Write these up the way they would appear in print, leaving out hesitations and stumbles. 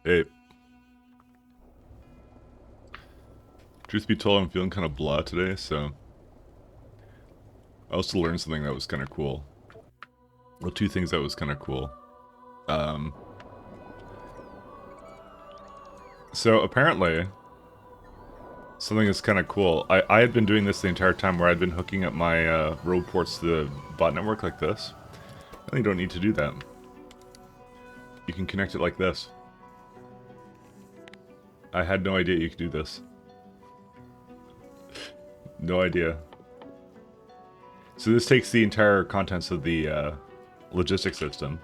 Hey, truth be told, I'm feeling kind of blah today, so I also learned something that was kind of cool. Well, two things that was kind of cool. Um, so apparently, something is kind of cool. I had been doing this the entire time where I'd been hooking up my road ports to the bot network like this. And you don't need to do that. You can connect it like this. I had no idea you could do this. No idea. So this takes the entire contents of the logistics system.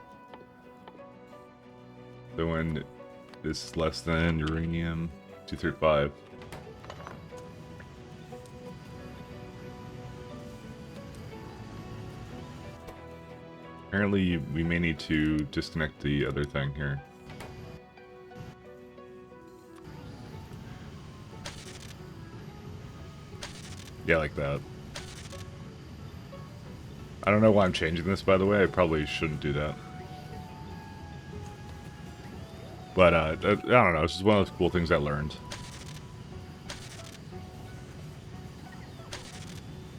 So when it's less than uranium 235. Apparently, we may need to disconnect the other thing here. Yeah, like that. I don't know why I'm changing this, by the way. I probably shouldn't do that. But, I don't know. It's just one of those cool things I learned.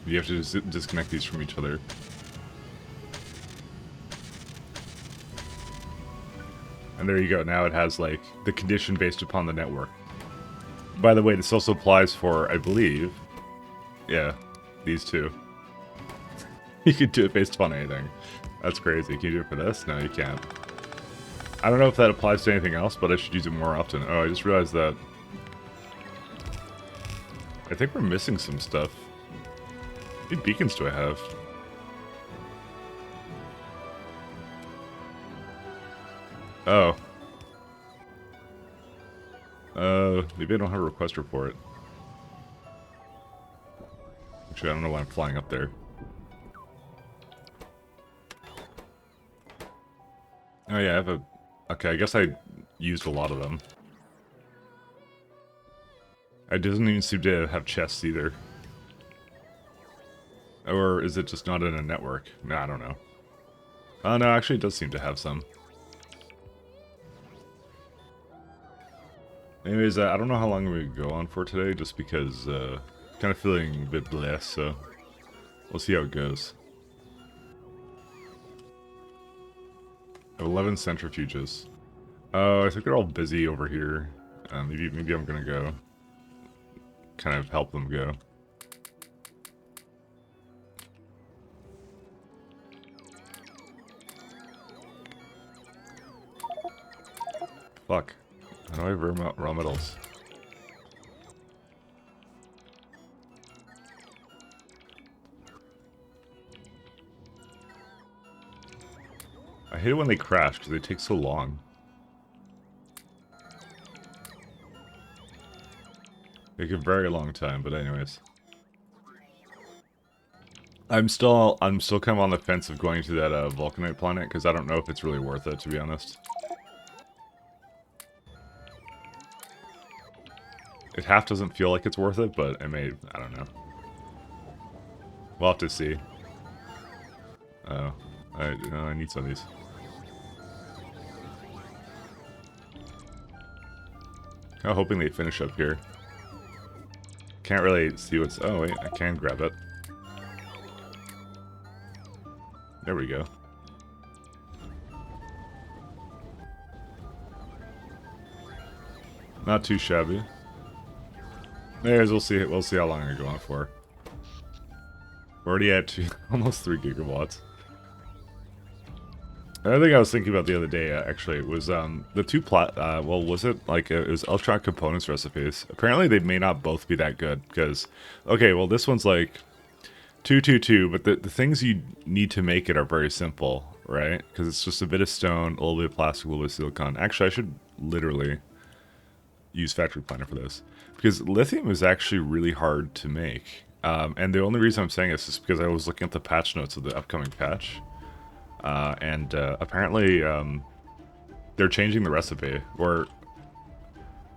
You have to just disconnect these from each other. And there you go. Now it has, like, the condition based upon the network. By the way, this also applies for, I believe... Yeah, these two. You can do it based upon anything. That's crazy. Can you do it for this? No, you can't. I don't know if that applies to anything else, but I should use it more often. Oh, I just realized that... I think we're missing some stuff. How many beacons do I have? Oh. Maybe I don't have a requester for it. Actually, I don't know why I'm flying up there. Oh yeah, I have a... Okay, I guess I used a lot of them. It doesn't even seem to have chests either. Or is it just not in a network? No, I don't know. Oh no, actually it does seem to have some. Anyways, I don't know how long we go on for today, just because kind of feeling a bit blessed, so we'll see how it goes. I have 11 centrifuges. Oh, I think they're all busy over here. Maybe I'm gonna go kind of help them go. Fuck. How do I have raw metals? I hate it when they crash because they take so long. They take a very long time, but anyways. I'm still kind of on the fence of going to that Vulcanite planet because I don't know if it's really worth it, to be honest. It half doesn't feel like it's worth it, but it may, I don't know. We'll have to see. Oh, I need some of these. I'm hoping they finish up here. Can't really see what's... Oh, wait, I can grab it. There we go. Not too shabby. Anyways, we'll see how long I go on for. We're already at almost 3 gigawatts. Another thing I was thinking about the other day, actually, was the two well, was it like it was electronic components recipes? Apparently, they may not both be that good because, okay, well, this one's like 222, but the things you need to make it are very simple, right? Because it's just a bit of stone, a little bit of plastic, a little bit of silicon. Actually, I should literally use Factory Planner for this because lithium is actually really hard to make. And the only reason I'm saying this is because I was looking at the patch notes of the upcoming patch. And apparently they're changing the recipe, or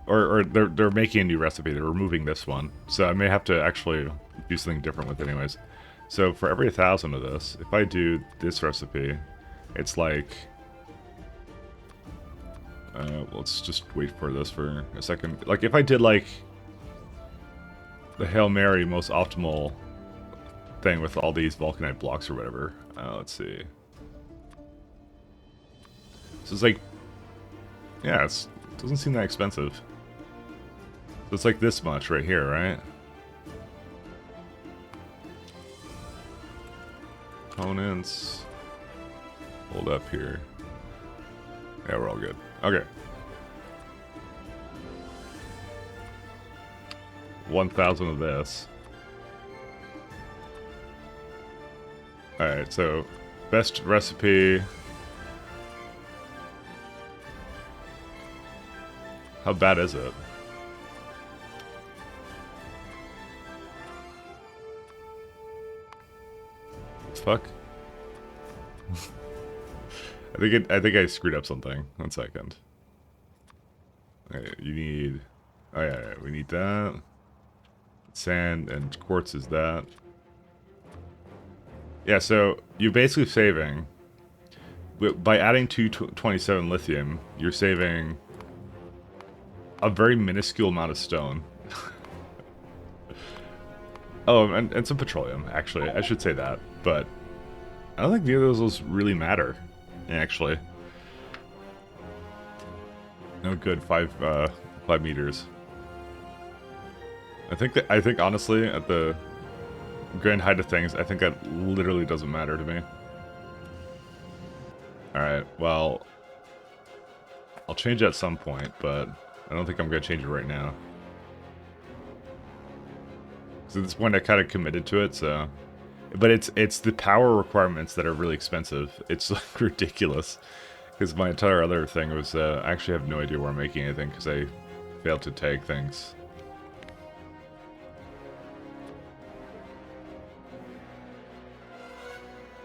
they're making a new recipe. They're removing this one, so I may have to actually do something different with it anyways. So for every 1,000 of this, if I do this recipe, it's like Let's just wait for this for a second. Like, if I did, like, the Hail Mary most optimal thing with all these vulcanite blocks or whatever. Let's see. So it's like, yeah, it doesn't seem that expensive. So it's like this much right here, right? Components. Hold up here. Yeah, we're all good. Okay. 1,000 of this. Alright, so best recipe. How bad is it? Fuck. I think I screwed up something. 1 second. Okay, you need. Oh yeah, we need that. Sand and quartz is that. Yeah, so you're basically saving. By adding 227 lithium, you're saving a very minuscule amount of stone. Oh, and some petroleum, actually. I should say that. But I don't think neither of those really matter, actually. No good, 5 meters. I think honestly, at the grand height of things, I think that literally doesn't matter to me. Alright, well, I'll change it at some point, but I don't think I'm going to change it right now. So at this point, I kind of committed to it, so... But it's the power requirements that are really expensive. It's like ridiculous. Because my entire other thing was, I actually have no idea where I'm making anything, because I failed to tag things.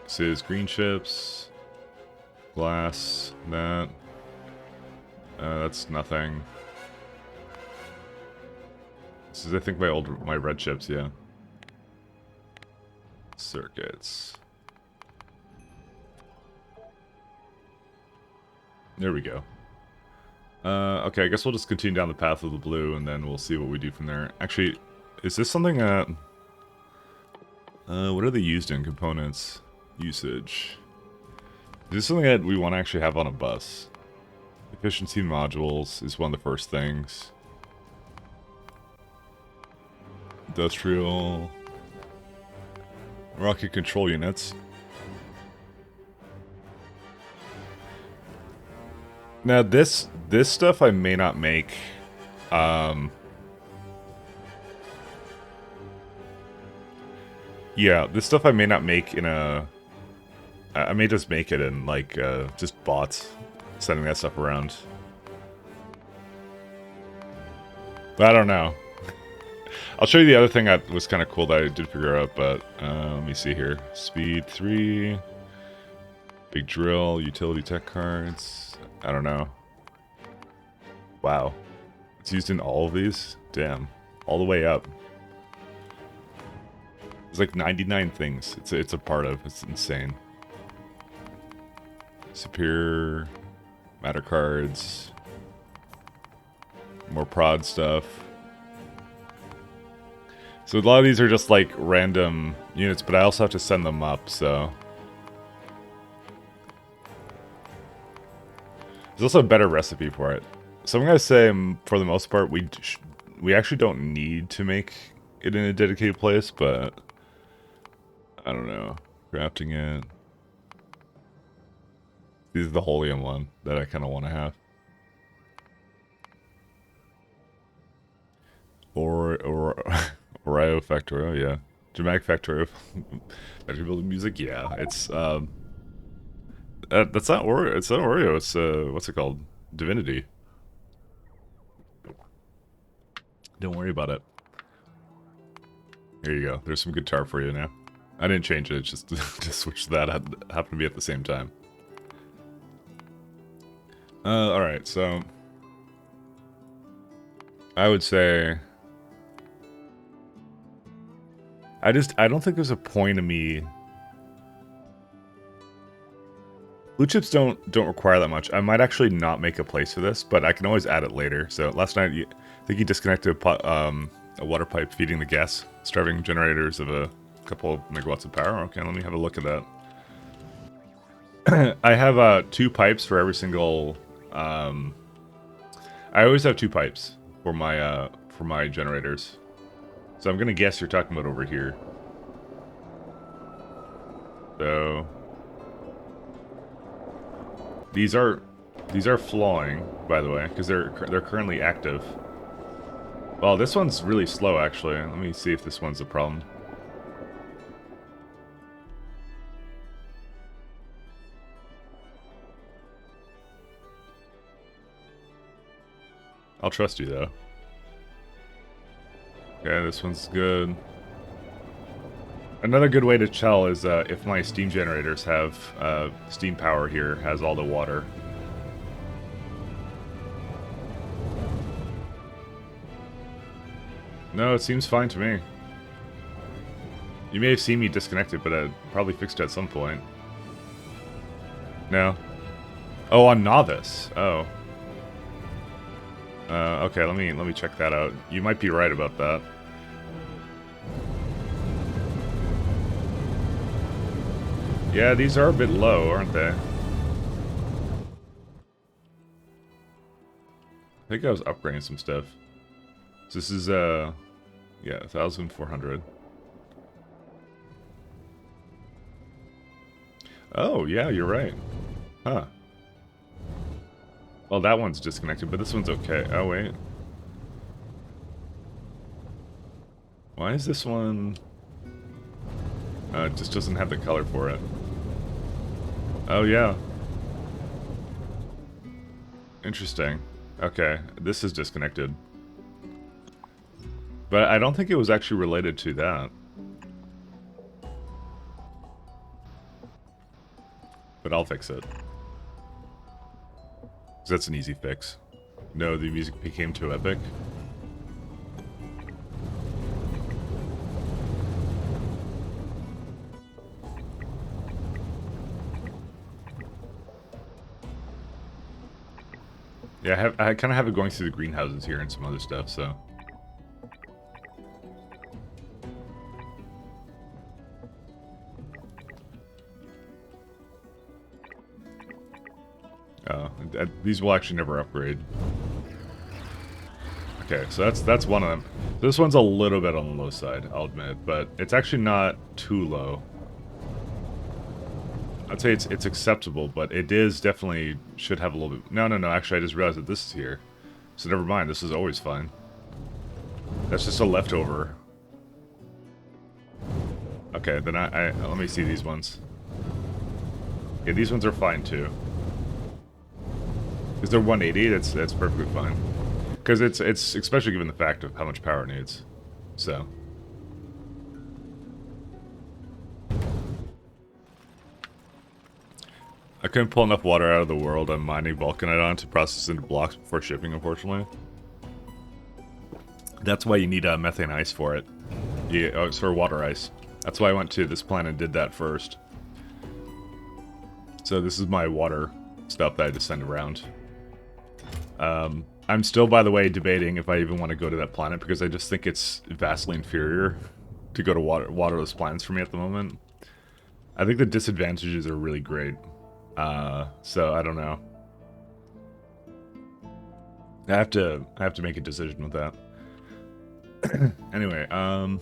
This is green chips, glass, that. That's nothing. This is, I think, my red chips, yeah. Circuits. There we go. Okay, I guess we'll just continue down the path of the blue, and then we'll see what we do from there. Actually, is this something that... what are they used in? Components. Usage. Is this something that we want to actually have on a bus? Efficiency modules is one of the first things. Industrial... Rocket control units. Now this stuff I may not make. Yeah, this stuff I may not make in a... I may just make it in, like, just bots. Sending that stuff around. But I don't know. I'll show you the other thing that was kind of cool that I did figure out, but let me see here. Speed 3. Big drill, utility tech cards. I don't know. Wow. It's used in all of these? Damn. All the way up. There's like 99 things it's a part of. It's insane. Superior matter cards. More prod stuff. So a lot of these are just like random units, but I also have to send them up, so... There's also a better recipe for it. So I'm going to say, for the most part, we actually don't need to make it in a dedicated place, but... I don't know. Crafting it. This is the Holium one that I kind of want to have. Or Factorio, yeah. Dramatic Factorio. Factory building music, yeah. It's that's not Oreo. It's not Oreo. It's what's it called? Divinity. Don't worry about it. Here you go. There's some guitar for you now. I didn't change it. It's just to switch that happened to be at the same time. All right. So I would say. I don't think there's a point of me Blue chips don't require that much. I might actually not make a place for this, but I can always add it later. So last night, I think you disconnected a water pipe feeding the gas starving generators of a couple of megawatts of power. Okay, let me have a look at that. I have 2 pipes for every single. I always have 2 pipes for my generators. So I'm gonna guess you're talking about over here. So these are flowing, by the way, because they're currently active. Well, this one's really slow, actually. Let me see if this one's a problem. I'll trust you, though. Okay, this one's good. Another good way to tell is if my steam generators have steam power here, has all the water. No, it seems fine to me. You may have seen me disconnected, but I probably fixed it at some point. No. Oh, on Novice. Oh. Okay, let me check that out. You might be right about that. Yeah, these are a bit low, aren't they? I think I was upgrading some stuff. So this is, yeah, 1,400. Oh, yeah, you're right. Huh. Well, that one's disconnected, but this one's okay. Oh, wait. Why is this one... it just doesn't have the color for it. Oh, yeah. Interesting. Okay, this is disconnected. But I don't think it was actually related to that. But I'll fix it. 'Cause that's an easy fix. No, the music became too epic. Yeah, I kind of have it going through the greenhouses here and some other stuff, so... these will actually never upgrade. Okay, so that's one of them. This one's a little bit on the low side, I'll admit, but it's actually not too low. I'd say it's acceptable, but it is definitely should have a little bit... No, actually I just realized that this is here. So never mind, this is always fine. That's just a leftover. Okay, then let me see these ones. Yeah, these ones are fine too. Because they're 180, that's perfectly fine. Because it's especially given the fact of how much power it needs. So... I couldn't pull enough water out of the world I'm mining vulcanite on to process into blocks before shipping, unfortunately. That's why you need methane ice for it. Yeah, oh, sorry, water ice. That's why I went to this planet and did that first. So this is my water stuff that I just send around. I'm still, by the way, debating if I even want to go to that planet because I just think it's vastly inferior to go to waterless planets for me at the moment. I think the disadvantages are really great. So I don't know. I have to make a decision with that. Anyway, I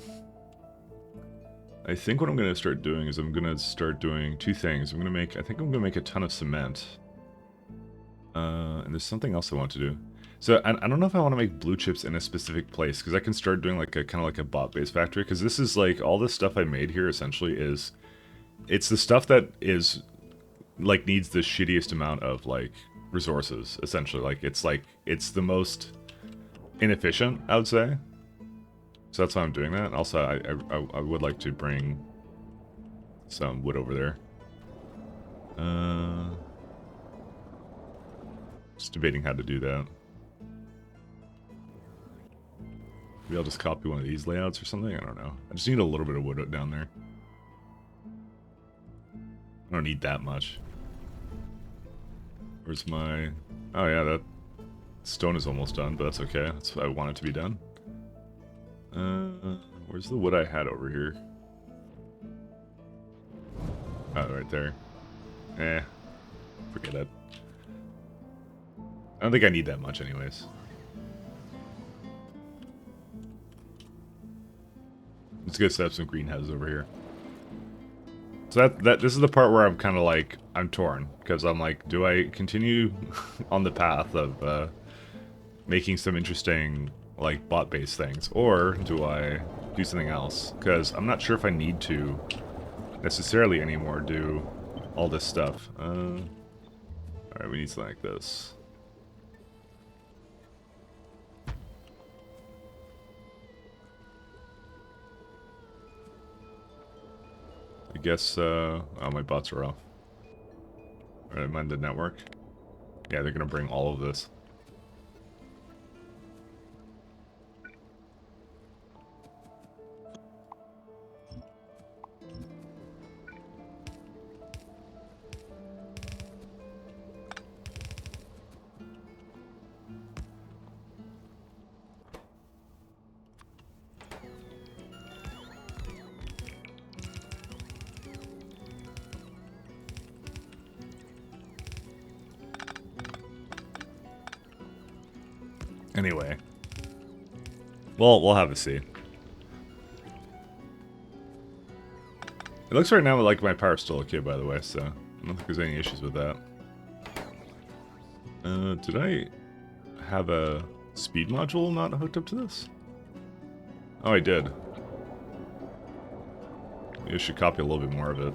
think what I'm gonna start doing is I'm gonna start doing 2 things. I think I'm gonna make a ton of cement. And there's something else I want to do. So I don't know if I want to make blue chips in a specific place because I can start doing like a kind of like a bot-based factory because this is like all this stuff I made here essentially is it's the stuff that is like needs the shittiest amount of like resources essentially. Like it's the most inefficient, I would say. So that's why I'm doing that. And also I would like to bring some wood over there. Just debating how to do that. Maybe I'll just copy one of these layouts or something. I don't know. I just need a little bit of wood down there. I don't need that much. Where's my... Oh yeah, that stone is almost done, but that's okay. That's what I want it to be done. Where's the wood I had over here? Oh, right there. Forget it. I don't think I need that much anyways. Let's go set up some greenhouses over here. So this is the part where I'm kind of like, I'm torn. Because I'm like, do I continue on the path of making some interesting, like, bot-based things? Or do I do something else? Because I'm not sure if I need to necessarily anymore do all this stuff. Alright, we need something like this. I guess, oh, my bots are off. Alright, mind the network. Yeah, they're gonna bring all of this. Anyway. Well, we'll have a see. It looks right now like my power's still okay, by the way, so I don't think there's any issues with that. Did I have a speed module not hooked up to this? Oh, I did. Maybe I should copy a little bit more of it.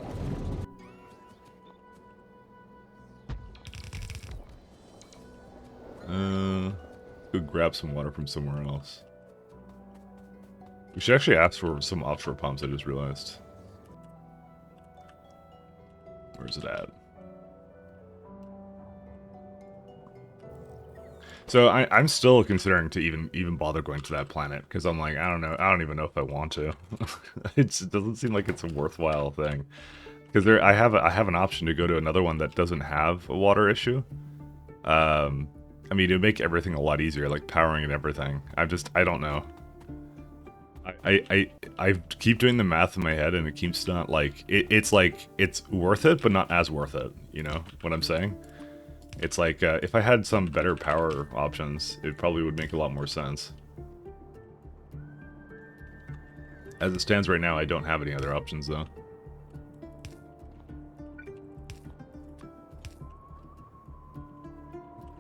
Go grab some water from somewhere else. We should actually ask for some offshore pumps, I just realized. Where's it at? So I'm still considering to even bother going to that planet, because I'm like, I don't know, I don't even know if I want to. It doesn't seem like it's a worthwhile thing. Because I have an option to go to another one that doesn't have a water issue. I mean, it would make everything a lot easier, like powering and everything. I don't know. I keep doing the math in my head, and it keeps not like it's like it's worth it, but not as worth it. You know what I'm saying? It's like if I had some better power options, it probably would make a lot more sense. As it stands right now, I don't have any other options though.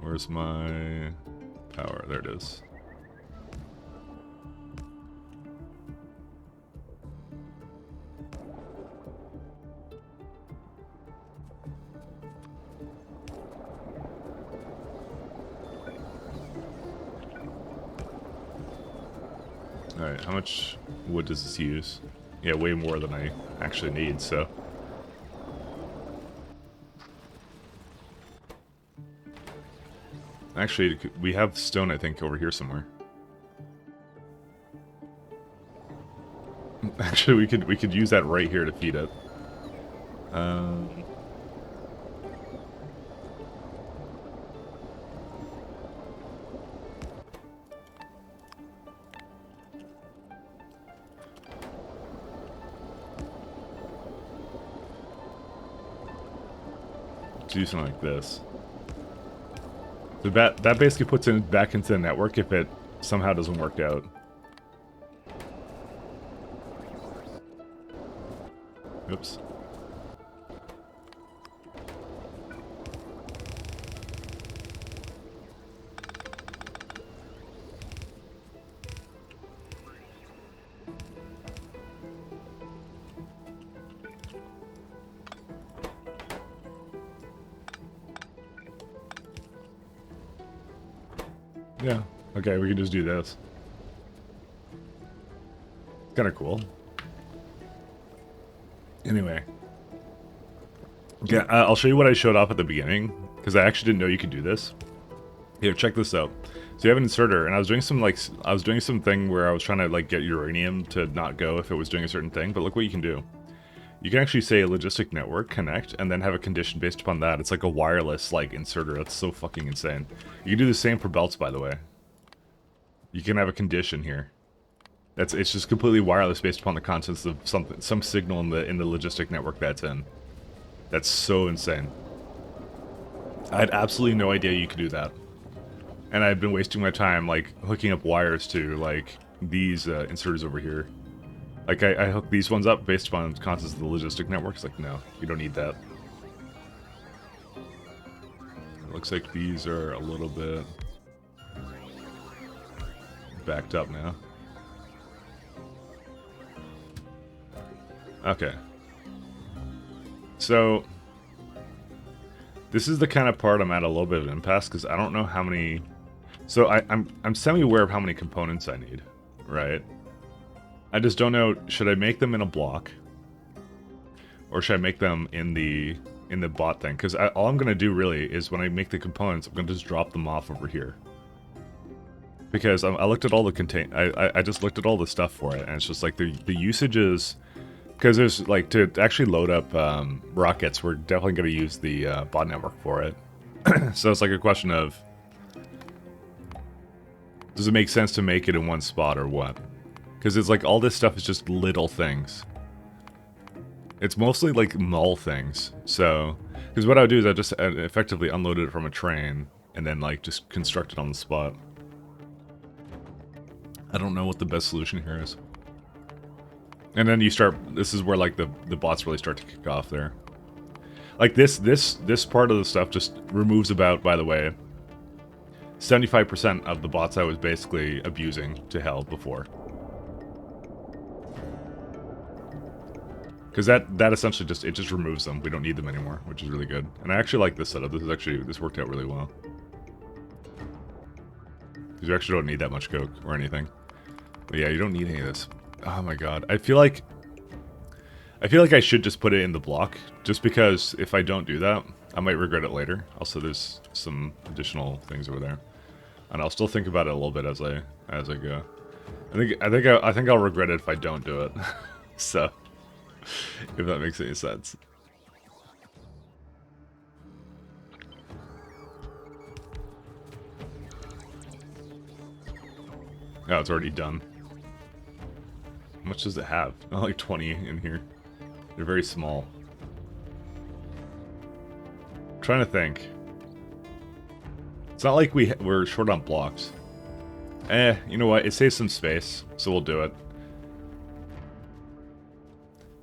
Where's my power? There it is. Alright, how much wood does this use? Yeah, way more than I actually need, so... Actually, we have stone, I think, over here somewhere. Actually, we could use that right here to feed it. Do something like this. So that basically puts it back into the network if it somehow doesn't work out. Oops. Yeah, okay, we can just do this. It's kind of cool. Anyway. Yeah, I'll show you what I showed off at the beginning, because I actually didn't know you could do this. Here, check this out. So you have an inserter, and I was doing something where I was trying to like get uranium to not go if it was doing a certain thing, but look what you can do. You can actually say logistic network connect and then have a condition based upon that. It's like a wireless like inserter. That's so fucking insane. You can do the same for belts, by the way. You can have a condition here. It's just completely wireless based upon the contents of some signal in the logistic network that's in. That's so insane. I had absolutely no idea you could do that. And I've been wasting my time like hooking up wires to like these inserters over here. Like I hook these ones up based upon the contents of the logistic network. It's like, no, you don't need that. It looks like these are a little bit backed up now. Okay. So this is the kind of part I'm at a little bit of an impasse because I don't know how many. So I'm semi-aware of how many components I need, right? I just don't know. Should I make them in a block, or should I make them in the bot thing? Because all I'm gonna do really is when I make the components, I'm gonna just drop them off over here. Because I looked at all the I just looked at all the stuff for it, and it's just like the usage is. Because there's, like, to actually load up rockets, we're definitely going to use the bot network for it. So it's like a question of, does it make sense to make it in one spot or what? Because it's like all this stuff is just little things. It's mostly like null things. So, because what I would do is I just effectively unloaded it from a train and then like just construct it on the spot. I don't know what the best solution here is. And then you start, this is where like the bots really start to kick off there. Like this part of the stuff just removes about, by the way, 75% of the bots I was basically abusing to hell before. Because that essentially just, it just removes them. We don't need them anymore, which is really good. And I actually like this setup. This worked out really well. Because you actually don't need that much coke or anything. But yeah, you don't need any of this. Oh my god. I feel like I should just put it in the block, just because if I don't do that, I might regret it later. Also, there's some additional things over there. And I'll still think about it a little bit as I go. I think I'll regret it if I don't do it. So, if that makes any sense. Oh, it's already done. How much does it have? Oh, like 20 in here. They're very small. I'm trying to think. It's not like we're short on blocks. You know what? It saves some space, so we'll do it.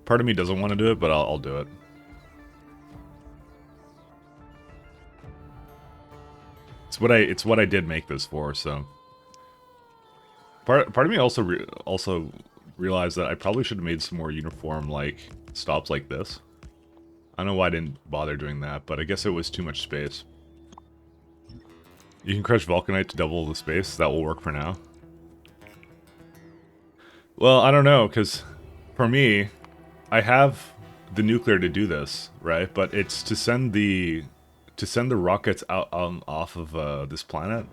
Part of me doesn't want to do it, but I'll do it. It's what I did make this for, so. Part of me also realized that I probably should have made some more uniform like stops like this. I don't know why I didn't bother doing that, but I guess it was too much space. You can crush Vulcanite to double the space. That will work for now. Well, I don't know, because for me, I have the nuclear to do this, right? But it's to send the rockets out off of this planet.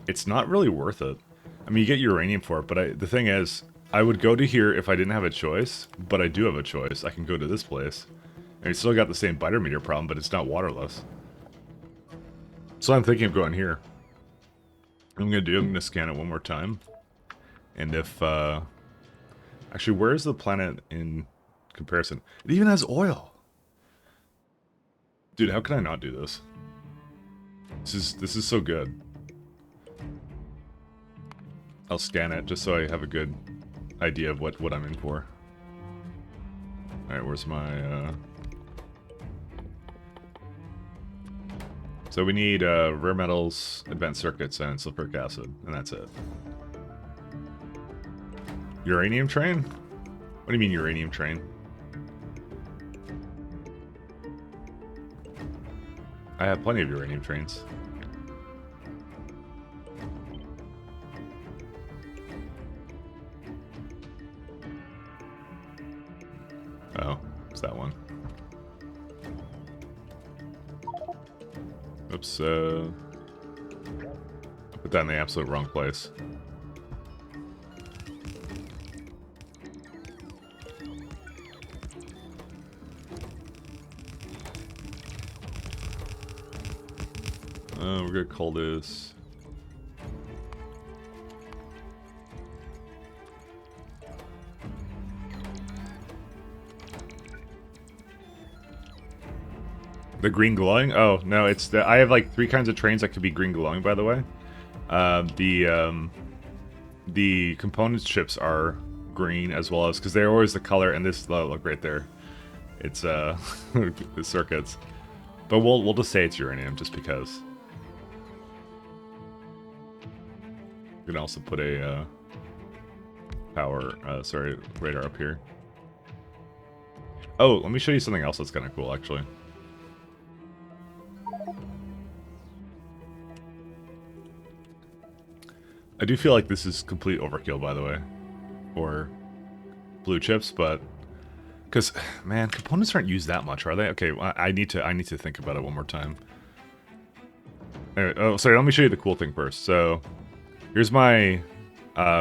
It's not really worth it. I mean, you get uranium for it, but the thing is, I would go to here if I didn't have a choice, but I do have a choice. I can go to this place. And it's still got the same biter meter problem, but it's not waterless. So I'm thinking of going here. What I'm going to scan it one more time. And if, actually, where is the planet in comparison? It even has oil! Dude, how can I not do this? This is so good. I'll scan it just so I have a good idea of what I'm in for. Alright, where's my, So we need, rare metals, advanced circuits, and sulfuric acid, and that's it. Uranium train? What do you mean uranium train? I have plenty of uranium trains. Oh, it's that one. Oops, I put that in the absolute wrong place. We're gonna call this... The green glowing? Oh, no, it's the... I have like 3 kinds of trains that could be green glowing, by the way. The components chips are green as well as... Because they're always the color, and this... Look right there. It's, the circuits. But we'll just say it's uranium, just because. You can also put a, radar up here. Oh, let me show you something else that's kind of cool, actually. I do feel like this is complete overkill, by the way, for blue chips, but because man, components aren't used that much, are they? Okay, well, I need to think about it one more time. Anyway, oh, sorry. Let me show you the cool thing first. So, here's my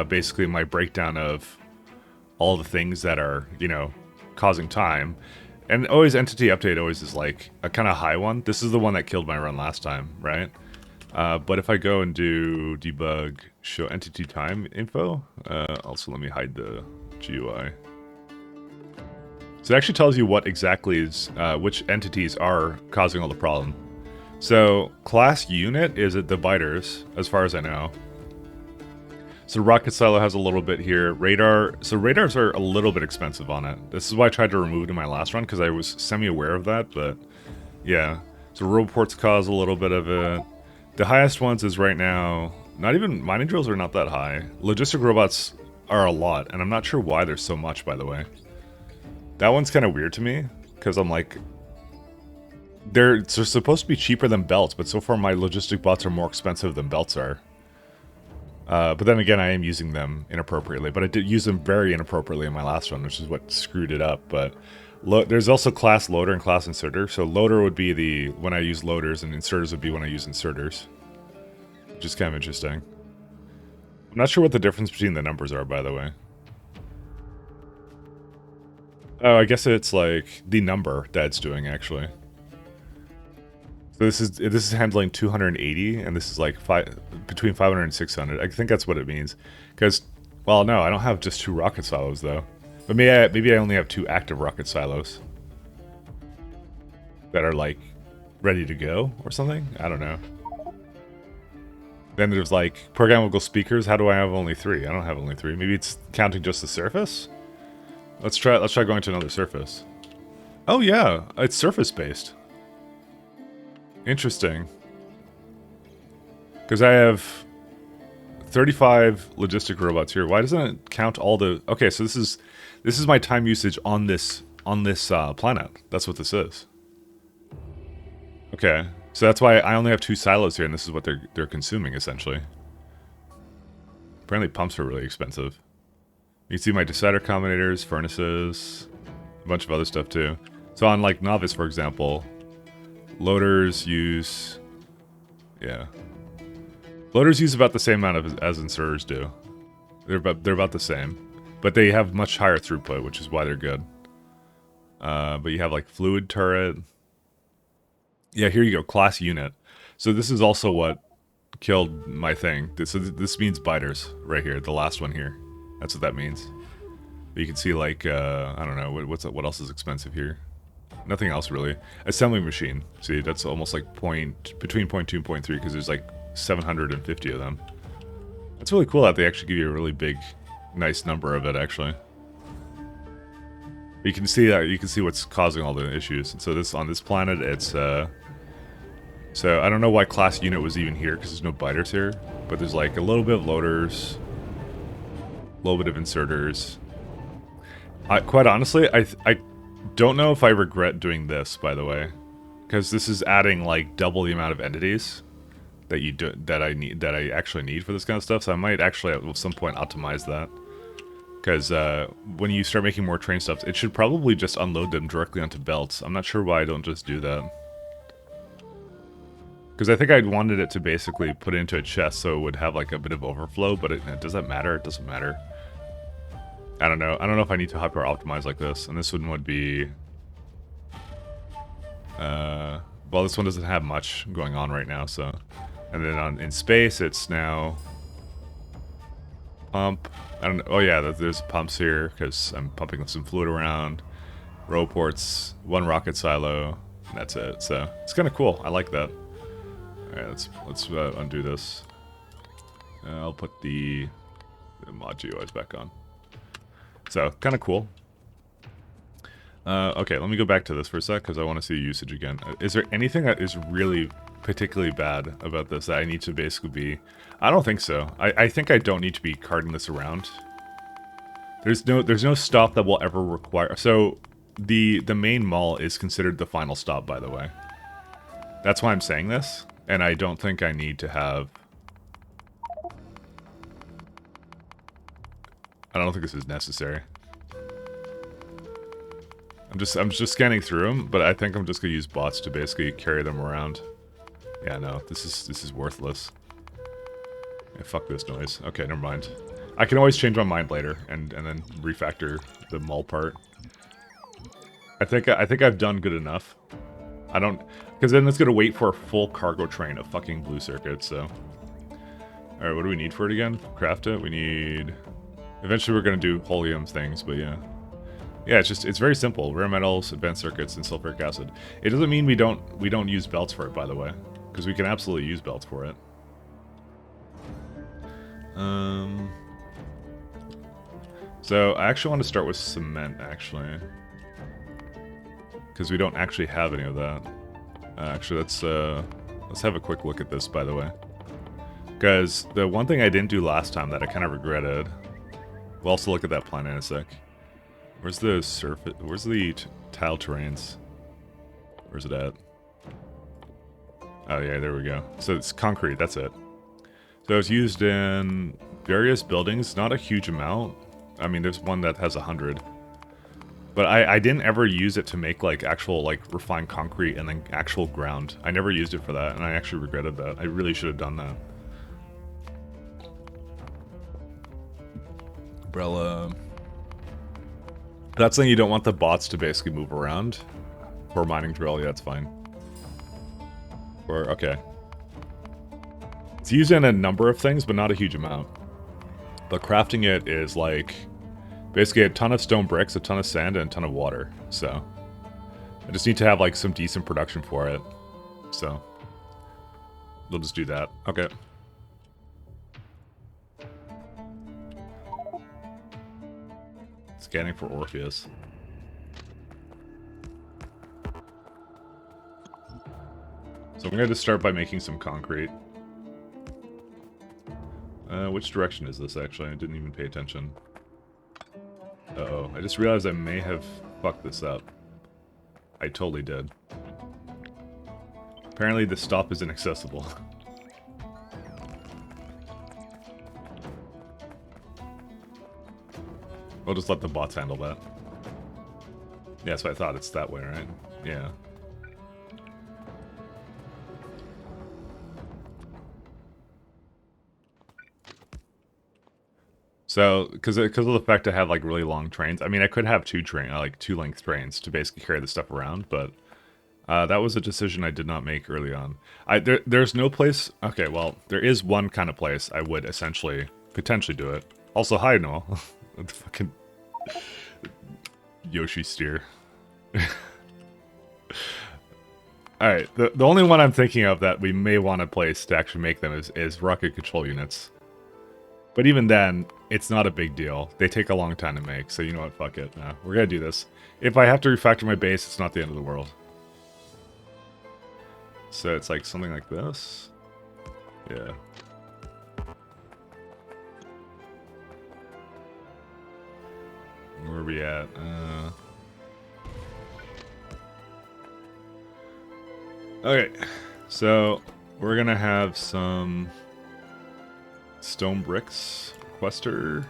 basically my breakdown of all the things that are causing time, and always entity update always is like a kind of high one. This is the one that killed my run last time, right? But if I go and do debug show entity time info, also let me hide the GUI. So it actually tells you what exactly is, which entities are causing all the problem. So class unit is at the biters, as far as I know. So rocket silo has a little bit here. Radar, so radars are a little bit expensive on it. This is why I tried to remove it in my last run, because I was semi-aware of that, but yeah. So roboports cause a little bit of it. The highest ones is right now, not even, mining drills are not that high. Logistic robots are a lot, and I'm not sure why there's so much, by the way. That one's kind of weird to me, because I'm like, they're supposed to be cheaper than belts, but so far my logistic bots are more expensive than belts are. But then again, I am using them inappropriately, but I did use them very inappropriately in my last one, which is what screwed it up, but... There's also class loader and class inserter. So loader would be the when I use loaders, and inserters would be when I use inserters. Which is kind of interesting. I'm not sure what the difference between the numbers are, by the way. Oh, I guess it's like the number that it's doing, actually. So this is handling 280, and this is like between 500 and 600. I think that's what it means. Because, well, no, I don't have just 2 rocket silos, though. But maybe I only have 2 active rocket silos that are like ready to go or something. I don't know. Then there's like programmable speakers. How do I have only 3? I don't have only 3. Maybe it's counting just the surface. Let's try going to another surface. Oh yeah, it's surface based. Interesting. Because I have 35 logistic robots here. Why doesn't it count all the... Okay, so this is my time usage on this planet. That's what this is. Okay, so that's why I only have 2 silos here, and this is what they're consuming essentially. Apparently, pumps are really expensive. You can see my decider combinators, furnaces, a bunch of other stuff too. So on like Novice, for example, loaders use, loaders use about the same amount as inserters do. They're about the same. But they have much higher throughput, which is why they're good. But you have like fluid turret. Yeah, here you go, class unit. So this is also what killed my thing. This means biters right here, the last one here. That's what that means. But you can see like, I don't know, what else is expensive here? Nothing else really. Assembly machine. See, that's almost like between 0.2 and 0.3 because there's like 750 of them. That's really cool that they actually give you a really big... nice number of it actually. You can see that what's causing all the issues. And so on this planet, it's so I don't know why class unit was even here because there's no biters here, but there's like a little bit of loaders, a little bit of inserters. Quite honestly, I don't know if I regret doing this, by the way, because this is adding like double the amount of entities that I actually need for this kind of stuff. So I might actually at some point optimize that. Because when you start making more train stuff, it should probably just unload them directly onto belts. I'm not sure why I don't just do that. Because I think I wanted it to basically put it into a chest so it would have like a bit of overflow, but does that matter? It doesn't matter. I don't know. I don't know if I need to hyper optimize like this. And this one would be... Well, this one doesn't have much going on right now, so... And then in space, it's now... Pump. I don't know. Oh yeah, there's pumps here, because I'm pumping some fluid around. Row ports, one rocket silo, and that's it. So, it's kind of cool. I like that. Alright, let's undo this. I'll put the mod GUIs back on. So, kind of cool. Okay, let me go back to this for a sec, because I want to see usage again. Is there anything that is really particularly bad about this that I need to basically be... I don't think so. I think I don't need to be carting this around. There's no stop that will ever require... So, the main mall is considered the final stop, by the way. That's why I'm saying this, and I don't think I need to have... I don't think this is necessary. I'm just scanning through them, but I think I'm just gonna use bots to basically carry them around. Yeah, no, this is worthless. Yeah, fuck this noise. Okay, never mind. I can always change my mind later and then refactor the mall part. I think I've done good enough. I don't, because then it's gonna wait for a full cargo train of fucking blue circuits. So, all right, what do we need for it again? Craft it. We need. Eventually, we're gonna do holium things, but yeah. Yeah, it's very simple. Rare metals, advanced circuits, and sulfuric acid. It doesn't mean we don't use belts for it, by the way, because we can absolutely use belts for it. So I actually want to start with cement, actually, because we don't actually have any of that. Actually, let's have a quick look at this, by the way, because the one thing I didn't do last time that I kind of regretted. We'll also look at that plan in a sec. Where's the surface? Where's the tile terrains? Where's it at? Oh yeah, there we go. So it's concrete, that's it. So it's used in various buildings, not a huge amount. I mean, there's one that has 100. But I didn't ever use it to make like actual like refined concrete and then actual ground. I never used it for that, and I actually regretted that. I really should have done that. Umbrella. That's something you don't want the bots to basically move around. For mining drill, yeah, that's fine. Or, okay. It's used in a number of things, but not a huge amount. But crafting it is like, basically a ton of stone bricks, a ton of sand, and a ton of water. So, I just need to have like some decent production for it. So, we'll just do that. Okay. Scanning for Orpheus. So I'm going to just start by making some concrete. Which direction is this, actually? I didn't even pay attention. Uh-oh. I just realized I may have fucked this up. I totally did. Apparently the stop is inaccessible. We'll just let the bots handle that. Yeah, so I thought it's that way, right? Yeah. So, because of the fact I have like really long trains, I mean, I could have two length trains to basically carry the stuff around, but that was a decision I did not make early on. There's no place. Okay, well, there is one kind of place I would essentially potentially do it. Also, hi Noel. The fucking Yoshi steer. Alright, the only one I'm thinking of that we may want to place to actually make them is rocket control units. But even then, it's not a big deal. They take a long time to make, so you know what, fuck it. Nah, we're gonna do this. If I have to refactor my base, it's not the end of the world. So it's like something like this. Yeah. Where are we at? Okay, so we're gonna have some stone bricks. Requester.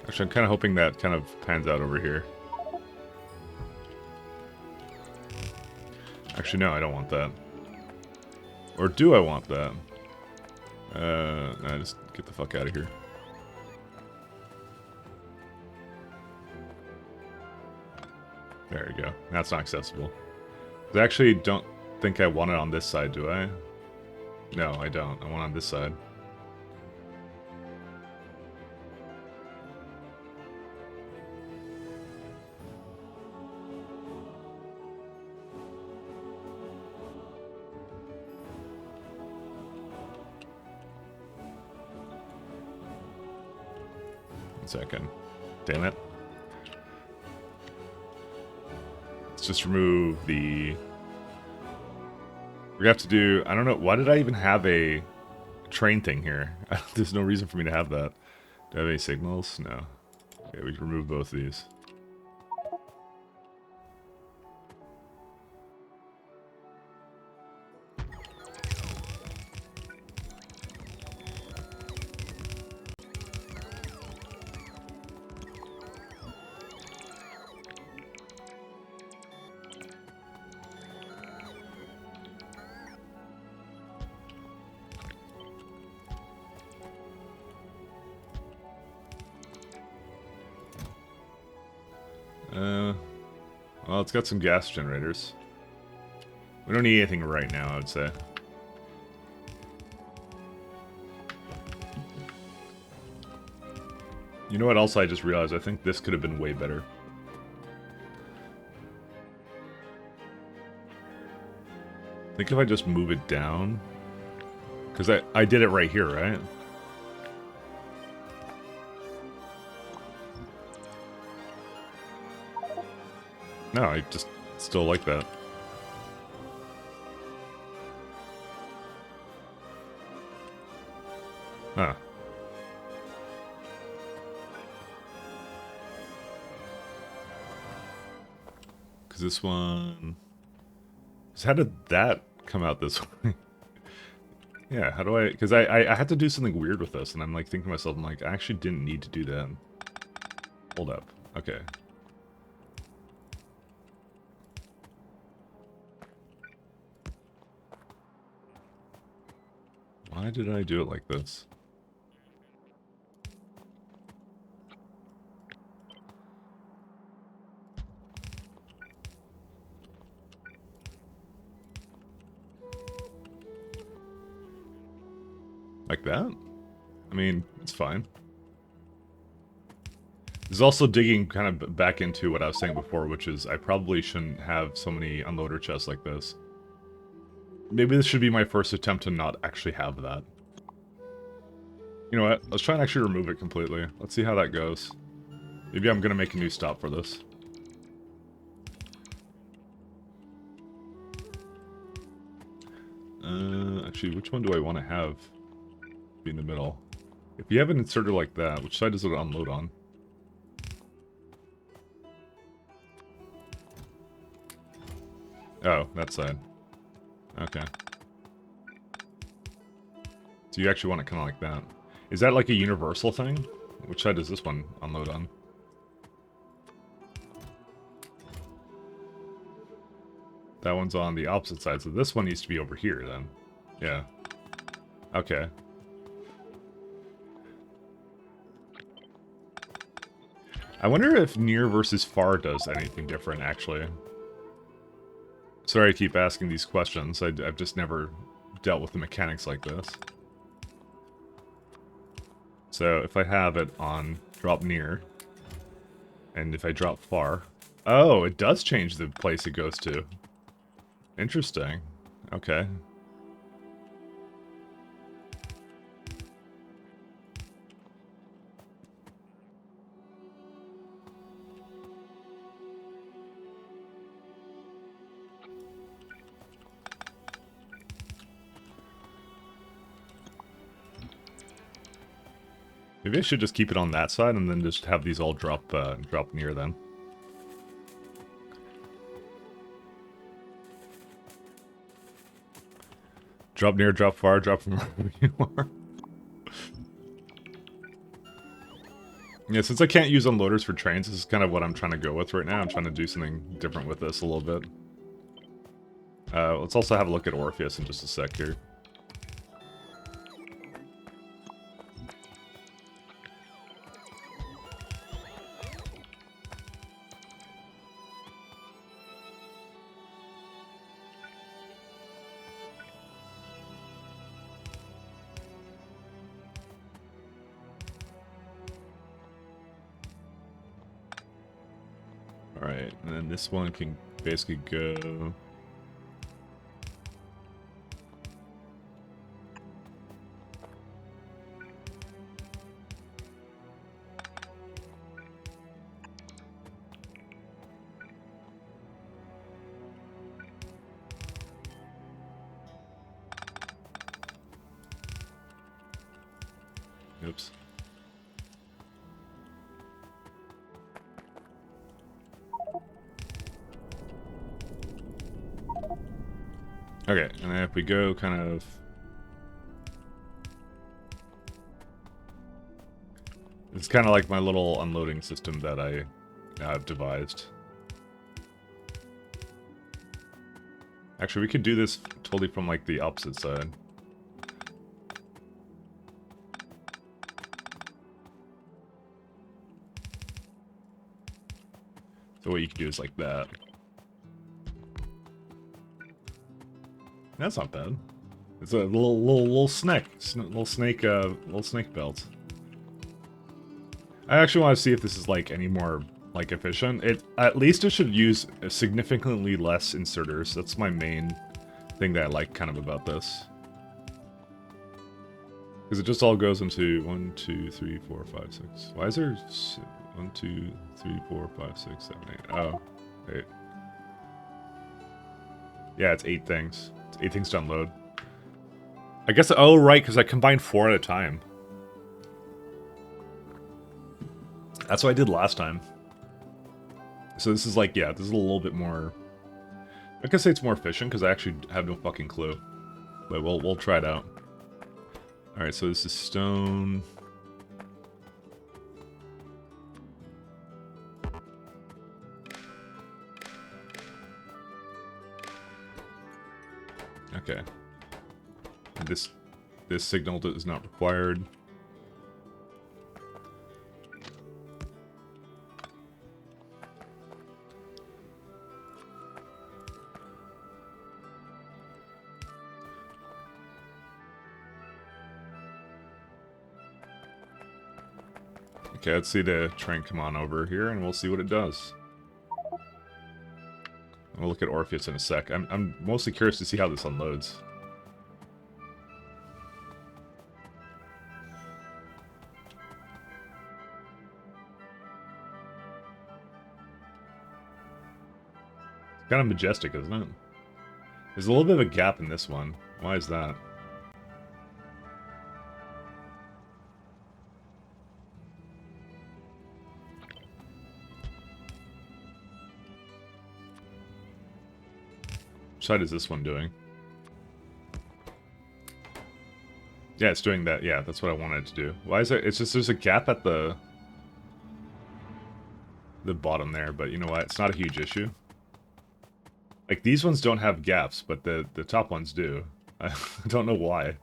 Actually, I'm kind of hoping that kind of pans out over here. Actually, no, I don't want that. Or do I want that? Nah, just get the fuck out of here. There you go. That's not accessible. I actually don't think I want it on this side, do I? No, I don't. I want it on this side. One second. Damn it. Let's just remove the... We're gonna have to do... I don't know. Why did I even have a train thing here? There's no reason for me to have that. Do I have any signals? No. Okay, we can remove both of these. Well, it's got some gas generators. We don't need anything right now, I would say. You know what else I just realized? I think this could have been way better. I think if I just move it down... Because I did it right here, right? No, I just still like that. Huh. Because this one... How did that come out this way? Yeah, how do I... Because I had to do something weird with this, and I'm like thinking to myself, I'm like, I actually didn't need to do that. Hold up. Okay. Why did I do it like this? Like that? I mean, it's fine. This is also digging kind of back into what I was saying before, which is I probably shouldn't have so many unloader chests like this. Maybe this should be my first attempt to not actually have that. You know what? Let's try and actually remove it completely. Let's see how that goes. Maybe I'm gonna make a new stop for this. Actually, which one do I want to have be in the middle? If you have it inserted like that, which side does it unload on? Oh, that side. Okay. So you actually want it kind of like that. Is that like a universal thing? Which side does this one unload on? That one's on the opposite side, so this one needs to be over here then. Yeah. Okay. I wonder if near versus far does anything different, actually. Sorry I keep asking these questions. I've just never dealt with the mechanics like this. So if I have it on drop near, and if I drop far... Oh, it does change the place it goes to. Interesting. Okay. Maybe I should just keep it on that side and then just have these all drop drop near then. Drop near, drop far, drop from wherever you are. Yeah, since I can't use unloaders for trains, this is kind of what I'm trying to go with right now. I'm trying to do something different with this a little bit. Let's also have a look at Orpheus in just a sec here. Alright, and then this one can basically go... Oops. Okay, and then if we go kind of... It's kind of like my little unloading system that I have devised. Actually, we could do this totally from like the opposite side. So what you can do is like that. That's not bad. It's a little snake, little snake belt. I actually want to see if this is like any more like efficient. At least it should use significantly less inserters. That's my main thing that I like kind of about this. Because it just all goes into 1, 2, 3, 4, 5, 6. Why is there 1, 2, 3, 4, 5, 6, 7, 8? Oh, 8. Yeah, it's 8 things. It's 8 things to unload. I guess, oh right, because I combined 4 at a time. That's what I did last time. So this is like, yeah, this is a little bit more... I could say it's more efficient because I actually have no fucking clue. But we'll try it out. Alright, so this is stone. Okay. And this signal is not required. Okay, let's see the train come on over here, and we'll see what it does. We'll look at Orpheus in a sec. I'm mostly curious to see how this unloads. It's kind of majestic, isn't it? There's a little bit of a gap in this one. Why is that? Which side is this one doing? Yeah, it's doing that. Yeah, that's what I wanted it to do. Why is there... It's just there's a gap at the bottom there, but you know what? It's not a huge issue. Like, these ones don't have gaps, but the top ones do. I don't know why.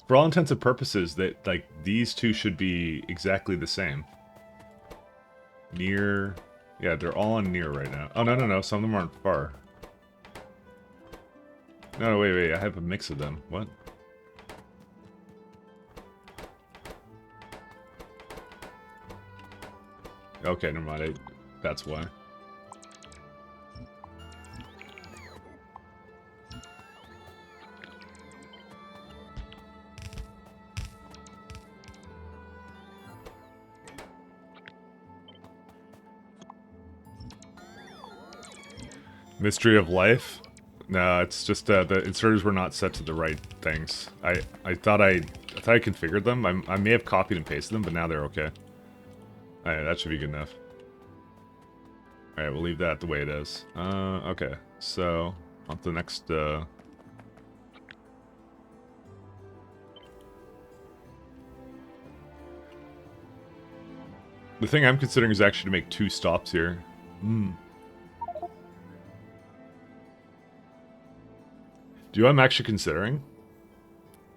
For all intents and purposes, that like these two should be exactly the same. Near... Yeah, they're all on near right now. Oh, no, some of them aren't far. No, wait, I have a mix of them. What? Okay, never mind. That's why. Mystery of life? No, it's just the inserters were not set to the right things. I thought I configured them. I may have copied and pasted them, but now they're okay. Alright, that should be good enough. Alright, we'll leave that the way it is. Okay. So, on to the next, The thing I'm considering is actually to make 2 stops here. Do you know what I'm actually considering?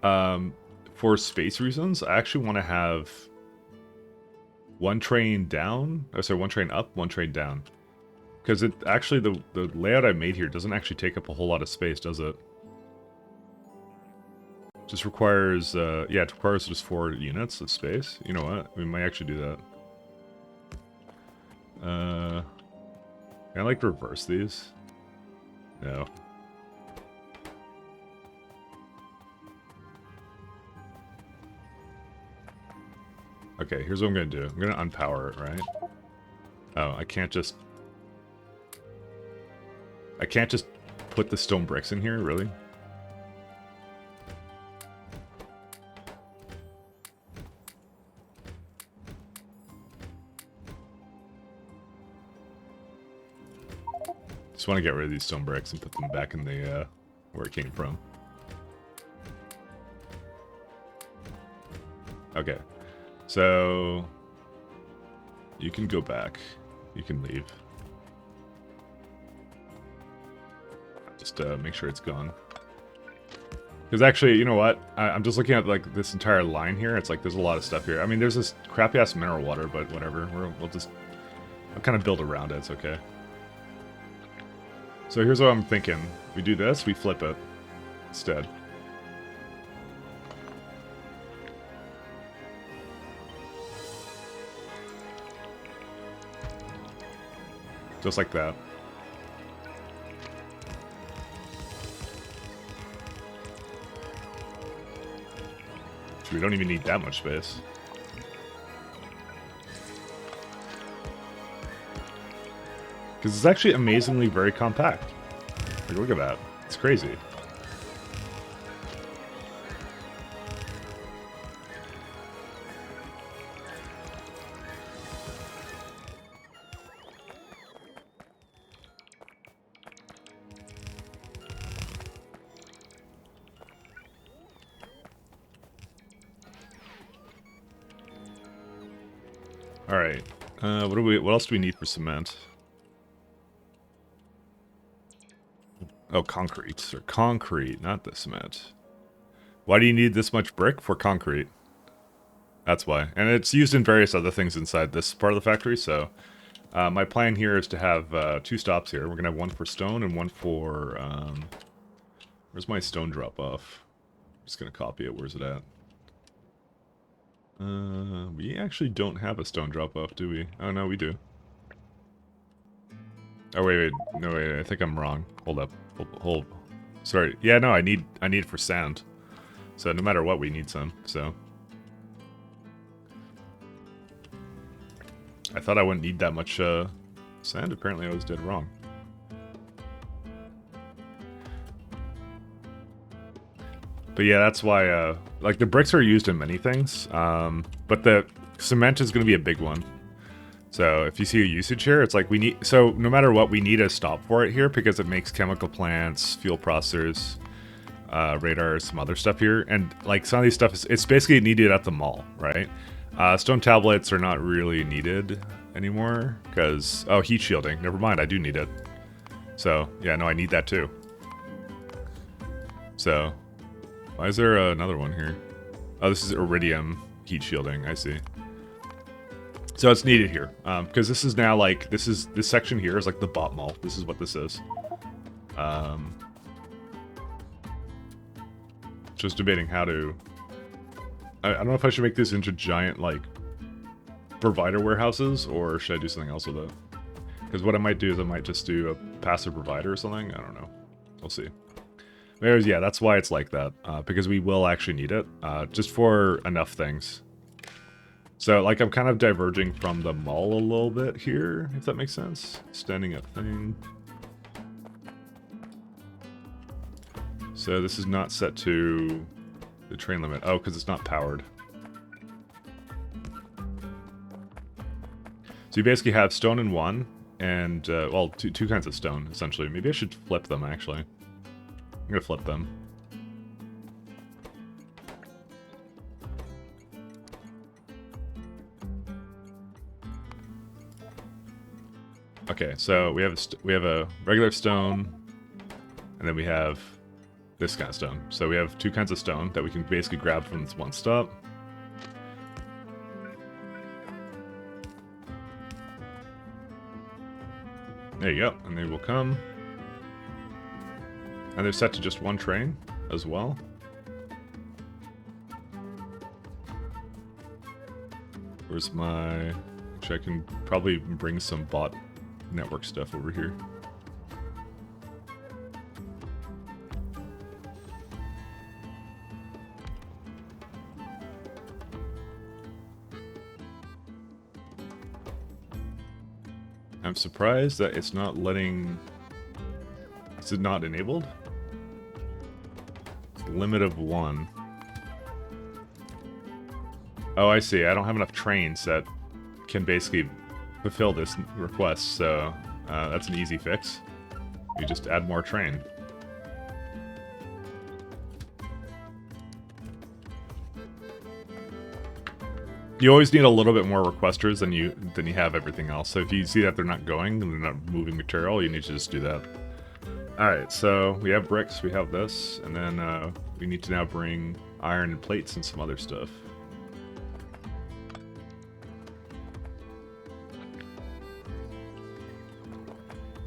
For space reasons, I actually want to have 1 train down. Oh, sorry, 1 train up, 1 train down. Because it actually, the layout I made here doesn't actually take up a whole lot of space, does it? Just requires, yeah, it requires just 4 units of space. You know what? We might actually do that. Can I like reverse these? No. Okay, here's what I'm gonna do. I'm gonna unpower it, right? Oh, I can't just put the stone bricks in here, really? Just want to get rid of these stone bricks and put them back in the where it came from. Okay, so you can go back. You can leave. Just make sure it's gone. Because actually, you know what? I'm just looking at like this entire line here. It's like there's a lot of stuff here. I mean, there's this crappy ass mineral water, but whatever. I'll kind of build around it. It's okay. So here's what I'm thinking. We do this, we flip it instead. Just like that. We don't even need that much space. Because it's actually amazingly very compact. Like, look at that. It's crazy. All right. What else do we need for cement? Oh, concrete. Or concrete, not the cement. Why do you need this much brick for concrete? That's why. And it's used in various other things inside this part of the factory, so... my plan here is to have 2 stops here. We're going to have one for stone and one for... where's my stone drop-off? I'm just going to copy it. Where's it at? We actually don't have a stone drop-off, do we? Oh, no, we do. Oh, wait. No, wait, I think I'm wrong. Hold up. Hold. Sorry. Yeah, no, I need it for sand. So no matter what, we need some, so... I thought I wouldn't need that much sand. Apparently I was dead wrong. But yeah, that's why, like, the bricks are used in many things, but the cement is going to be a big one. So if you see a usage here, it's like we need... So no matter what, we need a stop for it here because it makes chemical plants, fuel processors, radar, some other stuff here. And, like, some of these stuff, it's basically needed at the mall, right? Stone tablets are not really needed anymore because... Oh, heat shielding. Never mind, I do need it. So, yeah, no, I need that too. So, why is there another one here? Oh, this is iridium heat shielding, I see. So it's needed here, because this is now like, this section here is like the bot mall. This is what this is. Just debating how to... I don't know if I should make this into giant, like, provider warehouses, or should I do something else with it? Because what I might do is I might just do a passive provider or something. I don't know. We'll see. Anyways, yeah, that's why it's like that, because we will actually need it, just for enough things. So, like, I'm kind of diverging from the mall a little bit here, if that makes sense. Standing up thing. So this is not set to the train limit. Oh, because it's not powered. So you basically have stone in one, and, well, two kinds of stone, essentially. Maybe I should flip them, actually. I'm gonna flip them. Okay, so we have a regular stone, and then we have this kind of stone. So we have 2 kinds of stone that we can basically grab from this one stop. There you go, and they will come. And they're set to just 1 train as well. Where's my Actually, I can probably bring some bot network stuff over here. I'm surprised that it's not letting... Is it not enabled? It's limit of 1. Oh, I see. I don't have enough trains that can basically fulfill this request, so that's an easy fix. You just add more train. You always need a little bit more requesters than you have everything else. So if you see that they're not going and they're not moving material, you need to just do that. Alright, so we have bricks, we have this, and then we need to now bring iron and plates and some other stuff.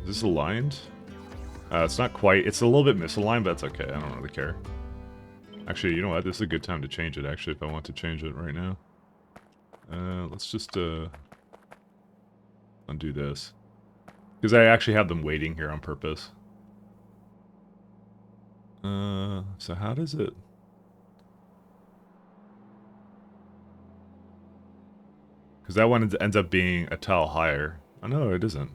Is this aligned? It's not quite. It's a little bit misaligned, but that's okay. I don't really care. Actually, you know what? This is a good time to change it, actually, if I want to change it right now. Let's just undo this. Because I actually have them waiting here on purpose. So how does it... Because that one ends up being a tile higher. Oh, no, it isn't.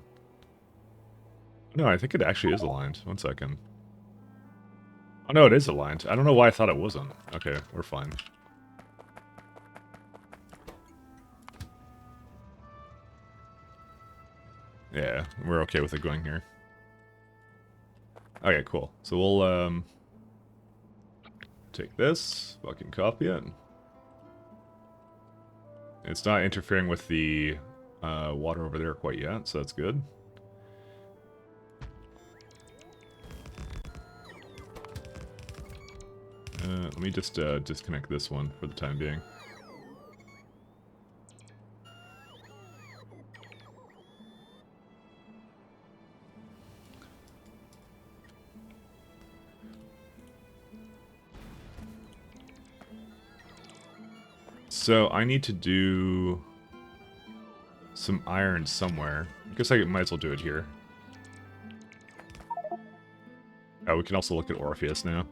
No, I think it actually is aligned. 1 second. Oh, no, it is aligned. I don't know why I thought it wasn't. Okay, we're fine. Yeah, we're okay with it going here. Okay, cool. So we'll, take this, fucking copy it. It's not interfering with the, water over there quite yet, so that's good. Let me just, disconnect this one for the time being. So I need to do some iron somewhere. I guess I might as well do it here. Oh, we can also look at Orpheus now.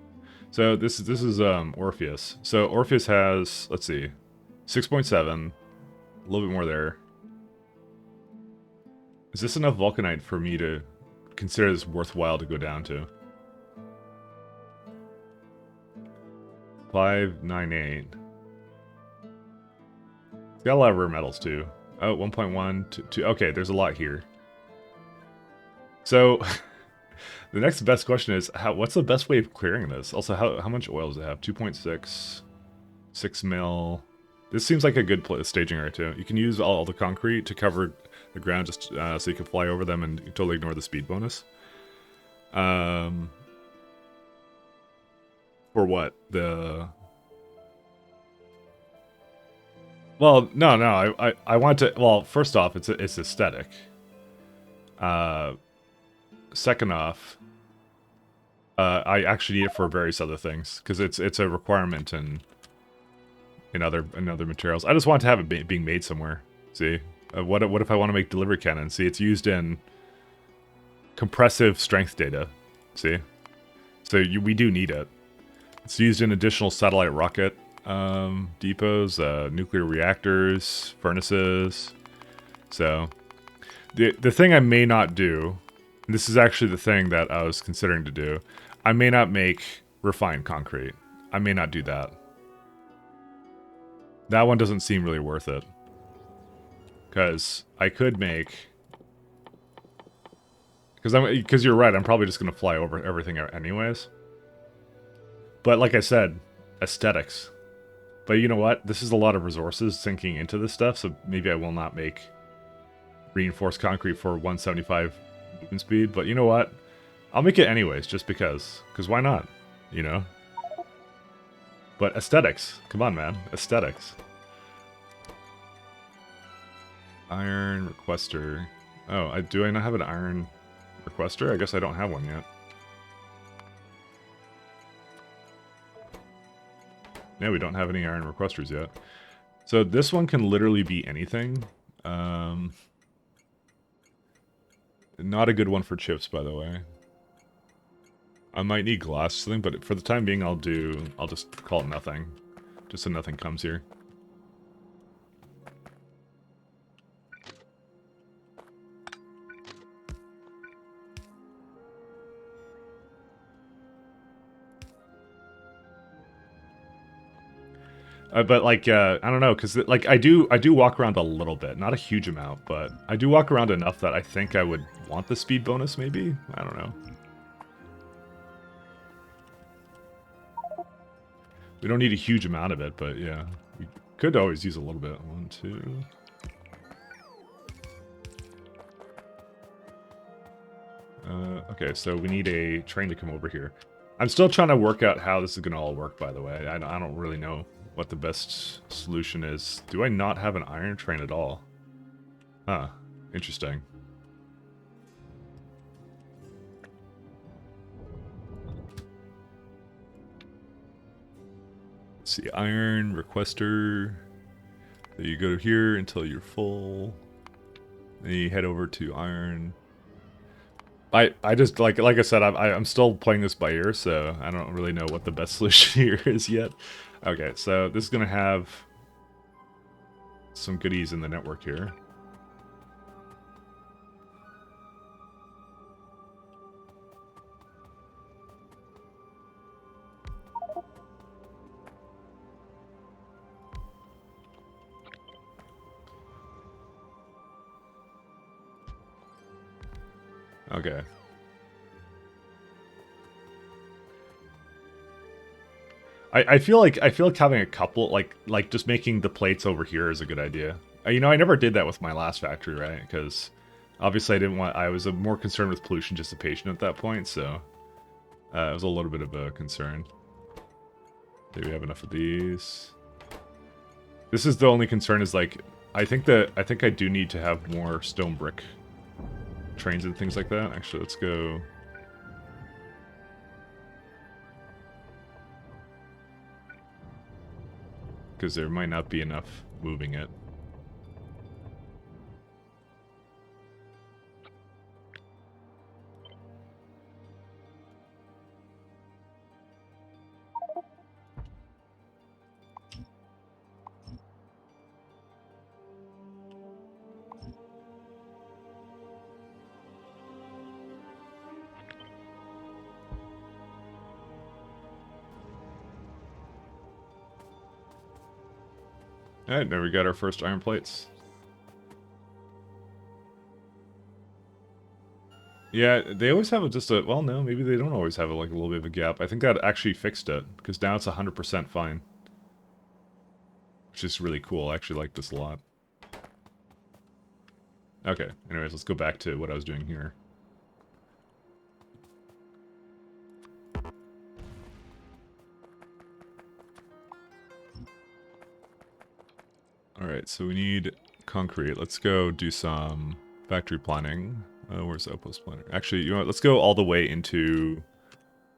So this is Orpheus. So Orpheus has, let's see, 6.7, a little bit more there. Is this enough vulcanite for me to consider this worthwhile to go down to? 598. It's got a lot of rare metals too. Oh, 1.1, 2. Okay, there's a lot here. So the next best question is, what's the best way of clearing this? Also, how much oil does it have? 2.6, 6 mil. This seems like a good staging area too. You can use all the concrete to cover the ground just so you can fly over them and totally ignore the speed bonus. For what? Well, no. I want to. Well, first off, it's aesthetic. Second off, I actually need it for various other things because it's a requirement in other materials. I just want to have it being made somewhere. See, what if I want to make delivery cannon? See, it's used in compressive strength data. See, so we do need it. It's used in additional satellite rocket depots, nuclear reactors, furnaces. So the thing I may not do, and this is actually the thing that I was considering to do, I may not make refined concrete. I may not do that. That one doesn't seem really worth it. Because I could make... Because you're right, I'm probably just going to fly over everything anyways. But like I said, aesthetics. But you know what? This is a lot of resources sinking into this stuff, so maybe I will not make reinforced concrete for 175 movement speed. But you know what? I'll make it anyways, just because. Because why not? You know? But aesthetics. Come on, man. Aesthetics. Iron requester. Oh, do I not have an iron requester? I guess I don't have one yet. Yeah, we don't have any iron requesters yet. So this one can literally be anything. Not a good one for chips, by the way. I might need glass or something, but for the time being, I'll just call it nothing. Just so nothing comes here. But like, I don't know, because like I do walk around a little bit, not a huge amount, but I do walk around enough that I think I would want the speed bonus. Maybe, I don't know. We don't need a huge amount of it, but yeah, we could always use a little bit. 1, 2. Okay, so we need a train to come over here. I'm still trying to work out how this is gonna all work. By the way, I don't really know what the best solution is. Do I not have an iron train at all? Huh. Interesting. Let's see, iron, requester. Then you go here until you're full. Then you head over to iron. I just, like I said, I'm still playing this by ear, so I don't really know what the best solution here is yet. Okay, so this is going to have some goodies in the network here. Okay. I feel like having a couple, like just making the plates over here is a good idea. You know, I never did that with my last factory, right? Because obviously I was more concerned with pollution dissipation at that point, so it was a little bit of a concern. Do we have enough of these? This is the only concern, is like, I think I do need to have more stone brick trains and things like that. Actually, let's go. Because there might not be enough moving it. Alright, now we got our first iron plates. Yeah, they always have just a... Well, no, maybe they don't always have like a little bit of a gap. I think that actually fixed it, because now it's 100% fine. Which is really cool. I actually like this a lot. Okay, anyways, let's go back to what I was doing here. Alright, so we need concrete. Let's go do some factory planning. Where's the outpost planner? Actually, you know what? Let's go all the way into...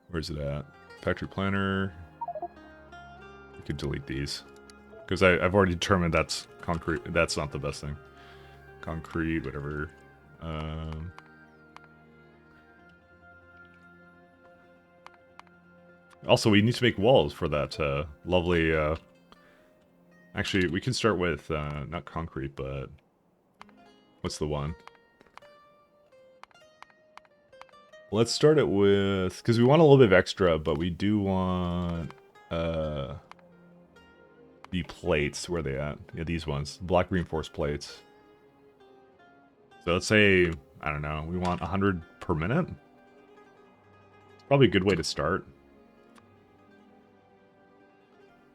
Where's it at? Factory planner. We could delete these. Because I've already determined that's concrete. That's not the best thing. Concrete, whatever. Also, we need to make walls for that lovely... Actually, we can start with, not concrete, but... What's the one? Let's start it with... Because we want a little bit of extra, but we do want... the plates. Where are they at? Yeah, these ones. Black reinforced plates. So let's say, I don't know, we want 100 per minute? It's probably a good way to start.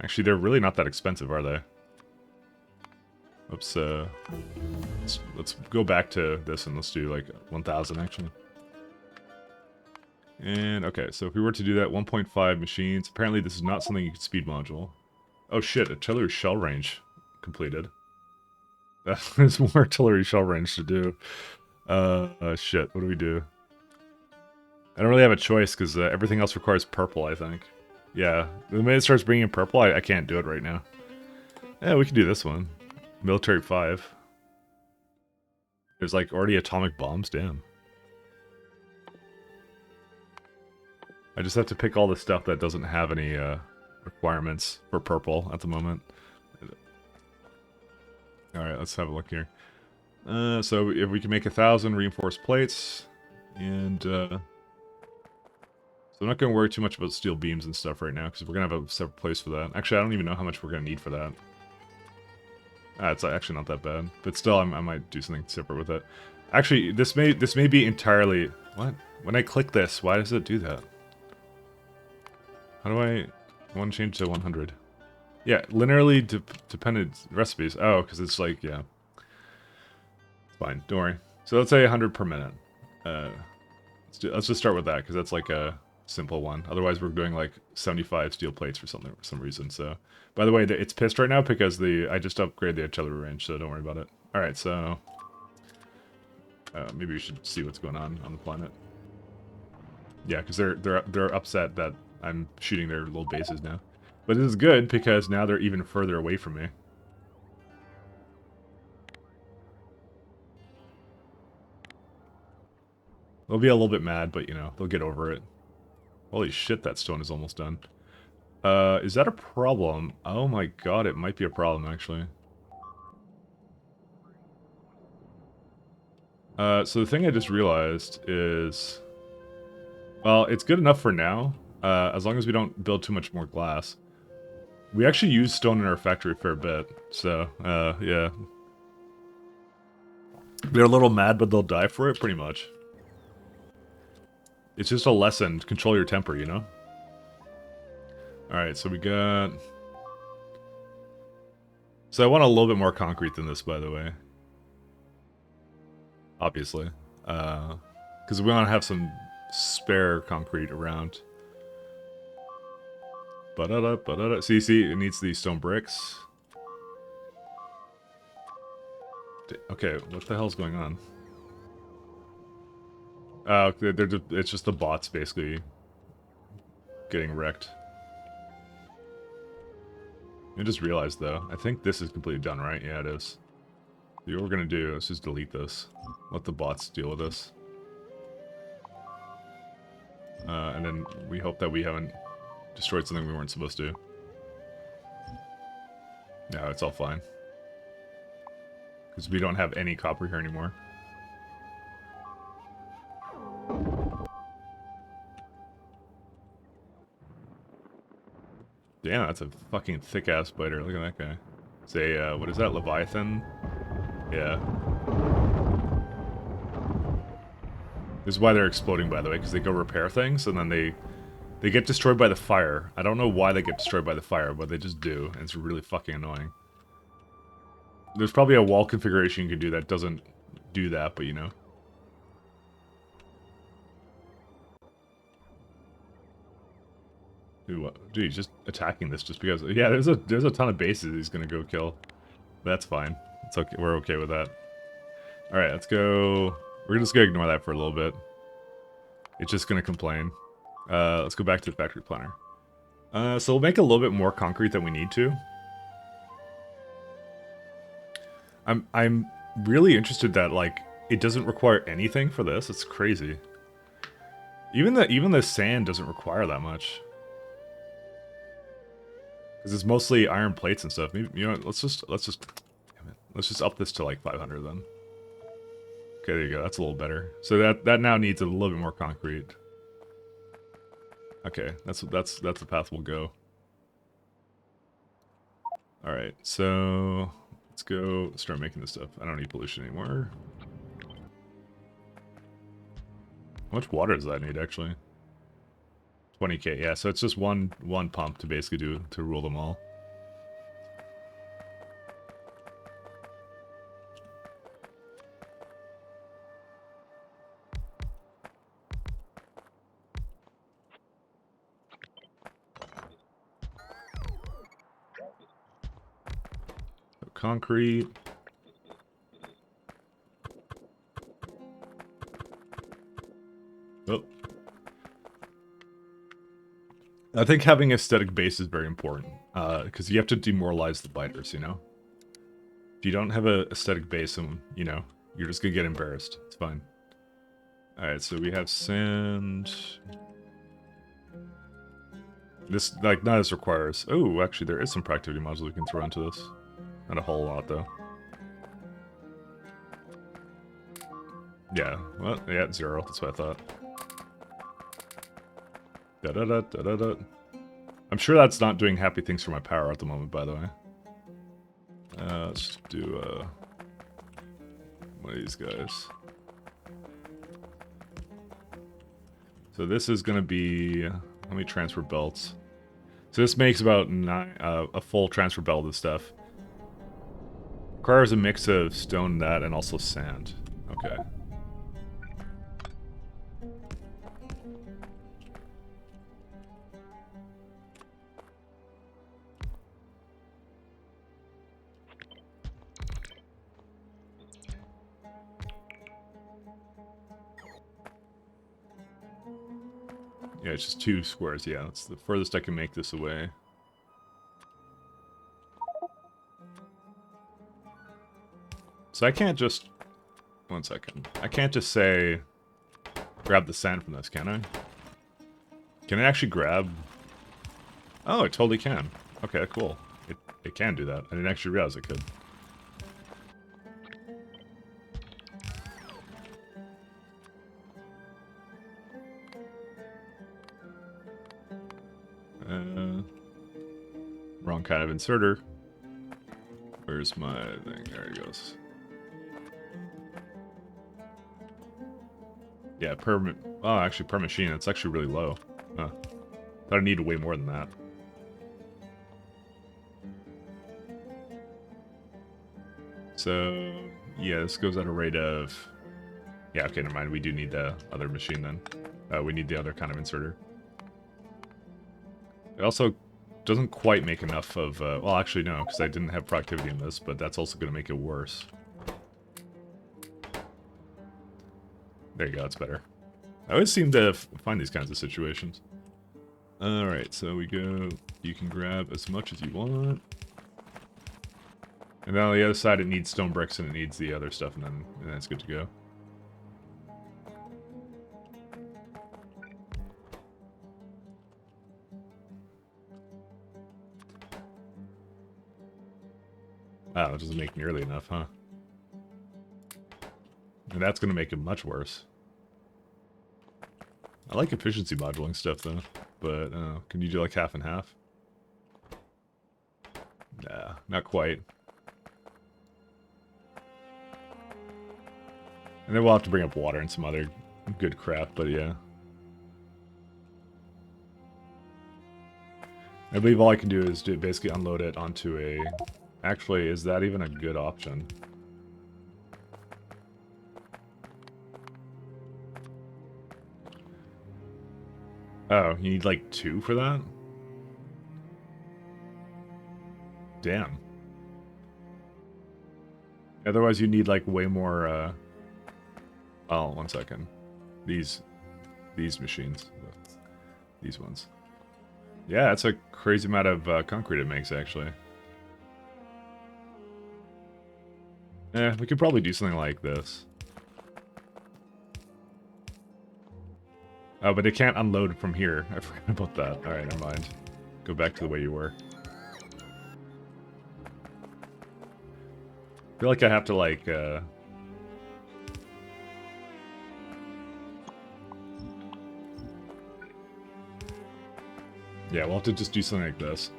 Actually, they're really not that expensive, are they? Oops, let's go back to this and let's do like 1,000 actually. And okay, so if we were to do that, 1.5 machines. Apparently this is not something you could speed module. Oh shit, artillery shell range completed. There's more artillery shell range to do. Shit, what do we do? I don't really have a choice because everything else requires purple, I think. Yeah, the minute it starts bringing in purple, I can't do it right now. Yeah, we can do this one. Military 5. There's like already atomic bombs, damn. I just have to pick all the stuff that doesn't have any requirements for purple at the moment. Alright, let's have a look here. So if we can make 1,000 reinforced plates, and so I'm not going to worry too much about steel beams and stuff right now, because we're going to have a separate place for that. Actually, I don't even know how much we're going to need for that. It's actually not that bad, but still, I might do something separate with it. Actually, this may be entirely... What? When I click this, why does it do that? How do I want to change to 100? Yeah, linearly dependent recipes. Oh, because it's like, yeah. It's fine, don't worry. So let's say 100 per minute. Let's just start with that, because that's like a simple one. Otherwise, we're doing like 75 steel plates for some reason. So, by the way, it's pissed right now because I just upgraded the artillery range, so don't worry about it. All right, so maybe we should see what's going on the planet. Yeah, because they're upset that I'm shooting their little bases now. But this is good because now they're even further away from me. They'll be a little bit mad, but you know, they'll get over it. Holy shit, that stone is almost done. Is that a problem? Oh my god, it might be a problem, actually. So the thing I just realized is... Well, it's good enough for now, as long as we don't build too much more glass. We actually use stone in our factory a fair bit, so, yeah. They're a little mad, but they'll die for it, pretty much. It's just a lesson. Control your temper, you know? Alright, so we got... So I want a little bit more concrete than this, by the way. Obviously. Because we want to have some spare concrete around. Ba-da-da. See, it needs these stone bricks. Okay, what the hell's going on? It's just the bots basically getting wrecked. I just realized though, I think this is completely done, right? Yeah, it is. So what we're gonna do is just delete this. Let the bots deal with this. And then we hope that we haven't destroyed something we weren't supposed to. No, it's all fine. Because we don't have any copper here anymore. Damn, that's a fucking thick-ass spider. Look at that guy. Say, what is that, Leviathan? Yeah. This is why they're exploding, by the way, because they go repair things, and then they get destroyed by the fire. I don't know why they get destroyed by the fire, but they just do, and it's really fucking annoying. There's probably a wall configuration you can do that doesn't do that, but you know. Dude, he's just attacking this just because. Yeah, there's a ton of bases he's gonna go kill. That's fine. It's okay. We're okay with that. All right, let's go. We're just gonna ignore that for a little bit. It's just gonna complain. Let's go back to the factory planner. So we'll make a little bit more concrete than we need to. I'm really interested that like it doesn't require anything for this. It's crazy. Even the sand doesn't require that much. Because it's mostly iron plates and stuff. Maybe, you know, let's just up this to like 500 then. Okay, there you go. That's a little better. So that now needs a little bit more concrete. Okay, that's the path we'll go. All right, so let's go start making this stuff. I don't need pollution anymore. How much water does that need actually? 20k, yeah, so it's just one pump to basically to rule them all. So concrete. Oh. I think having aesthetic base is very important, because you have to demoralize the biters, you know? If you don't have a aesthetic base, and you know, You're just gonna get embarrassed. It's fine. Alright, so we have sand. This, like, none of this requires... Oh, actually, there is some productivity modules we can throw into this. Not a whole lot, though. Yeah, well, yeah, 0. That's what I thought. Da-da-da-da-da-da. I'm sure that's not doing happy things for my power at the moment, by the way. Let's do, one of these guys. So this is gonna be... Let me transfer belts. So this makes about a full transfer belt of stuff. Requires a mix of stone, that, and also sand. Okay. Yeah, it's just 2 squares. Yeah, that's the furthest I can make this away. So I can't just... 1 second. I can't just say... Grab the sand from this, can I? Can I actually grab... Oh, it totally can. Okay, cool. It can do that. I didn't actually realize it could. Wrong kind of inserter. Where's my thing? There it goes. Yeah, oh, actually, per machine, it's actually really low. Huh. Thought I needed way more than that. So, yeah, this goes at a rate of... Yeah, okay, never mind. We do need the other machine then. We need the other kind of inserter. It also doesn't quite make enough of... well, actually, no, because I didn't have productivity in this, but that's also going to make it worse. There you go, it's better. I always seem to find these kinds of situations. Alright, so we go... You can grab as much as you want. And then on the other side, it needs stone bricks and it needs the other stuff, and then it's good to go. Wow, that doesn't make nearly enough, huh? And that's going to make it much worse. I like efficiency moduling stuff, though. But, can you do like half and half? Nah, not quite. And then we'll have to bring up water and some other good crap, but yeah. I believe all I can do is basically unload it onto a... Actually, is that even a good option? Oh, you need like 2 for that? Damn. Otherwise you need like way more, Oh, 1 second. These machines. These ones. Yeah, that's a crazy amount of concrete it makes, actually. We could probably do something like this. Oh, but it can't unload from here. I forgot about that. Alright, never mind. Go back to the way you were. I feel like I have to, like, Yeah, we'll have to just do something like this.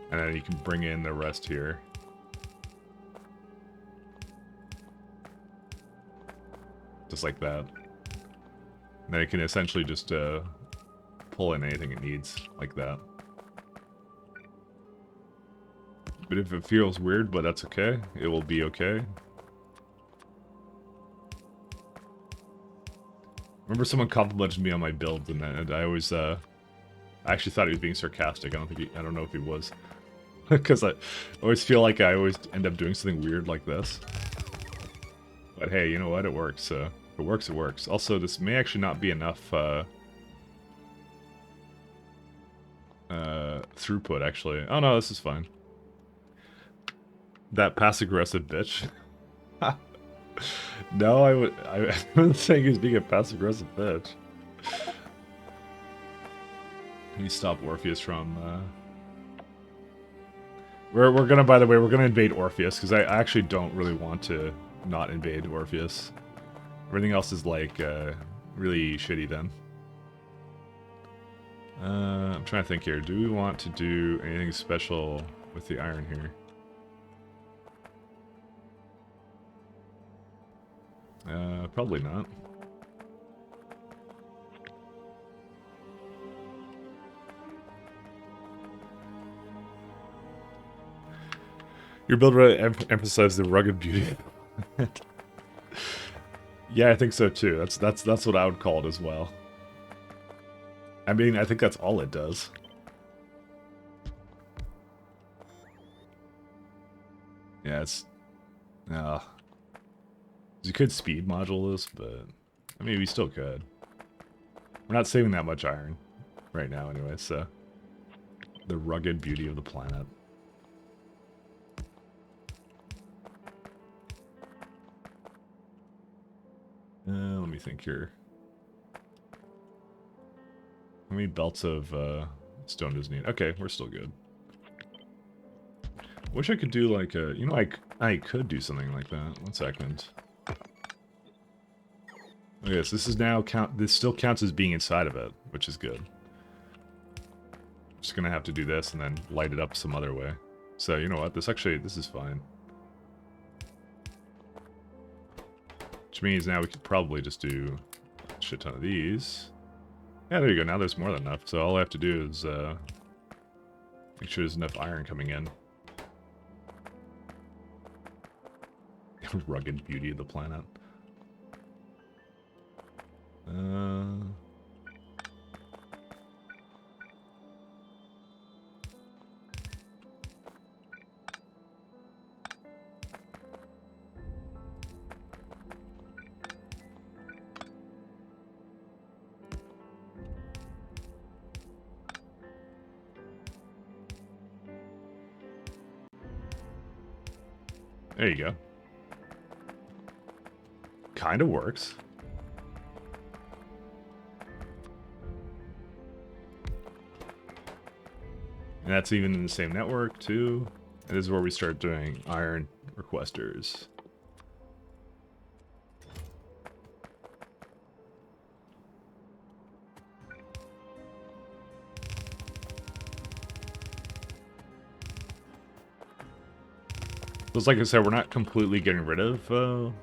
And then you can bring in the rest here. Just like that. And then it can essentially just pull in anything it needs, like that. But if it feels weird, but that's okay, it will be okay. Remember someone complimented me on my build, and I always, I actually thought he was being sarcastic. I don't know if he was. Because I always feel like I always end up doing something weird like this. But hey, you know what? It works. If it works, it works. Also, this may actually not be enough, throughput, actually. Oh, no, this is fine. That passive-aggressive bitch. No, I wasn't saying he's being a passive-aggressive bitch. Let me stop Orpheus from, We're gonna, by the way, we're gonna invade Orpheus, because I actually don't really want to not invade Orpheus. Everything else is, like, really shitty then. I'm trying to think here. Do we want to do anything special with the iron here? Probably not. Your build really emphasized the rugged beauty. Yeah, I think so too. That's what I would call it as well. I mean, I think that's all it does. Yeah, it's... you could speed module this, but... I mean, we still could. We're not saving that much iron right now anyway, so... The rugged beauty of the planet. Let me think here. How many belts of stone does it need? Okay, we're still good. Wish I could do like a... You know, I could do something like that. 1 second. Okay, so this is now this still counts as being inside of it, which is good. Just gonna have to do this and then light it up some other way. So, you know what? This is fine. Which means now we could probably just do a shit ton of these. Yeah, there you go. Now there's more than enough. So all I have to do is make sure there's enough iron coming in. Rugged beauty of the planet. There you go. Kind of works. And that's even in the same network, too. And this is where we start doing iron requesters. So it's like I said, we're not completely getting rid of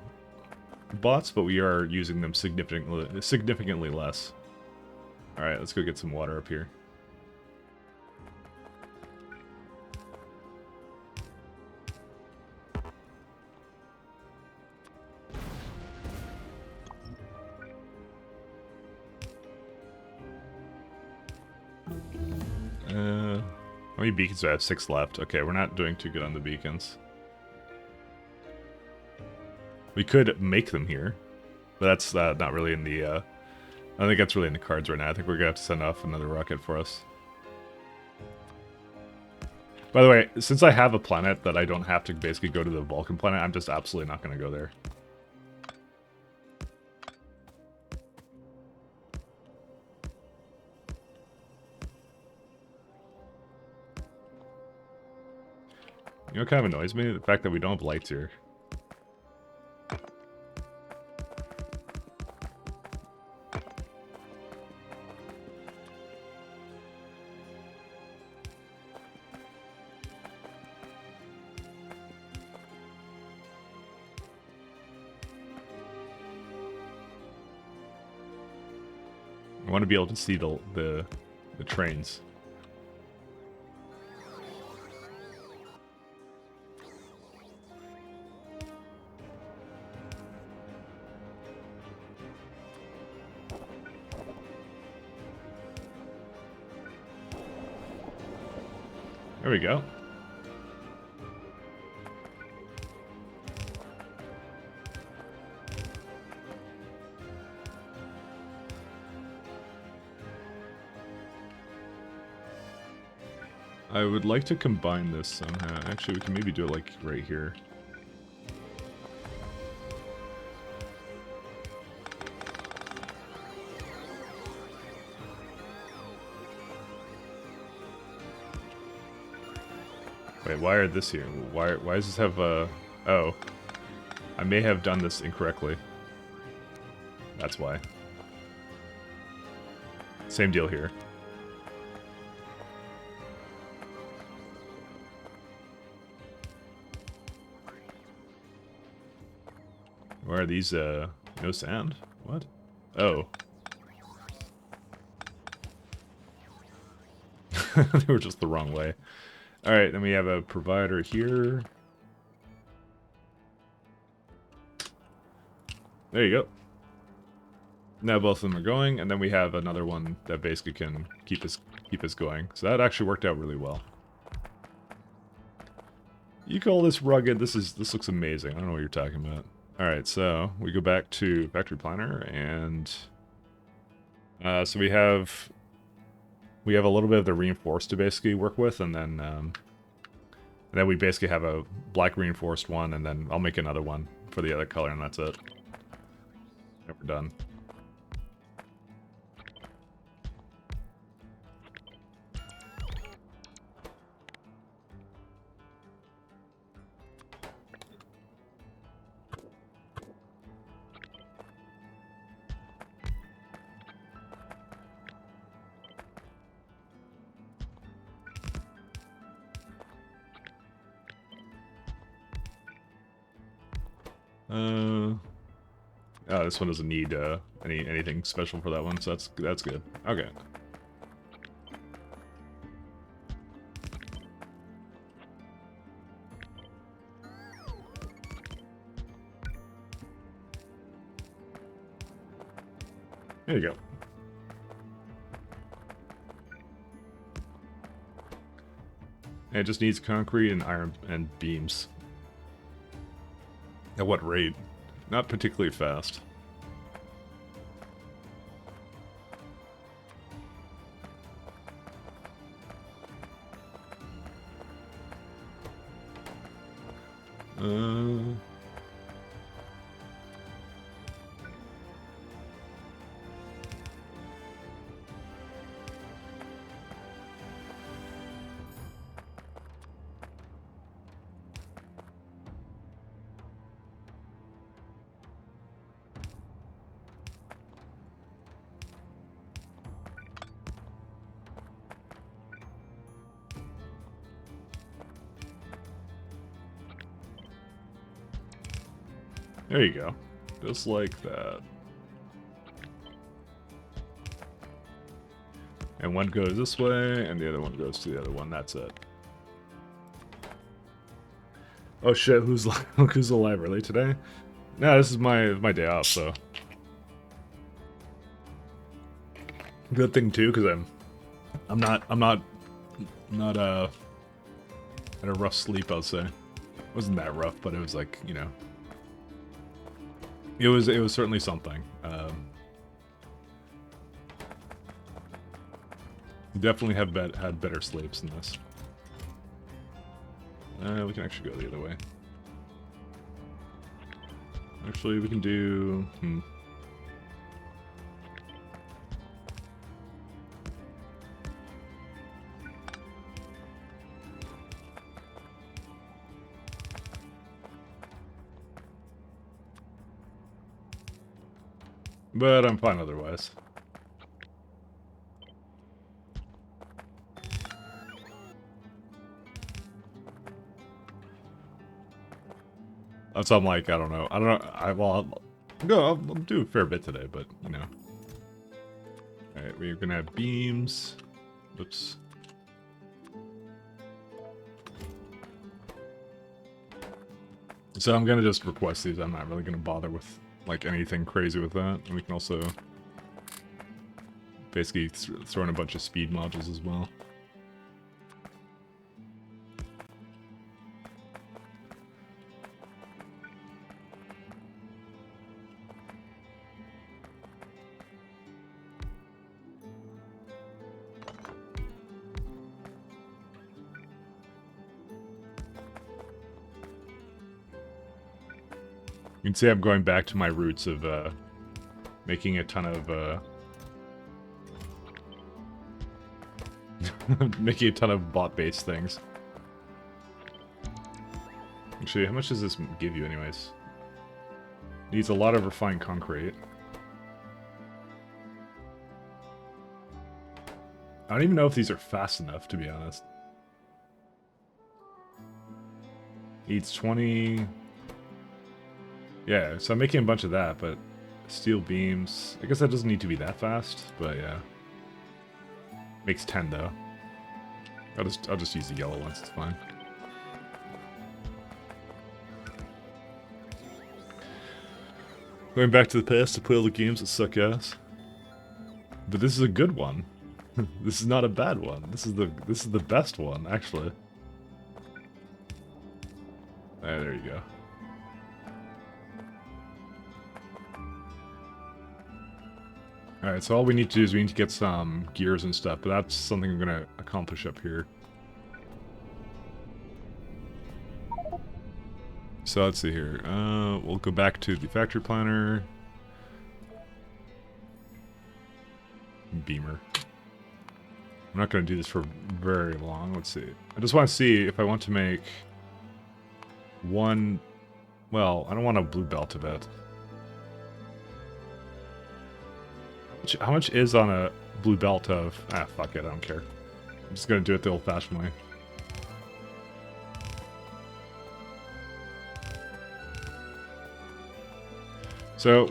bots, but we are using them significantly less. Alright, let's go get some water up here. How many beacons do I have? 6 left. Okay, we're not doing too good on the beacons. We could make them here, but that's not really in the, I don't think that's really in the cards right now. I think we're gonna have to send off another rocket for us. By the way, since I have a planet that I don't have to basically go to the Vulcan planet, I'm just absolutely not gonna go there. You know what kind of annoys me? The fact that we don't have lights here. I want to be able to see the trains. There we go. I would like to combine this somehow. Actually, we can maybe do it like right here. Wait, why are this here? Why does this have a... Oh. I may have done this incorrectly. That's why. Same deal here. Why are these, no sound? What? Oh. They were just the wrong way. Alright, then we have a provider here. There you go. Now both of them are going, and then we have another one that basically can keep us going. So that actually worked out really well. You call this rugged? This looks amazing. I don't know what you're talking about. Alright, so we go back to Factory Planner, and so we have a little bit of the reinforced to basically work with, and then we basically have a black reinforced one, and then I'll make another one for the other color, and that's it. And we're done. Oh, this one doesn't need anything special for that one, so that's good. Okay. There you go. And it just needs concrete and iron and beams. At what rate? Not particularly fast. There you go. Just like that. And one goes this way, and the other one goes to the other one. That's it. Oh shit, who's alive early today? No, this is my day off, so. Good thing too, because I'm not at a rough sleep, I'll say. It wasn't that rough, but it was like, you know. It was certainly something. Definitely had better sleeps than this. We can actually go the other way. Actually, we can do... But I'm fine otherwise. So I'm like, I don't know. I'll do a fair bit today, but, you know. Alright, we're gonna have beams. Whoops. So I'm gonna just request these. I'm not really gonna bother with, like, anything crazy with that. And we can also basically throw in a bunch of speed modules as well. You can see I'm going back to my roots of making a ton of making a ton of bot-based things. Actually, how much does this give you anyways? Needs a lot of refined concrete. I don't even know if these are fast enough, to be honest. Needs 20... Yeah, so I'm making a bunch of that, but steel beams... I guess that doesn't need to be that fast, but yeah. Makes 10 though. I'll just use the yellow ones, it's fine. Going back to the past to play all the games that suck ass. But this is a good one. This is not a bad one. This is the best one, actually. There you go. Alright, so all we need to do is we need to get some gears and stuff, but that's something I'm gonna accomplish up here. So let's see here. We'll go back to the factory planner. Beamer. I'm not going to do this for very long. Let's see. I just want to see if I want to make one... Well, I don't want a blue belt of it. How much is on a blue belt of... Ah, fuck it, I don't care. I'm just going to do it the old-fashioned way. So,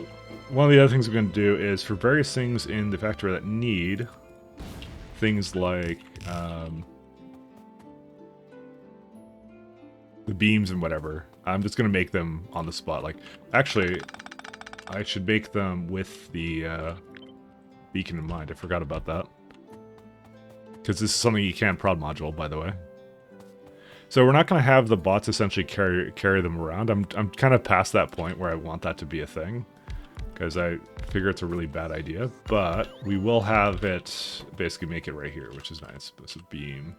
one of the other things we're going to do is for various things in the factory that need things like the beams and whatever, I'm just going to make them on the spot. Like, actually, I should make them with the beacon in mind. I forgot about that. Because this is something you can't prod module, by the way. So we're not going to have the bots essentially carry them around. I'm kind of past that point where I want that to be a thing. Because I figure it's a really bad idea. But we will have it basically make it right here, which is nice. This is beam.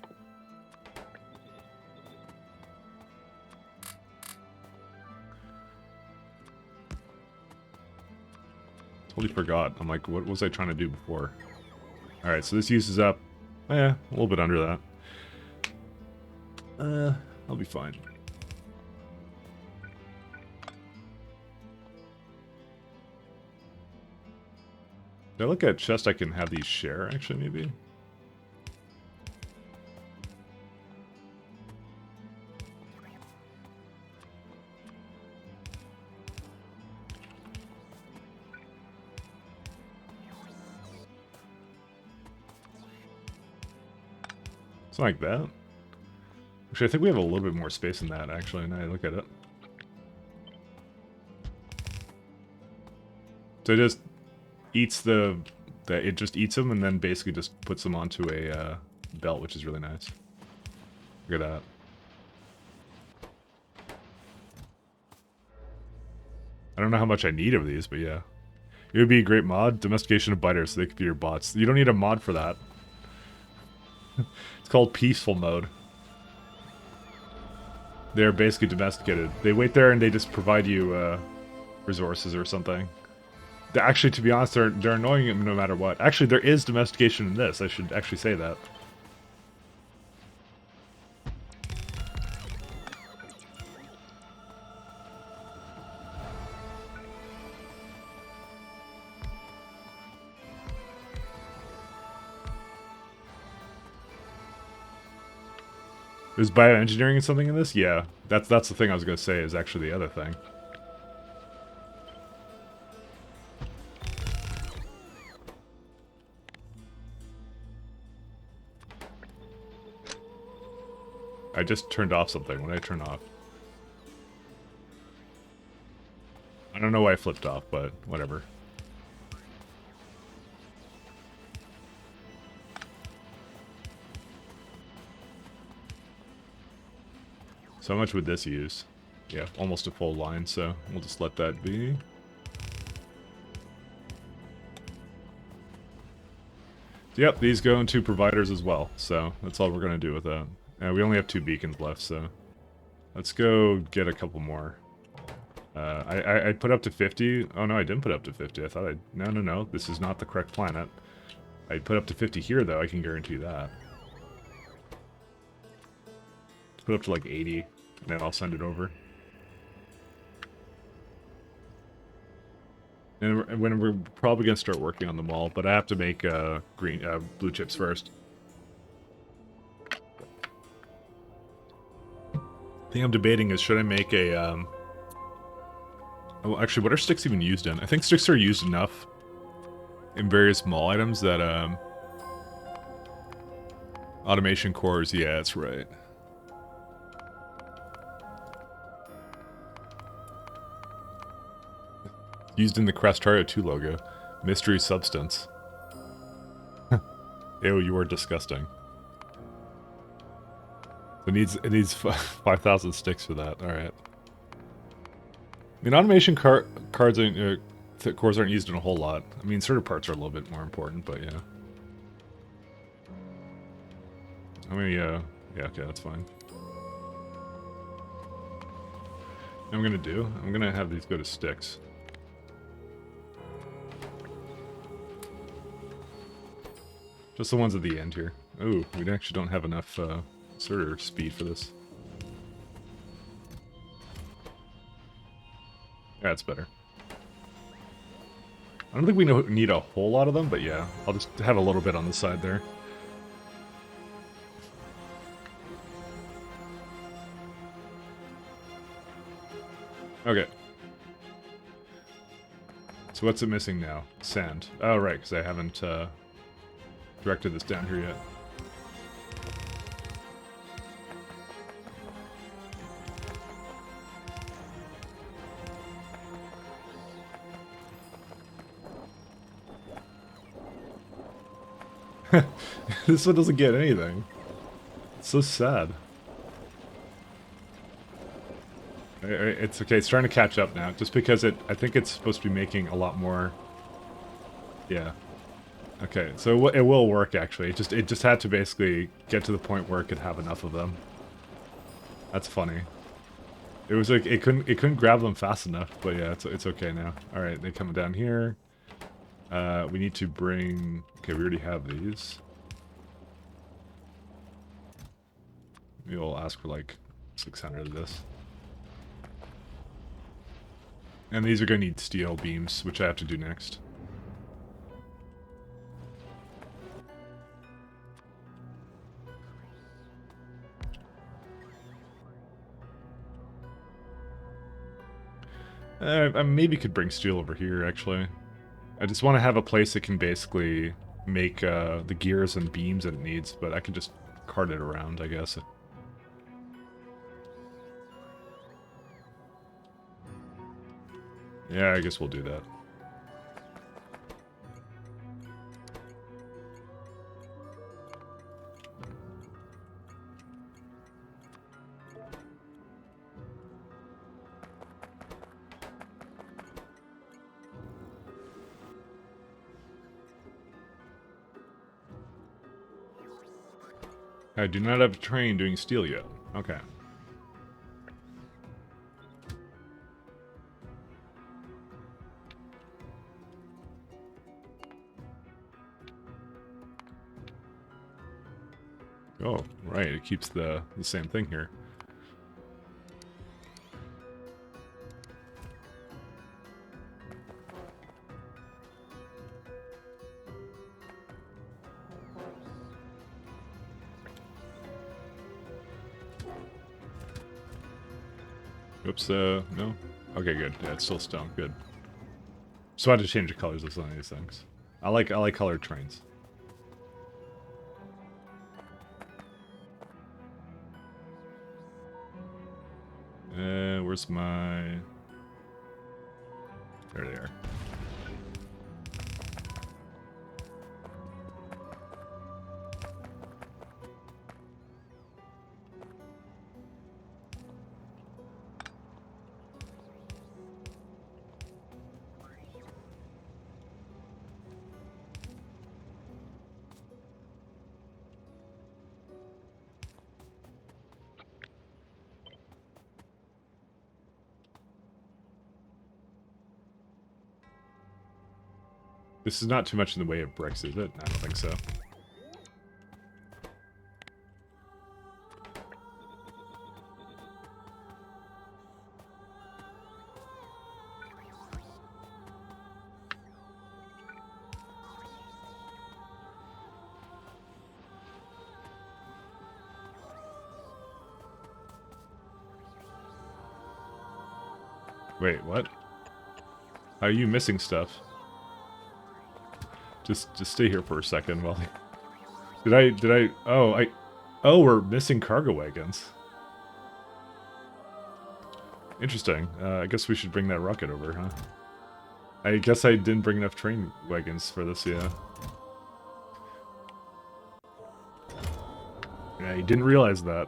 Totally forgot. I'm like, what was I trying to do before? Alright, so this uses up, a little bit under that. I'll be fine. Did I look at chest I can have these share, actually, maybe? Something like that. Actually, I think we have a little bit more space in that, actually, now I look at it. So it just eats it just eats them and then basically just puts them onto a belt, which is really nice. Look at that. I don't know how much I need of these, but yeah. It would be a great mod. Domestication of biters, so they could be your bots. You don't need a mod for that. It's called peaceful mode. They're basically domesticated. They wait there and they just provide you resources or something. Actually, to be honest, they're annoying no matter what. Actually, there is domestication in this. I should actually say that. There's bioengineering and something in this? Yeah. That's the thing I was going to say is actually the other thing. I just turned off something. What did I turn off? I don't know why I flipped off, but whatever. So how much would this use? Yeah, almost a full line, so we'll just let that be. Yep, these go into providers as well, so that's all we're going to do with that. We only have 2 beacons left, so let's go get a couple more. I put up to 50. Oh no, I didn't put up to 50. I thought I... No. This is not the correct planet. I put up to 50 here, though. I can guarantee that. Let's put up to like 80, and then I'll send it over. And when we're probably going to start working on them all, but I have to make blue chips first. The thing I'm debating is, should I make a... Well, actually, what are sticks even used in? I think sticks are used enough in various mall items that, automation cores, yeah, that's right. Used in the Factorio 2 logo. Mystery substance. Ew, you are disgusting. It needs 5,000 sticks for that, alright. I mean, automation cores aren't used in a whole lot. I mean, certain parts are a little bit more important, but yeah. How many, yeah, okay, that's fine. I'm gonna have these go to sticks. Just the ones at the end here. Ooh, we actually don't have enough, sorter speed for this. That's better. I don't think we need a whole lot of them, but yeah, I'll just have a little bit on the side there. Okay. So what's it missing now? Sand. Oh, right, because I haven't directed this down here yet. This one doesn't get anything. It's so sad. It's okay, it's trying to catch up now, just because I think it's supposed to be making a lot more... Yeah. Okay, so it will work, actually. It just had to basically get to the point where it could have enough of them. That's funny. It was like, it couldn't grab them fast enough, but yeah, it's okay now. Alright, they come down here. We need to bring... Okay, we already have these. Maybe we'll ask for like 600 of this. And these are going to need steel beams, which I have to do next. I maybe could bring steel over here, actually. I just want to have a place that can basically make the gears and beams that it needs, but I can just cart it around, I guess. Yeah, I guess we'll do that. I do not have a train doing steel yet. Okay. Oh, right, it keeps the same thing here. Oops, no? Okay, good. Yeah, it's still stone. Good. So I had to change the colors of some of these things. I like colored trains. Where's my... There they are. This is not too much in the way of bricks, is it? I don't think so. Wait, what? Are you missing stuff? Just stay here for a second while oh, we're missing cargo wagons. Interesting. I guess we should bring that rocket over, huh? I guess I didn't bring enough train wagons for this, yeah. Yeah, you didn't realize that.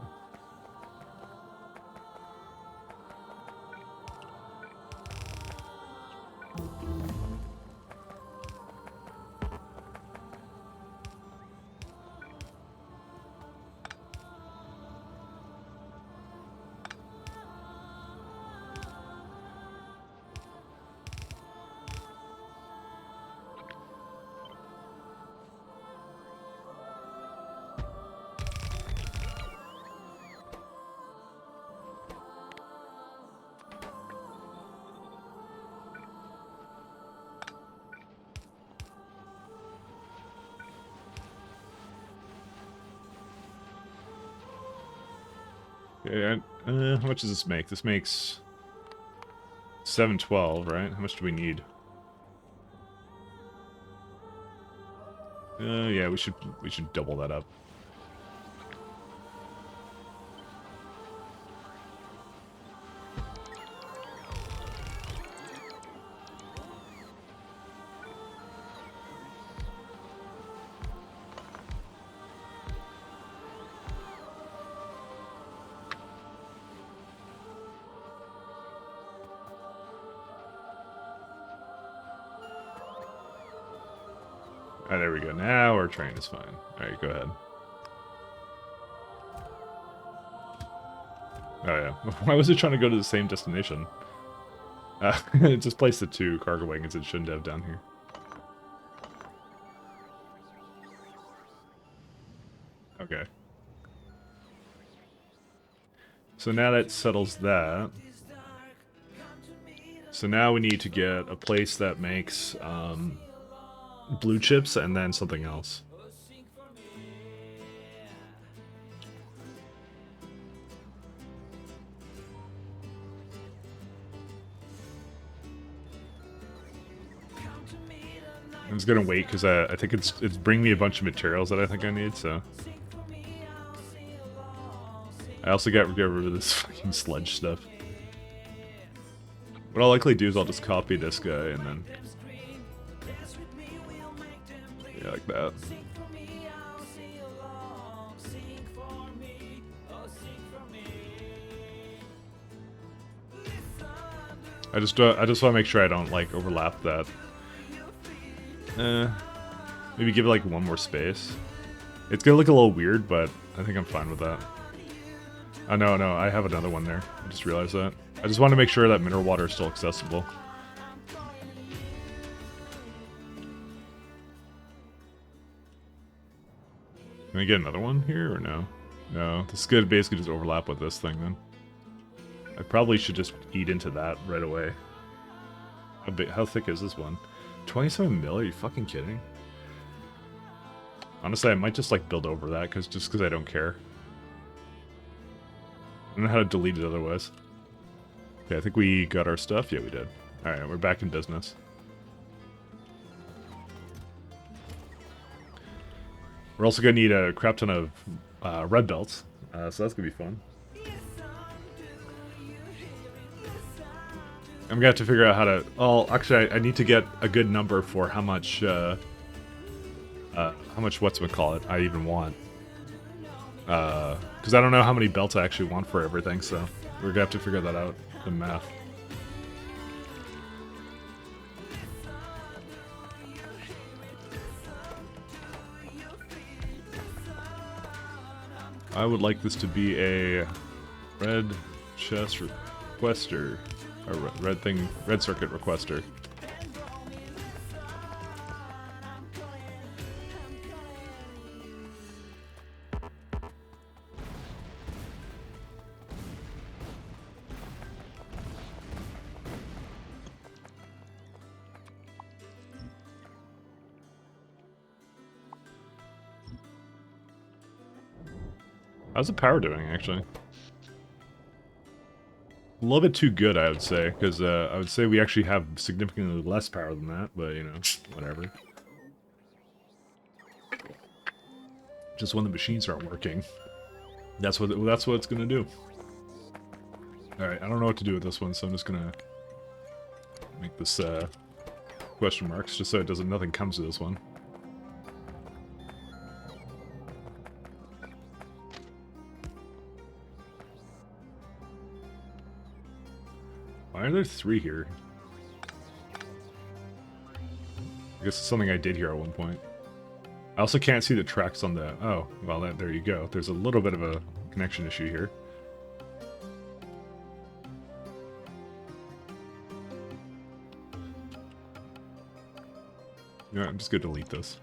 Okay, how much does this make? This makes 712, right? How much do we need? Yeah, we should double that up. Alright, there we go. Now our train is fine. Alright, go ahead. Oh yeah. Why was it trying to go to the same destination? It just placed the 2 cargo wagons it shouldn't have down here. Okay. So now that settles that. So now we need to get a place that makes blue chips and then something else. I'm just gonna wait because I think it's bringing me a bunch of materials that I think I need. So I also get rid of this fucking sludge stuff. What I'll likely do is I'll just copy this guy and then yeah, like that. I just want to make sure I don't like overlap that. Maybe give it like one more space. It's gonna look a little weird, but I think I'm fine with that. Oh no, I have another one there. I just realized that. I just want to make sure that mineral water is still accessible. Can I get another one here or no? No, this is gonna basically just overlap with this thing then. I probably should just eat into that right away. How thick is this one? 27 mil? Are you fucking kidding? Honestly, I might just like build over that just because I don't care. I don't know how to delete it otherwise. Okay, I think we got our stuff. Yeah, we did. Alright, we're back in business. We're also gonna need a crap ton of red belts, so that's gonna be fun. I'm gonna have to figure out how to. Oh, actually, I need to get a good number for how much whatchamacallit I even want. Because I don't know how many belts I actually want for everything, so we're gonna have to figure that out. The math. I would like this to be a red chest requester. A red circuit requester. How's the power doing, actually? A little bit too good, I would say, because I would say we actually have significantly less power than that, but, you know, whatever. Just when the machines aren't working. That's what it's gonna do. Alright, I don't know what to do with this one, so I'm just gonna make this question marks, just so it doesn't nothing comes to this one. Why are there 3 here? I guess it's something I did here at one point. I also can't see the tracks on the... Oh, well, there you go. There's a little bit of a connection issue here. You know what, I'm just going to delete this.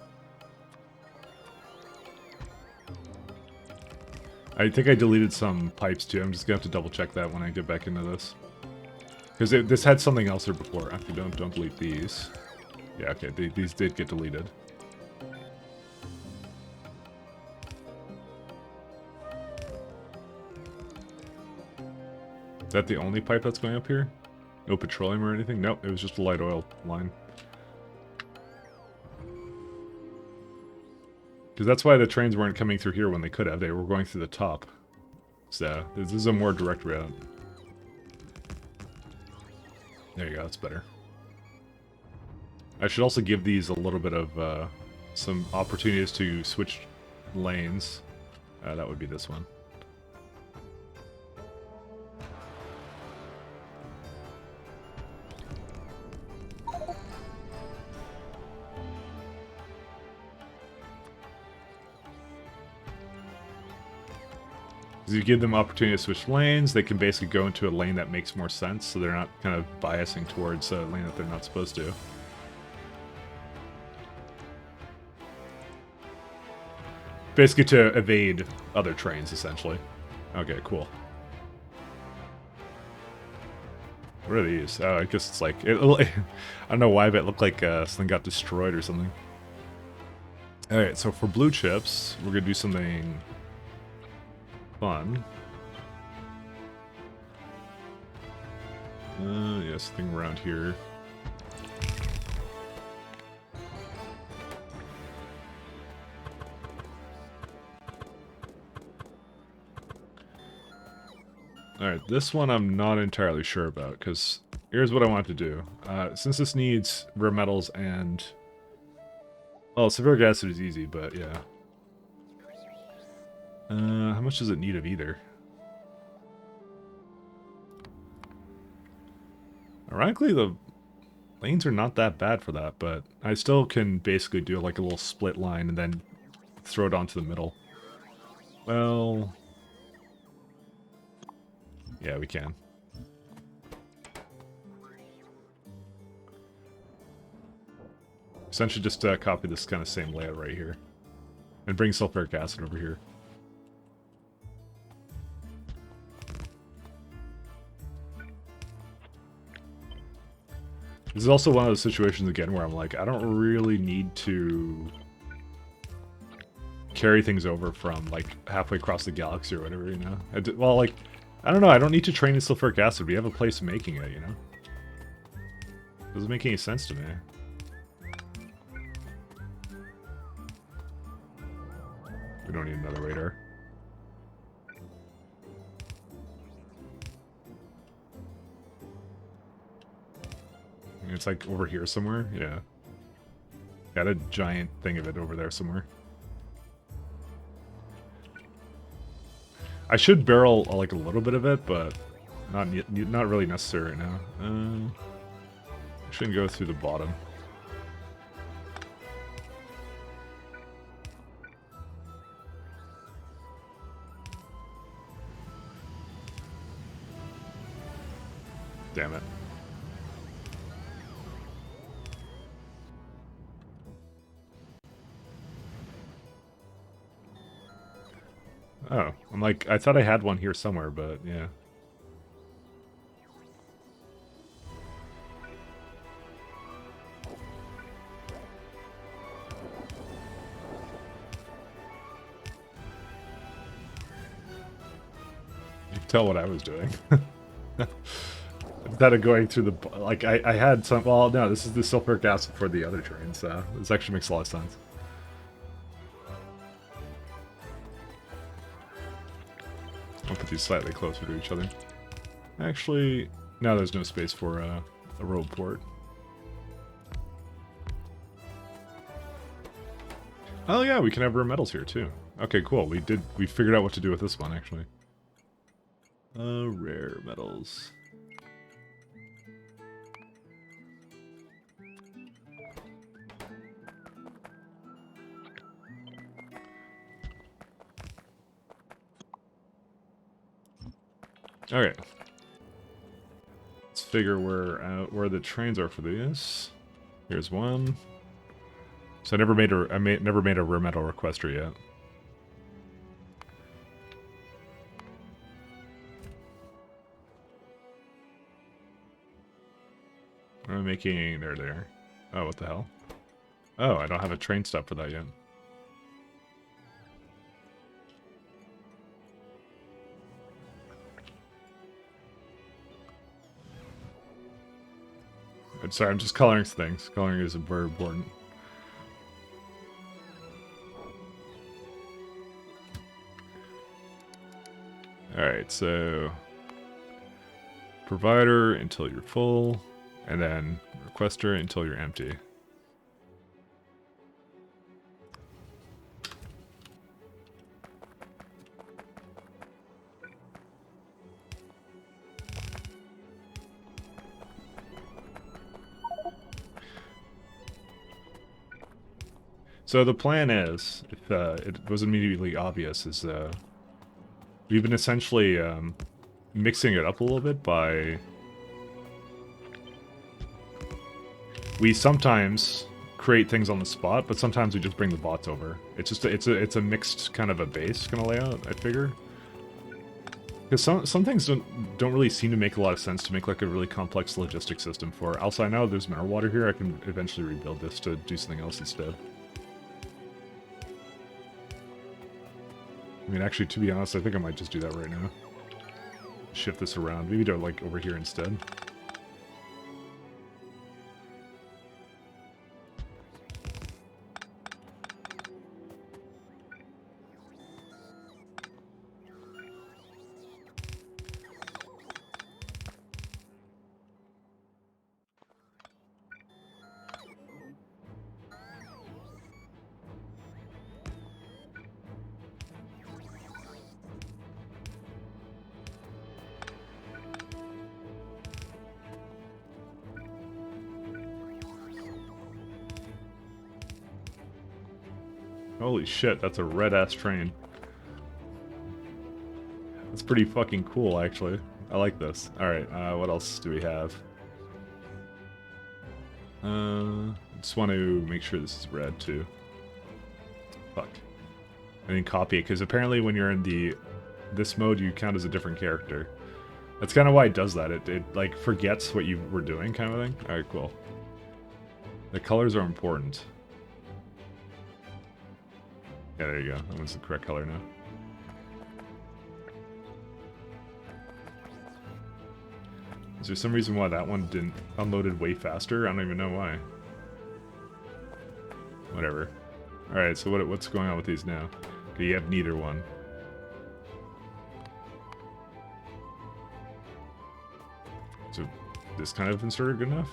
I think I deleted some pipes too. I'm just going to have to double check that when I get back into this. Because this had something else here before. Actually, don't delete these. Yeah, okay, these did get deleted. Is that the only pipe that's going up here? No petroleum or anything? Nope, it was just a light oil line. Because that's why the trains weren't coming through here when they could have. They were going through the top. So, this is a more direct route. There you go, that's better. I should also give these a little bit of some opportunities to switch lanes. That would be this one. As you give them opportunity to switch lanes, they can basically go into a lane that makes more sense, so they're not kind of biasing towards a lane that they're not supposed to. Basically to evade other trains, essentially. Okay, cool. What are these? Oh, I guess it's like... I don't know why, but it looked like something got destroyed or something. Alright, so for blue chips, we're going to do something... fun. Yeah, something around here. Alright, this one I'm not entirely sure about, because here's what I want to do. Since this needs rare metals and... Well, sulfuric acid is easy, but yeah. How much does it need of either? Ironically, the lanes are not that bad for that, but I still can basically do like a little split line and then throw it onto the middle. Well... yeah, we can. Essentially just copy this kind of same layout right here. And bring sulfuric acid over here. This is also one of those situations, again, where I'm like, I don't really need to carry things over from, like, halfway across the galaxy or whatever, you know? Well, like, I don't know, I don't need to train in sulfuric acid. We have a place making it, you know? Doesn't make any sense to me. We don't need another radar. It's like over here somewhere, yeah. Got a giant thing of it over there somewhere. I should barrel like a little bit of it, but not really necessary right now. I shouldn't go through the bottom. Damn it. Oh, I'm like, I thought I had one here somewhere, but yeah. tell what I was doing. Instead of going through the... Like, I had some... Well, no, this is the sulfuric acid for the other trains, so this actually makes a lot of sense. I'll put these slightly closer to each other. Actually, now there's no space for a road port. Oh yeah, we can have rare metals here too. Okay, cool. We figured out what to do with this one actually. Rare metals. Okay. Let's figure where the trains are for these. Here's one. So I never made a rare metal requester yet. What am I making? There. Oh, what the hell? Oh, I don't have a train stop for that yet. I'm sorry, I'm just coloring things. Coloring is very important. Alright, so... Provider until you're full, and then requester until you're empty. So the plan is, if it was immediately obvious, is we've been essentially mixing it up a little bit by... We sometimes create things on the spot, but sometimes we just bring the bots over. It's just it's a mixed kind of a base kind of layout, I figure. Because some things don't really seem to make a lot of sense to make like a really complex logistic system for. Also, I know there's mineral water here. I can eventually rebuild this to do something else instead. I mean, actually, to be honest, I think I might just do that right now. Shift this around. Maybe do it, like, over here instead. Holy shit, that's a red-ass train. That's pretty fucking cool, actually. I like this. Alright, what else do we have? Just want to make sure this is red, too. Fuck. I didn't copy it, because apparently when you're in this mode, you count as a different character. That's kind of why it does that. It like, forgets what you were doing, kind of thing. Alright, cool. The colors are important. Yeah, there you go. That one's the correct color now. Is there some reason why that one didn't unloaded way faster? I don't even know why. Whatever. Alright, so what's going on with these now? Okay, you have neither one. So, this kind of inserted good enough?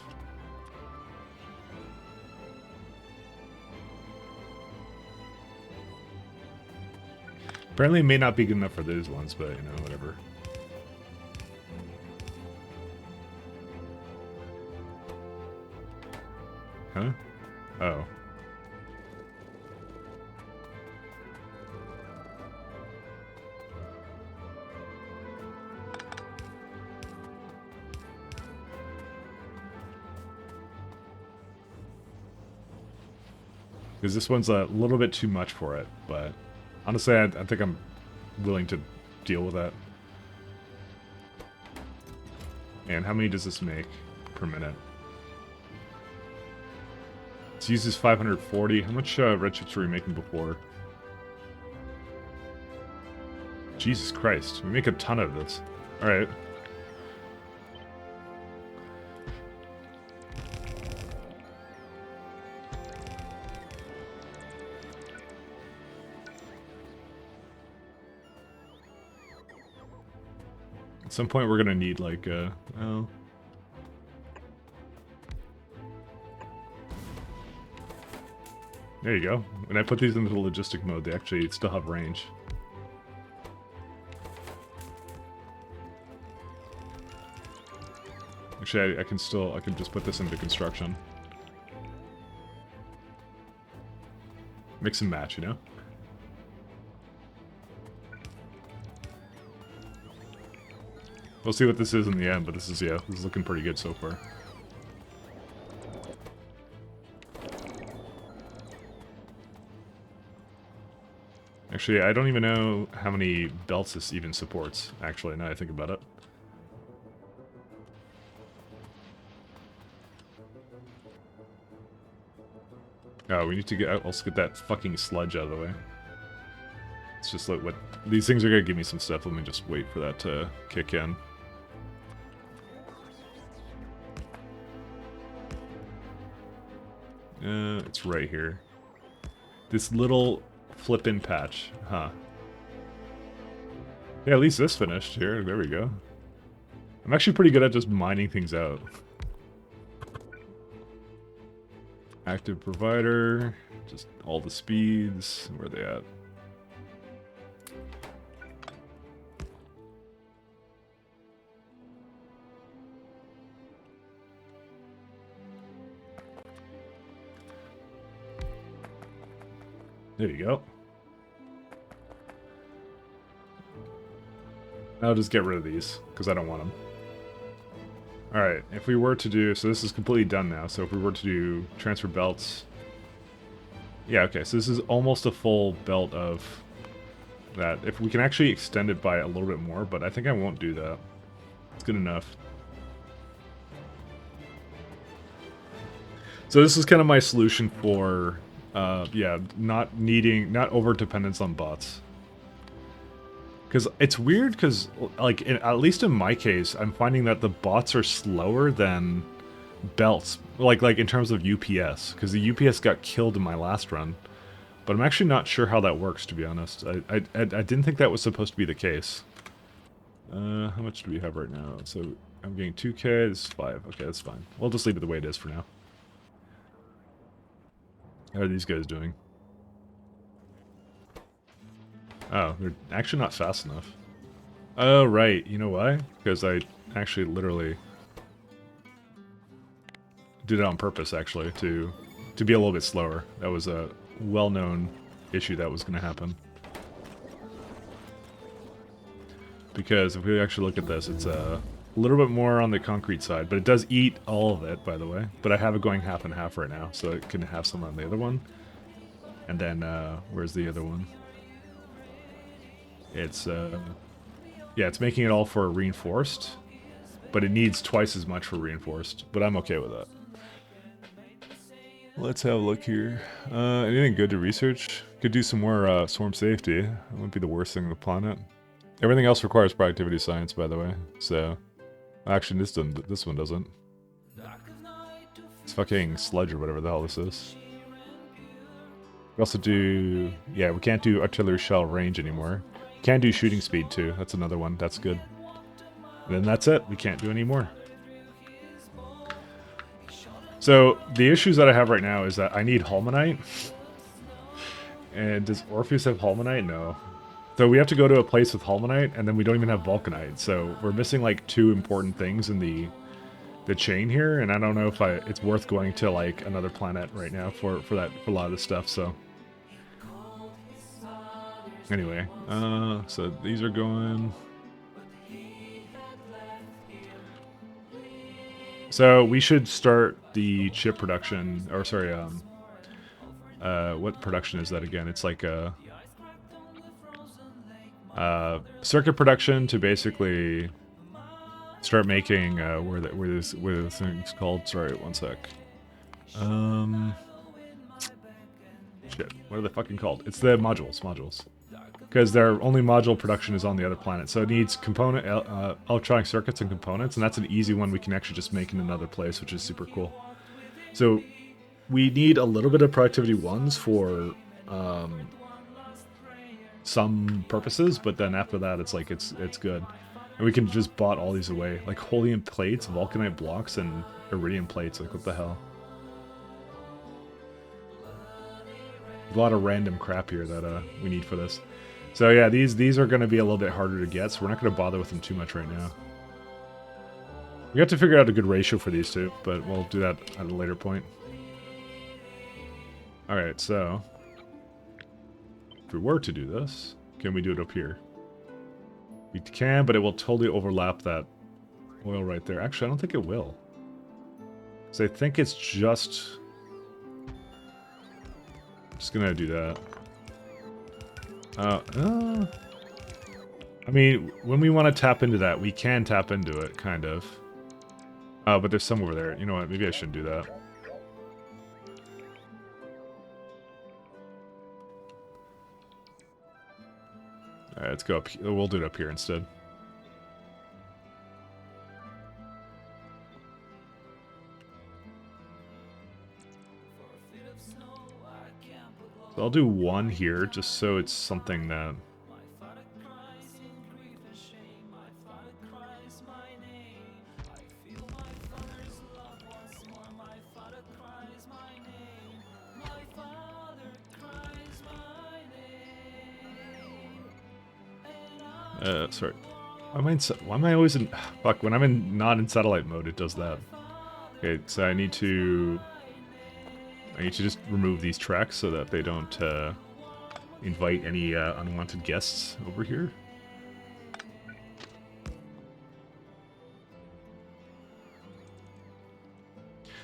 Apparently it may not be good enough for those ones, but, you know, whatever. Huh? Oh. Because this one's a little bit too much for it, but honestly, I think I'm willing to deal with that. And how many does this make per minute? It uses 540. How much red chips were we making before? Jesus Christ. We make a ton of this. Alright. At some point we're gonna need like well, there you go. When I put these into the logistic mode, they actually still have range. Actually, I can just put this into construction. Mix and match, you know? We'll see what this is in the end, but this is, yeah, this is looking pretty good so far. Actually, I don't even know how many belts this even supports, actually, now I think about it. Oh, we need to also get that fucking sludge out of the way. It's just like what... These things are gonna give me some stuff, let me just wait for that to kick in. It's right here. This little flip-in patch, huh. Yeah, at least this finished here, there we go. I'm actually pretty good at just mining things out. Active provider, just all the speeds, where are they at? There you go. I'll just get rid of these, because I don't want them. Alright, if we were to do... So this is completely done now, so if we were to do transfer belts... Yeah, okay, so this is almost a full belt of that. If we can actually extend it by a little bit more, but I think I won't do that. It's good enough. So this is kind of my solution for... yeah, not over-dependence on bots. Because it's weird, because, like, at least in my case, I'm finding that the bots are slower than belts. Like in terms of UPS, because the UPS got killed in my last run. But I'm actually not sure how that works, to be honest. I didn't think that was supposed to be the case. How much do we have right now? So, I'm getting 2k, this is 5. Okay, that's fine. We'll just leave it the way it is for now. How are these guys doing? Oh, they're actually not fast enough. Oh, right. You know why? Because I actually literally did it on purpose, actually, to be a little bit slower. That was a well-known issue that was going to happen. Because if we actually look at this, it's a little bit more on the concrete side, but it does eat all of it, by the way. But I have it going half and half right now, so it can have some on the other one. And then, where's the other one? It's, yeah, it's making it all for reinforced, but it needs twice as much for reinforced, but I'm okay with that. Let's have a look here. Anything good to research? Could do some more swarm safety. It wouldn't be the worst thing on the planet. Everything else requires productivity science, by the way, so... Actually, this one doesn't. It's fucking sludge or whatever the hell this is. We also do... Yeah, we can't do artillery shell range anymore. Can do shooting speed too. That's another one. That's good. And then that's it. We can't do any more. So the issues that I have right now is that I need Holmanite. And does Orpheus have Holmanite? No. So we have to go to a place with Holmanite, and then we don't even have Vulcanite. So we're missing like 2 important things in the chain here, and I don't know if it's worth going to like another planet right now for a lot of this stuff. So. Anyway, so these are going... So we should start the chip production, or sorry, what production is that again? It's like a circuit production to basically start making where this thing's called. Sorry, one sec. Shit, what are they fucking called? It's the modules. because their only module production is on the other planet. So it needs component electronic circuits and components, and that's an easy one we can actually just make in another place, which is super cool. So we need a little bit of productivity ones for some purposes, but then after that, it's like it's good, and we can just bot all these away, like Holium plates, Vulcanite blocks, and Iridium plates. Like what the hell? A lot of random crap here that we need for this. So yeah, these are going to be a little bit harder to get, so we're not going to bother with them too much right now. We have to figure out a good ratio for these two, but we'll do that at a later point. Alright, so if we were to do this, can we do it up here? We can, but it will totally overlap that oil right there. Actually, I don't think it will. So I think it's just gonna do that. I mean, when we want to tap into that, we can tap into it, kind of. Oh, but there's some over there. You know what? Maybe I shouldn't do that. Alright, let's go up. We'll do it up here instead. So I'll do one here, just so it's something that... sorry. Why am I always in... Fuck, when I'm not in satellite mode, it does that. Okay, so I need to just remove these tracks so that they don't invite any unwanted guests over here.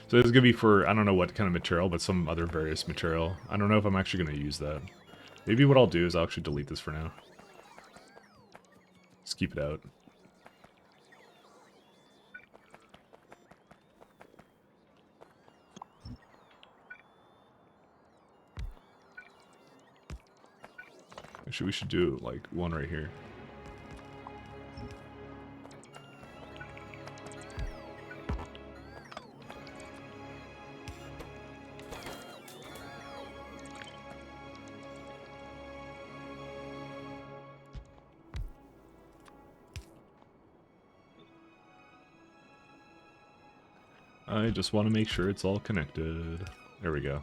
So this is going to be for, I don't know what kind of material, but some other various material. I don't know if I'm actually going to use that. Maybe what I'll do is I'll actually delete this for now. Just keep it out. Actually, we should do, like, one right here. I just want to make sure it's all connected. There we go.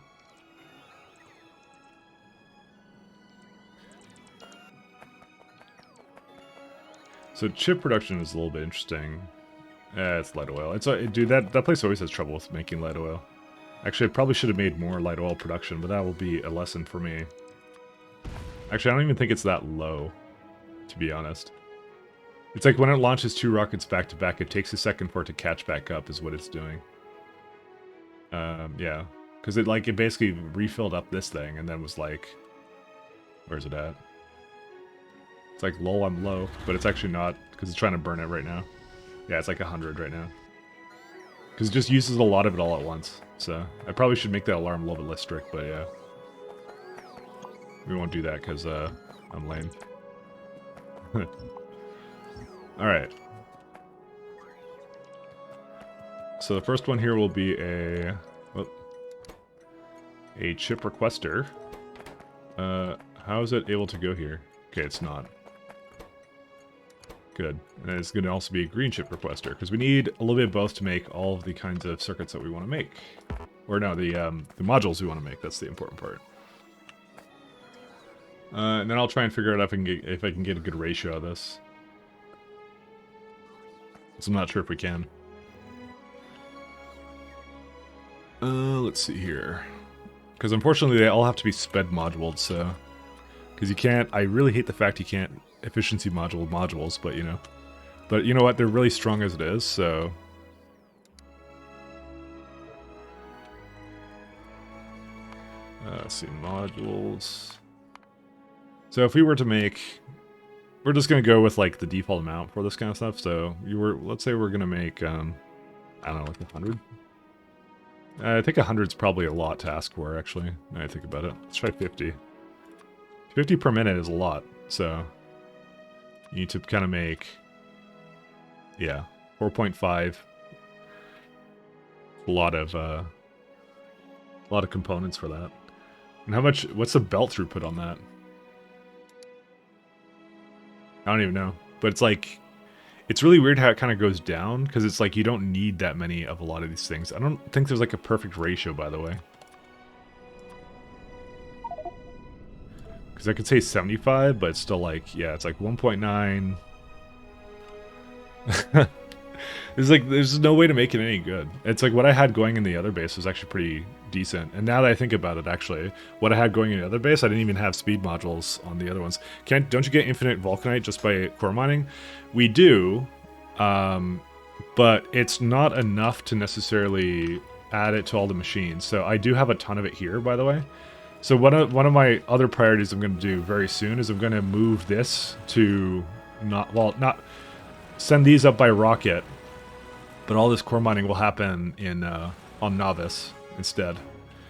So chip production is a little bit interesting. It's light oil. It's dude, that place always has trouble with making light oil. Actually, I probably should have made more light oil production, but that will be a lesson for me. Actually, I don't even think it's that low, to be honest. It's like when it launches 2 rockets back to back, it takes a second for it to catch back up, is what it's doing. Yeah, because it basically refilled up this thing and then was like, where's it at? It's like, lol, I'm low, but it's actually not, because it's trying to burn it right now. Yeah, it's like 100 right now. Because it just uses a lot of it all at once. So, I probably should make that alarm a little bit less strict, but yeah. We won't do that, because, I'm lame. Alright. So the first one here will be a chip requester. How is it able to go here? Okay, it's not. Good. And it's going to also be a green chip requester, because we need a little bit of both to make all of the kinds of circuits that we want to make. Or no, the modules we want to make. That's the important part. And then I'll try and figure out if I can get a good ratio of this. So I'm not sure if we can. Let's see here. Because unfortunately they all have to be sped moduled, so... Because you can't... I really hate the fact you can't efficiency module modules, but you know. But you know what? They're really strong as it is, so... Let's see, modules... So if we were to make... We're just going to go with like the default amount for this kind of stuff, so let's say we're going to make, I don't know, like 100? I think 100 is probably a lot to ask for, actually, when I think about it. Let's try 50. 50 per minute is a lot. So you need to kind of make, yeah, 4.5. A lot of components for that. And how much? What's the belt throughput on that? I don't even know. But it's like, it's really weird how it kind of goes down, because it's like you don't need that many of a lot of these things. I don't think there's like a perfect ratio, by the way. Because I could say 75, but it's still like, yeah, it's like 1.9. There's no way to make it any good. It's like what I had going in the other base was actually pretty decent. And now that I think about it, actually, what I had going in the other base, I didn't even have speed modules on the other ones. Don't you get infinite vulcanite just by core mining? We do, but it's not enough to necessarily add it to all the machines. So I do have a ton of it here, by the way. So one of my other priorities I'm going to do very soon is I'm going to move this to not send these up by rocket, but all this core mining will happen in on Novice instead.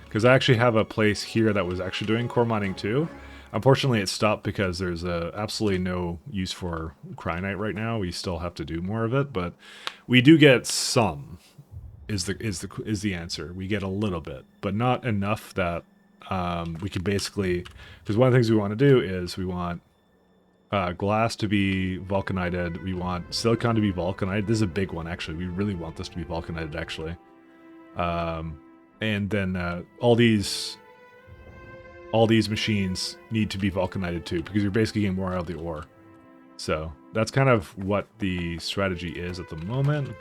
Because I actually have a place here that was actually doing core mining too. Unfortunately, it stopped because there's absolutely no use for Cryonite right now. We still have to do more of it, but we do get some. Is the answer? We get a little bit, but not enough that we can basically. Because one of the things we want to do is we want glass to be vulcanited. We want silicon to be vulcanited. This is a big one, actually. We really want this to be vulcanited, actually. And then all these machines need to be vulcanited too, because you're basically getting more out of the ore. So that's kind of what the strategy is at the moment.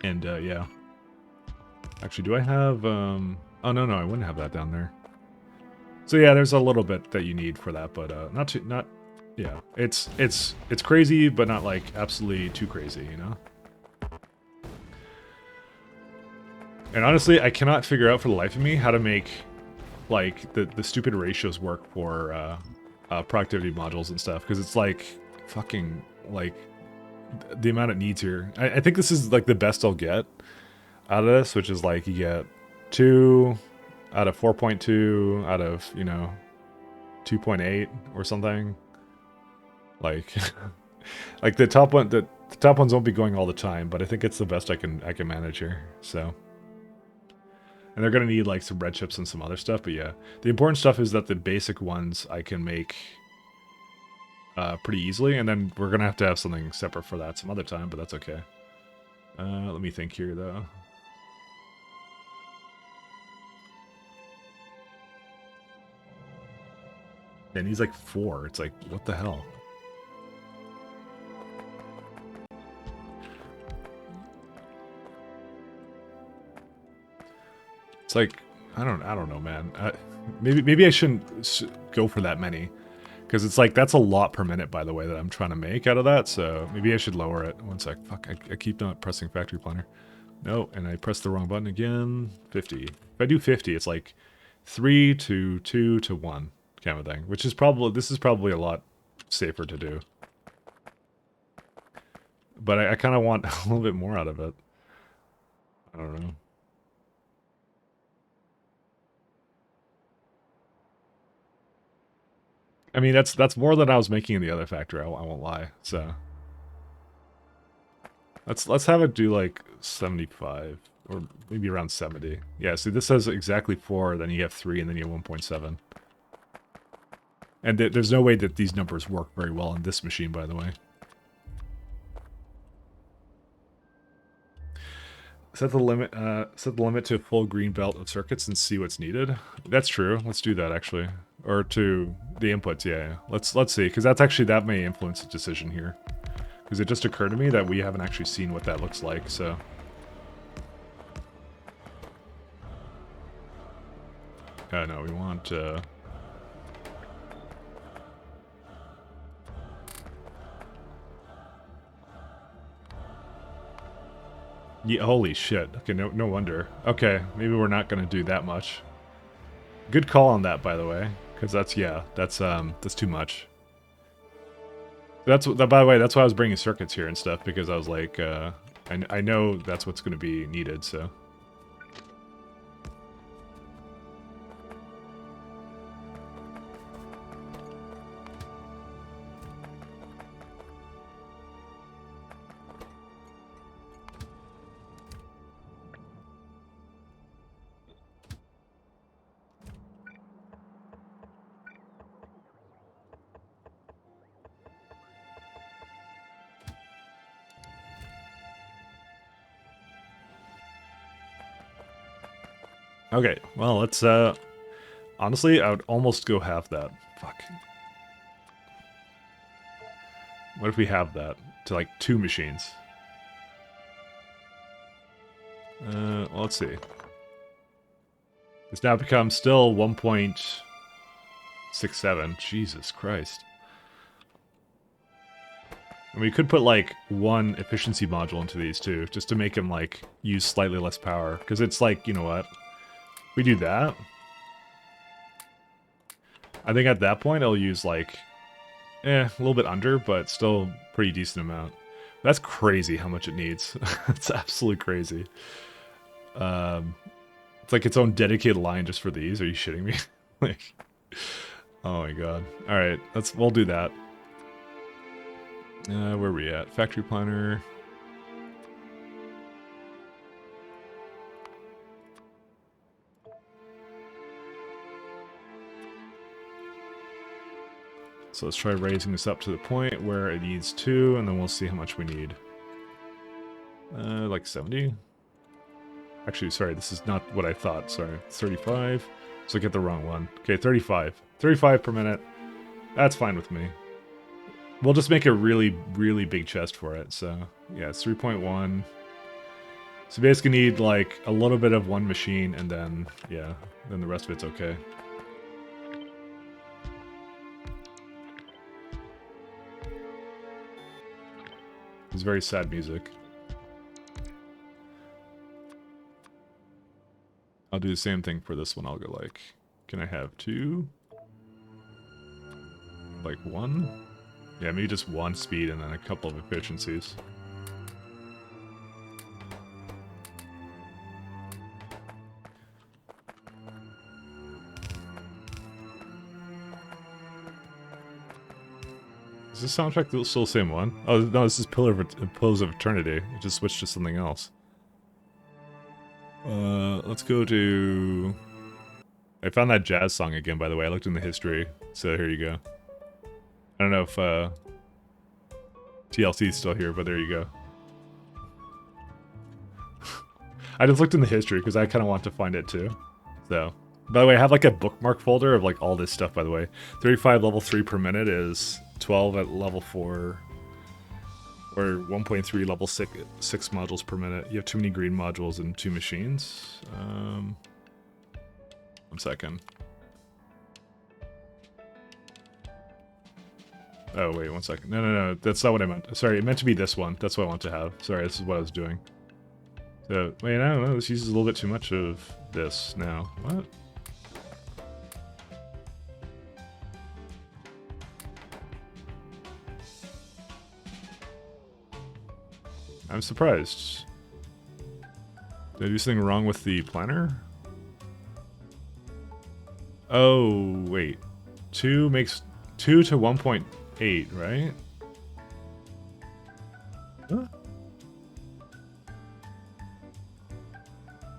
And yeah. Actually, do I have? Oh no, I wouldn't have that down there. So yeah, there's a little bit that you need for that, but yeah. It's crazy, but not like absolutely too crazy, you know? And honestly, I cannot figure out for the life of me how to make like the stupid ratios work for productivity modules and stuff, because it's like fucking like the amount it needs here. I think this is like the best I'll get out of this, which is like you get 2 out of 4.2 out of, you know, 2.8 or something. Like like the top ones won't be going all the time, but I think it's the best I can manage here. So, and they're gonna need like some red chips and some other stuff, but yeah, the important stuff is that the basic ones I can make pretty easily, and then we're gonna have to have something separate for that some other time, but that's okay. Let me think here though. And he's like 4. It's like, what the hell? It's like, I don't know, man. Maybe I shouldn't go for that many, because it's like that's a lot per minute, by the way, that I'm trying to make out of that. So maybe I should lower it. One sec. Fuck, I keep not pressing factory planner. No, and I pressed the wrong button again. 50. If I do 50, it's like 3 to 2 to 1 kind of thing, which is probably, this is probably a lot safer to do. But I kind of want a little bit more out of it. I don't know. I mean, that's more than I was making in the other factory, I won't lie. So let's have it do like 75 or maybe around 70. Yeah, see, this says exactly 4, then you have 3, and then you have 1.7. And there's no way that these numbers work very well on this machine, by the way. Set the limit to a full green belt of circuits and see what's needed. That's true. Let's do that, actually. Or to the inputs, yeah. Let's see, because that may influence the decision here. Because it just occurred to me that we haven't actually seen what that looks like, so. No, we want yeah, holy shit. Okay, no wonder. Okay, maybe we're not gonna do that much. Good call on that, by the way, because that's too much. By the way, that's why I was bringing circuits here and stuff, because I was like, I know that's what's going to be needed, so. Okay, well, let's, honestly, I would almost go half that. Fuck. What if we have that to, like, 2 machines? Well, let's see. It's now become still 1.67. Jesus Christ. And we could put, like, 1 efficiency module into these, too, just to make them, like, use slightly less power. Because it's like, you know what? We do that. I think at that point, it'll use, like, a little bit under, but still pretty decent amount. That's crazy how much it needs. It's absolutely crazy. It's like its own dedicated line just for these. Are you shitting me? Like, oh my god. All right, we'll do that. Where are we at? Factory planner. So let's try raising this up to the point where it needs 2, and then we'll see how much we need. Like 70? Actually, sorry, this is not what I thought. Sorry, 35. So I get the wrong one. Okay, 35. 35 per minute. That's fine with me. We'll just make a really, really big chest for it. So, yeah, it's 3.1. So basically need, like, a little bit of one machine, and then, yeah, then the rest of it's okay. It's very sad music. I'll do the same thing for this one. I'll go like, can I have 2? Like 1? Yeah, maybe just 1 speed and then a couple of efficiencies. Is this soundtrack still the same one? Oh, no, this is Pillars of Eternity. It just switched to something else. Let's go to... I found that jazz song again, by the way. I looked in the history, so here you go. I don't know if TLC is still here, but there you go. I just looked in the history because I kind of want to find it too. So, by the way, I have like a bookmark folder of like all this stuff, by the way. 35 level 3 per minute is 12 at level 4. Or 1.3 level 6 modules per minute. You have too many green modules and 2 machines. 1 second. Oh, wait, 1 second. No, that's not what I meant. Sorry, it meant to be this one. That's what I want to have. Sorry, this is what I was doing. So, wait, I don't know. This uses a little bit too much of this now. What? I'm surprised. Did I do something wrong with the planner? Oh, wait. 2 makes 2 to 1.8, right? Huh?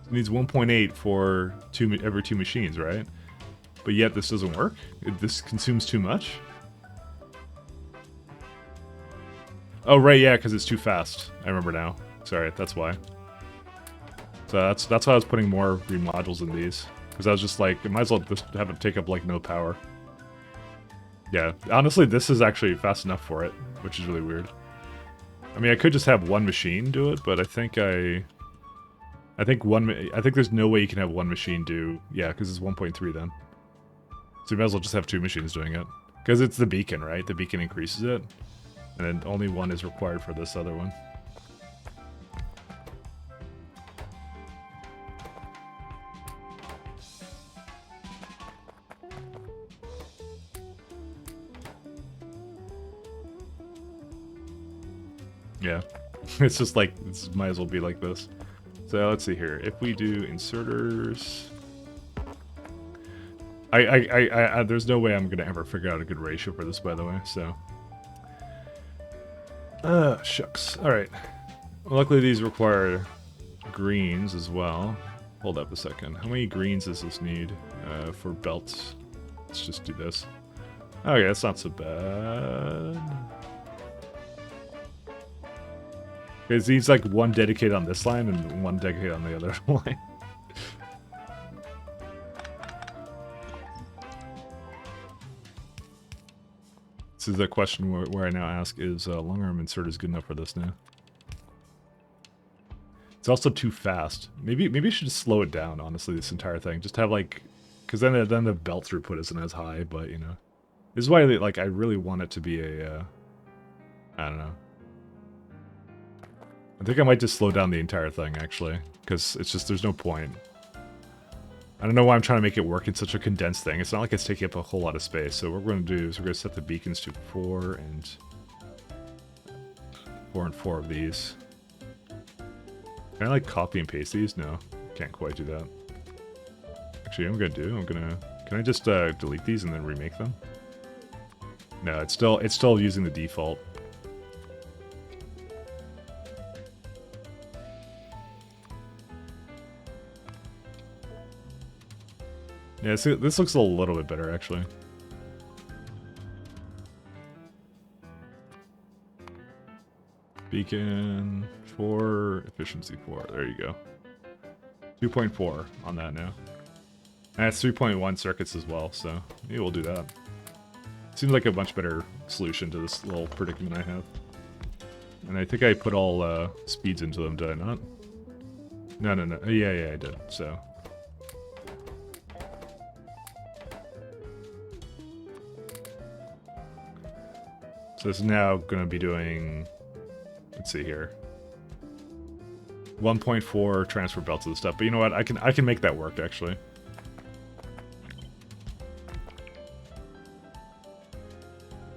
It needs 1.8 for every 2 machines, right? But yet this doesn't work? This consumes too much? Oh, right, yeah, because it's too fast. I remember now. Sorry, that's why. So that's why I was putting more green modules in these. Because I was just like, it might as well just have it take up, like, no power. Yeah, honestly, this is actually fast enough for it, which is really weird. I mean, I could just have 1 machine do it, but I think I think there's no way you can have 1 machine do... Yeah, because it's 1.3 then. So you might as well just have 2 machines doing it. Because it's the beacon, right? The beacon increases it. And then only 1 is required for this other one. Yeah. It's just like, it might as well be like this. So let's see here. If we do inserters... there's no way I'm going to ever figure out a good ratio for this, by the way, so... Shucks. Alright. Luckily these require greens as well. Hold up a second. How many greens does this need for belts? Let's just do this. Okay, that's not so bad. Because he's like 1 dedicated on this line and 1 dedicated on the other line. This is a question where I now ask, is long arm inserters good enough for this now? It's also too fast. Maybe I should just slow it down, honestly, this entire thing. Just have like, because then the belt throughput isn't as high, but you know. This is why like I really want it to be a, I don't know. I think I might just slow down the entire thing, actually, because it's just, there's no point. I don't know why I'm trying to make it work in such a condensed thing. It's not like it's taking up a whole lot of space. So what we're going to do is we're going to set the beacons to 4 and 4 of these. Can I like copy and paste these? No, can't quite do that. Actually, I'm going to can I just delete these and then remake them? No, it's still using the default. Yeah, so this looks a little bit better, actually. Beacon 4, efficiency 4. There you go. 2.4 on that now. And it's 3.1 circuits as well, so maybe we'll do that. Seems like a much better solution to this little predicament I have. And I think I put all speeds into them, did I not? No. Yeah, I did, so... So this is now going to be doing, let's see here, 1.4 transfer belts of the stuff. But you know what? I can make that work, actually.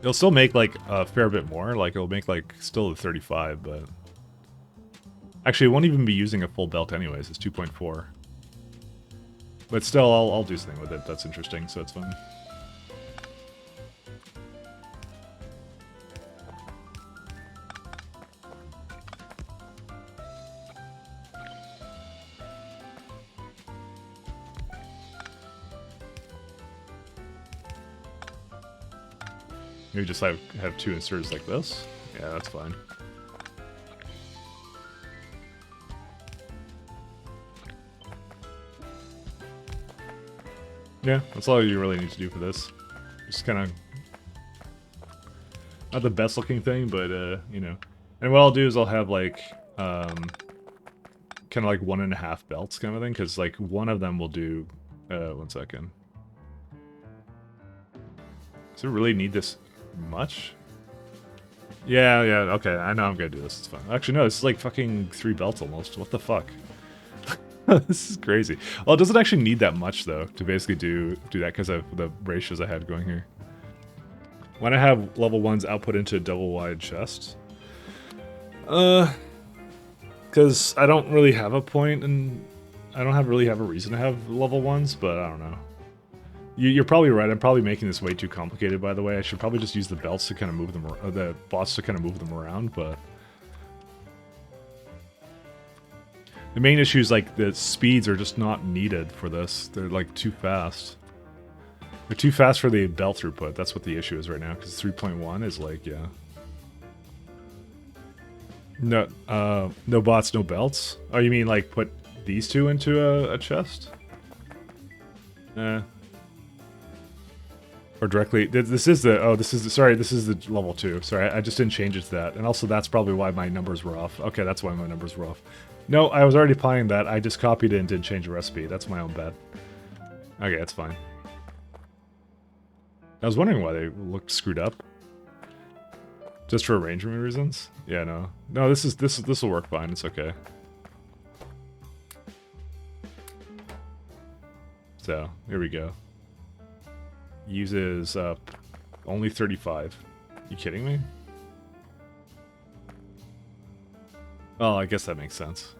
It'll still make like a fair bit more. Like it'll make like still the 35, but actually it won't even be using a full belt anyways. It's 2.4. But still, I'll do something with it. That's interesting, so it's fine. Maybe just have 2 inserters like this? Yeah, that's fine. Yeah, that's all you really need to do for this. Just kind of... not the best looking thing, but, you know. And what I'll do is I'll have, like, kind of like 1.5 belts kind of thing, because, like, one of them will do... 1 second. Does it really need this much? Yeah, okay, I know I'm gonna do this, it's fine. Actually, no, this is like fucking 3 belts almost. What the fuck? This is crazy. Well, it doesn't actually need that much, though, to basically do that because of the ratios I had going here. When I have level 1s output into a double-wide chest? Because I don't really have a point, and I don't really have a reason to have level 1s, but I don't know. You're probably right. I'm probably making this way too complicated, by the way. I should probably just use the belts to kind of move them, or the bots to kind of move them around, but... the main issue is, like, the speeds are just not needed for this. They're, like, too fast. They're too fast for the belt throughput. That's what the issue is right now, because 3.1 is, like, yeah. No, no bots, no belts? Oh, you mean, like, put these 2 into a chest? Or directly, this is the level 2. Sorry, I just didn't change it to that. And also that's probably why my numbers were off. Okay, that's why my numbers were off. No, I was already applying that. I just copied it and didn't change the recipe. That's my own bad. Okay, that's fine. I was wondering why they looked screwed up. Just for arrangement reasons? Yeah, no. No, this will work fine. It's okay. So, here we go. Uses only 35. You kidding me? Well, I guess that makes sense.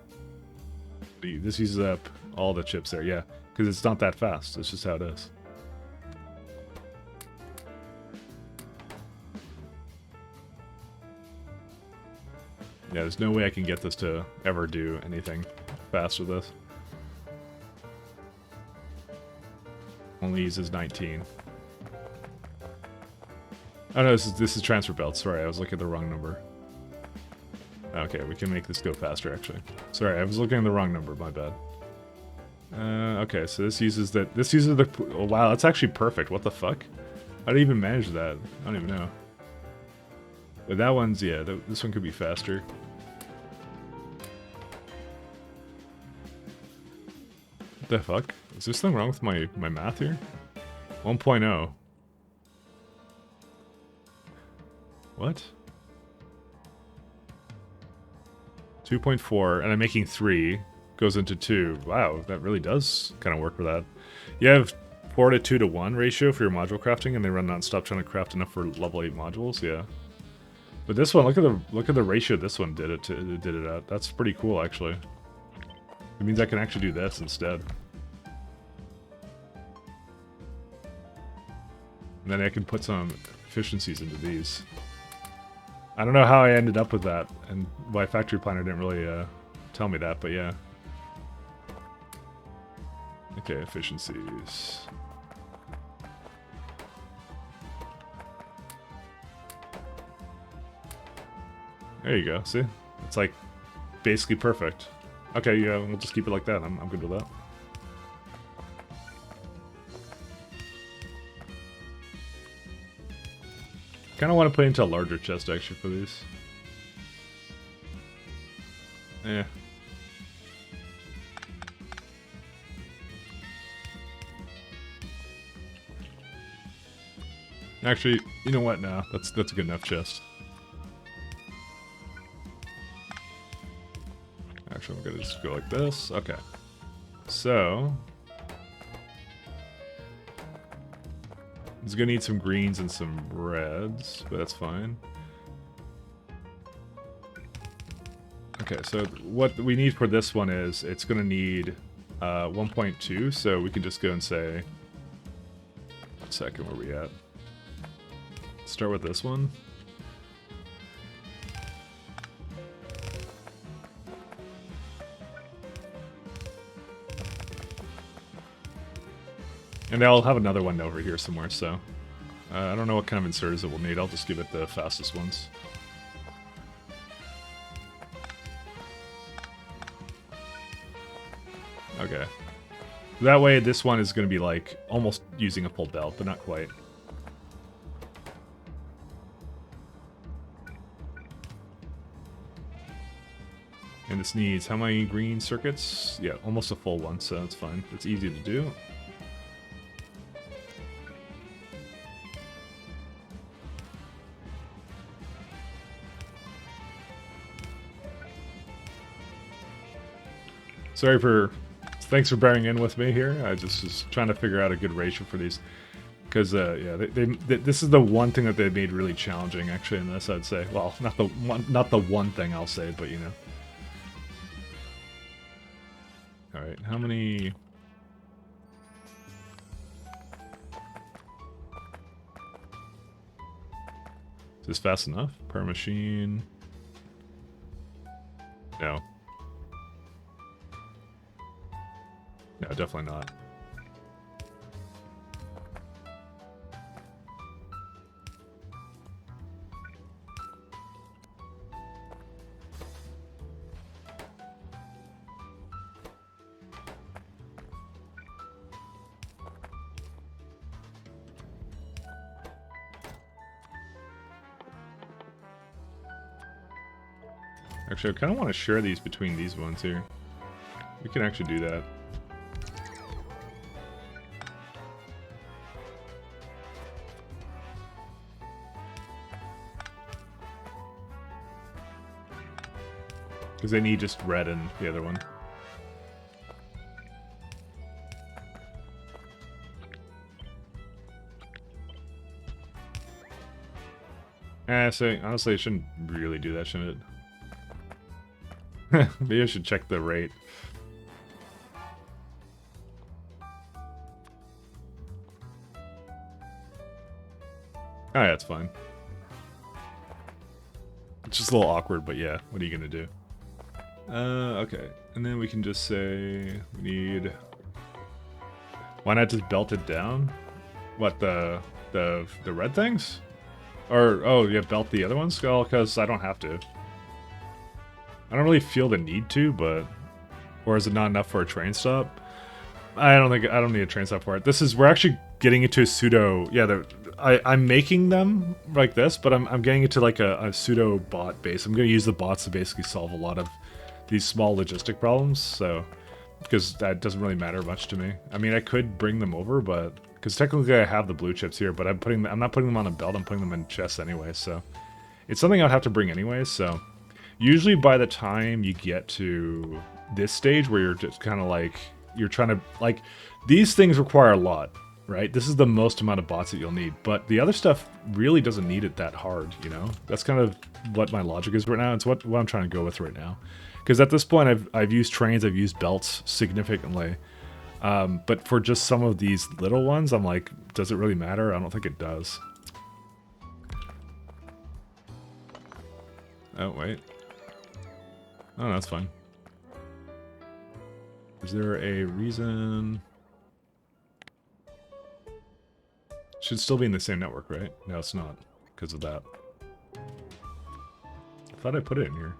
This uses up all the chips there, yeah. Because it's not that fast. It's just how it is. Yeah, there's no way I can get this to ever do anything fast with this. Only uses 19. Oh no, this is transfer belts. Sorry, I was looking at the wrong number. Okay, we can make this go faster, actually. Sorry, I was looking at the wrong number, my bad. Okay, so this uses the... oh, wow, that's actually perfect. What the fuck? How did I even manage that? I don't even know. But that one's, yeah, this one could be faster. What the fuck? Is there something wrong with my math here? 1.0. What? 2.4, and I'm making 3. Goes into 2. Wow, that really does kind of work for that. You have 4 to 2 to 1 ratio for your module crafting, and they run non-stop trying to craft enough for level 8 modules, yeah. But this one, look at the ratio this one did it at. That's pretty cool, actually. It means I can actually do this instead. And then I can put some efficiencies into these. I don't know how I ended up with that, and my factory planner didn't really tell me that, but yeah. Okay, efficiencies. There you go, see? It's like basically perfect. Okay, yeah, we'll just keep it like that. I'm good with that. Kind of want to put into a larger chest actually for these. Yeah. Actually, you know what? No, that's a good enough chest. Actually, I'm gonna just go like this. Okay. So it's gonna need some greens and some reds, but that's fine. Okay, so what we need for this one is it's gonna need 1.2, so we can just go and say 1 second, where we at? Start with this one. And I'll have another one over here somewhere, so I don't know what kind of inserters it will need. I'll just give it the fastest ones. Okay. That way this one is going to be like almost using a full belt, but not quite. And this needs how many green circuits? Yeah, almost a full one, so that's fine. It's easy to do. Thanks for bearing in with me here. I just was trying to figure out a good ratio for these. Because, yeah, this is the one thing that they made really challenging, actually, in this, I'd say. Well, not the one thing I'll say, but, you know. Alright, how many... Is this fast enough? Per machine? No. No, definitely not. Actually, I kind of want to share these between these ones here. We can actually do that. Because they need just red and the other one. So honestly, I shouldn't really do that, shouldn't it? Maybe I should check the rate. Oh yeah, it's fine. It's just a little awkward, but yeah, what are you gonna do? Okay, and then we can just say we need. Why not just belt it down? What, the red things? Or oh, yeah, belt the other ones? Well, because I don't have to. I don't really feel the need to, but or is it not enough for a train stop? I don't need a train stop for it. We're actually getting into a pseudo. Yeah, I'm making them like this, but I'm getting it to like a pseudo bot base. I'm going to use the bots to basically solve a lot of these small logistic problems. So because that doesn't really matter much to me. I mean, I could bring them over, but because technically I have the blue chips here, but I'm not putting them on a belt. I'm putting them in chests anyway. So it's something I'd have to bring anyway. So usually by the time you get to this stage where you're just kind of like you're trying to like these things require a lot. Right? This is the most amount of bots that you'll need, but the other stuff really doesn't need it that hard, you know? That's kind of what my logic is right now. It's what I'm trying to go with right now. Because at this point, I've used trains, I've used belts significantly. But for just some of these little ones, I'm like, does it really matter? I don't think it does. Oh, wait. Oh, that's fine. Is there a reason... Should still be in the same network, right? No, it's not, because of that. I thought I put it in here.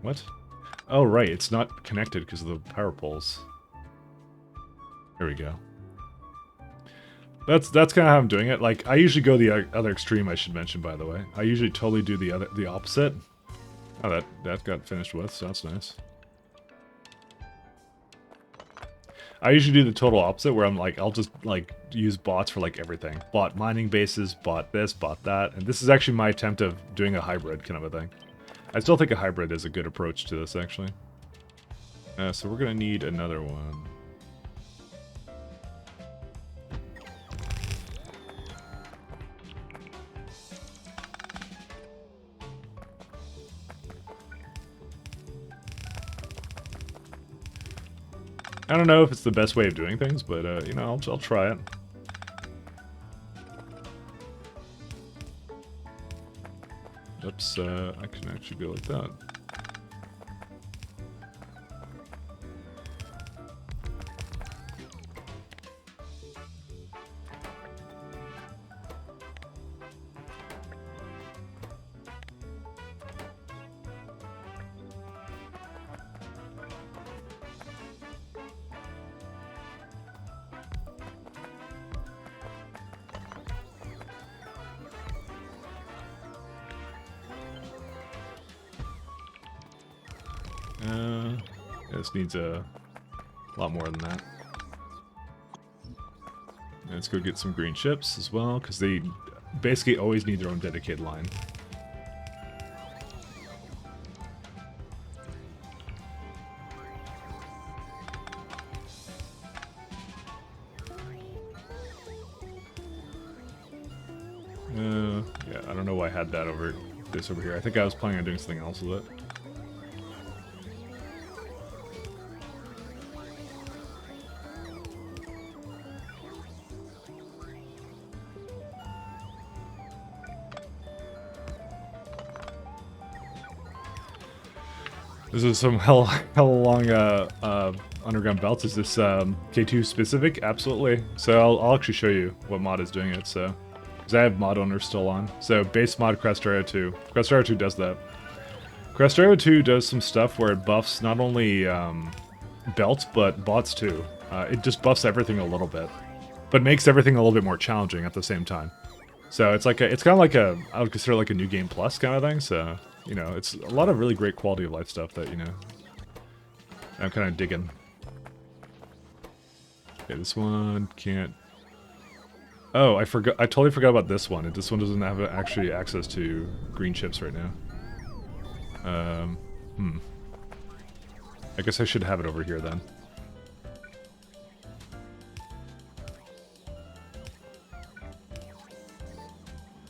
What? Oh, right, it's not connected because of the power poles. There we go. That's kind of how I'm doing it. Like, I usually go the other extreme, I should mention, by the way. I usually totally do the opposite. Oh, that got finished with, so that's nice. I usually do the total opposite, where I'm like, I'll just like use bots for like everything. Bot mining bases, bot this, bot that. And this is actually my attempt of doing a hybrid kind of a thing. I still think a hybrid is a good approach to this, actually. So we're gonna need another one. I don't know if it's the best way of doing things, but, you know, I'll try it. Oops, I can actually go like that. This needs a lot more than that. And let's go get some green chips as well, because they basically always need their own dedicated line. Yeah, I don't know why I had that over here. I think I was planning on doing something else with it. This is some hell long underground belts. Is this K2 specific? Absolutely. So I'll actually show you what mod is doing it. So, because I have mod owners still on. So base mod Factorio 2. Factorio 2 does that. Factorio 2 does some stuff where it buffs not only belts but bots too. It just buffs everything a little bit, but makes everything a little bit more challenging at the same time. So it's kind of like I would consider like a new game plus kind of thing. So. You know, it's a lot of really great quality of life stuff that, you know, I'm kind of digging. Okay, this one can't... Oh, I totally forgot about this one. This one doesn't have actually access to green chips right now. I guess I should have it over here then.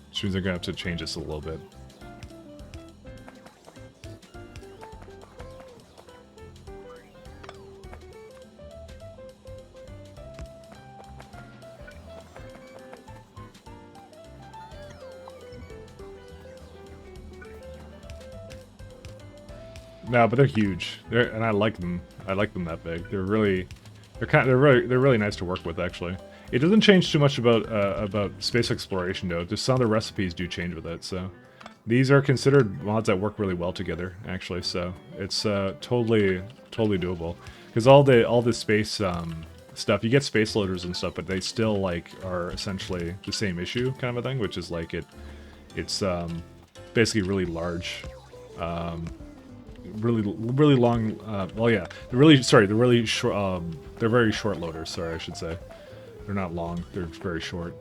Which means I'm gonna have to change this a little bit. No, but they're huge. And I like them. I like them that big. They're really nice to work with, actually. It doesn't change too much about space exploration, though. Just some of the recipes do change with it. So these are considered mods that work really well together, actually. So it's totally doable because all the space stuff. You get space loaders and stuff, but they still like are essentially the same issue kind of a thing, which is like it's basically really large, really long. Well, yeah, they're really short. They're very short loaders. Sorry, I should say. They're not long. They're very short.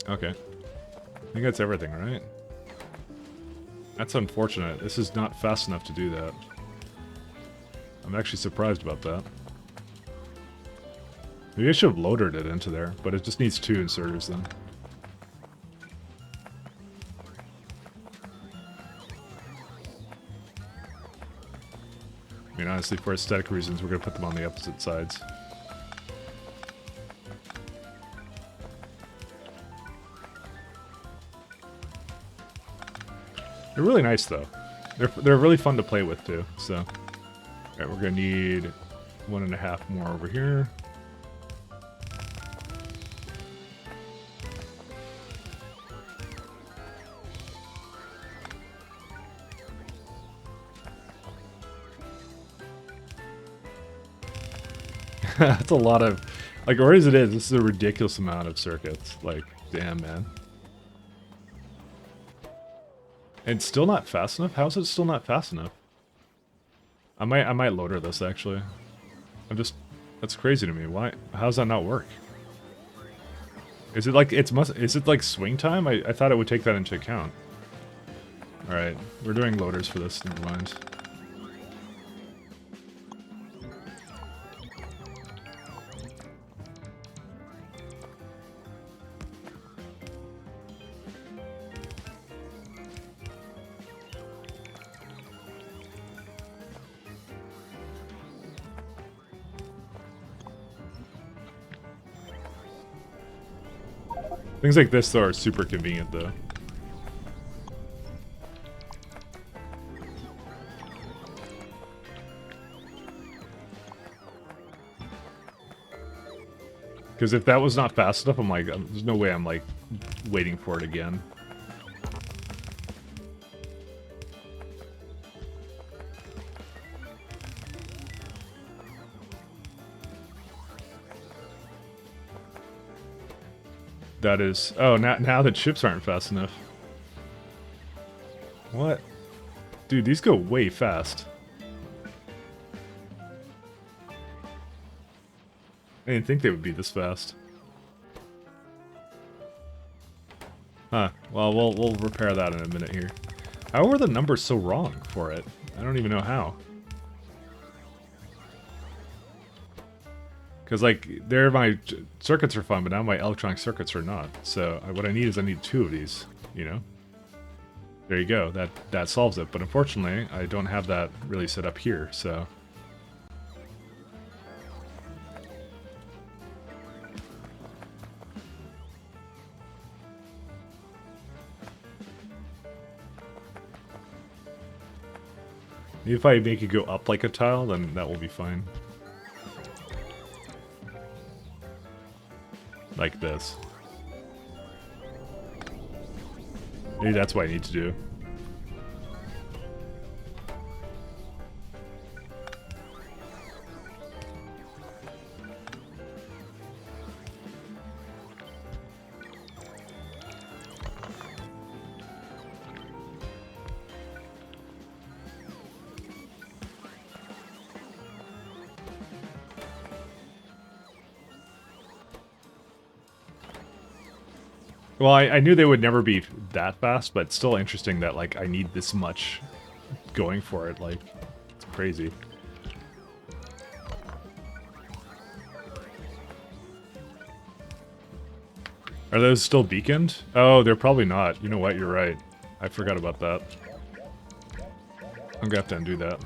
Okay, I think that's everything, right? That's unfortunate. This is not fast enough to do that. I'm actually surprised about that. Maybe I should have loaded it into there, but it just needs 2 inserters then. I mean, honestly, for aesthetic reasons, we're going to put them on the opposite sides. They're really nice, though. They're really fun to play with, too, so... Alright, we're going to need 1.5 more over here. That's a lot of... Like, or as it is, this is a ridiculous amount of circuits. Like, damn, man. And it's still not fast enough? How is it still not fast enough? I might loader this, actually. That's crazy to me. Why? How does that not work? Is it like, is it like swing time? I thought it would take that into account. Alright, we're doing loaders for this, never mind. Things like this, though, are super convenient, though. Because if that was not fast enough, I'm like, there's no way I'm, like, waiting for it again. That is... Oh, now the chips aren't fast enough. What? Dude, these go way fast. I didn't think they would be this fast. Huh. Well, we'll repair that in a minute here. How are the numbers so wrong for it? I don't even know how. Because, like, my circuits are fun, but now my electronic circuits are not. So, what I need 2 of these, you know? There you go. That solves it. But unfortunately, I don't have that really set up here, so... If I make it go up like a tile, then that will be fine. Like this. Maybe that's what I need to do. Well, I knew they would never be that fast, but it's still interesting that, like, I need this much going for it. Like, it's crazy. Are those still beaconed? Oh, they're probably not. You know what? You're right. I forgot about that. I'm gonna have to undo that.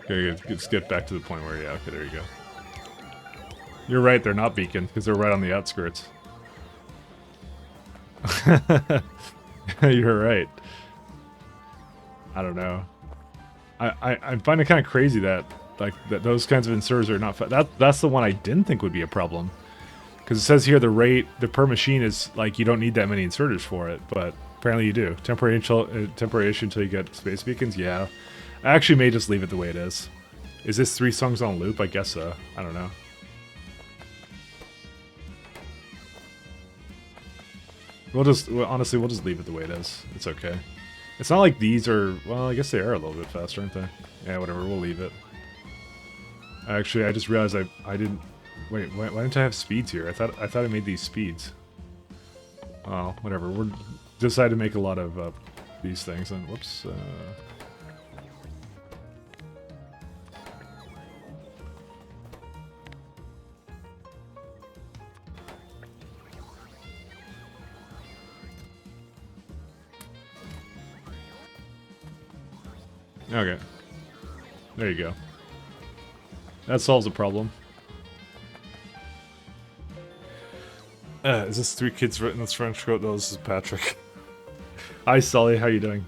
Okay, let's get back to the point where, yeah, okay, there you go. You're right, they're not beaconed, because they're right on the outskirts. You're right. I don't know. I find it kind of crazy that, like, that those kinds of inserters are not... That's the one I didn't think would be a problem. Because it says here the per machine is, like, you don't need that many inserters for it, but Apparently you do. Temporary issue until you get space beacons? Yeah. I actually may just leave it the way it is. Is this 3 songs on loop? I guess so. I don't know. Honestly, we'll just leave it the way it is. It's okay. It's not like these are, well, I guess they are a little bit faster, aren't they? Yeah, whatever, we'll leave it. Actually, I just realized I didn't, wait, why didn't I have speeds here? I thought I made these speeds. Oh, whatever, we're decided to make a lot of these things, and whoops, okay. There you go. That solves the problem. Is this 3 kids written this French quote? No, this is Patrick. Hi, Sully. How you doing?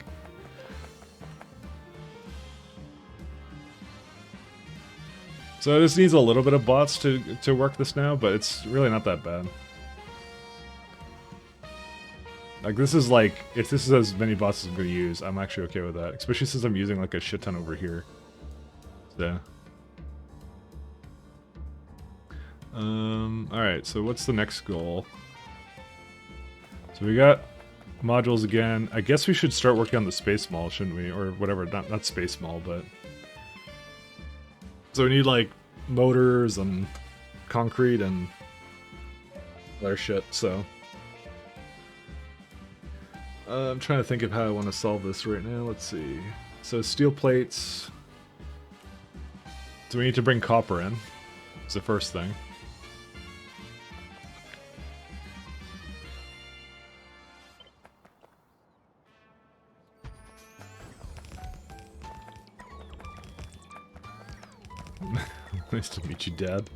So this needs a little bit of bots to work this now, but it's really not that bad. Like, this is like, if this is as many bots as I'm going to use, I'm actually okay with that. Especially since I'm using like a shit ton over here. So. Alright, so what's the next goal? So we got modules again. I guess we should start working on the space mall, shouldn't we? Or whatever, not space mall, but... So we need like motors and concrete and other shit, so... I'm trying to think of how I want to solve this right now. Let's see. So steel plates. So we need to bring copper in. It's the first thing. Nice to meet you, Dad.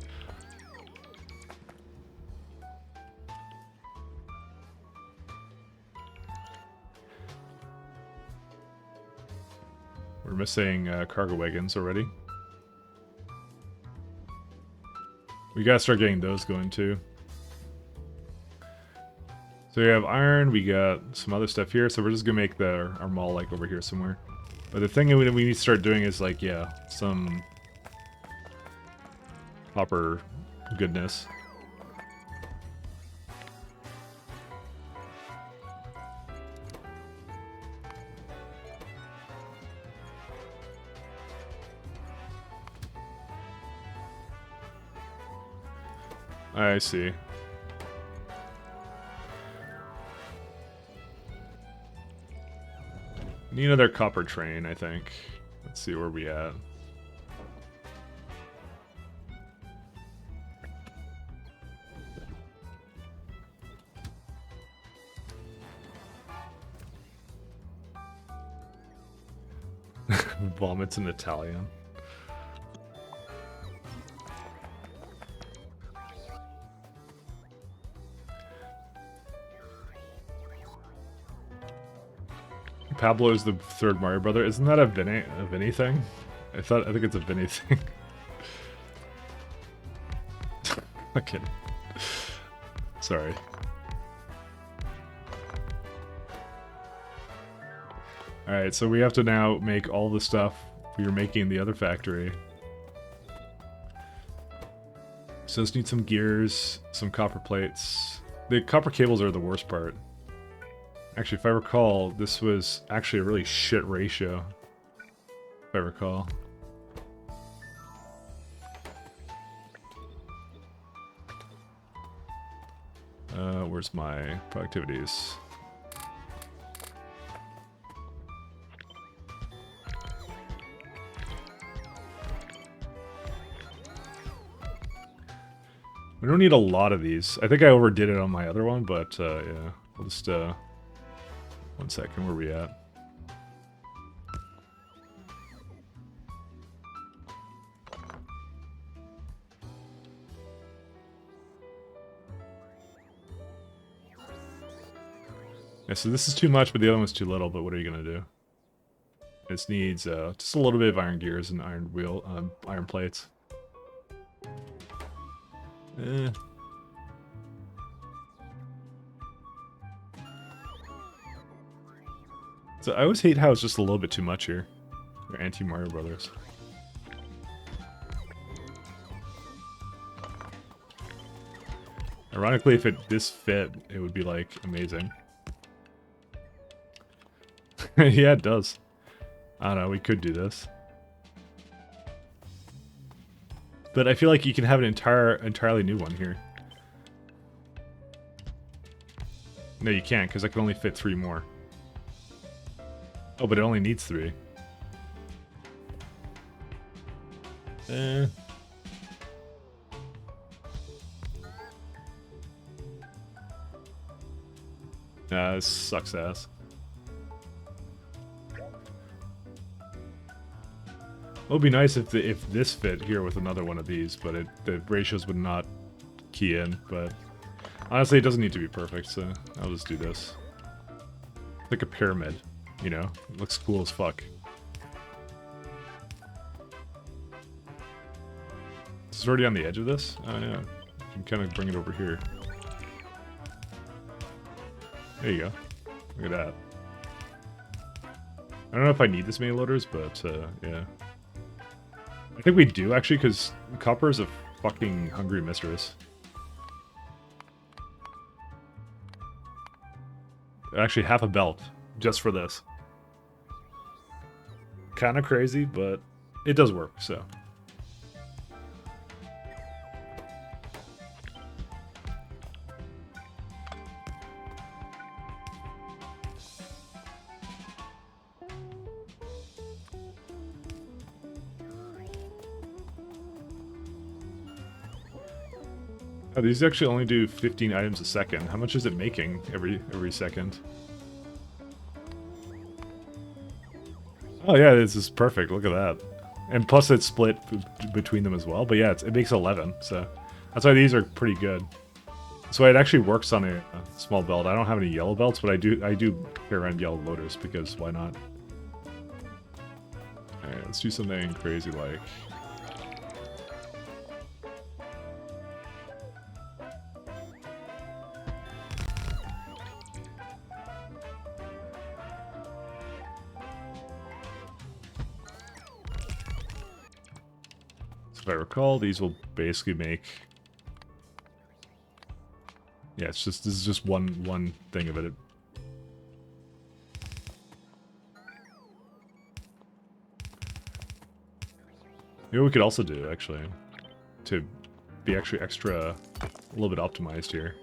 We're missing cargo wagons already. We gotta start getting those going too. So we have iron, we got some other stuff here, so we're just gonna make our mall like over here somewhere. But the thing we need to start doing is like, yeah, some copper goodness. I see. Need another copper train, I think. Let's see where we at. Vomits in Italian. Pablo is the third Mario brother. Isn't that a Vinny thing? I think it's a Vinny thing. Okay. Sorry. Alright, so we have to now make all the stuff we were making in the other factory. So let's need some gears, some copper plates. The copper cables are the worst part. Actually, if I recall, this was actually a really shit ratio. If I recall. Where's my productivities? We don't need a lot of these. I think I overdid it on my other one, but yeah. We'll just, 1 second, where are we at? Yeah, so this is too much, but the other one's too little, but what are you gonna do? This needs just a little bit of iron gears and iron plates. So I always hate how it's just a little bit too much here. Or anti-Mario Brothers. Ironically, if this fit, it would be, like, amazing. Yeah, it does. I don't know, we could do this. But I feel like you can have an entirely new one here. No, you can't, because I can only fit 3 more. Oh, but it only needs 3. Nah, this sucks ass. It would be nice if this fit here with another one of these, but the ratios would not key in. But honestly, it doesn't need to be perfect, so I'll just do this. Like a pyramid, you know? It looks cool as fuck. This is already on the edge of this? Oh yeah. You can kind of bring it over here. There you go. Look at that. I don't know if I need this many loaders, but yeah. I think we do, actually, because copper is a fucking hungry mistress. Actually, half a belt, just for this. Kind of crazy, but it does work, so. Oh, these actually only do 15 items a second. How much is it making every second? Oh yeah, this is perfect. Look at that. And plus it's split between them as well. But yeah, it makes 11, so that's why these are pretty good. So it actually works on a small belt. I don't have any yellow belts, but I do carry around yellow loaders because why not? Alright, let's do something crazy like... If I recall, these will basically make... Yeah, this is just one thing of it. Maybe what we could also do, actually, to be actually a little bit optimized here.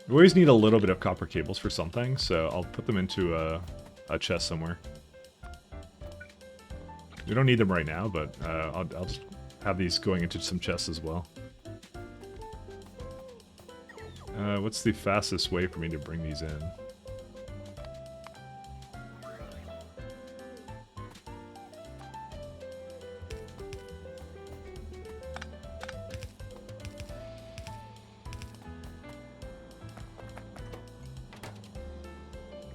We always need a little bit of copper cables for something, so I'll put them into a chest somewhere. We don't need them right now, but I'll just have these going into some chests as well. What's the fastest way for me to bring these in?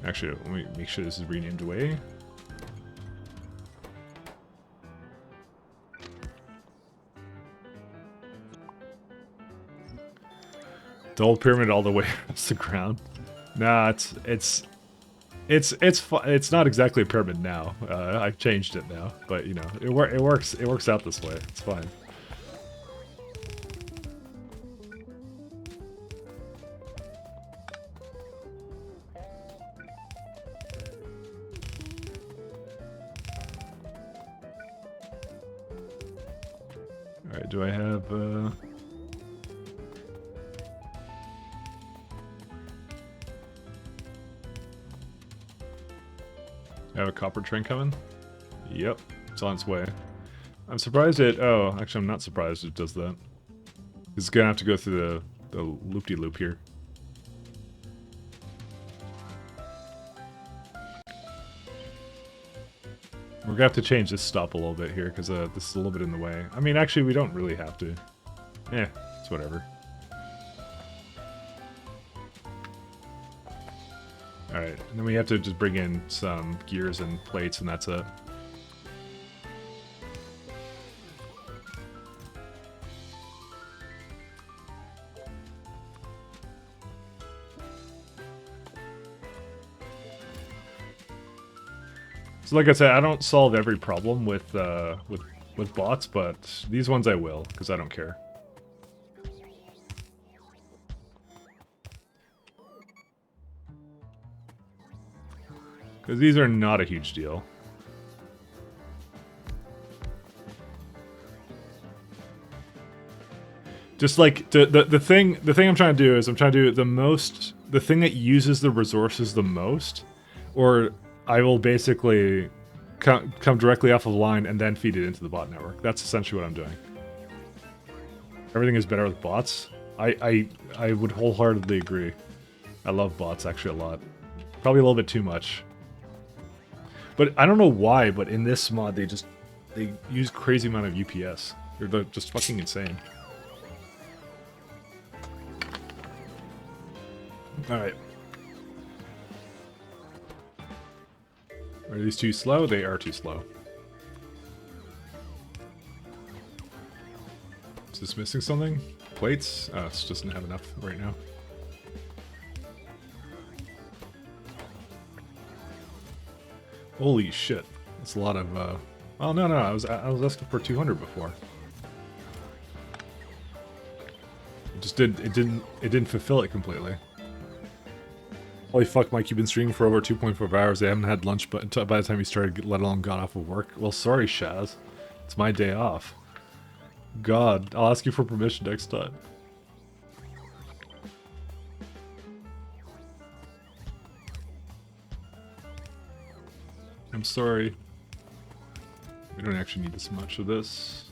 Actually, let me make sure this is renamed away. The whole pyramid all the way across the ground. Nah, it's not exactly a pyramid now. I've changed it now, but you know, it works out this way. It's fine. All right, do I have I have a copper train coming? Yep, it's on its way. I'm surprised it... Oh, actually I'm not surprised it does that. It's gonna have to go through the loop-de-loop here. We're gonna have to change this stop a little bit here, because this is a little bit in the way. I mean, actually, we don't really have to. It's whatever. Alright, and then we have to just bring in some gears and plates, and that's it. So like I said, I don't solve every problem with bots, but these ones I will, because I don't care. Because these are not a huge deal. Just like the thing I'm trying to do is I'm trying to do the thing that uses the resources the most, or I will basically come directly off of the line and then feed it into the bot network. That's essentially what I'm doing. Everything is better with bots. I would wholeheartedly agree. I love bots actually a lot. Probably a little bit too much. But I don't know why, but in this mod they use crazy amount of UPS. They're just fucking insane. Alright. Are these too slow? They are too slow. Is this missing something? Plates? Oh, it just doesn't have enough right now. Holy shit. That's a lot of, Oh, no, I was asking for 200 before. It didn't fulfill it completely. Holy fuck, Mike, you've been streaming for over 2.4 hours. I haven't had lunch by the time you started, let alone got off of work. Well, sorry, Shaz. It's my day off. God, I'll ask you for permission next time. I'm sorry. We don't actually need this much of this.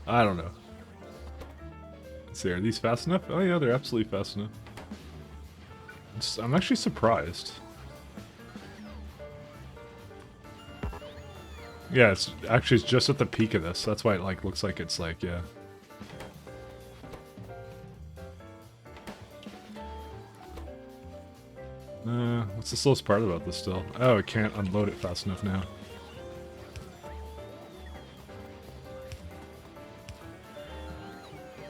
I don't know. Let's see, are these fast enough? Oh yeah, they're absolutely fast enough. I'm actually surprised. Yeah, it's just at the peak of this. That's why it like looks like it's like, yeah. What's the slowest part about this still? Oh, it can't unload it fast enough now.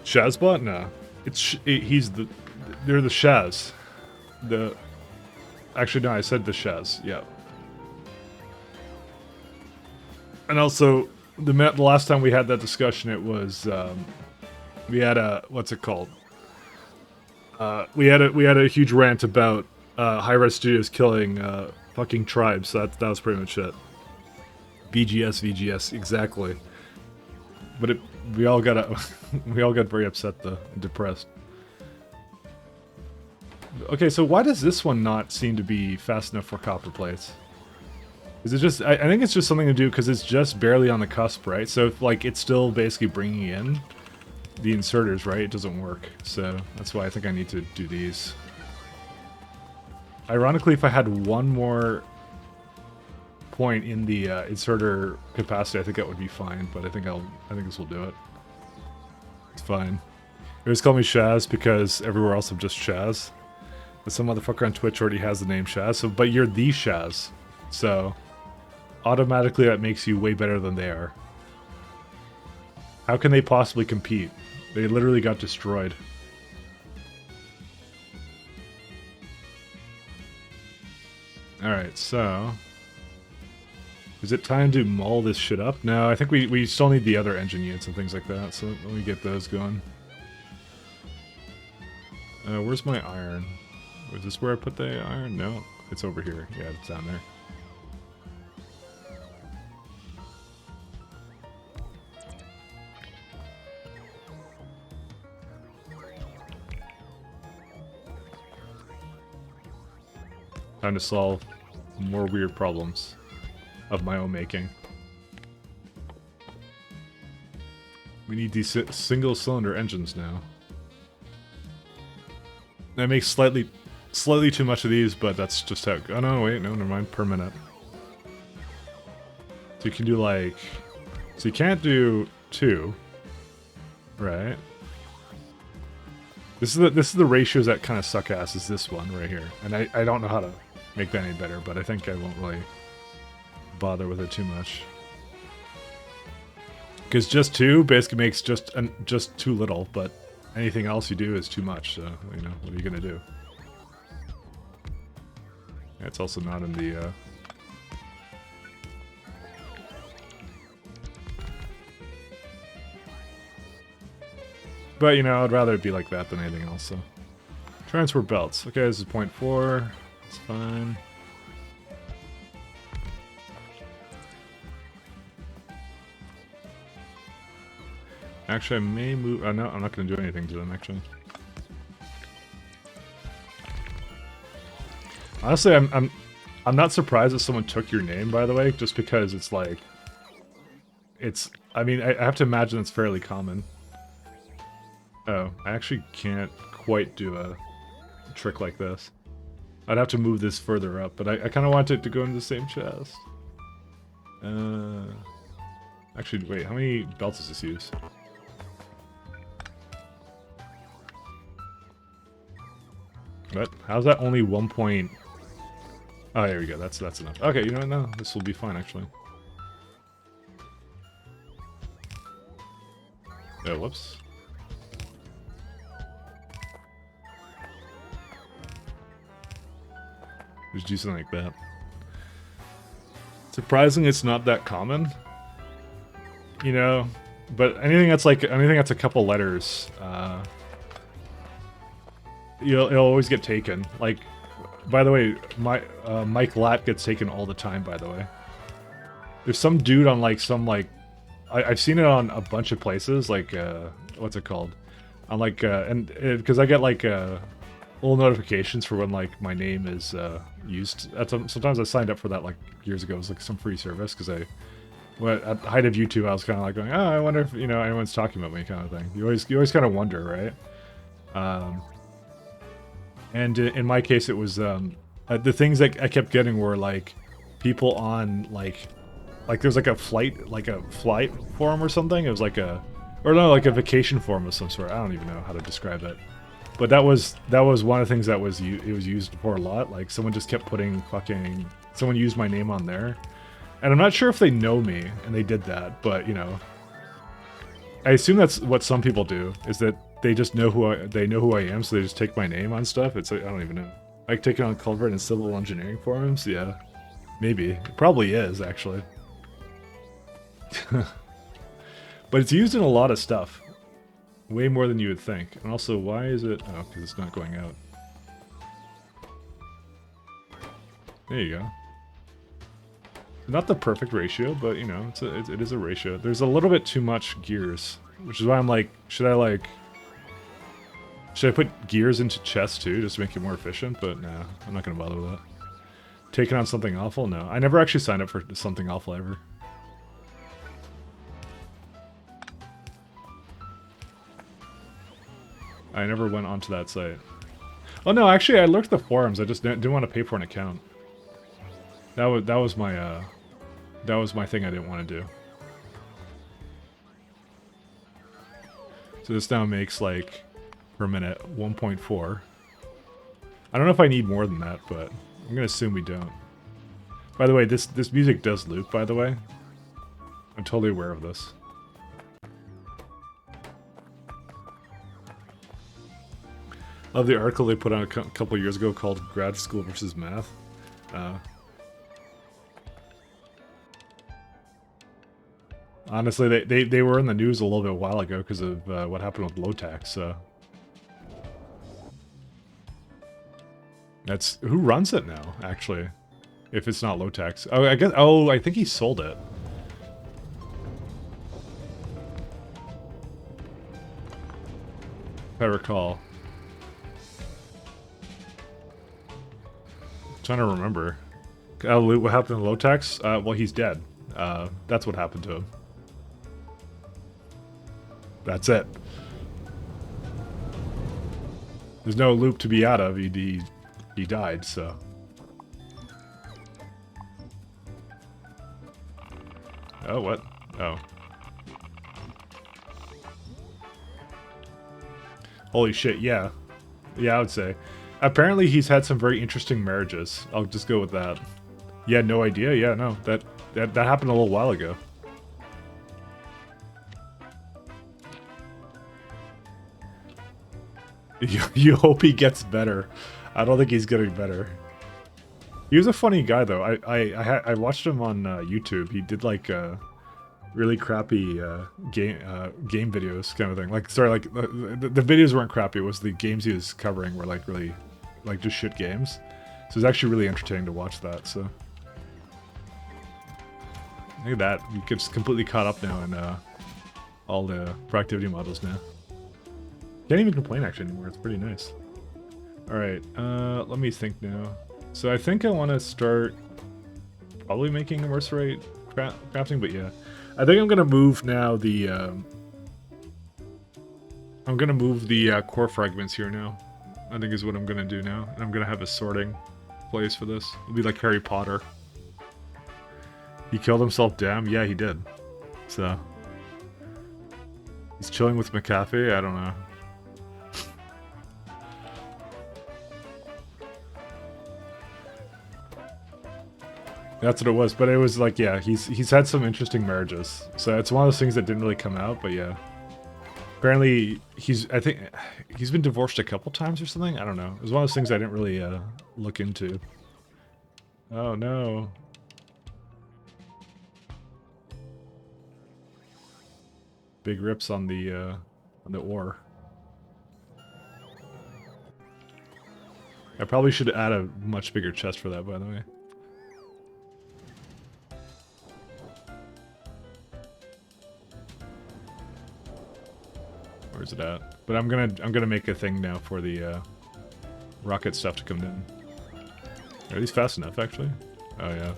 Shazbot? No. They're the Shaz. Actually, no, I said the Shaz, yeah. And also, the last time we had that discussion, it was, we had a, what's it called? We had a huge rant about, high-res studios killing, fucking tribes, so that was pretty much it. VGS, exactly. But we all got very upset though, and depressed. Okay, so why does this one not seem to be fast enough for copper plates? Is it just, I think it's just something to do because it's just barely on the cusp, right? So if, like, it's still basically bringing in the inserters, right? It doesn't work. So that's why I think I need to do these. Ironically, if I had one more point in the inserter capacity, I think that would be fine. But I think this will do it. It's fine. They always call me Shaz because everywhere else I'm just Shaz. But some motherfucker on Twitch already has the name Shaz. So, but you're the Shaz, so automatically that makes you way better than they are. How can they possibly compete? They literally got destroyed. Alright, so is it time to maul this shit up? No, I think we still need the other engine units and things like that, so let me get those going. Where's my iron? Was this where I put the iron? No, it's over here. Yeah, it's down there. Time to solve more weird problems of my own making. We need these single-cylinder engines now. That makes slightly too much of these, but that's just how... Oh no, wait, no, never mind. Per minute. So you can do like... So you can't do 2. Right? This is the ratios that kind of suck ass, is this one right here. And I don't know how to make that any better, but I think I won't really bother with it too much. Because just 2 basically makes just too little, but anything else you do is too much, so, you know, what are you gonna do? Yeah, it's also not in the, But, you know, I'd rather it be like that than anything else, so. Transfer belts. Okay, this is 0.4. It's fine. Actually, I may move... no, I'm not going to do anything to them, actually. Honestly, I'm not surprised that someone took your name, by the way, just because it's like... It's... I mean, I have to imagine it's fairly common. Oh, I actually can't quite do a trick like this. I'd have to move this further up, but I kind of want it to go into the same chest. Actually, wait, how many belts does this use? What? How's that only 1 point? Oh, there we go. That's enough. Okay, you know what? No, this will be fine, actually. Oh, whoops. Just do something like that. Surprisingly, it's not that common. You know, but anything that's a couple letters, it'll always get taken. Like, by the way, Mike Lat gets taken all the time, by the way. There's some dude on like I've seen it on a bunch of places, like what's it called? On like because I get like little notifications for when like my name is used. Sometimes I signed up for that like years ago. It was like some free service because at the height of YouTube, I was kind of like going, oh, I wonder if, you know, anyone's talking about me, kind of thing. You always kind of wonder, right? And in my case, it was the things that I kept getting were like people on like there's like a flight forum or something. It was like like a vacation forum of some sort. I don't even know how to describe it. But that was one of the things that was used for a lot. Like someone just kept putting someone used my name on there. And I'm not sure if they know me and they did that, but you know, I assume that's what some people do, is that they just know who I am, so they just take my name on stuff. It's like, I don't even know. Like taking on culvert and civil engineering forums? Yeah. Maybe. It probably is, actually. But it's used in a lot of stuff. Way more than you would think. And also, why is it... Oh, because it's not going out. There you go. Not the perfect ratio, but, you know, it is a ratio. There's a little bit too much gears, which is why I'm like, should I put gears into chess too, just to make it more efficient? But nah, I'm not going to bother with that. Taking on something awful? No. I never actually signed up for something awful ever. I never went onto that site. Oh no, actually I looked at the forums, I just didn't want to pay for an account. That was my thing I didn't want to do. So this now makes like, per minute, 1.4. I don't know if I need more than that, but I'm gonna assume we don't. By the way, this music does loop, by the way. I'm totally aware of this. Love the article they put out a couple years ago called Grad School versus Math. Honestly, they were in the news a little bit a while ago because of what happened with low tax, so... That's... Who runs it now, actually? If it's not low tax. Oh, I guess... Oh, I think he sold it. If I recall. I'm trying to remember. What happened to low tax? Well, he's dead. That's what happened to him. That's it. There's no loop to be out of. He died, so. Oh, what? Oh. Holy shit, yeah. Yeah, I would say. Apparently he's had some very interesting marriages. I'll just go with that. Yeah, no idea? Yeah, no. That happened a little while ago. You hope he gets better. I don't think he's getting better. He was a funny guy though. I watched him on YouTube. He did like really crappy game videos kind of thing. Like sorry, like the videos weren't crappy. It was the games he was covering were like really like just shit games. So it was actually really entertaining to watch that. So look at that. We get completely caught up now in all the productivity models now. Can't even complain actually anymore. It's pretty nice. All right, let me think now. So I think I want to start probably making a mercenary crafting, but yeah, I think I'm gonna move now the core fragments here now. I think is what I'm gonna do now, and I'm gonna have a sorting place for this. It'll be like Harry Potter. He killed himself, damn. Yeah, he did. So he's chilling with McAfee. I don't know. That's what it was, but it was like, yeah, he's had some interesting marriages. So it's one of those things that didn't really come out, but yeah. Apparently, I think he's been divorced a couple times or something. I don't know. It was one of those things I didn't really look into. Oh no. Big rips on the ore. I probably should add a much bigger chest for that, by the way. Where's it at? But I'm gonna make a thing now for the rocket stuff to come down. Are these fast enough, actually? Oh yeah.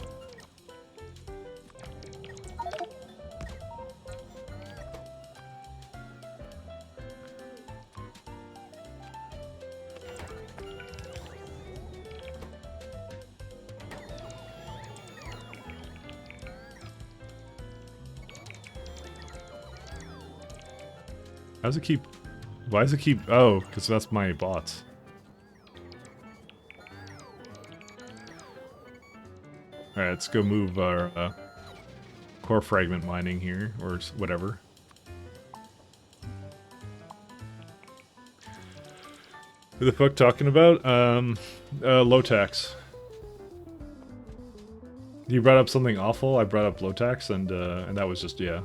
How does it keep... Why does it keep... Oh, because that's my bots. Alright, let's go move our core fragment mining here, or whatever. Who the fuck talking about? Low tax. You brought up something awful, I brought up low tax, and that was just, yeah.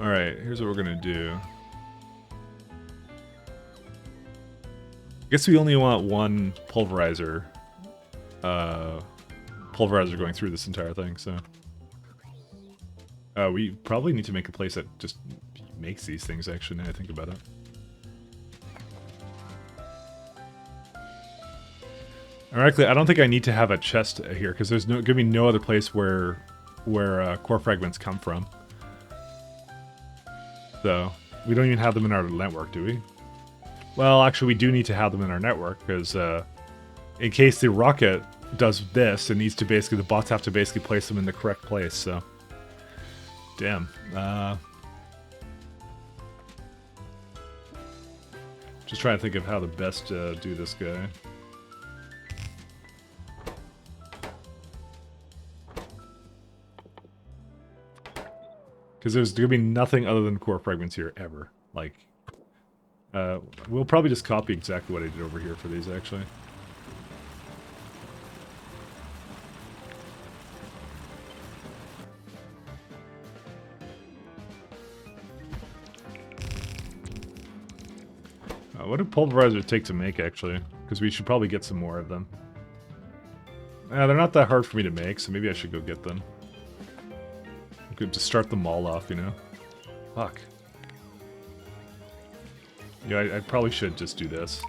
Alright, here's what we're gonna do. I guess we only want one pulverizer. Pulverizer going through this entire thing, so. We probably need to make a place that just makes these things, actually, now I think about it. Actually, I don't think I need to have a chest here, because there's gonna be no other place where core fragments come from. So, we don't even have them in our network, do we? Well, actually, we do need to have them in our network, because in case the rocket does this, it needs to basically, the bots have to basically place them in the correct place, so. Damn. Just trying to think of how to best do this guy. Because there's going to be nothing other than core fragments here, ever. Like, we'll probably just copy exactly what I did over here for these, actually. What do pulverizers take to make, actually? Because we should probably get some more of them. They're not that hard for me to make, so maybe I should go get them. Good to start them all off, you know? Fuck. Yeah, I probably should just do this.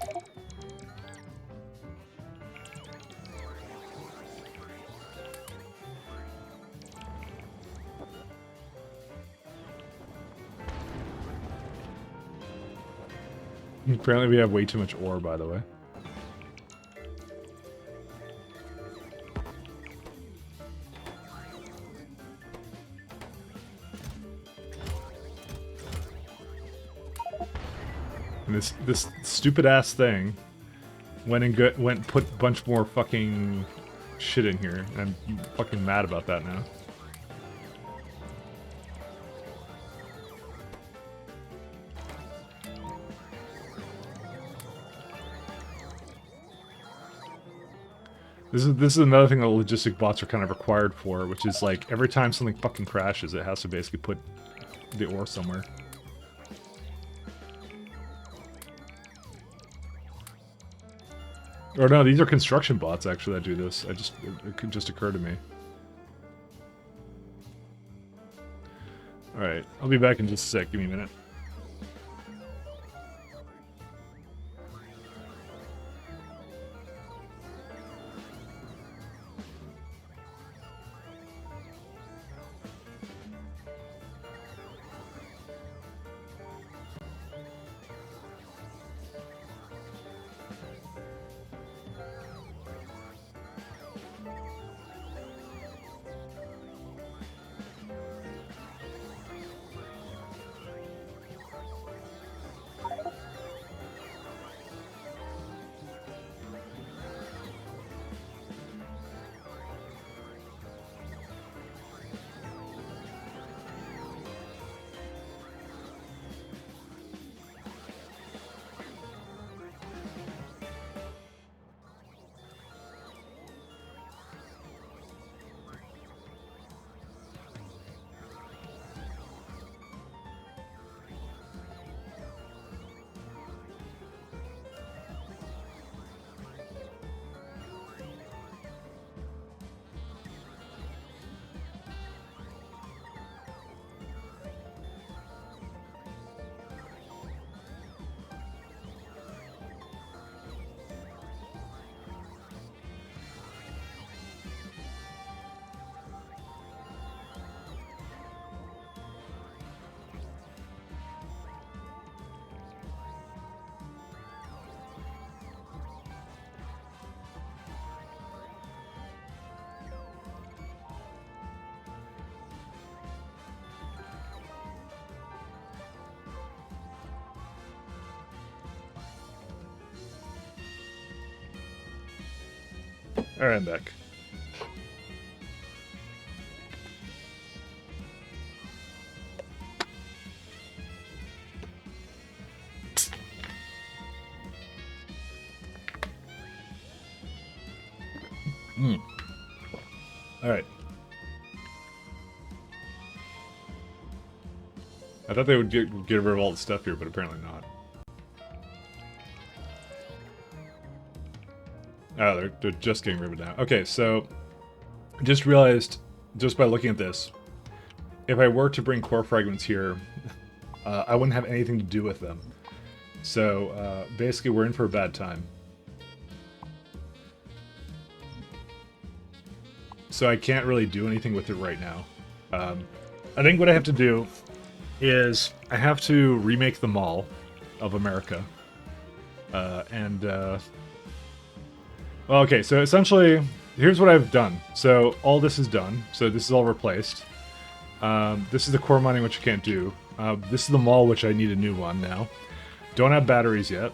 Apparently we have way too much ore, by the way. And this stupid ass thing went and put a bunch more fucking shit in here, and I'm fucking mad about that now. This is another thing that logistic bots are kind of required for, which is like every time something fucking crashes, it has to basically put the ore somewhere. Or no, these are construction bots actually that do this. It just occurred to me. Alright, I'll be back in just a sec. Give me a minute. Alright, I'm back. Alright. I thought they would get rid of all the stuff here, but apparently not. Oh, they're just getting rid of it now. Okay, so I just realized, just by looking at this, if I were to bring core fragments here, I wouldn't have anything to do with them. So basically, we're in for a bad time. So I can't really do anything with it right now. I think what I have to do is I have to remake the Mall of America. Well, okay, so essentially, here's what I've done. So all this is done. So this is all replaced. This is the core mining, which I can't do. This is the mall, which I need a new one now. Don't have batteries yet.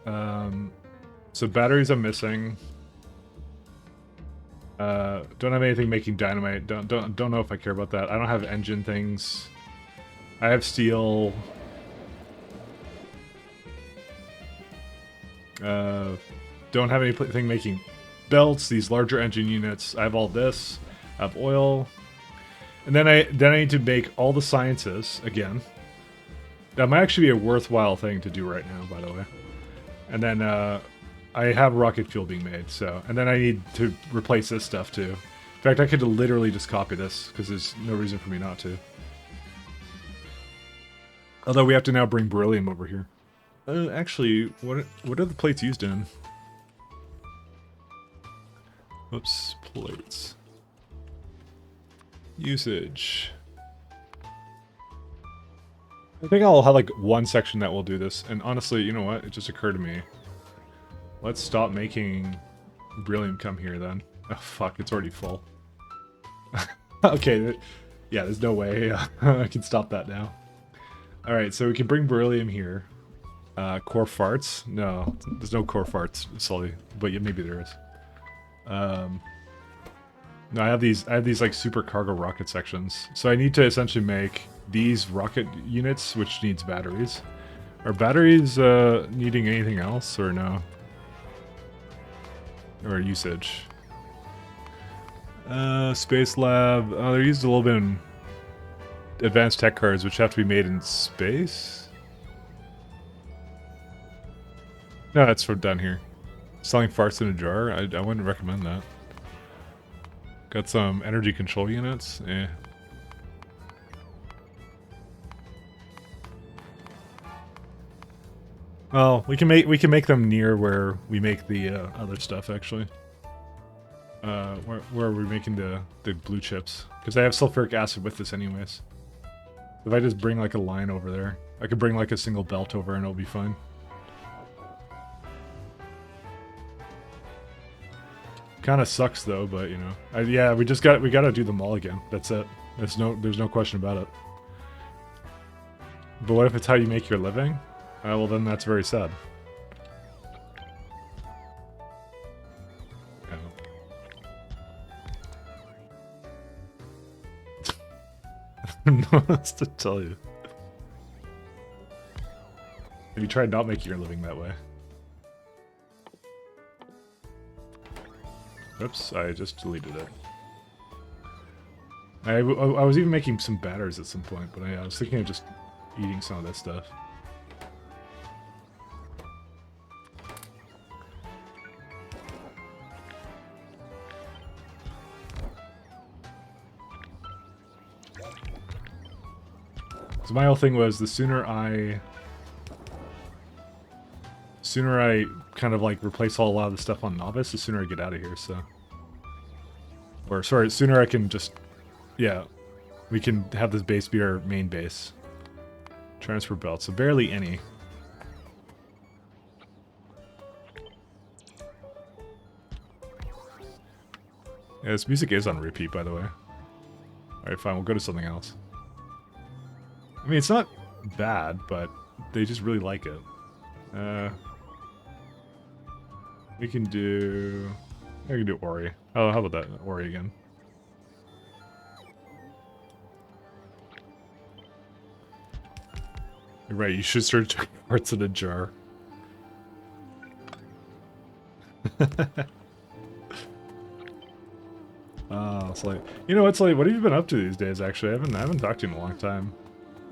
So batteries I'm missing. Don't have anything making dynamite. Don't know if I care about that. I don't have engine things. I have steel. Don't have anything making belts, these larger engine units. I have all this. I have oil. And then I need to make all the sciences again. That might actually be a worthwhile thing to do right now, by the way. And then I have rocket fuel being made, so... And then I need to replace this stuff, too. In fact, I could literally just copy this, because there's no reason for me not to. Although we have to now bring beryllium over here. Actually, what are the plates used in? Oops, plates. Usage. I think I'll have like one section that will do this, and honestly, you know what? It just occurred to me. Let's stop making beryllium come here then. Oh fuck, it's already full. Okay, yeah, there's no way I can stop that now. Alright, so we can bring beryllium here. Core farts? No, there's no core farts, Sully. But yeah, maybe there is. No, I have these like super cargo rocket sections. So I need to essentially make these rocket units, which needs batteries. Are batteries needing anything else or no? Or usage? Space lab. Oh, they're used a little bit in advanced tech cards, which have to be made in space. No, it's from down here. Selling farts in a jar. I wouldn't recommend that. Got some energy control units. Eh. Well, we can make them near where we make the other stuff actually. Where are we making the blue chips? Because I have sulfuric acid with this anyways. If I just bring like a line over there, I could bring like a single belt over and it'll be fine. Kind of sucks though, but you know, yeah, we gotta do them all again. That's it. There's no question about it. But what if it's how you make your living? Well, then that's very sad. No one else to tell you. Have you tried not making your living that way? Oops, I just deleted it. I was even making some batters at some point, but I was thinking of just eating some of that stuff. So my whole thing was the sooner I kind of like replace a lot of the stuff on Novice, the sooner I get out of here, so. Or sorry, sooner I can just, yeah, we can have this base be our main base. Transfer belt, so barely any. Yeah, this music is on repeat, by the way. Alright, fine, we'll go to something else. I mean, it's not bad, but they just really like it. We can do... I can do Ori. Oh, how about that? Ori again. You're right, you should search parts in a jar. It's like, you know, it's like, what have you been up to these days? Actually, I haven't talked to you in a long time.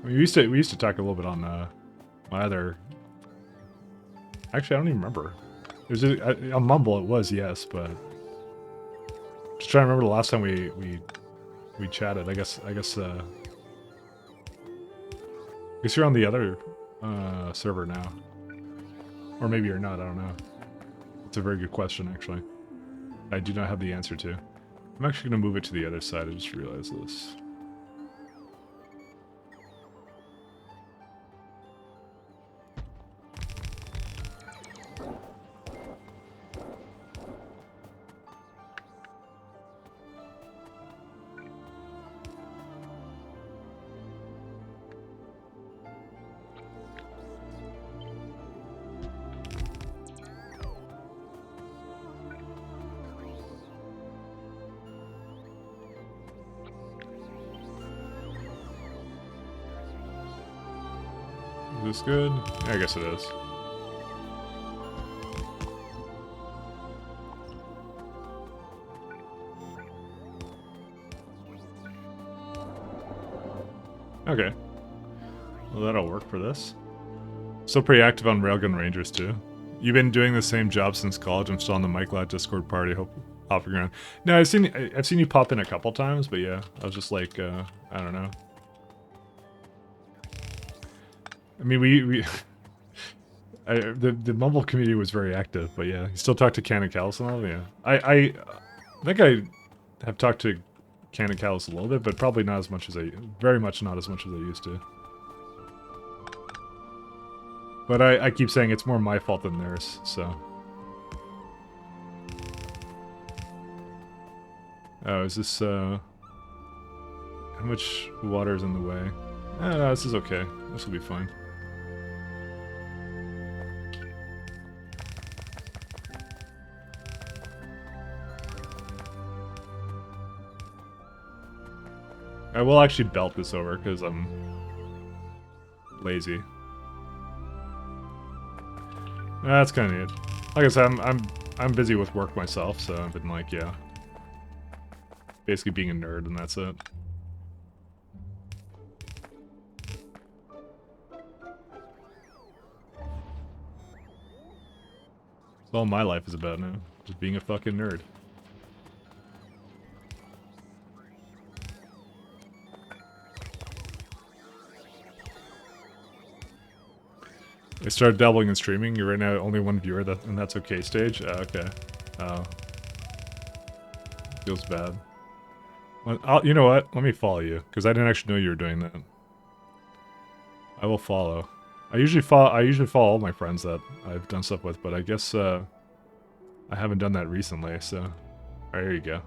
I mean, we used to talk a little bit on my other. Actually, I don't even remember. It was just, on Mumble. It was, yes, but just trying to remember the last time we chatted. I guess you're on the other server now, or maybe you're not. I don't know. It's a very good question, actually. I do not have the answer to. I'm actually going to move it to the other side. I just realized this. Is this good? Yeah, I guess it is. Okay. Well, that'll work for this. Still pretty active on Railgun Rangers, too. You've been doing the same job since college. I'm still on the MikeLat Discord party, hopping around. No, I've seen you pop in a couple times, but yeah, I was just like, I don't know. I mean, the Mumble community was very active, but yeah, you still talk to Can and Callus and all. Yeah, I think I have talked to Can and Callus a little bit, but probably not as much as very much not as much as I used to. But I keep saying it's more my fault than theirs, so. Oh, is this how much water is in the way? No, this is okay. This will be fine. I will actually belt this over because I'm lazy. That's kind of it. Like I said, I'm busy with work myself, so I've been like, yeah, basically being a nerd, and that's it. That's all my life is about now, just being a fucking nerd. I started dabbling in streaming. You're right now only one viewer, and that's okay stage? Okay. Oh. Feels bad. Well, you know what? Let me follow you, because I didn't actually know you were doing that. I will follow. I usually follow all my friends that I've done stuff with, but I guess I haven't done that recently, so... Alright, there you go.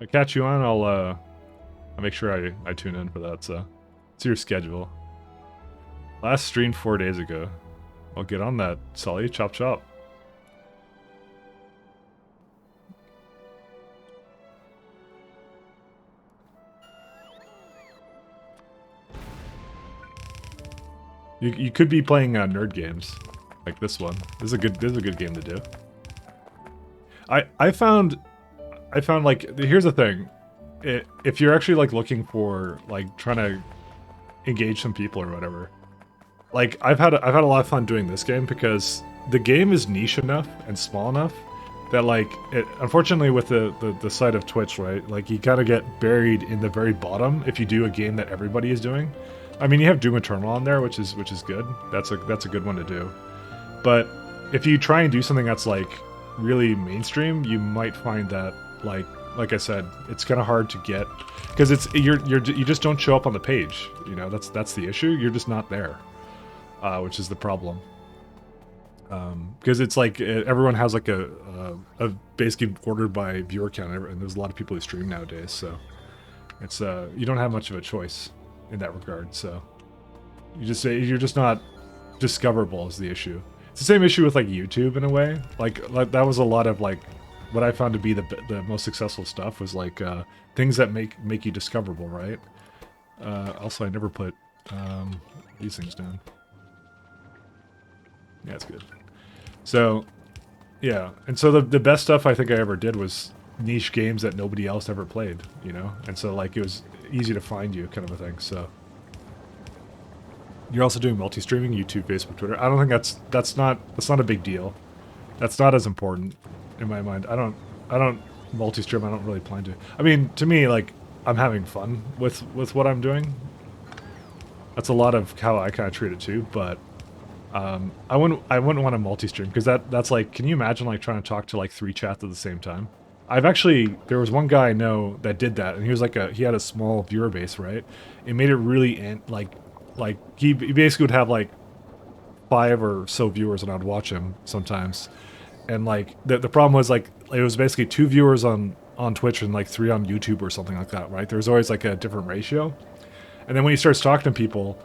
If I catch you on, I'll make sure I tune in for that, so... It's your schedule. Last stream 4 days ago. I'll get on that, Sully. Chop chop. You could be playing nerd games, like this one. This is a good game to do. I found like, here's the thing, if you're actually like looking for like trying to engage some people or whatever, like I've had a lot of fun doing this game because the game is niche enough and small enough that like unfortunately with the side of Twitch, right, like you kind of get buried in the very bottom if you do a game that everybody is doing. I mean, you have Doom Eternal on there, which is good. That's a good one to do. But if you try and do something that's like really mainstream, you might find that like I said, it's kind of hard to get because you just don't show up on the page. You know, that's the issue. You're just not there, which is the problem. Because it's like everyone has like a basically ordered by viewer count, and there's a lot of people who stream nowadays, so it's you don't have much of a choice in that regard. So you're just not discoverable is the issue. It's the same issue with like YouTube in a way. Like that was a lot of like what I found to be the most successful stuff was like things that make you discoverable, right? Also, I never put these things down. Yeah, it's good. So, yeah, and so the best stuff I think I ever did was niche games that nobody else ever played, you know? And so, like, it was easy to find you kind of a thing, so... You're also doing multi-streaming, YouTube, Facebook, Twitter. I don't think that's not a big deal. That's not as important in my mind. I don't multi-stream, I don't really plan to. I mean, to me, like, I'm having fun with what I'm doing. That's a lot of how I kind of treat it too, but... I wouldn't want to multi-stream because that's like, can you imagine like trying to talk to like 3 chats at the same time? There was one guy I know that did that, and he was like he had a small viewer base, right? It made it really like he basically would have like 5 or so viewers, and I'd watch him sometimes, and like the problem was like it was basically 2 viewers on Twitch and like 3 on YouTube or something like that, right? There's always like a different ratio, and then when he starts talking to people,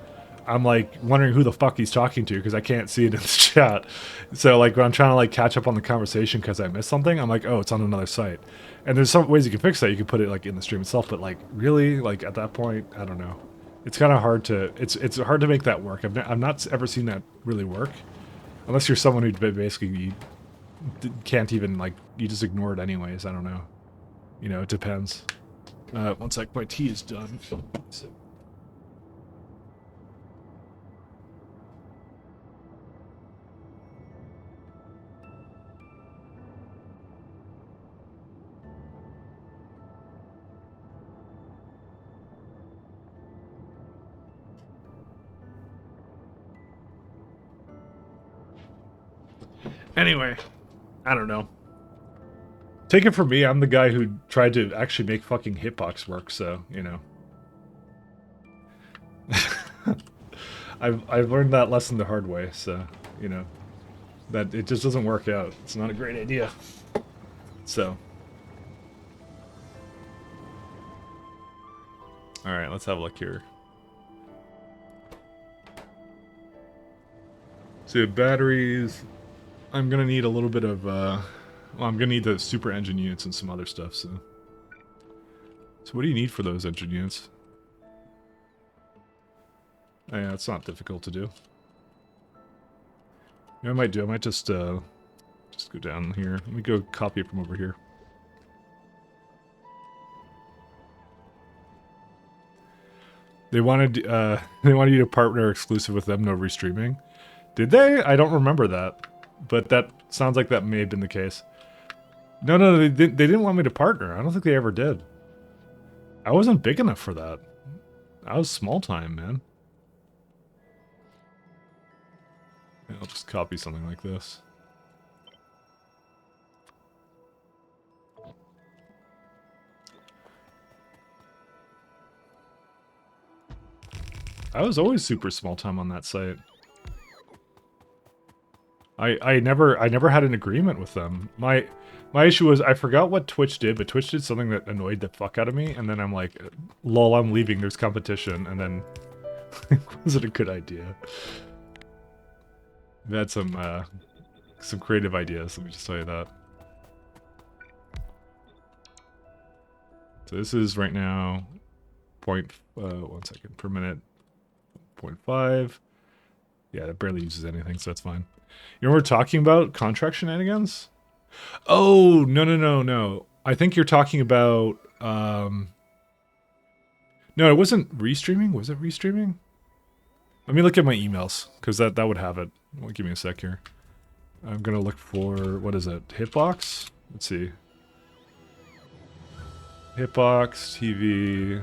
I'm like wondering who the fuck he's talking to because I can't see it in the chat. So like when I'm trying to like catch up on the conversation because I missed something, I'm like, oh, it's on another site. And there's some ways you can fix that. You can put it like in the stream itself, but like really, like at that point, I don't know. It's kind of hard to it's hard to make that work. I've not ever seen that really work, unless you're someone who basically you can't even like you just ignore it anyways. I don't know. You know, it depends. One sec, my tea is done. So. Anyway, I don't know. Take it from me, I'm the guy who tried to actually make fucking hitbox work, so, you know. I've learned that lesson the hard way, so, you know. That it just doesn't work out. It's not a great idea. So. Alright, let's have a look here. So, batteries... I'm gonna need a little bit of, well, I'm gonna need the super engine units and some other stuff, so. So what do you need for those engine units? Oh, yeah, it's not difficult to do. You know what I might do? I might just go down here. Let me go copy it from over here. They wanted you to partner exclusive with them, no restreaming. Did they? I don't remember that, but that sounds like that may have been the case. No, they didn't want me to partner. I don't think they ever did. I wasn't big enough for that. I was small time, man. Yeah, I'll just copy something like this. I was always super small time on that site. I never had an agreement with them. My issue was I forgot what Twitch did, but Twitch did something that annoyed the fuck out of me, and then I'm like, lol, I'm leaving, there's competition, and then it wasn't a good idea. I've had some creative ideas, let me just tell you that. So this is right now 1 second per minute, 0.5. Yeah, it barely uses anything, so that's fine. You know what we're talking about? Contract shenanigans? Oh, no. I think you're talking about, no, it wasn't restreaming. Was it restreaming? Let me look at my emails, because that would have it. Well, give me a sec here. I'm going to look for, what is it? Hitbox? Let's see. Hitbox, TV.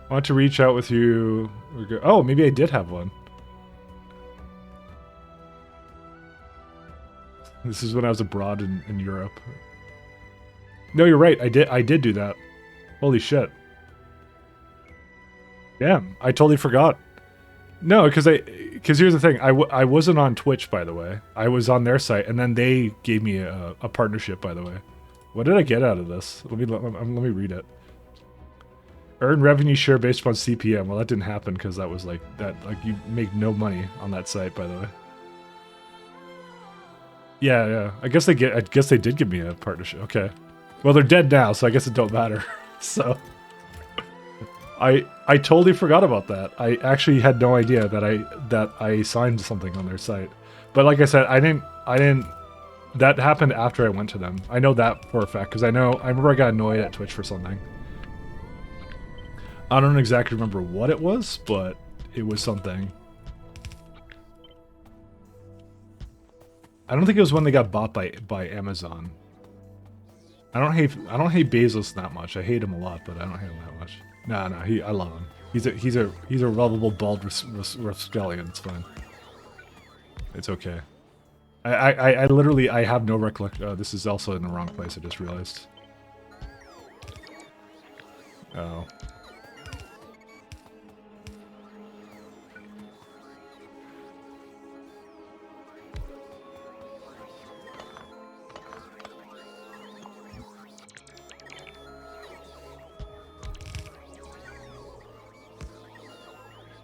I want to reach out with you. Oh, maybe I did have one. This is when I was abroad in Europe. No, you're right. I did do that. Holy shit. Damn, I totally forgot. No, because here's the thing. I wasn't on Twitch, by the way. I was on their site, and then they gave me a partnership, by the way. What did I get out of this? Let me read it. Earn revenue share based upon CPM. Well, that didn't happen because that was like you make no money on that site, by the way. Yeah. I guess they did give me a partnership. Okay. Well, they're dead now, so I guess it don't matter. So I totally forgot about that. I actually had no idea that I signed something on their site. But like I said, I didn't that happened after I went to them. I know that for a fact because I remember I got annoyed at Twitch for something. I don't exactly remember what it was, but it was something. I don't think it was when they got bought by Amazon. I don't hate Bezos that much. I hate him a lot, but I don't hate him that much. No, I love him. He's a lovable bald rapscallion. It's fine. It's okay. I literally have no recollection. This is also in the wrong place. I just realized. Oh.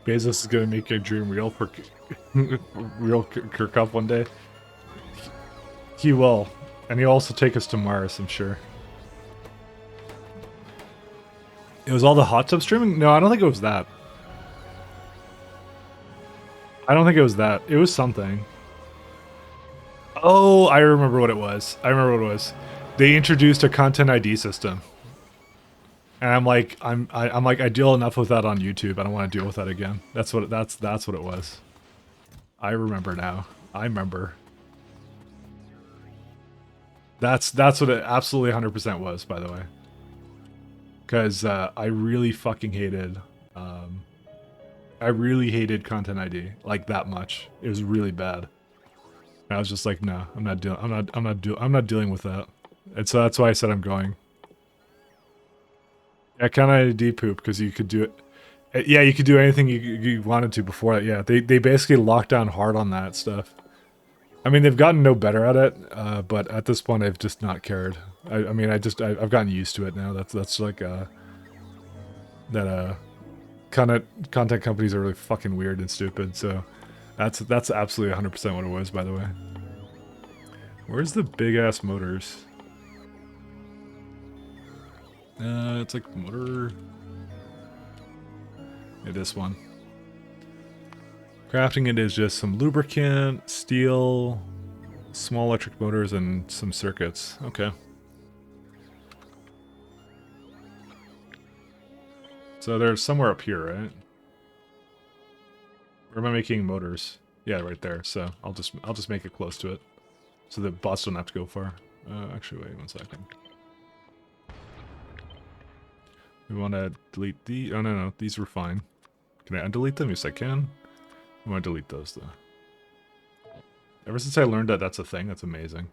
Bezos is gonna make your dream real for real Kirkhoff one day. He will, and he'll also take us to Mars, I'm sure. It was all the hot tub streaming? No, I don't think it was that. I don't think it was that. It was something. Oh, I remember what it was. They introduced a content ID system. And I'm like, I deal enough with that on YouTube. I don't want to deal with that again. That's what it was. I remember now. I remember. That's what it absolutely 100% was, by the way. Because I really fucking hated. I really hated Content ID like that much. It was really bad. And I was just like, no, I'm not dealing with that. And so that's why I said I'm going. Yeah, kind of ID poop because you could do it. Yeah, you could do anything you wanted to before that. Yeah, they basically locked down hard on that stuff. I mean, they've gotten no better at it, but at this point, I've just not cared. I mean, I've gotten used to it now. That's like content companies are really fucking weird and stupid. So that's absolutely 100% what it was. By the way, where's the big ass motors? It's like motor. Yeah, this one. Crafting it is just some lubricant, steel, small electric motors, and some circuits. Okay. So they're somewhere up here, right? Or am I making motors? Yeah, right there. So I'll just make it close to it, so the bots don't have to go far. Actually, wait 1 second. We want to delete the. Oh no, these were fine. Can I undelete them? Yes, I can. I want to delete those though. Ever since I learned that that's a thing, that's amazing.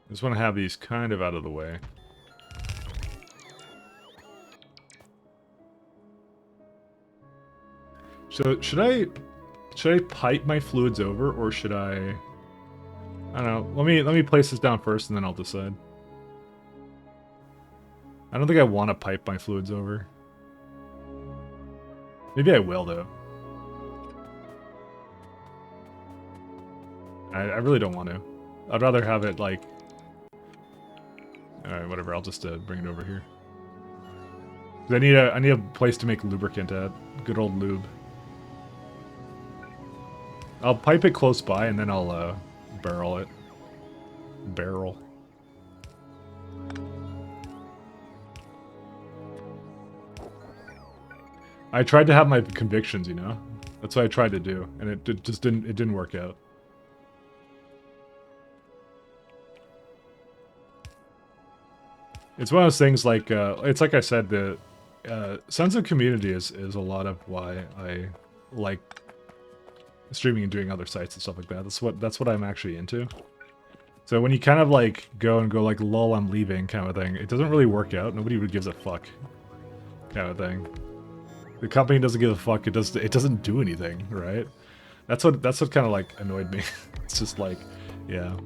I just want to have these kind of out of the way. So should I pipe my fluids over, or should I don't know. Let me place this down first and then I'll decide. I don't think I want to pipe my fluids over. Maybe I will though. I really don't want to. I'd rather have it like. Alright, whatever, I'll just bring it over here. I need a place to make lubricant at. Good old lube. I'll pipe it close by and then I'll barrel it. Barrel. I tried to have my convictions, you know? That's what I tried to do, and it didn't work out. It's one of those things like, it's like I said, the sense of community is a lot of why I like streaming and doing other sites and stuff like that. That's what I'm actually into. So when you kind of like go like, lol, I'm leaving kind of thing, it doesn't really work out. Nobody would gives a fuck kind of thing. The company doesn't give a fuck. It doesn't do anything, right? That's what kind of like annoyed me. It's just like, yeah.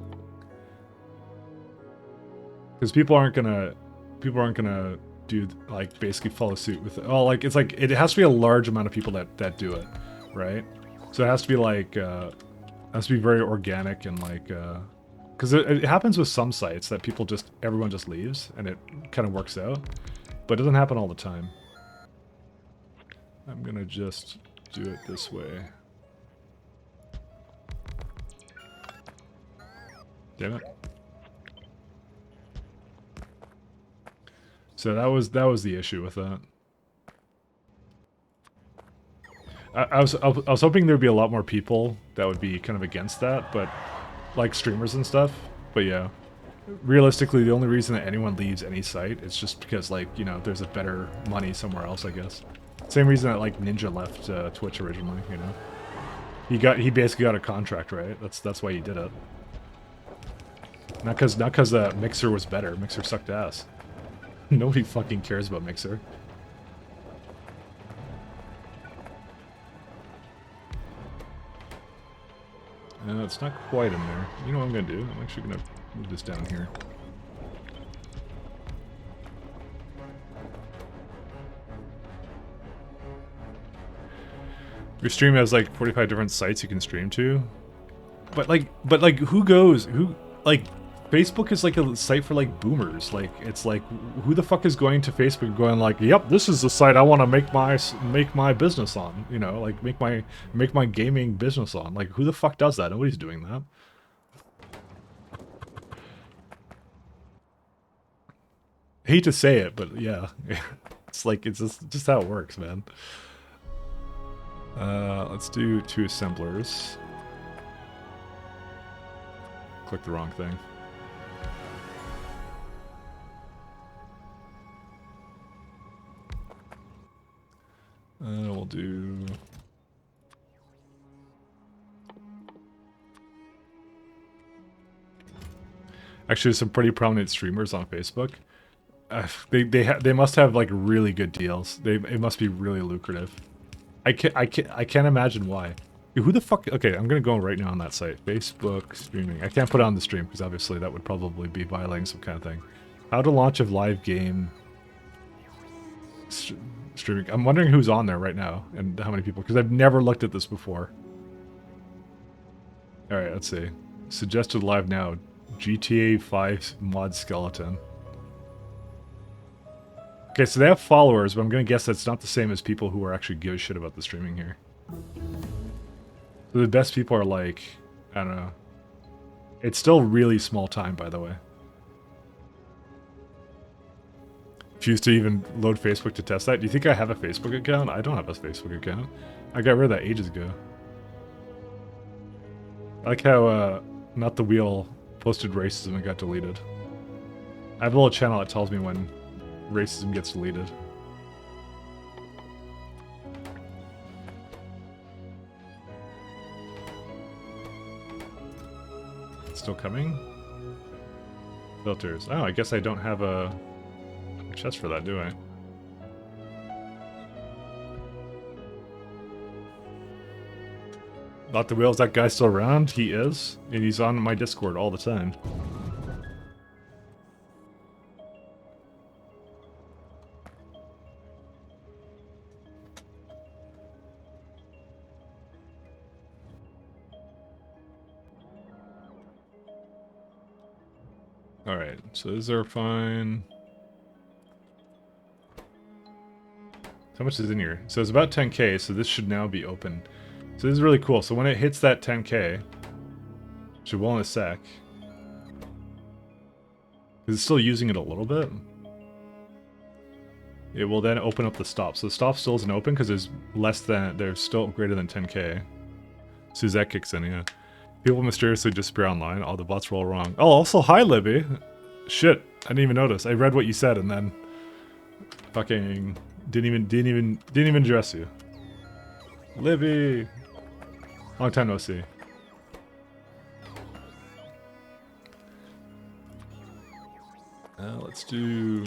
Because people aren't gonna do like basically follow suit with it. Oh, like it's like it has to be a large amount of people that do it, right? So it has to be like has to be very organic and like because it happens with some sites that everyone just leaves and it kind of works out, but it doesn't happen all the time. I'm gonna just do it this way. Damn it. So that was the issue with that. I was hoping there'd be a lot more people that would be kind of against that, but like streamers and stuff. But yeah, realistically, the only reason that anyone leaves any site is just because, like, you know, there's a better money somewhere else, I guess. Same reason that like Ninja left Twitch originally, you know. He basically got a contract, right? That's why he did it. Not because Mixer was better. Mixer sucked ass. Nobody fucking cares about Mixer. It's not quite in there. You know what I'm gonna do? I'm actually gonna move this down here. Your stream has like 45 different sites you can stream to. But like who like Facebook is like a site for like boomers. Like it's like who the fuck is going to Facebook going like, "Yep, this is the site I want to make my business on." You know, like make my gaming business on. Like who the fuck does that? Nobody's doing that. I hate to say it, but yeah. It's like it's just how it works, man. Let's do 2 assemblers. Click the wrong thing. We'll do... Actually, some pretty prominent streamers on Facebook. They must have like really good deals. It must be really lucrative. I can't imagine why. Who the fuck? Okay, I'm gonna go right now on that site. Facebook streaming. I can't put it on the stream because obviously that would probably be violating some kind of thing. How to launch a live game streaming. I'm wondering who's on there right now and how many people, because I've never looked at this before. All right, let's see. Suggested live now. GTA 5 mod skeleton. Okay, so they have followers, but I'm gonna guess that's not the same as people who are actually give a shit about the streaming here. So the best people are like, I don't know. It's still really small time, by the way. Refuse to even load Facebook to test that. Do you think I have a Facebook account? I don't have a Facebook account. I got rid of that ages ago. I like how, Not the Wheel posted racism and got deleted. I have a little channel that tells me when racism gets deleted. Still coming? Filters. Oh, I guess I don't have a chest for that, do I? Not the Wheel, is that guy still around? He is, and he's on my Discord all the time. Alright, so these are fine. How much is in here? So it's about 10k, so this should now be open. So this is really cool. So when it hits that 10k, which it will in a sec, because it's still using it a little bit, it will then open up the stop. So the stop still isn't open because there's still greater than 10k. So as that kicks in, yeah. People mysteriously disappear online. All the bots were all wrong. Oh, also hi Libby. Shit, I didn't even notice. I read what you said and then fucking didn't even address you. Libby, long time no see. Let's do.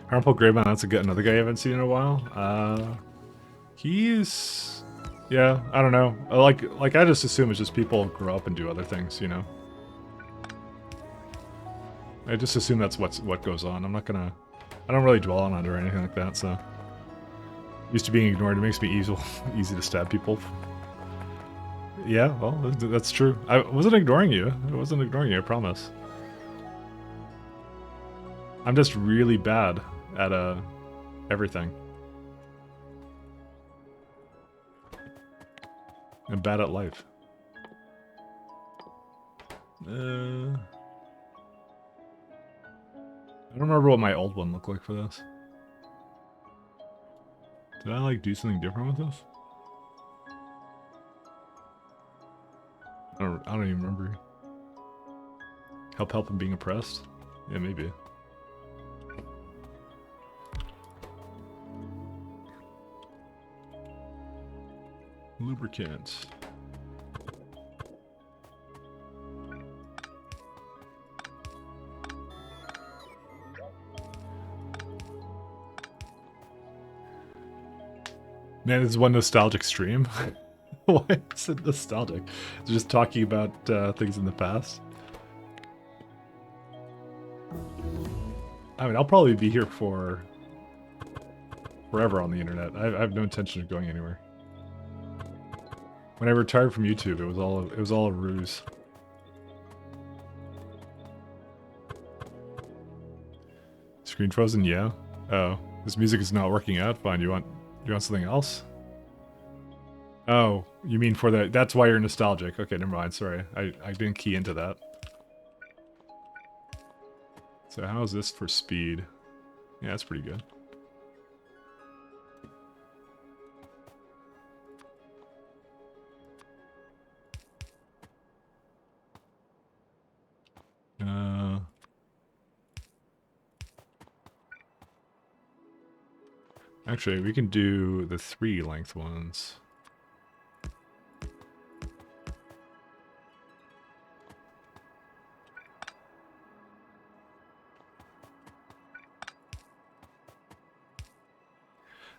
Harmful Greyman, that's another guy I haven't seen in a while. He's... Yeah, I don't know. Like I just assume it's just people grow up and do other things, you know? I just assume that's what goes on. I'm not gonna... I don't really dwell on it or anything like that, so... Used to being ignored, it makes me easy to stab people. Yeah, well, that's true. I wasn't ignoring you. I wasn't ignoring you, I promise. I'm just really bad at everything. I'm bad at life. I don't remember what my old one looked like for this. Did I like do something different with this? I don't even remember. Help him being oppressed? Yeah, maybe. Lubricant. Man, this is one nostalgic stream. Why is it nostalgic? It's just talking about things in the past. I mean, I'll probably be here for forever on the internet. I have no intention of going anywhere. When I retired from YouTube, it was all a ruse. Screen frozen, yeah. Oh, this music is not working out. Fine. You want something else? Oh, you mean for the... That's why you're nostalgic. Okay, never mind. Sorry, I didn't key into that. So how is this for speed? Yeah, that's pretty good. Actually, we can do the 3 length ones.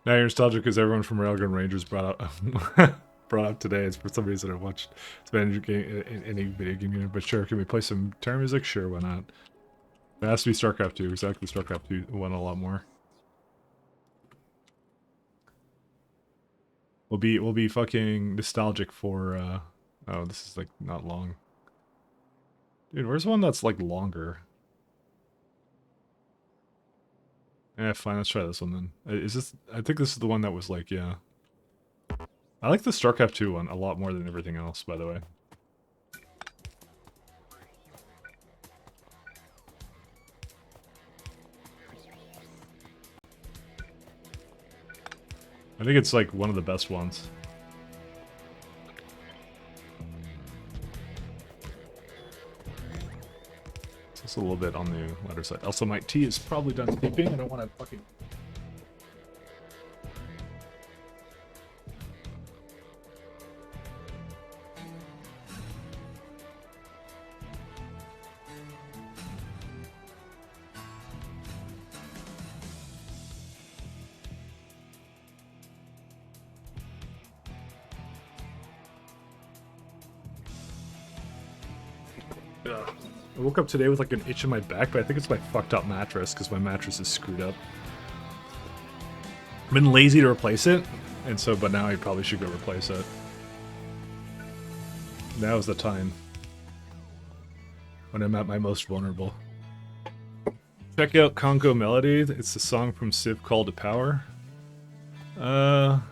Now you're nostalgic because everyone from Railgun Rangers brought up today. It's for some reason I watched any video game unit. But sure, can we play some Terra music? Sure, why not? It has to be StarCraft 2. Exactly, StarCraft 2 won a lot more. We'll be fucking nostalgic for oh, this is like not long. Dude, where's one that's like longer? Eh, fine, let's try this one then. Is this I think this is the one that was like, yeah. I like the StarCraft 2 one a lot more than everything else, by the way. I think it's like one of the best ones. It's just a little bit on the lighter side. Also, my tea is probably done sleeping. I don't want to fucking... I woke up today with like an itch in my back, but I think it's my fucked up mattress because my mattress is screwed up. I've been lazy to replace it, and so, but now I probably should go replace it. Now is the time when I'm at my most vulnerable. Check out Congo Melody. It's the song from Civ Call to Power. We're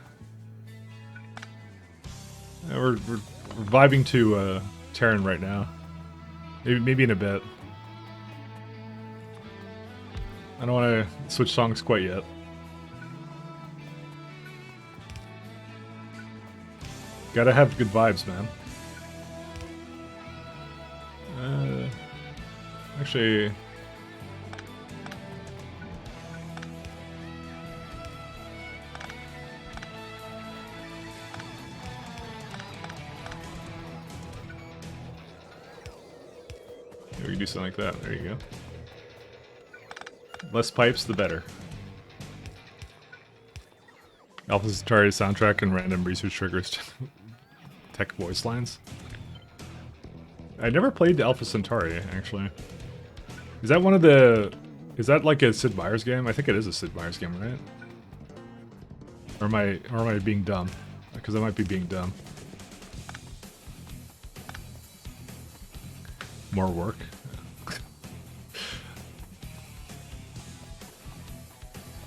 vibing to Terran right now. Maybe in a bit. I don't want to switch songs quite yet. Gotta have good vibes, man. Actually... we can do something like that. There you go. Less pipes, the better. Alpha Centauri soundtrack and random research triggers tech voice lines. I never played Alpha Centauri, actually. Is that one of the... Is that like a Sid Meier's game? I think it is a Sid Meier's game, right? Or am I being dumb? Because I might be being dumb. More work.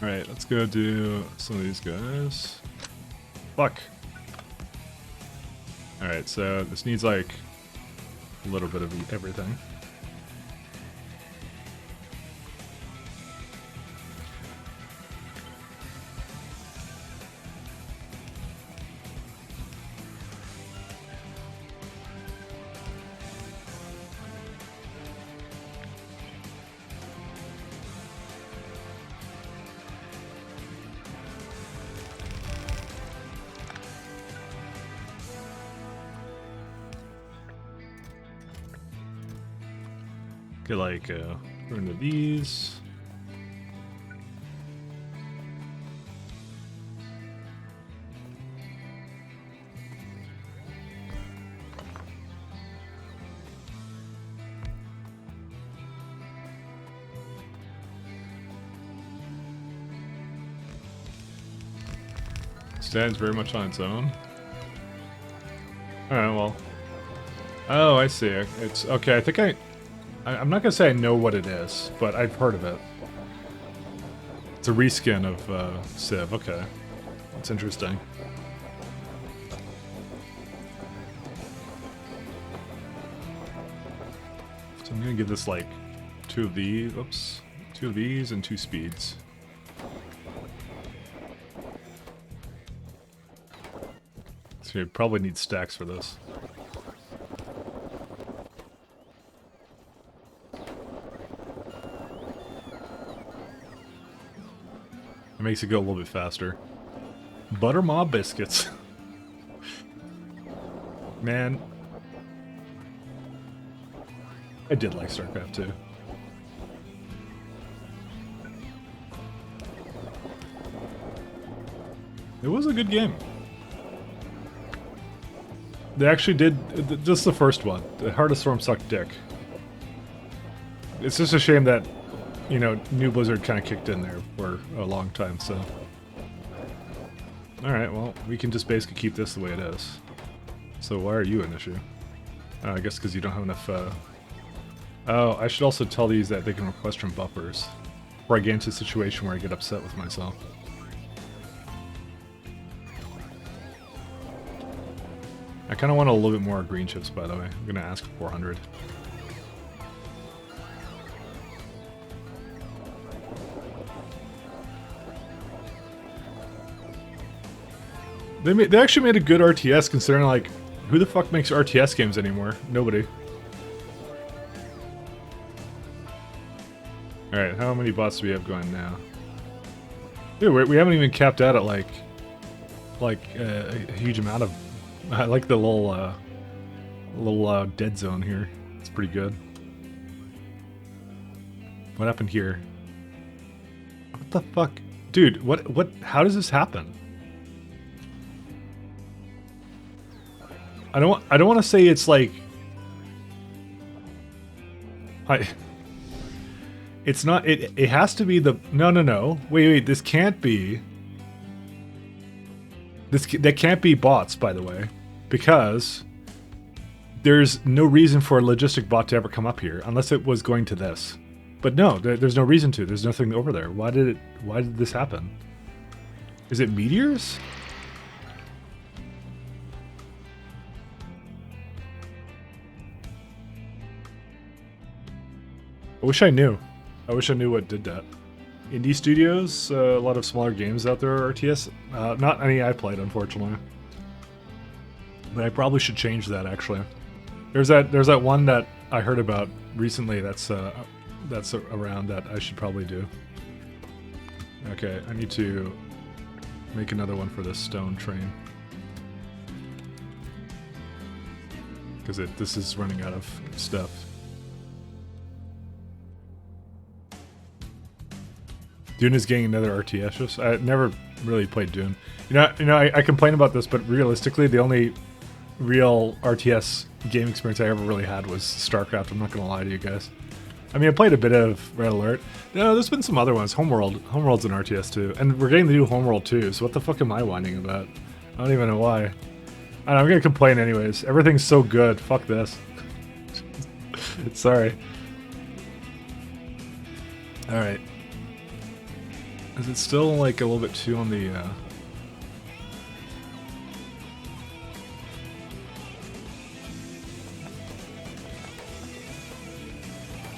Alright, let's go do some of these guys. Fuck. Alright, so this needs like a little bit of everything. Okay, like, go into these. Stands very much on its own. Alright, well. Oh, I see. It's okay. I think I'm not gonna say I know what it is, but I've heard of it. It's a reskin of Civ. Okay, that's interesting. So I'm gonna give this like 2 of these. Oops, 2 of these and 2 speeds. So you probably need stacks for this. It makes it go a little bit faster. Butter mob biscuits. Man. I did like StarCraft 2. It was a good game. They actually did, just the first one. The Heart of Storm sucked dick. It's just a shame that, you know, New Blizzard kind of kicked in there for a long time, so. Alright, well, we can just basically keep this the way it is. So why are you an issue? I guess because you don't have enough, Oh, I should also tell these that they can request from buffers. Before I get into a situation where I get upset with myself. I kind of want a little bit more green chips, by the way. I'm going to ask for 400. They actually made a good RTS considering, like, who the fuck makes RTS games anymore? Nobody. Alright, how many bots do we have going now? Dude, we haven't even capped out at, like a huge amount of... I like the little dead zone here. It's pretty good. What happened here? What the fuck? Dude, how does this happen? I don't want to say it's like... It's not, it has to be the, no. Wait, this can't be. That can't be bots, by the way. Because there's no reason for a logistic bot to ever come up here, unless it was going to this. But no, there's no reason to. There's nothing over there. Why did this happen? Is it meteors? I wish I knew. I wish I knew what did that. Indie studios, a lot of smaller games out there are RTS. Not any I played, unfortunately. But I probably should change that, actually. There's that one that I heard about recently that's around that I should probably do. Okay, I need to make another one for this stone train. Because this is running out of stuff. Dune is getting another RTS. I never really played Dune. You know, I complain about this, but realistically, the only real RTS game experience I ever really had was StarCraft. I'm not gonna lie to you guys. I mean, I played a bit of Red Alert. No, there's been some other ones. Homeworld's an RTS too, and we're getting the new Homeworld too. So what the fuck am I whining about? I don't even know why. I'm gonna complain anyways. Everything's so good. Fuck this. Sorry. All right. Is it still like a little bit too on the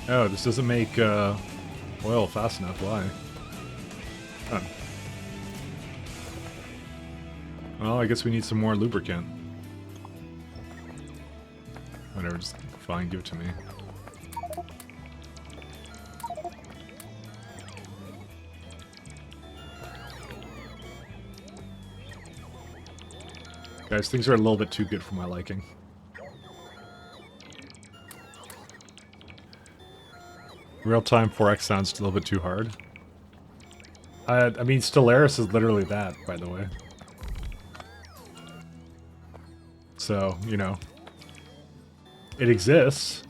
Oh, this doesn't make oil fast enough. Why? Huh. Well, I guess we need some more lubricant. Whatever, just fine, give it to me. Guys, things are a little bit too good for my liking. Real-time 4X sounds a little bit too hard. I mean, Stellaris is literally that, by the way. So, you know. It exists.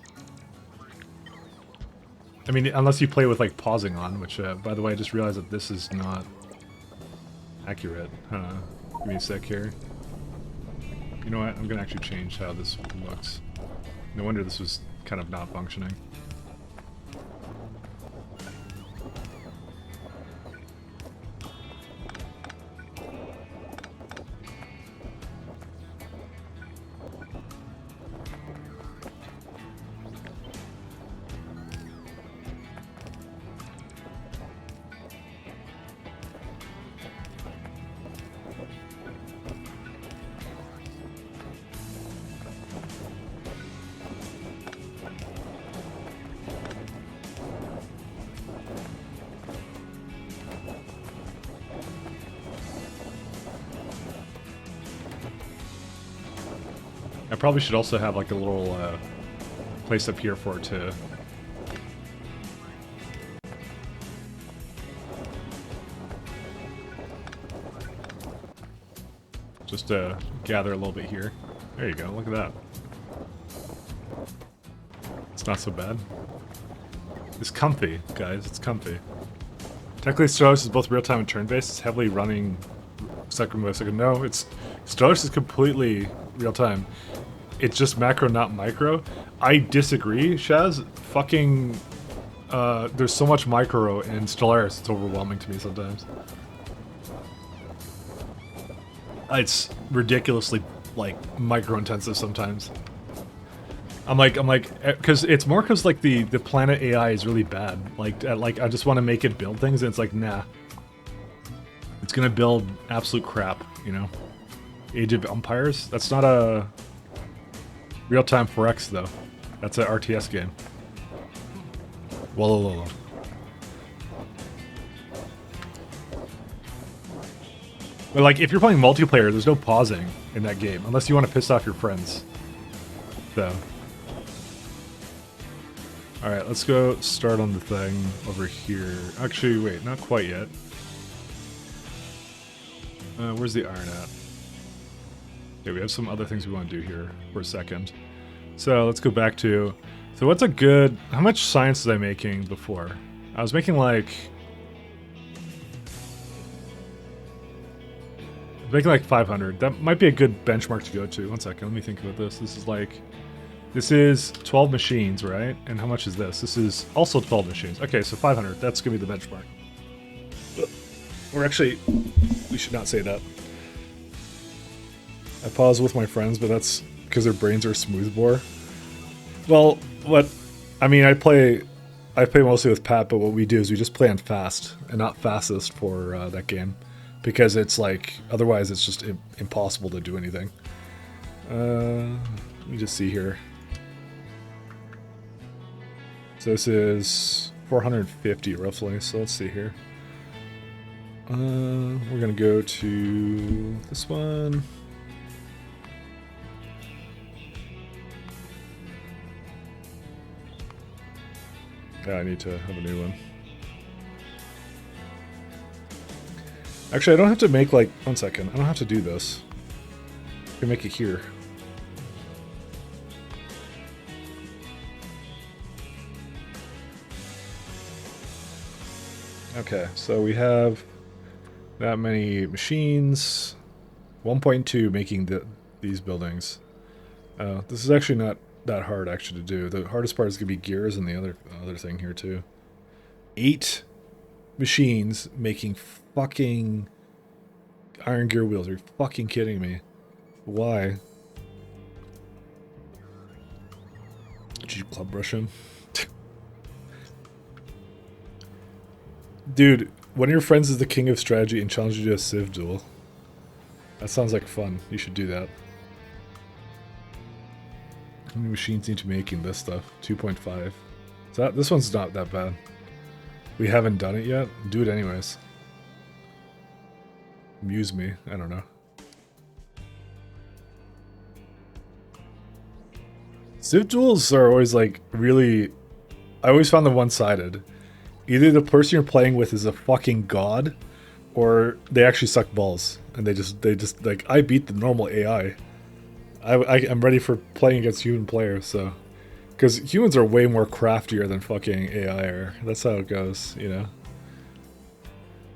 I mean, unless you play with, like, pausing on, which, by the way, I just realized that this is not accurate. Give me a sec here. You know what? I'm gonna actually change how this looks. No wonder this was kind of not functioning. I probably should also have like a little place up here for it to... Just gather a little bit here. There you go, look at that. It's not so bad. It's comfy, guys, it's comfy. Technically, Stellaris is both real-time and turn-based. It's heavily running second by second. No, it's Stellaris is completely real time. It's just macro, not micro. I disagree, Shaz. Fucking, there's so much micro in Stellaris, it's overwhelming to me sometimes. It's ridiculously, like, micro-intensive sometimes. I'm like, because it's more because, like, the planet AI is really bad. Like, I just want to make it build things, and it's like, nah. It's gonna build absolute crap, you know? Age of Empires? That's not a real-time 4X, though. That's an RTS game. Whoa. But, like, if you're playing multiplayer, there's no pausing in that game, unless you want to piss off your friends. So. Alright, let's go start on the thing over here. Actually, wait, not quite yet. Where's the iron at? Okay, we have some other things we want to do here for a second. So, let's go back to... So what's a good... How much science was I making before? I was making like... Making like 500. That might be a good benchmark to go to. One second, let me think about this. This is like... This is 12 machines, right? And how much is this? This is also 12 machines. Okay, so 500. That's going to be the benchmark. Or actually, we should not say that. I pause with my friends, but that's because their brains are smoothbore. Well, I mean, I play mostly with Pat, but what we do is we just play on fast and not fastest for that game. Because it's like, otherwise it's just impossible to do anything. Let me just see here. So this is 450 roughly, so let's see here. We're gonna go to this one. Yeah, I need to have a new one. Actually, I don't have to make, like... One second. I don't have to do this. I can make it here. Okay, so we have that many machines. 1.2 making these buildings. This is actually not that hard, actually, to do. The hardest part is going to be gears and the other thing here, too. 8 machines making fucking iron gear wheels. Are you fucking kidding me? Why? Did you club brush him? Dude, one of your friends is the king of strategy and challenged you to a Civ duel. That sounds like fun. You should do that. How many machines need to be making this stuff? 2.5. So this one's not that bad. We haven't done it yet? Do it anyways. Amuse me. I don't know. Civ duels are always like really... I always found them one-sided. Either the person you're playing with is a fucking god, or they actually suck balls. And they just like, I beat the normal AI. I'm ready for playing against human players, so... Because humans are way more craftier than fucking AI are. That's how it goes, you know?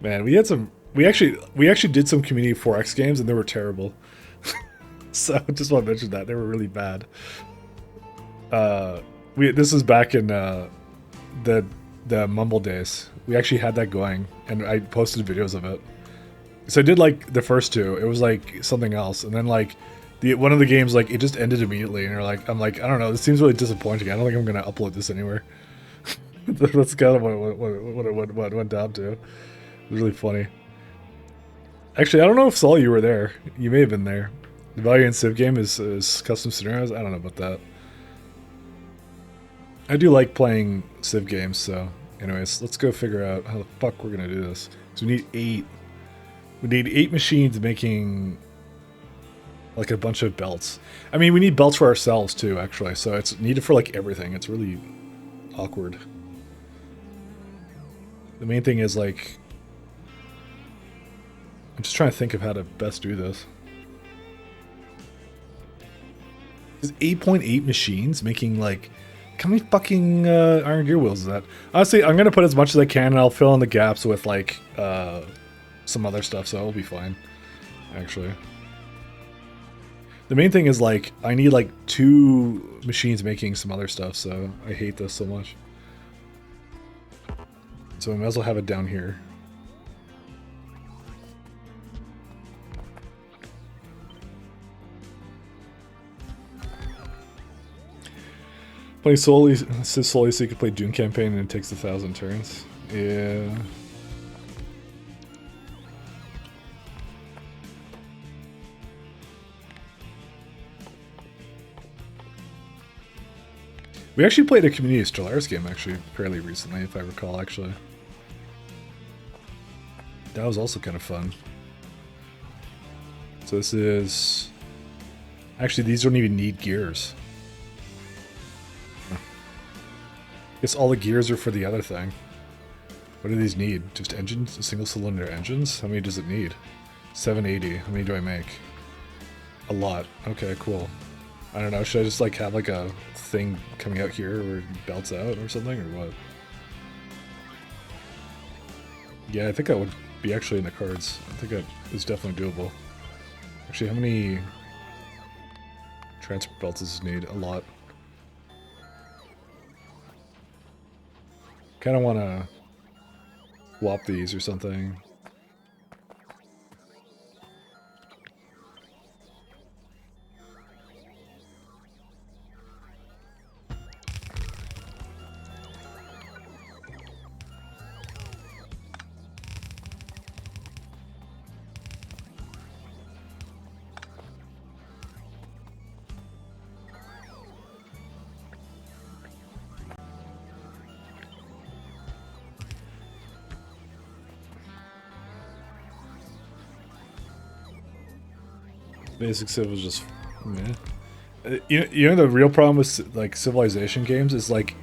Man, we had some... We actually did some Community 4X games, and they were terrible. So, I just want to mention that. They were really bad. This is back in the Mumble days. We actually had that going, and I posted videos of it. So I did, like, the first two. It was, like, something else. And then, like... one of the games, like, it just ended immediately, and I'm like, I don't know, this seems really disappointing. I don't think I'm gonna upload this anywhere. That's kind of what it went down to. It was really funny. Actually, I don't know if Saul, you were there. You may have been there. The value in Civ game is custom scenarios. I don't know about that. I do like playing Civ games, so... Anyways, let's go figure out how the fuck we're gonna do this. So we need 8. We need 8 machines making... like a bunch of belts. I mean, we need belts for ourselves too, actually. So it's needed for like everything. It's really awkward. The main thing is like... I'm just trying to think of how to best do this. There's 8.8 machines making like... How many fucking iron gear wheels is that? Honestly, I'm going to put as much as I can and I'll fill in the gaps with like some other stuff, so it'll be fine. actually. The main thing is, like, I need, like, 2 machines making some other stuff, so I hate this so much. So I might as well have it down here. Playing solely so you can play Dune campaign and it takes 1,000 turns. Yeah. We actually played a Community Stellaris game actually fairly recently, if I recall, actually. That was also kind of fun. So this is... Actually, these don't even need gears. I guess all the gears are for the other thing. What do these need? Just engines? Single cylinder engines? How many does it need? 780. How many do I make? A lot. Okay, cool. I don't know, should I just like have like a thing coming out here where it belts out or something, or what? Yeah, I think that would be actually in the cards. I think that is definitely doable. Actually, how many transport belts does this need? A lot. Kind of want to swap these or something. Basic Civ was just, meh. You know the real problem with like Civilization games is like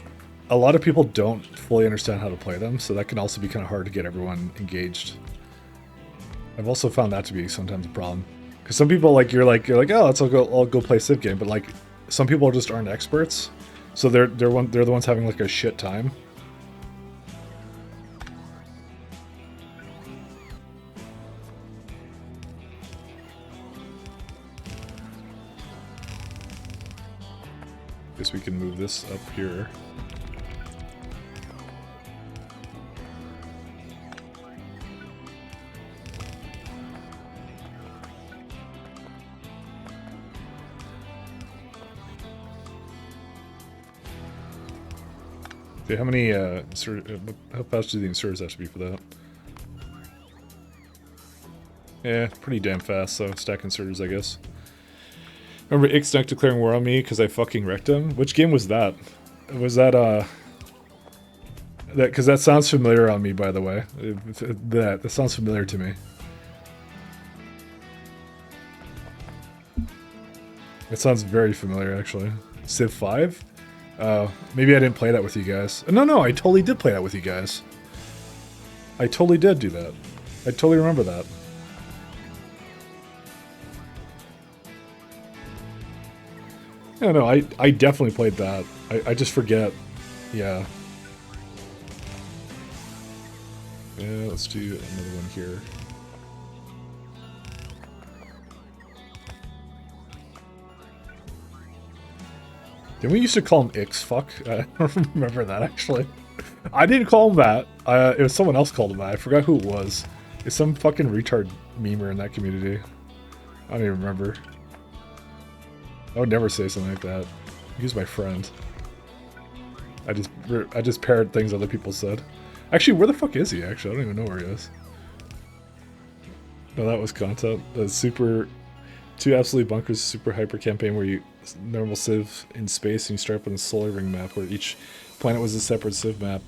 a lot of people don't fully understand how to play them, so that can also be kind of hard to get everyone engaged. I've also found that to be sometimes a problem because some people like you're like oh let's all go play a Civ game, but like some people just aren't experts, so they're the ones having like a shit time. Guess we can move this up here. Okay, how many how fast do the inserters have to be for that? Yeah, pretty damn fast, so stack inserters, I guess. Remember x10 declaring war on me because I fucking wrecked him? Which game was that? Was that, because that sounds familiar on me, by the way. That sounds familiar to me. It sounds very familiar, actually. Civ 5? Maybe I didn't play that with you guys. No, I totally did play that with you guys. I totally did do that. I totally remember that. No, I definitely played that. I just forget. Yeah. Yeah, let's do another one here. Didn't we used to call him X-fuck? I don't remember that, actually. I didn't call him that. It was someone else called him that. I forgot who it was. It's some fucking retard memer in that community. I don't even remember. I would never say something like that. He's my friend. I just parrot things other people said. Actually, where the fuck is he, actually? I don't even know where he is. No, that was content. The super... 2 absolute bunkers super hyper campaign where you... Normal Civ in space and you start up on a solar ring map where each planet was a separate Civ map.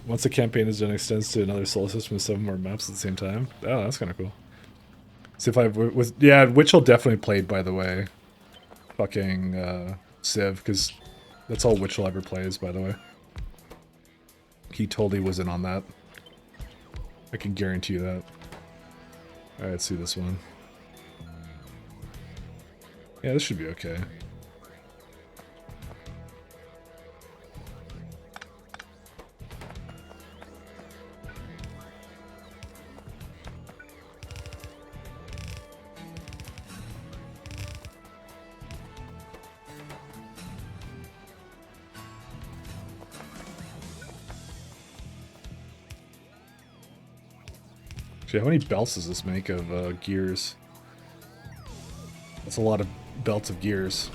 Once the campaign is done, it extends to another solar system with 7 more maps at the same time. Oh, that's kind of cool. Civ 5 was... Yeah, Witchell definitely played, by the way. Fucking Civ, because that's all Witchell ever plays, by the way. He totally was in on that. I can guarantee you that. Alright, let's see this one. Yeah, this should be okay. Actually, how many belts does this make of gears? That's a lot of belts of gears.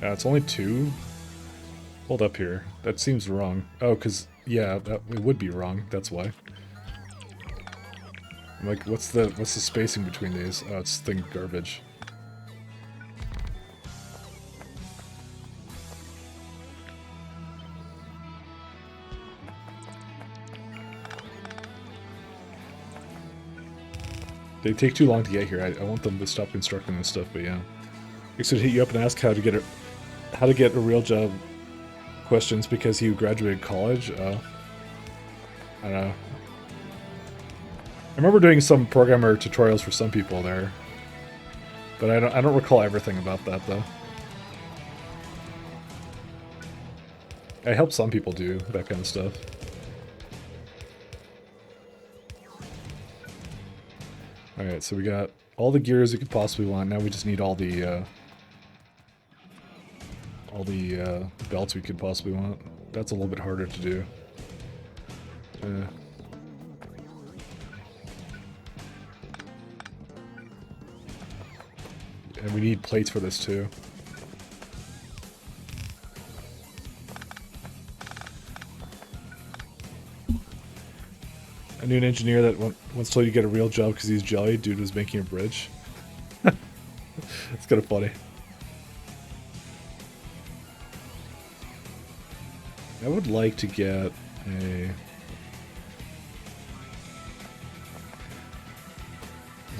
It's only 2? Hold up here. That seems wrong. Oh, because, yeah, it would be wrong. That's why. I'm like, what's the spacing between these? Oh, it's thing garbage. They take too long to get here. I want them to stop constructing this stuff, but yeah. I should hit you up and ask how to get a real job questions because you graduated college. I don't know. I remember doing some programmer tutorials for some people there, but I don't recall everything about that though. I helped some people do that kind of stuff. Alright, so we got all the gears we could possibly want. Now we just need all the belts we could possibly want. That's a little bit harder to do. And we need plates for this too. I knew an engineer that once told you to get a real job because he's jelly. Dude was making a bridge. It's kind of funny. I would like to get a...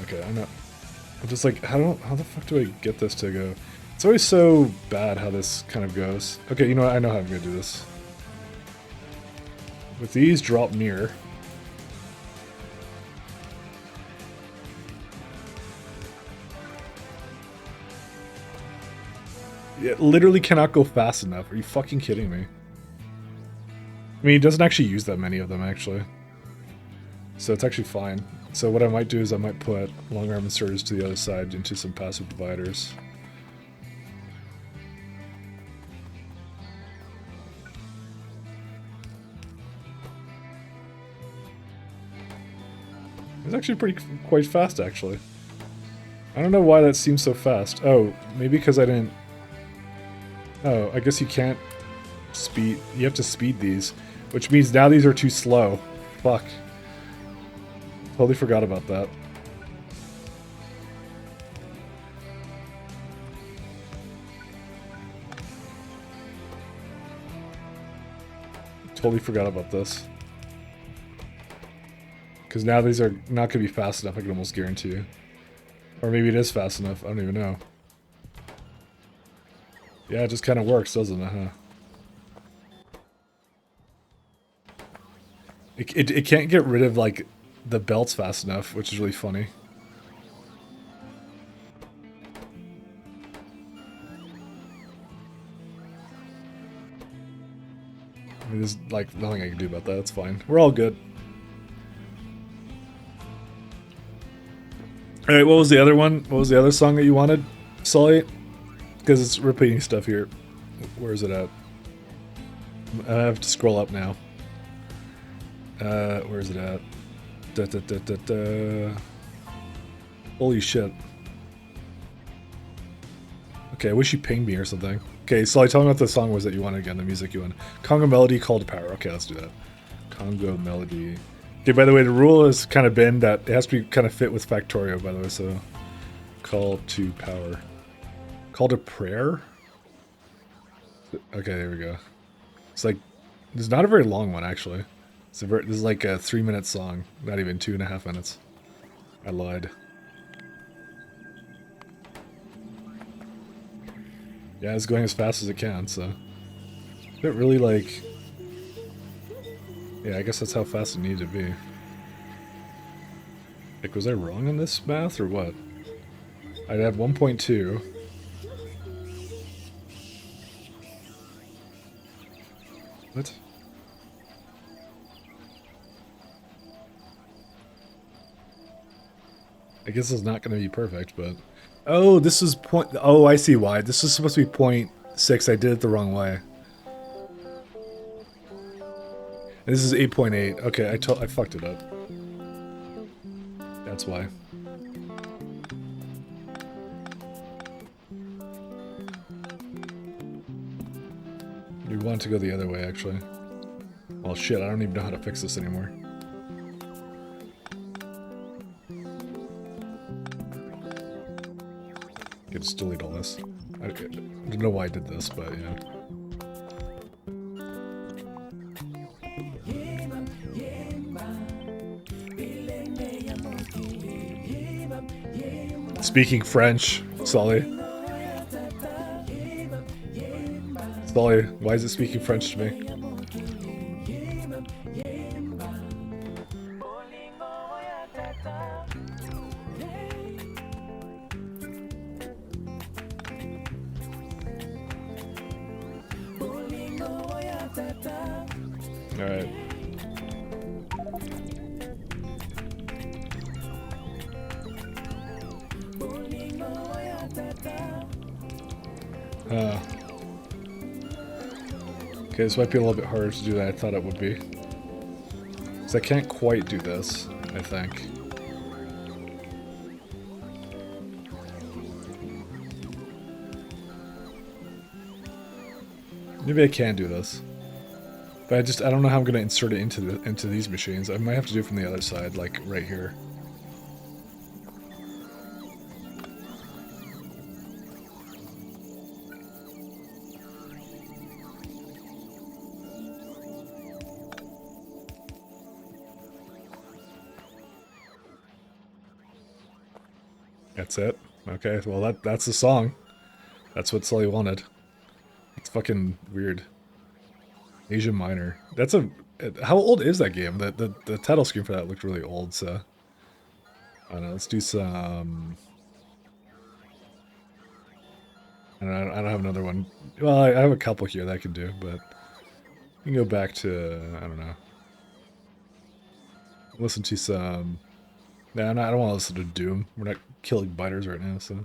Okay, I'm just like, how the fuck do I get this to go? It's always so bad how this kind of goes. Okay, you know what? I know how I'm gonna do this. With these, drop near. It literally cannot go fast enough. Are you fucking kidding me? I mean, he doesn't actually use that many of them, actually. So it's actually fine. So what I might do is I might put long arm inserters to the other side into some passive dividers. It's actually quite fast, actually. I don't know why that seems so fast. Oh, maybe because I didn't... Oh, I guess you can't speed... You have to speed these, which means now these are too slow. Fuck. Totally forgot about that. Totally forgot about this. Because now these are not going to be fast enough, I can almost guarantee you. Or maybe it is fast enough, I don't even know. Yeah, it just kind of works, doesn't it, huh? It can't get rid of, like, the belts fast enough, which is really funny. I mean, there's, like, nothing I can do about that, it's fine. We're all good. Alright, what was the other one? What was the other song that you wanted, Sully? Because it's repeating stuff here. Where is it at? I have to scroll up now. Where is it at? Holy shit. Okay, I wish you pinged me or something. Okay, Sully, tell me what the song was that you wanted again, the music you wanted. Congo Melody, Call to Power. Okay, let's do that. Congo Melody. Okay, by the way, the rule has kind of been that it has to be kind of fit with Factorio, by the way, so... Call to Power. Call to Prayer? Okay, there we go. It's like... There's not a very long one, actually. This is like a 3-minute song. Not even 2.5 minutes. I lied. Yeah, it's going as fast as it can, so... Is it really, like... Yeah, I guess that's how fast it needed to be. Like, was I wrong on this math, or what? I'd have 1.2. What? I guess it's not going to be perfect, but... Oh, this is point. Oh, I see why. This is supposed to be 0.6. I did it the wrong way. And this is 8.8. Okay, I fucked it up. That's why. You want to go the other way, actually. Well, shit, I don't even know how to fix this anymore. Okay, just delete all this. I don't know why I did this, but yeah. Speaking French, Sully. Sully, why is it speaking French to me? Alright. Okay, this might be a little bit harder to do than I thought it would be. Because I can't quite do this, I think. Maybe I can do this. But I don't know how I'm going to insert it into these machines. I might have to do it from the other side, like right here. That's it. Okay, well that's the song. That's what Sully wanted. It's fucking weird. Asia Minor. That's a... How old is that game? The title screen for that looked really old, so... I don't know, let's do some... I don't have another one. Well, I have a couple here that I can do, but... You can go back to... I don't know. Listen to some... Nah, I don't want to listen to Doom. We're not killing biters right now, so...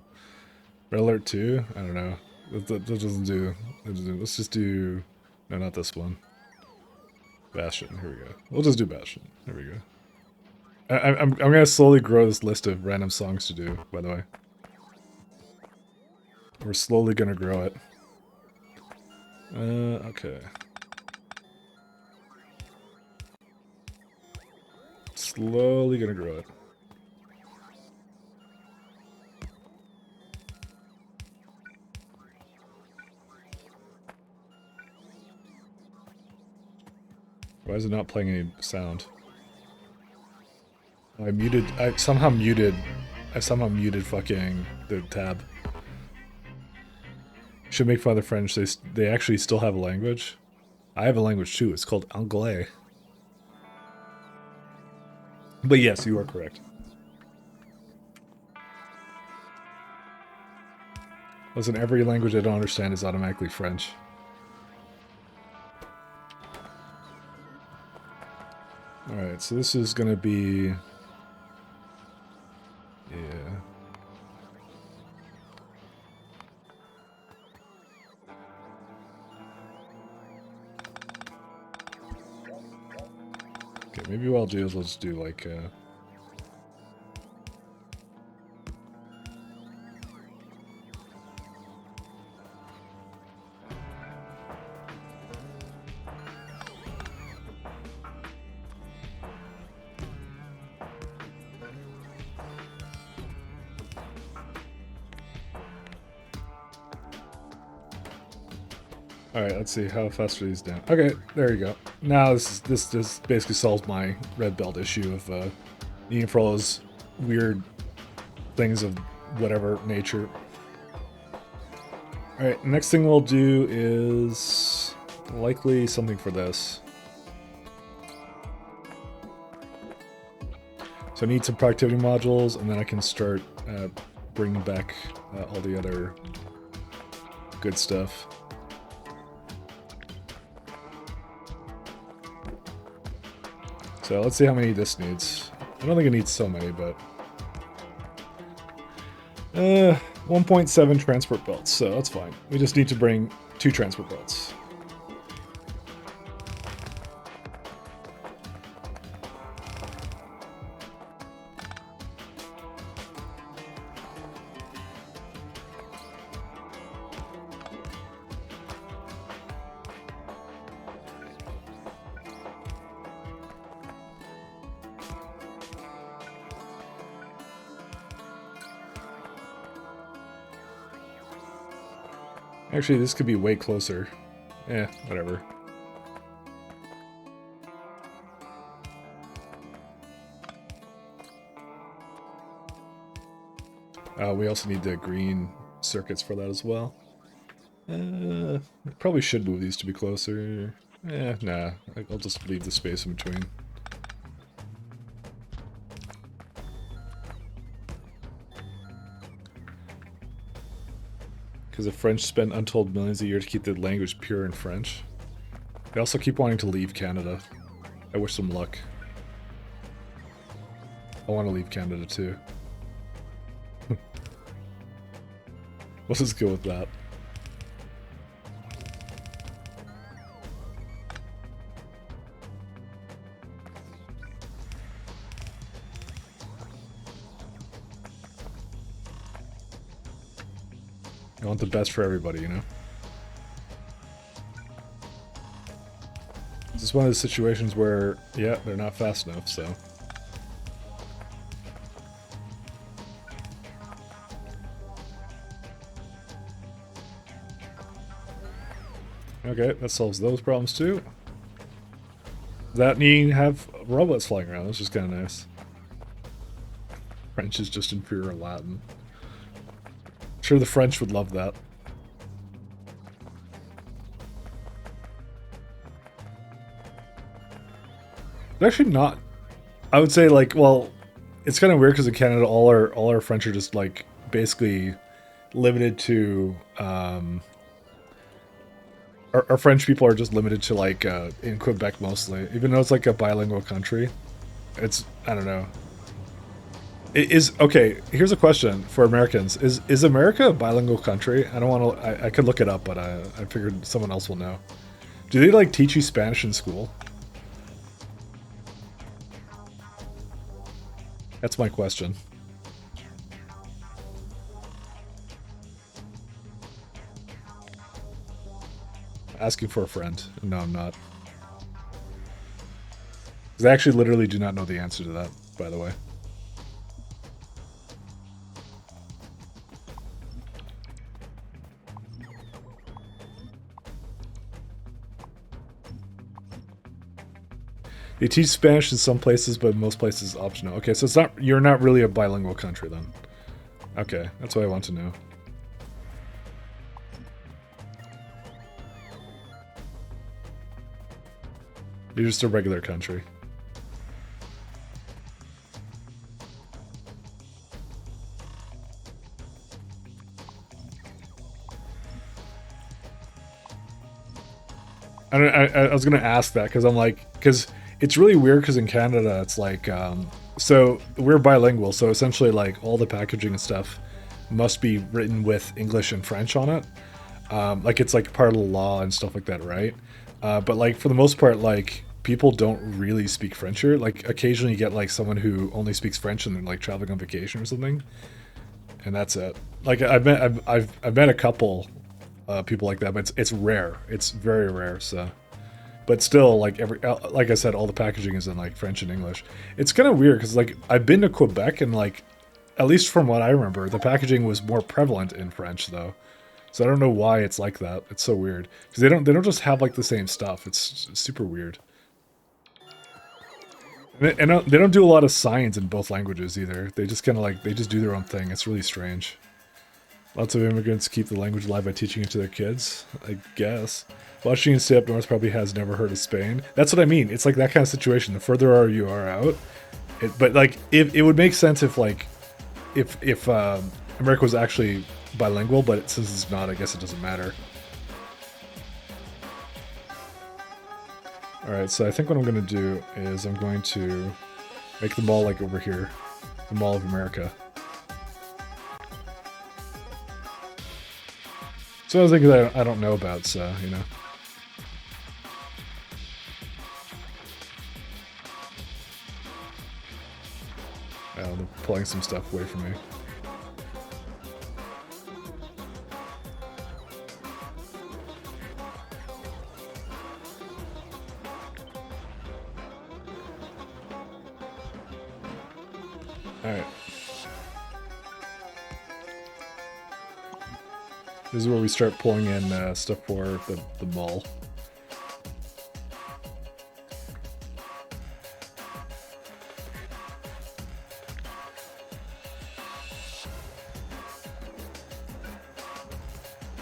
Red Alert 2? I don't know. That doesn't do... Let's just do... No, not this one. Bastion. Here we go. We'll just do Bastion. There we go. I'm gonna slowly grow this list of random songs to do, by the way. We're slowly gonna grow it. Okay. Slowly gonna grow it. Why is it not playing any sound? I somehow muted fucking the tab. Should make fun of the French. They actually still have a language. I have a language too. It's called Anglais. But yes, you are correct. Listen, every language I don't understand is automatically French. Alright, so this is gonna be... Yeah. Okay, maybe what I'll do is let's do like... Alright, let's see, how fast are these down? Okay, there you go. Now this basically solves my red belt issue of needing for all those weird things of whatever nature. Alright, next thing we'll do is likely something for this. So I need some productivity modules, and then I can start bringing back all the other good stuff. So let's see how many this needs. I don't think it needs so many, but... 1.7 transport belts, so that's fine. We just need to bring 2 transport belts. Actually, this could be way closer. Eh, whatever. We also need the green circuits for that as well. Probably should move these to be closer. Nah. I'll just leave the space in between. Because the French spend untold millions a year to keep the language pure in French. They also keep wanting to leave Canada. I wish them luck. I want to leave Canada too. Let's just go with that. I want the best for everybody, you know? This is one of the situations where, yeah, they're not fast enough, so... Okay, that solves those problems too. That needing to have robots flying around, that's just kind of nice. French is just inferior Latin. Sure, the French would love that. They're actually not. I would say, like, well, it's kind of weird because in Canada, all our French are just like basically limited to. Our French people are just limited to like in Quebec mostly, even though it's like a bilingual country. It's, I don't know. It is okay. Here's a question for Americans: Is America a bilingual country? I don't want to. I could look it up, but I figured someone else will know. Do they like teach you Spanish in school? That's my question. Asking for a friend. No, I'm not. Because I actually literally do not know the answer to that, by the way. They teach Spanish in some places, but in most places optional. Okay, so it's not, you're not really a bilingual country then. Okay, that's what I want to know. You're just a regular country. I was gonna ask that because I'm like, because it's really weird because in Canada it's like, so we're bilingual, so essentially like all the packaging and stuff must be written with English and French on it. Like it's like part of the law and stuff like that, right? But like for the most part, like people don't really speak French here. Like occasionally you get like someone who only speaks French and they're like traveling on vacation or something, and that's it. Like I've met a couple people like that, but it's rare. It's very rare. So, but still, like like I said, all the packaging is in like French and English. It's kind of weird because like I've been to Quebec and like, at least from what I remember, the packaging was more prevalent in French though. So I don't know why it's like that. It's so weird because they don't just have like the same stuff. It's super weird. And they don't do a lot of signs in both languages either. They just kind of like they just do their own thing. It's really strange. Lots of immigrants keep the language alive by teaching it to their kids, I guess. Washington State up north probably has never heard of Spain. That's what I mean. It's like that kind of situation. The further you are out, but like if it would make sense if like if America was actually bilingual, but since it's not, I guess it doesn't matter. Alright, so I think what I'm going to do is I'm going to make the mall like over here. The Mall of America. So I was thinking that I don't know about, so, you know. Oh, they're pulling some stuff away from me. Alright. This is where we start pulling in stuff for the mall.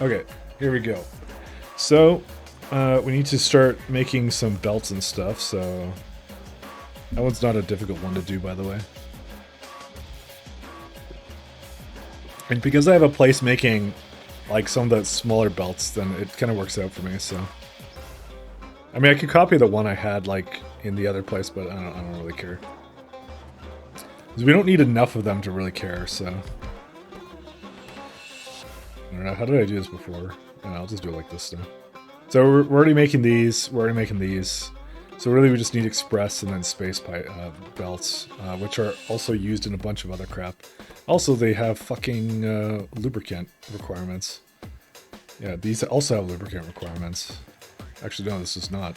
Okay, here we go. So, we need to start making some belts and stuff, so... That one's not a difficult one to do, by the way. And because I have a place making, like, some of the smaller belts, then it kind of works out for me, so... I mean, I could copy the one I had, like, in the other place, but I don't really care. Because we don't need enough of them to really care, so... I don't know, how did I do this before? I'll just do it like this now. So we're already making these, we're already making these. So really we just need express and then space belts, which are also used in a bunch of other crap. Also, they have fucking lubricant requirements. Yeah, these also have lubricant requirements. Actually, no, this does not.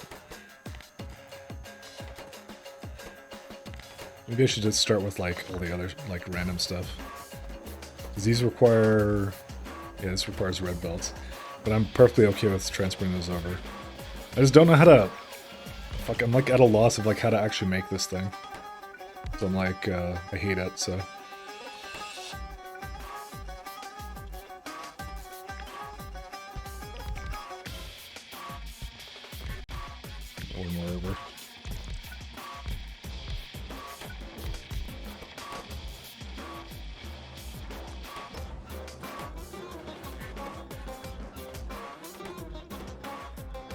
Maybe I should just start with, like, all the other, like, random stuff. Because these require... Yeah, this requires red belts. But I'm perfectly okay with transferring those over. I just don't know how to... Fuck, I'm, like, at a loss of, like, how to actually make this thing. So I'm like, I hate it, so... One more over.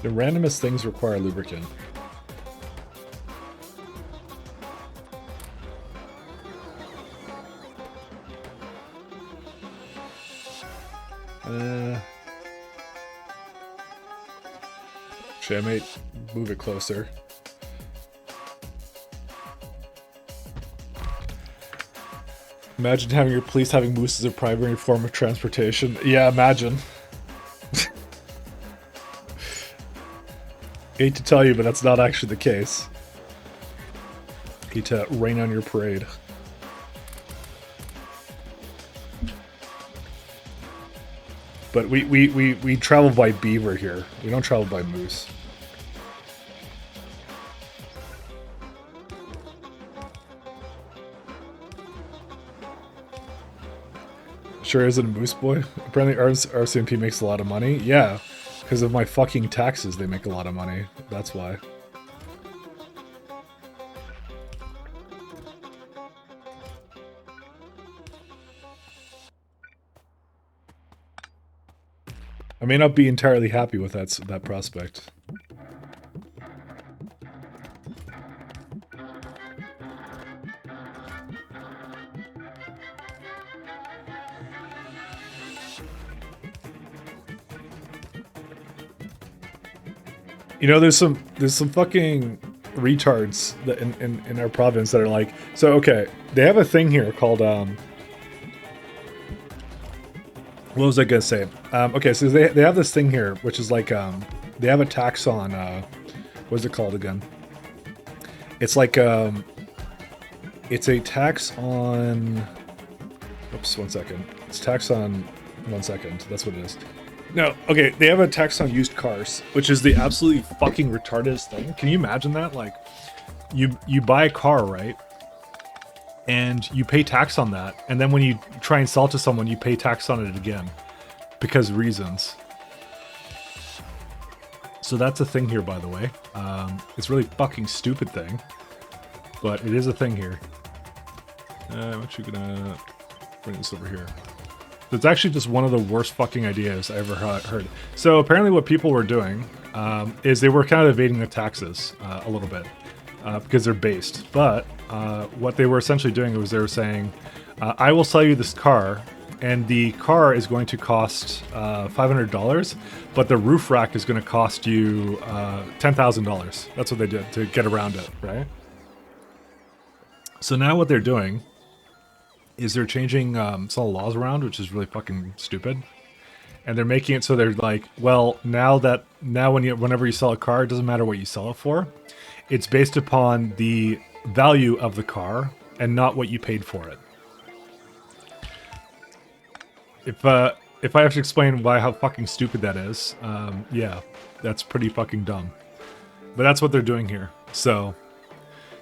The randomest things require lubricant. Actually, I might move it closer. Imagine having your police having moose as a primary form of transportation. Yeah, imagine. Hate to tell you, but that's not actually the case. Hate to rain on your parade. But we travel by beaver here. We don't travel by moose. Sure isn't a moose boy. Apparently RCMP makes a lot of money. Yeah. Because of my fucking taxes, they make a lot of money. That's why. I may not be entirely happy with that prospect. You know, there's some fucking retards that in our province that are like, so okay, they have a thing here called what was I gonna say? Okay, so they have this thing here, which is like they have a tax on what's it called again? It's like it's a tax on. Oops, 1 second. It's tax on 1 second. That's what it is. No, okay, they have a tax on used cars, which is the absolutely fucking retarded thing. Can you imagine that? Like, you buy a car, right? And you pay tax on that, and then when you try and sell it to someone, you pay tax on it again. Because reasons. So that's a thing here, by the way. It's a really fucking stupid thing. But it is a thing here. I'm actually gonna bring this over here. It's actually just one of the worst fucking ideas I ever heard. So apparently what people were doing is they were kind of evading the taxes a little bit because they're based. But what they were essentially doing was they were saying, I will sell you this car and the car is going to cost $500, but the roof rack is going to cost you $10,000. That's what they did to get around it, right? So now what they're doing is they're changing some laws around, which is really fucking stupid. And they're making it so they're like, well, now whenever you sell a car, it doesn't matter what you sell it for. It's based upon the value of the car and not what you paid for it. If I have to explain how fucking stupid that is, yeah, that's pretty fucking dumb. But that's what they're doing here. So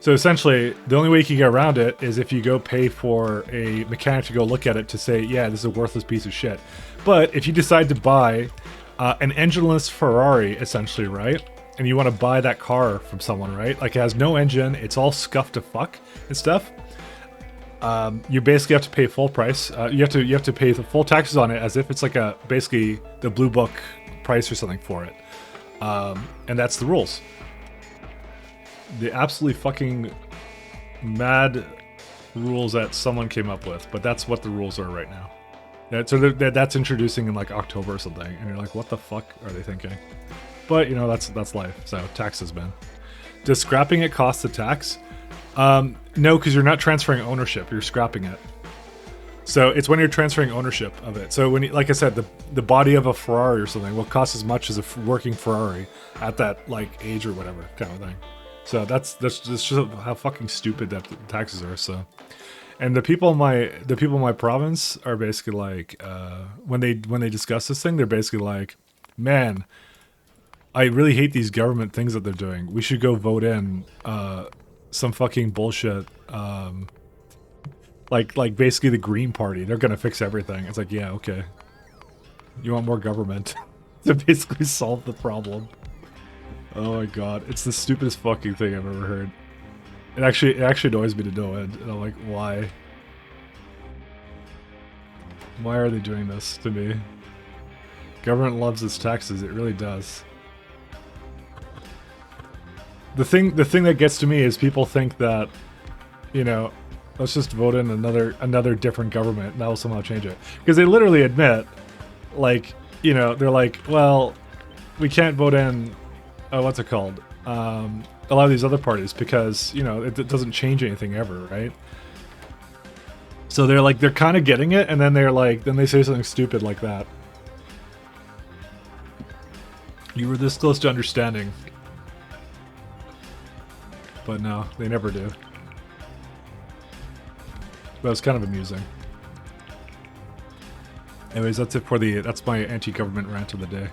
essentially, the only way you can get around it is if you go pay for a mechanic to go look at it to say, yeah, this is a worthless piece of shit. But if you decide to buy an engineless Ferrari, essentially, right? And you want to buy that car from someone, right? Like, it has no engine, it's all scuffed to fuck and stuff. You basically have to pay full price. You have to pay the full taxes on it as if it's like basically the blue book price or something for it. And that's the rules. The absolutely fucking mad rules that someone came up with, but that's what the rules are right now. That's introducing in like October or something, and you're like, what the fuck are they thinking? But you know, that's life. So taxes, man. Does scrapping it cost the tax? No, because you're not transferring ownership. You're scrapping it. So it's when you're transferring ownership of it. So when, like I said, the body of a Ferrari or something will cost as much as a working Ferrari at that like age or whatever kind of thing. So that's just how fucking stupid that the taxes are. So, and the people in my province are basically like, when they discuss this thing, they're basically like, man, I really hate these government things that they're doing. We should go vote in some fucking bullshit. Like basically the Green Party. They're gonna fix everything. It's like, yeah, okay. You want more government to basically solve the problem. Oh my god, it's the stupidest fucking thing I've ever heard. It actually annoys me to no end, and I'm like, why? Why are they doing this to me? Government loves its taxes, it really does. The thing that gets to me is people think that, you know, let's just vote in another different government and that will somehow change it. Because they literally admit, like, you know, they're like, well, we can't vote in what's it called? A lot of these other parties because, you know, it doesn't change anything ever, right? So they're kind of getting it, and then then they say something stupid like that. You were this close to understanding. But no, they never do. But it's kind of amusing. Anyways, that's it for that's my anti-government rant of the day.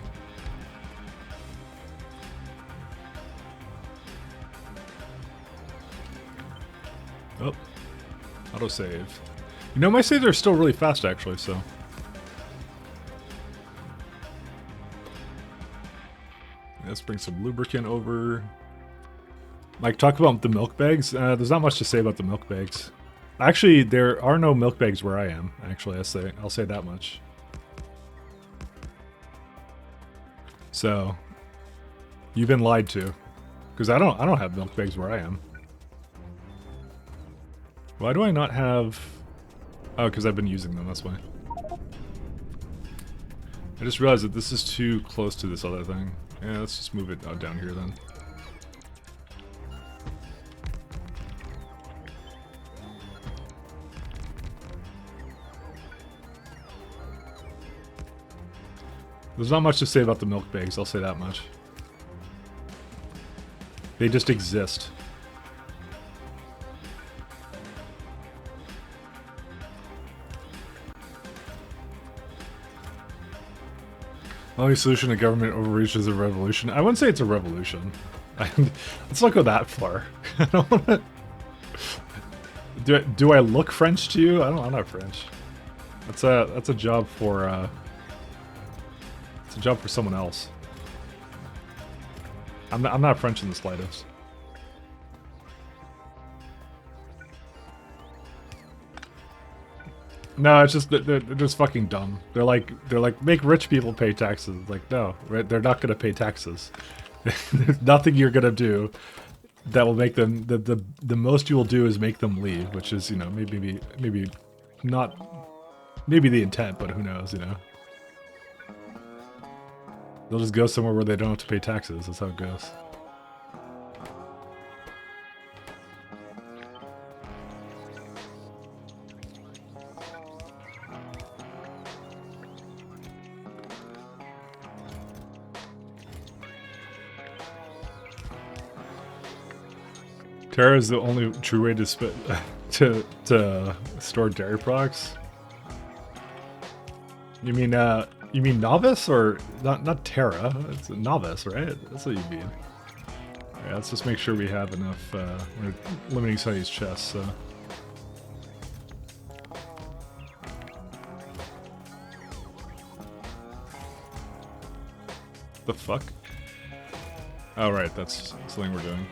Oh, autosave. You know, my saves are still really fast, actually, so. Let's bring some lubricant over. Like, talk about the milk bags. There's not much to say about the milk bags. Actually, there are no milk bags where I am, actually, I'll say that much. So, you've been lied to. Because I don't have milk bags where I am. Why do I not have... Oh, because I've been using them, that's why. I just realized that this is too close to this other thing. Yeah, let's just move it down here then. There's not much to say about the milk bags, I'll say that much. They just exist. Only solution to government overreach is a revolution. I wouldn't say it's a revolution. Let's not go that far. I don't want to... Do I look French to you? I'm not French. That's a job for it's a job for someone else. I'm not French in the slightest. No, it's just they're just fucking dumb. They're like make rich people pay taxes. Like, no, right? They're not gonna pay taxes. There's nothing you're gonna do that will make them the most you will do is make them leave, which is, you know, maybe not maybe the intent, but who knows, you know? They'll just go somewhere where they don't have to pay taxes. That's how it goes. Terra is the only true way to to store dairy products. You mean novice or not Terra? It's a novice, right? That's what you mean. Alright, let's just make sure we have enough. We're limiting some of these chests. So. The fuck? Oh right, that's something we're doing.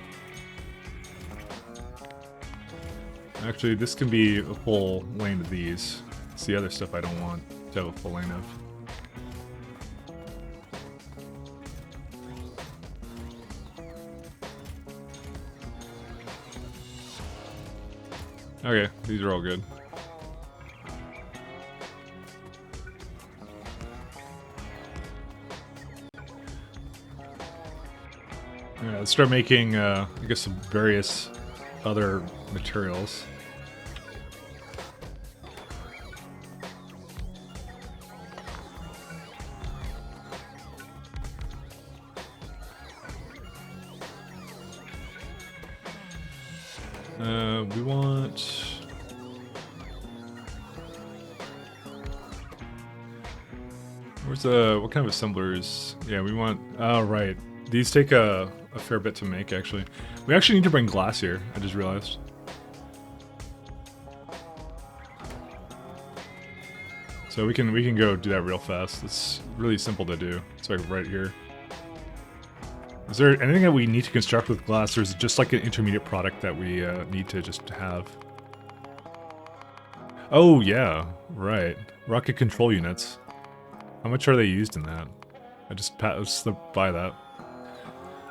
Actually, this can be a full lane of these. It's the other stuff I don't want to have a full lane of. Okay, these are all good. Yeah, let's start making, I guess, some various other materials. We want... Where's what kind of assemblers? Yeah, we want... Oh, right. These take a fair bit to make, actually. We actually need to bring glass here, I just realized. So we can go do that real fast. It's really simple to do. It's like right here. Is there anything that we need to construct with glass, or is it just like an intermediate product that we need to just have? Oh, yeah. Right. Rocket control units. How much are they used in that? I just slipped by that.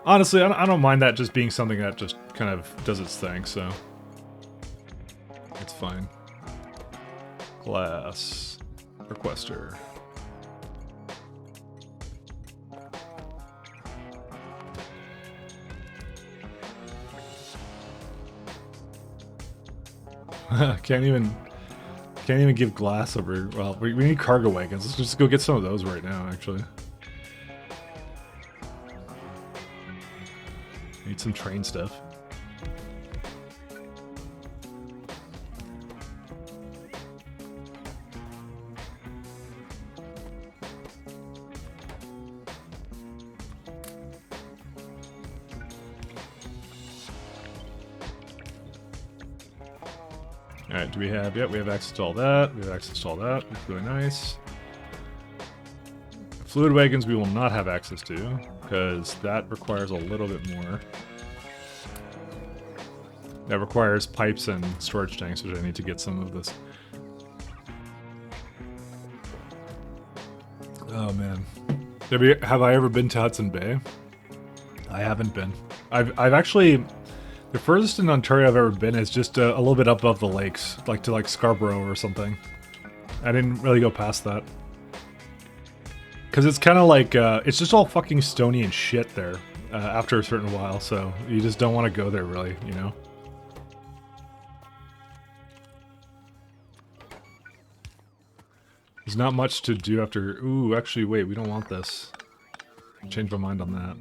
Honestly, I don't mind that just being something that just kind of does its thing, so... It's fine. Glass. Requester. Can't even give glass over. Well, we need cargo wagons. Let's just go get some of those right now, actually. Need some train stuff. Alright, do we have... Yep, we have access to all that. We have access to all that. That's really nice. Fluid wagons we will not have access to, because that requires a little bit more. That requires pipes and storage tanks, which I need to get some of this. Oh, man. Have I ever been to Hudson Bay? I haven't been. I've actually... The furthest in Ontario I've ever been is just a little bit above the lakes, like to like Scarborough or something. I didn't really go past that. Because it's kind of like, it's just all fucking stony and shit there after a certain while, so you just don't want to go there really, you know? There's not much to do after... Ooh, actually, wait, we don't want this. Change my mind on that.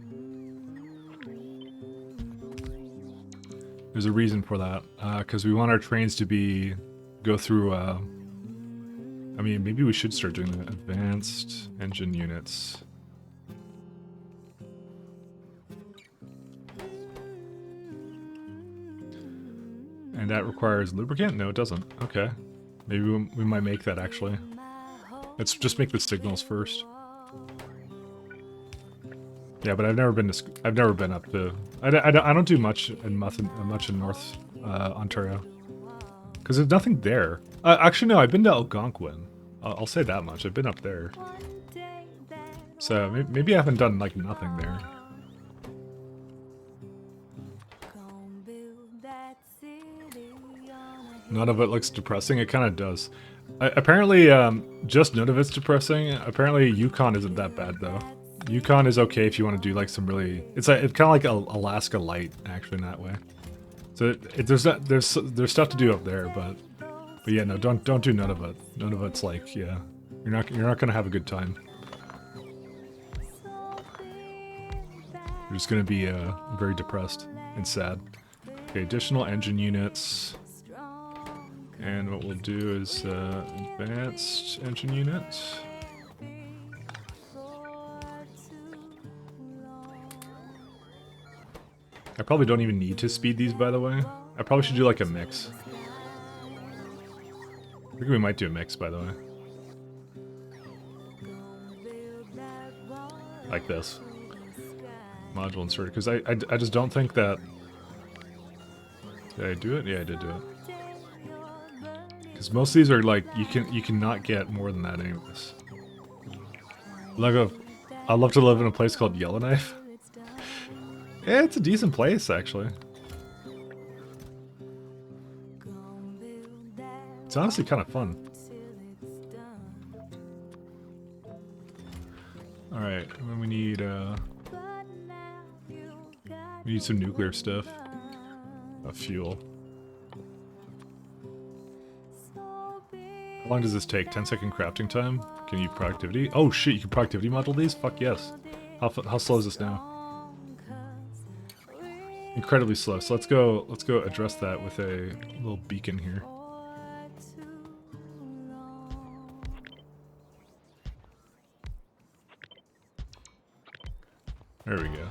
There's a reason for that, because we want our trains to go through, I mean, maybe we should start doing the advanced engine units. And that requires lubricant? No, it doesn't. Okay. Maybe we might make that, actually. Let's just make the signals first. Yeah, but I've never been up to... I don't do much in North Ontario. Because there's nothing there. Actually, no, I've been to Algonquin. I'll say that much. I've been up there. So maybe I haven't done, like, nothing there. None of it looks depressing. It kind of does. Apparently, just none of it's depressing. Apparently, Yukon isn't that bad though. Yukon is okay if you want to do like some really. It's kind of like Alaska Light actually in that way. So there's stuff to do up there, but yeah, no, don't do none of it. None of it's like yeah, you're not gonna have a good time. You're just gonna be very depressed and sad. Okay, additional engine units. And what we'll do is advanced engine units. I probably don't even need to speed these, by the way. I probably should do like a mix. I think we might do a mix, by the way. Like this. Module inserted, because I just don't think that... Did I do it? Yeah, I did do it. Because most of these are like, you cannot get more than that anyways. I'd love to live in a place called Yellowknife. Yeah, it's a decent place, actually. It's honestly kind of fun. Alright, and then we need some nuclear stuff. Fuel. How long does this take? 10-second crafting time? Can you productivity? Oh shit, you can productivity model these? Fuck yes. How slow is this now? Incredibly slow. So let's go address that with a little beacon here. There we go.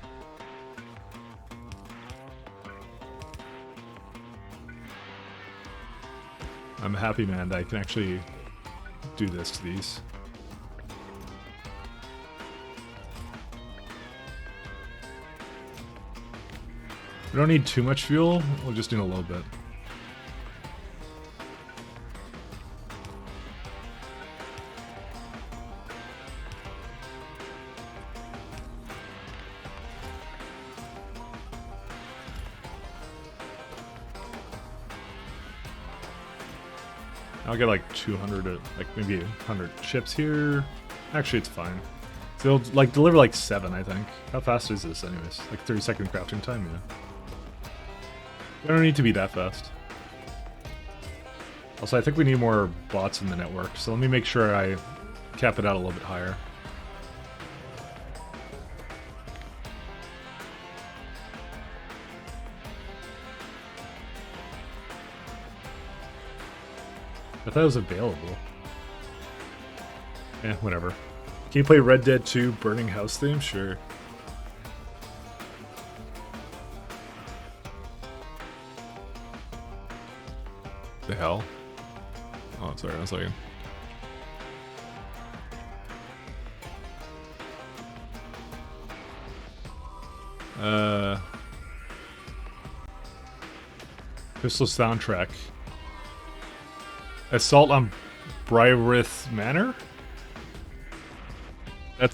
I'm a happy man that I can actually do this to these. We don't need too much fuel, we'll just need a little bit. I'll get like 200, like maybe 100 ships here. Actually, it's fine. So they'll like deliver like 7, I think. How fast is this anyways? Like 30-second crafting time, yeah. I don't need to be that fast. Also, I think we need more bots in the network, so let me make sure I cap it out a little bit higher. I thought it was available. Eh, whatever. Can you play Red Dead 2 Burning House theme? Sure. The hell? Oh, sorry, 1 second. Pistol soundtrack. Assault on Bryrith Manor?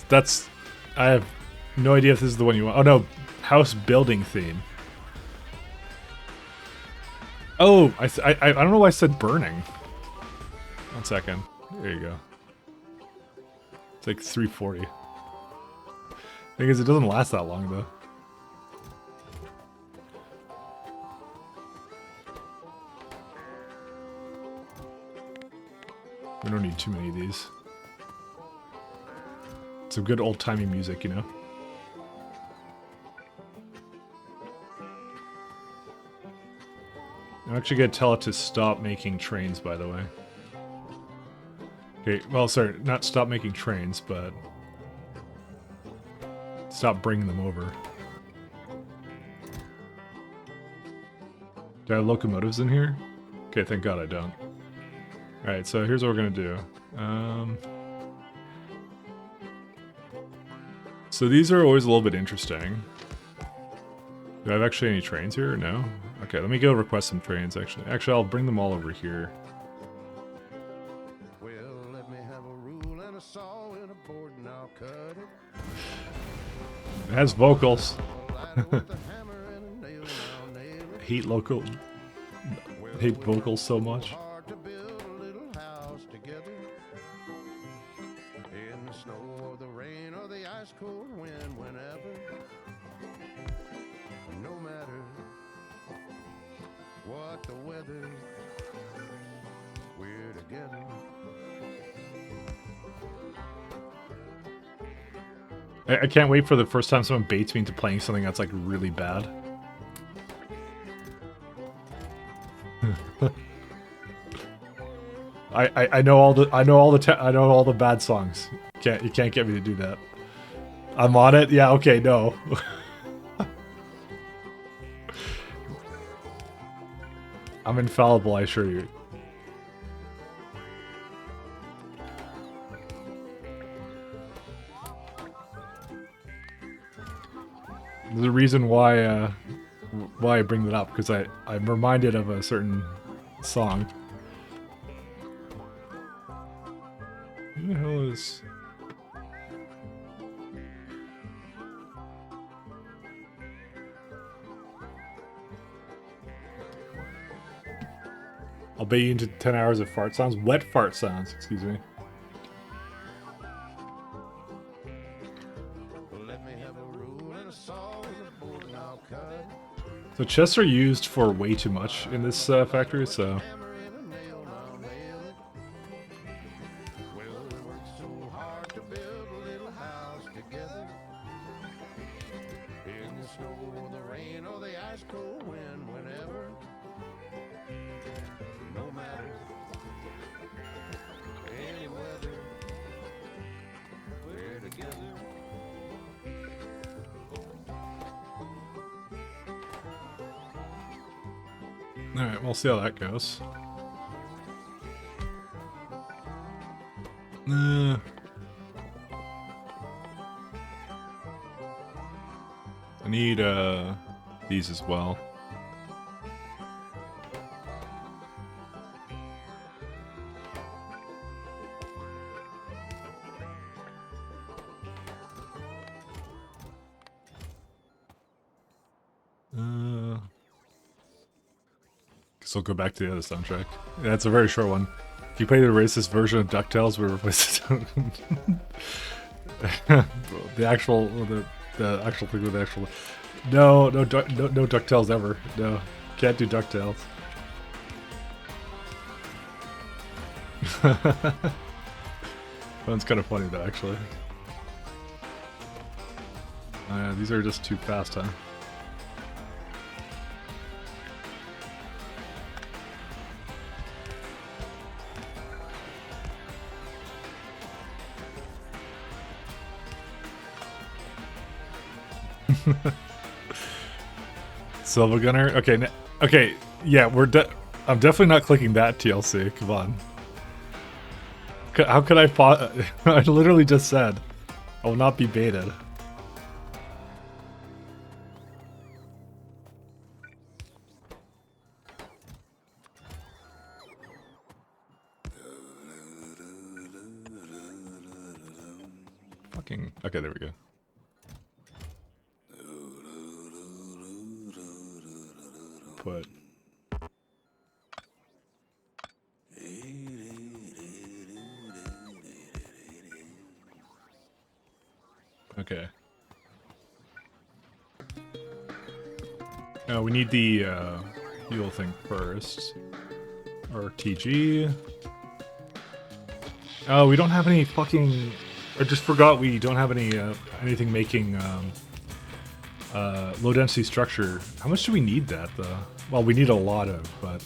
That's... I have no idea if this is the one you want. Oh no, house building theme. Oh, I don't know why I said burning. 1 second. There you go. It's like 340. Thing is, it doesn't last that long though. We don't need too many of these. Some good old-timey music, you know? I'm actually gonna tell it to stop making trains, by the way. Okay, well, sorry, not stop making trains, but... stop bringing them over. Do I have locomotives in here? Okay, thank God I don't. Alright, so here's what we're gonna do. So these are always a little bit interesting. Do I have actually any trains here? No? Okay, let me go request some trains, actually. Actually, I'll bring them all over here. Well, let me have a rule and a saw and a board and I'll cut it. It has vocals. With a hammer and a nail and I'll nail it. Hate vocal. Hate vocals so much. Hard to build a little house together. snow or the rain or the ice cold wind, whenever, no matter what the weather, we're together. I can't wait for the first time someone baits me into playing something that's like really bad. I know all the bad songs. You can't get me to do that. I'm on it. Yeah. Okay. No. I'm infallible. I assure you. There's a reason why I bring that up, because I'm reminded of a certain song. Who the hell is... I'll bet you into 10 hours of fart sounds. Wet fart sounds, excuse me. Let me have a rule and a saw and a board and I'll cut. So chests are used for way too much in this factory, so... Hammer and a nail and I'll nail it. Well, we worked so hard to build a little house together. In the snow or the rain or the ice cold wind, whenever, no matter any weather, we're together. Alright, we'll see how that goes. I need these as well. Guess I'll go back to the other soundtrack. Yeah, it's a very short one. If you play the racist version of DuckTales, we replace the actual thing with the actual. No DuckTales ever. No, can't do DuckTales. That's kind of funny though, actually. Oh yeah, these are just too fast, huh? Silver Gunner? Okay, okay, yeah, I'm definitely not clicking that TLC, come on. How could I I literally just said, I will not be baited. Fucking, okay, there we go. Put. Okay. We need the fuel thing first. Or TG. Oh, we don't have any fucking... I just forgot we don't have any anything making low density structure. How much do we need that though? Well, we need a lot of, but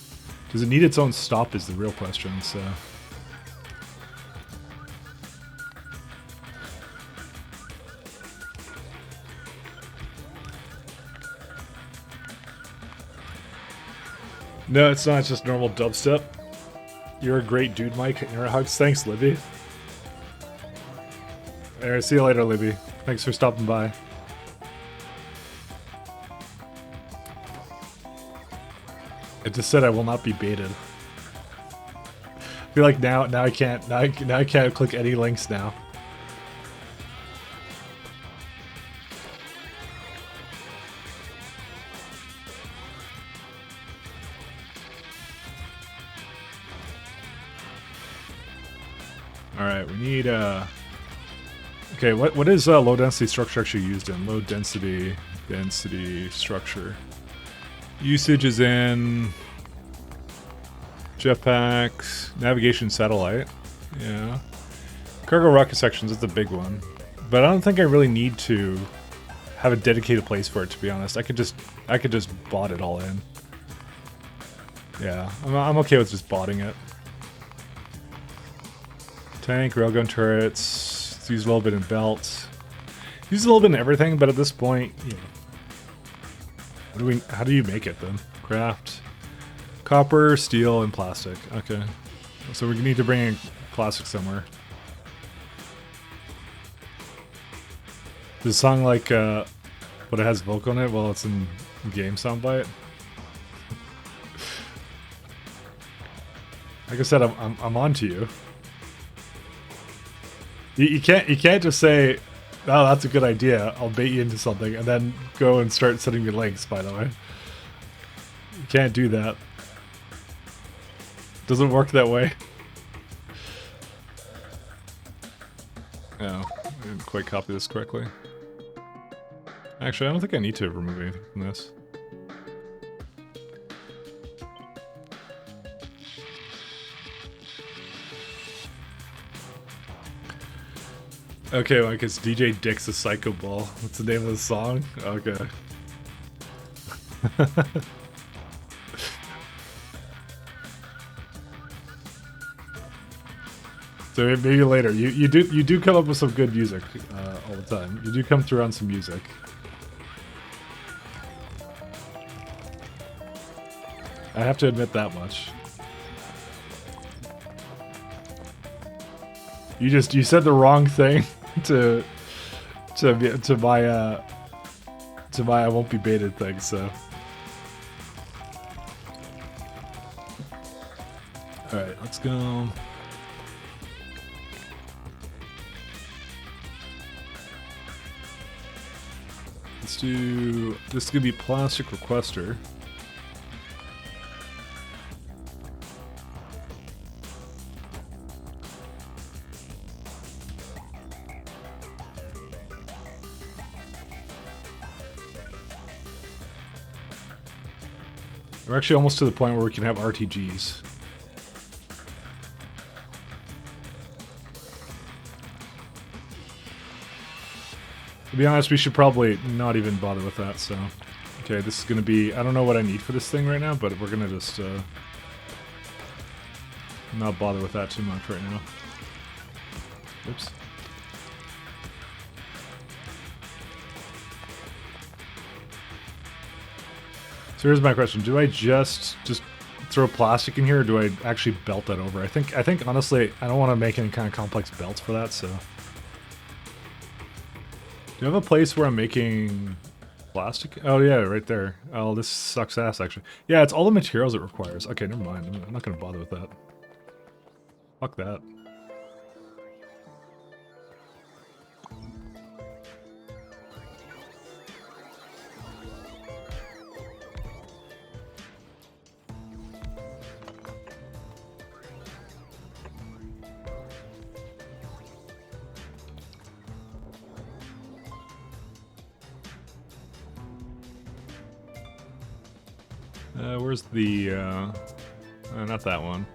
does it need its own stop is the real question, so... No, it's not, it's just normal dubstep. You're a great dude, Mike. Air hugs. Thanks, Libby. Alright, see you later, Libby. Thanks for stopping by. It just said I will not be baited. I feel like now I can't click any links now. Alright, we need Okay, what is low density structure actually used in? Low density structure. Usage is in jetpacks, navigation satellite. Yeah. Cargo rocket sections is the big one. But I don't think I really need to have a dedicated place for it, to be honest. I could just bot it all in. Yeah, I'm okay with just botting it. Tank, railgun turrets, let's use a little bit in belts. Use a little bit in everything, but at this point, you know. How do you make it then? Craft. Copper, steel, and plastic. Okay. So we need to bring in plastic somewhere. Does it sound like what it has vocal in it? Well, it's in game soundbite. Like I said, I'm on to you. You can't just say, "Oh, that's a good idea. I'll bait you into something," and then go and start sending me links. By the way, you can't do that. Doesn't work that way. Oh, I didn't quite copy this correctly. Actually, I don't think I need to remove anything from this. Okay, like it's DJ Dick's a Psycho Ball. What's the name of the song? Okay. So maybe later. You do come up with some good music all the time. You do come through on some music. I have to admit that much. You said the wrong thing to my I won't be baited thing, so. Alright, let's go. Let's do, this is gonna be plastic requester. We're actually almost to the point where we can have RTGs. To be honest, we should probably not even bother with that, so. Okay, this is gonna be, I don't know what I need for this thing right now, but we're gonna just not bother with that too much right now. Oops. So here's my question: do I just throw plastic in here, or do I actually belt that over? I think honestly, I don't want to make any kind of complex belts for that. So, do you have a place where I'm making plastic? Oh yeah, right there. Oh, this sucks ass actually. Yeah, it's all the materials it requires. Okay, never mind. I'm not gonna bother with that. Fuck that. Where's the, not that one.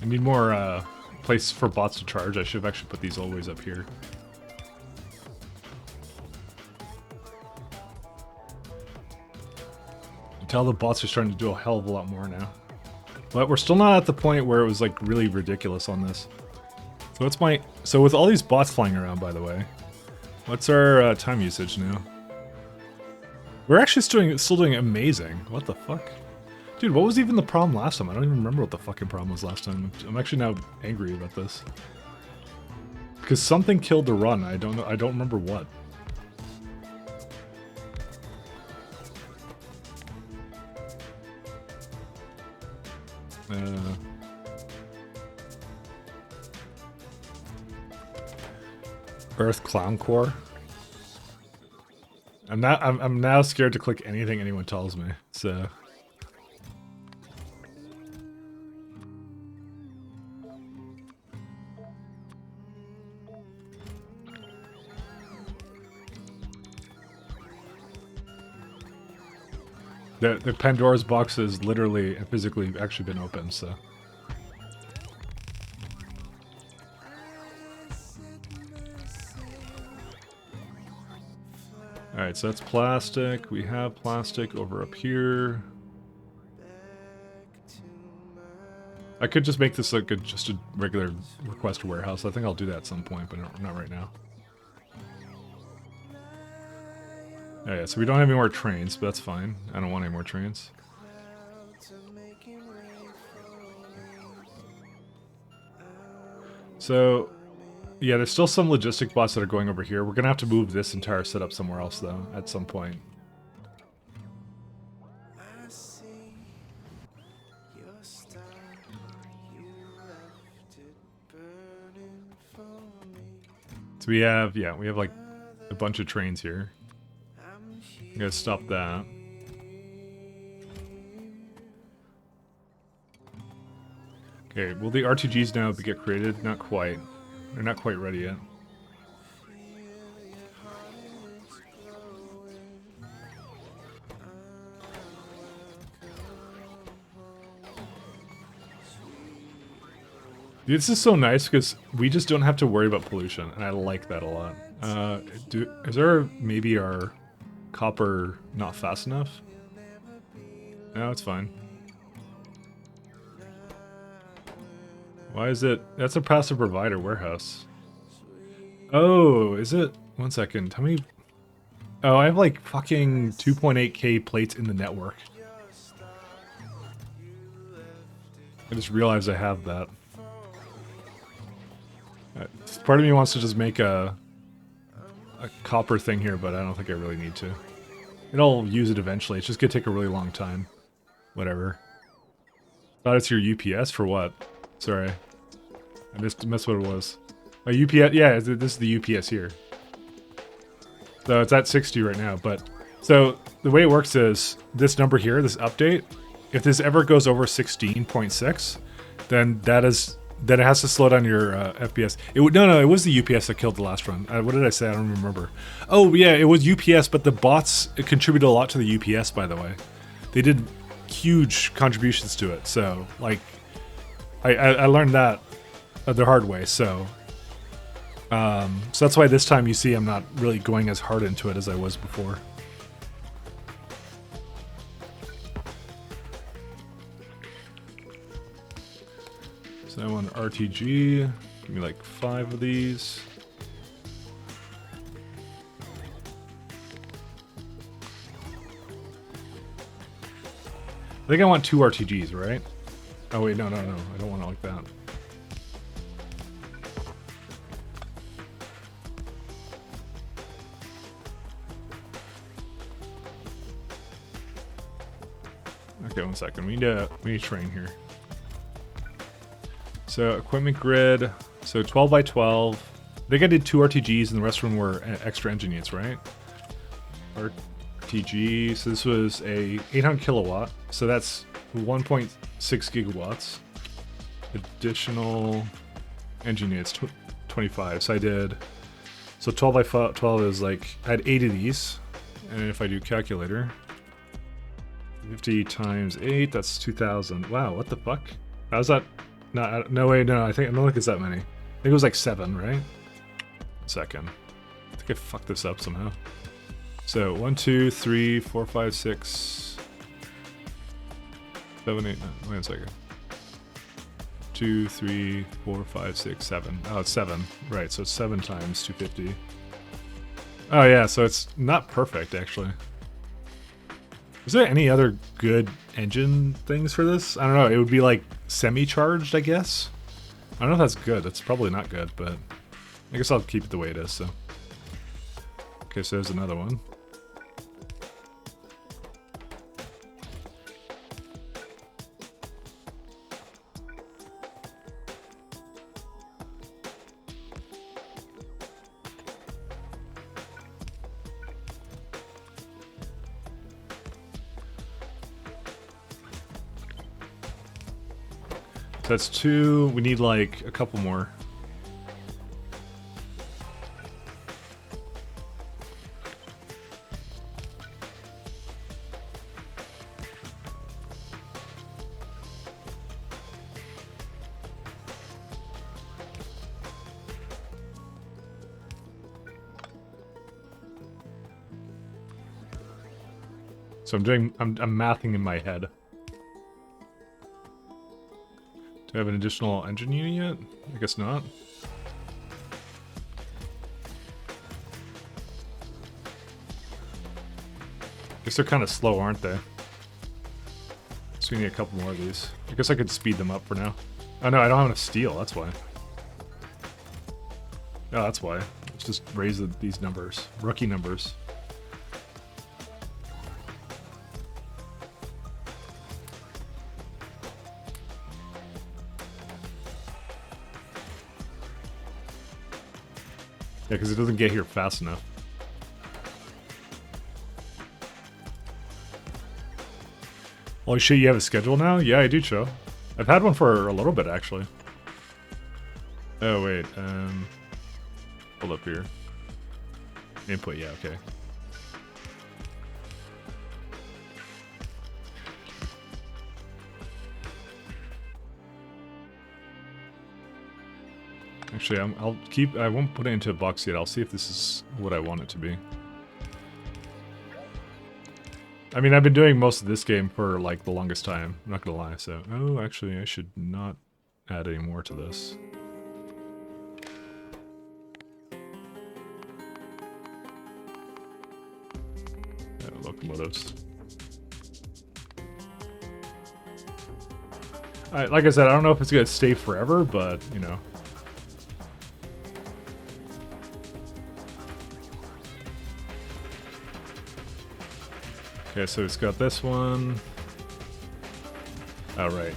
I need more place for bots to charge. I should have actually put these always up here. You can tell the bots are starting to do a hell of a lot more now. But we're still not at the point where it was like really ridiculous on this. So what's my... So with all these bots flying around, by the way, what's our time usage now? We're actually still doing amazing. What the fuck? Dude, what was even the problem last time? I don't even remember what the fucking problem was last time. I'm actually now angry about this. Because something killed the run. I don't know. I don't remember what. Earth Clown Core. I'm now scared to click anything anyone tells me. So the Pandora's box has literally and physically actually been opened, so. Alright, so that's plastic. We have plastic over up here. I could just make this like just a regular request warehouse. I think I'll do that at some point, but not right now. Oh yeah, so we don't have any more trains, but that's fine. I don't want any more trains. So, yeah, there's still some logistic bots that are going over here. We're gonna have to move this entire setup somewhere else, though, at some point. So we have, yeah, we have like a bunch of trains here. I'm gonna stop that. Okay, will the RTGs now get created? Not quite. They're not quite ready yet. This is so nice because we just don't have to worry about pollution, and I like that a lot. Is there maybe our copper not fast enough? No, it's fine. Why is it? That's a passive provider warehouse. Oh, is it? 1 second. How many? Oh, I have like fucking 2.8k plates in the network. I just realized I have that. Part of me wants to just make a copper thing here, but I don't think I really need to. I'll use it eventually. It's just gonna take a really long time. Whatever. Thought it's your UPS for what? Sorry. I missed what it was. A UPS, yeah, this is the UPS here. So it's at 60 right now, but... So, the way it works is, this number here, this update, if this ever goes over 16.6, then then it has to slow down your FPS. No, it was the UPS that killed the last run. What did I say? I don't remember. Oh, yeah, it was UPS, but the bots contributed a lot to the UPS, by the way. They did huge contributions to it, so, like... I learned that the hard way, so that's why this time you see I'm not really going as hard into it as I was before. So I want an RTG. Give me like 5 of these. I think I want 2 RTGs, right? Oh wait, no, I don't want it like that. Okay, 1 second. We need a train here. So equipment grid. So 12 by 12. I think I did 2 RTGs, and the rest of them were extra engine units, right? RTG. So this was a 800 kilowatt. So that's 1.6 gigawatts. Additional engine units, 25. So I did, so 12 by 12 is like, I had 8 of these. And if I do calculator, 50 times 8, that's 2,000. Wow, what the fuck? How's that? No way, no, I don't think it's that many. I think it was like 7, right? 1 second. I think I fucked this up somehow. So 1, 2, 3, 4, 5, 6, 7, 8, no, wait a second. 2, 3, 4, 5, 6, 7. Oh, it's 7. Right, so it's 7 times 250. Oh yeah, so it's not perfect, actually. Is there any other good engine things for this. I don't know. It would be like semi-charged, I guess. I don't know if that's good. That's probably not good, but I guess I'll keep it the way it is. So, okay, so there's another one. That's 2. We need like a couple more. So I'm mathing in my head. Do I have an additional engine unit yet? I guess not. Guess they're kind of slow, aren't they? So we need a couple more of these. I guess I could speed them up for now. Oh no, I don't have enough steel, that's why. Oh, that's why. Let's just raise these numbers. Rookie numbers. Yeah, because it doesn't get here fast enough. Holy shit, you have a schedule now? Yeah, I do, Cho. I've had one for a little bit, actually. Oh, wait. Hold up here. Input, yeah, okay. Actually, I won't put it into a box yet. I'll see if this is what I want it to be. I mean, I've been doing most of this game for, like, the longest time. I'm not gonna lie, so... Oh, actually, I should not add any more to this. Locomotives. Like I said, I don't know if it's gonna stay forever, but, you know... Okay, so it's got this one. Oh, right.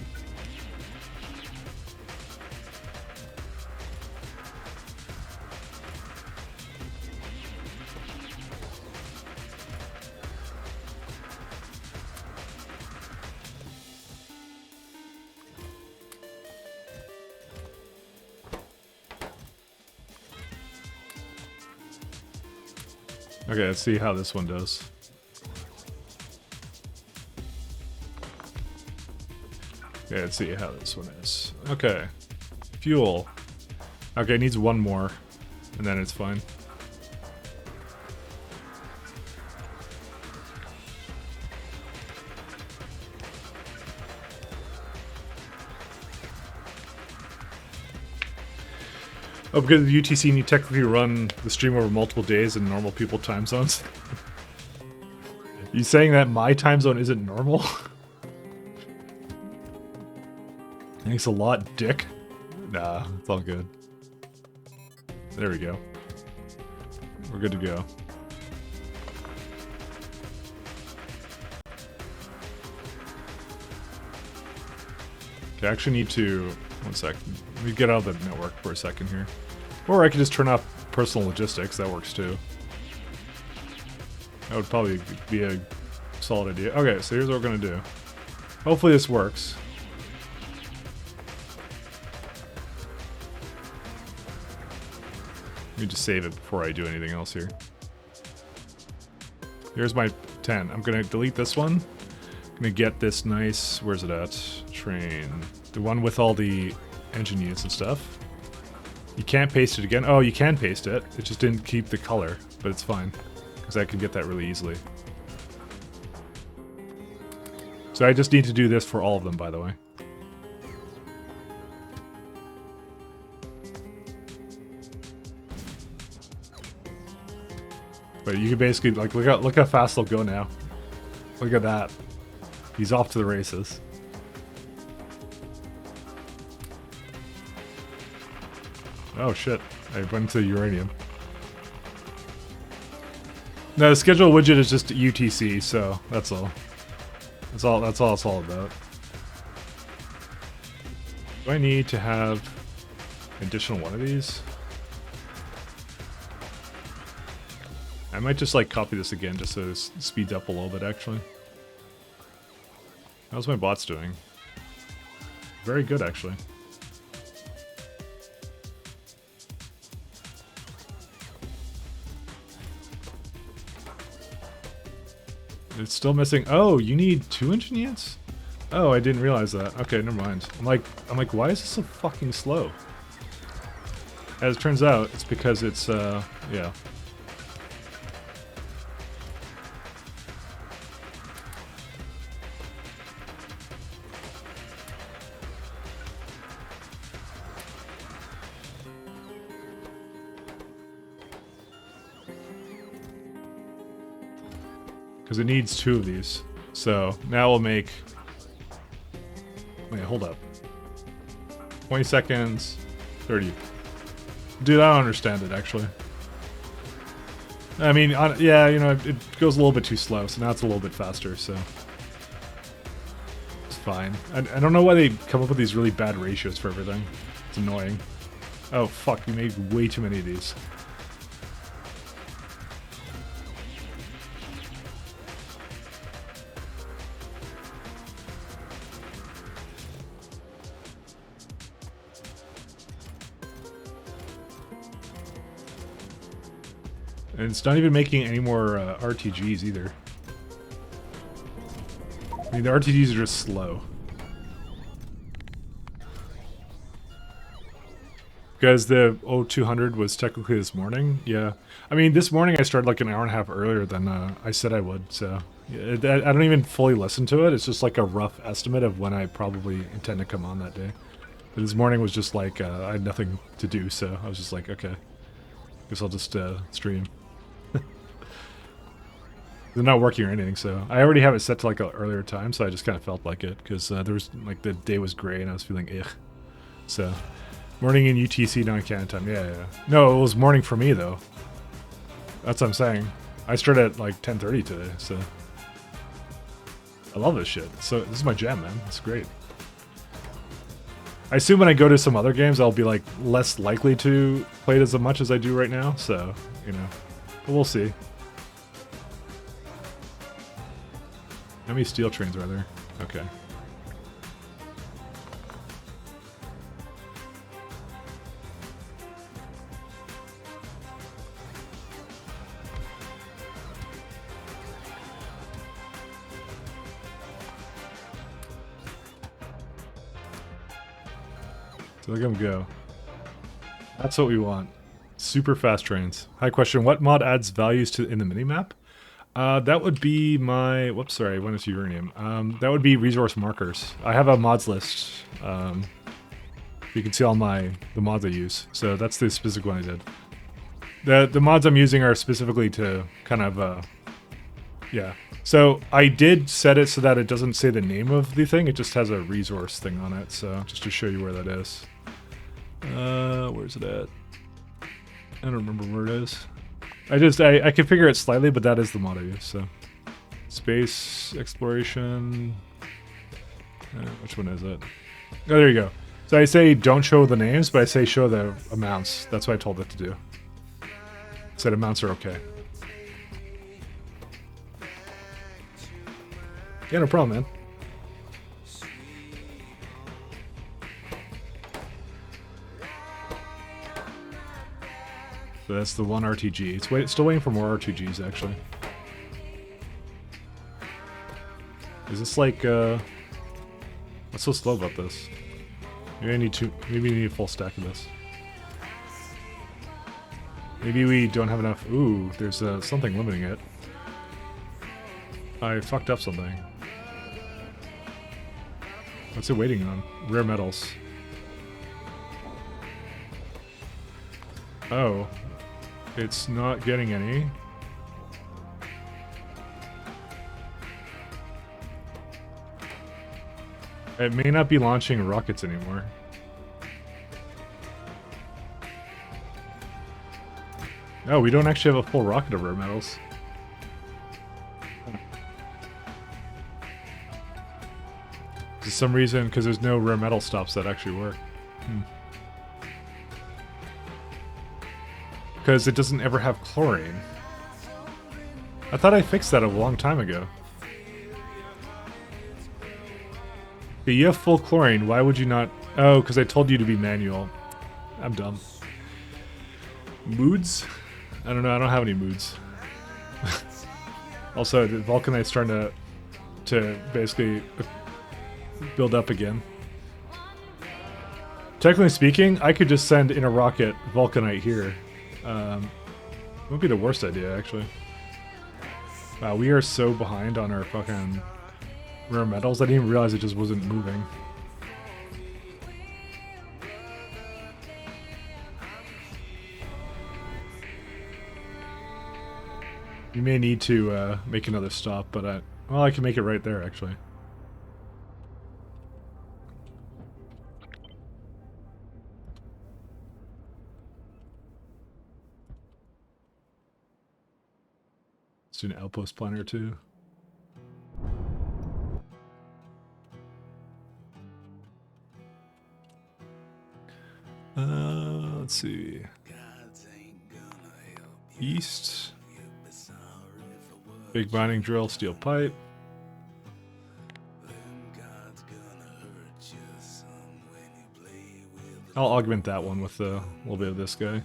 Okay, let's see how this one does. Okay, let's see how this one is. Okay. Fuel. Okay, it needs one more, and then it's fine. Oh, because of UTC, you technically run the stream over multiple days in normal people time zones. You saying that my time zone isn't normal? Thanks a lot, dick. Nah, it's all good. There we go. We're good to go. Okay, I actually need to... One sec. Let me get out of the network for a second here. Or I could just turn off personal logistics. That works too. That would probably be a solid idea. Okay, so here's what we're going to do. Hopefully this works. Let me just save it before I do anything else here. Here's my 10. I'm going to delete this one. I'm going to get this nice... Where's it at? Train. The one with all the engine units and stuff. You can't paste it again. Oh, you can paste it. It just didn't keep the color, but it's fine. Because I can get that really easily. So I just need to do this for all of them, by the way. But you can basically, like, look how fast they'll go now. Look at that. He's off to the races. Oh shit, I went to uranium. No, the schedule widget is just UTC, so that's all. That's all it's all about. Do I need to have an additional one of these? I might just like copy this again just so this speeds up a little bit actually. How's my bots doing? Very good actually. It's still missing. Oh, you need 2 engineers? Oh, I didn't realize that. Okay, never mind. I'm like, why is this so fucking slow? As it turns out, it's because it's yeah. Because it needs 2 of these. So now we'll make... Wait, hold up. 20 seconds, 30. Dude, I don't understand it, actually. I mean, yeah, you know, it goes a little bit too slow, so now it's a little bit faster, so... It's fine. I don't know why they come up with these really bad ratios for everything. It's annoying. Oh, fuck, you made way too many of these. And it's not even making any more RTGs either. I mean, the RTGs are just slow. Because the 0200 was technically this morning, yeah. I mean, this morning I started like an hour and a half earlier than I said I would, so... Yeah, I don't even fully listen to it, it's just like a rough estimate of when I probably intend to come on that day. But this morning was just like, I had nothing to do, so I was just like, okay. Guess I'll just stream. They're not working or anything, so I already have it set to like an earlier time, so I just kind of felt like it because there was like the day was gray and I was feeling ugh. So morning in UTC, not in Canada time. Yeah. No, it was morning for me though. That's what I'm saying. I started at like 10:30 today, so I love this shit. So this is my jam, man. It's great. I assume when I go to some other games, I'll be like less likely to play it as much as I do right now. So you know, but we'll see. How many steel trains are there? Okay. So look at them go. That's what we want. Super fast trains. High question, what mod adds values to in the minimap? That would be my... Whoops, sorry, I went into uranium. That would be resource markers. I have a mods list. You can see all the mods I use. So that's the specific one I did. The mods I'm using are specifically to kind of... yeah. So I did set it so that it doesn't say the name of the thing. It just has a resource thing on it. So just to show you where that is. Where's it at? I don't remember where it is. I configure it slightly, but that is the mod I use, so. Space exploration. Which one is it? Oh, there you go. So I say don't show the names, but I say show the amounts. That's what I told it to do. Said amounts are okay. Yeah, no problem, man. So that's the one RTG. It's still waiting for more RTGs, actually. Is this like, what's so slow about this? Maybe I need maybe we need a full stack of this. Maybe we don't have enough. Ooh, there's something limiting it. I fucked up something. What's it waiting on? Rare metals. Oh. It's not getting any. It may not be launching rockets anymore. Oh, we don't actually have a full rocket of rare metals. For some reason, because there's no rare metal stops that actually work. Because it doesn't ever have chlorine. I thought I fixed that a long time ago. Okay, you have full chlorine, why would you not... Oh, because I told you to be manual. I'm dumb. Moods? I don't know, I don't have any moods. Also, the Vulcanite's starting to basically build up again. Technically speaking, I could just send in a rocket Vulcanite here. Would be the worst idea, actually. Wow, we are so behind on our fucking rare metals. I didn't even realize it just wasn't moving. You may need to make another stop, but well, I can make it right there, actually. Let's do an outpost planner too. Let's see. East. Big mining drill, steel pipe. I'll augment that one with a little bit of this guy.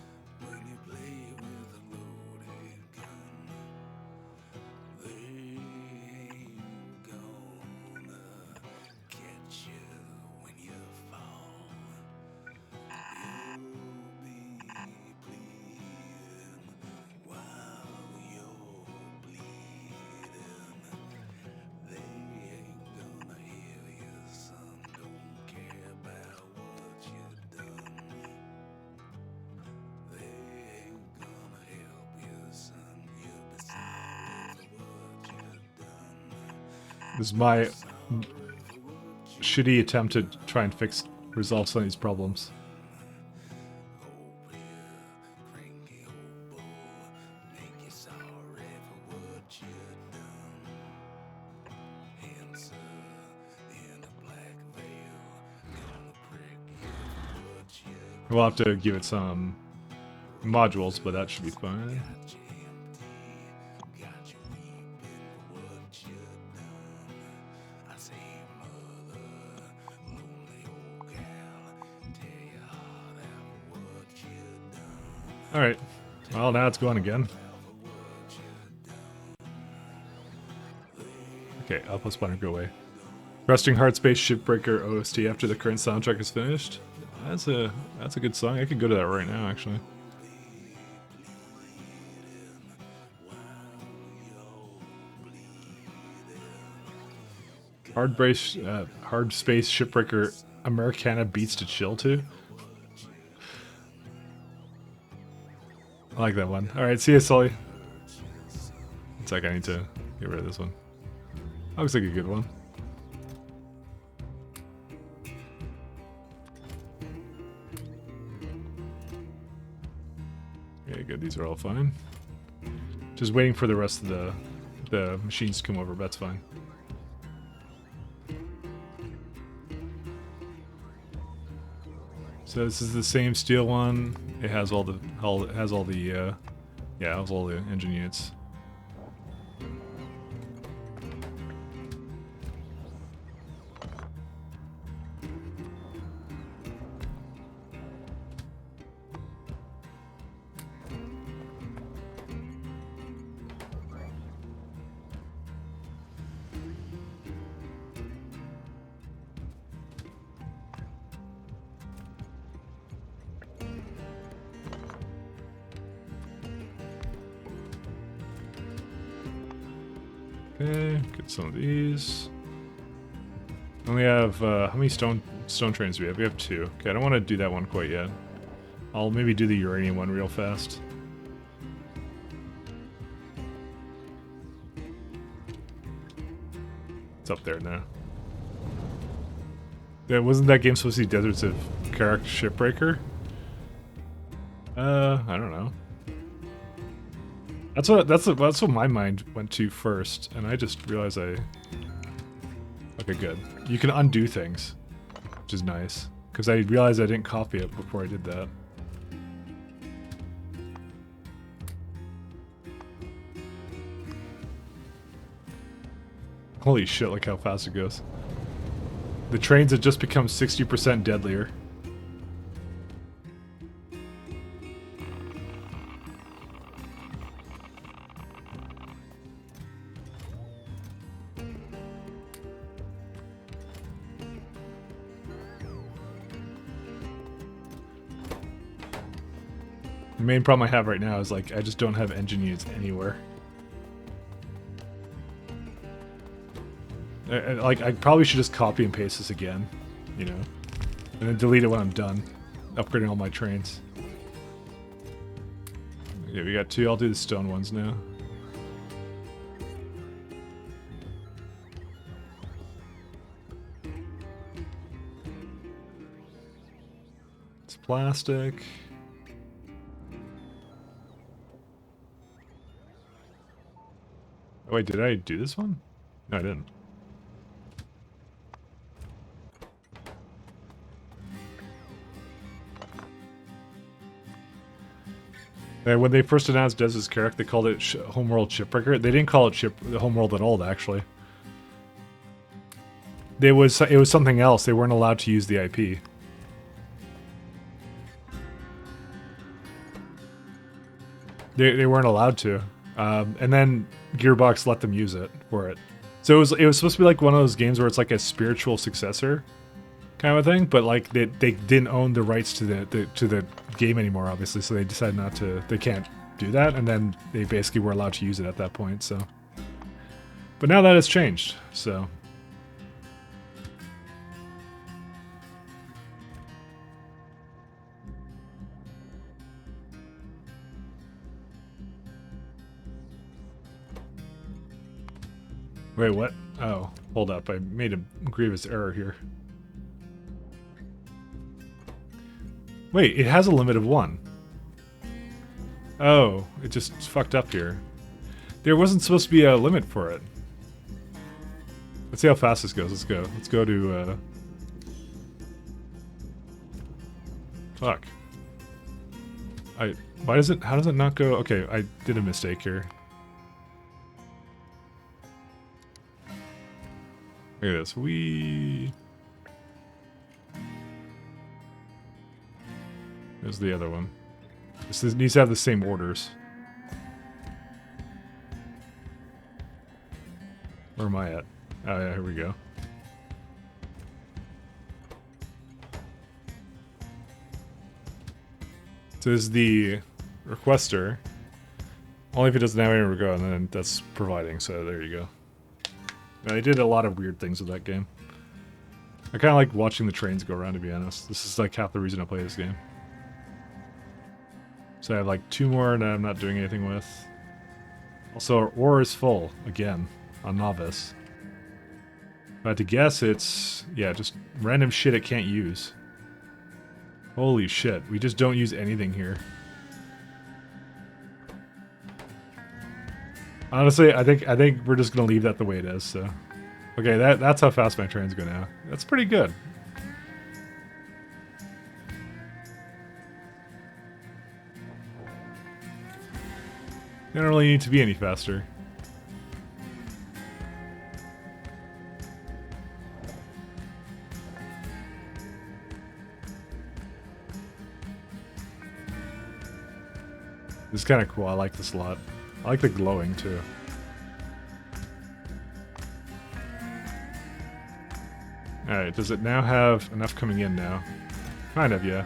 This is my shitty attempt to try and resolve some of these problems. We'll have to give it some modules, but that should be fine. Alright, well now it's going again. Okay, outpost planner, go away. Rusting Heart Space Shipbreaker OST after the current soundtrack is finished. That's a good song. I could go to that right now, actually. Hard Space Shipbreaker Americana Beats to Chill to. I like that one. Alright, see ya, Sully. It's like I need to get rid of this one. That looks like a good one. Okay, good. These are all fine. Just waiting for the rest of the machines to come over, but that's fine. So this is the same steel one. It has all the engine units. Okay, get some of these. Only have how many stone trains do we have? We have 2. Okay, I don't want to do that one quite yet. I'll maybe do the uranium one real fast. It's up there now. Yeah, wasn't that game supposed to be Deserts of Karak Shipbreaker? I don't know. That's what my mind went to first, and I just realized I. Okay, good. You can undo things, which is nice, because I realized I didn't copy it before I did that. Holy shit! Look how fast it goes. The trains have just become 60% deadlier. The main problem I have right now is like I just don't have engine units anywhere. Like I probably should just copy and paste this again, you know, and then delete it when I'm done upgrading all my trains. Okay, we got 2. I'll do the stone ones now. It's plastic. Oh wait, did I do this one? No, I didn't. And when they first announced Deserts Karak, they called it Homeworld Shipbreaker. They didn't call it Homeworld at all, actually. It was something else. They weren't allowed to use the IP. They weren't allowed to. And then Gearbox let them use it for it. So it was supposed to be like one of those games where it's like a spiritual successor kind of a thing, but like they didn't own the rights to the game anymore, obviously, so they decided not to. They can't do that, and then they basically were allowed to use it at that point. So, but now that has changed. So. Wait, what? Oh, hold up. I made a grievous error here. Wait, it has a limit of 1. Oh, it just fucked up here. There wasn't supposed to be a limit for it. Let's see how fast this goes. Let's go. Let's go to, Fuck. How does it not go? Okay, I did a mistake here. Look at this. There's the other one. This needs to have the same orders. Where am I at? Oh yeah, here we go. So this is the requester. Only if it doesn't have anywhere to go, and then that's providing, so there you go. Now, they did a lot of weird things with that game. I kind of like watching the trains go around, to be honest. This is like half the reason I play this game. So I have like 2 more that I'm not doing anything with. Also, our ore is full, again, on Novice. If I had to guess, it's, yeah, just random shit it can't use. Holy shit, we just don't use anything here. Honestly, I think we're just gonna leave that the way it is, so. Okay, that's how fast my trains go now. That's pretty good. They don't really need to be any faster. This is kind of cool. I like this a lot. I like the glowing too. Alright, does it now have enough coming in now? Kind of, yeah.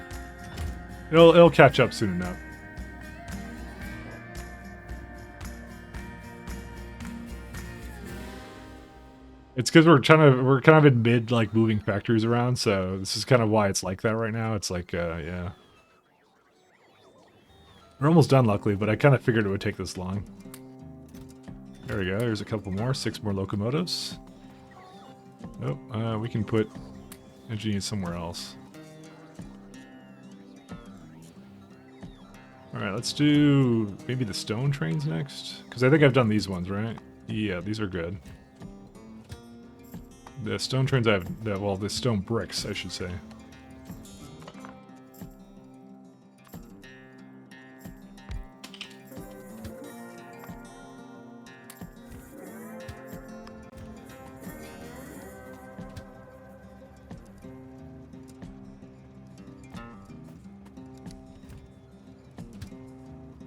It'll catch up soon enough. It's because we're kind of in mid, like, moving factories around, so this is kind of why it's like that right now. It's like, yeah. We're almost done, luckily, but I kind of figured it would take this long. There we go, there's a couple more, 6 more locomotives. Oh, we can put Energy needs somewhere else. Alright, let's do maybe the stone trains next. Because I think I've done these ones, right? Yeah, these are good. The stone trains I have, well, the stone bricks, I should say.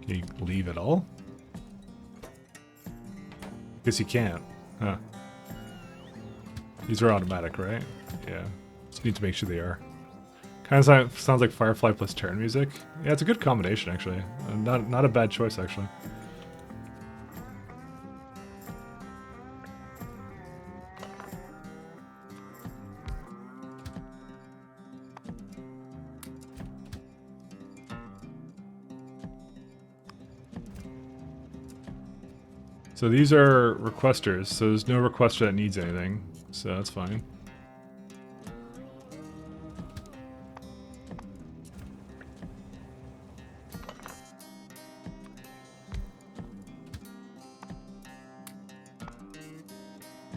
Can you leave at all? Guess you can't. Huh. These are automatic, right? Yeah. Just need to make sure they are. Kind of sounds like Firefly plus Terran music. Yeah, it's a good combination, actually. Not a bad choice, actually. So these are requesters, so there's no requester that needs anything, so that's fine.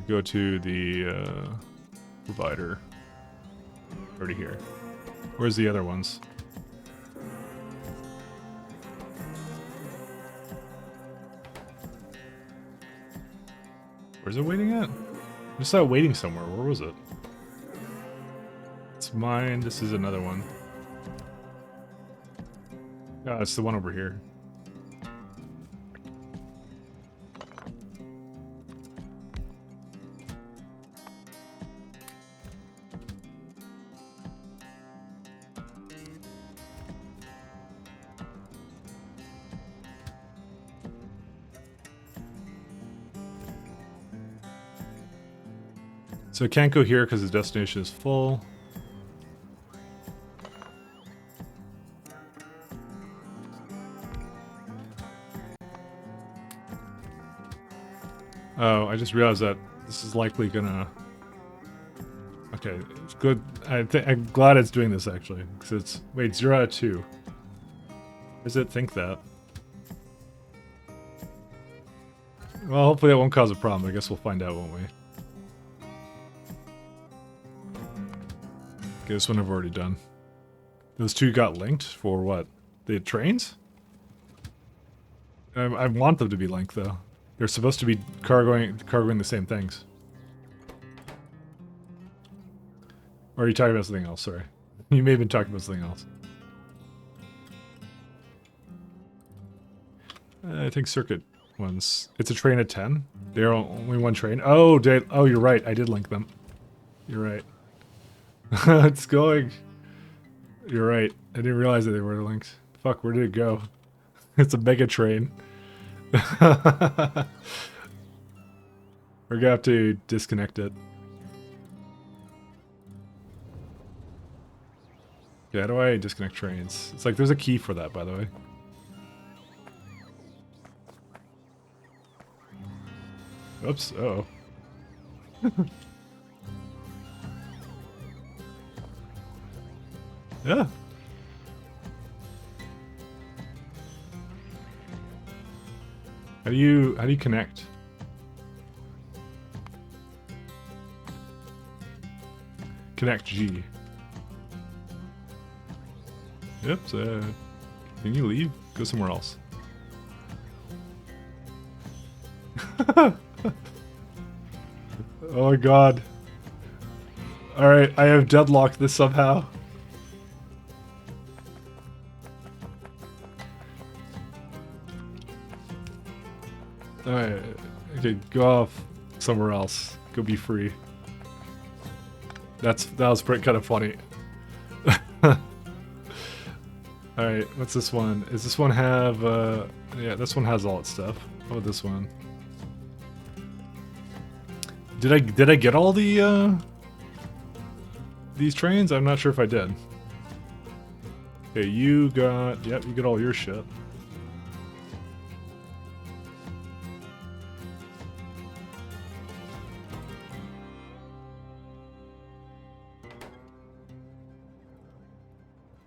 Go to the provider. Already here. Where's the other ones? Where's it waiting at? I just saw it waiting somewhere. Where was it? It's mine. This is another one. Oh, it's the one over here. So it can't go here because the destination is full. Oh, I just realized that this is likely gonna... Okay, it's good. I'm glad it's doing this, actually. Because it's... Wait, 0 out of 2. Does it think that? Well, hopefully that won't cause a problem. I guess we'll find out, won't we? Okay, this one I've already done. Those two got linked for what? The trains? I want them to be linked, though. They're supposed to be cargoing the same things. Or are you talking about something else? Sorry. You may have been talking about something else. I think circuit ones. It's a train of 10? They're only one train? Oh, oh, you're right. I did link them. You're right. It's going. You're right. I didn't realize that they were linked. Fuck, where did it go? It's a mega train. We're gonna have to disconnect it. Yeah, how do I disconnect trains? It's like there's a key for that, by the way. Oops, uh-oh. Yeah. How do you connect? Connect G. Oops, can you leave? Go somewhere else. Oh my god. Alright, I have deadlocked this somehow. Alright, okay, go off somewhere else. Go be free. That was pretty kind of funny. Alright, what's this one? Does this one have, yeah, this one has all its stuff. How about this one? Did I get all the, these trains? I'm not sure if I did. Okay, you got, yep, you got all your shit.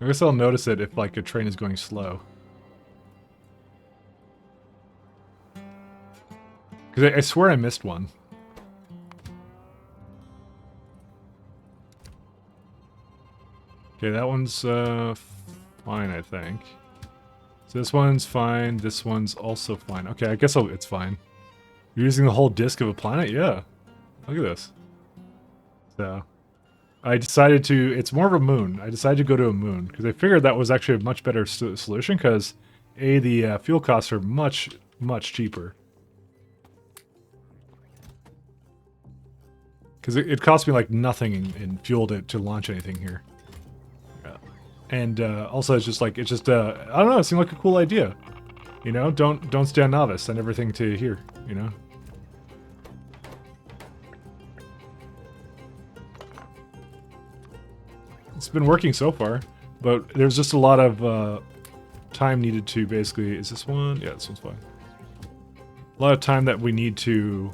I guess I'll notice it if like a train is going slow. Because I swear I missed one. Okay, that one's fine, I think. So this one's fine. This one's also fine. Okay, I guess it's fine. You're using the whole disk of a planet? Yeah. Look at this. So, I decided to... It's more of a moon. I decided to go to a moon, because I figured that was actually a much better solution, because, A, the fuel costs are much, much cheaper. Because it cost me, like, nothing in fuel to launch anything here. Yeah. And, also, it's just, like, I don't know, it seemed like a cool idea. You know, don't stand novice, send everything to here, you know? It's been working so far, but there's just a lot of time needed to basically... Is this one? Yeah, this one's fine. A lot of time that we need to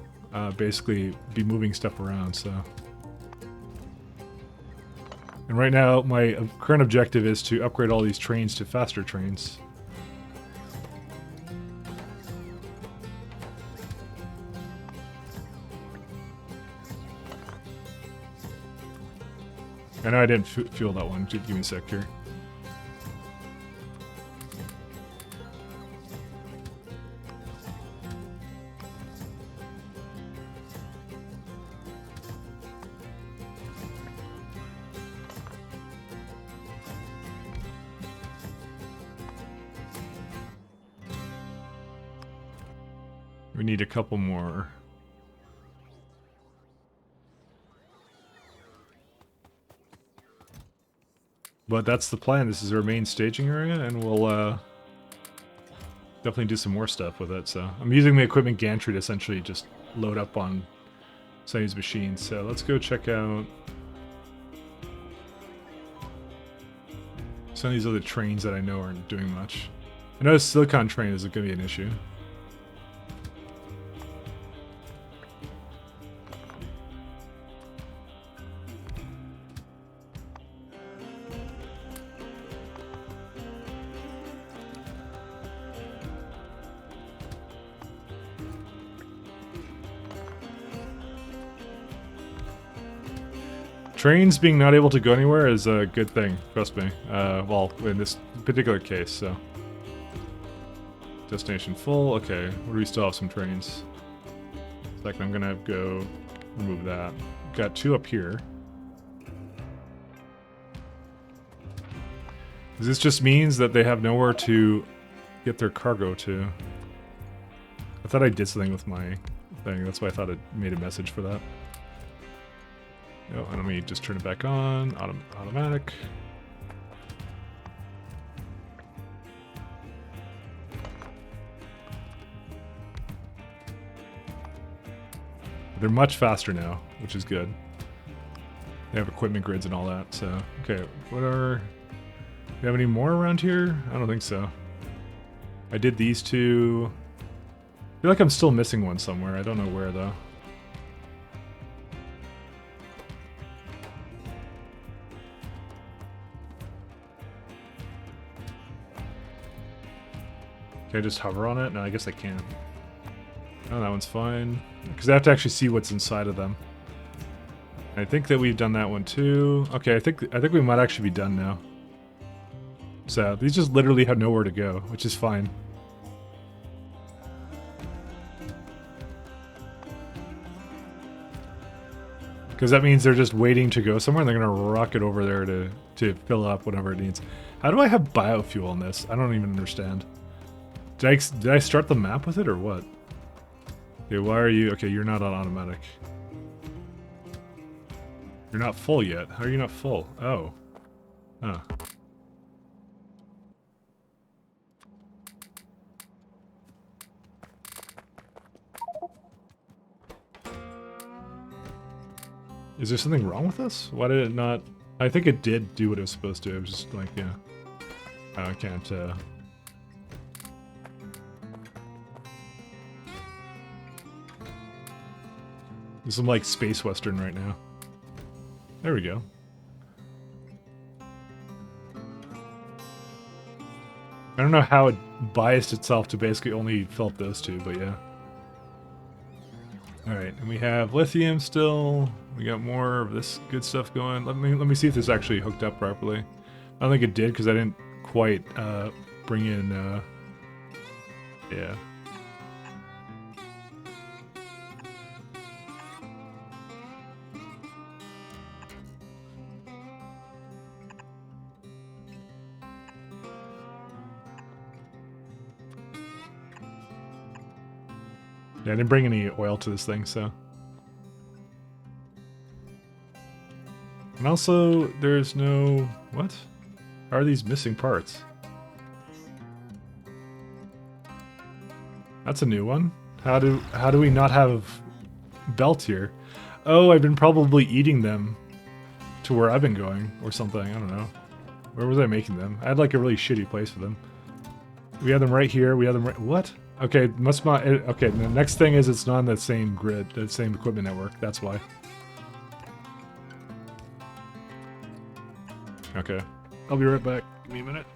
basically be moving stuff around, so... And right now, my current objective is to upgrade all these trains to faster trains. I know I didn't fuel that one. Give me a sec here. We need a couple more. But that's the plan. This is our main staging area, and we'll definitely do some more stuff with it. So I'm using the equipment gantry to essentially just load up on some of these machines. So let's go check out some of these other trains that I know aren't doing much. I know the silicon train is going to be an issue. Trains being not able to go anywhere is a good thing, trust me. Well, in this particular case, so. Destination full, okay. Where do we still have some trains? Second, I'm gonna go remove that. Got two up here. This just means that they have nowhere to get their cargo to. I thought I did something with my thing, that's why I thought it made a message for that. No, let me just turn it back on. Automatic. They're much faster now, which is good. They have equipment grids and all that, so... Okay, what are... Do we have any more around here? I don't think so. I did these two... I feel like I'm still missing one somewhere. I don't know where, though. Can I just hover on it? No, I guess I can. Oh, that one's fine. Because I have to actually see what's inside of them. I think that we've done that one too. Okay, I think we might actually be done now. So, these just literally have nowhere to go, which is fine. Because that means they're just waiting to go somewhere and they're going to rocket over there to fill up whatever it needs. How do I have biofuel in this? I don't even understand. Did I start the map with it or what? Okay, why are you... Okay, you're not on automatic. You're not full yet. How are you not full? Oh. Huh. Is there something wrong with this? Why did it not... I think it did do what it was supposed to. It was just like, yeah. Oh, I can't, I'm like space western right now. There we go. I don't know how it biased itself to basically only fill up those two, but yeah. Alright, and we have lithium still. We got more of this good stuff going. Let me see if this actually hooked up properly. I don't think it did because I didn't quite bring in yeah. Yeah, I didn't bring any oil to this thing, so. And also, there's no... What? How are these missing parts? That's a new one. How do we not have belt here? Oh, I've been probably eating them to where I've been going, or something. I don't know. Where was I making them? I had like a really shitty place for them. We have them right here. We have them right... What? Okay, must not... Okay, the next thing is it's not on that same grid, that same equipment network. That's why. Okay. I'll be right back. Give me a minute.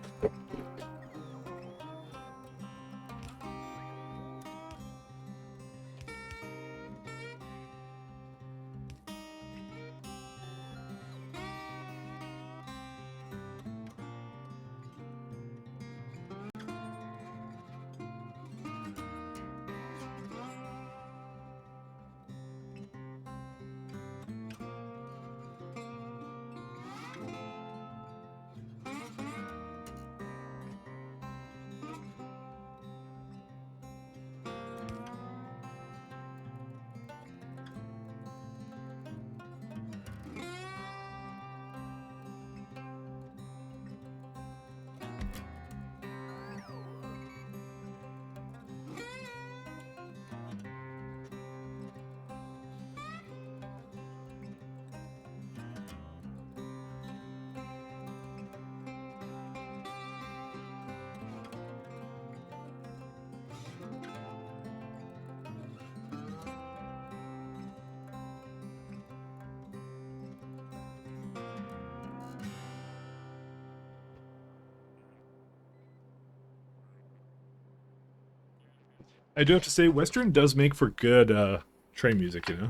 I do have to say, Western does make for good train music, you know?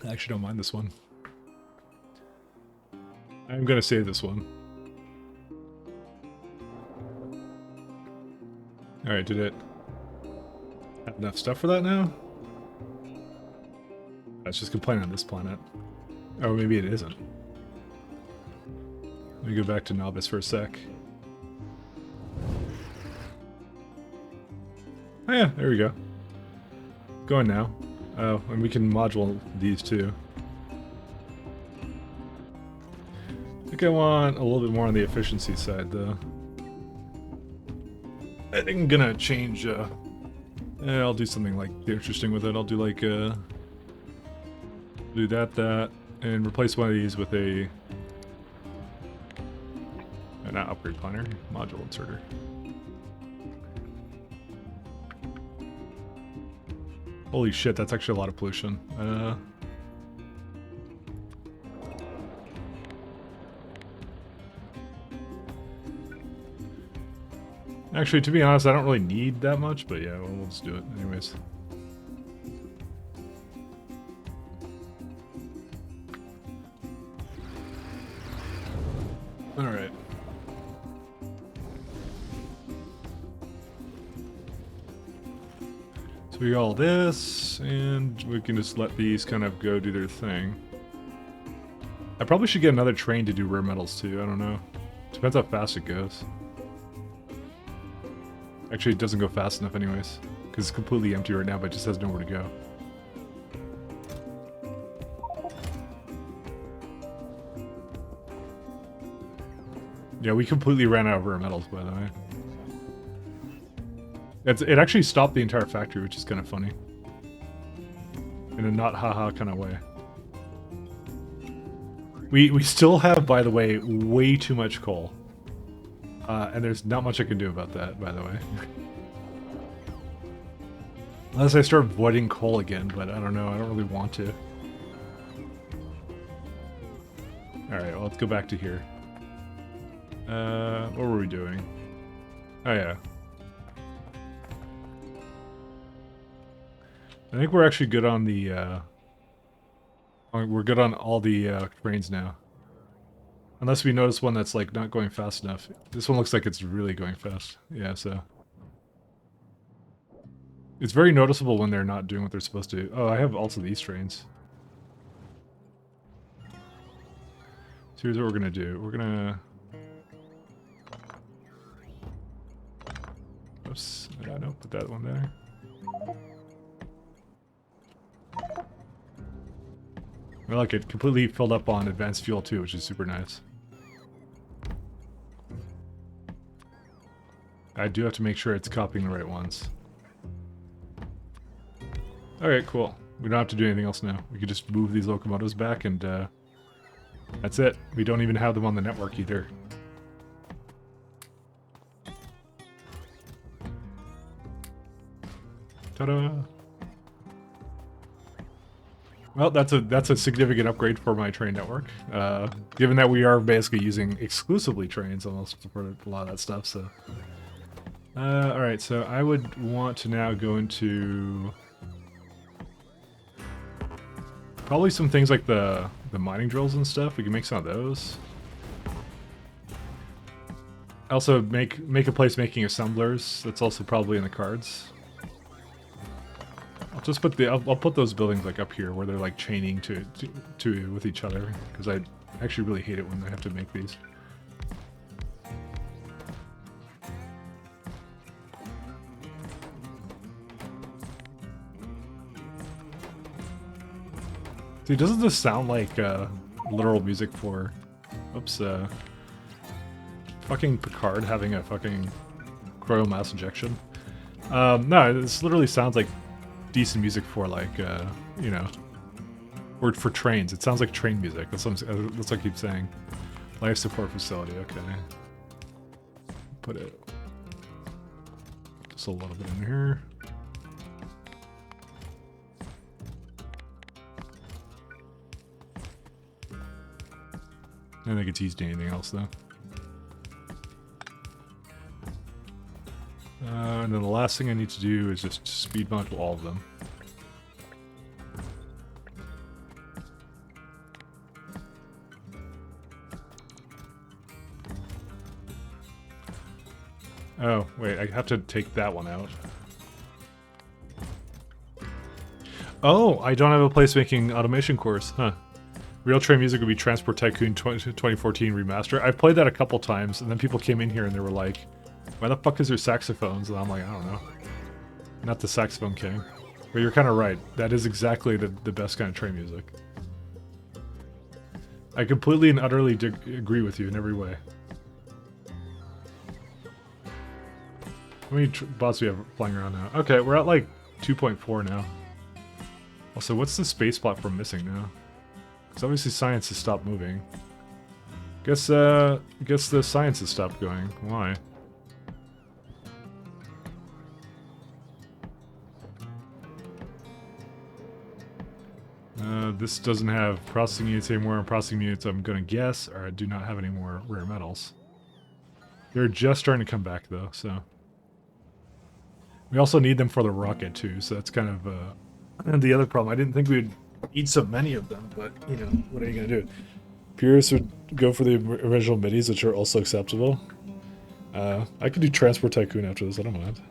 I actually don't mind this one. I'm gonna save this one. Alright, did it have enough stuff for that now? That's just complaining on this planet. Oh, maybe it isn't. Let me go back to Novice for a sec. Oh yeah, there we go. Going now. Oh, and we can module these too. I think I want a little bit more on the efficiency side though. I think I'm gonna change, I'll do something like interesting with it. I'll do like, do that, and replace one of these with a, not upgrade planner, module inserter. Holy shit, that's actually a lot of pollution. Actually, to be honest, I don't really need that much, but yeah, well, we'll just do it anyways. Alright. So we got all this, and we can just let these kind of go do their thing. I probably should get another train to do rare metals too, I don't know. Depends how fast it goes. Actually, it doesn't go fast enough anyways, because it's completely empty right now, but it just has nowhere to go. Yeah, we completely ran out of rare metals, by the way. It actually stopped the entire factory, which is kind of funny. In a not haha kind of way. We still have, by the way, way too much coal. And there's not much I can do about that, by the way. Unless I start voiding coal again, but I don't know, I don't really want to. Alright, well, let's go back to here. What were we doing? Oh yeah. I think we're actually good on the, we're good on all the, trains now. Unless we notice one that's, like, not going fast enough. This one looks like it's really going fast. Yeah, so... It's very noticeable when they're not doing what they're supposed to. Oh, I have also these trains. So here's what we're gonna do. We're gonna... Oops. No, put that one there. I like it. Completely filled up on advanced fuel too, which is super nice. I do have to make sure it's copying the right ones. Alright, cool. We don't have to do anything else now. We can just move these locomotives back and that's it. We don't even have them on the network either. Ta-da! Well, that's a significant upgrade for my train network. Given that we are basically using exclusively trains almost for a lot of that stuff, so... Alright, so I would want to now go into... Probably some things like the mining drills and stuff. We can make some of those. Also, make a place making assemblers. That's also probably in the cards. I'll just put I'll put those buildings like up here where they're like chaining to with each other, because I actually really hate it when I have to make these. Dude, doesn't this sound like literal music for, oops, fucking Picard having a fucking coronal mass ejection? No, this literally sounds like decent music for like, you know, or for trains. It sounds like train music. That's what I keep saying. Life support facility, okay. Put it just a little bit in here. I don't think it's used to anything else, though. And then the last thing I need to do is just speed bump all of them. Oh, wait, I have to take that one out. Oh, I don't have a placemaking automation course, huh. Real train music would be Transport Tycoon 2014 Remaster. I've played that a couple times, and then people came in here and they were like, why the fuck is there saxophones? And I'm like, I don't know. Not the saxophone king. But you're kind of right. That is exactly the best kind of train music. I completely and utterly agree with you in every way. How many bots do we have flying around now? Okay, we're at like 2.4 now. Also, what's the space platform missing now? Because obviously science has stopped moving. Guess the science has stopped going. Why? This doesn't have processing units anymore, and processing units, I'm gonna guess, or I do not have any more rare metals. They're just starting to come back though, so. We also need them for the rocket too, so that's kind of and the other problem. I didn't think we'd eat so many of them, but you know, what are you gonna do? Purists would go for the original midis, which are also acceptable. I could do Transport Tycoon after this, I don't mind.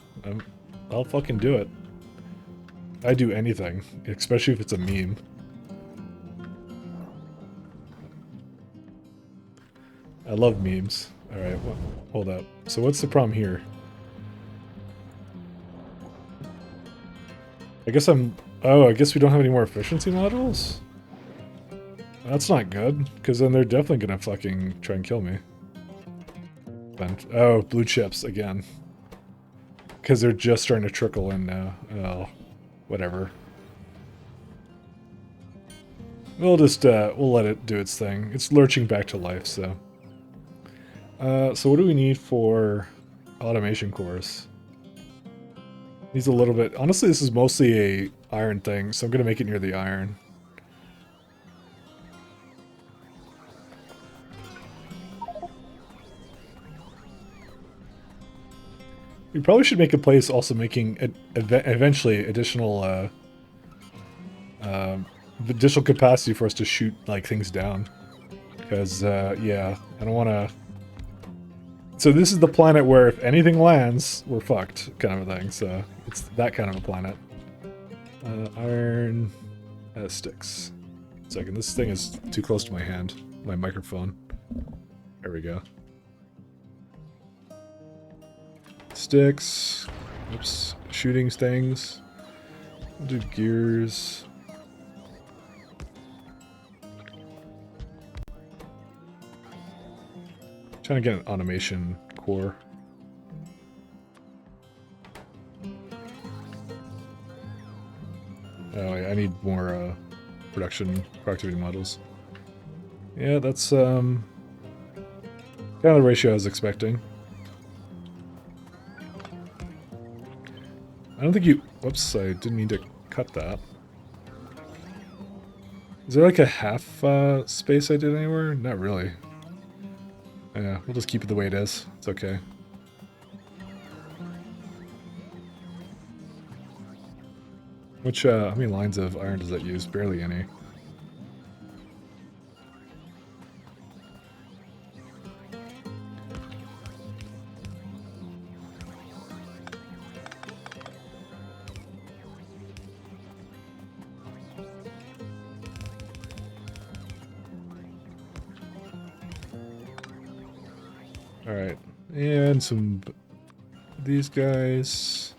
I'll fucking do it. I do anything, especially if it's a meme. I love memes. Alright, well, hold up. So what's the problem here? I guess oh, I guess we don't have any more efficiency modules? That's not good, because then they're definitely gonna fucking try and kill me. Oh, blue chips again. Because they're just starting to trickle in now. Oh, whatever. We'll just, we'll let it do its thing. It's lurching back to life, so. So what do we need for automation cores? Needs a little bit. Honestly, this is mostly a iron thing, so I'm gonna make it near the iron. We probably should make a place also making eventually additional additional capacity for us to shoot like things down. Because yeah, I don't want to. So this is the planet where if anything lands, we're fucked, kind of a thing. So it's that kind of a planet. Iron sticks. Second, this thing is too close to my hand, my microphone. There we go. Sticks. Oops. Shooting things. We'll do gears. Trying to get an automation core. Oh, yeah, I need more production productivity models. Yeah, that's kind of the ratio I was expecting. I don't think you... Whoops, I didn't mean to cut that. Is there like a half space I did anywhere? Not really. Yeah, we'll just keep it the way it is. It's okay. Which, how many lines of iron does that use? Barely any. Alright, and some these guys.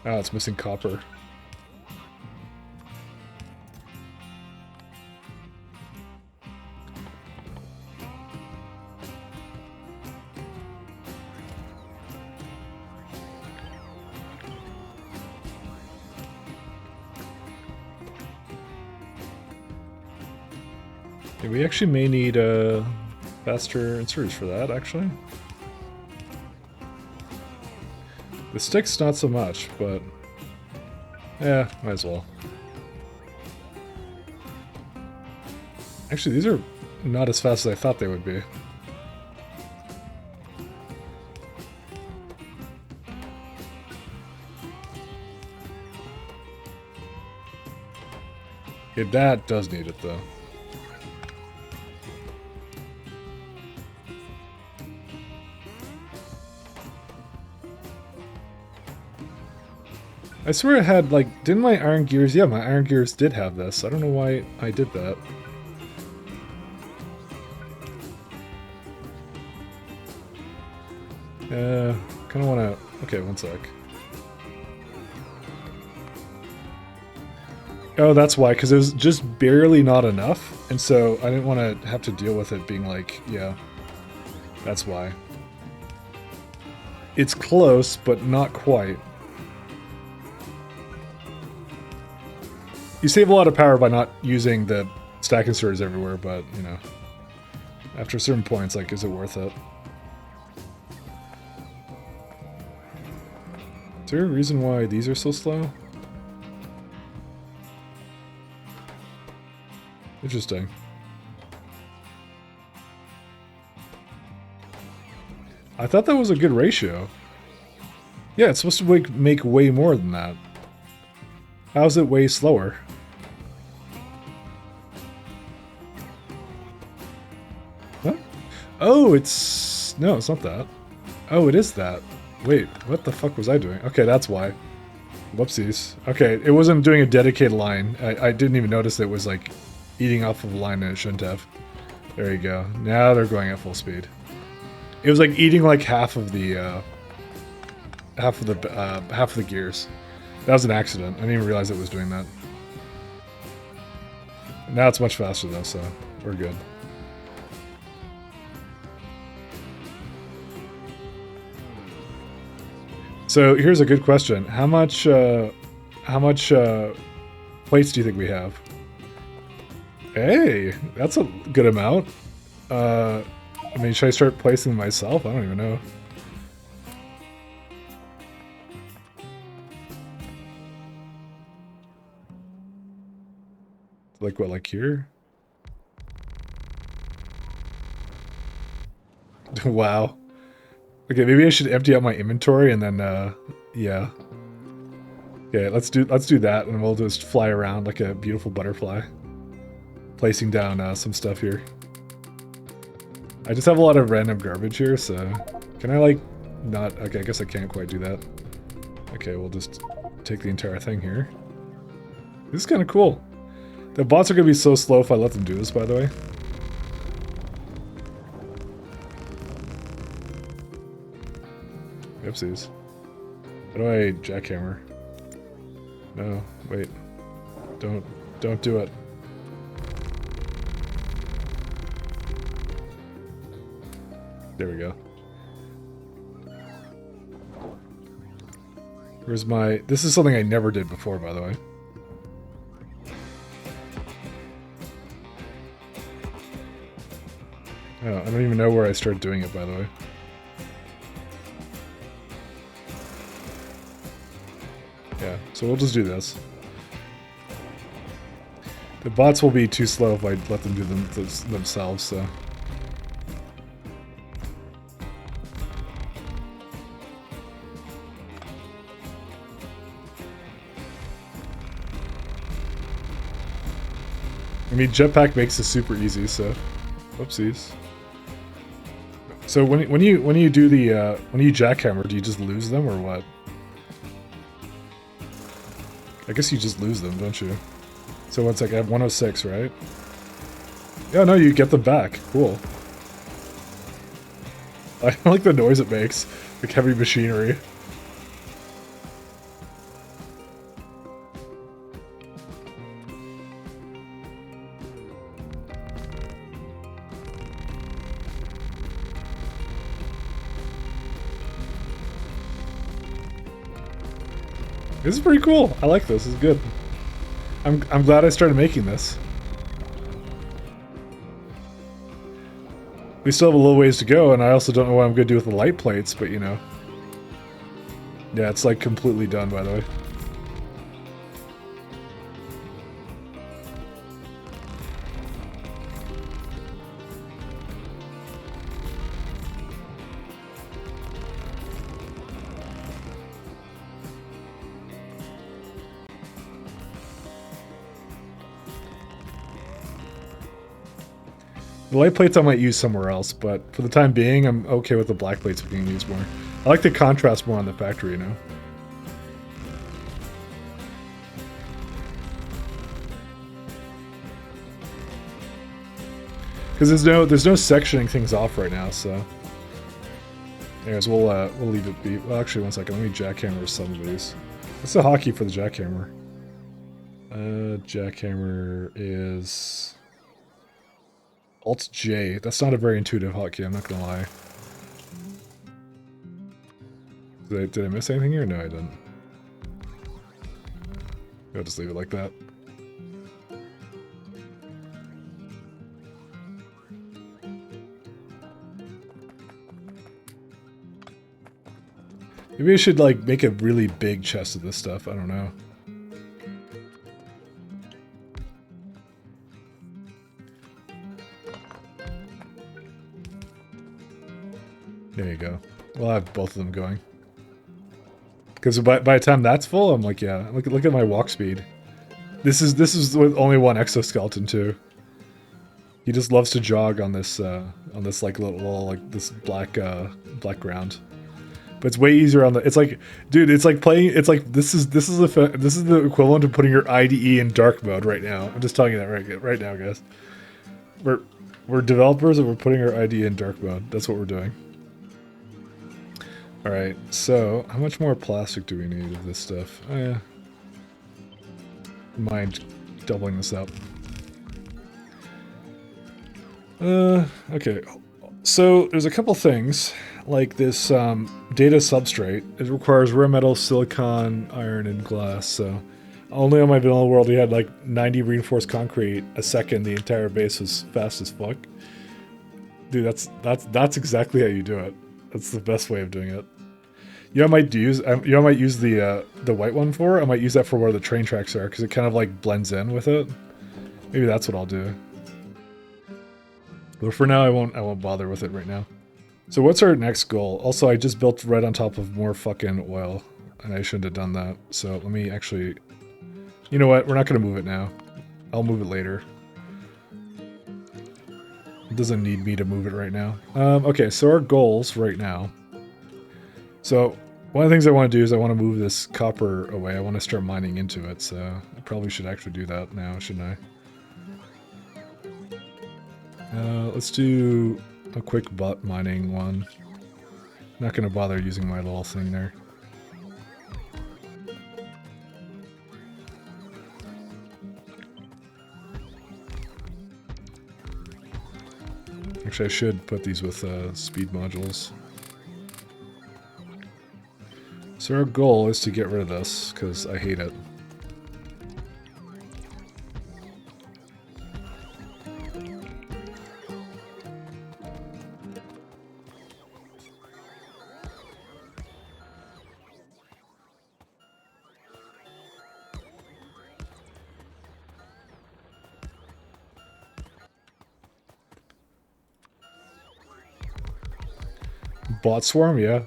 Oh, it's missing copper. Yeah, we actually may need faster inserters for that, actually. The sticks, not so much, but yeah, might as well. Actually, these are not as fast as I thought they would be. Yeah, that does need it, though. I swear I had, like, didn't my iron gears... Yeah, my iron gears did have this. I don't know why I did that. Kind of want to... Okay, one sec. Oh, that's why, because it was just barely not enough, and so I didn't want to have to deal with it being like, yeah, that's why. It's close, but not quite. You save a lot of power by not using the stack inserters everywhere, but, you know, after a certain point, it's like, is it worth it? Is there a reason why these are so slow? Interesting. I thought that was a good ratio. Yeah, it's supposed to make way more than that. How's it way slower? What? Oh, it's... No, it's not that. Oh, it is that. Wait, what the fuck was I doing? Okay, that's why. Whoopsies. Okay, it wasn't doing a dedicated line. I didn't even notice it was, like, eating off of a line and it shouldn't have. There you go. Now they're going at full speed. It was, like, eating, like, half of the gears. That was an accident. I didn't even realize it was doing that. Now it's much faster, though, so we're good. So here's a good question: how much plates do you think we have? Hey, that's a good amount. I mean, should I start placing them myself? I don't even know. Like what, like here? Wow. Okay, maybe I should empty out my inventory and then, yeah. Okay, let's do that, and we'll just fly around like a beautiful butterfly. Placing down some stuff here. I just have a lot of random garbage here, so... Can I, like, not... Okay, I guess I can't quite do that. Okay, we'll just take the entire thing here. This is kind of cool. The bots are going to be so slow if I let them do this, by the way. Oopsies. How do I jackhammer? No, wait. Don't do it. There we go. Where's my... This is something I never did before, by the way. Oh, I don't even know where I started doing it, by the way. Yeah, so we'll just do this. The bots will be too slow if I let them do them themselves, so... I mean, jetpack makes it super easy, so... Whoopsies. So when you do the when you jackhammer, do you just lose them or what? I guess you just lose them, don't you? So it's like I have 106, right? Yeah, no, you get them back. Cool. I like the noise it makes, like heavy machinery. This is pretty cool. I like this. This is good. I'm glad I started making this. We still have a little ways to go, and I also don't know what I'm going to do with the light plates, but you know. Yeah, it's like completely done, by the way. The light plates I might use somewhere else, but for the time being, I'm okay with the black plates being used more. I like the contrast more on the factory, you know? Because there's no sectioning things off right now, so... Anyways, we'll leave it be. Well, actually, one second. Let me jackhammer some of these. What's the hotkey for the jackhammer? Jackhammer is... Alt-J. That's not a very intuitive hotkey, I'm not gonna lie. Did I miss anything here? No, I didn't. I'll just leave it like that. Maybe I should, like, make a really big chest of this stuff. I don't know. There you go. We'll have both of them going. Because by the time that's full, I'm like, yeah. Look at my walk speed. This is with only one exoskeleton too. He just loves to jog on this like little like this black ground. But it's way easier on the. It's like, dude, it's like playing. It's like this is the equivalent of putting your IDE in dark mode right now. I'm just telling you that right now, guys. We're developers and we're putting our IDE in dark mode. That's what we're doing. Alright, so how much more plastic do we need of this stuff? Oh yeah. Mind doubling this up. Okay. So there's a couple things, like this data substrate. It requires rare metal, silicon, iron, and glass, so only on my vanilla world we had like 90 reinforced concrete a second, the entire base was fast as fuck. Dude, that's exactly how you do it. That's the best way of doing it. You know, I might use the white one for. I might use that for where the train tracks are because it kind of like blends in with it. Maybe that's what I'll do. But for now, I won't bother with it right now. So what's our next goal? Also, I just built right on top of more fucking oil, and I shouldn't have done that. So let me actually... You know what? We're not going to move it now. I'll move it later. It doesn't need me to move it right now. Okay, so our goals right now. So one of the things I want to do is I want to move this copper away. I want to start mining into it, so I probably should actually do that now, shouldn't I? Let's do a quick butt mining one. Not going to bother using my little thing there. Actually, I should put these with speed modules. So our goal is to get rid of this, because I hate it. Bot swarm, yeah.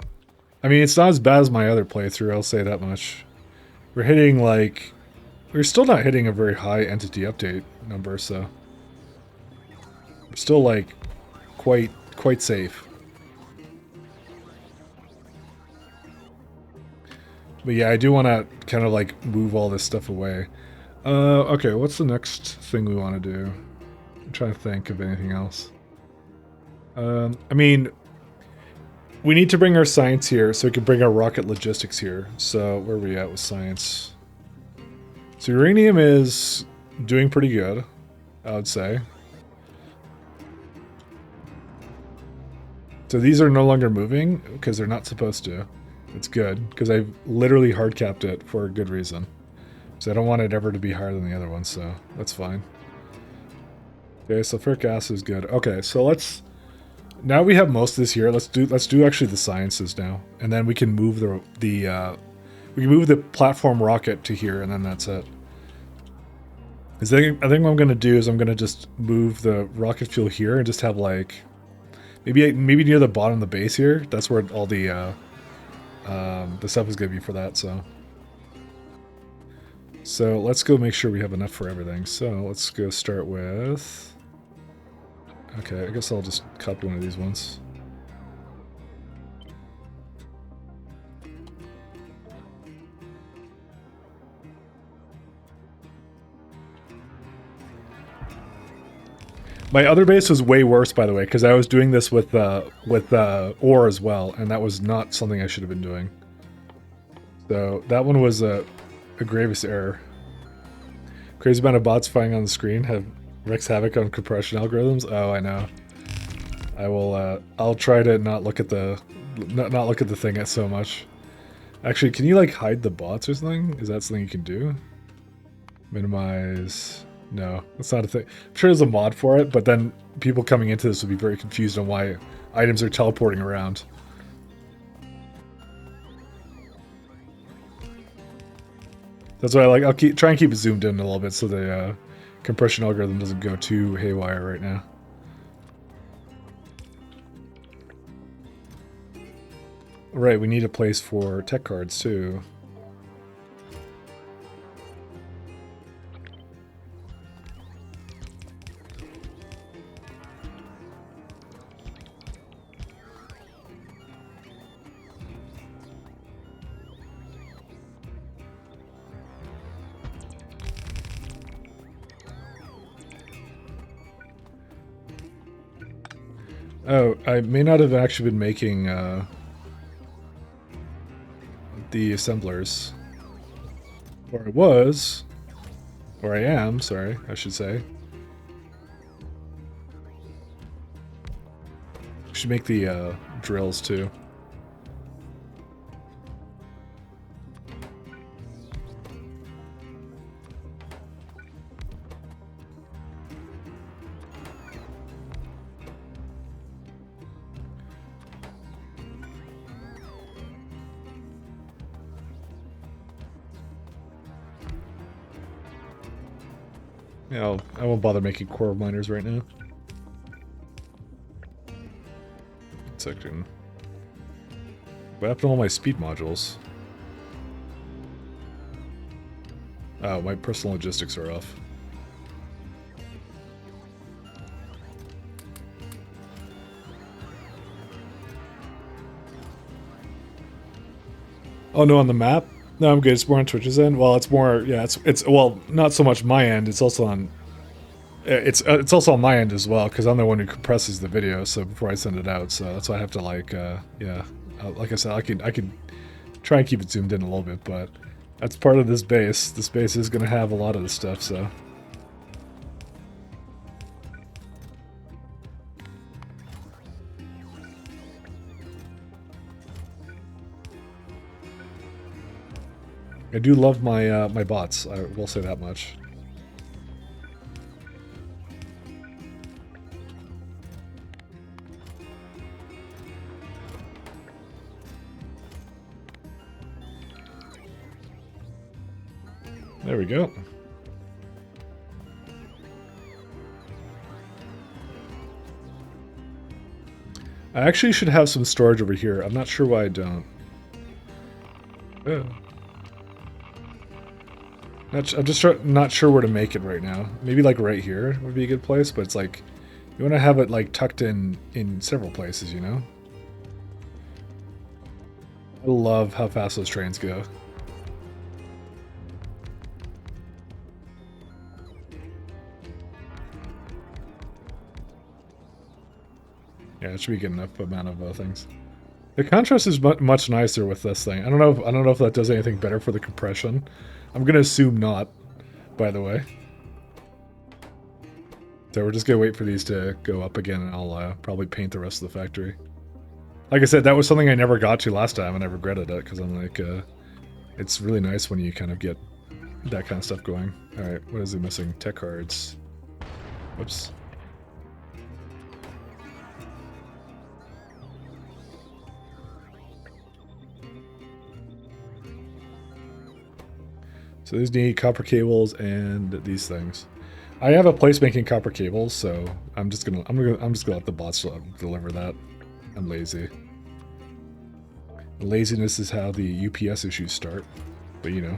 I mean, it's not as bad as my other playthrough, I'll say that much. We're hitting, like... We're still not hitting a very high entity update number, so... We're still, like, quite safe. But yeah, I do want to kind of, like, move all this stuff away. Okay, what's the next thing we want to do? I'm trying to think of anything else. I mean... We need to bring our science here so we can bring our rocket logistics here. So where are we at with science? So uranium is doing pretty good, I would say. So these are no longer moving because they're not supposed to. It's good because I've literally hard capped it for a good reason. So I don't want it ever to be higher than the other one, so that's fine. Okay, sulfuric acid is good. Okay, so let's... Now we have most of this here. Let's do actually the sciences now, and then we can move the platform rocket to here, and then that's it. I think what I'm gonna do is I'm gonna just move the rocket fuel here and just have like maybe near the bottom of the base here. That's where all the stuff is gonna be for that. So let's go make sure we have enough for everything. So let's go start with. Okay, I guess I'll just copy one of these ones. My other base was way worse, by the way, because I was doing this with ore as well, and that was not something I should have been doing. So that one was a grievous error. Crazy amount of bots firing on the screen have wreaks havoc on compression algorithms. Oh, I know. I will. I'll try to not look at the not look at the thing so much. Actually, can you like hide the bots or something? Is that something you can do? Minimize. No, that's not a thing. I'm sure there's a mod for it, but then people coming into this will be very confused on why items are teleporting around. That's why I like. I'll try and keep it zoomed in a little bit so the compression algorithm doesn't go too haywire right now. Right, we need a place for tech cards too. Oh, I may not have actually been making the assemblers. Or I was. Or I am, sorry, I should say. Should make the drills too. Yeah, I won't bother making core miners right now. Second. What happened to all my speed modules? Oh, my personal logistics are off. Oh no, on the map? No, I'm good. It's more on Twitch's end. Well, it's more, yeah, it's well, not so much my end. It's also on, it's also on my end as well because I'm the one who compresses the video. So before I send it out, so that's why I have to like, yeah, like I said, I could try and keep it zoomed in a little bit, but that's part of this base. This base is gonna have a lot of this stuff, so. I do love my my bots. I will say that much. There we go. I actually should have some storage over here. I'm not sure why I don't. Oh. I'm just not sure where to make it right now. Maybe like right here would be a good place, but it's like you want to have it like tucked in several places, you know? I love how fast those trains go. Yeah, it should be good enough amount of things. The contrast is much nicer with this thing. I don't know if that does anything better for the compression. I'm gonna assume not, by the way. So we're just gonna wait for these to go up again, and I'll probably paint the rest of the factory. Like I said, that was something I never got to last time, and I regretted it because I'm like, it's really nice when you kind of get that kind of stuff going. All right, what is it missing? Tech cards. Whoops. So these need copper cables and these things. I have a place making copper cables, so I'm just gonna let the bots deliver that. I'm lazy. Laziness is how the UPS issues start, but you know.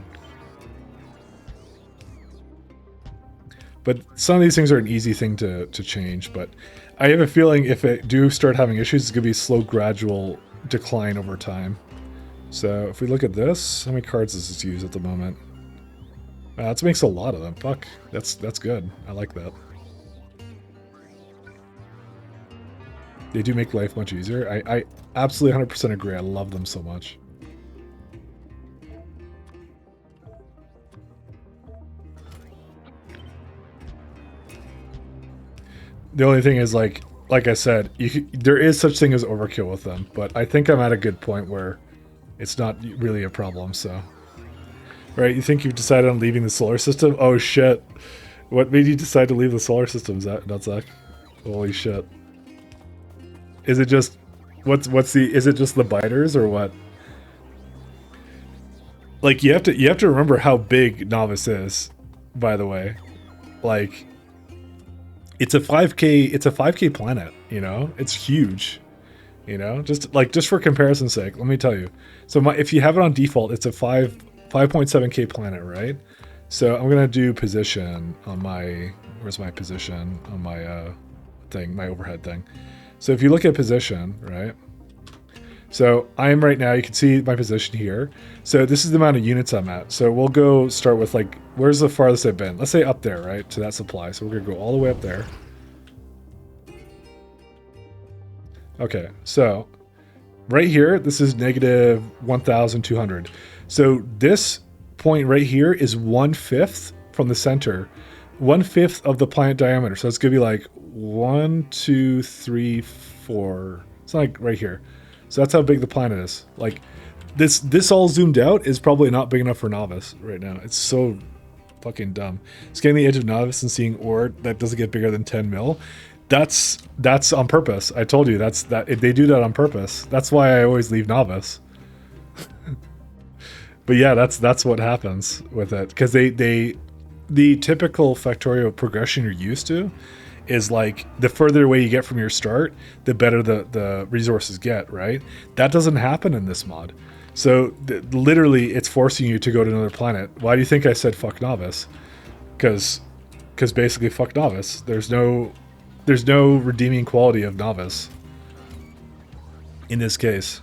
But some of these things are an easy thing to change, but I have a feeling if it do start having issues, it's gonna be a slow, gradual decline over time. So if we look at this, how many cards does this use at the moment? That makes a lot of them. Fuck, that's good. I like that. They do make life much easier. I absolutely 100% agree. I love them so much. The only thing is, like I said, there is such thing as overkill with them, but I think I'm at a good point where it's not really a problem, so... Right, you think you've decided on leaving the solar system? Oh shit. What made you decide to leave the solar system, Nutsack? Holy shit. Is it just... is it just the biters, or what? Like, you have to remember how big Novice is, by the way. Like, it's a 5K planet, you know? It's huge. You know? Just for comparison's sake, let me tell you. So if you have it on default, it's a 5.7K planet, right? So I'm gonna do position on my, where's my position on my thing, my overhead thing. So if you look at position, right? So I am right now, you can see my position here. So this is the amount of units I'm at. So we'll go start with, like, where's the farthest I've been? Let's say up there, right? To that supply. So we're gonna go all the way up there. Okay, so right here, this is negative 1,200. So this point right here is 1/5 from the center, 1/5 of the planet diameter. So it's gonna be like 1, 2, 3, 4. It's like right here. So that's how big the planet is. Like this all zoomed out is probably not big enough for Novice right now. It's so fucking dumb. Scanning the edge of Novice and seeing ore that doesn't get bigger than 10 mil. That's on purpose. I told you they do that on purpose. That's why I always leave Novice. But yeah, that's what happens with it, because they the typical Factorio progression you're used to is like the further away you get from your start, the better the resources get, right? That doesn't happen in this mod. So literally, it's forcing you to go to another planet. Why do you think I said fuck novice? Because basically fuck novice. There's no redeeming quality of novice in this case.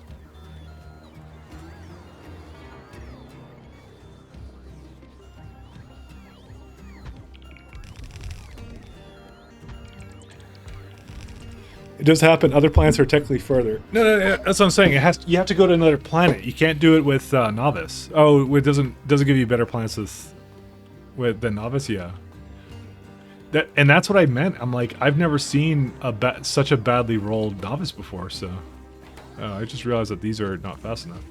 It does happen. Other planets are technically further. No, that's what I'm saying. You have to go to another planet. You can't do it with novice. Oh, it doesn't give you better planets with than novice. Yeah. That's what I meant. I'm like, I've never seen such a badly rolled novice before. So I just realized that these are not fast enough.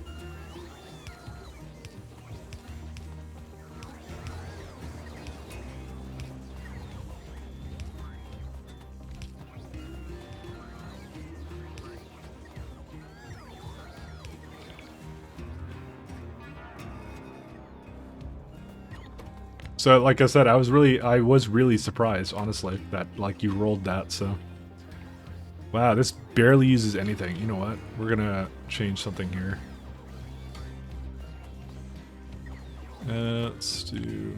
So, like I said, I was really surprised, honestly, that like you rolled that. So, wow, this barely uses anything. You know what? We're gonna change something here. Let's do.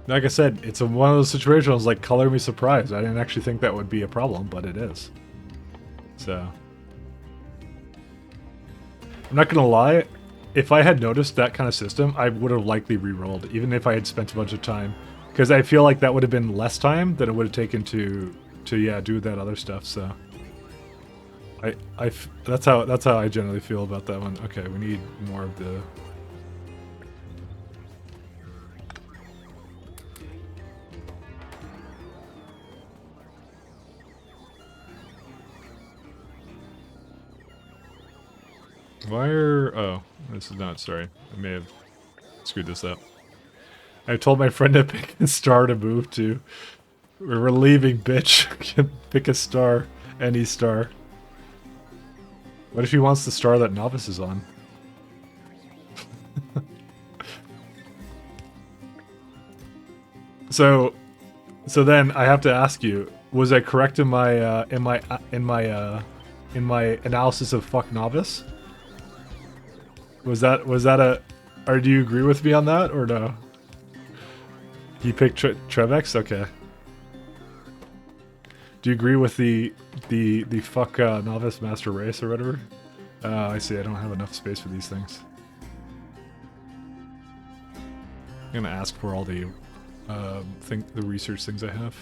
Like I said, it's one of those situations like color me surprised. I didn't actually think that would be a problem, but it is. So, I'm not gonna lie. If I had noticed that kind of system, I would have likely re-rolled, even if I had spent a bunch of time, because I feel like that would have been less time than it would have taken to yeah, do that other stuff. So, that's how I generally feel about that one. Okay, we need more of the. Why are... Oh, this is not... Sorry. I may have screwed this up. I told my friend to pick a star to move to. We're leaving, bitch. Pick a star. Any star. What if he wants the star that Novice is on? So then I have to ask you, was I correct in my analysis of fuck Novice? Was that a... Or do you agree with me on that, or no? You picked Trevex? Okay. Do you agree with the fuck Novice Master Race or whatever? I see, I don't have enough space for these things. I'm gonna ask for all the research things I have.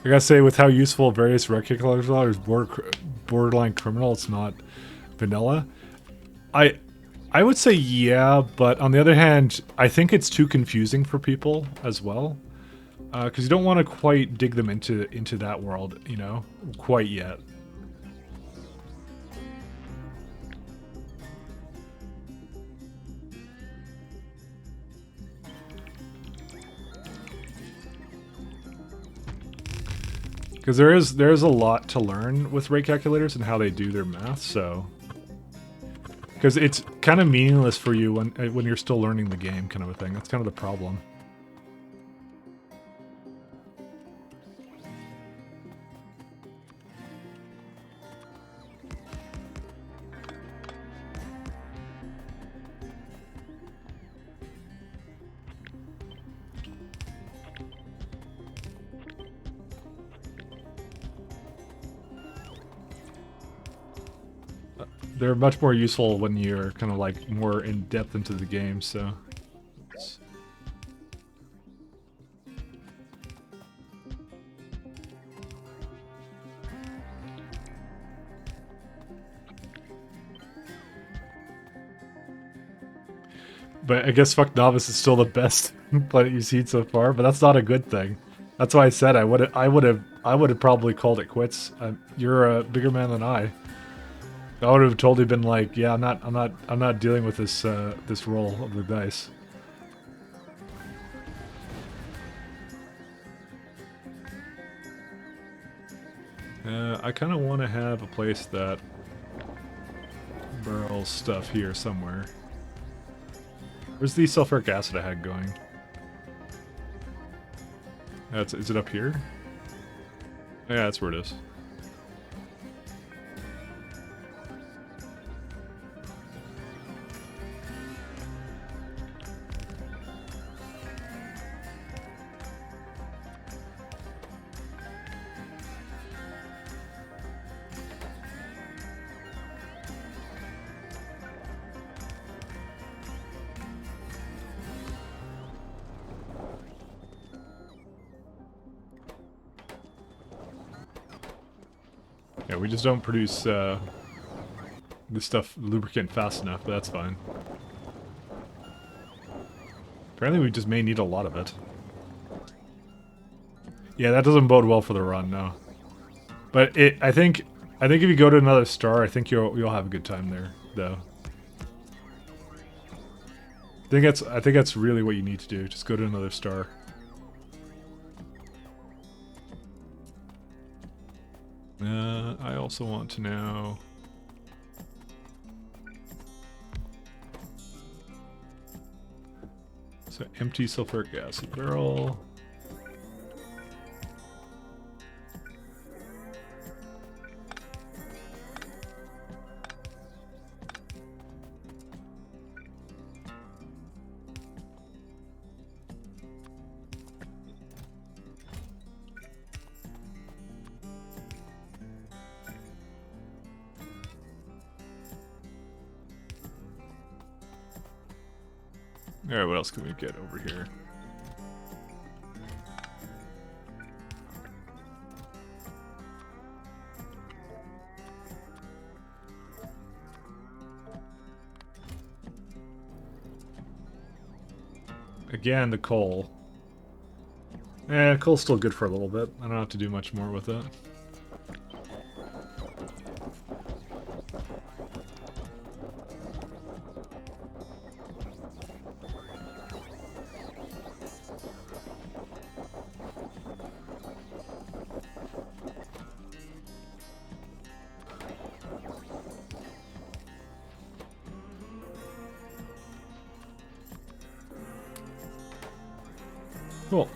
I gotta say, with how useful various red calculators are, is borderline criminal. It's not vanilla. I would say yeah, but on the other hand, I think it's too confusing for people as well, because you don't want to quite dig them into that world, you know, quite yet. Because there is a lot to learn with rate calculators and how they do their math, so... Because it's kind of meaningless for you when you're still learning the game, kind of a thing. That's kind of the problem. They're much more useful when you're kind of like more in depth into the game, so. But I guess fuck Novice is still the best planet you've seen so far, but that's not a good thing. That's why I said I would have probably called it quits. You're a bigger man than I. I would have totally been like, yeah, I'm not dealing with this this roll of the dice. I kind of want to have a place that barrels stuff here somewhere. Where's the sulfuric acid I had going? Is it up here? Yeah, that's where it is. Yeah, we just don't produce this stuff lubricant fast enough, but that's fine. Apparently we just may need a lot of it. Yeah, that doesn't bode well for the run, no. But I think if you go to another star, I think you'll have a good time there, though. I think that's really what you need to do. Just go to another star. I also want to know. So empty sulfuric acid barrel. Alright, what else can we get over here? Again, the coal. Coal's still good for a little bit. I don't have to do much more with it. Cool.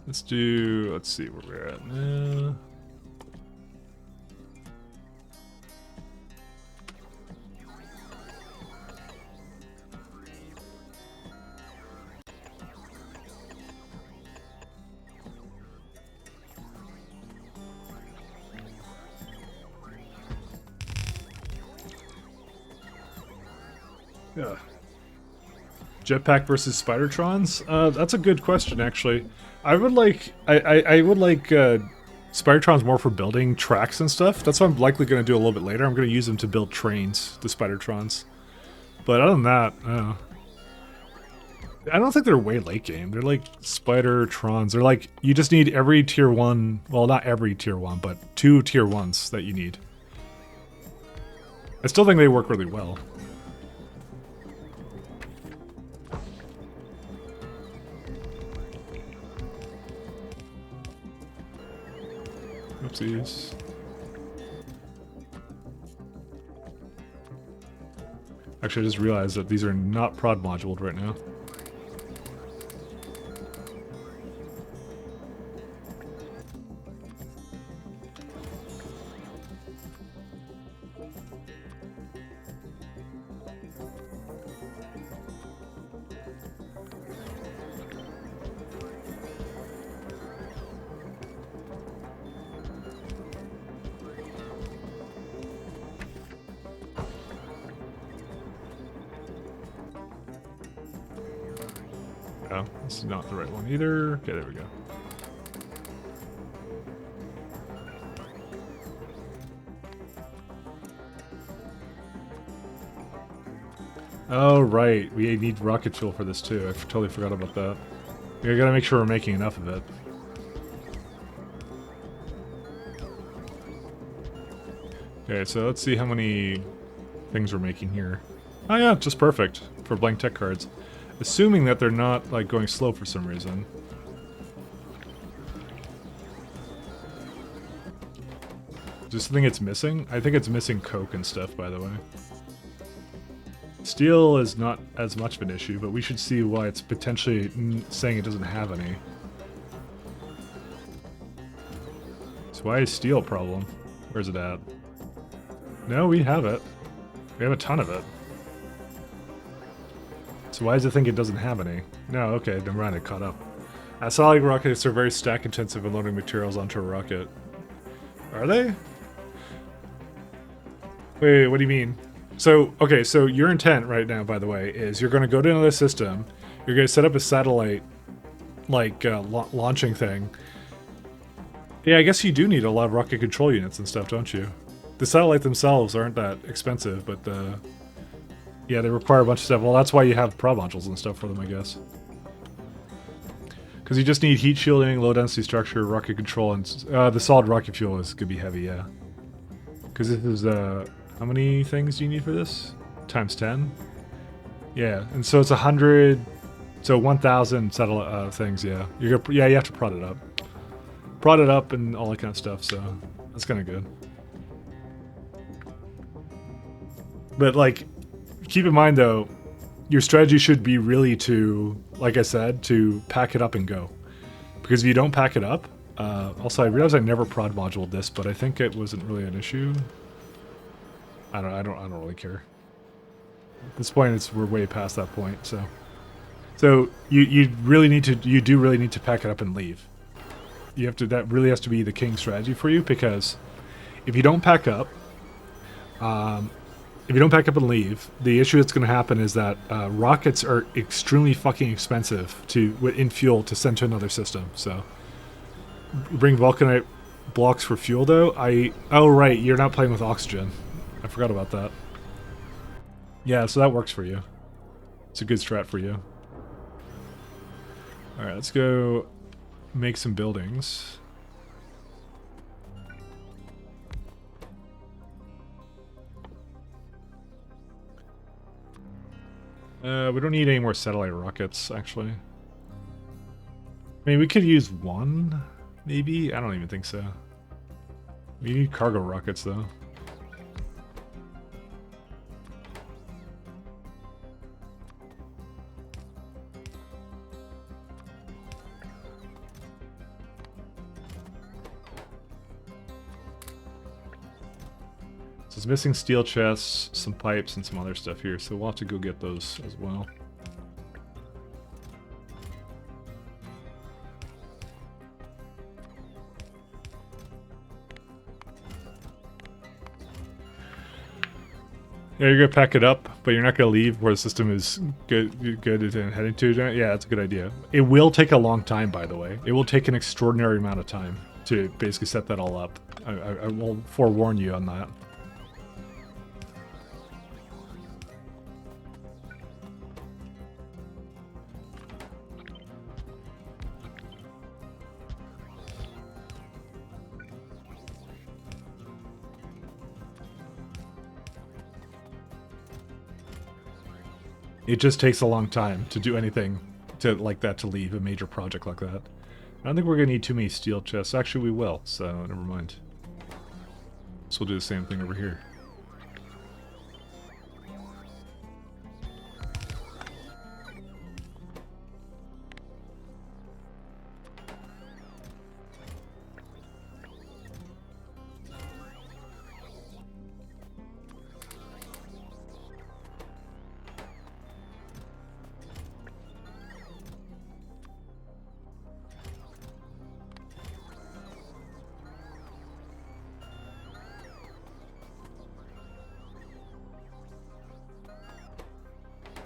Let's see where we're at now. Yeah. Jetpack versus Spidertrons? That's a good question, actually. I would like Spidertrons more for building tracks and stuff. That's what I'm likely going to do a little bit later. I'm going to use them to build trains, the Spidertrons. But other than that, I don't think they're way late game. They're like Spidertrons. They're like, you just need every tier 1, well, not every tier 1, but 2 tier 1s that you need. I still think they work really well. Oopsies. Actually, I just realized that these are not prod moduled right now. Oh, this is not the right one either. Okay, there we go. Oh, right. We need rocket fuel for this too. I totally forgot about that. We gotta make sure we're making enough of it. Okay, so let's see how many things we're making here. Oh yeah, just perfect for blank tech cards. Assuming that they're not, like, going slow for some reason. Just something it's missing? I think it's missing coke and stuff, by the way. Steel is not as much of an issue, but we should see why it's potentially saying it doesn't have any. So why is steel a problem? Where's it at? No, we have it. We have a ton of it. So why does it think it doesn't have any? No, okay, never mind, it caught up. Solid rockets are very stack intensive in loading materials onto a rocket. Are they? Wait, what do you mean? So, okay, so your intent right now, by the way, is you're going to go to another system, you're going to set up a satellite, like, launching thing. Yeah, I guess you do need a lot of rocket control units and stuff, don't you? The satellites themselves aren't that expensive, but, yeah, they require a bunch of stuff. Well, that's why you have prod modules and stuff for them, I guess. Because you just need heat shielding, low density structure, rocket control, and the solid rocket fuel is going to be heavy, yeah. Because this is, how many things do you need for this? Times 10? Yeah, and so it's 100, so 1,000 satellite things, yeah. You're gonna, yeah, you have to prod it up. Prod it up and all that kind of stuff, so that's kind of good. But, like, keep in mind, though, your strategy should be really to, like I said, to pack it up and go. Because if you don't pack it up, also I realized I never prod moduled this, but I think it wasn't really an issue. I don't really care. At this point, we're way past that point, so. So you do really need to pack it up and leave. You have to. That really has to be the king strategy for you, because if you don't pack up, and leave, the issue that's going to happen is that rockets are extremely fucking expensive in fuel to send to another system. So bring vulcanite blocks for fuel, though. Oh right, you're not playing with oxygen. I forgot about that. Yeah, so that works for you. It's a good strat for you. Alright, let's go make some buildings. We don't need any more satellite rockets, actually. I mean, we could use one, maybe? I don't even think so. We need cargo rockets, though. It's missing steel chests, some pipes, and some other stuff here, so we'll have to go get those as well. Yeah, you're gonna pack it up, but you're not gonna leave where the system is good and heading to. Yeah, that's a good idea. It will take a long time, by the way. It will take an extraordinary amount of time to basically set that all up. I will forewarn you on that. It just takes a long time to do anything like that, to leave a major project like that. I don't think we're going to need too many steel chests. Actually, we will, so never mind. So we'll do the same thing over here.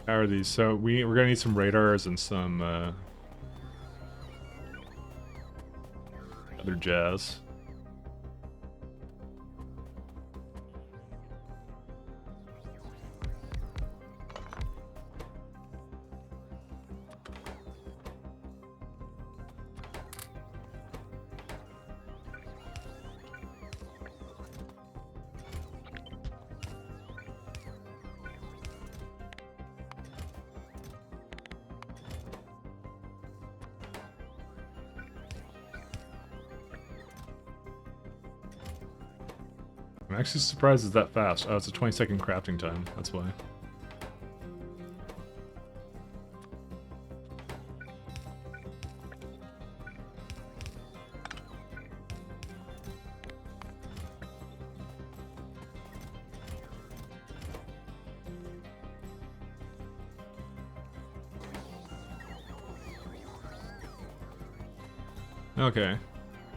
How are these? So we're gonna need some radars and some other jazz. I'm actually surprised it's that fast. Oh, it's a 20-second crafting time. That's why. Okay.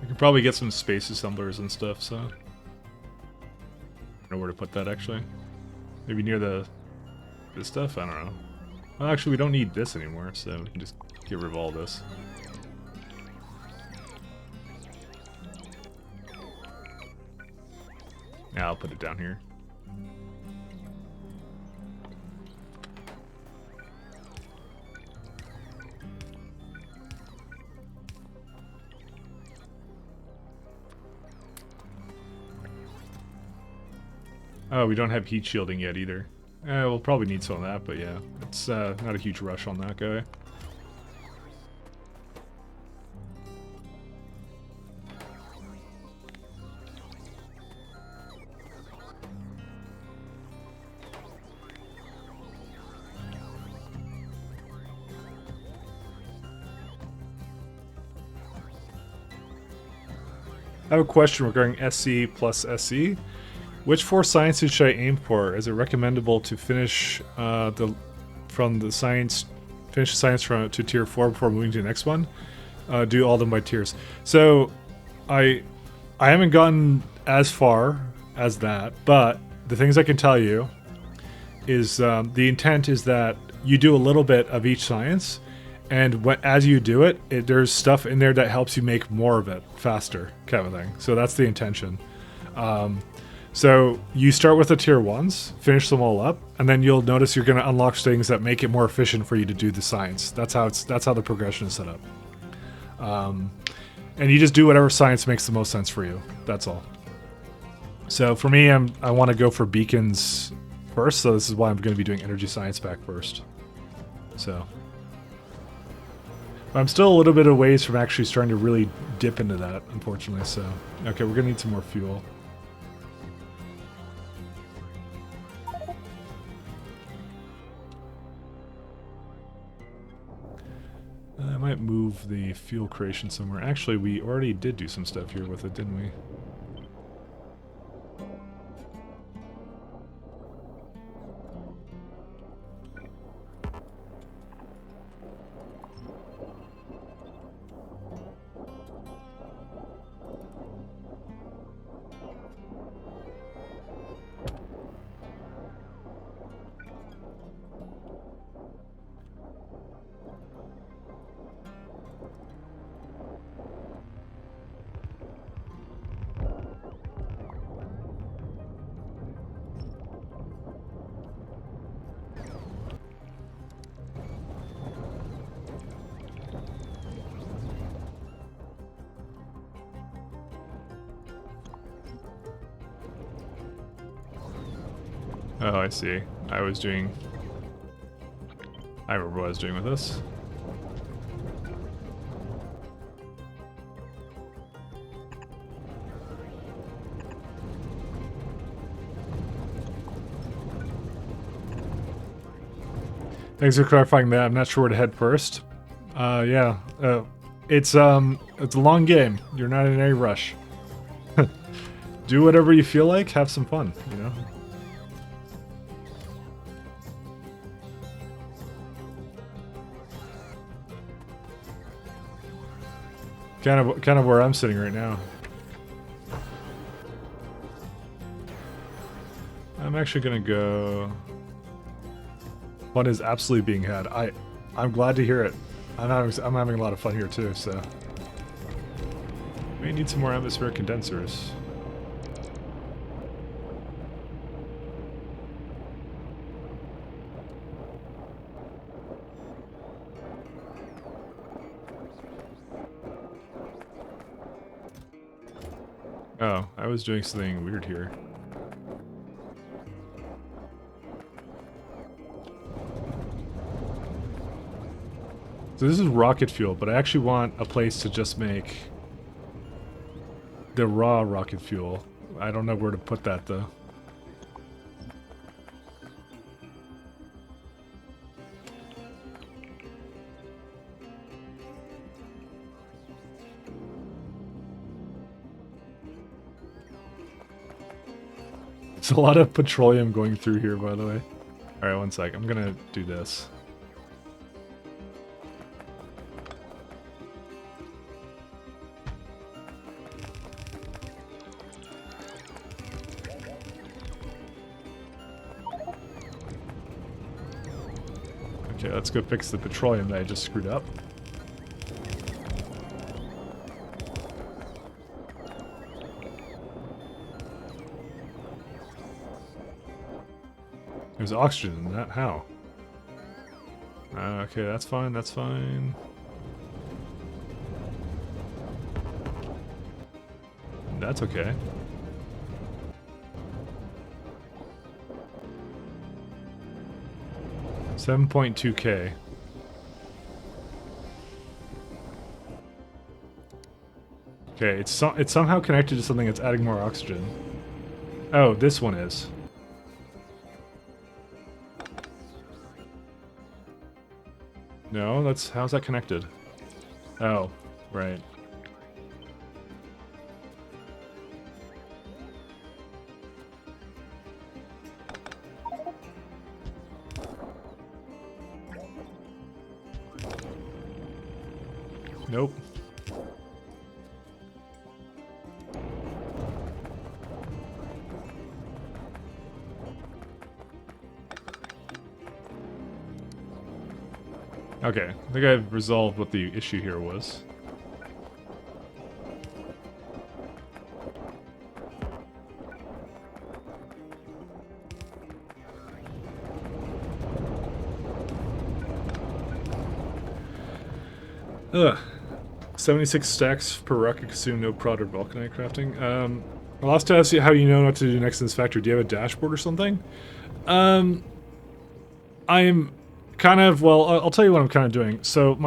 We can probably get some space assemblers and stuff, so... I don't know where to put that, actually. Maybe near this stuff? I don't know. Well, actually, we don't need this anymore, so we can just get rid of all this. Now I'll put it down here. Oh, we don't have heat shielding yet either. We'll probably need some of that, but yeah. It's not a huge rush on that guy. I have a question regarding SC plus SC. Which 4 sciences should I aim for? Is it recommendable to finish the science to tier 4 before moving to the next one? Do all of them by tiers. So I haven't gotten as far as that, but the things I can tell you is the intent is that you do a little bit of each science, and as you do it, there's stuff in there that helps you make more of it faster, kind of thing. So that's the intention. So you start with the tier 1s, finish them all up, and then you'll notice you're going to unlock things that make it more efficient for you to do the science. That's how the progression is set up. And you just do whatever science makes the most sense for you. That's all. So for me, I want to go for beacons first, so this is why I'm going to be doing energy science back first. So I'm still a little bit of ways from actually starting to really dip into that, unfortunately. So okay, we're going to need some more fuel. I might move the fuel creation somewhere. Actually, we already did do some stuff here with it, didn't we? Oh, I see. I remember what I was doing with this. Thanks for clarifying that. I'm not sure where to head first. Yeah. It's a long game. You're not in any rush. Do whatever you feel like. Have some fun, you know? Kind of where I'm sitting right now. I'm actually gonna go. Fun is absolutely being had. I'm glad to hear it. I'm having a lot of fun here too. So we need some more atmospheric condensers. Oh, I was doing something weird here. So this is rocket fuel, but I actually want a place to just make the raw rocket fuel. I don't know where to put that though. There's a lot of petroleum going through here, by the way. Alright, one sec. I'm gonna do this. Okay, let's go fix the petroleum that I just screwed up. There's oxygen in that. How? Okay, that's fine. That's fine. That's okay. $7.2K. Okay, it's somehow connected to something that's adding more oxygen. Oh, this one is. No, how's that connected? Oh, right. Nope. Okay, I think I've resolved what the issue here was. Ugh. 76 stacks per rocket consume, no prod or vulcanite crafting. I'll ask to ask you how you know what to do next in this factory. Do you have a dashboard or something? I'm kind of, well, I'll tell you what I'm kind of doing. So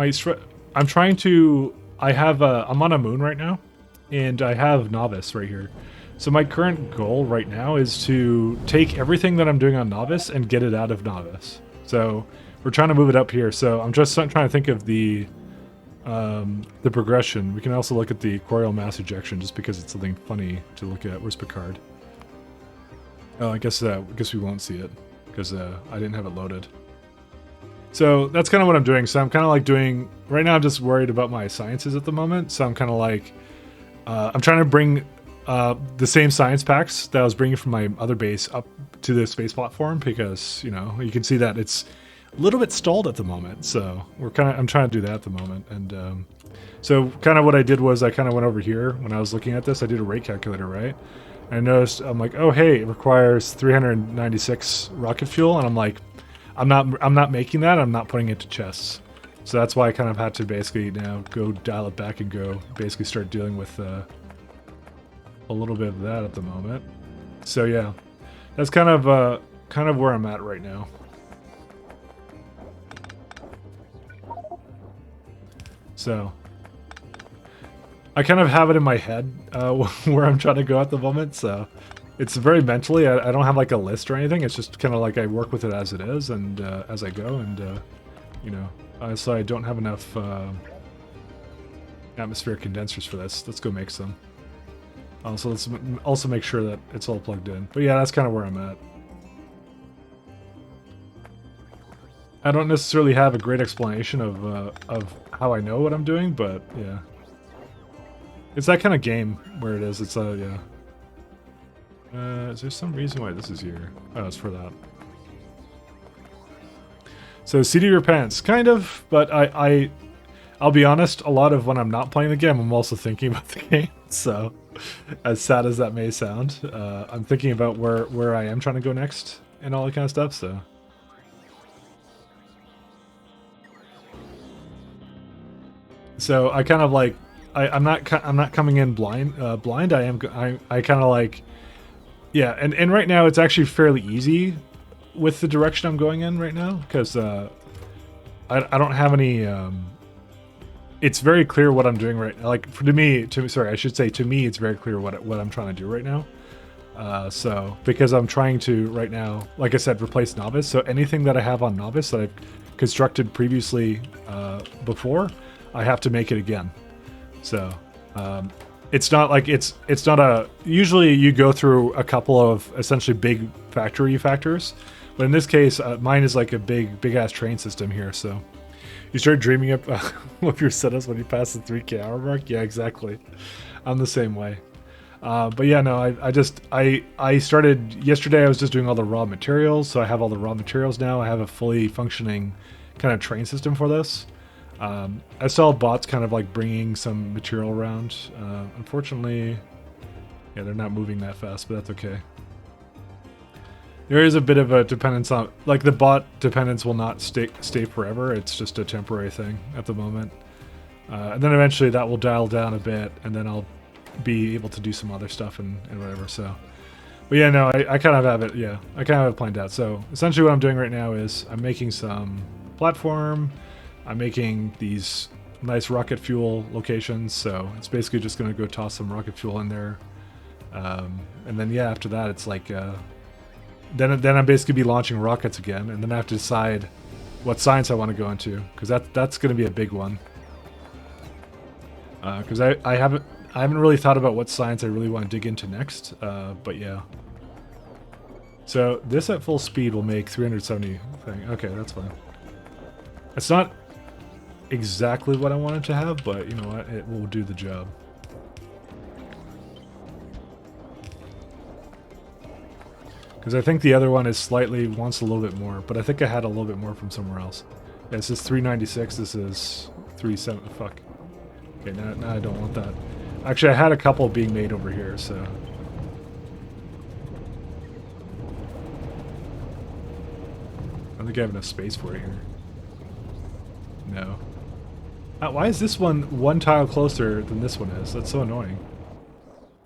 I'm trying to, I'm on a moon right now, and I have novice right here. So my current goal right now is to take everything that I'm doing on novice and get it out of novice. So we're trying to move it up here. So I'm just trying to think of the progression. We can also look at the quarrial mass ejection just because it's something funny to look at. Where's Picard? Oh, I guess we won't see it because I didn't have it loaded. So that's kind of what I'm doing. So I'm kind of like doing, right now I'm just worried about my sciences at the moment. So I'm kind of like, I'm trying to bring the same science packs that I was bringing from my other base up to the space platform because, you know, you can see that it's a little bit stalled at the moment. So I'm trying to do that at the moment. And so kind of what I did was I kind of went over here when I was looking at this. I did a rate calculator, right? And I noticed, I'm like, oh, hey, it requires 396 rocket fuel. And I'm like, I'm not making that. I'm not putting it to chests. So that's why I kind of had to basically now go dial it back and go basically start dealing with a little bit of that at the moment. So yeah, that's kind of where I'm at right now. So I kind of have it in my head where I'm trying to go at the moment. So it's very mentally. I don't have like a list or anything. It's just kind of like I work with it as it is and as I go. And you know, so I don't have enough atmospheric condensers for this. Let's go make some. So let's also make sure that it's all plugged in. But yeah, that's kind of where I'm at. I don't necessarily have a great explanation of how I know what I'm doing, but yeah. It's that kind of game where it is. It's yeah. Is there some reason why this is here? Oh, it's for that. So CD repents, kind of, but I'll be honest, a lot of when I'm not playing the game, I'm also thinking about the game. So, as sad as that may sound, I'm thinking about where I am trying to go next and all that kind of stuff. So I kind of like I'm not coming in blind. I kind of like. Yeah, and right now it's actually fairly easy with the direction I'm going in right now because I don't have any it's very clear what I'm doing right now. Like to me, sorry, I should say to me, it's very clear what I'm trying to do right now. So because I'm trying to right now, like I said, replace Novice. So anything that I have on Novice that I've constructed previously before, I have to make it again. So it's not like it's not a. Usually you go through a couple of essentially big factory factors, but in this case, mine is like a big ass train system here. So. You start dreaming up of your setups when you pass the 3K hour mark? Yeah, exactly. I'm the same way. But yeah, no, I started yesterday. I was just doing all the raw materials, so I have all the raw materials now. I have a fully functioning kind of train system for this. I saw bots kind of like bringing some material around. Unfortunately, yeah, they're not moving that fast, but that's okay. There is a bit of a dependence on, like the bot dependence will not stay forever. It's just a temporary thing at the moment. And then eventually that will dial down a bit, and then I'll be able to do some other stuff and whatever. So, but yeah, no, I kind of have it. Yeah, I kind of have it planned out. So essentially what I'm doing right now is I'm making some platform. I'm making these nice rocket fuel locations. So it's basically just going to go toss some rocket fuel in there. And then, yeah, after that, it's like, then I'm basically be launching rockets again, and then I have to decide what science I want to go into, because that's going to be a big one. Because I haven't really thought about what science I really want to dig into next. But yeah. So this at full speed will make 370 thing. Okay, that's fine. It's not exactly what I wanted to have, but you know what? It will do the job. Because I think the other one is slightly wants a little bit more, but I think I had a little bit more from somewhere else. Yeah, this is 396. This is 37. Fuck. Okay, now I don't want that. Actually, I had a couple being made over here, so. I don't think I have enough space for it here. No. Why is this one tile closer than this one is? That's so annoying.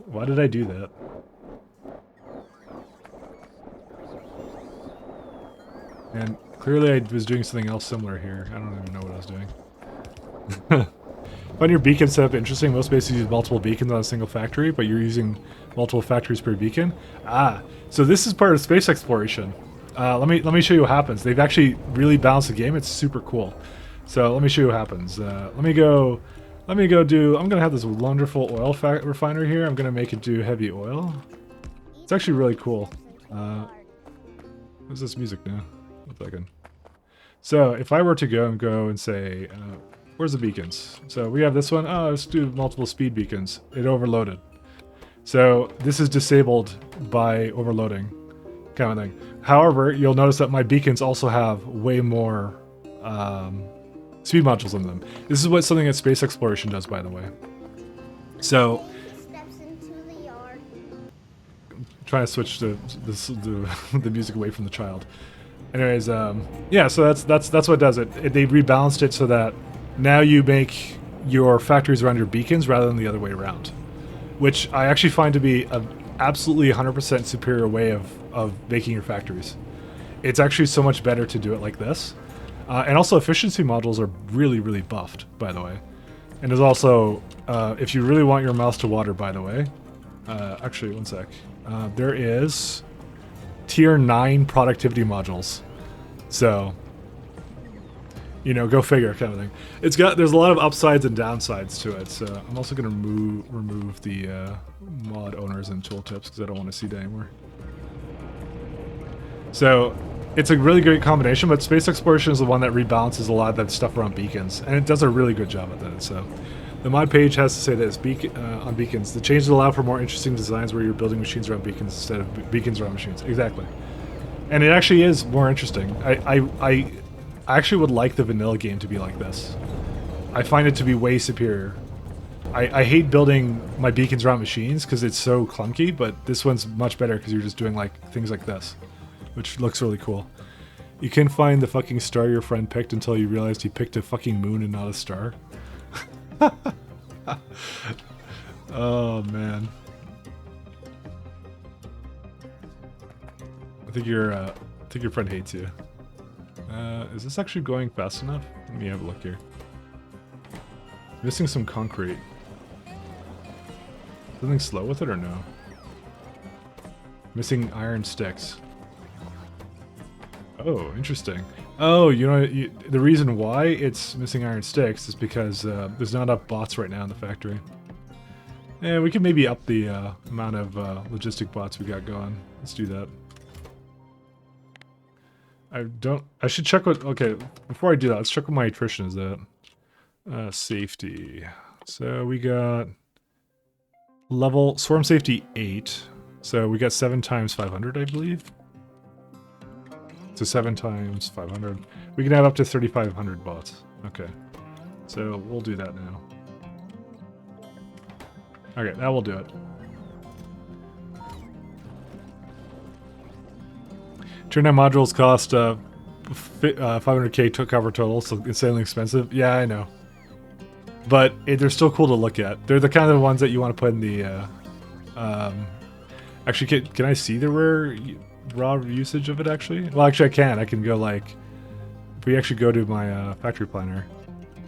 Why did I do that? And clearly I was doing something else similar here. I don't even know what I was doing. Find your beacon setup interesting. Most bases use multiple beacons on a single factory, but you're using multiple factories per beacon. So this is part of space exploration. Let me show you what happens. They've actually really balanced the game. It's super cool. So let me show you what happens. Let me go do. I'm gonna have this wonderful oil refinery here. I'm gonna make it do heavy oil. It's actually really cool. What's this music now? 1 second. So if I were to go and say, where's the beacons? So we have this one. Oh, let's do multiple speed beacons. It overloaded. So this is disabled by overloading, kind of thing. However, you'll notice that my beacons also have way more speed modules in them. This is what something that space exploration does, by the way. So, trying to switch the music away from the child. Anyways, yeah, so that's what it does. They rebalanced it so that now you make your factories around your beacons rather than the other way around, which I actually find to be an absolutely 100% superior way of making your factories. It's actually so much better to do it like this. And also efficiency modules are really, really buffed, by the way. And there's also, if you really want your mouse to water, by the way, actually, 1 sec. There is tier 9 productivity modules. So, you know, go figure kind of thing. There's a lot of upsides and downsides to it. So I'm also going to remove the mod owners and tooltips because I don't want to see that anymore. So it's a really great combination, but space exploration is the one that rebalances a lot of that stuff around beacons, and it does a really good job at that. So the mod page has to say that it's on beacons. The changes allow for more interesting designs where you're building machines around beacons instead of beacons around machines. Exactly. And it actually is more interesting. I actually would like the vanilla game to be like this. I find it to be way superior. I hate building my beacons around machines because it's so clunky, but this one's much better because you're just doing like things like this, which looks really cool. You can find the fucking star your friend picked until you realized he picked a fucking moon and not a star. Oh man. I think your friend hates you. Is this actually going fast enough? Let me have a look here. Missing some concrete. Something slow with it or no? Missing iron sticks. Oh, interesting. Oh, you know, the reason why it's missing iron sticks is because there's not enough bots right now in the factory. Yeah, we can maybe up the amount of logistic bots we got going. Let's do that. I should check what, okay, before I do that, let's check what my attrition is at. Safety. So we got level, swarm safety 8. So we got 7 times 500, I believe. So 7 times 500. We can have up to 3,500 bots. Okay. So we'll do that now. Okay, that will do it. Turn down modules cost 500k to cover total, so insanely expensive. Yeah, I know. But they're still cool to look at. They're the kind of ones that you want to put in the... actually, can I see the raw usage of it, actually? Well, actually, I can. I can go, like... If we actually go to my factory planner.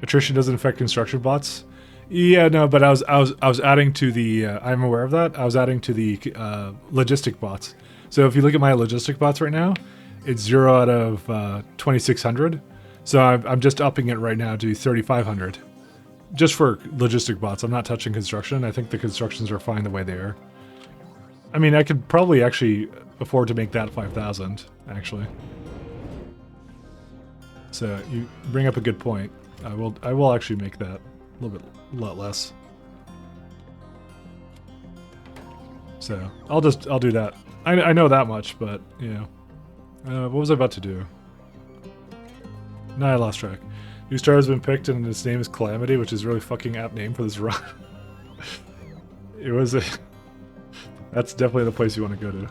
Attrition doesn't affect construction bots. Yeah, no, but I was adding to the... I'm aware of that. I was adding to the logistic bots. So if you look at my logistic bots right now, it's 0 out of 2,600. So I'm just upping it right now to 3,500. Just for logistic bots. I'm not touching construction. I think the constructions are fine the way they are. I mean, I could probably actually afford to make that 5,000, actually. So you bring up a good point. I will actually make that a lot less. So I'll do that. I know that much, but you know, what was I about to do? No, I lost track. New star has been picked, and its name is Calamity, which is a really fucking apt name for this run. It was a. That's definitely the place you want to go to.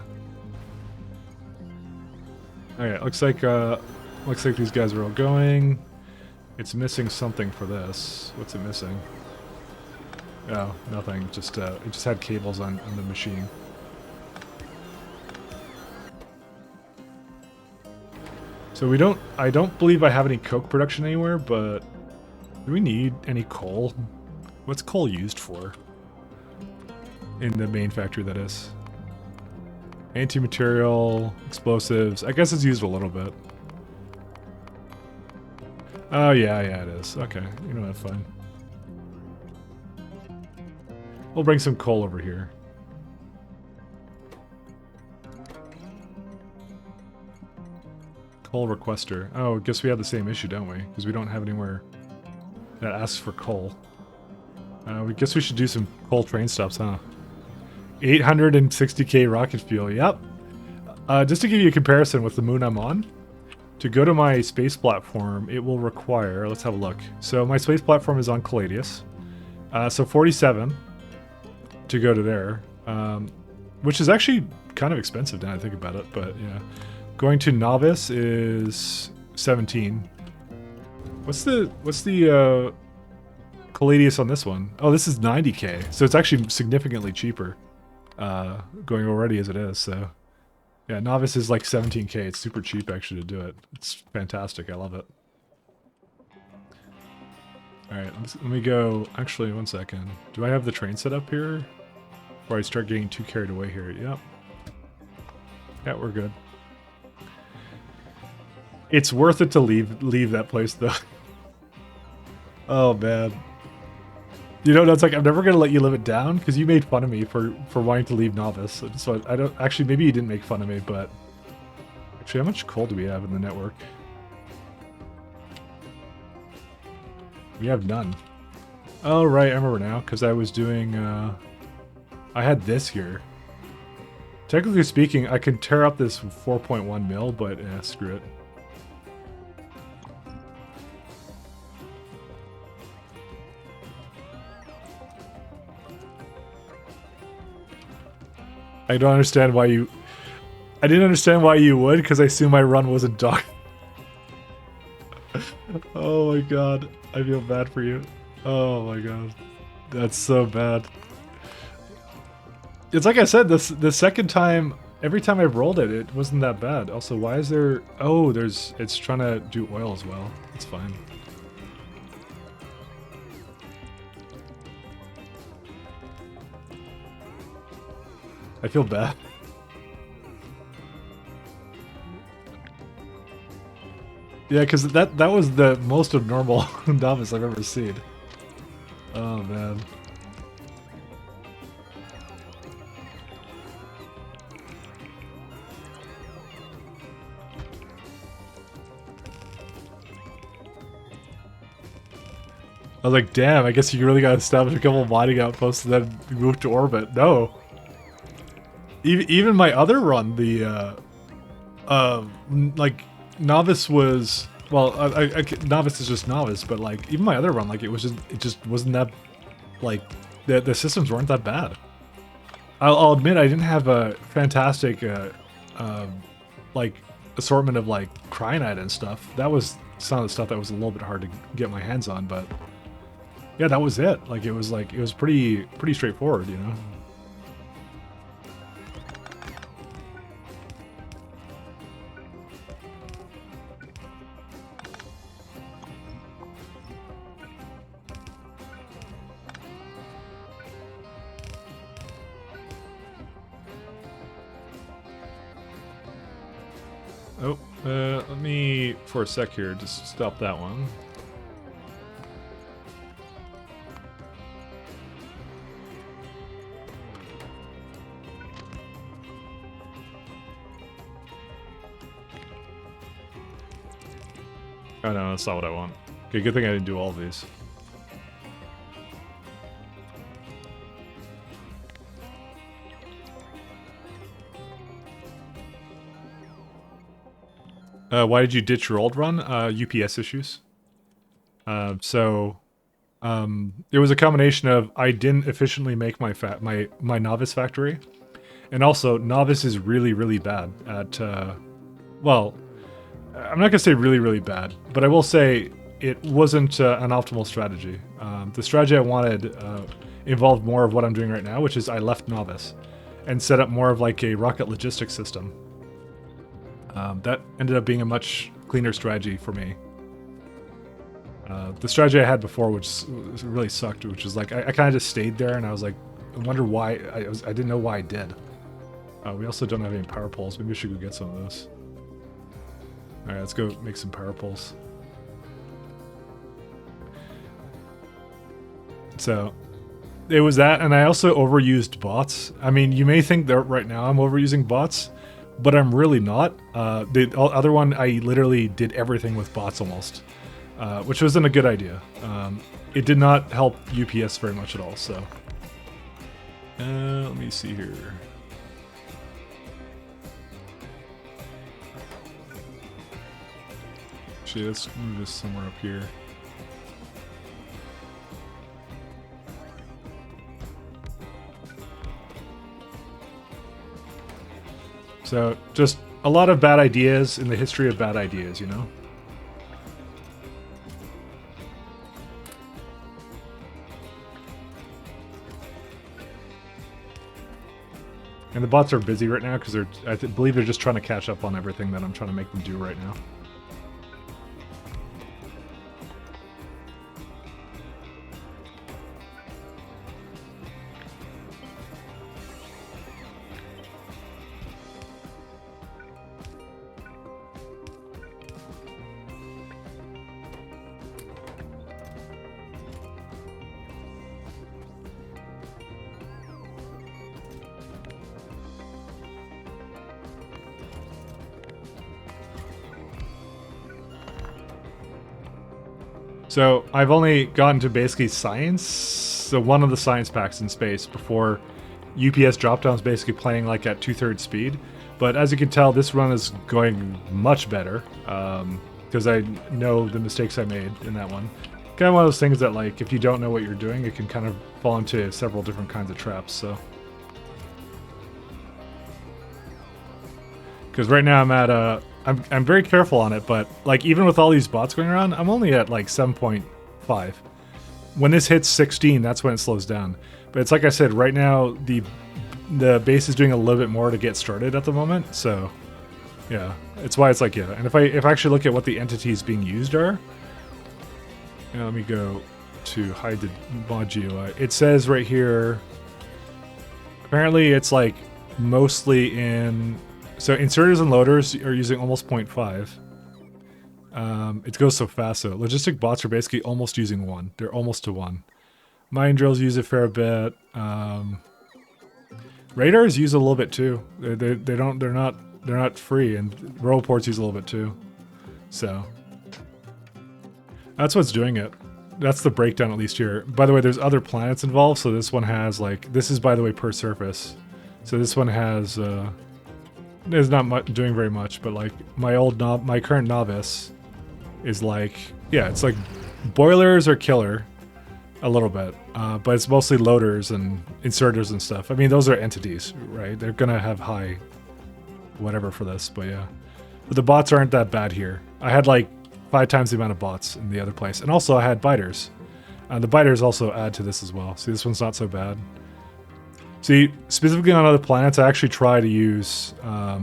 Okay, looks like these guys are all going. It's missing something for this. What's it missing? Oh, nothing. Just it just had cables on the machine. So I don't believe I have any coke production anywhere, but do we need any coal? What's coal used for? In the main factory, that is. Anti-material, explosives. I guess it's used a little bit. Oh, yeah, it is. Okay, you know, that's fine. We'll bring some coal over here. Coal requester. Oh, I guess we have the same issue, don't we? Because we don't have anywhere that asks for coal. We guess we should do some coal train stops, huh? 860k rocket fuel, yep. Just to give you a comparison with the moon I'm on, to go to my space platform, it will require, let's have a look. So my space platform is on Caladius. So 47 to go to there, which is actually kind of expensive now I think about it, but yeah. Going to Novice is 17. What's the Caladius on this one? Oh, this is 90k. So it's actually significantly cheaper going already as it is. So yeah, Novice is like 17k. It's super cheap actually to do it. It's fantastic. I love it. All right, let me go. Actually, one second. Do I have the train set up here? Before I start getting too carried away here. Yep. Yeah, we're good. It's worth it to leave that place though. Oh man. You know, that's like, I'm never gonna let you live it down because you made fun of me for wanting to leave Novice. So I don't actually, maybe you didn't make fun of me, but actually, how much coal do we have in the network? We have none. Oh right, I remember now because I was doing. I had this here. Technically speaking, I could tear up this 4.1 mil, but screw it. I don't understand why you... I didn't understand why you would, because I assume my run wasn't done. Oh my god. I feel bad for you. Oh my god. That's so bad. It's like I said, the second time, every time I've rolled it, it wasn't that bad. Also, why is there... Oh, it's trying to do oil as well. It's fine. I feel bad. Yeah, because that was the most abnormal novice I've ever seen. Oh man. I was like, damn, I guess you really gotta establish a couple of mining outposts and then move to orbit. No. Even my other run, the like novice was, well, novice is just novice, but like even my other run, like it just wasn't that, like the systems weren't that bad. I'll admit I didn't have a fantastic like assortment of like cryonite and stuff. That was some of the stuff that was a little bit hard to get my hands on, but yeah, that was it. Like it was pretty straightforward, you know. Oh, let me, for a sec here, just stop that one. Oh no, that's not what I want. Okay, good thing I didn't do all of these. Why did you ditch your old run? UPS issues. It was a combination of I didn't efficiently make my novice factory, and also novice is really bad at. Well, I'm not gonna say really bad, but I will say it wasn't an optimal strategy. The strategy I wanted involved more of what I'm doing right now, which is I left novice and set up more of like a rocket logistics system. That ended up being a much cleaner strategy for me. The strategy I had before, which really sucked, which is like I kind of just stayed there, and I was like, I wonder why I didn't know why I did. We also don't have any power poles. Maybe we should go get some of those. All right, let's go make some power poles. So it was that, and I also overused bots. I mean, you may think that right now I'm overusing bots, but I'm really not. The other one, I literally did everything with bots almost, which wasn't a good idea. It did not help UPS very much at all, so. Let me see here. Actually, let's move this somewhere up here. So, just a lot of bad ideas in the history of bad ideas, you know? And the bots are busy right now because I believe they're just trying to catch up on everything that I'm trying to make them do right now. So I've only gotten to basically science, so one of the science packs in space before UPS dropdown is basically playing like at 2/3 speed. But as you can tell, this run is going much better because I know the mistakes I made in that one. Kind of one of those things that like if you don't know what you're doing, it can kind of fall into several different kinds of traps. So because right now I'm at I'm very careful on it, but like even with all these bots going around, I'm only at like 7.5. When this hits 16, that's when it slows down. But it's like I said, right now the base is doing a little bit more to get started at the moment, so yeah, it's why it's like yeah. And if I actually look at what the entities being used are, let me go to hide the mod GUI. It says right here, apparently it's like mostly in... So inserters and loaders are using almost 0.5. It goes so fast, though. Logistic bots are basically almost using 1. They're almost to 1. Mine drills use a fair bit. Radars use a little bit too. They're not free, and roboports use a little bit too. So that's what's doing it. That's the breakdown, at least here. By the way, there's other planets involved, so this one has like, this is, by the way, per surface. So this one has is not doing very much, but like my current novice is like, yeah, it's like boilers or killer a little bit, but it's mostly loaders and inserters and stuff. I mean, those are entities, right? They're gonna have high whatever for this, but yeah. But the bots aren't that bad here. I had like 5 times the amount of bots in the other place, and also I had biters. The biters also add to this as well. See, this one's not so bad. See, specifically on other planets, I actually try to use, I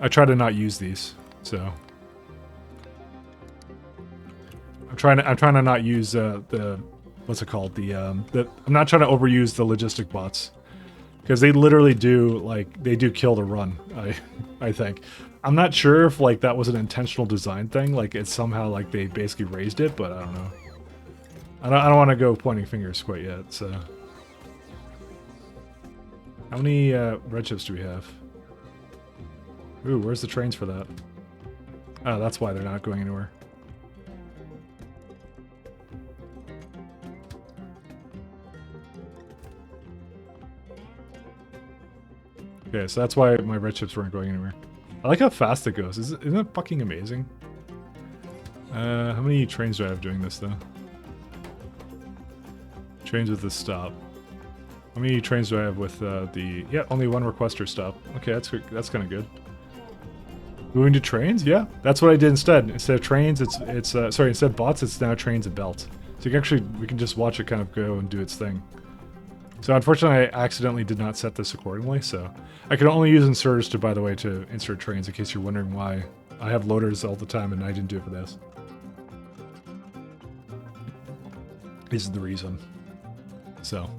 try to not use these, so. I'm trying to not use the, what's it called? I'm not trying to overuse the logistic bots. Because they literally do, like, they do kill the run, I think. I'm not sure if, like, that was an intentional design thing, like, it's somehow, like, they basically raised it, but I don't know. I don't want to go pointing fingers quite yet, so. How many redshifts do we have? Ooh, where's the trains for that? Oh, that's why they're not going anywhere. Okay, so that's why my redshifts weren't going anywhere. I like how fast it goes. Isn't it fucking amazing? How many trains do I have doing this, though? Trains with this stop. How many trains do I have with the... Yeah, only 1 requester stop. Okay, that's kind of good. Moving to trains? Yeah, that's what I did instead. Instead of trains, sorry, instead of bots, it's now trains and belt. So you can we can just watch it kind of go and do its thing. So unfortunately, I accidentally did not set this accordingly, so... I can only use inserters to, by the way, to insert trains, in case you're wondering why I have loaders all the time and I didn't do it for this. This is the reason. So,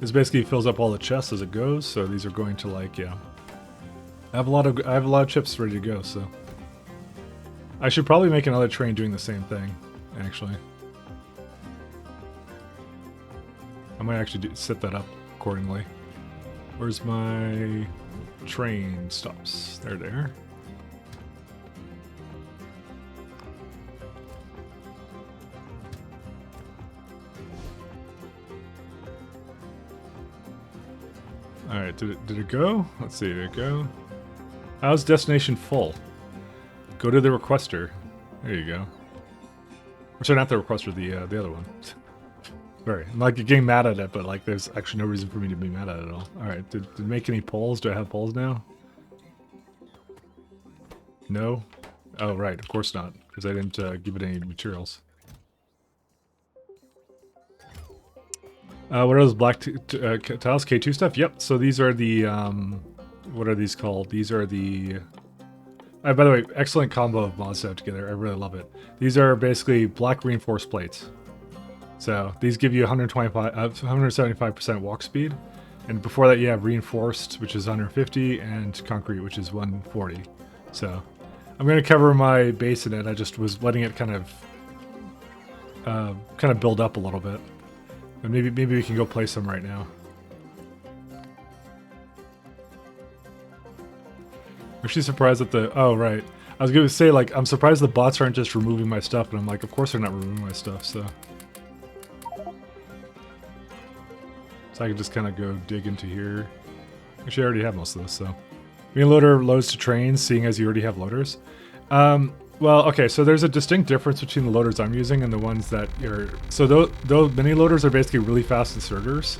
this basically fills up all the chests as it goes, so these are going to, like, yeah. I have a lot of chips ready to go, so... I should probably make another train doing the same thing, actually. I might actually set that up accordingly. Where's my train stops? They're there. Alright, did it go? Let's see, did it go? How's destination full? Go to the requester. There you go. Or sorry, not the requester, the other one. Sorry, I'm like getting mad at it, but like there's actually no reason for me to be mad at it at all. Alright, did it make any polls? Do I have polls now? No? Oh right, of course not, because I didn't give it any materials. What are those black tiles? K2 stuff? Yep, so these are the, what are these called? These are the... by the way, excellent combo of mods to have together, I really love it. These are basically black reinforced plates. So these give you 175% walk speed, and before that you have reinforced, which is 150, and concrete, which is 140. So I'm going to cover my base in it. I just was letting it kind of build up a little bit, and maybe we can go play some right now. I'm actually surprised that the... Oh, right. I was going to say, like, I'm surprised the bots aren't just removing my stuff, and I'm like, of course they're not removing my stuff, so... So I can just kind of go dig into here. Actually, I already have most of this, so... Mini loader loads to trains, seeing as you already have loaders. Well, okay, so there's a distinct difference between the loaders I'm using and the ones that you're... So those mini loaders are basically really fast inserters.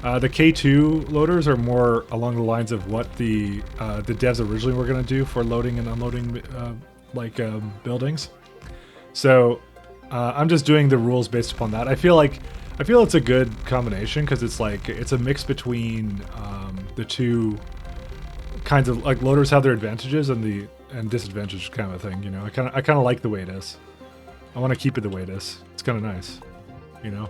The K2 loaders are more along the lines of what the devs originally were going to do for loading and unloading buildings. So I'm just doing the rules based upon that. I feel it's a good combination because it's like it's a mix between the two kinds of like loaders have their advantages and disadvantages kind of thing. You know, I kind of like the way it is. I want to keep it the way it is. It's kind of nice, you know.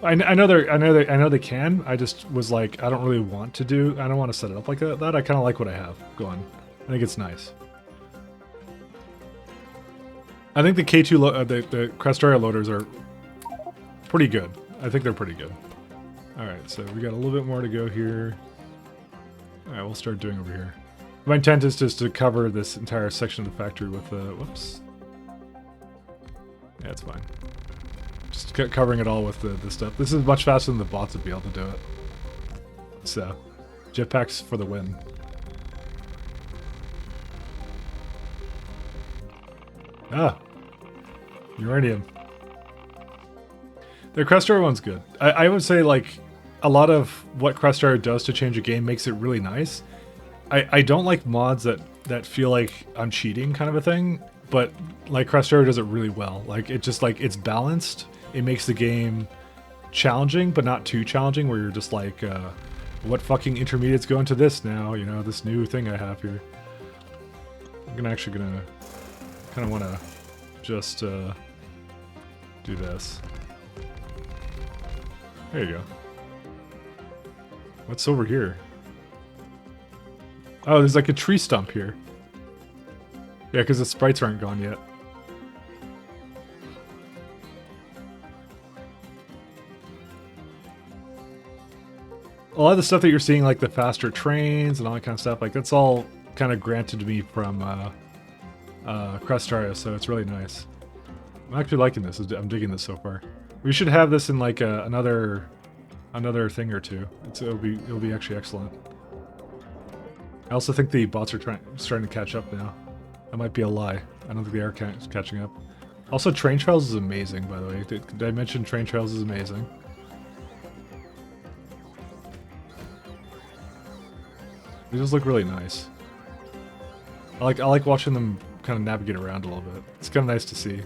I know they can. I just was like, I don't really want to do. I don't want to set it up like that. I kind of like what I have going. I think it's nice. I think the K2 the Crestoria loaders are pretty good. I think they're pretty good. All right, so we got a little bit more to go here. All right, we'll start doing over here. My intent is just to cover this entire section of the factory with whoops. Yeah, it's fine. Just covering it all with the stuff. This is much faster than the bots would be able to do it. So, jetpacks for the win. Ah, uranium. The Crestoria one's good. I would say like a lot of what Crestoria does to change a game makes it really nice. I don't like mods that feel like I'm cheating kind of a thing, but like Crestoria does it really well. Like it just like it's balanced. It makes the game challenging, but not too challenging where you're just like, what fucking intermediates go into this now? You know, this new thing I have here. I'm actually gonna kind of want to just do this. There you go. What's over here? Oh, there's like a tree stump here. Yeah, because the sprites aren't gone yet. A lot of the stuff that you're seeing, like the faster trains and all that kind of stuff, like that's all kind of granted to me from Crestoria, so it's really nice. I'm actually liking this. I'm digging this so far. We should have this in like another thing or two. It'll be actually excellent. I also think the bots are starting to catch up now. That might be a lie. I don't think they are catching up. Also, Train Trails is amazing, by the way. Did I mention Train Trails is amazing? They just look really nice. I like watching them kind of navigate around a little bit. It's kind of nice to see.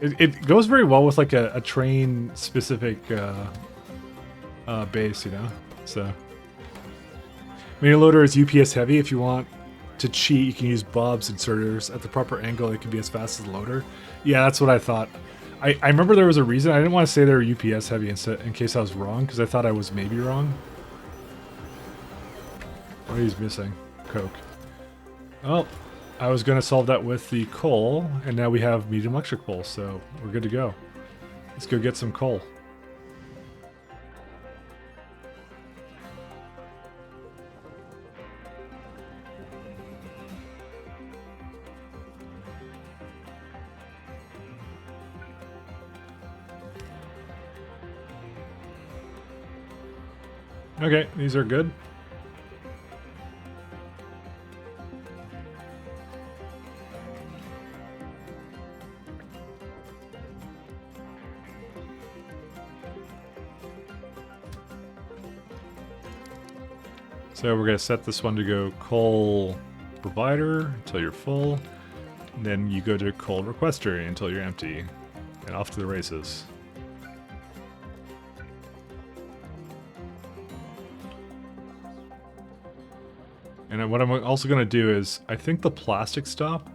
It goes very well with like a train specific base, you know. So Mini loader is UPS heavy. If you want to cheat, you can use Bob's inserters at the proper angle. It can be as fast as the loader. Yeah, that's what I thought. I remember there was a reason. I didn't want to say they were UPS heavy in case I was wrong, because I thought I was maybe wrong. What he's missing? Coke. Oh, I was going to solve that with the coal, and now we have medium electric coal, so we're good to go. Let's go get some coal. Okay, these are good. So we're going to set this one to go coal provider until you're full. And then you go to coal requester until you're empty. And off to the races. And what I'm also going to do is, I think the plastic stop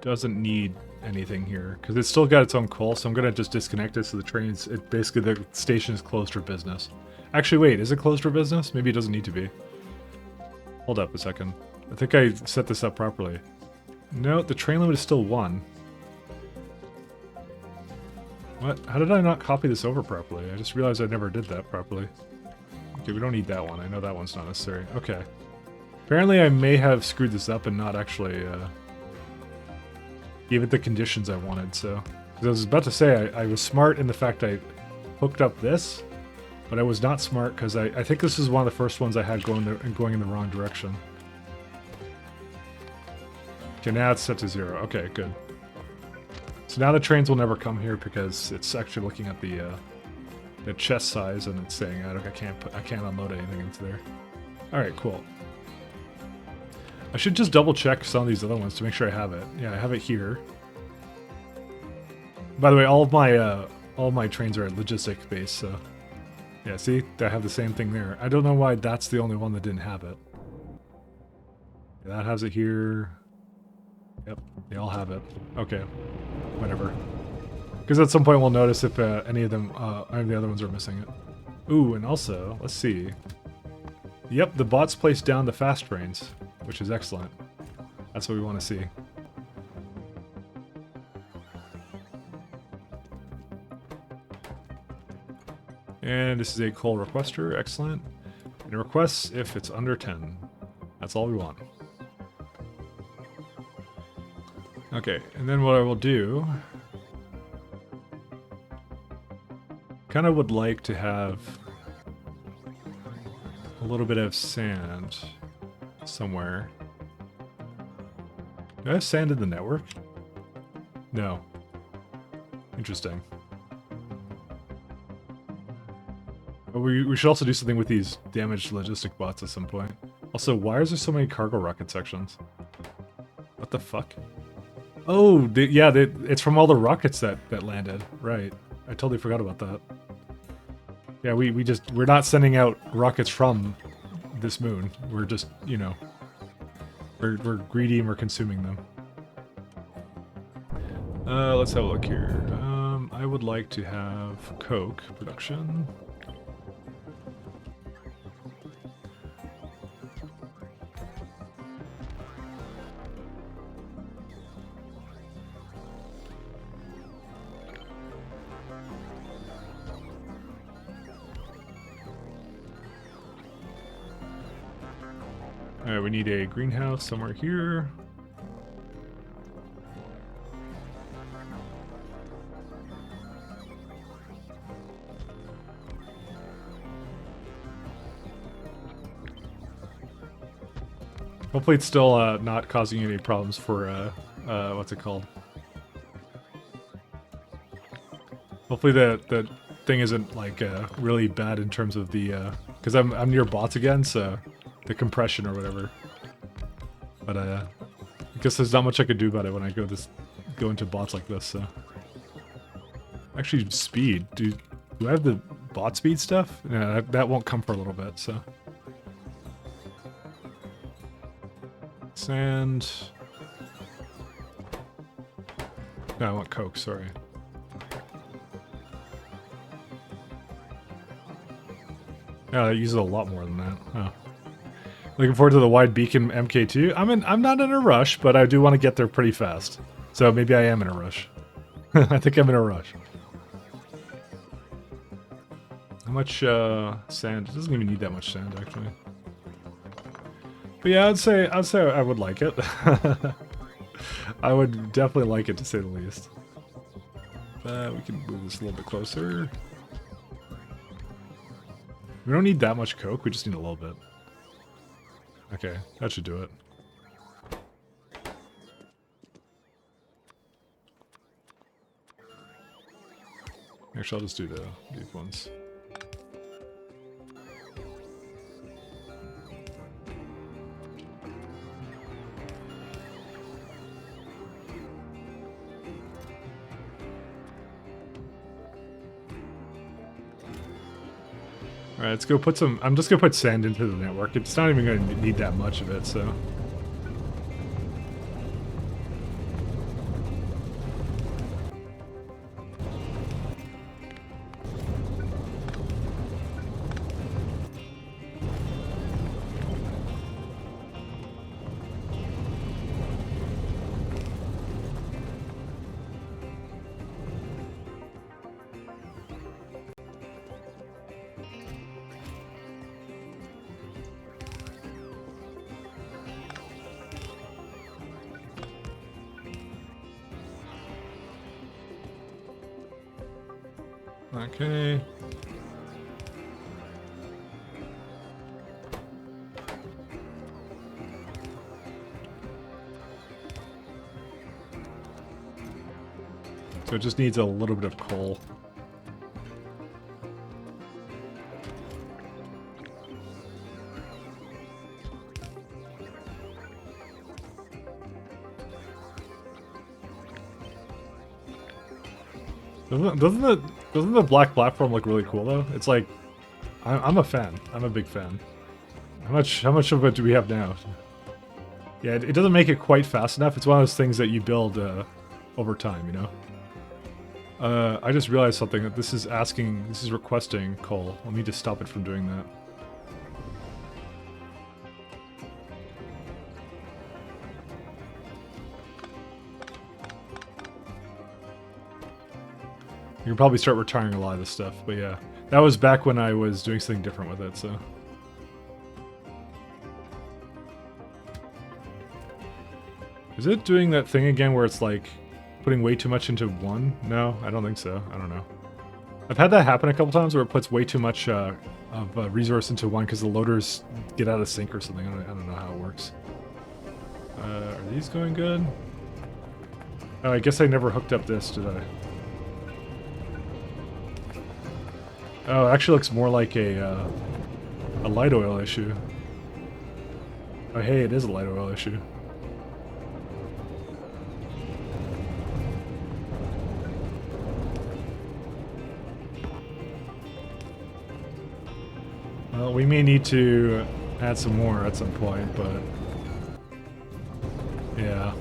doesn't need anything here, because it's still got its own coal, so I'm going to just disconnect it so the trains, basically the station is closed for business. Actually, wait, is it closed for business? Maybe it doesn't need to be. Hold up a second. I think I set this up properly. No, the train limit is still 1. What? How did I not copy this over properly? I just realized I never did that properly. Okay, we don't need that one. I know that one's not necessary. Okay. Apparently I may have screwed this up and not actually gave it the conditions I wanted, so... 'Cause I was about to say, I was smart in the fact I hooked up this, but I was not smart because I think this is one of the first ones I had going in the wrong direction. Okay, now it's set to 0. Okay, good. So now the trains will never come here because it's actually looking at the chest size and it's saying I can't unload anything into there. All right, cool. I should just double check some of these other ones to make sure I have it. Yeah, I have it here. By the way, all of my trains are logistic based, so yeah. See, I have the same thing there. I don't know why that's the only one that didn't have it. Yeah, that has it here. Yep, they all have it. Okay, whatever. Because at some point we'll notice if any of them, any of the other ones are missing it. Ooh, and also, let's see. Yep, the bots placed down the fast trains, which is excellent. That's what we want to see. And this is a coal requester, excellent. And it requests if it's under 10. That's all we want. Okay, and then what I will do... kind of would like to have a little bit of sand somewhere. Do I have sand in the network? No. Interesting. But we should also do something with these damaged logistic bots at some point. Also, why is there so many cargo rocket sections? What the fuck? Oh, it's from all the rockets that landed. Right. I totally forgot about that. Yeah, we're not sending out rockets from this moon. We're just, you know, we're greedy and we're consuming them. Let's have a look here. I would like to have coke production. Alright, we need a greenhouse somewhere here. Hopefully it's still not causing any problems for, what's it called? Hopefully the thing isn't, like, really bad in terms of the, because I'm near bots again, so... the compression or whatever. But I guess there's not much I could do about it when I go into bots like this, so. Actually, speed. Do I have the bot speed stuff? Yeah, that won't come for a little bit, so. Sand. No, I want coke, sorry. Yeah, that uses a lot more than that. Oh. Looking forward to the wide beacon MK2. I'm not in a rush, but I do want to get there pretty fast. So maybe I am in a rush. I think I'm in a rush. How much sand? It doesn't even need that much sand actually. But yeah, I'd say I would like it. I would definitely like it to say the least. We can move this a little bit closer. We don't need that much coke, we just need a little bit. Okay, that should do it. Actually, I'll just do the deep ones. Alright, let's go put some... I'm just gonna put sand into the network. It's not even gonna need that much of it, so... Okay. So it just needs a little bit of coal. Doesn't the black platform look really cool though? It's like, I'm a fan. I'm a big fan. How much of it do we have now? Yeah, it doesn't make it quite fast enough. It's one of those things that you build over time, you know. I just realized something, that this is requesting coal. Let me just stop it from doing that. You can probably start retiring a lot of this stuff, but yeah. That was back when I was doing something different with it, so. Is it doing that thing again where it's like putting way too much into one? No, I don't think so. I don't know. I've had that happen a couple times where it puts way too much of resource into one because the loaders get out of sync or something. I don't know how it works. Are these going good? Oh, I guess I never hooked up this, did I? Oh, it actually looks more like a light oil issue. Oh, hey, it is a light oil issue. Well, we may need to add some more at some point, but yeah.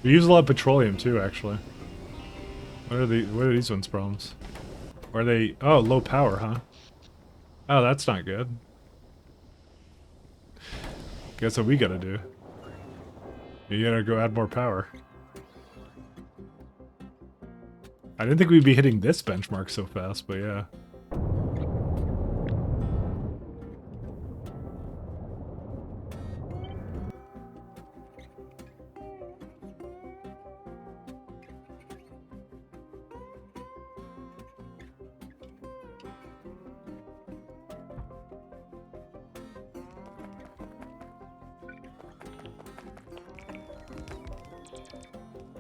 We use a lot of petroleum too, actually. What are these ones' problems? Are they? Oh, low power, huh? Oh, that's not good. Guess what we gotta do? You gotta go add more power. I didn't think we'd be hitting this benchmark so fast, but yeah.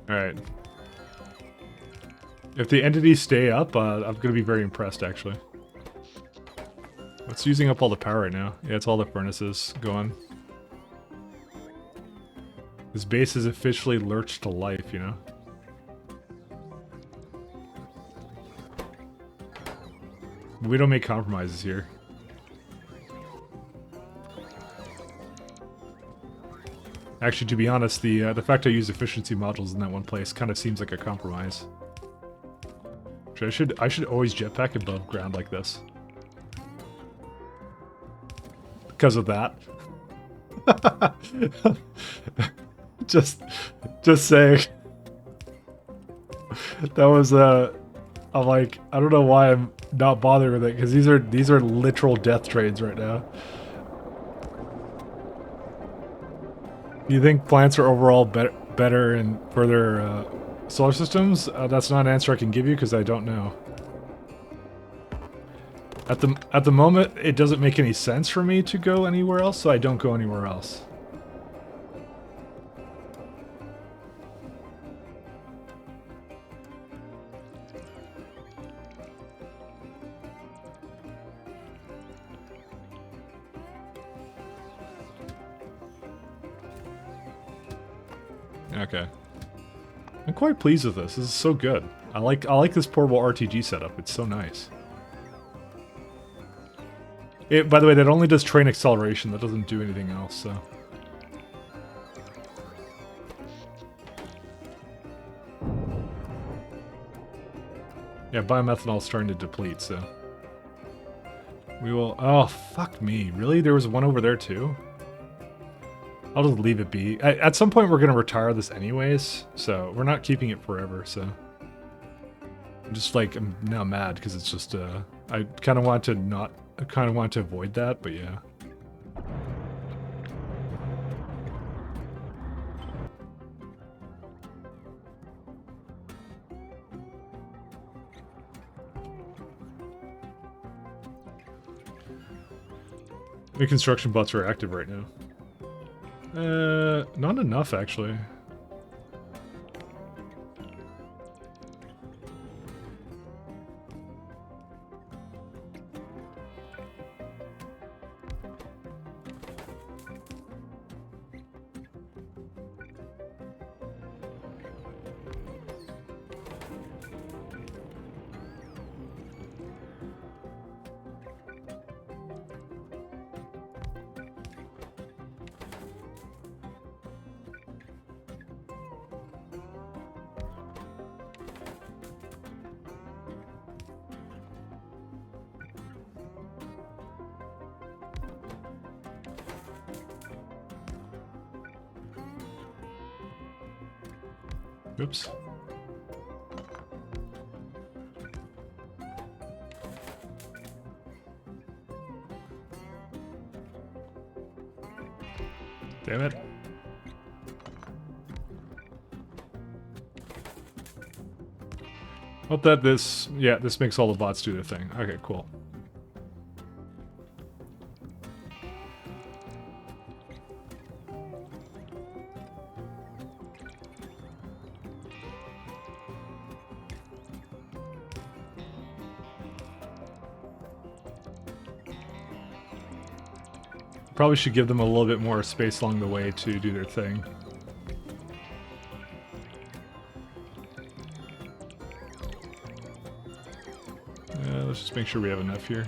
Alright. If the entities stay up, I'm gonna be very impressed, actually. It's using up all the power right now. Yeah, it's all the furnaces going. This base is officially lurched to life, you know? We don't make compromises here. Actually, to be honest, the fact I use efficiency modules in that one place kind of seems like a compromise. I should always jetpack above ground like this. Because of that. just saying. That was I'm like, I don't know why I'm not bothering with it, because these are literal death trades right now. Do you think plants are overall better in further solar systems? That's not an answer I can give you because I don't know. At the moment, it doesn't make any sense for me to go anywhere else, so I don't go anywhere else. Okay. I'm quite pleased with this. This is so good. I like this portable RTG setup. It's so nice. By the way, that only does train acceleration. That doesn't do anything else, so. Yeah, biomethanol is starting to deplete, so. We will... Oh, fuck me. Really? There was one over there, too? I'll just leave it be. At some point, we're going to retire this anyways, so we're not keeping it forever, so. I'm just like, I'm now mad because it's just, I kind of want to avoid that, but yeah. The construction bots are active right now. Not enough, actually. Oops. Damn it. Hope that this, yeah, this makes all the bots do their thing. Okay, cool. Probably should give them a little bit more space along the way to do their thing. Let's just make sure we have enough here.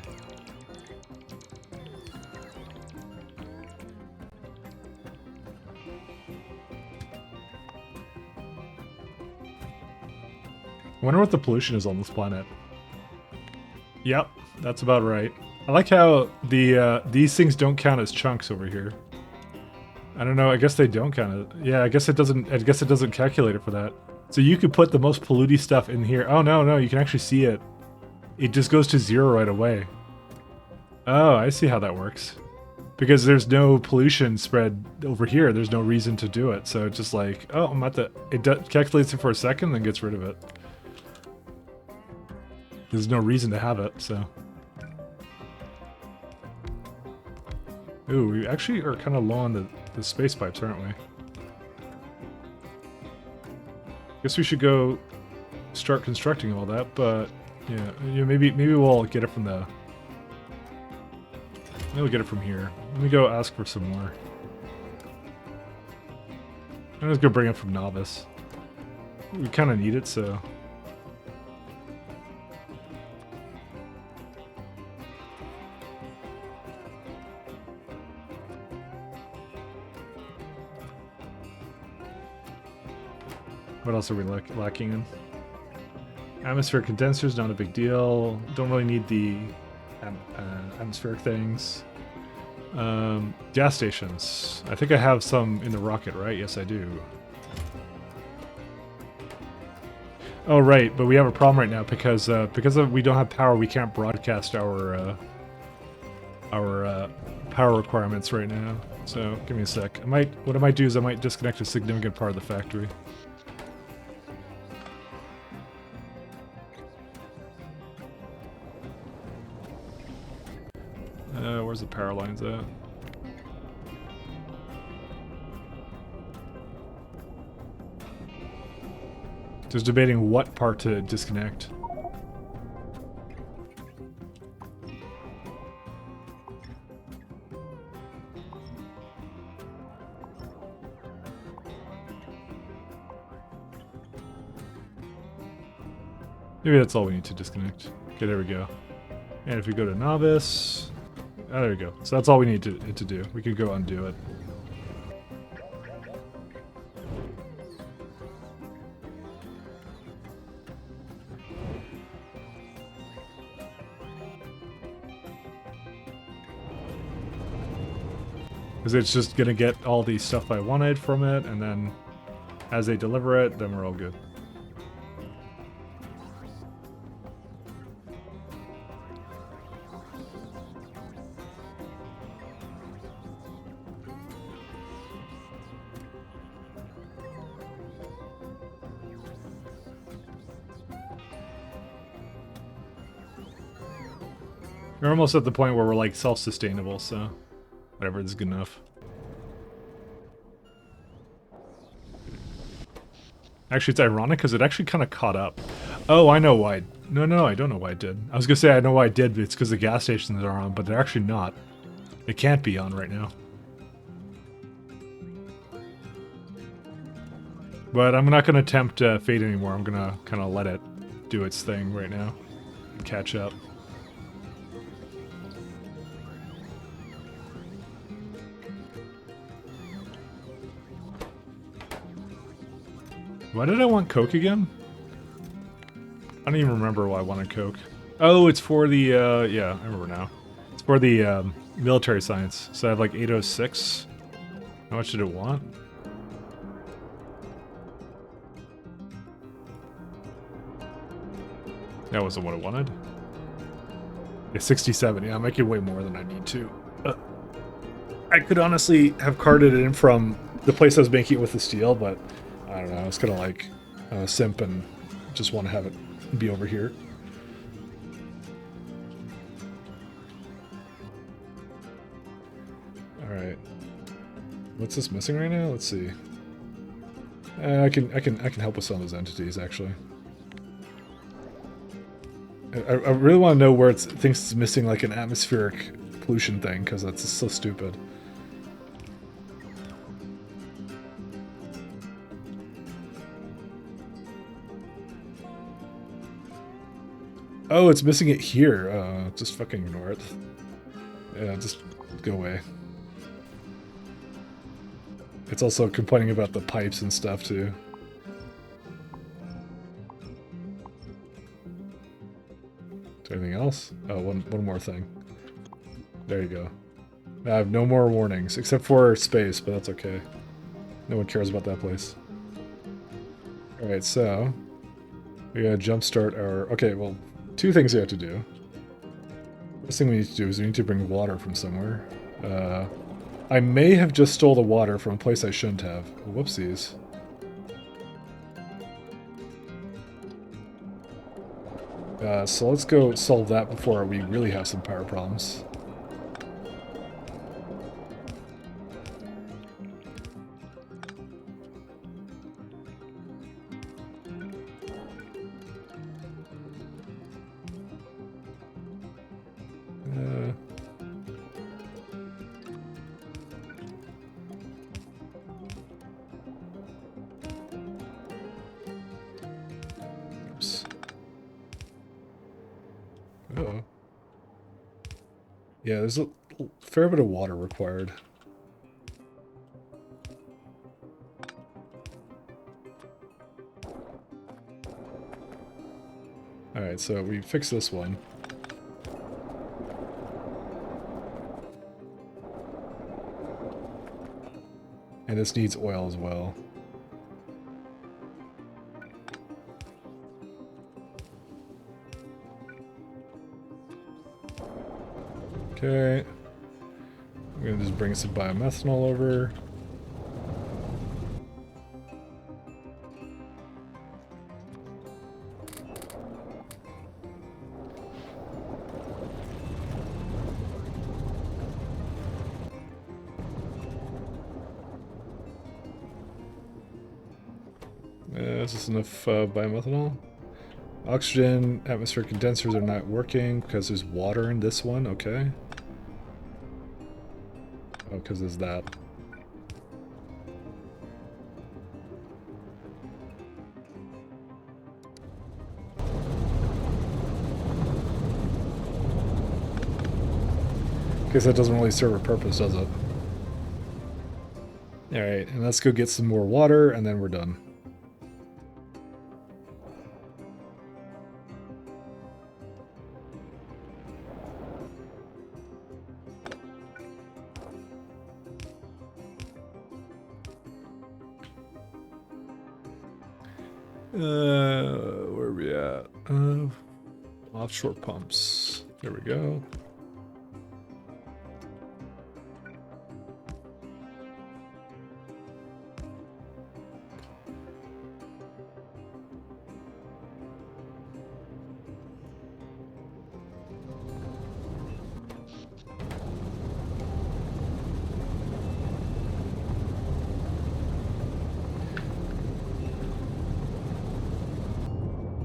I wonder what the pollution is on this planet. Yep, that's about right. I like how the these things don't count as chunks over here. I don't know. I guess they don't count it. Yeah, I guess it doesn't. I guess it doesn't calculate it for that. So you could put the most polluty stuff in here. Oh no, you can actually see it. It just goes to 0 right away. Oh, I see how that works. Because there's no pollution spread over here. There's no reason to do it. So it's just like, oh, I'm at the. It calculates it for a second, then gets rid of it. There's no reason to have it. So. Ooh, we actually are kind of low on the space pipes, aren't we? Guess we should go start constructing all that, but yeah, maybe we'll get it from the. Maybe we'll get it from here. Let me go ask for some more. I'm just gonna bring it from novice. We kind of need it, so. What else are we lacking in? Atmospheric condensers, not a big deal. Don't really need the atmospheric things. Gas stations. I think I have some in the rocket, right? Yes, I do. Oh, right, but we have a problem right now because we don't have power. We can't broadcast our power requirements right now. So give me a sec. What I might do is I might disconnect a significant part of the factory. Where's the power lines at? Just debating what part to disconnect. Maybe that's all we need to disconnect. Okay, there we go. And if we go to novice... Oh, there we go. So that's all we need it to do. We could go undo it. Because it's just going to get all the stuff I wanted from it, and then as they deliver it, then we're all good. We're almost at the point where we're like self-sustainable, so whatever is good enough. Actually, it's ironic because it actually kind of caught up. Oh, I know why. No, I don't know why it did. I was gonna say I know why it did, but it's because the gas stations are on, but they're actually not. They can't be on right now. But I'm not gonna attempt Fate anymore. I'm gonna kind of let it do its thing right now and catch up. Why did I want Coke again? I don't even remember why I wanted Coke. Oh, it's for the, yeah, I remember now. It's for the, military science. So I have like 806. How much did it want? That wasn't what I wanted. Yeah, 67. Yeah, I'm making way more than I need to. I could honestly have carted it in from the place I was making it with the steel, but I don't know. I was kind of like simp and just want to have it be over here. All right. What's this missing right now? Let's see. I can help with some of those entities actually. I really want to know where it thinks it's missing like an atmospheric pollution thing, because that's so stupid. Oh, it's missing it here. Just fucking ignore it. Yeah, just go away. It's also complaining about the pipes and stuff too. Is there anything else? Oh, one more thing. There you go. I have no more warnings, except for space, but that's okay. No one cares about that place. Alright, so... we gotta jumpstart our... okay, well, two things we have to do. First thing we need to do is we need to bring water from somewhere. I may have just stole the water from a place I shouldn't have. Whoopsies. So let's go solve that before we really have some power problems. Oops. Uh-oh. Yeah, there's a fair bit of water required. Alright, so we fix this one. And this needs oil as well. Okay. I'm gonna just bring some biomethanol over. Is this enough biomethanol? Oxygen atmospheric condensers are not working because there's water in this one. Okay. Oh, because there's that. Guess that doesn't really serve a purpose, does it? Alright, and let's go get some more water, and then we're done. Where are we at? Offshore pumps. There we go.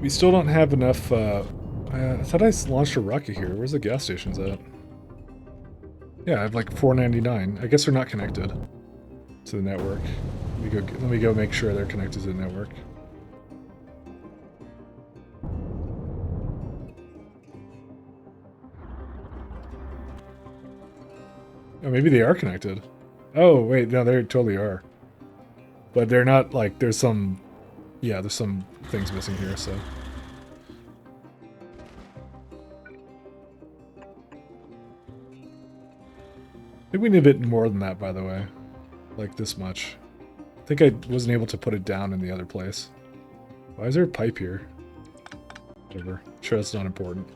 We still don't have enough, I thought I launched a rocket here. Where's the gas stations at? Yeah, I have like 499. I guess they're not connected to the network. Let me go make sure they're connected to the network. Oh, maybe they are connected. Oh, wait, no, they totally are. But they're not, like, there's some... yeah, there's some things missing here, so... I think we need a bit more than that, by the way. Like, this much. I think I wasn't able to put it down in the other place. Why is there a pipe here? Whatever. Sure, that's not important.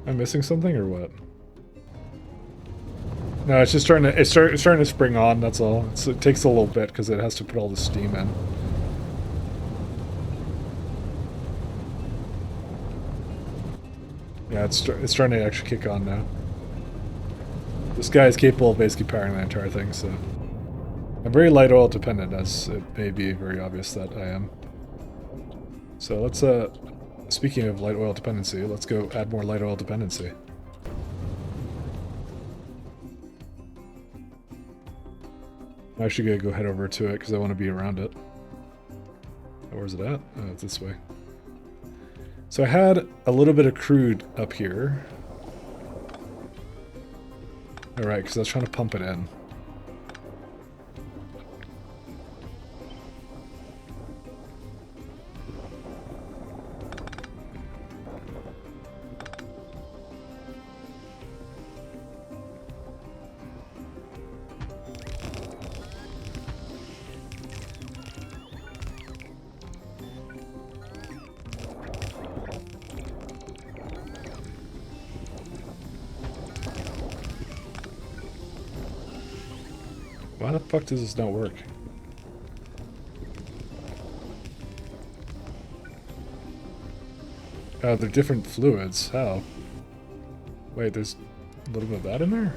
Am I missing something or what? No, it's just starting to it's starting to spring on. That's all. It takes a little bit because it has to put all the steam in. Yeah, it's starting to actually kick on now. This guy is capable of basically powering the entire thing. So I'm very light oil dependent, as it may be very obvious that I am. So let's speaking of light oil dependency, let's go add more light oil dependency. I'm actually gonna go head over to it because I want to be around it. Oh, where's it at? Oh, it's this way. So I had a little bit of crude up here. Alright, because I was trying to pump it in. Why the fuck does this not work? Oh, they're different fluids. How? Wait, there's a little bit of that in there?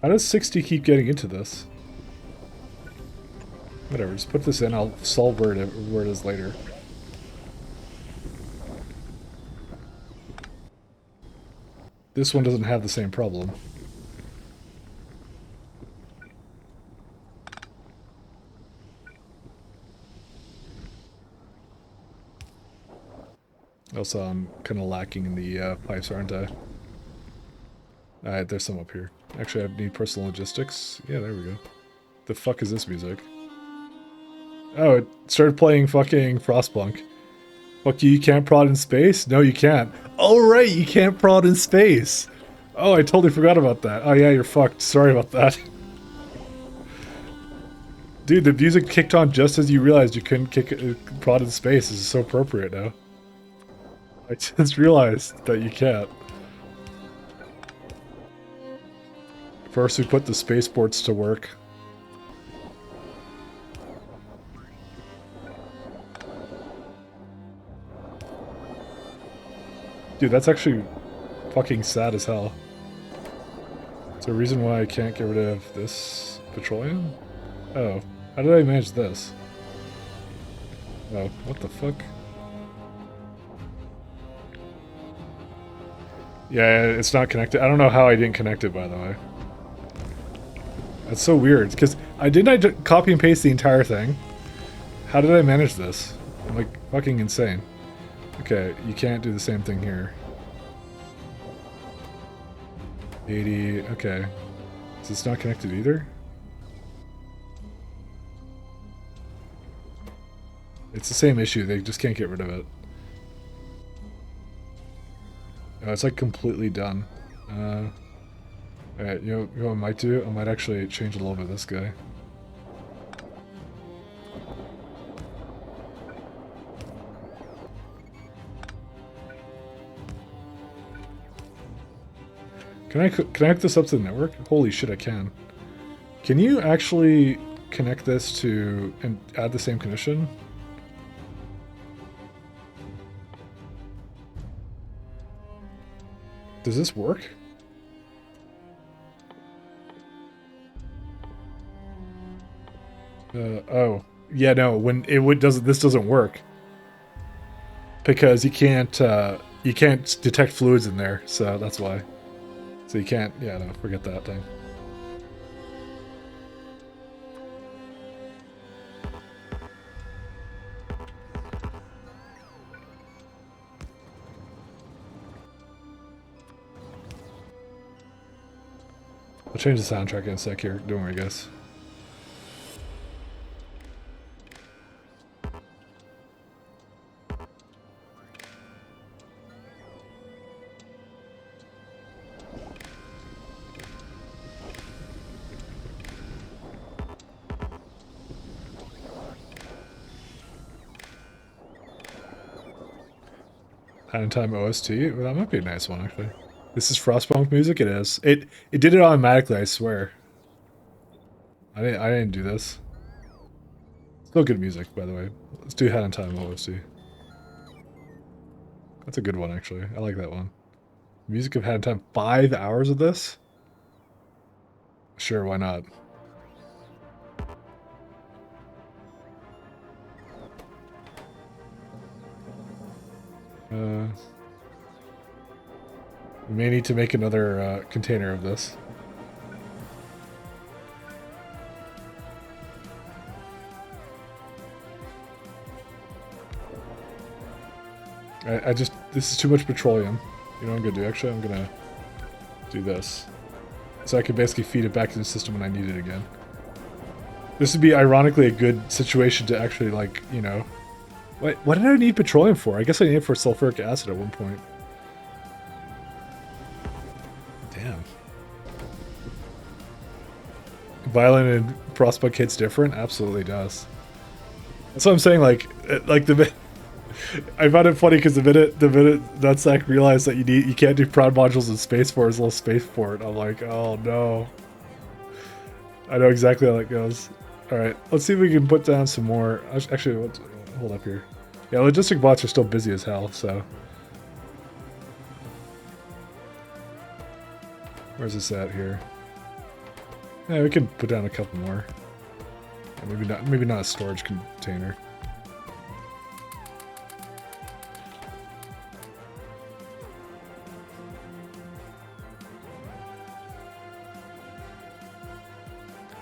How does 60 keep getting into this? Whatever, just put this in. I'll solve where it is later. This one doesn't have the same problem. Also, I'm kind of lacking in the pipes, aren't I? Alright, there's some up here. Actually, I need personal logistics. Yeah, there we go. The fuck is this music? Oh, it started playing fucking Frostpunk. Fuck you can't prod in space? No, you can't. Oh, right, you can't prod in space. Oh, I totally forgot about that. Oh, yeah, you're fucked. Sorry about that. Dude, the music kicked on just as you realized you couldn't prod in space. This is so appropriate now. I just realized that you can't. First, we put the spaceports to work. Dude, that's actually fucking sad as hell. Is there a reason why I can't get rid of this petroleum? Oh, how did I manage this? Oh, what the fuck? Yeah, it's not connected. I don't know how I didn't connect it, by the way. That's so weird, because I copy and paste the entire thing. How did I manage this? I'm like fucking insane. Okay, you can't do the same thing here. 80, okay. So it's not connected either? It's the same issue, they just can't get rid of it. Oh, it's like completely done. Alright, you know what I might do? I might actually change a little bit of this guy. Can I connect this up to the network? Holy shit, I can. Can you actually connect this to and add the same condition? Does this work? Oh, yeah, no. When this doesn't work because you can't detect fluids in there, so that's why. So you can't. Yeah, no, forget that thing. I'll change the soundtrack in a sec here. Don't worry, guys. Hat in Time OST? Well, that might be a nice one, actually. This is Frostpunk music? It is. It did it automatically, I swear. I didn't do this. Still good music, by the way. Let's do Hat in Time OST. That's a good one, actually. I like that one. Music of Hat in Time. 5 hours of this? Sure, why not? We may need to make another container of this. This is too much petroleum. You know what I'm gonna do? Actually, I'm gonna do this. So I can basically feed it back to the system when I need it again. This would be ironically a good situation to actually, like, you know... What did I need petroleum for? I guess I need it for sulfuric acid at one point. Damn. Violin and Frostbite hits different? Absolutely does. That's what I'm saying, like the... I found it funny because the minute Nutsack realized that you can't do prod modules in Spaceport as well as Spaceport, I'm like, oh no. I know exactly how that goes. Alright, let's see if we can put down some more. Actually, hold up here. Yeah, logistic bots are still busy as hell, so. Where's this at here? Yeah, we can put down a couple more. Maybe not a storage container.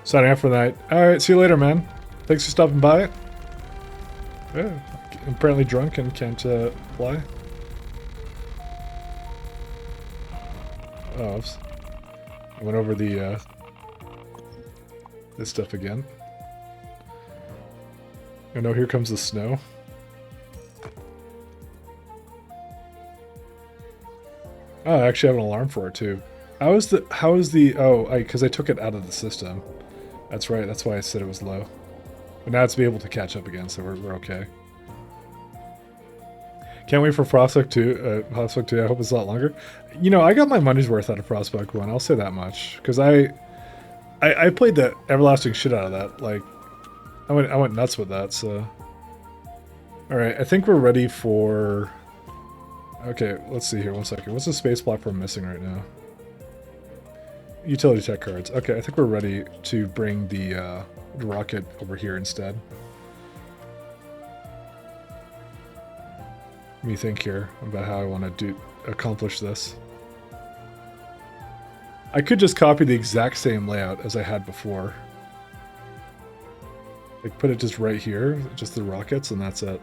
Signing off for the night. Alright, see you later, man. Thanks for stopping by. Yeah, I'm apparently drunk and can't fly. Oh, oops. I went over the this stuff again. Oh no, here comes the snow. Oh, I actually have an alarm for it too. How is the oh, because I took it out of the system. That's right, that's why I said it was low. But now it's be able to catch up again, so we're okay. Can't wait for Frostbite 2. Frostbite 2, I hope it's a lot longer. You know, I got my money's worth out of Frostbite 1, I'll say that much. Because I played the everlasting shit out of that. Like, I went nuts with that, so... Alright, I think we're ready for... Okay, let's see here, one second. What's the space platform missing right now? Utility tech cards. Okay, I think we're ready to bring the rocket over here instead. Let me think here about how I want to accomplish this. I could just copy the exact same layout as I had before. Like put it just right here, just the rockets, and that's it.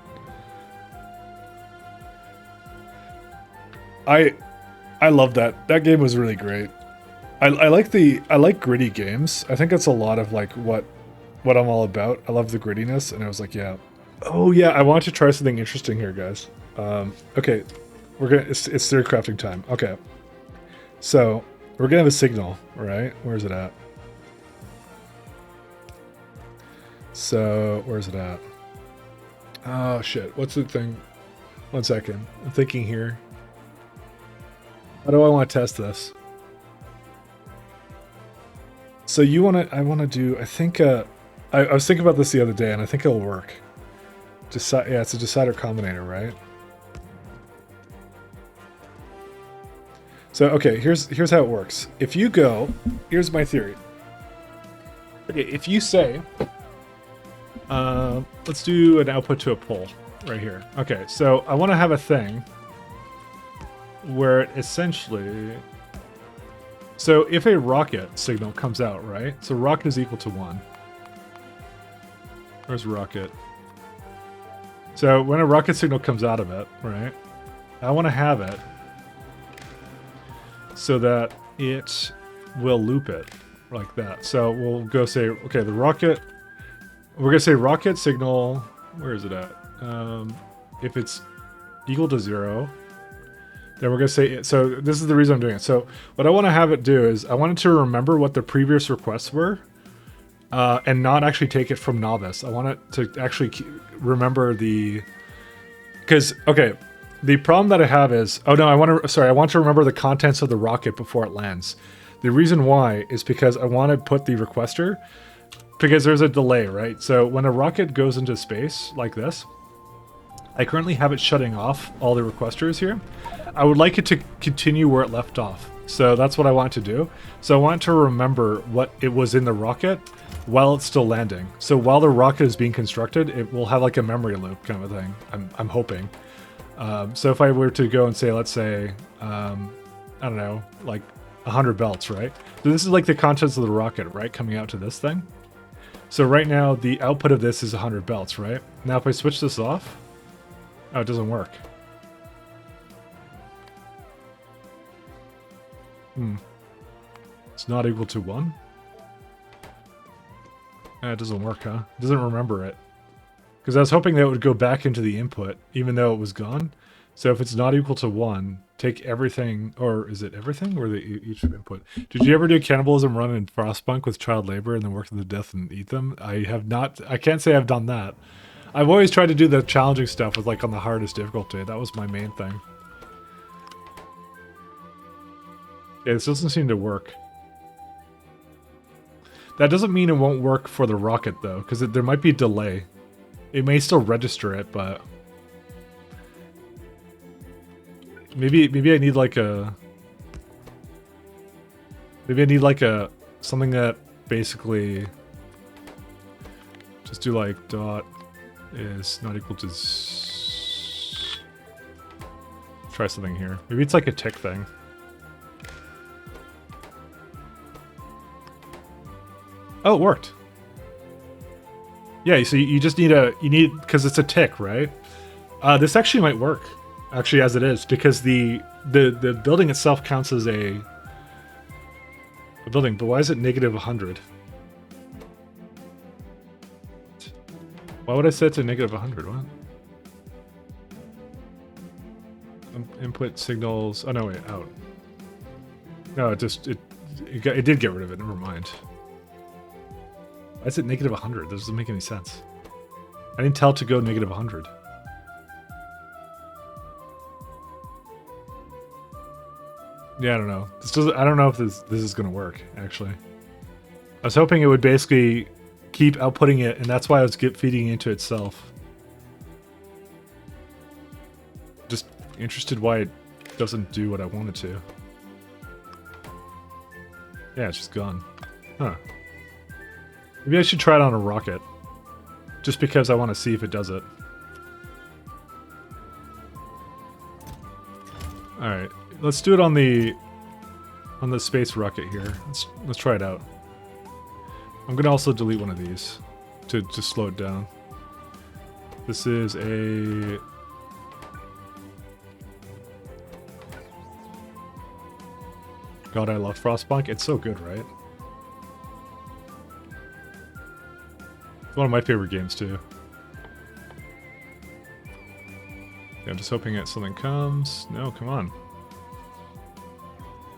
I love that. That game was really great. I like gritty games. I think that's a lot of like what I'm all about. I love the grittiness, and I was like, yeah. Oh yeah, I want to try something interesting here, guys. Okay, it's theory crafting time. Okay, so we're gonna have a signal, right? Where's it at? So where's it at? Oh shit! What's the thing? One second. I'm thinking here. How do I want to test this? So you want to? I want to do. I think. I was thinking about this the other day, and I think it'll work. Yeah, it's a decider combinator, right? So okay, here's how it works. If you go, here's my theory. Okay, if you say, let's do an output to a pull right here. Okay, so I want to have a thing where it essentially. So if a rocket signal comes out, right? So rocket is equal to 1. Where's rocket? So when a rocket signal comes out of it, right? I want to have it so that it will loop it like that. So we'll go say, okay, the rocket, we're going to say rocket signal, where is it at? If it's equal to 0, then we're going to say, so this is the reason I'm doing it. So what I want to have it do is I want it to remember what the previous requests were and not actually take it from novice. I want it to actually remember the, because, okay, The problem that I have is, oh no, I want to remember the contents of the rocket before it lands. The reason why is because I want to put the requester, because there's a delay, right? So when a rocket goes into space like this, I currently have it shutting off all the requesters here. I would like it to continue where it left off. So that's what I want to do. So I want to remember what it was in the rocket while it's still landing. So while the rocket is being constructed, it will have like a memory loop kind of a thing. I'm hoping. So if I were to go and say, let's say, I don't know, like 100 belts, right? So this is like the contents of the rocket, right? Coming out to this thing. So right now the output of this is 100 belts, right? Now if I switch this off, oh, it doesn't work. It's not equal to 1? It doesn't work, huh? It doesn't remember it. Because I was hoping that it would go back into the input, even though it was gone. So if it's not equal to 1, take everything, or is it everything, or each input? Did you ever do a cannibalism run in Frostpunk with child labor and then work them to death and eat them? I have not. I can't say I've done that. I've always tried to do the challenging stuff with like on the hardest difficulty. That was my main thing. Yeah, this doesn't seem to work. That doesn't mean it won't work for the rocket though, because there might be a delay. It may still register it, but maybe I need like a something that basically just do like dot is not equal to try something here. Maybe it's like a tick thing. Oh, it worked. Yeah, so you just need because it's a tick, right? This actually might work, actually, as it is, because the building itself counts as a building. But why is it negative 100? Why would I set it to negative 100? What? Input signals. Oh no, wait, out. No, it did get rid of it. Never mind. Why is it negative 100? That doesn't make any sense. I didn't tell it to go negative 100. Yeah, I don't know. I don't know if this is gonna work. Actually, I was hoping it would basically keep outputting it, and that's why I was feeding into itself. Just interested why it doesn't do what I wanted to. Yeah, it's just gone. Huh. Maybe I should try it on a rocket. Just because I want to see if it does it. Alright, let's do it on the space rocket here. Let's try it out. I'm gonna also delete one of these to slow it down. This is a God, I love Frostpunk. It's so good, right? It's one of my favorite games, too. Yeah, I'm just hoping that something comes. No, come on.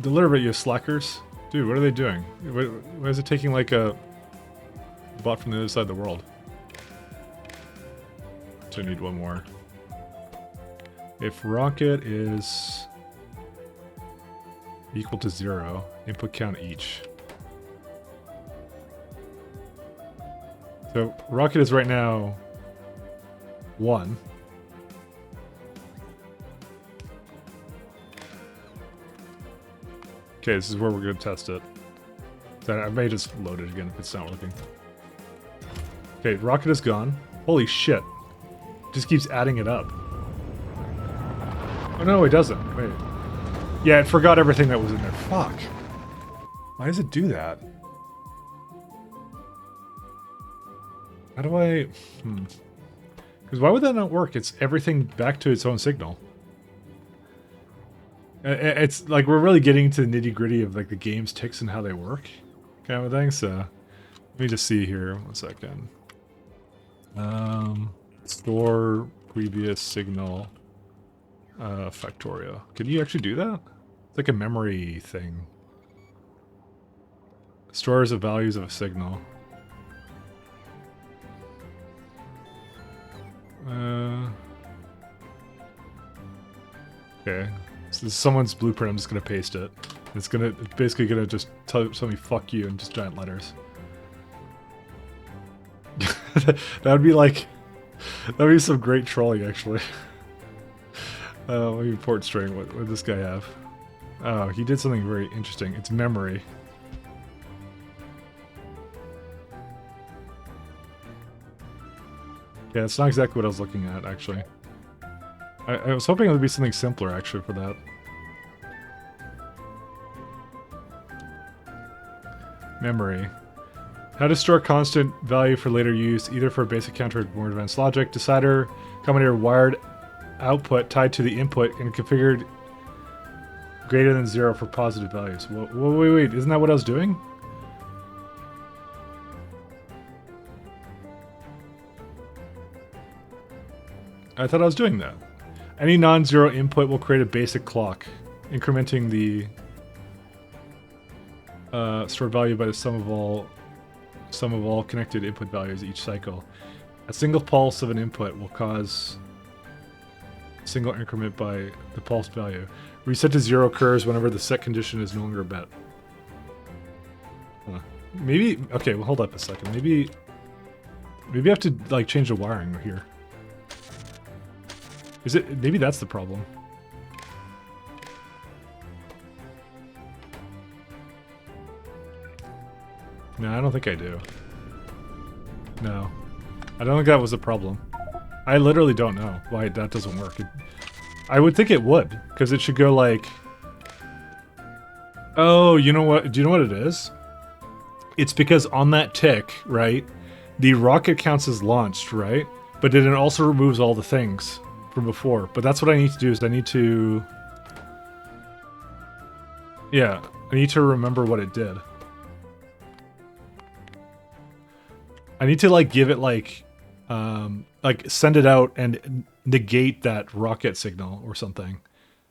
Deliver it, you slackers. Dude, what are they doing? Why is it taking like a bot from the other side of the world? So I need one more. If rocket is equal to 0, input count each. So rocket is right now 1. Okay, this is where we're going to test it. So I may just load it again if it's not working. Okay, rocket is gone. Holy shit. Just keeps adding it up. Oh no, it doesn't. Wait. Yeah, it forgot everything that was in there. Fuck. Why does it do that? How do I... Because why would that not work? It's everything back to its own signal. It's like we're really getting to the nitty-gritty of like the game's ticks and how they work kind of thing. So let me just see here. 1 second. Store previous signal Factorio. Can you actually do that? It's like a memory thing. Stores the values of a signal. Okay. So this is someone's blueprint. I'm just gonna paste it. It's basically gonna just tell me "fuck you" in just giant letters. That would be like, that would be some great trolling actually. Let me import string. What would this guy have? Oh, he did something very interesting. It's memory. Yeah, it's not exactly what I was looking at actually. I was hoping it would be something simpler actually for that. Memory. How to store constant value for later use, either for basic counter or more advanced logic. Decider, combinator, wired output tied to the input and configured greater than 0 for positive values. Wait, isn't that what I was doing? I thought I was doing that. Any non-zero input will create a basic clock, incrementing the stored value by the sum of all connected input values each cycle. A single pulse of an input will cause a single increment by the pulse value. Reset to 0 occurs whenever the set condition is no longer met. Maybe, okay, well hold up a second. Maybe I have to like change the wiring here. Is it, maybe that's the problem. No, I don't think I do. No. I don't think that was a problem. I literally don't know why that doesn't work. I would think it would, because it should go like... Oh, you know what? Do you know what it is? It's because on that tick, right, the rocket counts as launched, right? But then it also removes all the things from before. But that's what I need to do, is I need to... Yeah, I need to remember what it did. I need to, like, give it, like, send it out and negate that rocket signal or something.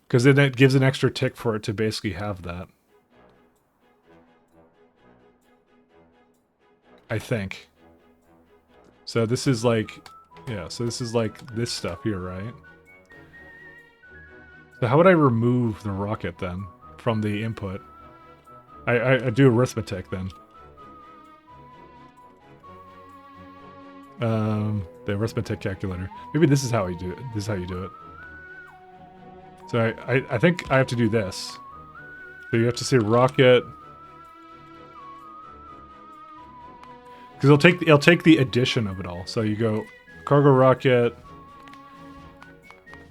Because then it gives an extra tick for it to basically have that. I think. So this is like... Yeah, so this is like this stuff here, right? So how would I remove the rocket, then, from the input? I do arithmetic, then. The arithmetic calculator. Maybe this is how you do it. This is how you do it. So I think I have to do this. So you have to say rocket. Because it'll take the addition of it all. So you go cargo rocket,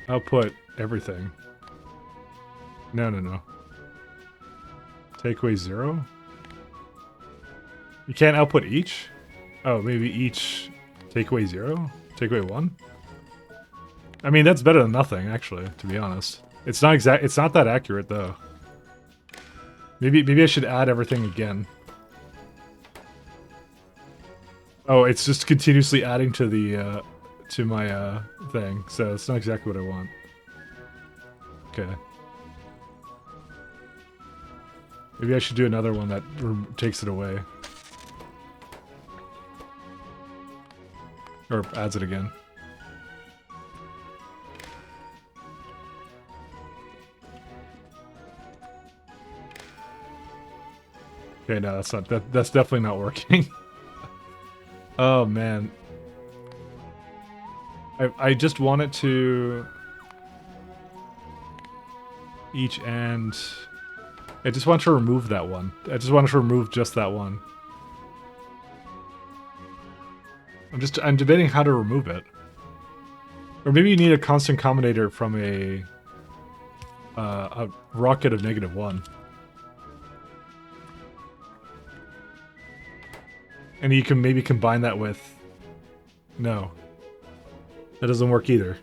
output everything. No. Take away 0? You can't output each? Oh, maybe each take away 0? Take away 1? I mean, that's better than nothing, actually, to be honest. It's not that accurate, though. Maybe I should add everything again. Oh, it's just continuously adding to the, to my, thing, so it's not exactly what I want. Okay. Maybe I should do another one that takes it away. Or adds it again. Okay, no, that's definitely not working. Oh man. I just want it to each end. I just want to remove that one. I just want to remove just that one. I'm debating how to remove it. Or maybe you need a constant combinator from a rocket of -1. And you can maybe combine that with... No. That doesn't work either.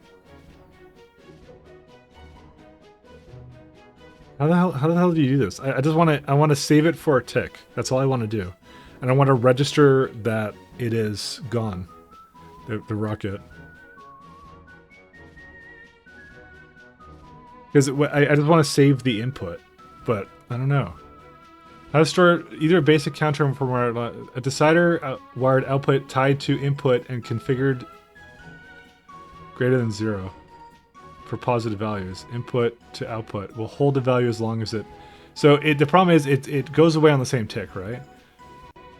How the hell do you do this? I just want to save it for a tick. That's all I want to do. And I want to register that it is gone. The rocket. Because I just want to save the input. But I don't know. How to store either a basic counter from a decider wired output tied to input and configured greater than 0 for positive values. Input to output. We'll hold the value as long as it... So the problem is it goes away on the same tick, right?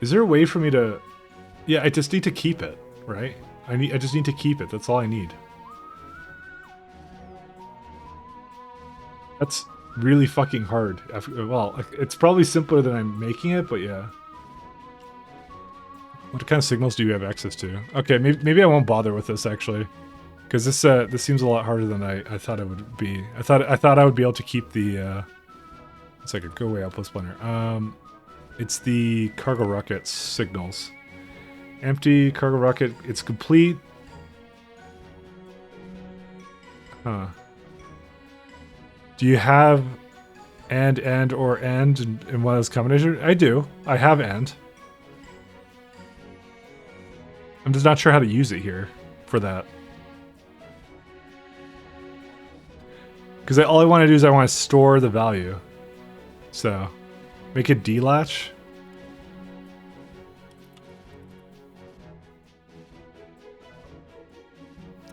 Is there a way for me to... Yeah, I just need to keep it, right? I just need to keep it. That's all I need. That's really fucking hard. Well, it's probably simpler than I'm making it, but yeah. What kind of signals do you have access to? Okay, maybe I won't bother with this actually, because this seems a lot harder than I thought it would be. I thought I would be able to keep the. It's like a go away outpost spawner. It's the cargo rocket signals. Empty cargo rocket. It's complete. Huh. Do you have and or and in one of those combinations? I do. I have and. I'm just not sure how to use it here for that. Because all I want to do is I want to store the value. So, make it D-latch.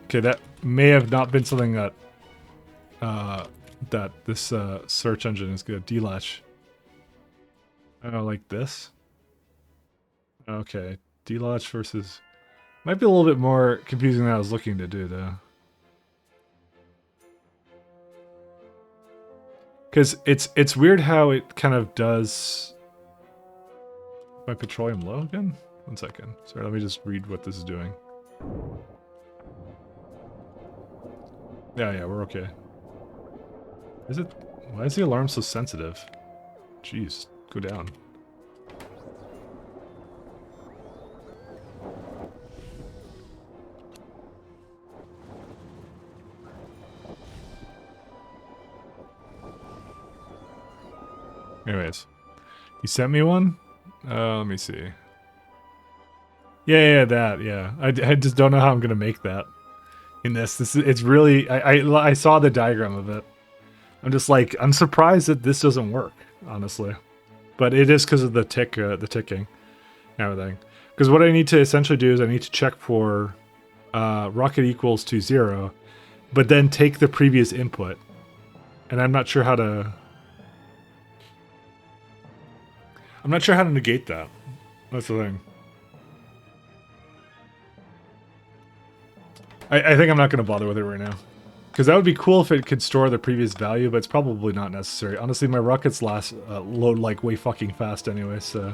Okay, that may have not been something that that this search engine is good. D-latch. Oh, like this? Okay, D-latch versus... Might be a little bit more confusing than I was looking to do, though. Because it's weird how it kind of does... My petroleum low again? 1 second. Sorry, let me just read what this is doing. Yeah, we're okay. Is it... Why is the alarm so sensitive? Jeez, go down. Anyways, you sent me one? Let me see. Yeah, that, yeah. I just don't know how I'm gonna make that in this. It's really, I saw the diagram of it. I'm just like, I'm surprised that this doesn't work, honestly. But it is because of the ticking and everything. Because what I need to essentially do is I need to check for rocket equals to 0, but then take the previous input. And I'm not sure how to... I'm not sure how to negate that. That's the thing. I think I'm not going to bother with it right now. Because that would be cool if it could store the previous value, but it's probably not necessary. Honestly, my rockets load like way fucking fast anyway, so...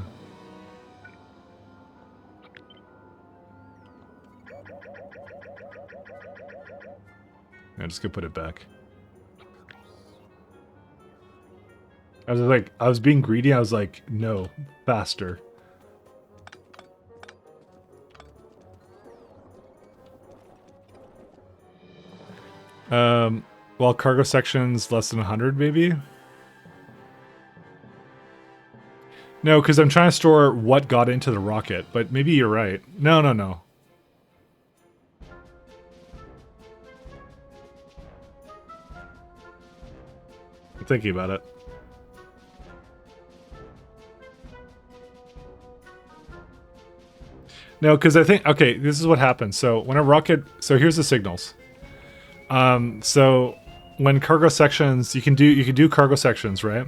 I'm just gonna put it back. I was being greedy, I was like, no, faster. Well, cargo sections less than 100, maybe? No, because I'm trying to store what got into the rocket, but maybe you're right. No. I'm thinking about it. No, because I think... Okay, this is what happens. So, when a rocket... So, here's the signals. So, when cargo sections... You can do cargo sections, right?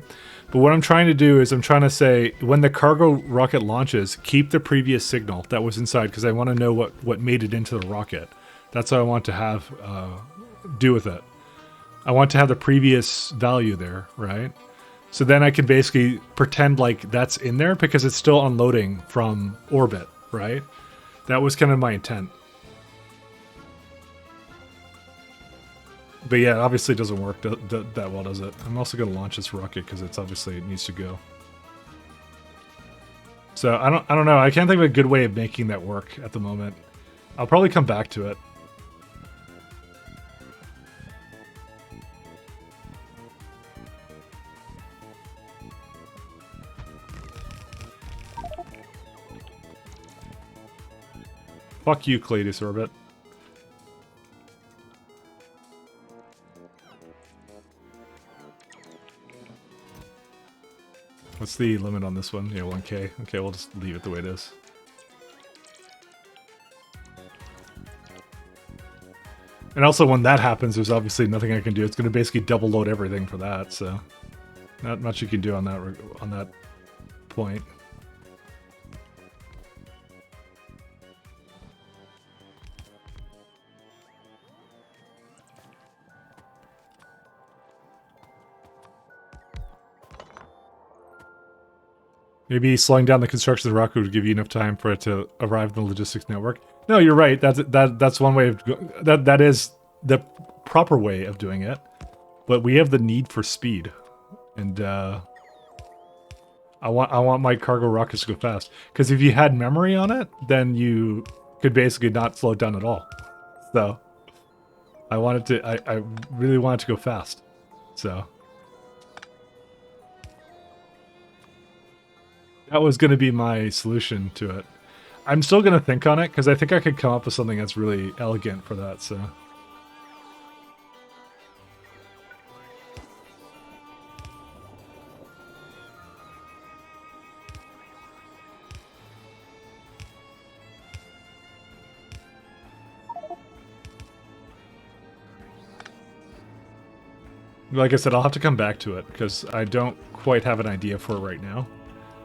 But what I'm trying to do is I'm trying to say, when the cargo rocket launches, keep the previous signal that was inside, because I want to know what made it into the rocket. That's what I want to have do with it. I want to have the previous value there, right? So then I can basically pretend like that's in there because it's still unloading from orbit, right? That was kind of my intent. But yeah, obviously it doesn't work that well, does it? I'm also going to launch this rocket because it's obviously it needs to go. So I don't know. I can't think of a good way of making that work at the moment. I'll probably come back to it. Fuck you, Claytus Orbit. What's the limit on this one? Yeah, 1K. Okay, we'll just leave it the way it is. And also, when that happens, there's obviously nothing I can do. It's going to basically double load everything for that, so not much you can do on that point. Maybe slowing down the construction of the rocket would give you enough time for it to arrive in the logistics network. No, you're right. That's one way of that is the proper way of doing it. But we have the need for speed, and I want my cargo rockets to go fast. Because if you had memory on it, then you could basically not slow it down at all. So I really wanted to go fast. So that was going to be my solution to it. I'm still going to think on it, because I think I could come up with something that's really elegant for that, so. Like I said, I'll have to come back to it, because I don't quite have an idea for it right now.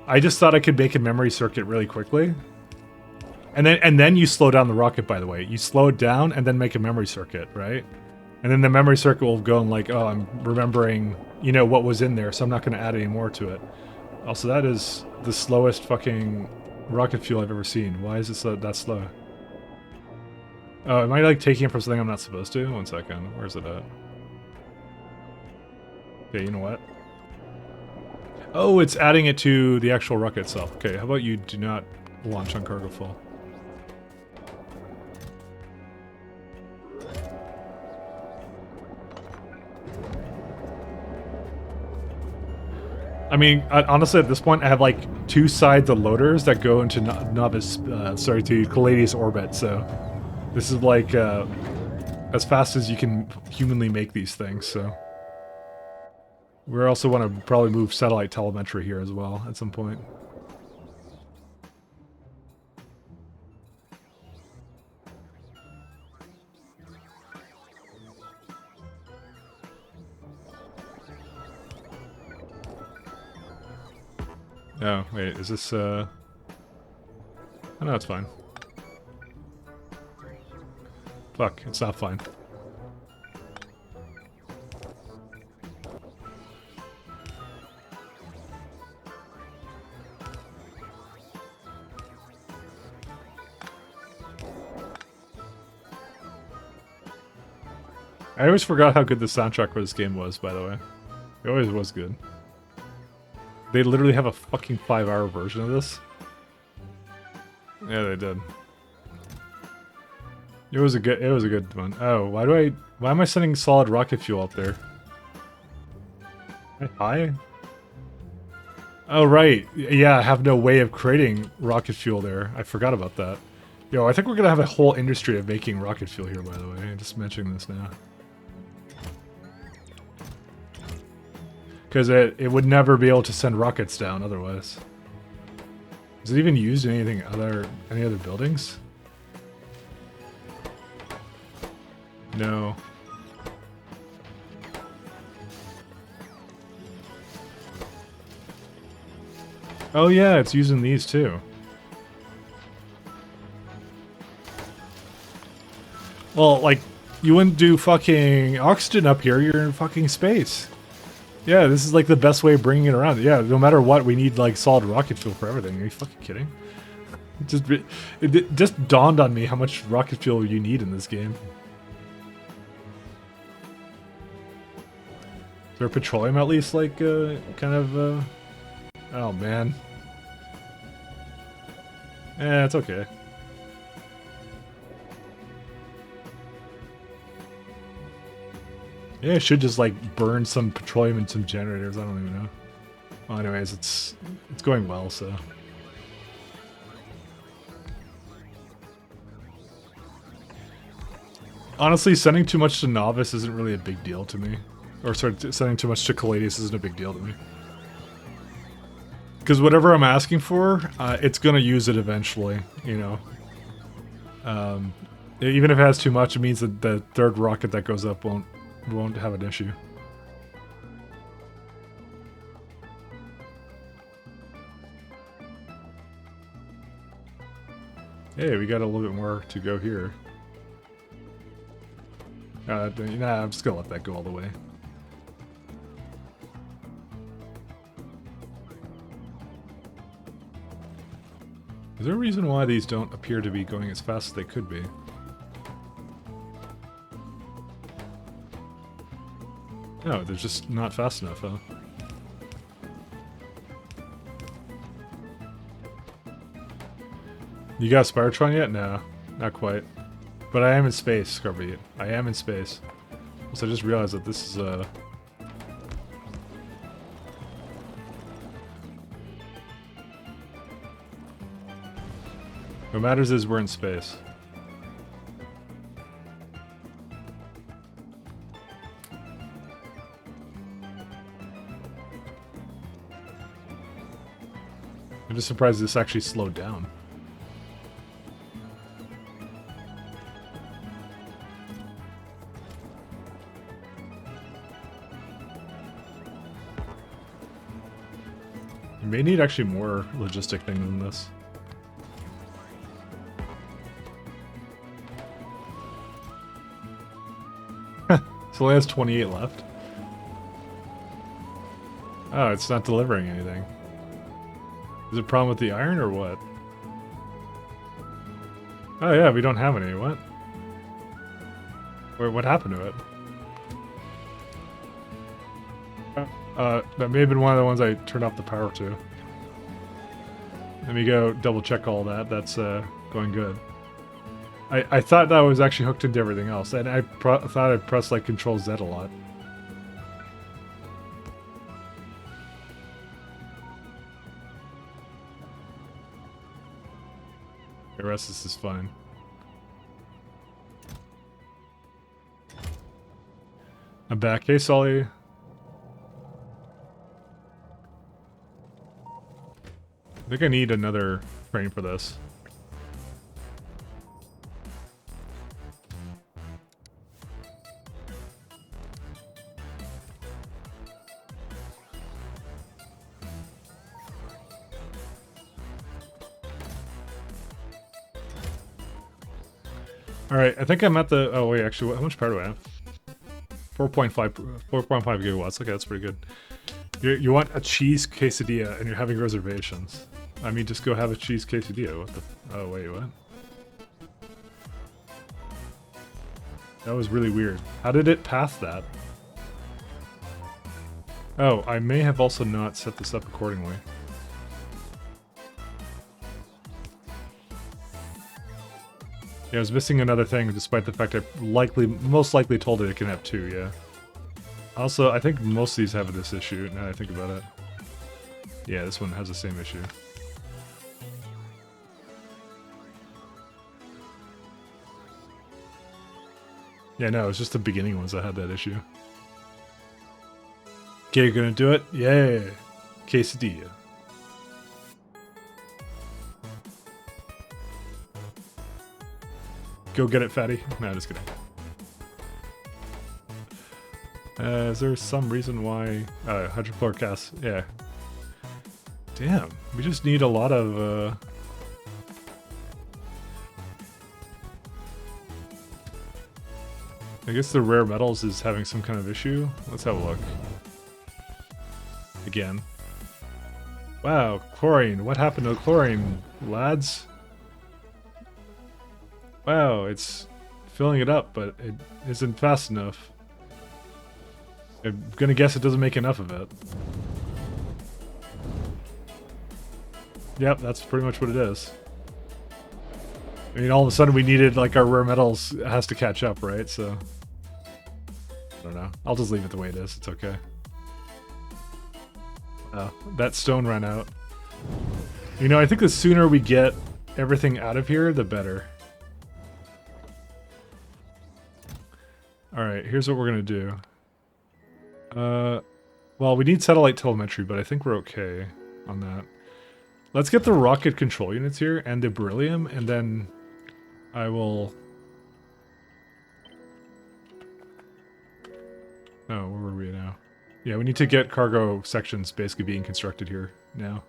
I just thought I could make a memory circuit really quickly. And then you slow down the rocket, by the way. You slow it down and then make a memory circuit, right? And then the memory circuit will go and like, oh, I'm remembering, you know, what was in there, so I'm not going to add any more to it. Also, that is the slowest fucking rocket fuel I've ever seen. Why is it that slow? Oh, am I like taking it from something I'm not supposed to? 1 second. Where's it at? Okay, you know what? Oh, it's adding it to the actual rocket itself. Okay, how about you do not launch on cargo full? I mean, honestly, at this point, I have like 2 sides of loaders that go into to Caladius orbit. So this is like as fast as you can humanly make these things. So we also want to probably move satellite telemetry here as well at some point. Oh, wait, is this, oh, no, it's fine. Fuck, it's not fine. I always forgot how good the soundtrack for this game was, by the way. It always was good. They literally have a fucking 5-hour version of this. Yeah, they did. It was a good one. Oh, why am I sending solid rocket fuel up there? Hi? Oh, right. Yeah, I have no way of creating rocket fuel there. I forgot about that. Yo, I think we're gonna have a whole industry of making rocket fuel here, by the way. I'm just mentioning this now. Because it would never be able to send rockets down otherwise. Is it even used in any other buildings? No. Oh yeah, it's using these too. Well, like, you wouldn't do fucking oxygen up here, you're in fucking space. Yeah, this is like the best way of bringing it around. Yeah, no matter what, we need like solid rocket fuel for everything. Are you fucking kidding? It just dawned on me how much rocket fuel you need in this game. Is there petroleum at least, like, kind of, oh man. Eh, it's okay. Yeah, it should just like burn some petroleum in some generators. I don't even know. Well, anyways, it's going well, so. Honestly, sending too much to Novice isn't really a big deal to me. Or sorry, sending too much to Caladius isn't a big deal to me. Because whatever I'm asking for, it's gonna use it eventually, you know. Even if it has too much, it means that the third rocket that goes up won't have an issue. Hey, we got a little bit more to go here. Nah, I'm just gonna let that go all the way. Is there a reason why these don't appear to be going as fast as they could be? No, they're just not fast enough, huh? You got Spiritron yet? No, not quite. But I am in space, Scrubby. I am in space. So I just realized that this is what matters is we're in space. I'm just surprised this actually slowed down. You may need actually more logistic thing than this. So only has 28 left. Oh, it's not delivering anything. Is it a problem with the iron or what? Oh yeah, we don't have any. What? What happened to it? That may have been one of the ones I turned off the power to. Let me go double check all that. That's going good. I thought that was actually hooked into everything else, and I thought I pressed like Control Z a lot. The rest of this is fine. I'm back. Hey, Sully. I think I need another train for this. Alright, I think I'm at the... Oh, wait, actually, how much power do I have? 4.5 gigawatts. Okay, that's pretty good. You want a cheese quesadilla and you're having reservations. I mean, just go have a cheese quesadilla. What the... Oh, wait, what? That was really weird. How did it pass that? Oh, I may have also not set this up accordingly. Yeah, I was missing another thing, despite the fact I most likely told it can have two, yeah. Also, I think most of these have this issue, now that I think about it. Yeah, this one has the same issue. Yeah, no, it's just the beginning ones that had that issue. Okay, you're gonna do it? Yay! Quesadilla. Go get it, fatty. No, just kidding. Is there some reason why... hydrochloric acid, yeah. Damn, we just need a lot of... I guess the rare metals is having some kind of issue. Let's have a look. Again. Wow, chlorine. What happened to chlorine, lads? Wow, it's filling it up, but it isn't fast enough. I'm gonna guess it doesn't make enough of it. Yep, that's pretty much what it is. I mean, all of a sudden we needed, like, our rare metals has to catch up, right? So... I don't know. I'll just leave it the way it is. It's okay. That stone ran out. You know, I think the sooner we get everything out of here, the better. Alright, here's what we're gonna do. Well, we need satellite telemetry, but I think we're okay on that. Let's get the rocket control units here and the beryllium, and then I will Oh, where were we now? Yeah, we need to get cargo sections basically being constructed here now.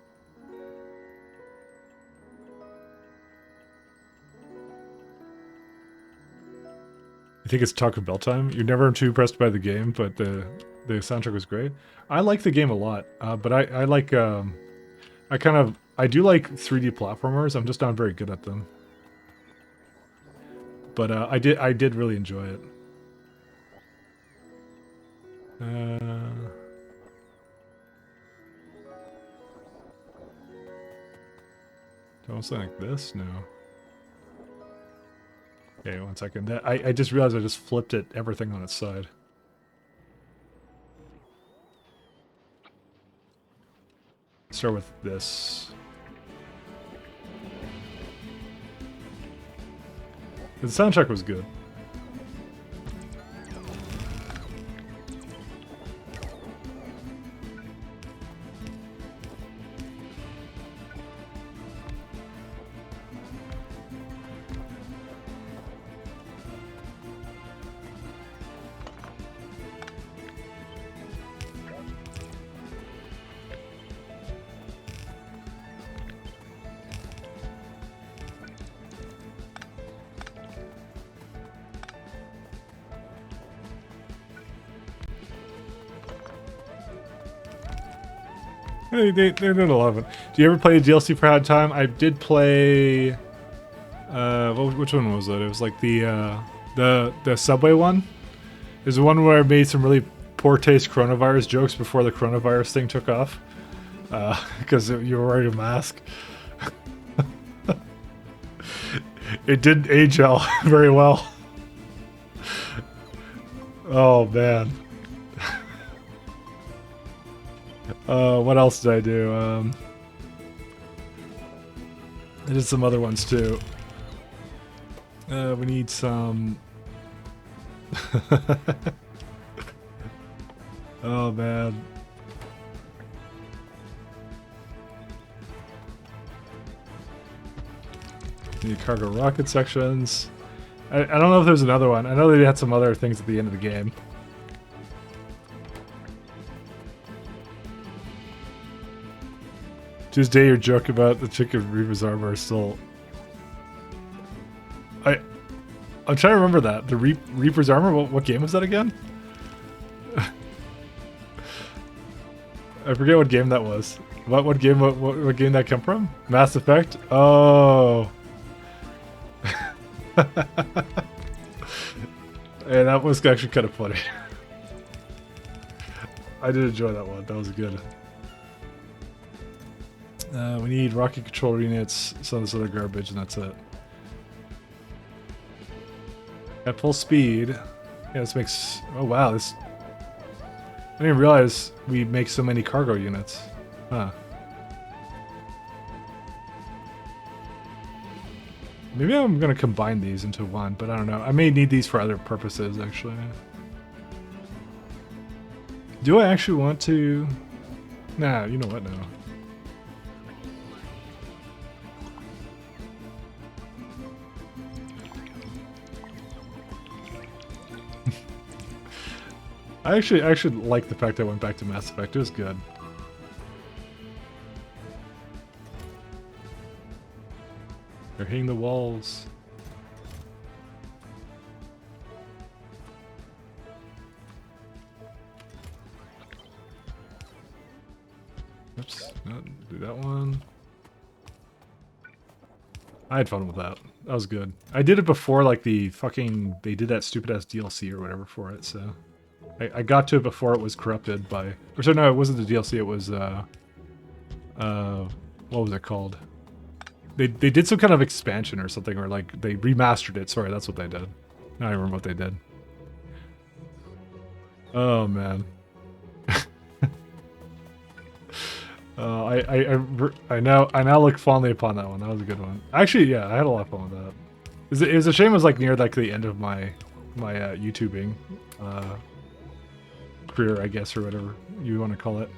I think it's Taco Bell time. You're never too impressed by the game, but the soundtrack was great. I like the game a lot, but I like I do like 3D platformers. I'm just not very good at them. But I did really enjoy it. Don't sound like this? No. Okay, 1 second. I just realized I just flipped it, everything on its side. Start with this. The soundtrack was good. They're doing 11. Do you ever play a DLC for Had Time? I did play. Which one was it? It was like the Subway one. There's one where I made some really poor taste coronavirus jokes before the coronavirus thing took off, because you were wearing a mask. It didn't age very well. Oh man. What else did I do? I did some other ones too. We need some... Oh man. Need cargo rocket sections. I don't know if there's another one. I know they had some other things at the end of the game. Tuesday, your joke about the chicken Reaper's armor is still... I'm trying to remember that. The Reaper's armor? What game was that again? I forget what game that was. What game that come from? Mass Effect? Oh. Hey, that was actually kind of funny. I did enjoy that one. That was good. We need rocket control units, some of this other garbage, and that's it. At full speed. Yeah, this makes... Oh wow, this... I didn't realize we make so many cargo units. Huh. Maybe I'm gonna combine these into one, but I don't know. I may need these for other purposes, actually. Do I actually want to... Nah, you know what, no. I actually like the fact I went back to Mass Effect. It was good. They're hitting the walls. Oops, no, do that one. I had fun with that. That was good. I did it before, like, the fucking... They did that stupid-ass DLC or whatever for it, so... I got to it before it was corrupted by... Or so no, it wasn't the DLC, it was, what was it called? They did some kind of expansion or something, or like, they remastered it. Sorry, that's what they did. Now I remember what they did. Oh, man. I now look fondly upon that one. That was a good one. Actually, yeah, I had a lot of fun with that. It was a shame it was like near like the end of my YouTubing career, I guess, or whatever you want to call it.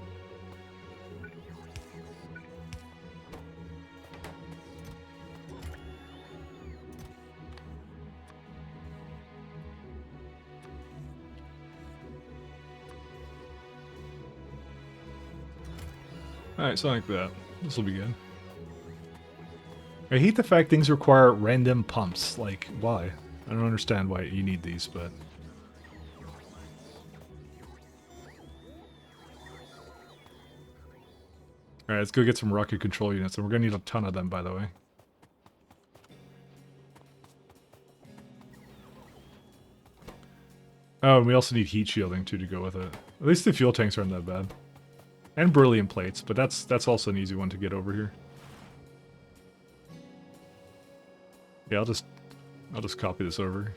Alright, something like that. This will be good. I hate the fact things require random pumps. Like, why? I don't understand why you need these, but... Alright, let's go get some rocket control units, and we're gonna need a ton of them, by the way. Oh, and we also need heat shielding, too, to go with it. At least the fuel tanks aren't that bad. And beryllium plates, but that's also an easy one to get over here. Yeah, I'll just copy this over.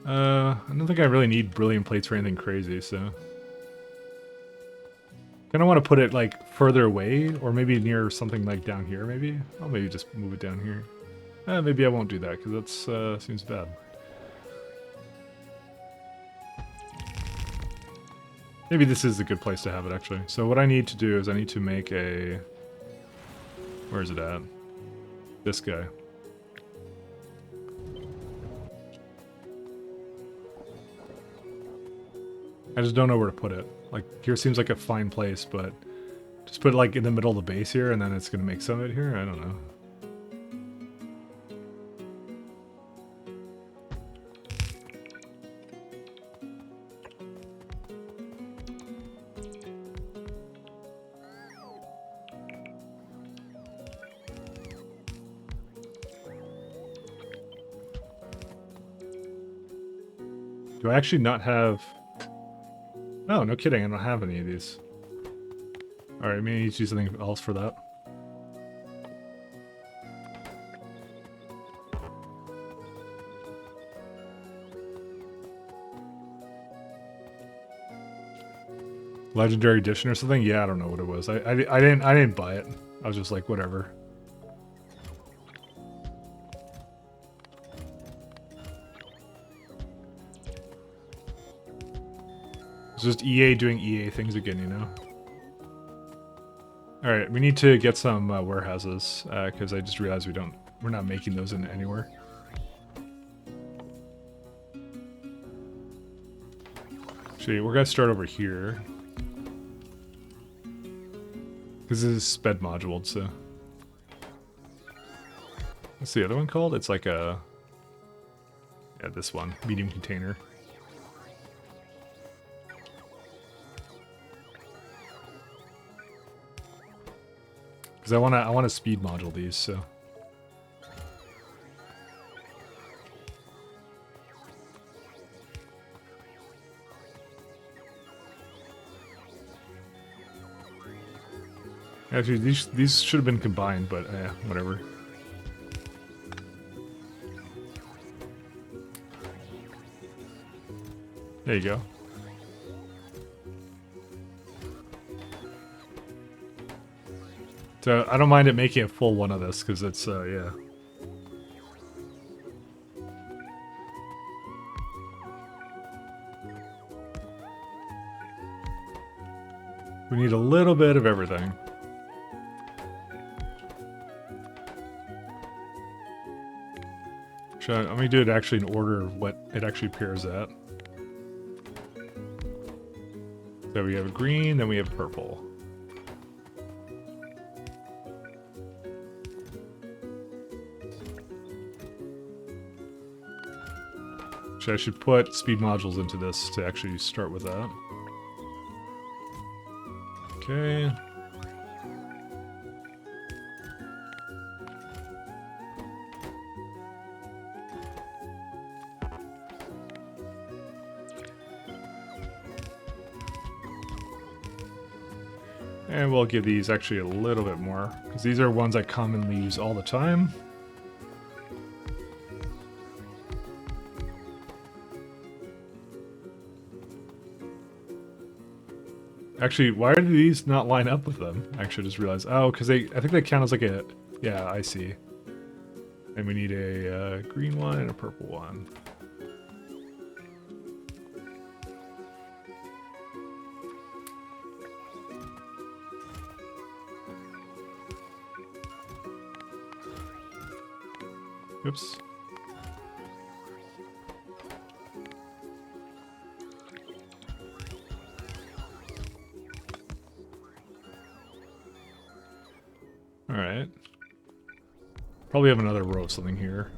I don't think I really need beryllium plates for anything crazy, so... Kinda want to put it, like, further away, or maybe near something, like, down here, maybe? I'll maybe just move it down here. Maybe I won't do that, because that seems bad. Maybe this is a good place to have it, actually. So what I need to do is I need to make a... Where is it at? This guy. I just don't know where to put it. Like, here seems like a fine place, but... Just put it, like, in the middle of the base here, and then it's gonna make some of it here? I don't know. Do I actually not have... No, no kidding, I don't have any of these. Alright, maybe I need to do something else for that. Legendary edition or something? Yeah, I don't know what it was. I didn't buy it. I was just like, whatever. It's just EA doing EA things again, you know? Alright, we need to get some warehouses, because I just realized we're not making those in anywhere. Actually, we're gonna start over here. Because this is sped moduled, so... What's the other one called? It's like a... Yeah, this one. Medium container. Because I wanna speed module these, so... Actually, these should have been combined, but whatever. There you go. So I don't mind it making a full one of this, because it's, yeah. We need a little bit of everything. Let me do it actually in order of what it actually appears at. So we have a green, then we have purple. So I should put speed modules into this to actually start with that. Okay. And we'll give these actually a little bit more, because these are ones I commonly use all the time. Actually, why do these not line up with them? Actually, I just realized. Oh, because I think they count as like a... Yeah, I see. And we need a green one and a purple one. Oops. Alright. Probably have another row of something here.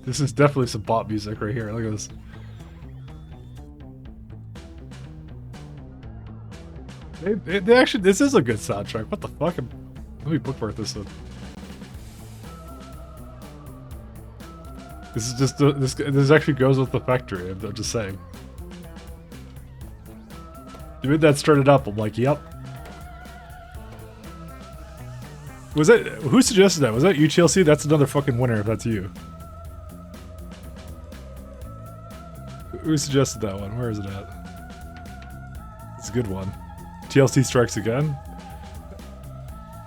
This is definitely some pop music right here. Look at this. They actually, this is a good soundtrack. What the fuck? Let me bookmark this one. This is just this actually goes with the factory. I'm just saying. The minute that started up, I'm like, yep. Was that who suggested that? Was that you, Chelsea? That's another fucking winner if that's you. Who suggested that one? Where is it at? It's a good one. TLC Strikes Again?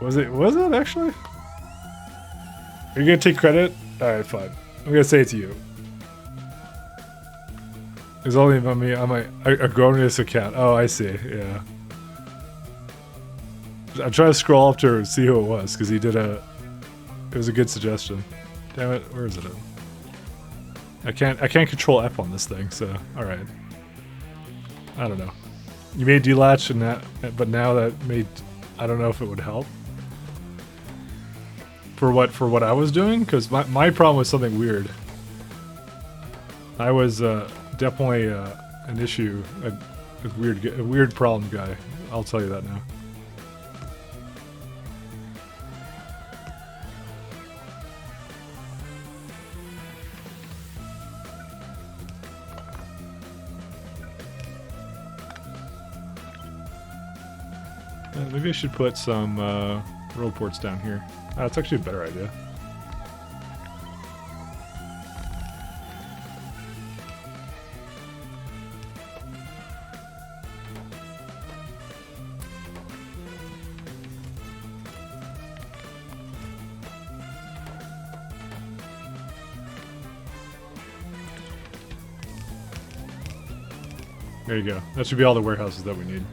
Was it actually? Are you gonna take credit? Alright, fine. I'm gonna say it to you. It's only about me on my Agronius account. Oh, I see, yeah. I'm trying to scroll up to see who it was, because he did it was a good suggestion. Damn it, where is it at? I can't control F on this thing, so alright. I don't know. You made delatch and that, but now that made, I don't know if it would help. For what I was doing? Because my problem was something weird. I was definitely an issue, a weird problem guy. I'll tell you that now. Maybe I should put some road ports down here. That's actually a better idea. There you go. That should be all the warehouses that we need.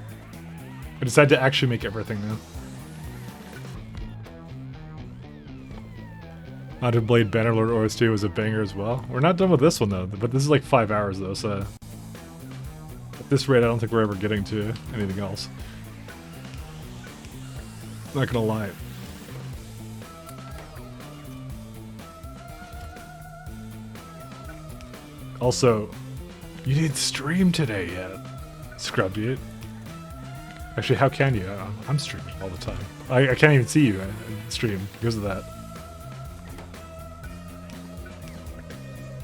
I decided to actually make everything now. Haunted Blade Bannerlord OST was a banger as well. We're not done with this one though, but this is like 5 hours though, so... At this rate, I don't think we're ever getting to anything else. Not gonna lie. Also, you didn't stream today yet, Scrubby. Actually, how can you? I'm streaming all the time. I can't even see you stream because of that.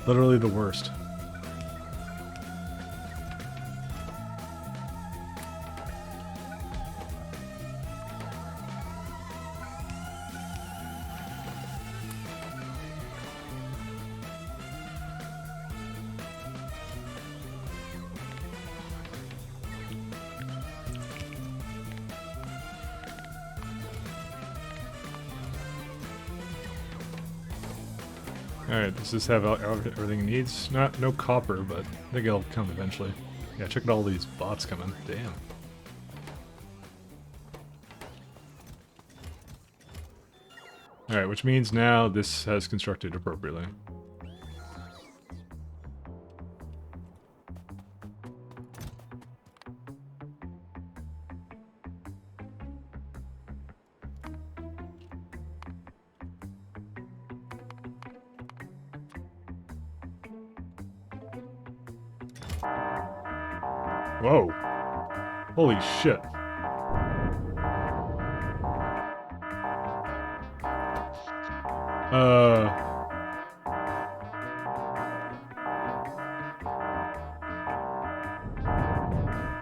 Literally the worst. Alright, does this have everything it needs? No copper, but I think it'll come eventually. Yeah, check out all these bots coming. Damn. Alright, which means now this has constructed appropriately. Whoa. Holy shit.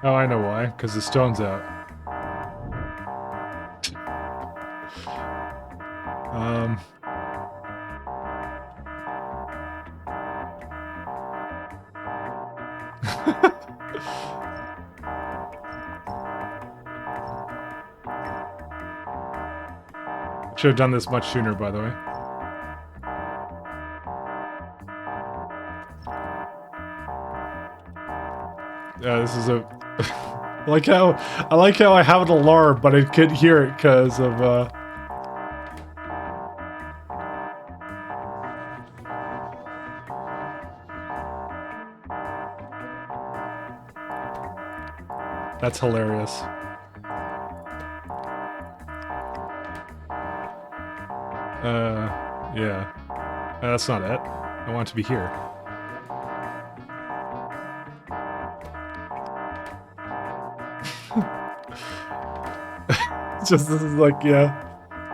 Oh, I know why. Because the stone's out. Should have done this much sooner, by the way. Yeah, this is a... I like how I have an alarm, but I couldn't hear it because of, That's hilarious. Yeah. That's not it. I want it to be here. Just this is like, yeah.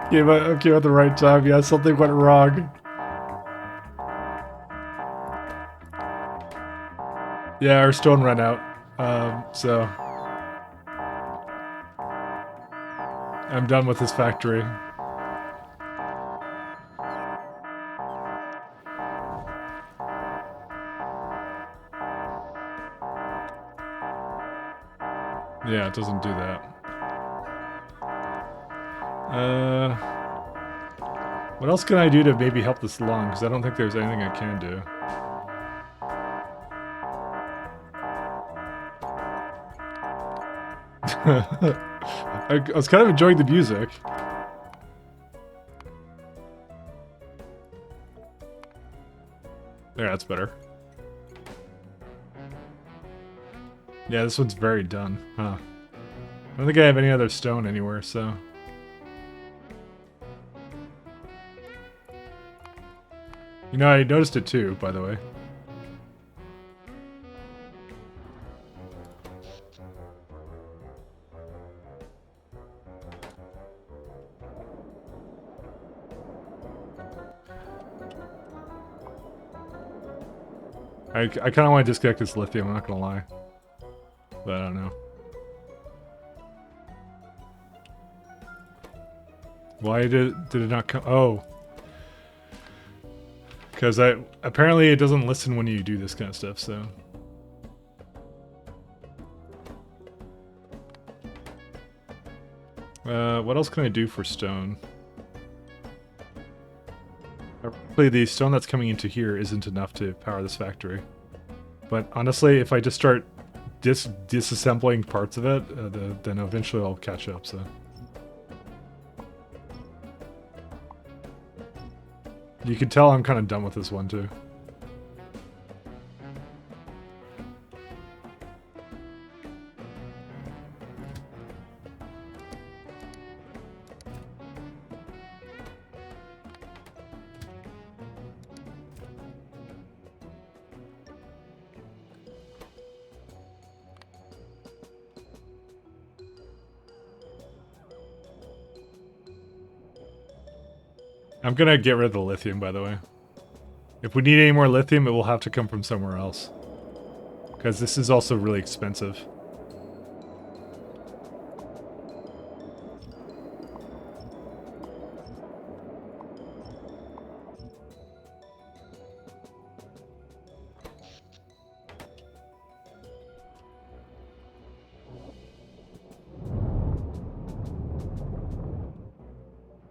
Came at the right time. Yeah, something went wrong. Yeah, our stone ran out. So I'm done with this factory. Yeah, it doesn't do that. What else can I do to maybe help this along? Because I don't think there's anything I can do. I was kind of enjoying the music. There, that's better. Yeah, this one's very done, huh? I don't think I have any other stone anywhere, so... You know, I noticed it too, by the way. I kind of want to disconnect this lithium, I'm not gonna lie. But I don't know. Why did it not come? Oh. Because apparently it doesn't listen when you do this kind of stuff, so... what else can I do for stone? Apparently the stone that's coming into here isn't enough to power this factory. But honestly, if I just start disassembling parts of it, then eventually I'll catch up, so... You can tell I'm kind of done with this one, too. I'm gonna get rid of the lithium, by the way. If we need any more lithium, it will have to come from somewhere else. Because this is also really expensive.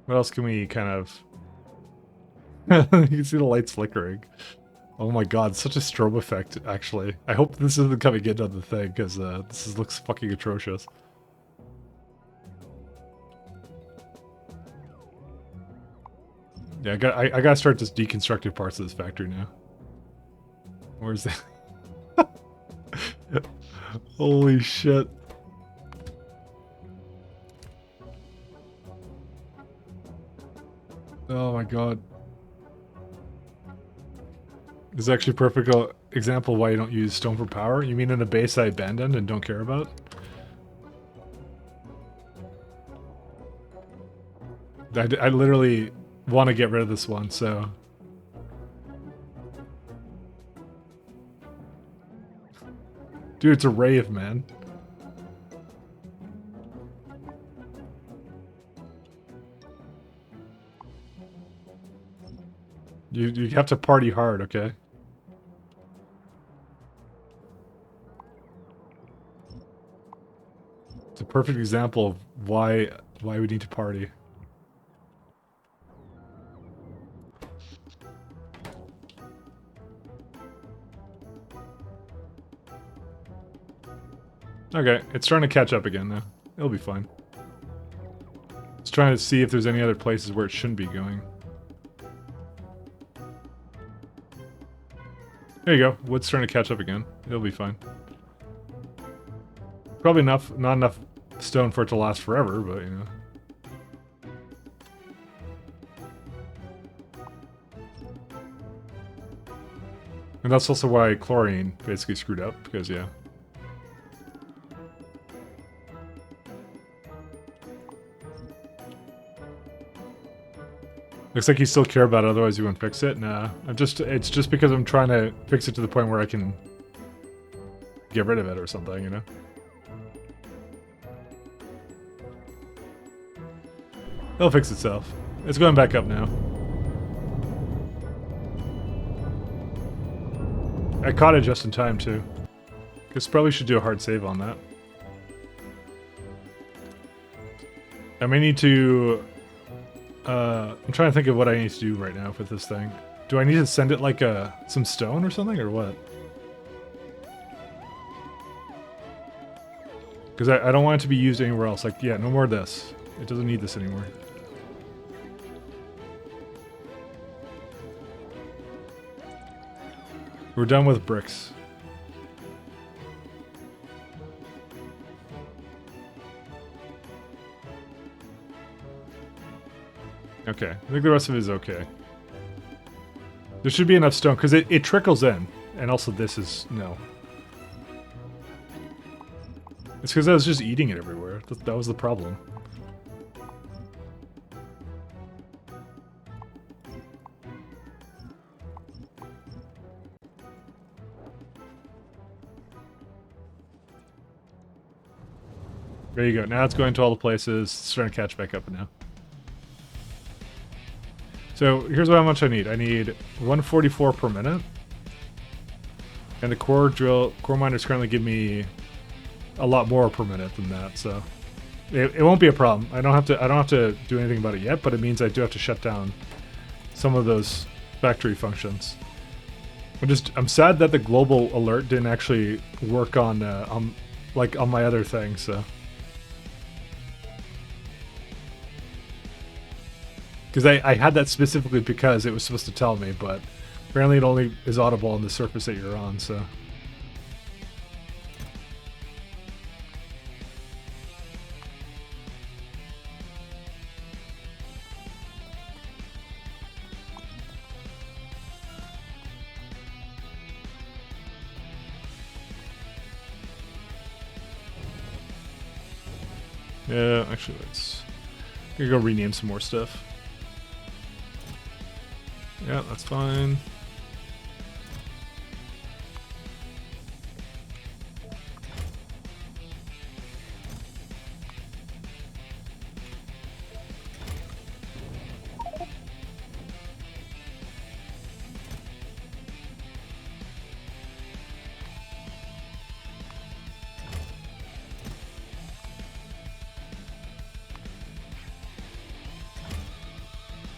What else can we kind of... You can see the lights flickering. Oh my god, such a strobe effect, actually. I hope this isn't coming into the thing, because looks fucking atrocious. Yeah, I gotta start just deconstructing parts of this factory now. Where's that? Holy shit. Oh my god. This is actually a perfect example why you don't use stone for power. You mean in a base I abandoned and don't care about? I literally want to get rid of this one, so... Dude, it's a rave, man. You have to party hard, okay? It's a perfect example of why we need to party. Okay, it's starting to catch up again now. It'll be fine. It's trying to see if there's any other places where it shouldn't be going. There you go. Wood's starting to catch up again. It'll be fine. Probably not enough stone for it to last forever, but you know. And that's also why chlorine basically screwed up, because yeah. Looks like you still care about it, otherwise you wouldn't fix it. Nah, it's just because I'm trying to fix it to the point where I can get rid of it or something, you know? It'll fix itself. It's going back up now. I caught it just in time, too. Guess probably should do a hard save on that. I may need to... I'm trying to think of what I need to do right now with this thing. Do I need to send it like some stone or something, or what? Because I don't want it to be used anywhere else. Like, yeah, no more of this. It doesn't need this anymore. We're done with bricks. Okay, I think the rest of it is okay. There should be enough stone, because it trickles in. And also this is... no. It's because I was just eating it everywhere. That was the problem. There you go. Now it's going to all the places. It's starting to catch back up now. So here's how much I need. I need 144 per minute. And the core miners currently give me a lot more per minute than that, so it won't be a problem. I don't have to do anything about it yet, but it means I do have to shut down some of those factory functions. I'm sad that the global alert didn't actually work on my other thing, so. Because I had that specifically because it was supposed to tell me, but apparently it only is audible on the surface that you're on, so. Yeah, actually, let's go rename some more stuff. Yeah, that's fine.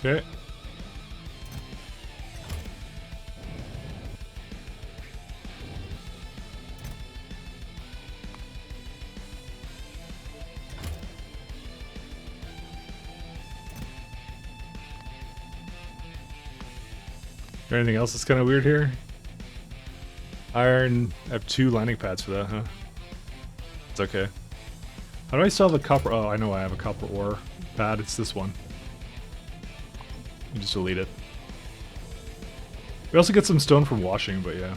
Okay. Anything else that's kind of weird here? Iron. I have 2 landing pads for that, huh? It's okay. How do I still have a copper? Oh, I know I have a copper ore pad. It's this one. You just delete it. We also get some stone from washing, but yeah.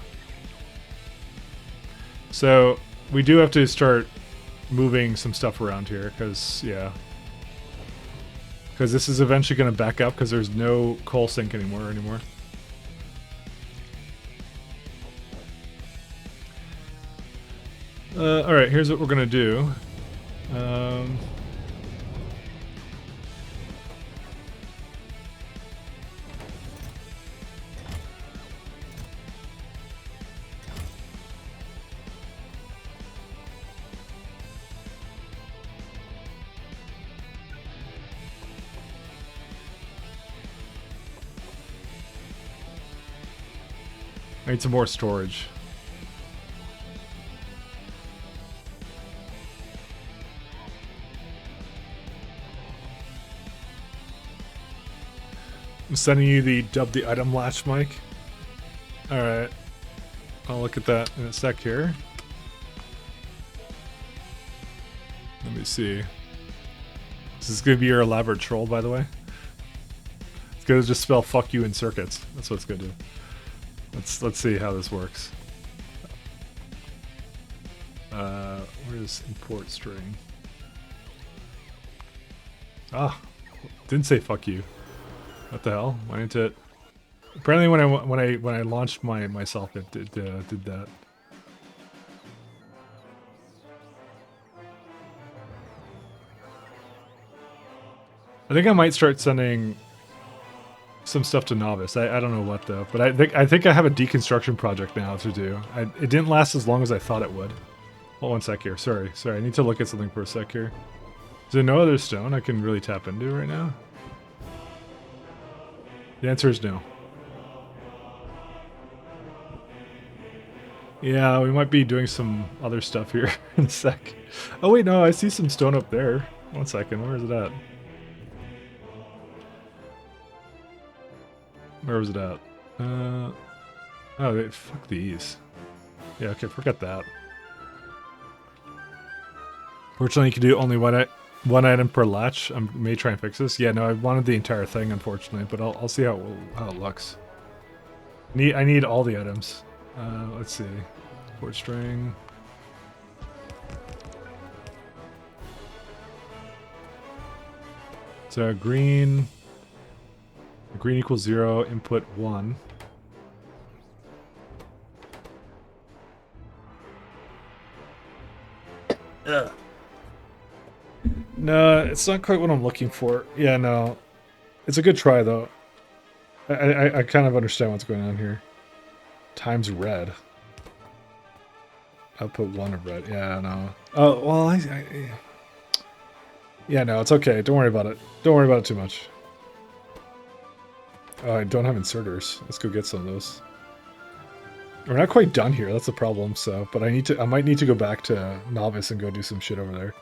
So we do have to start moving some stuff around here, because yeah. Because this is eventually going to back up, because there's no coal sink anymore. Alright, here's what we're gonna do. I need some more storage. I'm sending you the dub the item latch, Mike. Alright. I'll look at that in a sec here. Let me see. This is gonna be your elaborate troll, by the way. It's gonna just spell "fuck you" in circuits. That's what it's gonna do. Let's see how this works. Where's import string? Ah, didn't say "fuck you." What the hell? Why didn't it? Apparently, when I launched myself, it did that. I think I might start sending some stuff to Novice. I don't know what though, but I think I have a deconstruction project now to do. It didn't last as long as I thought it would. Hold 1 sec here. Sorry. I need to look at something for a sec here. Is there no other stone I can really tap into right now? The answer is no. Yeah, we might be doing some other stuff here in a sec. Oh wait, no, I see some stone up there. 1 second, where is it at? Where was it at? Oh, wait, fuck these. Yeah, okay, forget that. Fortunately, you can do only one item per latch. I may try and fix this. Yeah, no, I wanted the entire thing, unfortunately, but I'll see how it looks. I need all the items. Let's see. Port string. So green equals 0, input 1. Ugh. No, it's not quite what I'm looking for. Yeah, no. It's a good try, though. I kind of understand what's going on here. Times red. Output 1 of red. Yeah, no. Oh, well, yeah, no, it's okay. Don't worry about it. Don't worry about it too much. Oh, I don't have inserters. Let's go get some of those. We're not quite done here. That's the problem. So, but I might need to go back to Novice and go do some shit over there.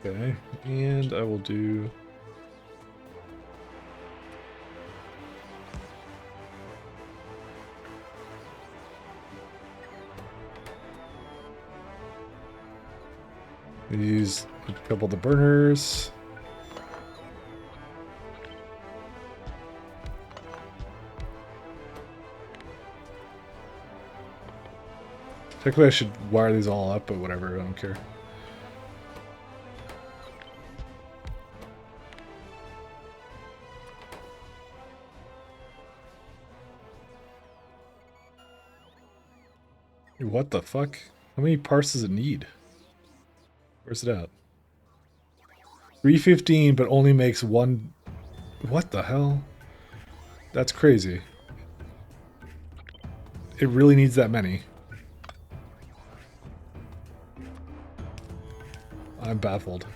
Okay, and I will do... use a couple of the burners. Technically I should wire these all up, but whatever, I don't care. What the fuck? How many parts does it need? Where's it at? 315, but only makes one... What the hell? That's crazy. It really needs that many. I'm baffled.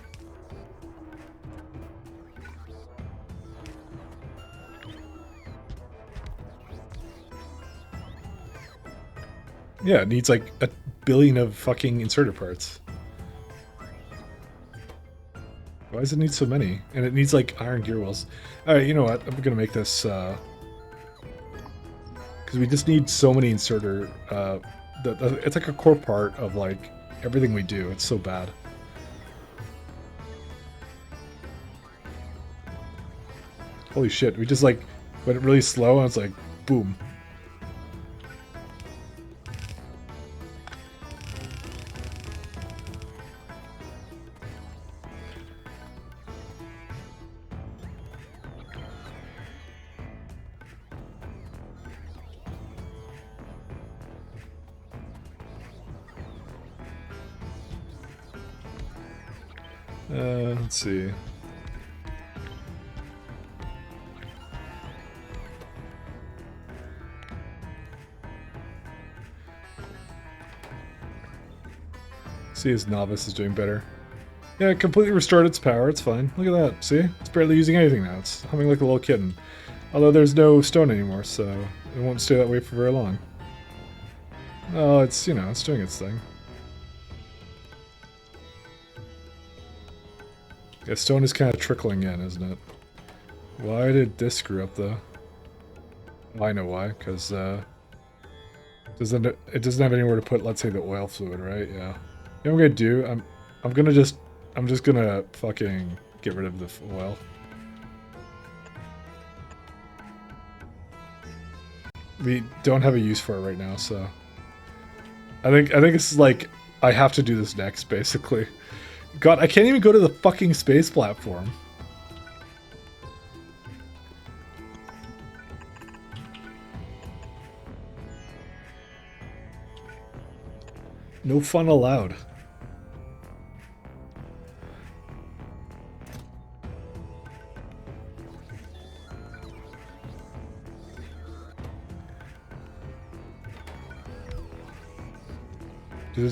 Yeah, it needs like 1 billion of fucking inserter parts. Why does it need so many? And it needs like iron gear wheels. Alright, you know what? I'm gonna make this because we just need so many inserter it's like a core part of like everything we do. It's so bad. Holy shit, we just like went really slow and it's like boom. Let's see. See, his novice is doing better. Yeah, it completely restored its power. It's fine. Look at that. See? It's barely using anything now. It's humming like a little kitten. Although there's no stone anymore, so it won't stay that way for very long. Oh, it's, you know, it's doing its thing. Yeah, stone is kind of trickling in, isn't it? Why did this screw up, though? Oh, I know why. Because, it doesn't have anywhere to put, let's say, the oil fluid, right? Yeah. You know what I'm gonna do? I'm just gonna fucking get rid of the oil. We don't have a use for it right now, so I think it's like I have to do this next, basically. God, I can't even go to the fucking space platform. No fun allowed.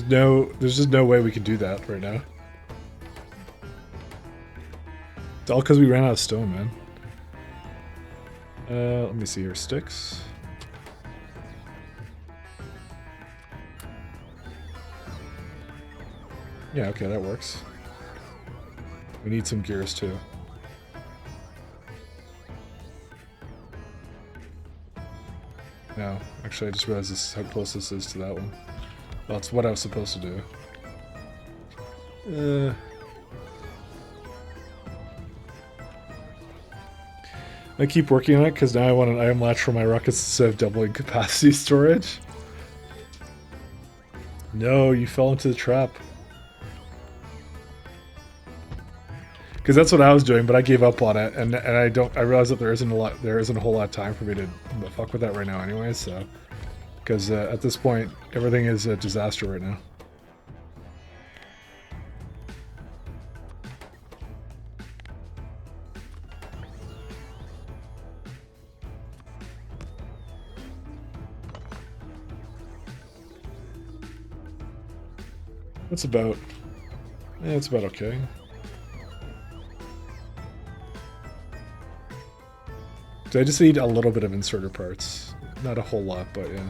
There's just no way we can do that right now. It's all because we ran out of stone, man. Let me see here. Sticks. Yeah, okay, that works. We need some gears too. No, actually I just realized this how close this is to that one. Well, that's what I was supposed to do. I keep working on it because now I want an item latch for my rockets instead of doubling capacity storage. No, you fell into the trap. Because that's what I was doing, but I gave up on it, and I realized that there isn't a whole lot of time for me to fuck with that right now, anyway. So, because at this point, everything is a disaster right now. It's about okay. So I just need a little bit of inserter parts. Not a whole lot, but yeah.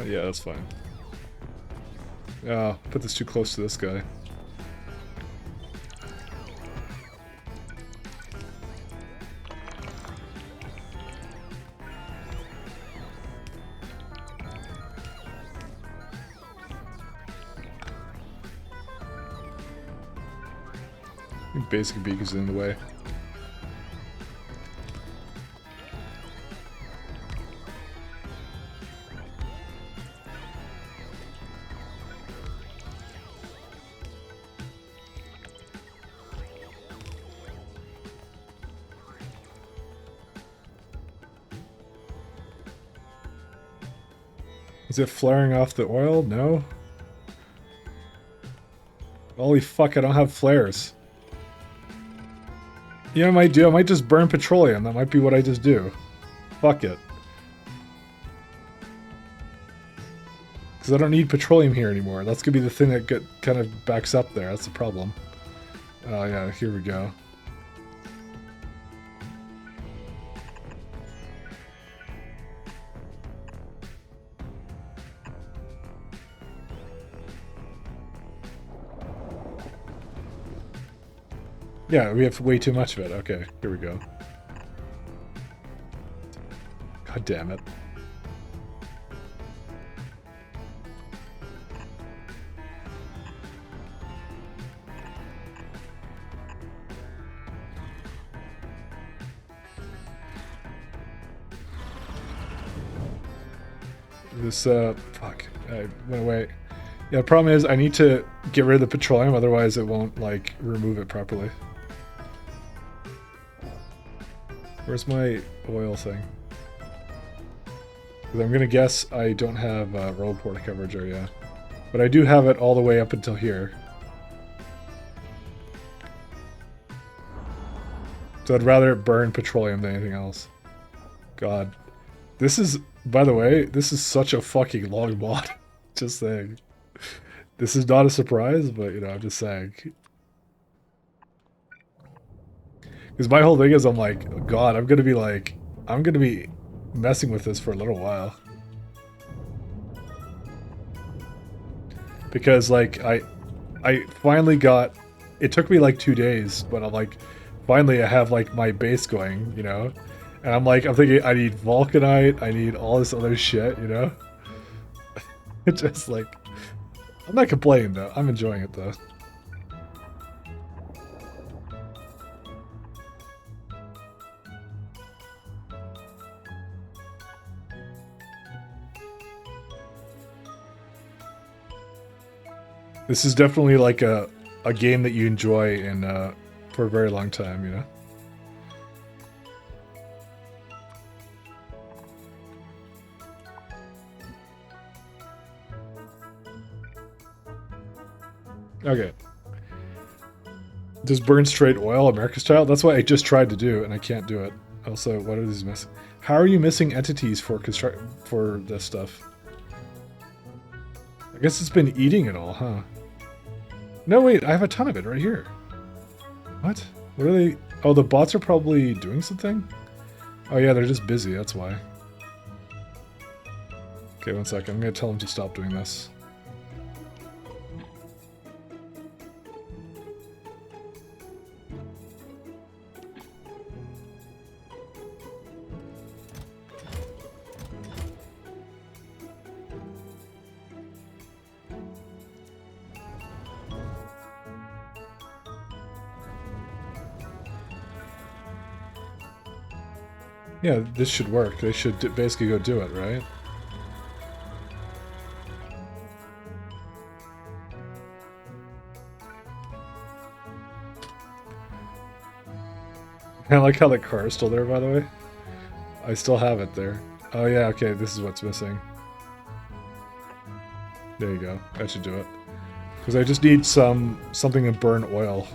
Yeah, that's fine. Put this too close to this guy. Basic beak is in the way. Is it flaring off the oil? No. Holy fuck, I don't have flares. You know what I might do? I might just burn petroleum. That might be what I just do. Fuck it. Because I don't need petroleum here anymore. That's gonna be the thing that kind of backs up there. That's the problem. Oh yeah, here we go. Yeah, we have way too much of it. Okay, here we go. God damn it. This, fuck. I went away. Yeah, the problem is I need to get rid of the petroleum, otherwise it won't, like, remove it properly. Where's my oil thing? Because I'm gonna guess I don't have roll port coverage area. But I do have it all the way up until here. So I'd rather it burn petroleum than anything else. God. This is, by the way, this is such a fucking long mod. Just saying. This is not a surprise, but, you know, I'm just saying. Because my whole thing is I'm like, God, I'm going to be messing with this for a little while. Because, like, I finally got, it took me like 2 days, but I'm like, finally I have like my base going, you know? And I'm thinking I need vulcanite, I need all this other shit, you know? It's just like, I'm not complaining though, I'm enjoying it though. This is definitely like a game that you enjoy in for a very long time, you know? Okay. Just burn straight oil, America style? That's what I just tried to do, and I can't do it. Also, what are these missing? How are you missing entities for this stuff? I guess it's been eating it all, huh? No, wait, I have a ton of it right here. What? What are they? Oh, the bots are probably doing something? Oh yeah, they're just busy, that's why. Okay, one second. I'm gonna tell them to stop doing this. Yeah, this should work. They should basically go do it, right? I like how the car is still there, by the way. I still have it there. Oh yeah, okay, this is what's missing. There you go. That should do it. Because I just need something to burn oil.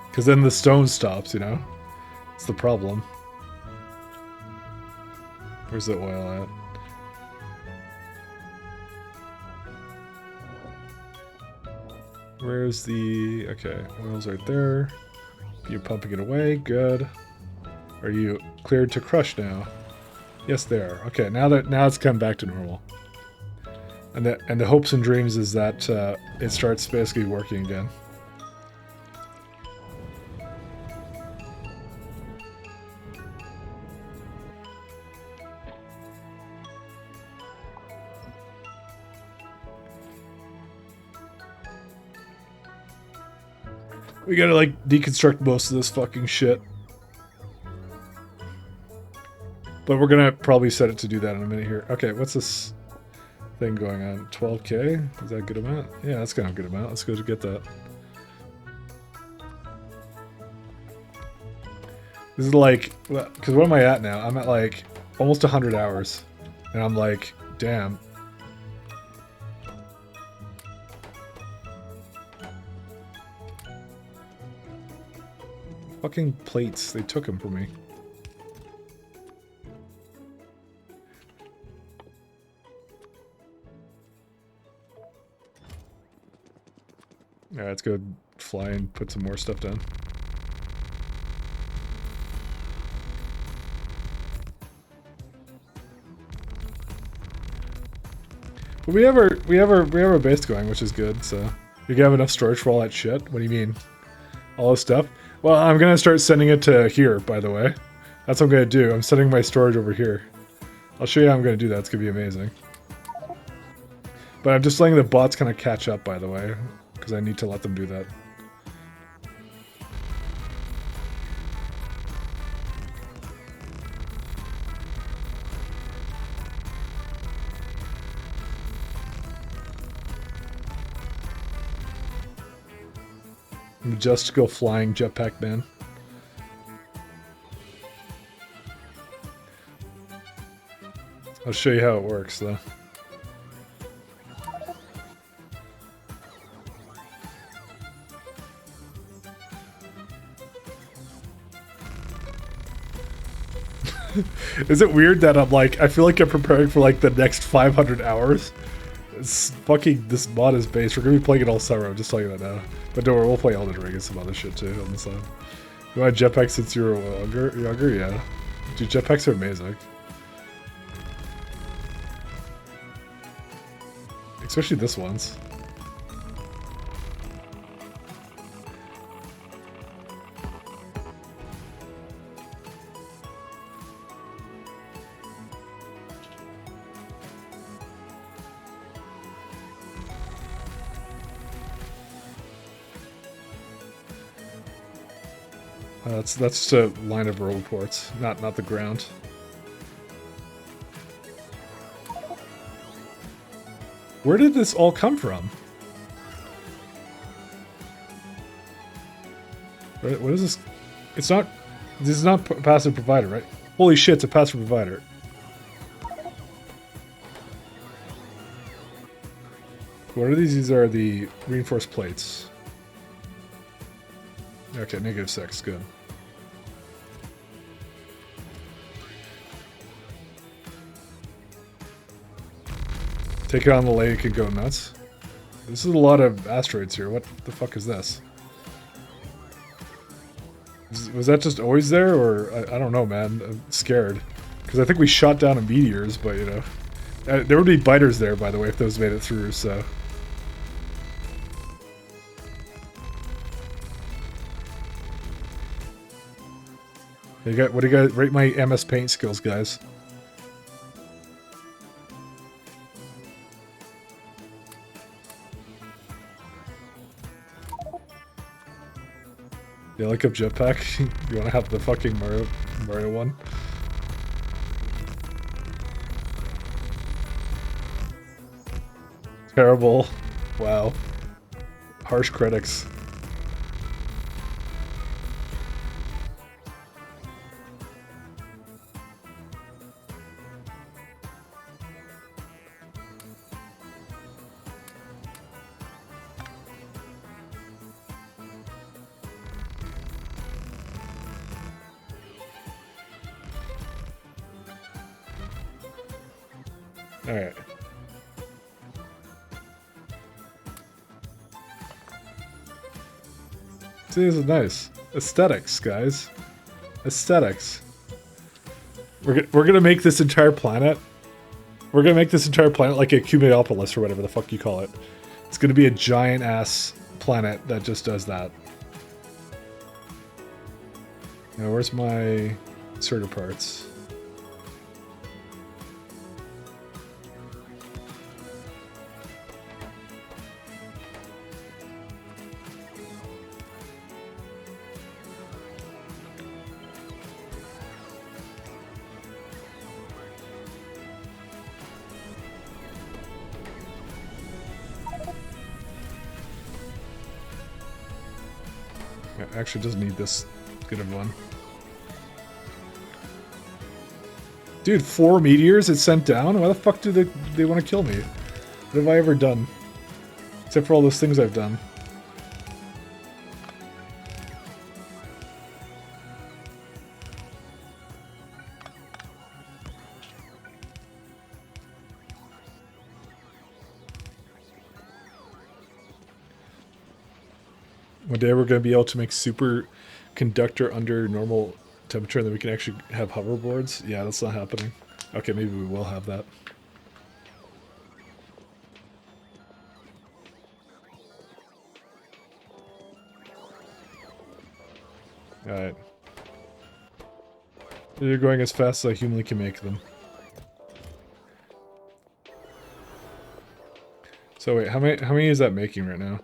Because then the stone stops, you know? It's the problem. Where's the oil at? Where's the... Okay, oil's right there. You're pumping it away, good. Are you cleared to crush now? Yes, they are. Okay, now it's come back to normal. And the hopes and dreams is that it starts basically working again. We gotta, like, deconstruct most of this fucking shit. But we're gonna probably set it to do that in a minute here. Okay, what's this thing going on? 12k? Is that a good amount? Yeah, that's kind of a good amount. Let's go to get that. This is like... Because what am I at now? I'm at, like, almost 100 hours. And I'm like, damn. Fucking plates. They took them from me. Alright, let's go fly and put some more stuff down. But we have our base going, which is good, so you have enough storage for all that shit? What do you mean? All this stuff? Well, I'm gonna start sending it to here, by the way. That's what I'm gonna do. I'm sending my storage over here. I'll show you how I'm gonna do that. It's gonna be amazing. But I'm just letting the bots kind of catch up, by the way, because I need to let them do that. Just go flying jetpack man. I'll show you how it works though. Is it weird that I'm like, I feel like I'm preparing for like the next 500 hours? It's fucking, this mod is based. We're gonna be playing it all summer, I'm just telling you that now. But don't worry, we'll play Elden Ring and some other shit too on the side. You want a jetpack since you were younger? Yeah. Dude, jetpacks are amazing. Especially this one's. That's just a line of road ports, not the ground. Where did this all come from? What is this? It's not. This is not passive provider, right? Holy shit! It's a passive provider. What are these? These are the reinforced plates. Okay, -6, good. Take it on the lake and go nuts. This is a lot of asteroids here. What the fuck is this? Was that just always there, or I don't know, man. I'm scared because I think we shot down a meteors, but you know, there would be biters there, by the way, if those made it through. So. What do you guys rate my MS Paint skills, guys? Yeah, look up jetpack. You want to have the fucking Mario one? Terrible. Wow. Harsh critics. Alright. See, this is nice. Aesthetics, guys. Aesthetics. We're gonna make this entire planet. We're gonna make this entire planet like a Cumuliopolis or whatever the fuck you call it. It's gonna be a giant ass planet that just does that. Now, where's my inserter parts? Actually doesn't need this good of one. Dude, 4 meteors it sent down? Why the fuck do they want to kill me? What have I ever done? Except for all those things I've done. One day we're going to be able to make superconductor under normal temperature, and then we can actually have hoverboards. Yeah, that's not happening. Okay, maybe we will have that. Alright. They're going as fast as I humanly can make them. So wait, how many is that making right now?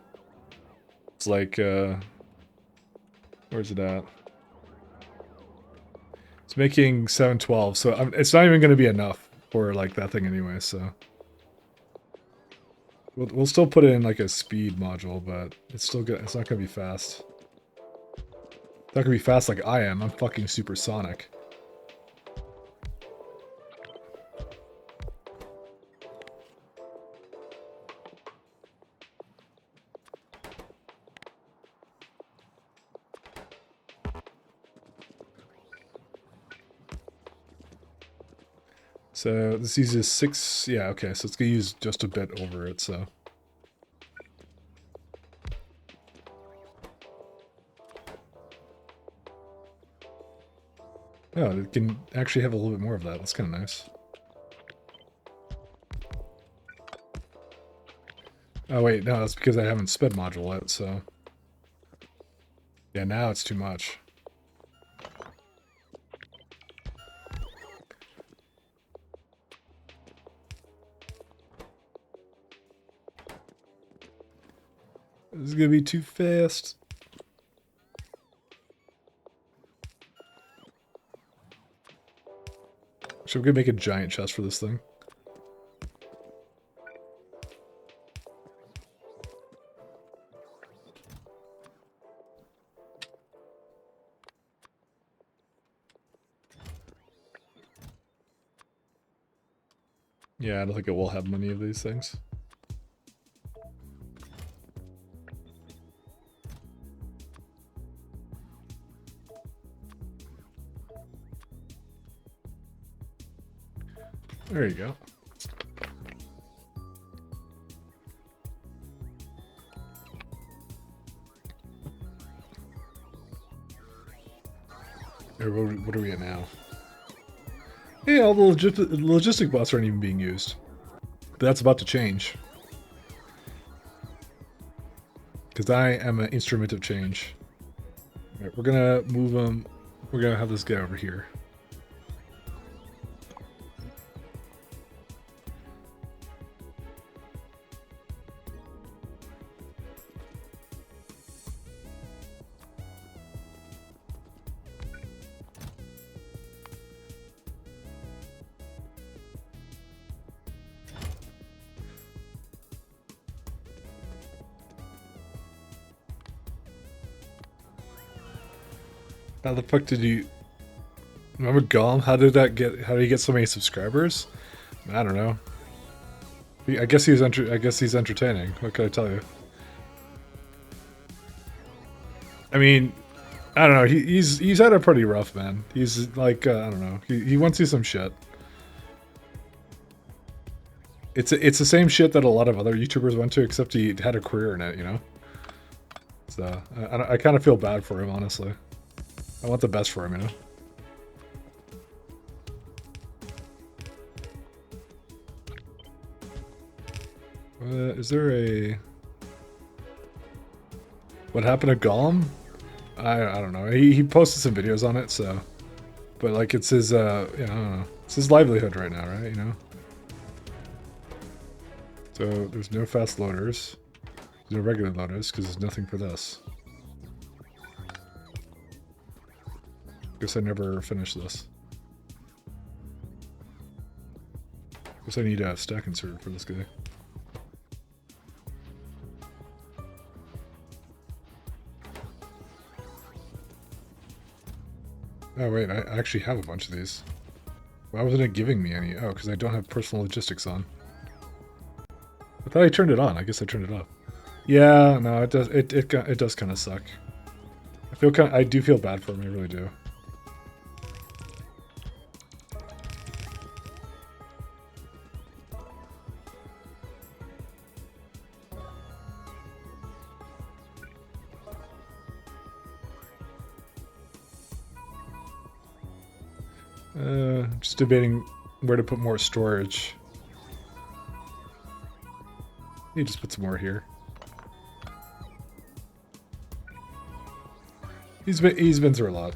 It's like, where's it at? It's making 712, so it's not even going to be enough for like that thing anyway. So we'll still put it in like a speed module, but it's still good. It's not going to be fast. That could be fast like I am. I'm fucking supersonic. So this uses 6, yeah, okay, so it's gonna use just a bit over it, so. Oh, it can actually have a little bit more of that, that's kind of nice. Oh wait, no, that's because I haven't sped module it, so. Yeah, now it's too much. This is gonna be too fast. So I'm gonna make a giant chest for this thing. Yeah, I don't think it will have many of these things. There you go. What are we at now? Hey, all the logistic bots aren't even being used. But that's about to change. Because I am an instrument of change. Alright, we're gonna move them. We're gonna have this guy over here. How the fuck did you... Remember Golem? How did he get so many subscribers? I don't know. I guess he's entertaining. What can I tell you? I mean, I don't know. He's had it pretty rough, man. He's like, I don't know. He went through some shit. It's the same shit that a lot of other YouTubers went to, except he had a career in it, you know? So, I kind of feel bad for him, honestly. I want the best for him, you know? Is there a... What happened to Gollum? I don't know. He posted some videos on it, so... But, like, it's his, I don't know. It's his livelihood right now, right, you know? So, there's no fast loaders. There's no regular loaders, because there's nothing for this. Guess I never finished this. Guess I need a stack insert for this guy. Oh wait, I actually have a bunch of these. Why wasn't it giving me any? Oh, because I don't have personal logistics on. I thought I turned it on. I guess I turned it off. Yeah, no, it does. It does kind of suck. I do feel bad for him. I really do. Just debating where to put more storage. You just put some more here. He's been through a lot.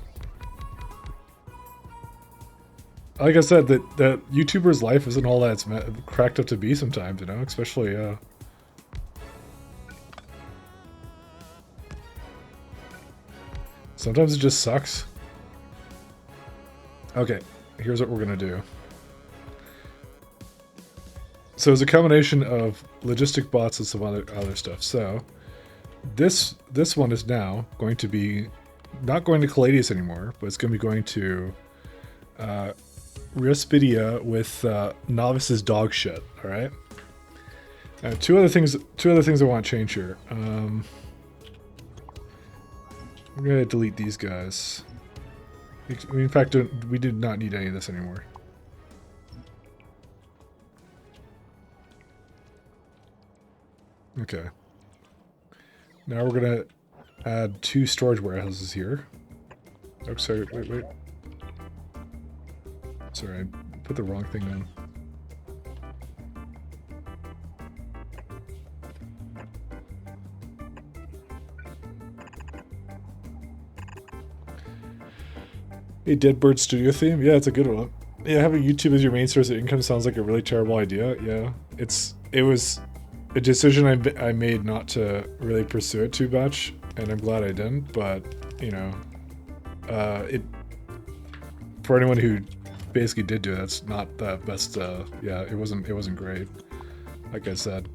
Like I said, that YouTuber's life isn't all that it's cracked up to be sometimes, you know, especially sometimes it just sucks. Okay, here's what we're gonna do. So it's a combination of logistic bots and some other stuff. So this one is now going to be not going to Caladius anymore, but it's going to be going to Respidia with Novice's dog shit. All right. Two other things I want to change here. I'm gonna delete these guys. In fact, we did not need any of this anymore. Okay. Now we're gonna add 2 storage warehouses here. Oh, sorry, wait. Sorry, I put the wrong thing on. A Dead Bird Studio theme? Yeah, it's a good one. Yeah, having YouTube as your main source of income sounds like a really terrible idea. Yeah, it was a decision I made not to really pursue it too much, and I'm glad I didn't. But you know, for anyone who basically did do it, that's not the best. Yeah, it wasn't great. Like I said,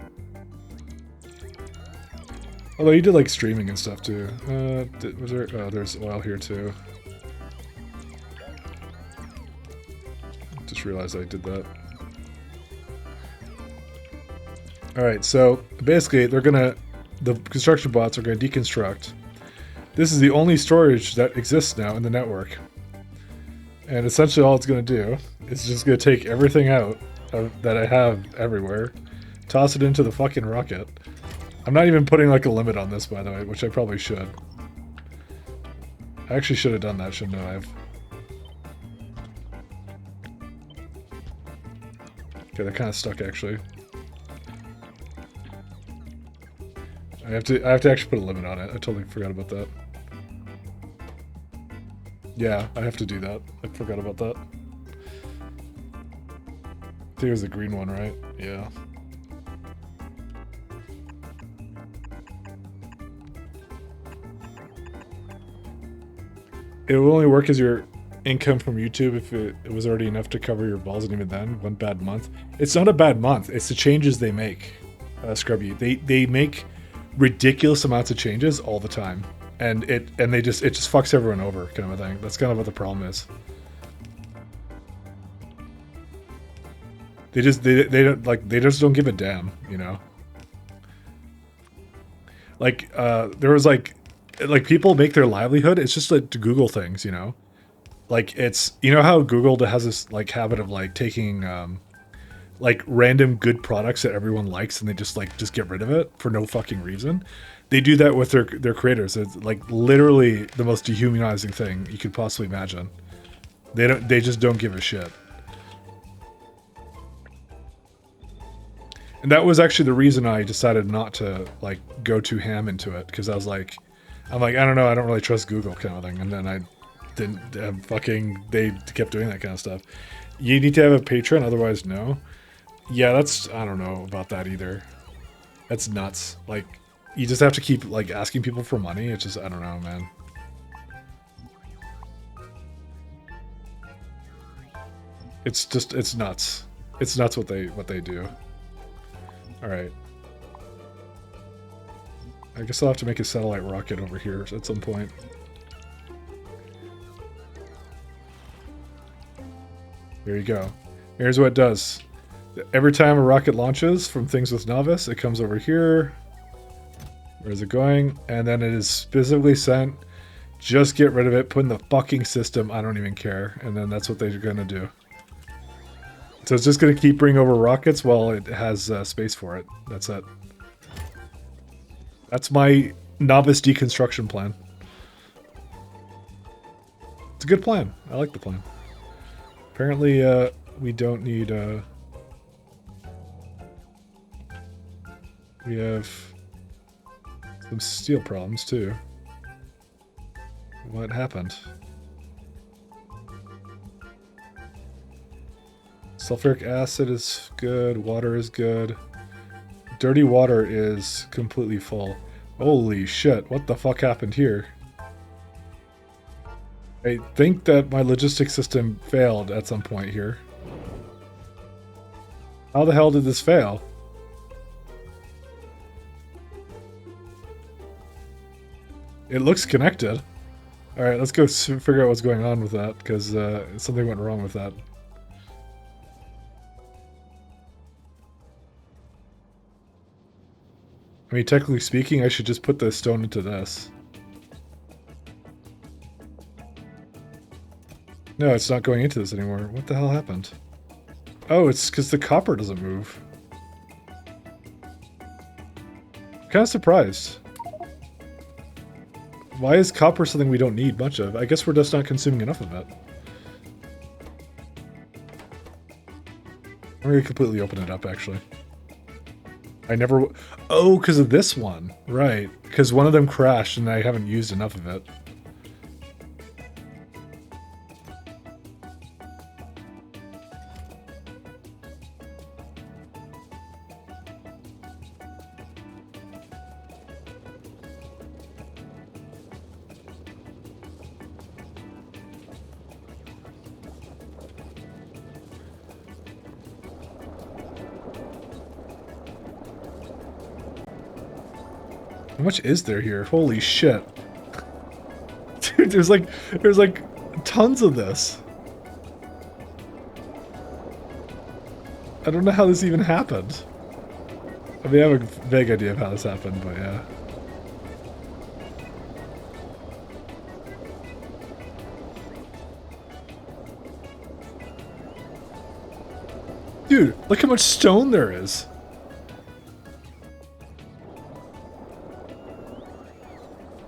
although you did like streaming and stuff too. Was there? Oh, there's oil here too. Just realized I did that. Alright, so basically the construction bots are gonna deconstruct. This is the only storage that exists now in the network. And essentially all it's gonna do is just gonna take everything out that I have everywhere, toss it into the fucking rocket. I'm not even putting like a limit on this, by the way, which I probably should. I actually should have done that, shouldn't I have? Okay, they're kind of stuck actually. I have to actually put a limit on it. I totally forgot about that. Yeah, I have to do that. I forgot about that. I think it was the green one, right? Yeah. It will only work as your income from YouTube if it was already enough to cover your balls, and even then, one bad month. It's not a bad month. It's the changes they make, Scrubby. They make ridiculous amounts of changes all the time, and it just fucks everyone over, kind of a thing. That's kind of what the problem is. They just don't give a damn, you know. Like there was like people make their livelihood. It's just like to Google things, you know. Like it's, you know how Google has this like habit of like taking like random good products that everyone likes and they just get rid of it for no fucking reason. They do that with their creators. It's like literally the most dehumanizing thing you could possibly imagine. They just don't give a shit. And that was actually the reason I decided not to like go too ham into it, because I'm like, I don't know, I don't really trust Google, kind of thing. And then I didn't they kept doing that kind of stuff. You need to have a patron, otherwise no. Yeah, I don't know about that either. That's nuts. Like, you just have to keep like asking people for money. It's just, I don't know, man. It's nuts. It's nuts what they do. All right. I guess I'll have to make a satellite rocket over here at some point. There you go. Here's what it does. Every time a rocket launches from things with Novice, it comes over here. Where's it going? And then it is specifically sent. Just get rid of it. Put in the fucking system. I don't even care. And then that's what they're going to do. So it's just going to keep bringing over rockets while it has space for it. That's it. That's my Novice deconstruction plan. It's a good plan. I like the plan. Apparently, we don't need... we have some steel problems, too. What happened? Sulfuric acid is good. Water is good. Dirty water is completely full. Holy shit, what the fuck happened here? I think that my logistics system failed at some point here. How the hell did this fail? It looks connected. All right, let's go figure out what's going on with that because something went wrong with that. I mean, technically speaking, I should just put the stone into this. No, it's not going into this anymore. What the hell happened? Oh, it's because the copper doesn't move. Kind of surprised. Why is copper something we don't need much of? I guess we're just not consuming enough of it. I'm going to completely open it up, actually. I never... Oh, because of this one. Right. Because one of them crashed and I haven't used enough of it. How much is there here? Holy shit. Dude, there's like tons of this. I don't know how this even happened. I mean, I have a vague idea of how this happened, but yeah. Dude, look how much stone there is.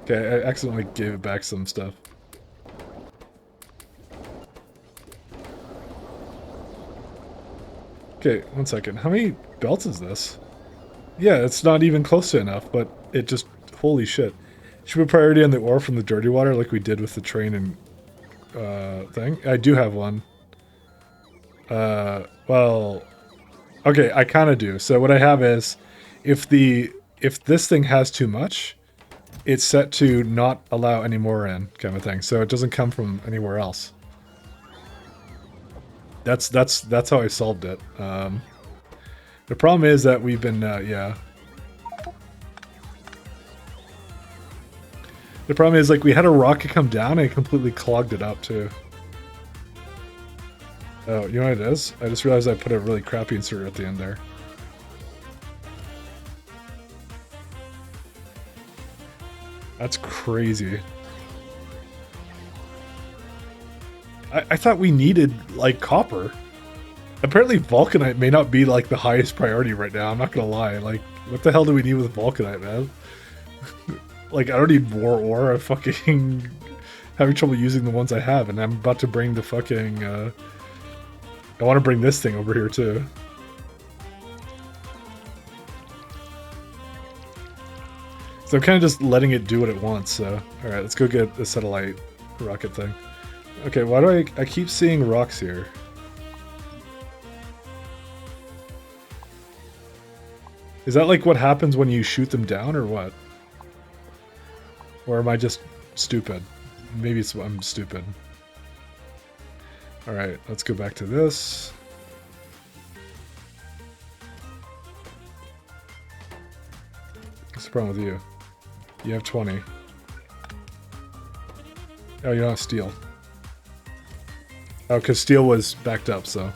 Okay, I accidentally gave it back some stuff. Okay, 1 second. How many belts is this? Yeah, it's not even close to enough, but it just... Holy shit. Should we put priority on the ore from the dirty water like we did with the train and... thing? I do have one. Well... Okay, I kind of do. So what I have is... If this thing has too much... It's set to not allow any more in, kind of thing. So it doesn't come from anywhere else. That's how I solved it. The problem is that we've been, yeah. The problem is, like, we had a rocket come down and it completely clogged it up, too. Oh, you know what it is? I just realized I put a really crappy insert at the end there. That's crazy. I thought we needed, like, copper. Apparently vulcanite may not be, like, the highest priority right now, I'm not gonna lie. Like, what the hell do we need with vulcanite, man? Like, I don't need more ore, I'm fucking having trouble using the ones I have, and I'm about to bring the fucking, I want to bring this thing over here, too. So I'm kind of just letting it do what it wants, so... Alright, let's go get the satellite rocket thing. Okay, why do I keep seeing rocks here? Is that like what happens when you shoot them down, or what? Or am I just stupid? Maybe it's I'm stupid. Alright, let's go back to this. What's the problem with you? You have 20. Oh, you don't have steel. Oh, because steel was backed up, so.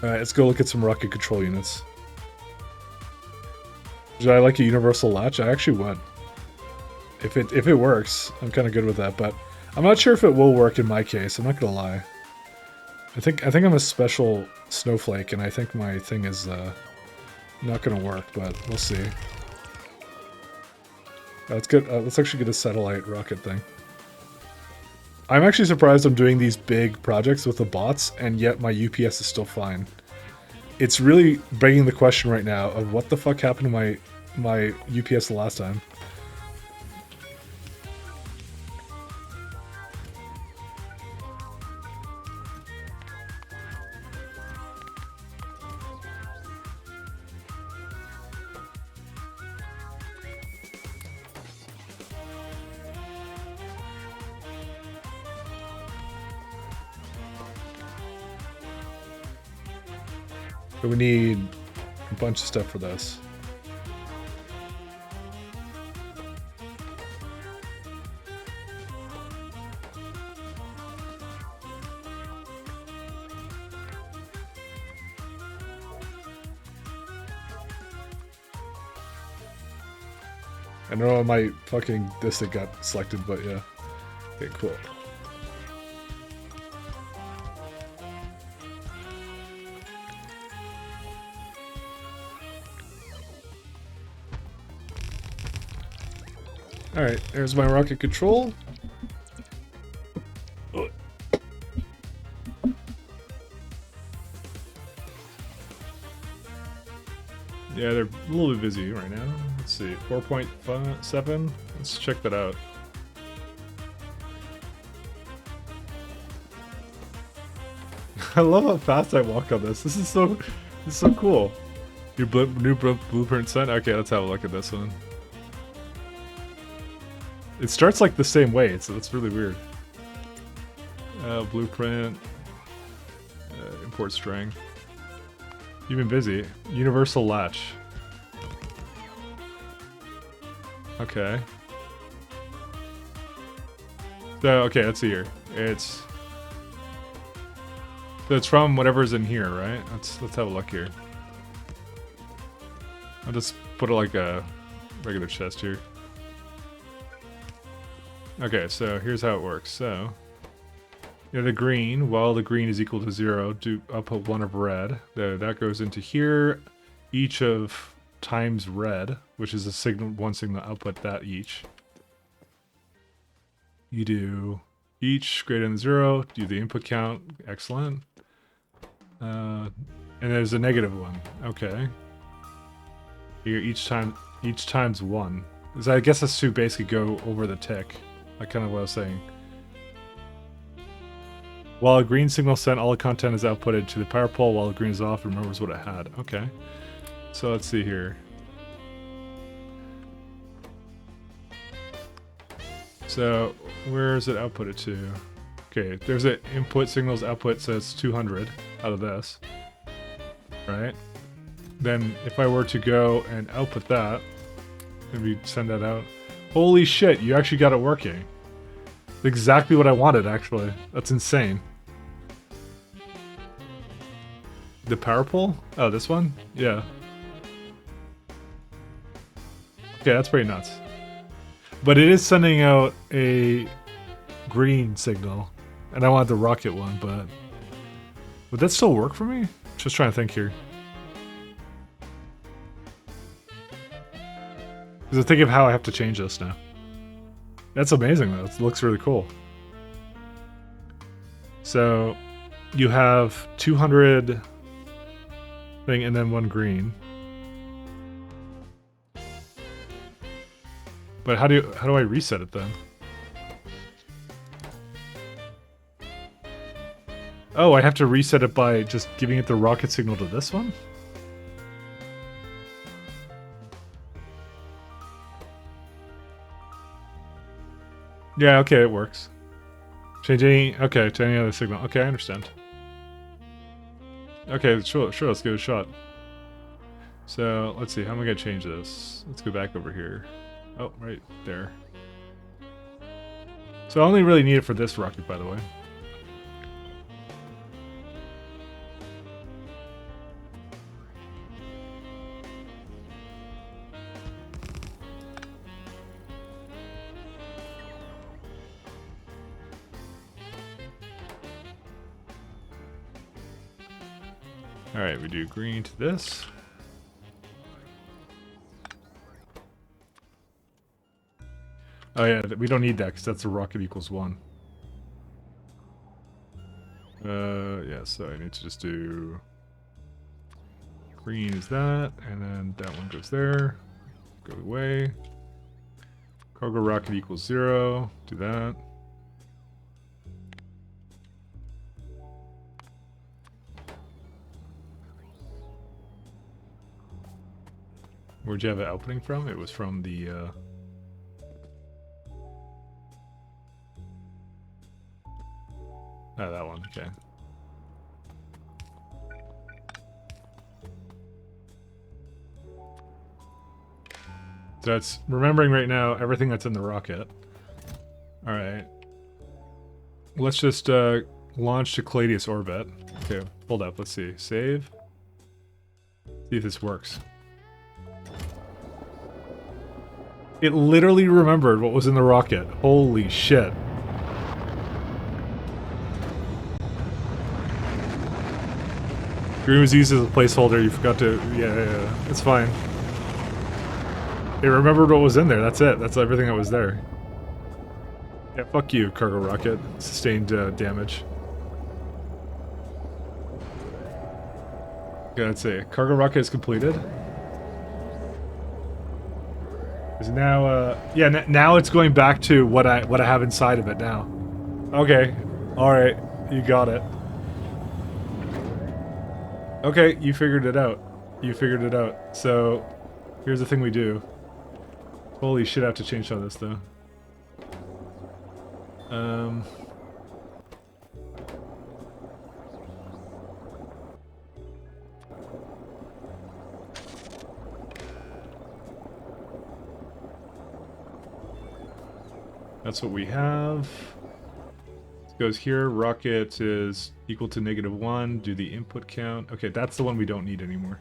Alright, let's go look at some rocket control units. Should I like a universal latch? I actually would. If it works, I'm kind of good with that, but I'm not sure if it will work in my case, I'm not gonna lie. I think I'm a special snowflake, and I think my thing is not gonna work, but we'll see. Let's get let's actually get a satellite rocket thing. I'm actually surprised I'm doing these big projects with the bots, and yet my UPS is still fine. It's really begging the question right now of what the fuck happened to my UPS the last time. But we need a bunch of stuff for this. I know my fucking this that got selected, but yeah. Okay, cool. Alright, there's my rocket control. Yeah, they're a little bit busy right now. Let's see, 4.7. Let's check that out. I love how fast I walk on this. This is so cool. New blueprint sent. Okay, let's have a look at this one. It starts like the same way, so that's really weird. Blueprint. Import string. You've been busy. Universal latch. Okay. So, okay, let's see here. It's from whatever's in here, right? Let's have a look here. I'll just put it like a regular chest here. Okay, so here's how it works. So, the green, while the green is equal to 0, I'll put 1 of red. That goes into here. Each of times red, which is a signal, one signal output, that each. You do each greater than 0, do the input count, excellent. And there's a negative one, okay. Here, each times 1. So I guess that's to basically go over the tick. Like kind of what I was saying. While a green signal sent, all the content is outputted to the power pole. While the green is off, it remembers what it had. Okay. So let's see here. So where is it outputted to? Okay, there's an input signals output says 200 out of this. Right? Then if I were to go and output that, maybe send that out. Holy shit, you actually got it working. Exactly what I wanted, actually. That's insane. The power pole? Oh, this one? Yeah. Okay, that's pretty nuts. But it is sending out a green signal. And I want the rocket one, but... would that still work for me? Just trying to think here. Because I'm thinking of how I have to change this now. That's amazing, though. It looks really cool. So, you have 200 thing and then 1 green. But how do I reset it then? Oh, I have to reset it by just giving it the rocket signal to this one? Yeah, okay, it works. Change any... okay, to any other signal. Okay, I understand. Okay, sure, let's give it a shot. So, let's see, how am I gonna change this? Let's go back over here. Oh, right there. So I only really need it for this rocket, by the way. Alright, we do green to this. Oh yeah, we don't need that because that's a rocket equals 1. Yeah, so I need to just do... green is that, and then that one goes there. Go away. Cargo rocket equals 0. Do that. Where'd you have it outputting from? It was from the, oh, that one, okay. So it's remembering right now everything that's in the rocket. Alright. Let's just, launch to Caladius orbit. Okay, hold up, let's see. Save. See if this works. It literally remembered what was in the rocket. Holy shit. Green was used as a placeholder. You forgot to... Yeah. It's fine. It remembered what was in there. That's it. That's everything that was there. Yeah, fuck you, cargo rocket. Sustained damage. Okay, let's see. Cargo rocket is completed. Is now, yeah, now it's going back to what I have inside of it now. Okay. Alright. You got it. Okay, you figured it out. You figured it out. So, here's the thing we do. Holy shit, I have to change some of this, though. That's what we have. It goes here. Rocket is equal to -1. Do the input count. Okay, that's the one we don't need anymore.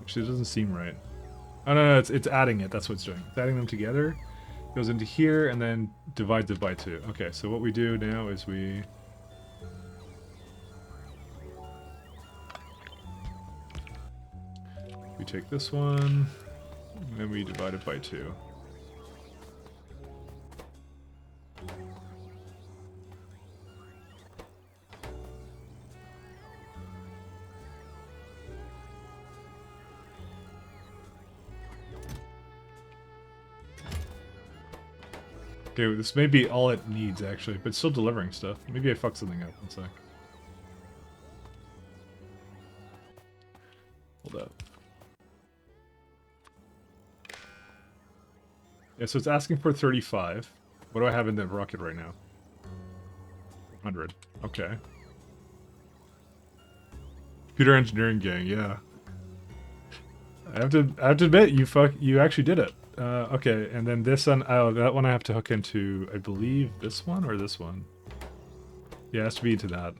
Actually, it doesn't seem right. Oh, no, it's adding it. That's what it's doing. It's adding them together. Goes into here and then divides it by 2. Okay, so what we do now is we take this one, and then we divide it by 2. Okay, this may be all it needs, actually, but it's still delivering stuff. Maybe I fucked something up. One sec. Hold up. Yeah, so it's asking for 35. What do I have in the rocket right now? 100. Okay. Computer engineering gang, yeah. I have to admit, you actually did it. Okay, and then this one, oh, that one I have to hook into, I believe, this one or this one? Yeah, it has to be into that.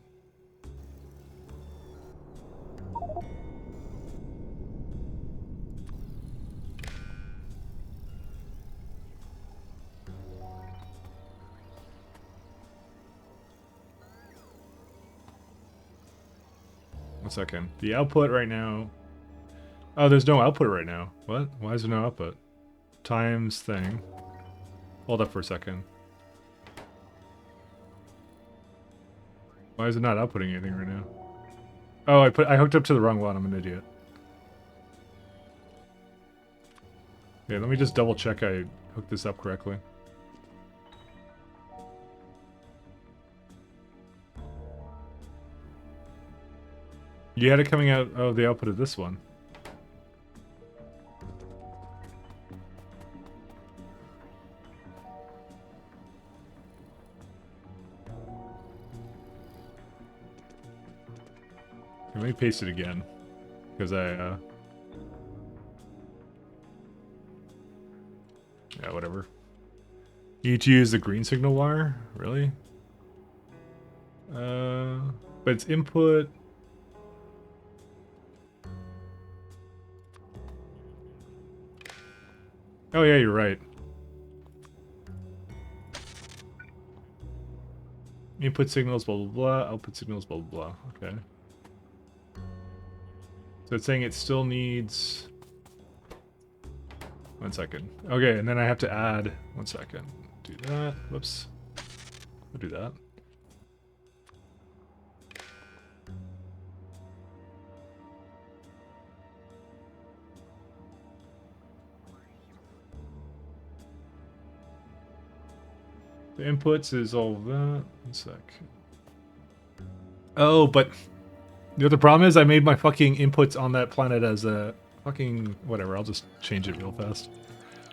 One second. The output right now... Oh, there's no output right now. What? Why is there no output? Times thing. Hold up for a second. Why is it not outputting anything right now? Oh, I hooked up to the wrong one. I'm an idiot. Yeah, let me just double check I hooked this up correctly. You had it coming out of the output of this one. Let me paste it again, because yeah, whatever. You need to use the green signal wire? Really? But it's input... Oh yeah, you're right. Input signals, blah blah blah, output signals, blah blah blah. Okay. So it's saying it still needs... One second. Okay, and then I have to add... One second. Do that. Whoops. I'll do that. The inputs is all of that. One sec. Oh, but... You know what the problem is? I made my fucking inputs on that planet as a fucking... Whatever, I'll just change it real fast.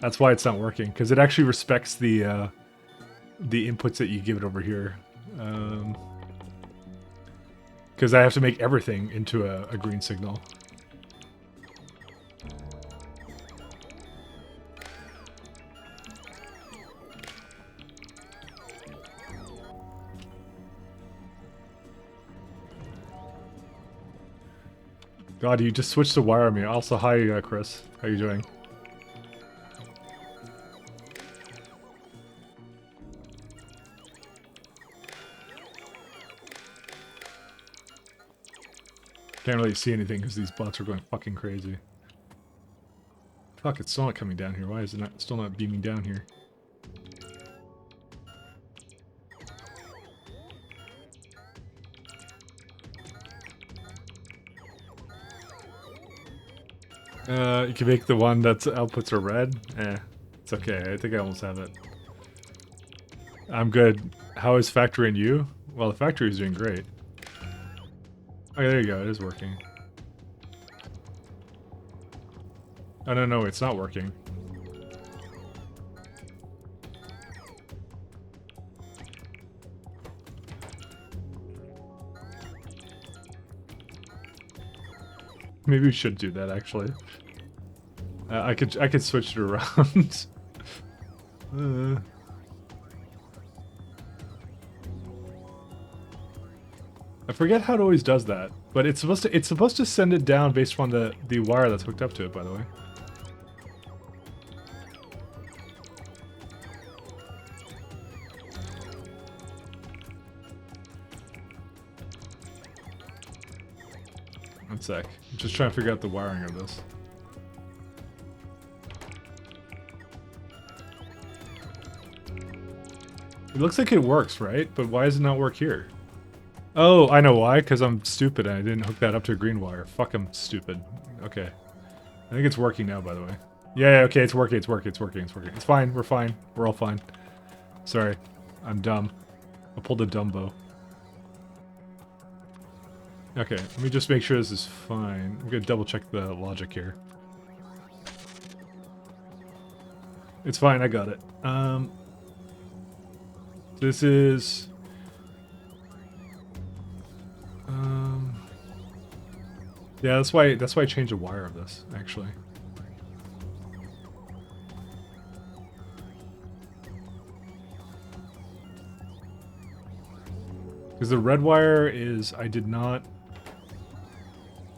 That's why it's not working, because it actually respects the inputs that you give it over here. Because I have to make everything into a green signal. God, you just switched to wire on me. Also, hi, Chris. How you doing? Can't really see anything because these bots are going fucking crazy. Fuck, it's still not coming down here. Why is it not still not beaming down here? You can make the one that's outputs are red. It's okay. I think I almost have it. I'm good. How is Factory and you? Well, the factory is doing great. Okay, there you go. It is working. Oh, no, it's not working. Maybe we should do that, actually. I could switch it around. I forget how it always does that, but it's supposed to send it down based on the wire that's hooked up to it, by the way. One sec. I'm just trying to figure out the wiring of this. It looks like it works, right? But why does it not work here? Oh, I know why. Because I'm stupid and I didn't hook that up to a green wire. Fuck, I'm stupid. Okay. I think it's working now, by the way. Yeah, okay, it's working. It's fine. We're fine. We're all fine. Sorry. I'm dumb. I pulled a Dumbo. Okay, let me just make sure this is fine. I'm gonna double check the logic here. It's fine, I got it. This is... yeah, that's why I changed the wire of this, actually. Because the red wire is... I did not...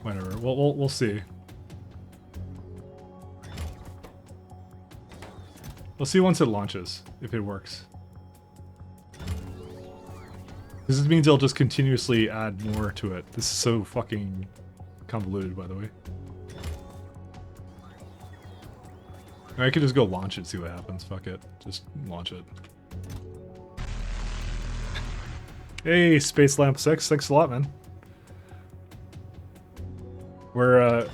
Whatever, we'll see. We'll see once it launches, if it works. This means it'll just continuously add more to it. This is so fucking convoluted, by the way. I could just go launch it, see what happens. Fuck it. Just launch it. Hey, Space Lamp 6. Thanks a lot, man. We're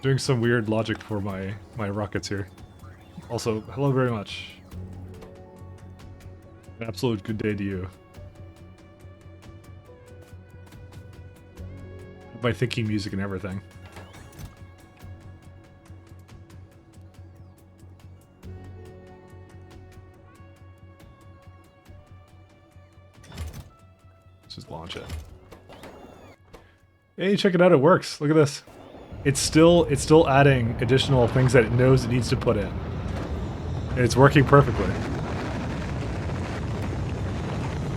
doing some weird logic for my rockets here. Also, hello very much. An absolute good day to you. By thinking music and everything. Let's just launch it. Hey, check it out, it works. Look at this. It's still adding additional things that it knows it needs to put in. And it's working perfectly.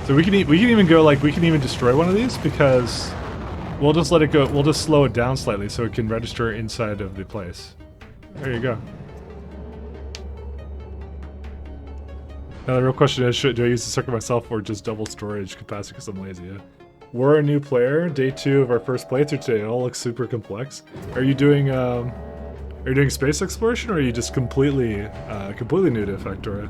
So we can even go, like, we can even destroy one of these because we'll just let it go. We'll just slow it down slightly so it can register inside of the place. There you go. Now the real question is, do I use the circuit myself or just double storage capacity because I'm lazy? Yeah. We're a new player. Day 2 of our first playthrough today. It all looks super complex. Are you doing space exploration, or are you just completely new to Factorio?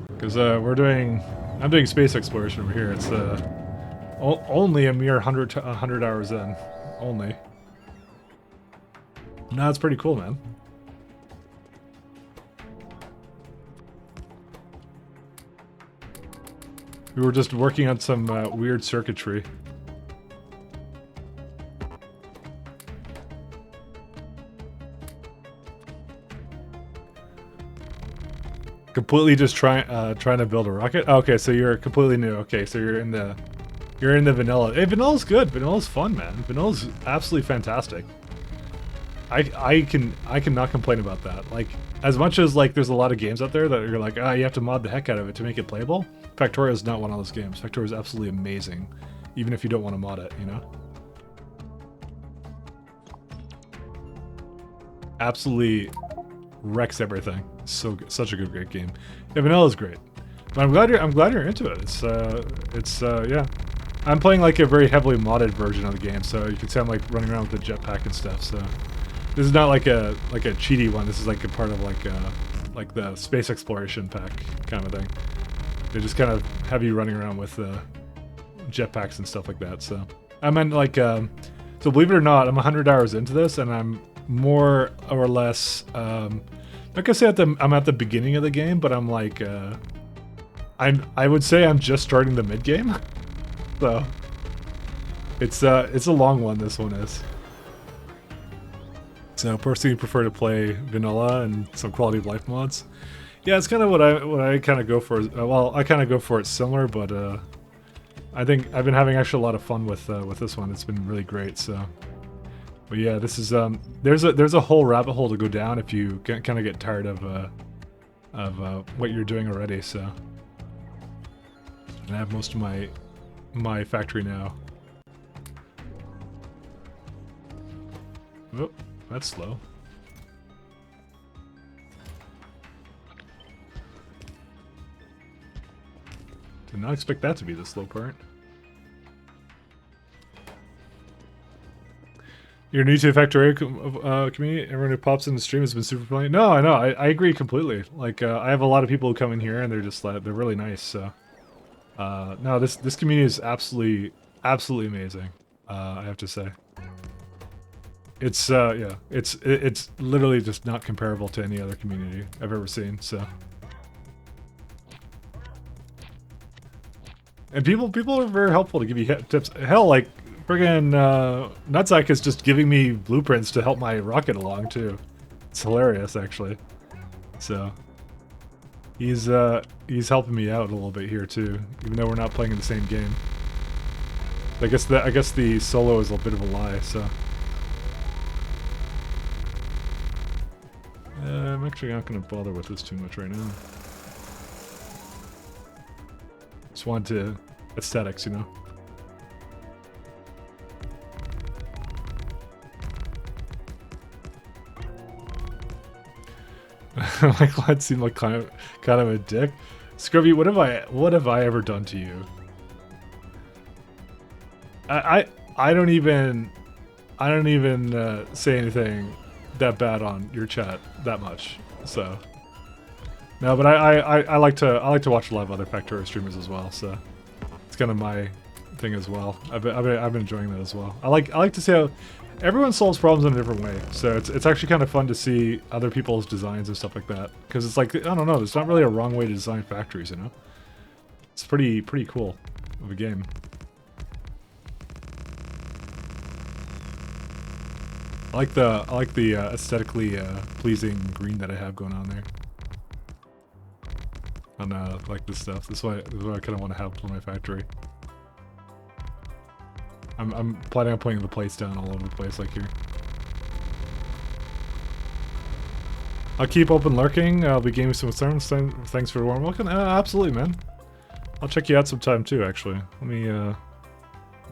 Because I'm doing space exploration over here. It's only a mere 100 hours in, only. No, it's pretty cool, man. We were just working on some weird circuitry. Completely just trying to build a rocket. Oh, okay, so you're completely new. Okay, so you're in the vanilla. Hey, vanilla's good. Vanilla's fun, man. Vanilla's absolutely fantastic. I cannot complain about that. Like, as much as like there's a lot of games out there that you're like, you have to mod the heck out of it to make it playable. Factorio is not one of those games. Factorio is absolutely amazing, even if you don't want to mod it, you know? absolutely wrecks everything. So such a great game. Yeah, Vanilla's great. But I'm glad you're into it. It's yeah. I'm playing like a very heavily modded version of the game, so you can see I'm like running around with the jetpack and stuff. So this is not like a cheaty one. This is like a part of like the space exploration pack kind of thing. They just kind of have you running around with jetpacks and stuff like that. So I meant like so believe it or not, I'm 100 hours into this, and I'm more or less like I say I'm at the beginning of the game, but I'm like I would say I'm just starting the mid game. So it's a long one, this one is. So personally prefer to play vanilla and some quality of life mods. Yeah, it's kind of what I kind of go for. Well, I kind of go for it similar, but I think I've been having actually a lot of fun with this one. It's been really great. So, but yeah, this is there's a whole rabbit hole to go down if you kind of get tired of what you're doing already. So, and I have most of my factory now. Oh, that's slow. Did not expect that to be the slow part. You're new to the Factorio community. Everyone who pops in the stream has been super friendly. No, I know. I agree completely. Like I have a lot of people who come in here and they're just like they're really nice. So no, this community is absolutely amazing. I have to say. It's yeah, it's literally just not comparable to any other community I've ever seen. So. And people are very helpful to give you tips. Hell, like friggin' Nutsack is just giving me blueprints to help my rocket along too. It's hilarious, actually. So he's helping me out a little bit here too, even though we're not playing in the same game. I guess the solo is a bit of a lie. So I'm actually not going to bother with this too much right now. Just wanted to aesthetics, you know. My client seemed like kind of a dick. Scrubby, what have I ever done to you? I don't even say anything that bad on your chat that much. So no, but I like to watch a lot of other Factorio streamers as well. So it's kind of my thing as well. I've been enjoying that as well. I like to see how everyone solves problems in a different way. So it's actually kind of fun to see other people's designs and stuff like that. Because it's like, I don't know, there's not really a wrong way to design factories, you know? It's pretty cool of a game. I like the aesthetically pleasing green that I have going on there. On like this stuff. This is what I kind of want to have for my factory. I'm planning on putting the plates down all over the place like here. I'll keep open lurking. I'll be gaming some concerns. Thanks for the warm welcome. Absolutely, man. I'll check you out sometime too. Actually, let me 1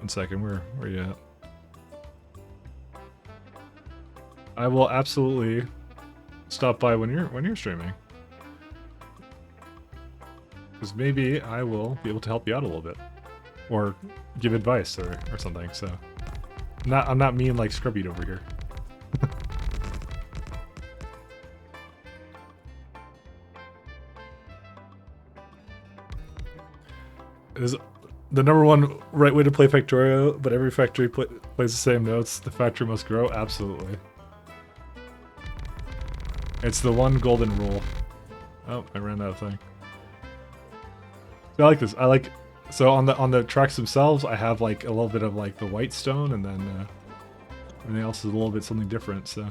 second. Where are you at? I will absolutely stop by when you're streaming, because maybe I will be able to help you out a little bit, or give advice or something. So, I'm not mean like Scrubby over here. Is the #1 right way to play Factorio, but every factory plays the same notes. The factory must grow. Absolutely. It's the one golden rule. Oh, I ran out of thing. I like this. So on the tracks themselves, I have like a little bit of like the white stone, and then everything else is a little bit something different. So.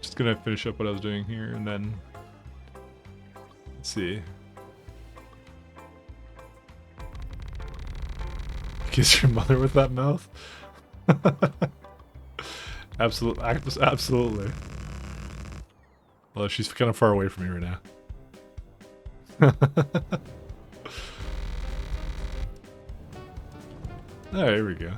Just gonna finish up what I was doing here, and then let's see. Kiss your mother with that mouth? Absolutely. Well, she's kind of far away from me right now. Oh, here we go.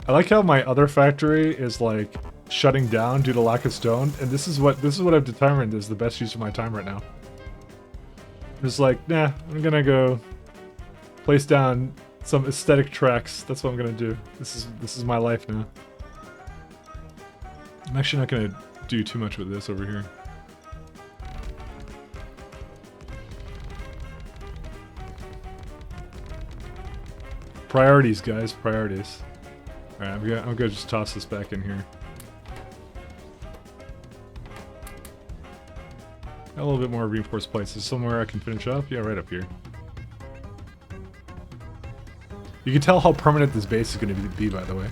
I like how my other factory is like shutting down due to lack of stone, and this is what I've determined is the best use of my time right now. It's like, nah, I'm gonna go place down some aesthetic tracks. That's what I'm gonna do. This is my life now. I'm actually not gonna do too much with this over here. Priorities, guys, priorities. Alright, I'm gonna just toss this back in here. Got a little bit more reinforced plates. Is somewhere I can finish up? Yeah, right up here. You can tell how permanent this base is going to be, by the way.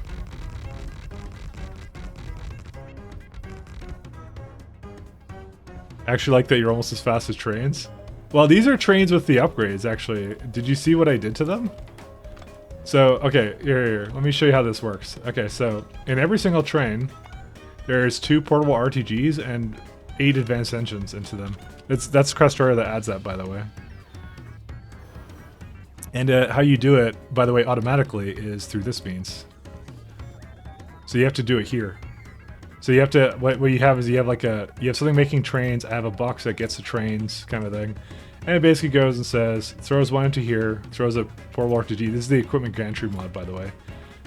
I actually like that you're almost as fast as trains. Well, these are trains with the upgrades, actually. Did you see what I did to them? So, okay, here. Let me show you how this works. Okay, so in every single train, there's 2 portable RTGs and 8 advanced engines into them. That's se+ks2 that adds that, by the way. And how you do it, by the way, automatically is through this means. So you have to do it here. So you have to, what you have is you have something making trains. I have a box that gets the trains, kind of thing. And it basically goes and says, throws one into here, throws a portable RTG. This is the equipment gantry mod, by the way.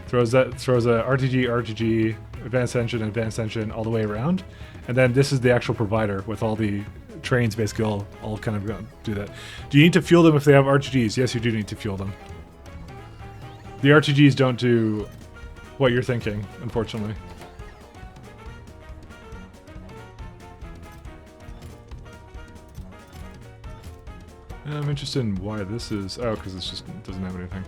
Throws a RTG, advanced engine, all the way around. And then this is the actual provider with all the trains basically all kind of go do that. Do you need to fuel them if they have RTGs? Yes, you do need to fuel them. The RTGs don't do what you're thinking, unfortunately. I'm interested in why this is... Oh, because it's just it doesn't have anything.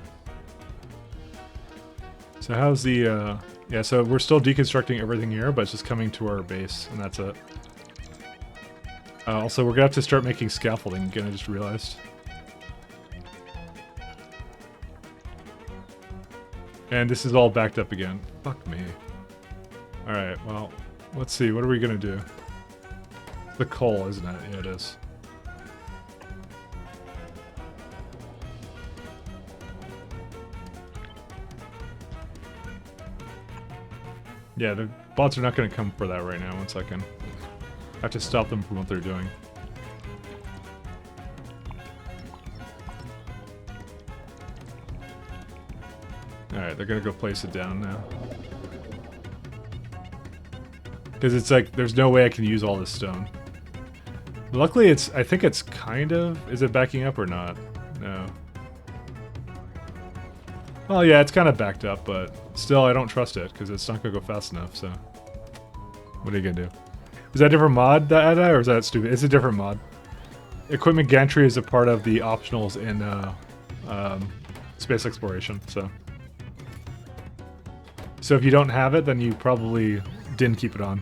So how's the... Yeah, so we're still deconstructing everything here, but it's just coming to our base, and that's it. Also, we're gonna have to start making scaffolding again, I just realized. And this is all backed up again. Fuck me. Alright, well, let's see, what are we gonna do? The coal, isn't it? Yeah, it is. Yeah, the bots are not going to come for that right now. 1 second. I have to stop them from what they're doing. Alright, they're going to go place it down now. Because it's like, there's no way I can use all this stone. Luckily, I think it's kind of... Is it backing up or not? No. Well, yeah, it's kind of backed up, but still, I don't trust it, because it's not going to go fast enough, so... What are you going to do? Is that a different mod that added that, or is that stupid? It's a different mod. Equipment gantry is a part of the optionals in space exploration, so... So if you don't have it, then you probably didn't keep it on.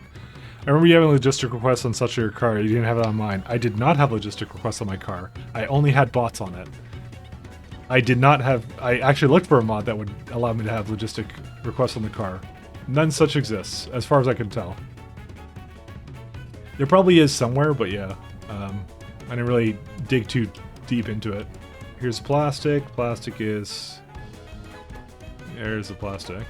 I remember you having logistic requests on such a your car, you didn't have it on mine. I did not have logistic requests on my car. I only had bots on it. I did not have... I actually looked for a mod that would allow me to have logistic requests on the car. None such exists, as far as I can tell. There probably is somewhere, but yeah. I didn't really dig too deep into it. Here's plastic. Plastic is... There's the plastic.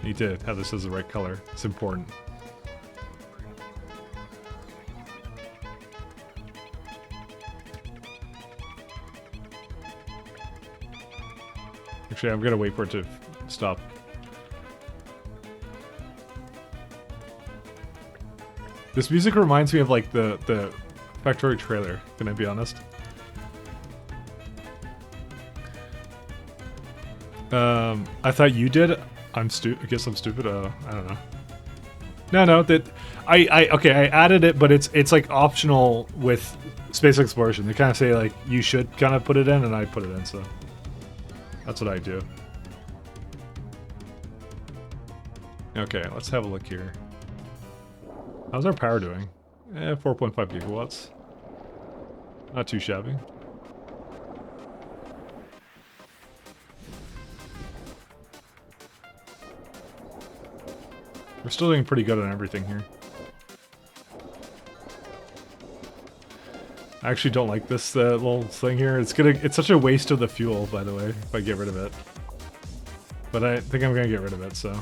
Need to have this as the right color. It's important. Actually, I'm gonna wait for it to stop. This music reminds me of like the Factorio trailer, can I be honest? I thought you did. I guess I'm stupid. I don't know. No, that okay. I added it, but it's like optional with space exploration. They kind of say like you should kind of put it in, and I put it in, so that's what I do. Okay, let's have a look here. How's our power doing? 4.5 gigawatts. Not too shabby. We're still doing pretty good on everything here. I actually don't like this little thing here. It's such a waste of the fuel, by the way, if I get rid of it. But I think I'm gonna get rid of it, so.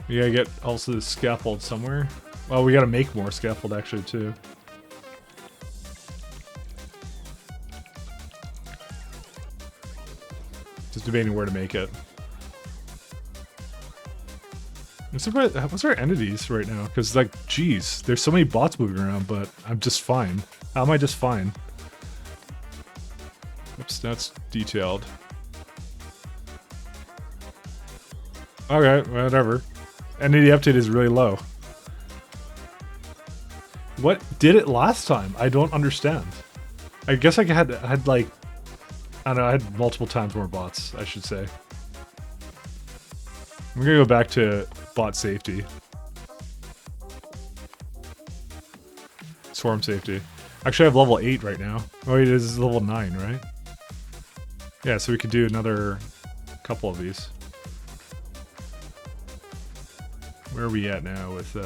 We gotta get also the scaffold somewhere. Well, we gotta make more scaffold actually too. Just debating where to make it. I'm surprised. What's our entities right now? Because like, geez, there's so many bots moving around, but I'm just fine. How am I just fine? Oops, that's detailed. Okay, whatever. Entity update is really low. What did it last time? I don't understand. I guess I had like, I don't know, I had multiple times more bots, I should say. I'm gonna go back to bot safety. Swarm safety. Actually, I have level 8 right now. Oh wait, this is level 9, right? Yeah, so we could do another couple of these. Where are we at now with,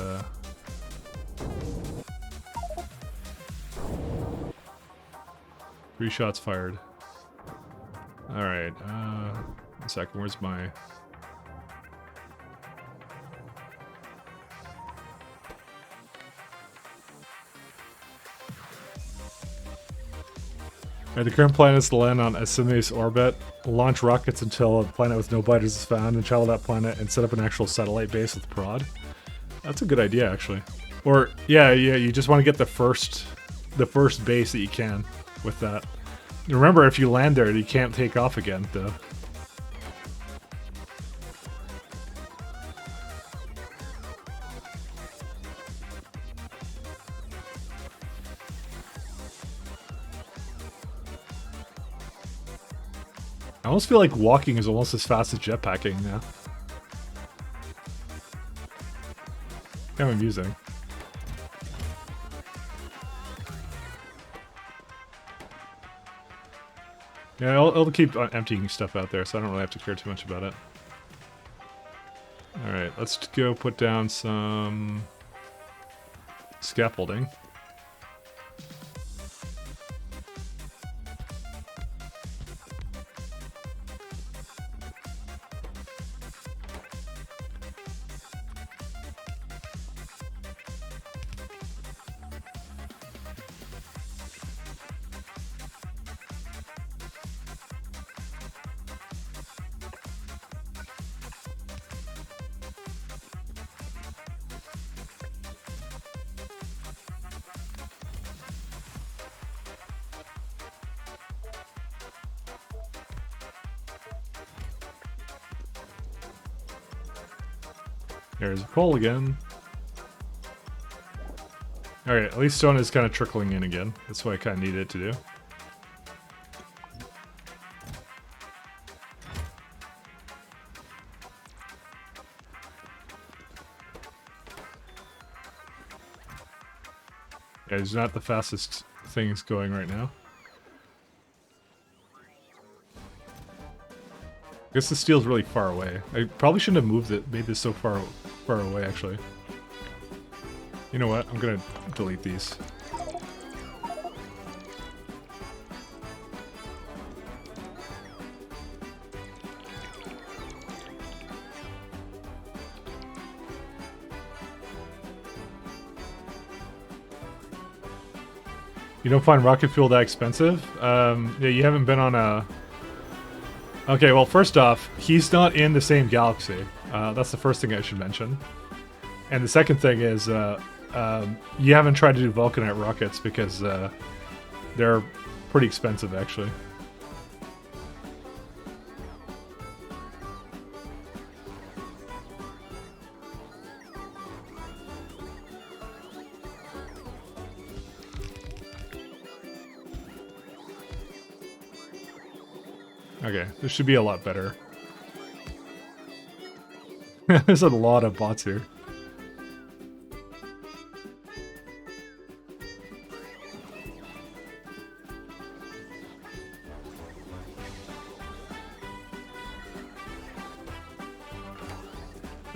3 shots fired. Alright, 1 second, where's my... Alright, the current plan is to land on a se+ks orbit, launch rockets until a planet with no biters is found, and travel that planet and set up an actual satellite base with prod. That's a good idea, actually. Or, yeah, you just want to get the first base that you can with that. Remember, if you land there, you can't take off again, though. I almost feel like walking is almost as fast as jetpacking now. Kind of amusing. Yeah, I'll keep emptying stuff out there, so I don't really have to care too much about it. Alright, let's go put down some scaffolding. There's coal again. Alright, at least stone is kind of trickling in again. That's what I kind of needed it to do. Yeah, it's not the fastest things going right now. I guess the steel's really far away. I probably shouldn't have made this so far away, actually. You know what? I'm gonna delete these. You don't find rocket fuel that expensive? Yeah, you haven't been on a... Okay, well, first off, he's not in the same galaxy. That's the first thing I should mention. And the second thing is, you haven't tried to do Vulcanite rockets because they're pretty expensive, actually. Okay, this should be a lot better. There's a lot of bots here.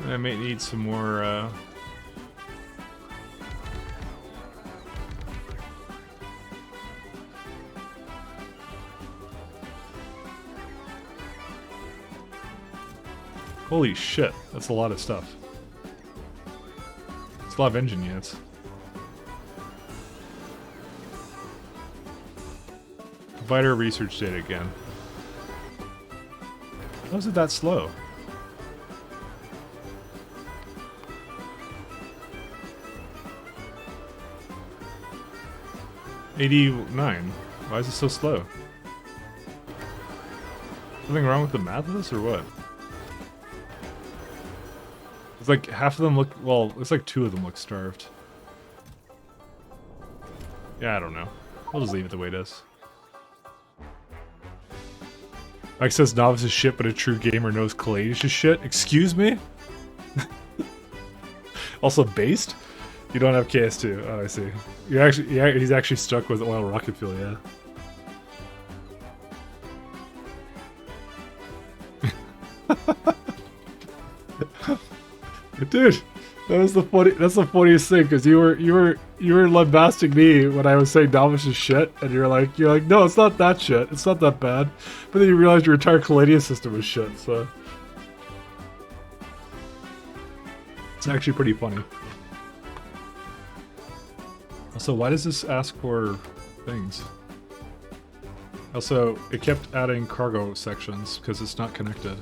I may need some more, Holy shit, that's a lot of stuff. It's a lot of engine units. Provider research data again. How is it that slow? $89. Why is it so slow? Something wrong with the math of this or what? It's like half of them look, well, it's like 2 of them look starved. Yeah, I don't know. We'll just leave it the way it is. Mike says novice is shit, but a true gamer knows Caladius is shit. Excuse me? Also based? You don't have KS2. Oh, I see. You're actually, yeah, he's actually stuck with oil rocket fuel, yeah. Dude, that's the funniest thing, because you were lambasting me when I was saying novice is shit, and you're like, no, it's not that shit, it's not that bad. But then you realized your entire Caladius system was shit, so it's actually pretty funny. Also, why does this ask for things? Also, it kept adding cargo sections because it's not connected.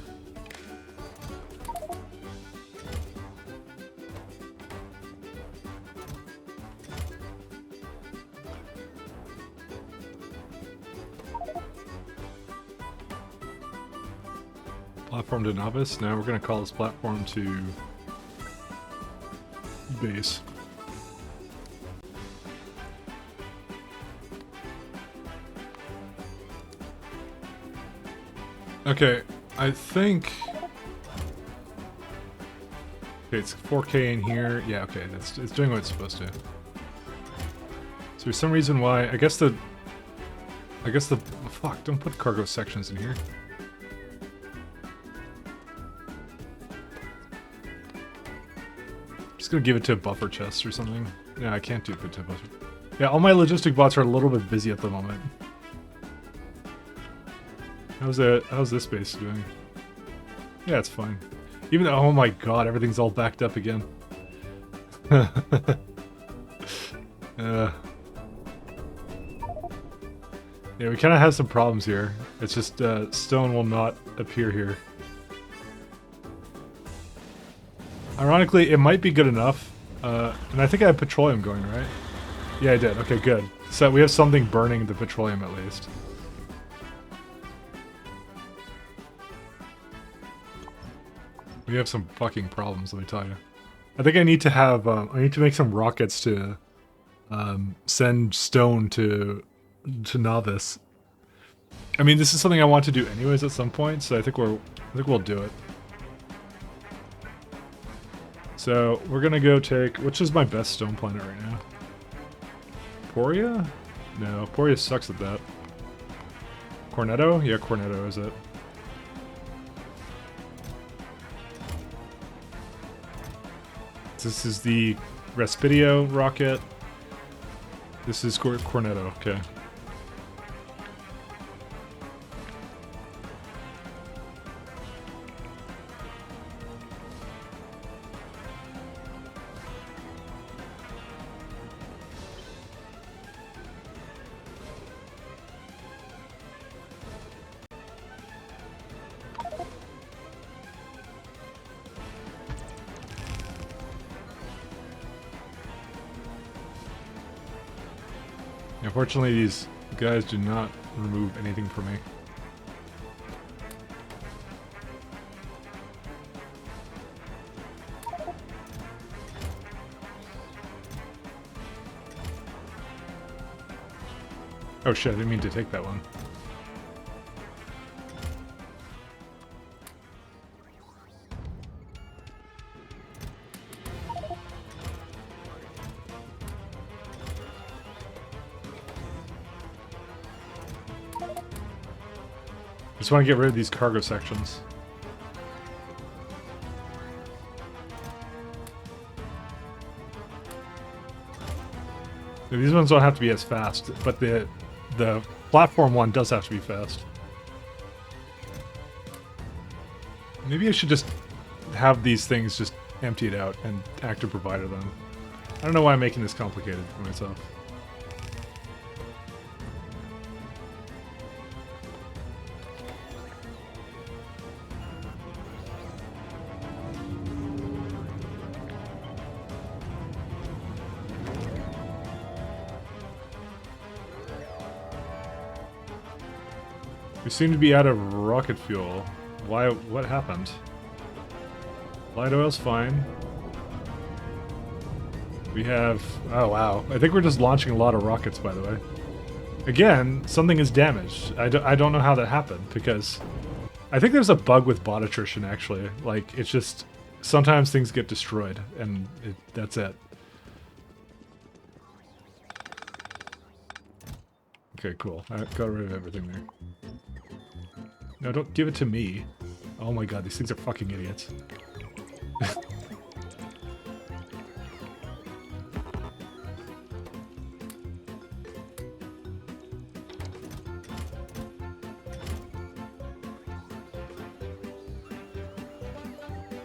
Platform to novice. Now we're going to call this platform to base. Okay, I think... Okay, it's 4K in here. Yeah, okay, it's doing what it's supposed to. So there's some reason why... I guess the... Fuck, don't put cargo sections in here. Just gonna give it to a buffer chest or something. Yeah, I can't do it to a buffer. Yeah, all my logistic bots are a little bit busy at the moment. How's this base doing? Yeah, it's fine. Even though, oh my god, everything's all backed up again. Yeah, we kind of have some problems here. It's just stone will not appear here. Ironically, it might be good enough. And I think I have petroleum going, right? Yeah, I did. Okay, good. So we have something burning the petroleum at least. We have some fucking problems, let me tell you. I think I need to have, I need to make some rockets to send stone to Novice. I mean, this is something I want to do anyways at some point, so I think we'll do it. So we're gonna go take, which is my best stone planet right now? Poria? No, Poria sucks at that. Cornetto? Yeah, Cornetto is it. This is the Respidio rocket. This is Cornetto, okay. Unfortunately, these guys do not remove anything from me. Oh shit, I didn't mean to take that one. Just want to get rid of these cargo sections. These ones don't have to be as fast, but the platform one does have to be fast. Maybe I should just have these things just emptied out and active provider them. I don't know why I'm making this complicated for myself. We seem to be out of rocket fuel. Why? What happened? Light oil's fine. We have... Oh, wow. I think we're just launching a lot of rockets, by the way. Again, something is damaged. I don't know how that happened, because... I think there's a bug with bot attrition, actually. Like, it's just... Sometimes things get destroyed, and that's it. Okay, cool. I got rid of everything there. No, don't give it to me. Oh my god, these things are fucking idiots.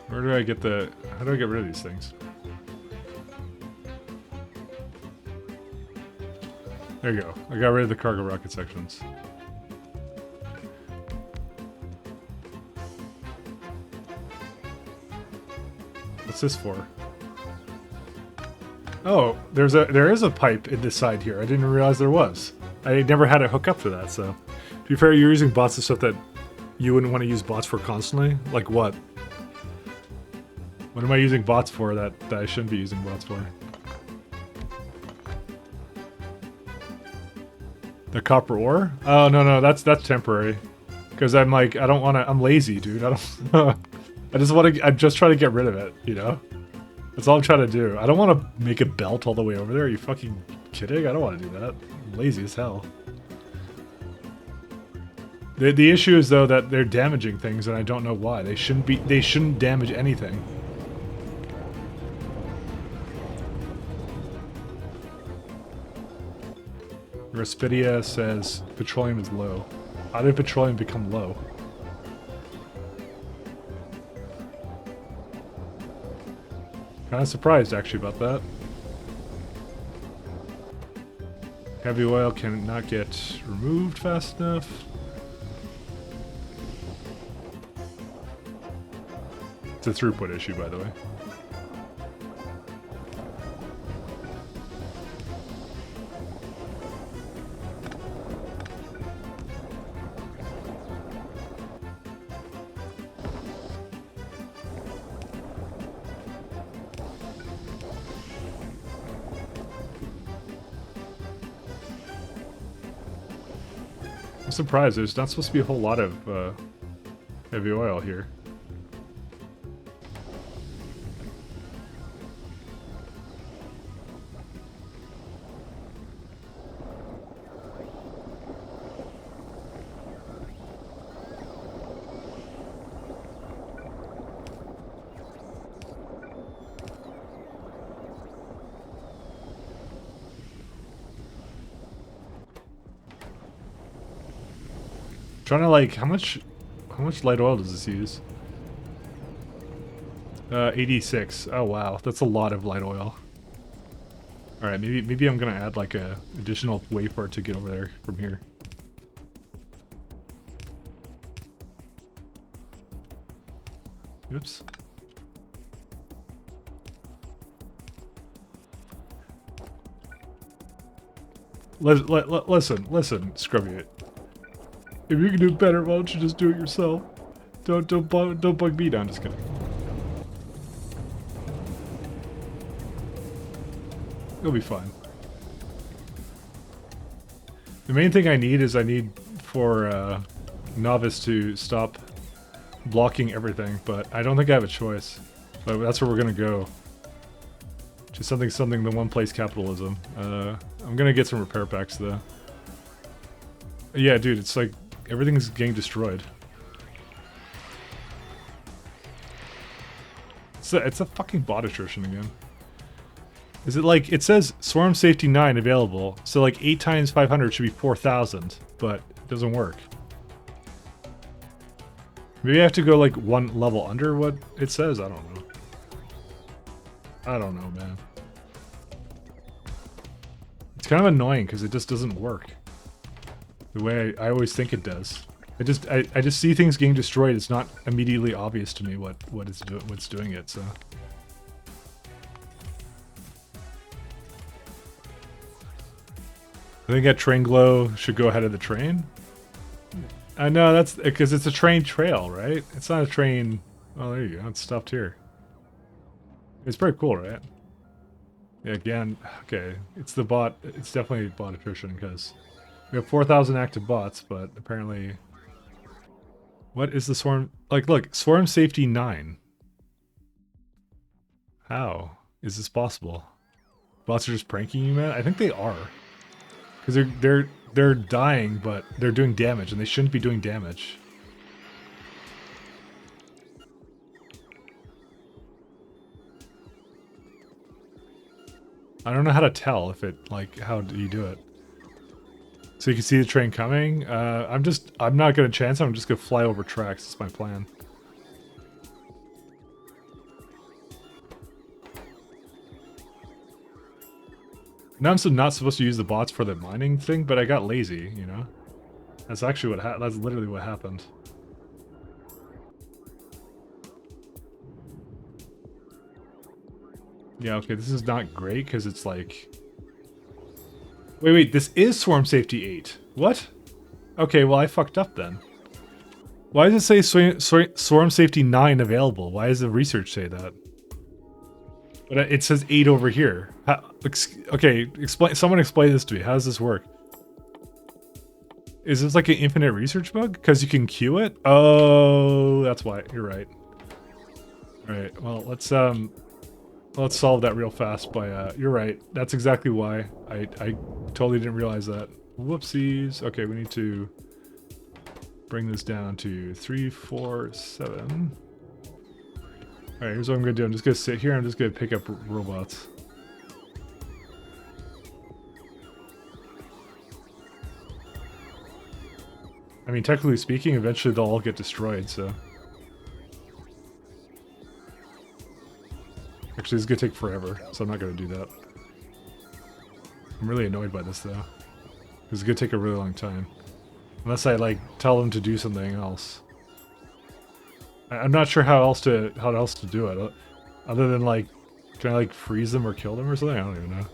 Where do I get the... How do I get rid of these things? There you go. I got rid of the cargo rocket sections. What's this for? Oh, there is a pipe in this side here. I didn't realize there was. I never had it hook up to that, so... To be fair, you're using bots and stuff that you wouldn't want to use bots for constantly? Like what? What am I using bots for that I shouldn't be using bots for? The copper ore? Oh, no, that's temporary. Because I'm like, I don't want to... I'm lazy, dude. I don't... I'm just trying to get rid of it, you know? That's all I'm trying to do. I don't want to make a belt all the way over there. Are you fucking kidding? I don't want to do that. I'm lazy as hell. The issue is, though, that they're damaging things, and I don't know why. They shouldn't damage anything. Respidia says petroleum is low. How did petroleum become low? Kind of surprised, actually, about that. Heavy oil cannot get removed fast enough. It's a throughput issue, by the way. I'm surprised. There's not supposed to be a whole lot of heavy oil here. Trying to like, how much light oil does this use? 86. Oh wow, that's a lot of light oil. All right, maybe I'm gonna add like a additional way for it to get over there from here. Oops. Listen, Scrubby. If you can do better, why don't you just do it yourself? Don't bug me down. Just kidding. It'll be fine. The main thing I need for Novice to stop blocking everything, but I don't think I have a choice. But that's where we're gonna go. Just something the one place capitalism. I'm gonna get some repair packs though. Yeah, dude, it's like everything's getting destroyed. It's a fucking bot attrition again. Is it like, it says Swarm Safety 9 available, so like 8 times 500 should be 4,000, but it doesn't work. Maybe I have to go like one level under what it says, I don't know. I don't know, man. It's kind of annoying because it just doesn't work the way I always think it does. I just see things getting destroyed. It's not immediately obvious to me what's doing it. So I think that train glow should go ahead of the train. I know that's because it's a train trail, right? It's not a train. Oh, there you go. It's stopped here. It's pretty cool, right? Yeah, again, okay. It's the bot. It's definitely bot attrition because we have 4,000 active bots, but apparently, what is the swarm? Like, look, Swarm Safety 9. How is this possible? Bots are just pranking you, man. I think they are, because they're dying, but they're doing damage, and they shouldn't be doing damage. I don't know how to tell if it, like, how do you do it? So you can see the train coming. I'm not gonna chance it. I'm just gonna fly over tracks. That's my plan. Now I'm not supposed to use the bots for the mining thing, but I got lazy, you know? That's actually that's literally what happened. Yeah, okay, this is not great because it's like... Wait, this is Swarm Safety 8. What? Okay, well I fucked up then. Why does it say Swarm Safety 9 available? Why does the research say that? But it says 8 over here. Okay, someone explain this to me. How does this work? Is this like an infinite research bug? Because you can queue it? Oh, that's why. You're right. Alright, well, let's solve that real fast by, you're right. That's exactly why. I totally didn't realize that. Whoopsies. Okay, we need to bring this down to 3, 4, 7. Alright, here's what I'm gonna do. I'm just gonna sit here. I'm just gonna pick up robots. I mean, technically speaking, eventually they'll all get destroyed, so... Actually, it's gonna take forever, so I'm not gonna do that. I'm really annoyed by this, though. It's gonna take a really long time. Unless I, like, tell them to do something else. I'm not sure how else to do it. Other than, like, can I, like, freeze them or kill them or something? I don't even know.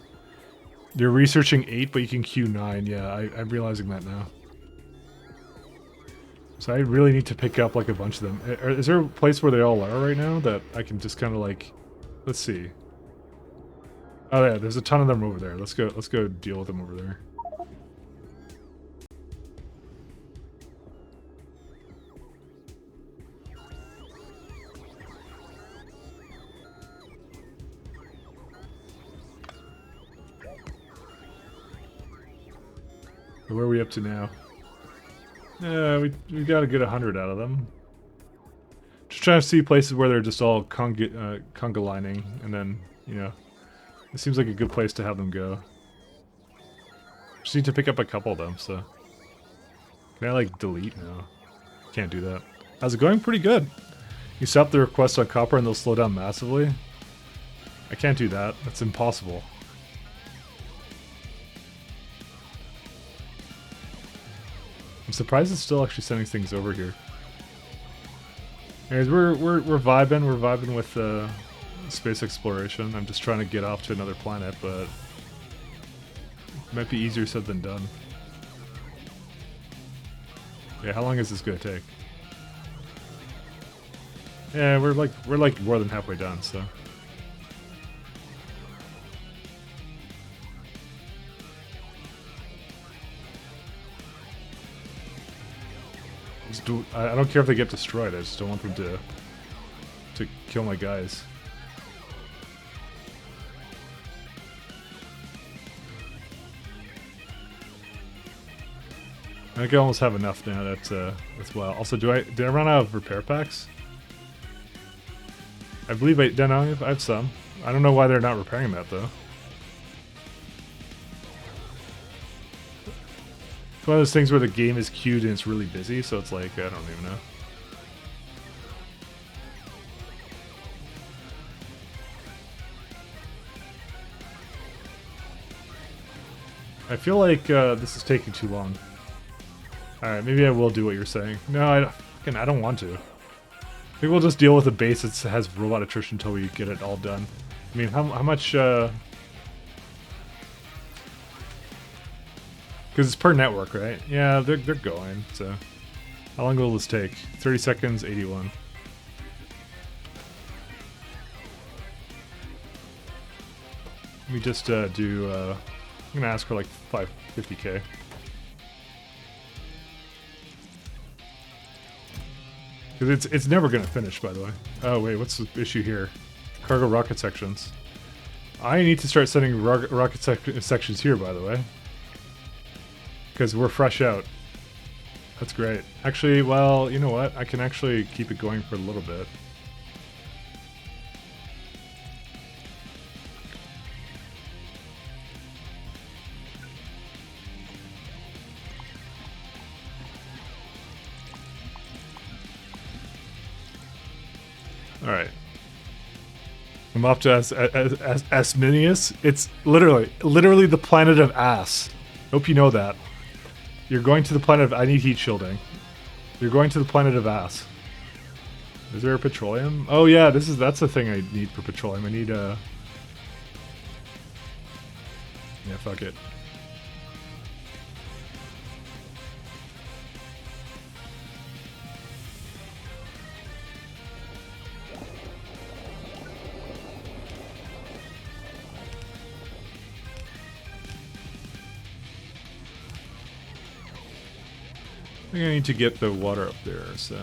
You're researching 8, but you can queue 9. Yeah, I'm realizing that now. So I really need to pick up, like, a bunch of them. Is there a place where they all are right now that I can just kind of, like... Let's see. Oh yeah, there's a ton of them over there. Let's go deal with them over there. Where are we up to now? We got to get 100 out of them. Just trying to see places where they're just all conga lining, and then, you know, it seems like a good place to have them go. Just need to pick up a couple of them, so. Can I, like, delete? No. Can't do that. How's it going? Pretty good. You stop the request on copper and they'll slow down massively? I can't do that. That's impossible. I'm surprised it's still actually sending things over here. Anyways, we're vibing with space exploration. I'm just trying to get off to another planet, but it might be easier said than done. Yeah, how long is this gonna take? Yeah, we're like more than halfway done, so. I don't care if they get destroyed. I just don't want them to kill my guys. I can almost have enough now. That's well. Also, did I run out of repair packs? I believe I have some. I don't know why they're not repairing that though. It's one of those things where the game is queued and it's really busy, so it's like I don't even know. I feel like this is taking too long. Alright, maybe I will do what you're saying. No, I don't want to. I think we'll just deal with a base that has robot attrition until we get it all done. I mean, how much... Because it's per network, right? Yeah, they're going, so... How long will this take? 30 seconds, 81. Let me just do... I'm gonna ask for like 550k. Because it's never gonna finish, by the way. Oh wait, what's the issue here? Cargo rocket sections. I need to start sending rocket sections here, by the way. Because we're fresh out. That's great. Actually, well, you know what? I can actually keep it going for a little bit. Alright. I'm off to Asminius. It's literally the planet of ass. Hope you know that. You're going to the planet of... I need heat shielding. You're going to the planet of ass. Is there a petroleum? Oh yeah, that's the thing I need for petroleum. I need a... Yeah, fuck it. I think I need to get the water up there, so...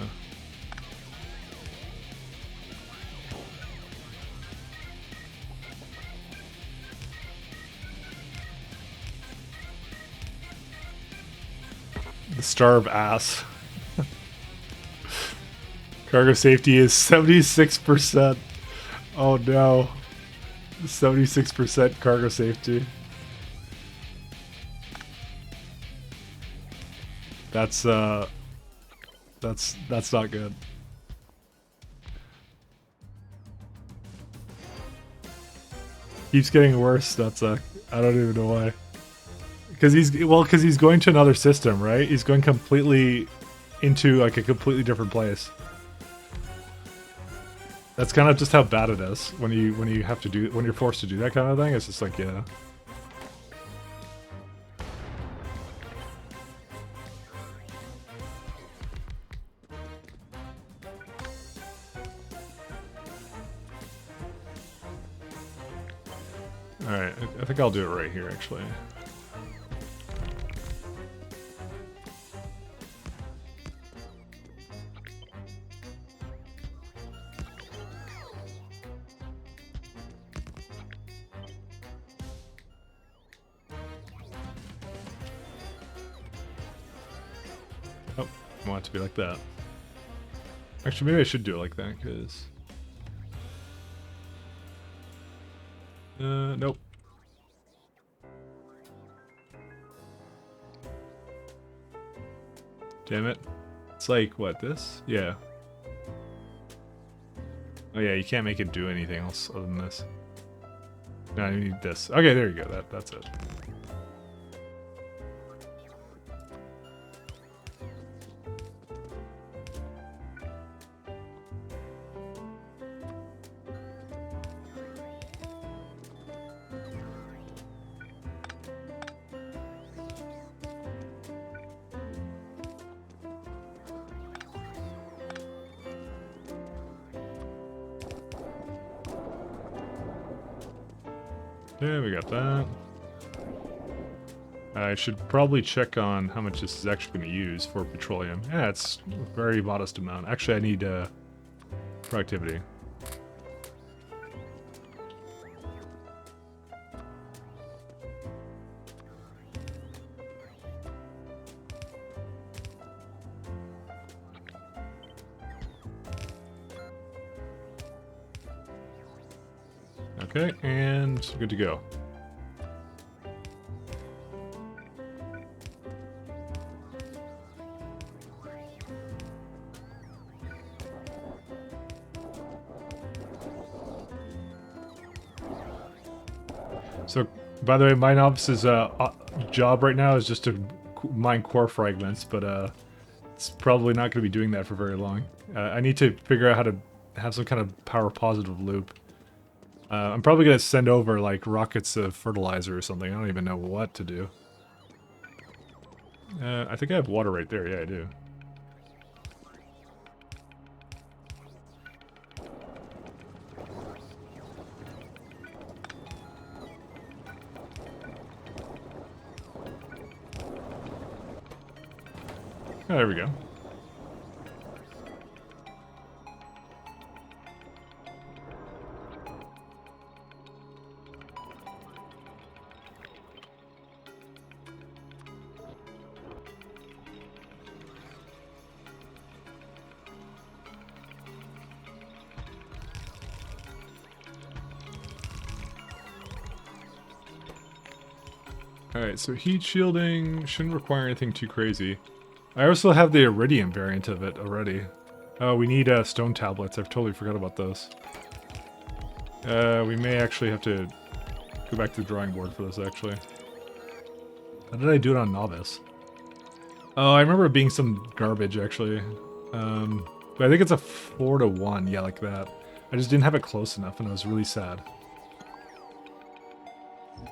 The star of ass. Cargo safety is 76%. Oh no. 76% cargo safety. That's not good. Keeps getting worse. That's I don't even know why. Because he's going to another system, right? He's going completely into like a completely different place. That's kind of just how bad it is when you have to do when you're forced to do that kind of thing. It's just like yeah. Alright, I think I'll do it right here, actually. Oh, I want it to be like that. Actually, maybe I should do it like that, because... nope. Damn it. It's like, what, this? Yeah. Oh yeah, you can't make it do anything else other than this. No, I need this. Okay, there you go. That's it. Yeah, we got that. I should probably check on how much this is actually going to use for petroleum. Yeah, it's a very modest amount. Actually, I need productivity. Okay, and good to go. So, by the way, mine office's job right now is just to mine core fragments, but it's probably not going to be doing that for very long. I need to figure out how to have some kind of power positive loop. I'm probably going to send over like rockets of fertilizer or something. I don't even know what to do. I think I have water right there. Yeah, I do. Oh, there we go. Alright, so heat shielding shouldn't require anything too crazy. I also have the iridium variant of it already. Oh, we need stone tablets. I've totally forgot about those. We may actually have to go back to the drawing board for this, actually. How did I do it on Novice? Oh, I remember it being some garbage, actually. But I think it's a 4-to-1, yeah, like that. I just didn't have it close enough, and I was really sad.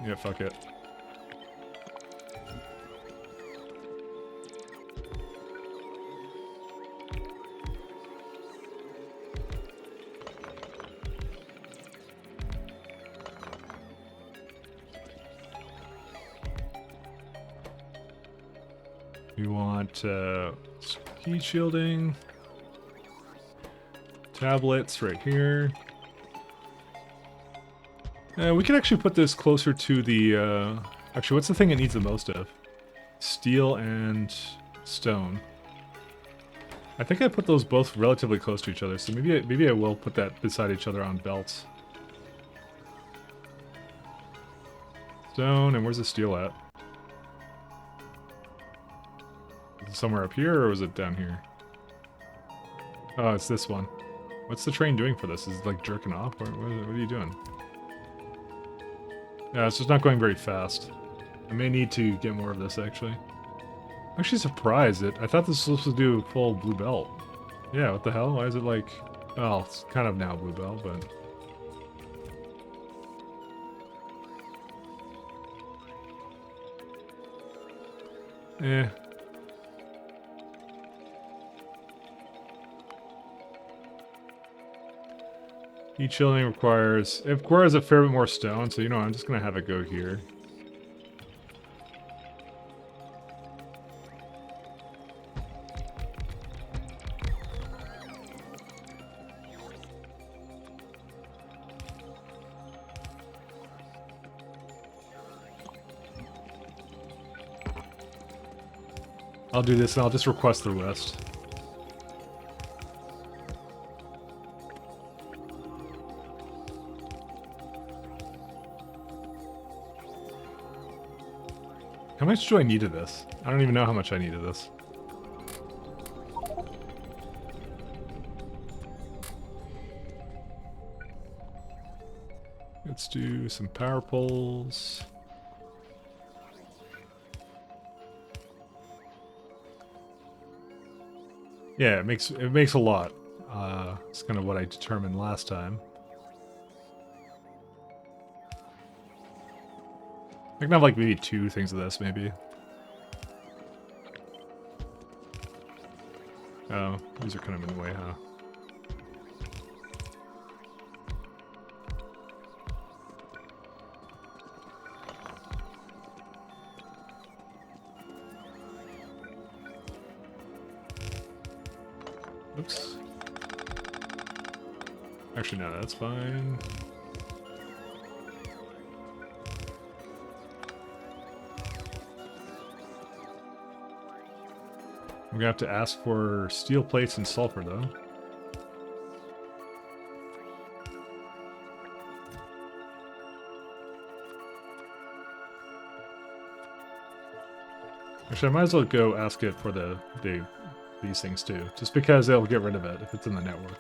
Yeah, fuck it. We want heat shielding, tablets right here. We can actually put this closer to the, actually, what's the thing it needs the most of? Steel and stone. I think I put those both relatively close to each other, so maybe I will put that beside each other on belts. Stone, and where's the steel at? Is it somewhere up here, or was it down here? Oh, it's this one. What's the train doing for this? Is it like jerking off? What are you doing? Yeah, it's just not going very fast. I may need to get more of this, actually. I'm actually surprised that I thought this was supposed to do full blue belt. Yeah, what the hell? Why is it like... Oh, it's kind of now blue belt, but... Eh. Heat shielding requires... It requires a fair bit more stone, so you know, I'm just gonna have it go here. I'll do this and I'll just request the rest. How much do I need of this? I don't even know how much I need of this. Let's do some power poles. Yeah, it makes a lot. It's kind of what I determined last time. I can have like maybe 2 things of this, maybe. Oh, these are kind of in the way, huh? Oops. Actually, no, that's fine. I'm gonna have to ask for steel plates and sulfur, though. Actually, I might as well go ask it for these things too, just because it'll get rid of it if it's in the network.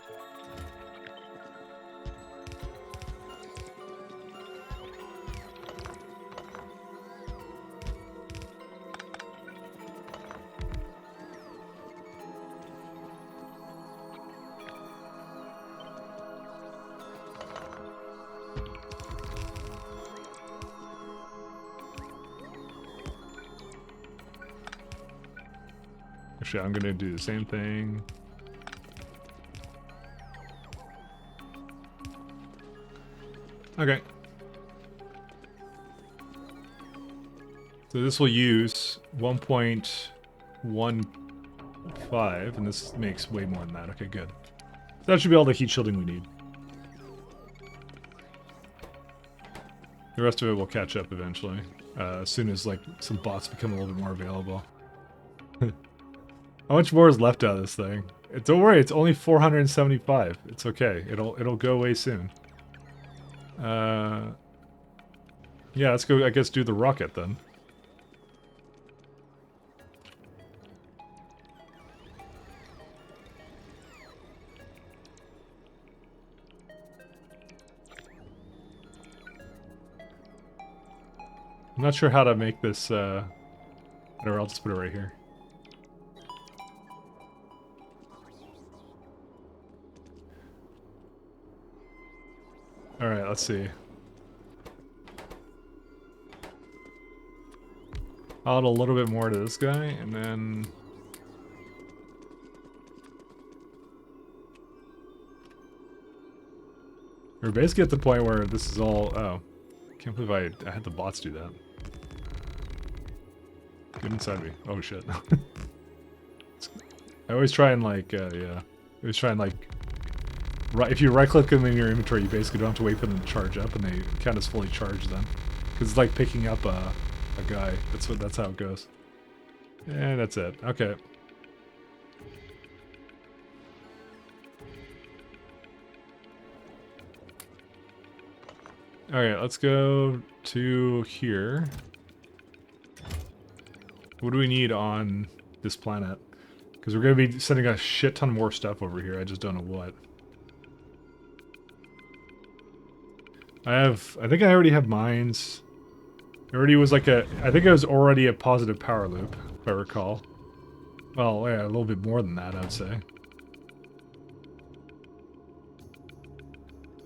Actually, I'm gonna do the same thing. Okay. So this will use 1.15, and this makes way more than that. Okay, good. So that should be all the heat shielding we need. The rest of it will catch up eventually, as soon as like some bots become a little bit more available. How much more is left out of this thing? Don't worry, it's only 475. It's okay. It'll go away soon. Yeah, let's go. I guess do the rocket then. I'm not sure how to make this. Or I'll just put it right here. Alright, let's see. I'll add a little bit more to this guy, and then... We're basically at the point where this is all... Oh. I can't believe I had the bots do that. Get inside me. Oh shit. I always try and like, yeah. I always try and like... If you right-click them in your inventory, you basically don't have to wait for them to charge up, and they count as fully charged then. Because it's like picking up a guy. That's how it goes. And that's it. Okay. Alright, let's go to here. What do we need on this planet? Because we're going to be sending a shit ton more stuff over here. I just don't know what. I think I already have mines. It already was like I think it was already a positive power loop, if I recall. Well, yeah, a little bit more than that, I'd say.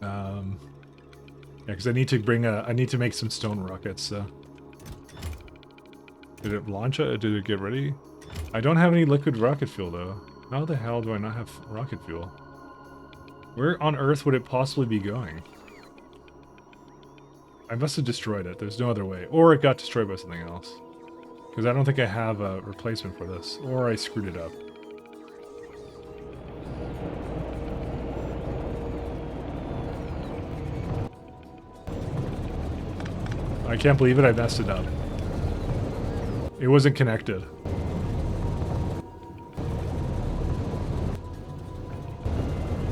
Yeah, because I need to make some stone rockets, so. Did it launch it? Did it get ready? I don't have any liquid rocket fuel, though. How the hell do I not have rocket fuel? Where on Earth would it possibly be going? I must have destroyed it. There's no other way. Or it got destroyed by something else. Because I don't think I have a replacement for this. Or I screwed it up. I can't believe it. I messed it up. It wasn't connected.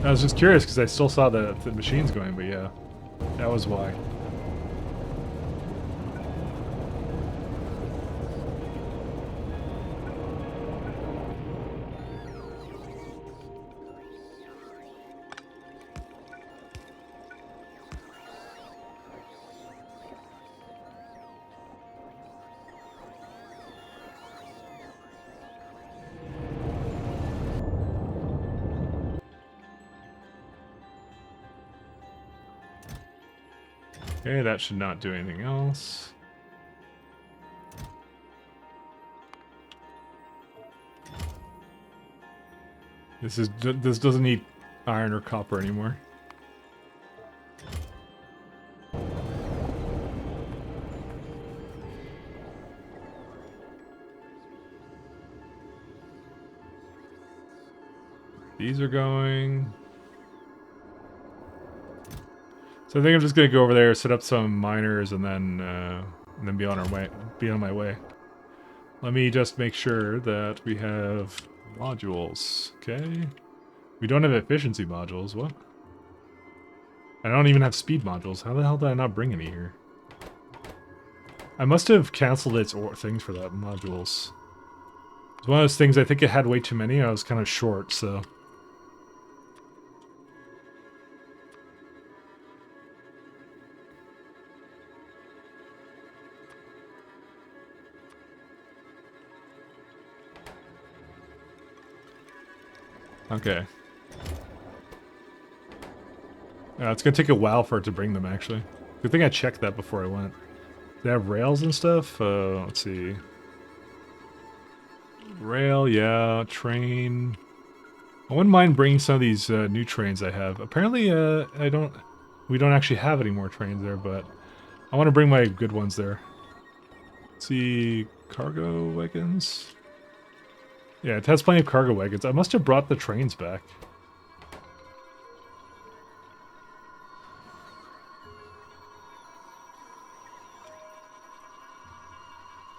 I was just curious because I still saw the machines going, but yeah. That was why. Okay, that should not do anything else. This doesn't need iron or copper anymore. These are going. So I think I'm just gonna go over there, set up some miners, and then be on our way. Be on my way. Let me just make sure that we have modules. Okay. We don't have efficiency modules. What? I don't even have speed modules. How the hell did I not bring any here? I must have canceled its things for that modules. It's one of those things, I think it had way too many. I was kind of short, so. Okay. It's gonna take a while for it to bring them, actually. Good thing I checked that before I went. They have rails and stuff? Let's see. Rail, yeah. Train. I wouldn't mind bringing some of these new trains I have. Apparently, we don't actually have any more trains there, but I want to bring my good ones there. Let's see, cargo wagons. Yeah, it has plenty of cargo wagons. I must have brought the trains back.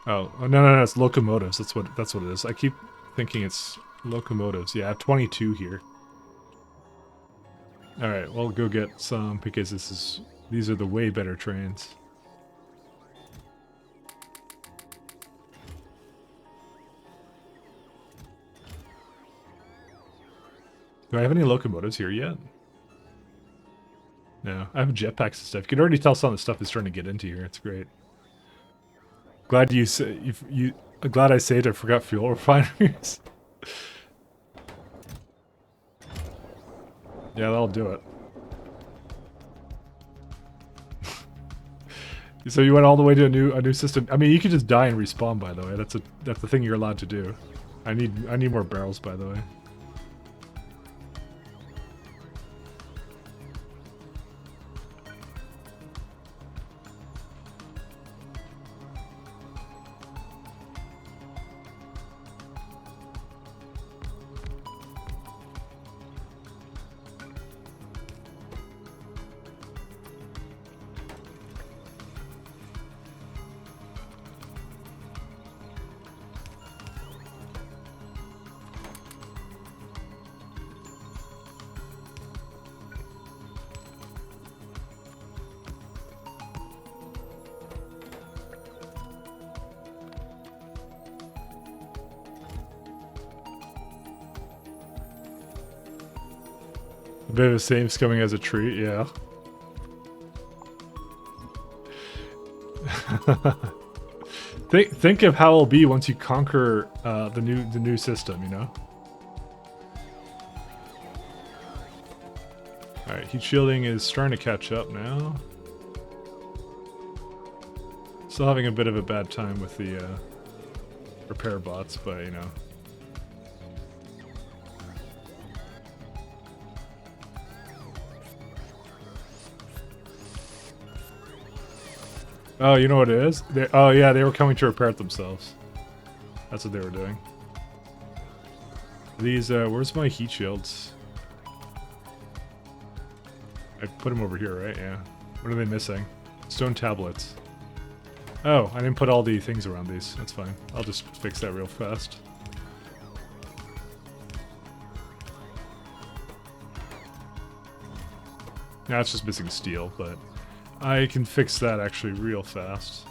Oh, no, it's locomotives. That's what it is. I keep thinking it's locomotives. Yeah, I have 22 here. All right, we'll go get some because these are the way better trains. Do I have any locomotives here yet? No, I have jetpacks and stuff. You can already tell some of the stuff is starting to get into here. It's great. Glad you say glad I saved. I forgot fuel refineries. Yeah, that'll do it. So you went all the way to a new system. I mean, you could just die and respawn. By the way, that's the thing you're allowed to do. I need more barrels. By the way. A bit of a saves coming as a treat, yeah. think of how it'll be once you conquer the new system, you know. All right, heat shielding is starting to catch up now. Still having a bit of a bad time with the repair bots, but you know. Oh, you know what it is? Oh yeah, they were coming to repair it themselves. That's what they were doing. These, where's my heat shields? I put them over here, right? Yeah. What are they missing? Stone tablets. Oh, I didn't put all the things around these. That's fine. I'll just fix that real fast. Now it's just missing steel, but I can fix that actually real fast.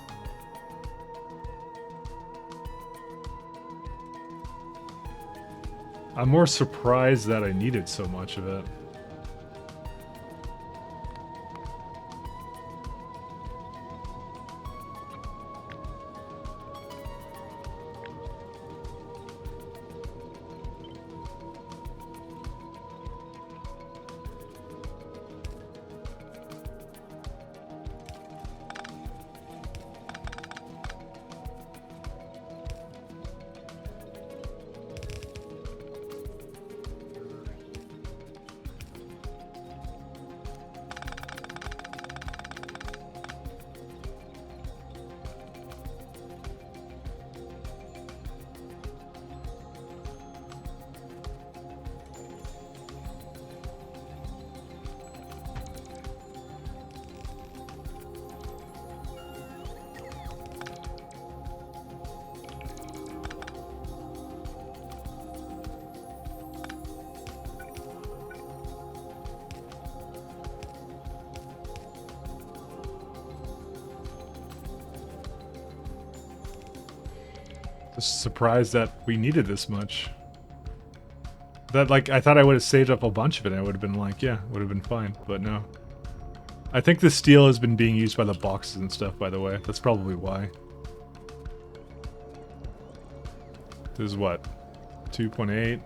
I'm more surprised that I needed so much of it. Just surprised that we needed this much. That, like, I thought I would have saved up a bunch of it and I would have been like, yeah, would have been fine, but no. I think the steel has been being used by the boxes and stuff, by the way. That's probably why. This is what? 2.8?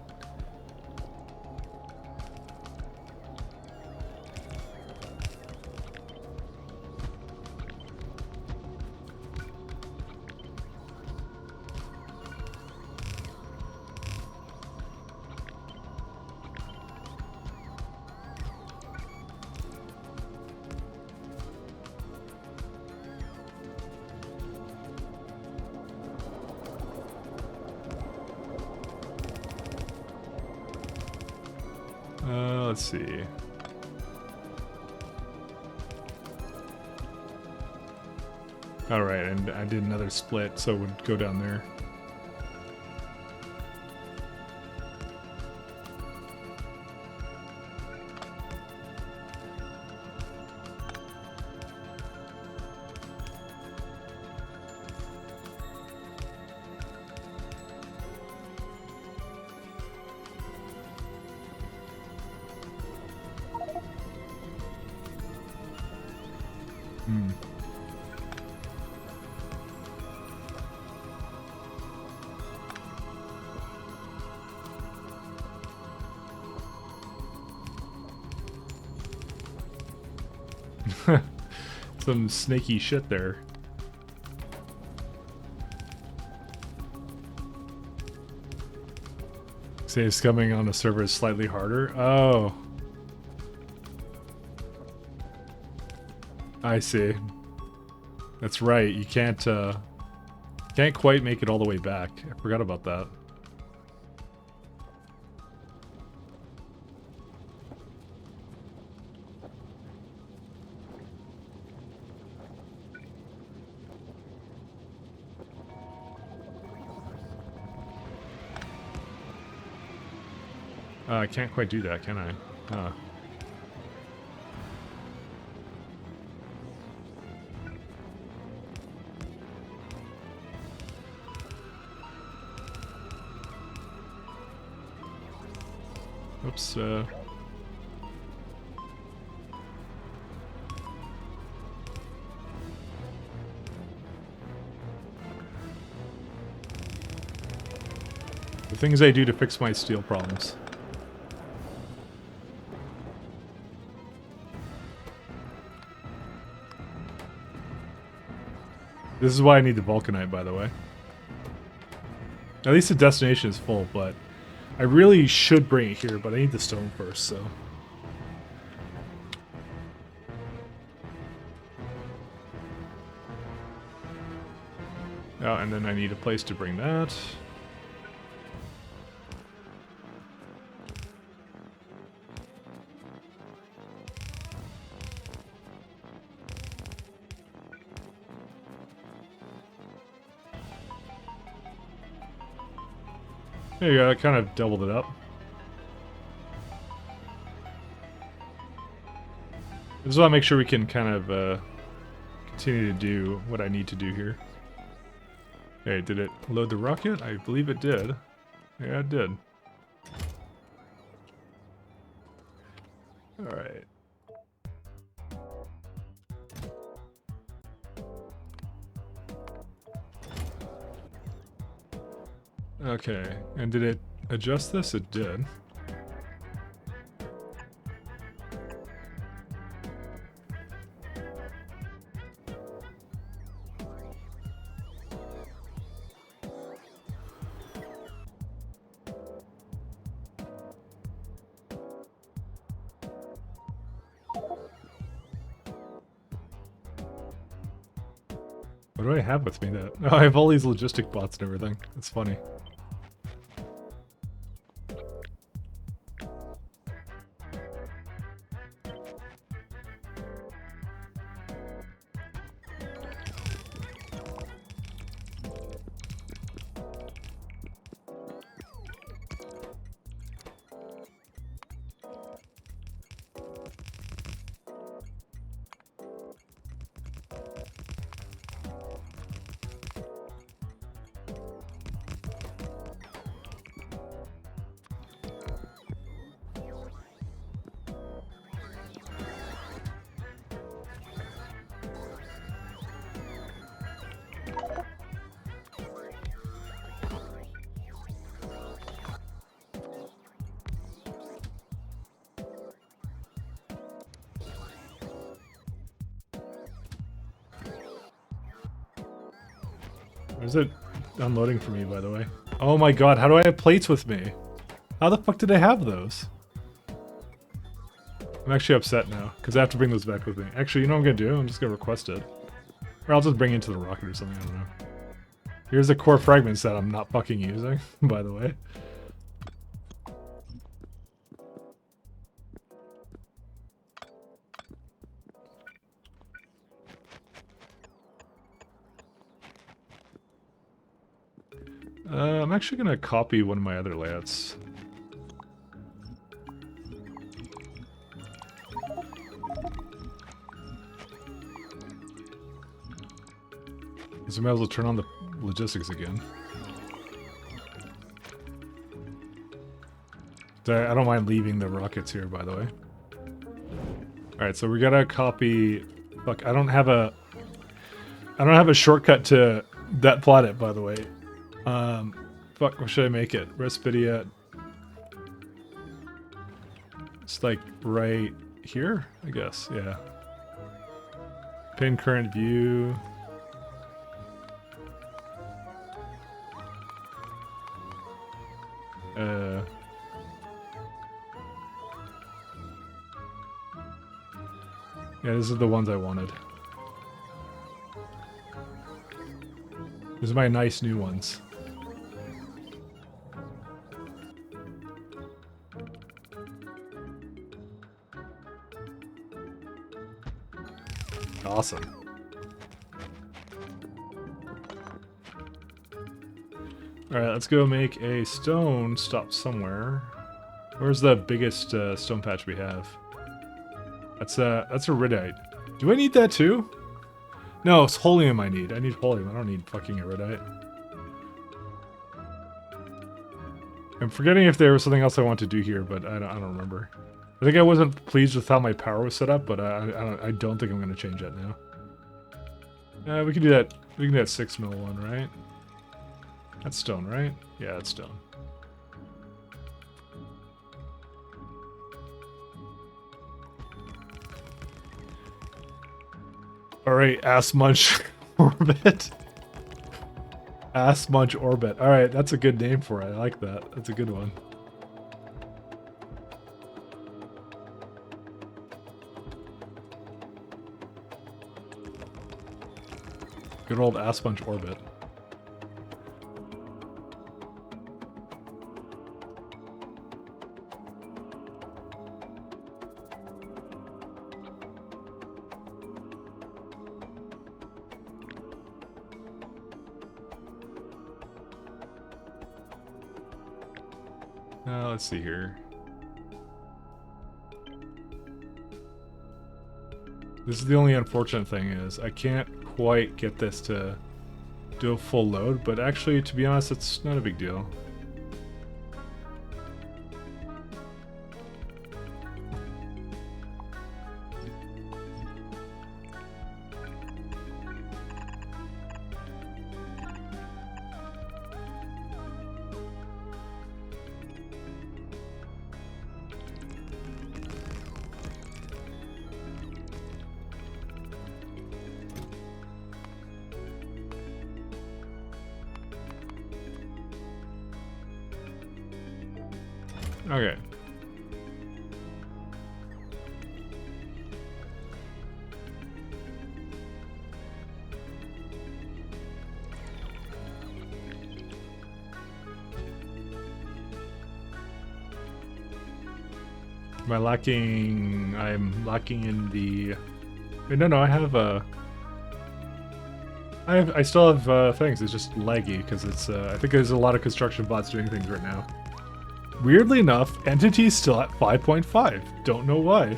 Let's see. Alright, and I did another split, so it would go down there. Some snaky shit there. Say scumming on a server is slightly harder. Oh. I see. That's right. You can't quite make it all the way back. I forgot about that. I can't quite do that, can I? Oops, the things I do to fix my steel problems. This is why I need the Vulcanite, by the way. At least the destination is full, but I really should bring it here, but I need the stone first, so. Oh, and then I need a place to bring that. There you go, I kind of doubled it up. I just want to make sure we can kind of continue to do what I need to do here. Hey, did it load the rocket? I believe it did. Yeah, it did. Alright. Okay, and did it adjust this? It did. What do I have with me that? Oh, I have all these logistic bots and everything. It's funny. Where's it unloading for me, by the way? Oh my god, how do I have plates with me? How the fuck did I have those? I'm actually upset now, because I have to bring those back with me. Actually, you know what I'm gonna do? I'm just gonna request it. Or I'll just bring it into the rocket or something, I don't know. Here's the core fragments that I'm not fucking using, by the way. I'm actually gonna copy one of my other layouts. So I might as well turn on the logistics again. I don't mind leaving the rockets here, by the way. Alright, so we gotta copy... Fuck, I don't have a shortcut to that planet, by the way. Fuck, what should I make it? Respidia. It's like right here, I guess, yeah. Pin current view. Yeah, these are the ones I wanted. These are my nice new ones. Awesome. Alright, let's go make a stone stop somewhere. Where's the biggest stone patch we have? That's a iridite. Do I need that too? No, it's holium I need. I need holium. I don't need fucking iridite. I'm forgetting if there was something else I want to do here, but I don't remember. I think I wasn't pleased with how my power was set up, but I don't think I'm going to change that now. We can do that. We can do that 6 mil one, right? That's stone, right? Yeah, that's stone. Alright, ass munch orbit. Ass munch orbit. Alright, that's a good name for it. I like that. That's a good one. Good old ass munch orbit. Let's see here. This is the only unfortunate thing is I can't quite get this to do a full load, but actually, to be honest, it's not a big deal. Okay. Am I lacking? I'm lacking in the... Wait, no, I have I still have things. It's just laggy because it's. I think there's a lot of construction bots doing things right now. Weirdly enough, Entity's still at 5.5. Don't know why.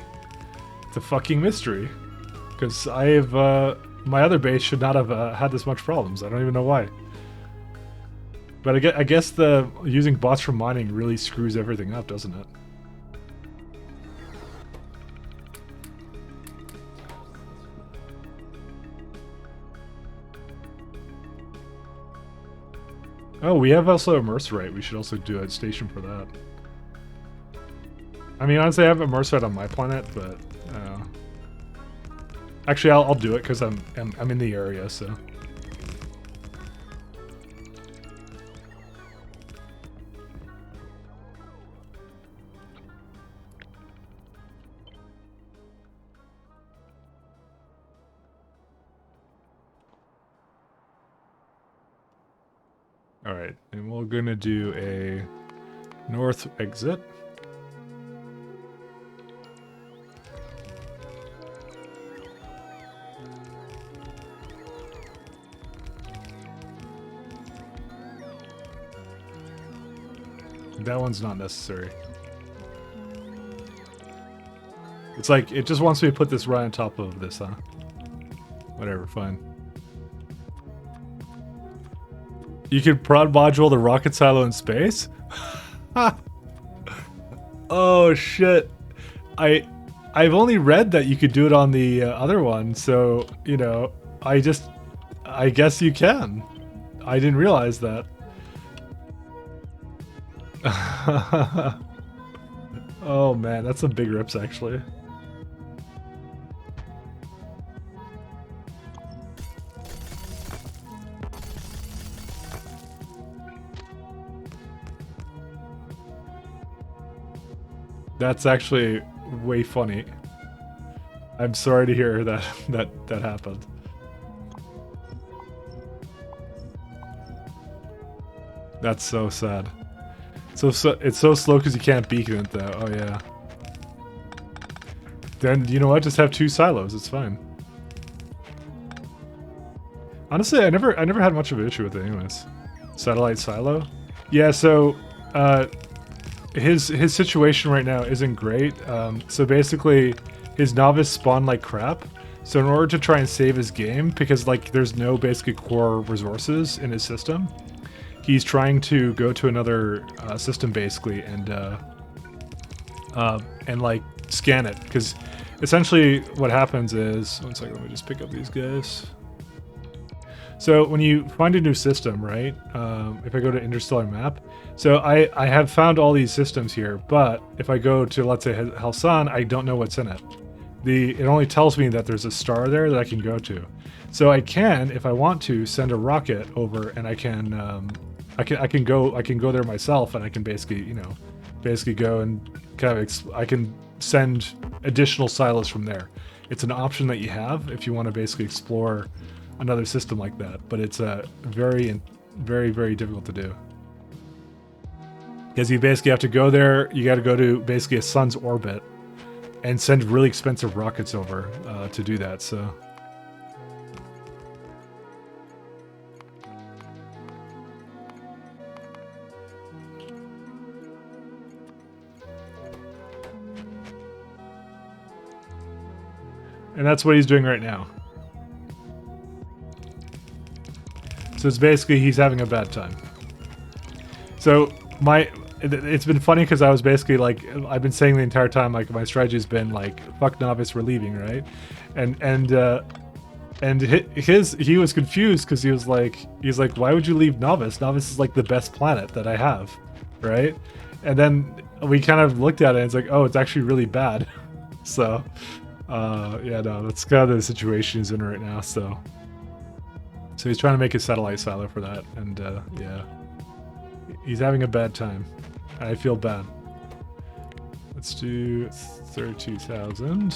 It's a fucking mystery. Because I have, my other base should not have had this much problems. I don't even know why. But I guess the using bots for mining really screws everything up, doesn't it? Oh, we have also a Mercerite. We should also do a station for that. I mean, honestly, I have a Mercerite on my planet, but actually, I'll do it because I'm in the area. So Alright, and we're gonna do a north exit. That one's not necessary. It's like, it just wants me to put this right on top of this, huh? Whatever, fine. You can prod module the rocket silo in space? Oh shit. I've only read that you could do it on the other one, so, you know, I guess you can. I didn't realize that. Oh man, that's some big rips actually. That's actually way funny. I'm sorry to hear that that happened. That's so sad. So it's so slow because you can't beacon it though. Oh yeah. Then you know what? Just have 2 silos. It's fine. Honestly, I never had much of an issue with it, anyways. Satellite silo. Yeah. So his situation right now isn't great. So basically, his novice spawned like crap. So in order to try and save his game, because like there's no basically core resources in his system, he's trying to go to another system basically and like scan it, because essentially what happens is, one second, let me just pick up these guys. So when you find a new system, right? If I go to Interstellar Map, so I have found all these systems here, but if I go to, let's say, Halsan, I don't know what's in it. It only tells me that there's a star there that I can go to. So I can, if I want to, send a rocket over, and I can go there myself, and I can basically, you know, go and kind of I can send additional silos from there. It's an option that you have if you want to basically explore another system like that, but it's very, very difficult to do, because you basically have to go there. You got to go to basically a sun's orbit and send really expensive rockets over to do that. So. And that's what he's doing right now. So it's basically he's having a bad time. So it's been funny because I was basically like, I've been saying the entire time, like, my strategy has been like, fuck novice, we're leaving, right? He was confused because he was like, why would you leave novice? Novice is like the best planet that I have, right? And then we kind of looked at it and it's like, oh, it's actually really bad. So yeah, no, that's kind of the situation he's in right now. So he's trying to make a satellite silo for that, and yeah, he's having a bad time. I feel bad. Let's do 32,000.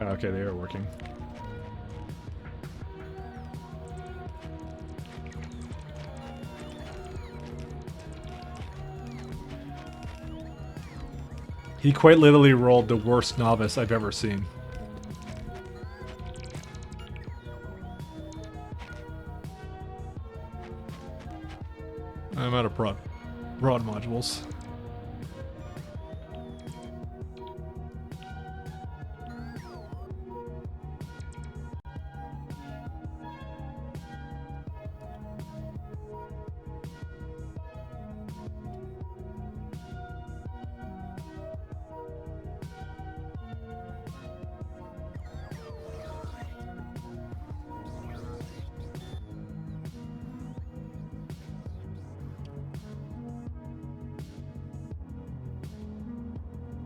Okay, they are working. He quite literally rolled the worst novice I've ever seen. I'm out of prod modules.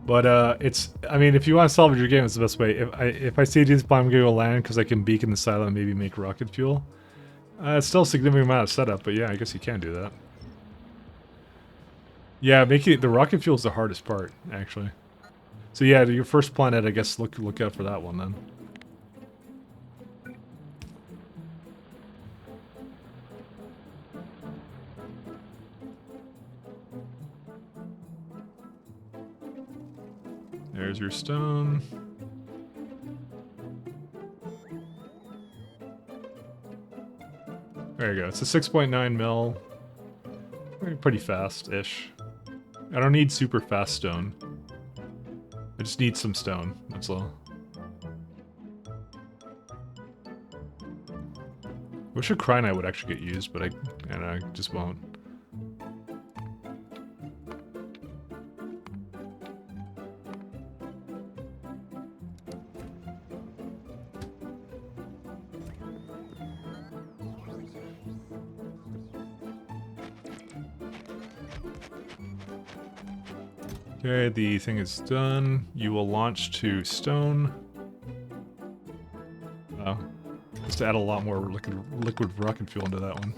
But it's, I mean, if you want to salvage your game, it's the best way. If I see these, I'm gonna go land because I can beacon the silo and maybe make rocket fuel. It's still a significant amount of setup, but yeah, I guess you can do that. Yeah, making the rocket fuel is the hardest part, actually. So yeah, your first planet, I guess look out for that one then. There's your stone. There you go. It's a 6.9 mil. Pretty fast-ish. I don't need super fast stone. I just need some stone, that's all. Wish a Cryonite would actually get used, but I just won't. Okay, the thing is done. You will launch to stone. Oh, just to add a lot more liquid rocket fuel into that one.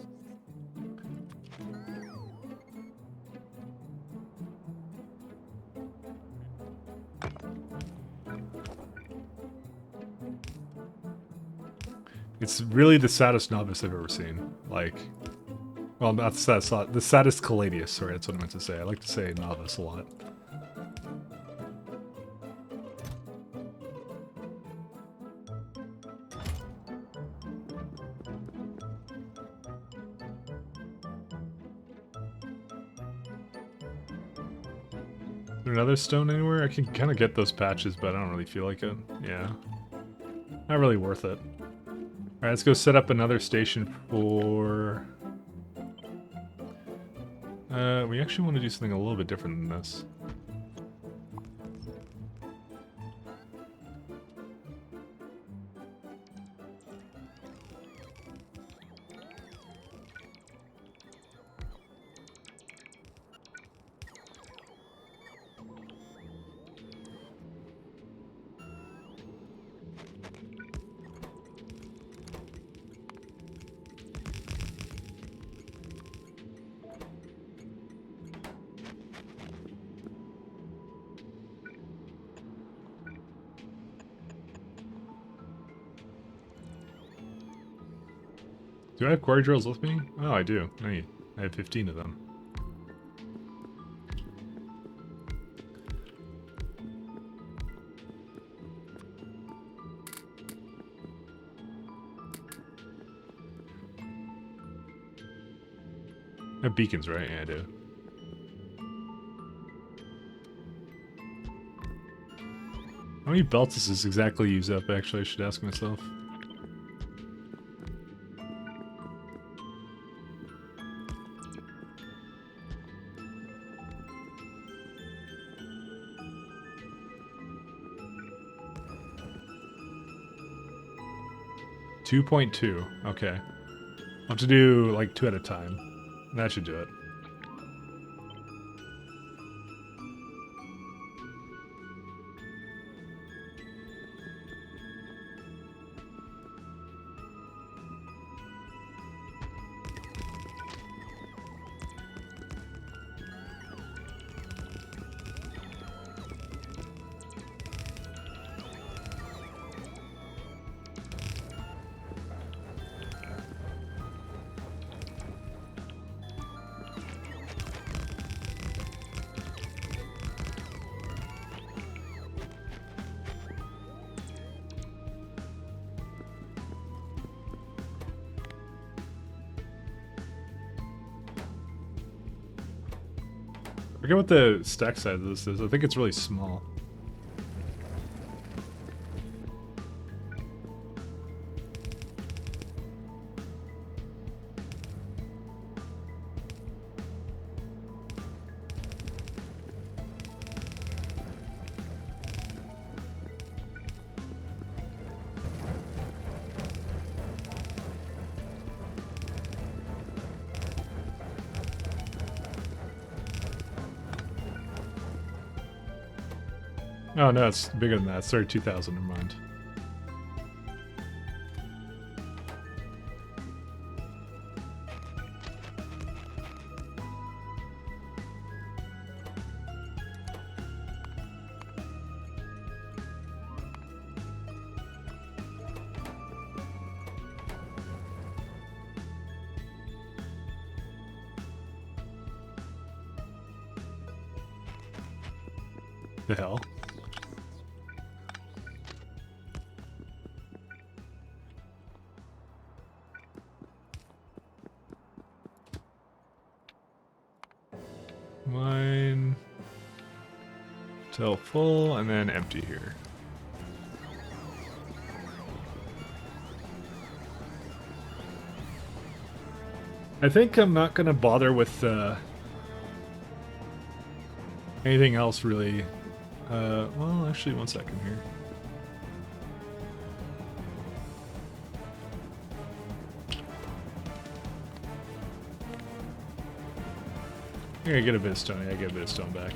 It's really the saddest novice I've ever seen. Like, well, that's not the saddest Caladius. Sorry, that's what I meant to say. I like to say novice a lot. Is there another stone anywhere? I can kind of get those patches, but I don't really feel like it. Yeah. Not really worth it. Alright, let's go set up another station for... we actually want to do something a little bit different than this. Do I have quarry drills with me? Oh, I do. I have 15 of them. I have beacons, right? Yeah, I do. How many belts does this exactly use up, actually? I should ask myself. $2.2. Okay. I'll have to do, like, 2 at a time. That should do it. I forget what the stack size of this is. I think it's really small. Oh no, it's bigger than that. It's 32,000, never mind. The hell? Mine till full and then empty here. I think I'm not gonna bother with anything else really. Well, actually, one second here. Here, I get a bit of stone. Yeah, I get a bit of stone back.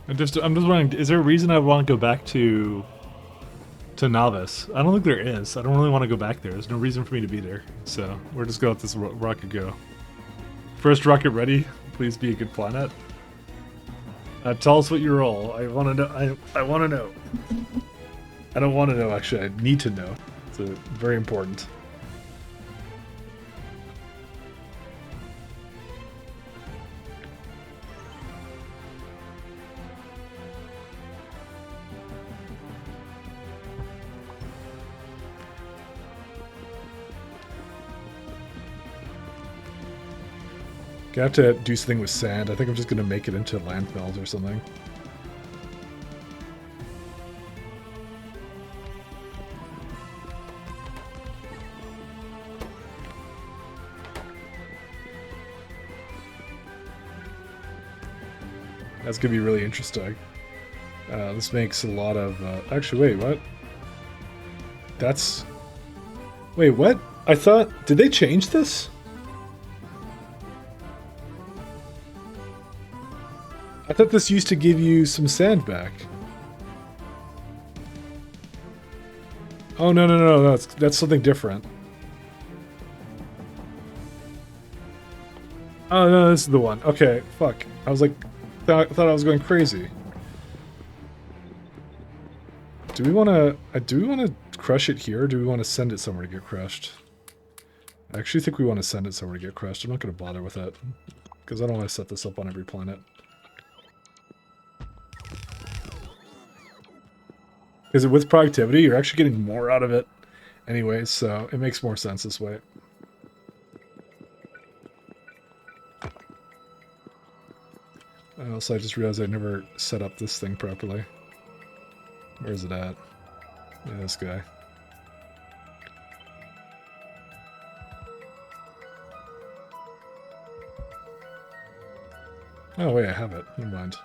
I'm just wondering, is there a reason I want to go back to Novice? I don't think there is. I don't really want to go back there. There's no reason for me to be there. So we're just gonna let this rocket go. First rocket ready. Please be a good planet. Tell us what you roll. I want to know. I want to know. I don't want to know, actually. I need to know. It's very important. I have to do something with sand. I think I'm just going to make it into landfills or something. That's going to be really interesting. This makes a lot of... Actually, wait, what? That's... Wait, what? I thought... Did they change this? I thought this used to give you some sand back. Oh, no, that's something different. Oh, no, this is the one. Okay, fuck. I was like, thought I was going crazy. Do we want to crush it here, or do we want to send it somewhere to get crushed? I actually think we want to send it somewhere to get crushed. I'm not going to bother with it, because I don't want to set this up on every planet. Because with productivity, you're actually getting more out of it anyway, so it makes more sense this way. Also, I just realized I never set up this thing properly. Where is it at? Yeah, this guy. Oh, wait, I have it. Never mind.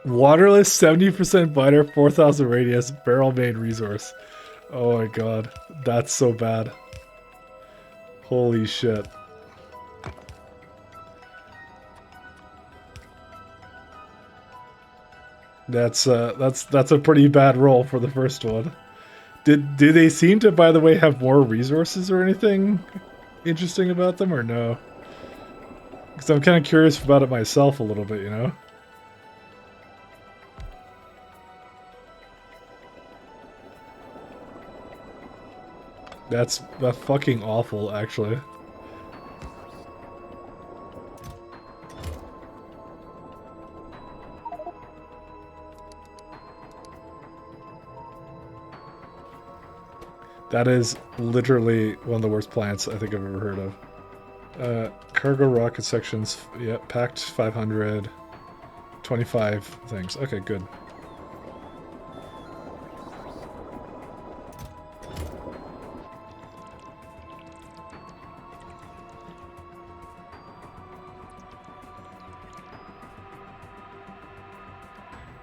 Waterless, 70% biter, 4,000 radius, barrel main resource. Oh my god. That's so bad. Holy shit. That's a pretty bad roll for the first one. Do they seem to, by the way, have more resources or anything interesting about them, or no? Because I'm kind of curious about it myself a little bit, you know? That's fucking awful, actually. That is literally one of the worst plants I think I've ever heard of. Cargo rocket sections, yeah, packed 500, 25 things. Okay, good.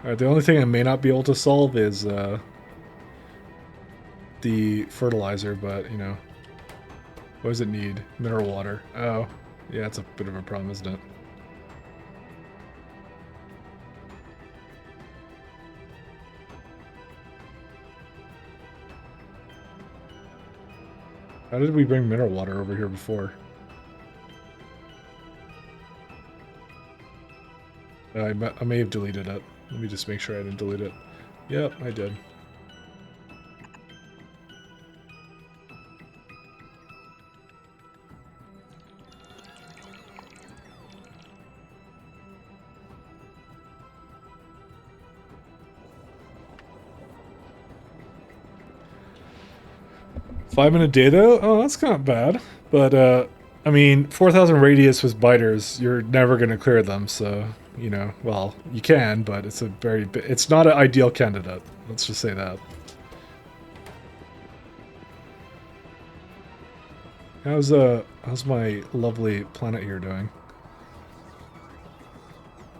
Alright, the only thing I may not be able to solve is the fertilizer, but, you know, what does it need? Mineral water. Oh, yeah, it's a bit of a problem, isn't it? How did we bring mineral water over here before? I may have deleted it. Let me just make sure I didn't delete it. Yep, I did. Five-minute data? Oh, that's not bad. But, I mean, 4,000 radius with biters, you're never going to clear them, so, you know, well, you can, but it's a very... It's not an ideal candidate. Let's just say that. How's my lovely planet here doing?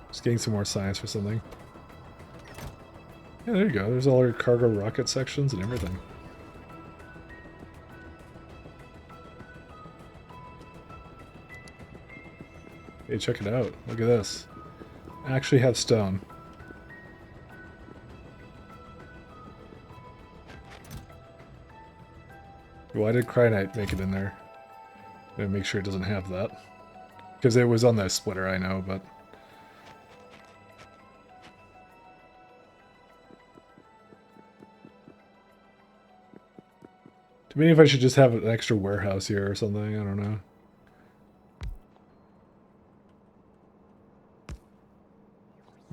Just getting some more science or something. Yeah, there you go. There's all our cargo rocket sections and everything. Hey, check it out. Look at this. I actually have stone. Why did Cryonite make it in there? I'm gonna make sure it doesn't have that. Because it was on the splitter, I know, but... Maybe if I should just have an extra warehouse here or something, I don't know.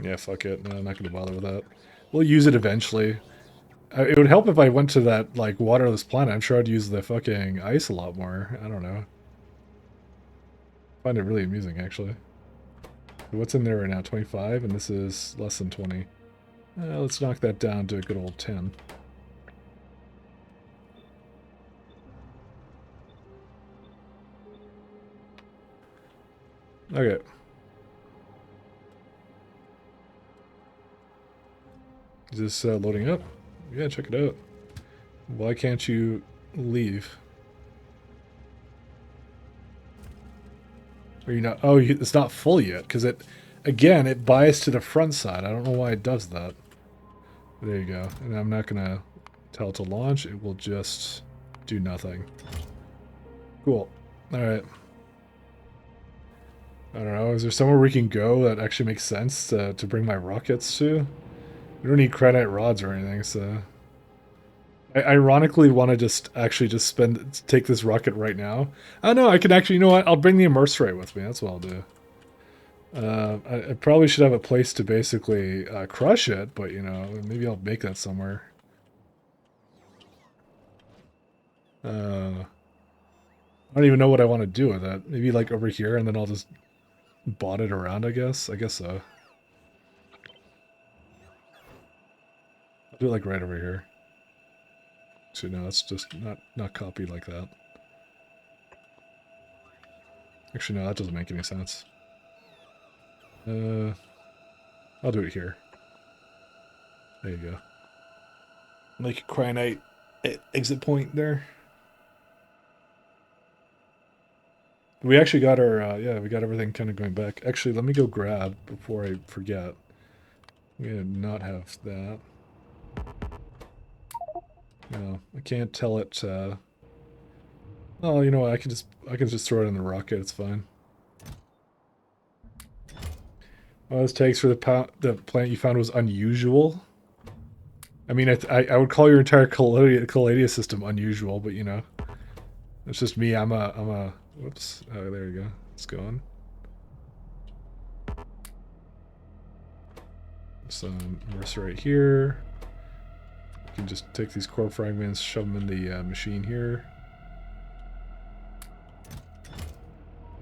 Yeah, fuck it. No, I'm not gonna bother with that. We'll use it eventually. It would help if I went to that, like, waterless planet. I'm sure I'd use the fucking ice a lot more. I don't know. I find it really amusing, actually. What's in there right now? 25? And this is less than 20. Let's knock that down to a good old 10. Okay. Is this loading up? Yeah, check it out. Why can't you leave? Or you not? Oh, it's not full yet because it, again, it biased to the front side. I don't know why it does that. There you go. And I'm not gonna tell it to launch. It will just do nothing. Cool. All right. I don't know. Is there somewhere we can go that actually makes sense to bring my rockets to? We don't need credite rods or anything, so... I ironically want to just take this rocket right now. Oh no, I can actually, you know what? I'll bring the immersorate with me. That's what I'll do. I probably should have a place to basically crush it, but you know, maybe I'll make that somewhere. I don't even know what I want to do with it. Maybe like over here, and then I'll just bot it around, I guess. I guess so. I'll do it like right over here. Actually, no, it's just not copied like that. Actually, no, that doesn't make any sense. I'll do it here. There you go. Like a cryonite exit point there. We actually got our, yeah, we got everything kind of going back. Actually, let me go grab before I forget. We did not have that. No, I can't tell it, oh, you know what, I can just throw it in the rocket, it's fine. Well, those tags for the planet you found was unusual. I mean, I would call your entire Calladia system unusual, but you know, it's just me. I'm a. Whoops. Oh, there you go. It's going. Some mercer right here. You can just take these core fragments, shove them in the machine here.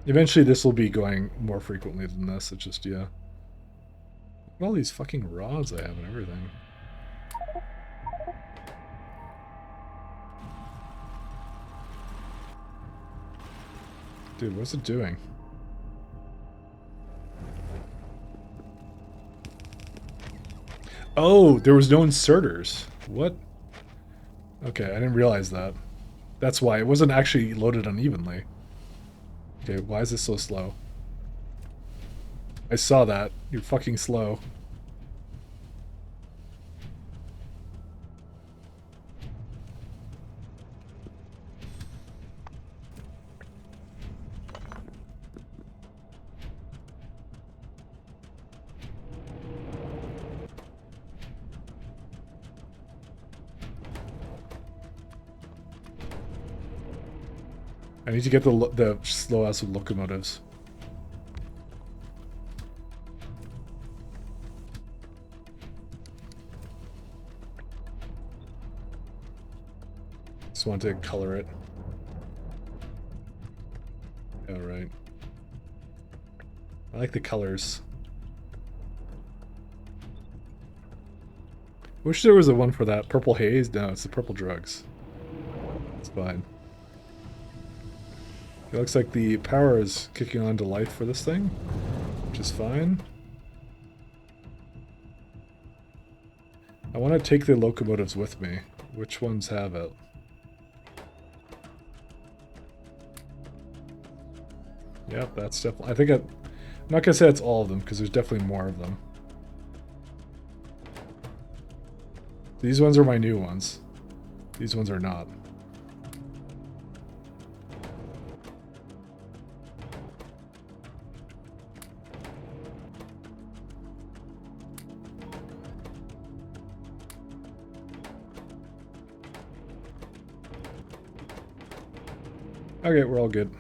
Eventually, this will be going more frequently than this. It's just, yeah. Look at all these fucking rods I have and everything. Dude, what's it doing? Oh, there was no inserters. What? Okay, I didn't realize that. That's why. It wasn't actually loaded unevenly. Okay, why is this so slow? I saw that. You're fucking slow. I need to get the slow ass locomotives. Just want to color it. All right. I like the colors. Wish there was a one for that. Purple haze? No, it's the purple drugs. It's fine. It looks like the power is kicking on to life for this thing, which is fine. I want to take the locomotives with me. Which ones have it? Yep, that's definitely... I think I'm not going to say it's all of them, because there's definitely more of them. These ones are my new ones. These ones are not. Okay, we're all good.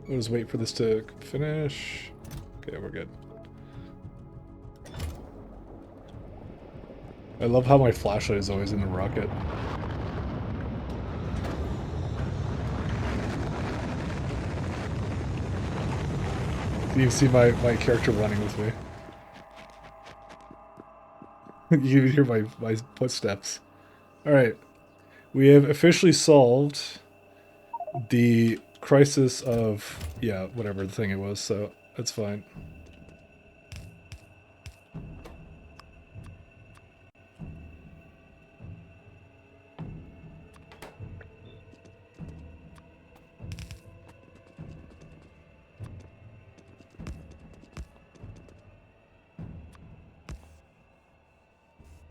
We'll just wait for this to finish. Okay, we're good. I love how my flashlight is always in the rocket. You can see my character running with me. You can even hear my footsteps. Alright. We have officially solved the crisis of, yeah, whatever the thing it was, so that's fine.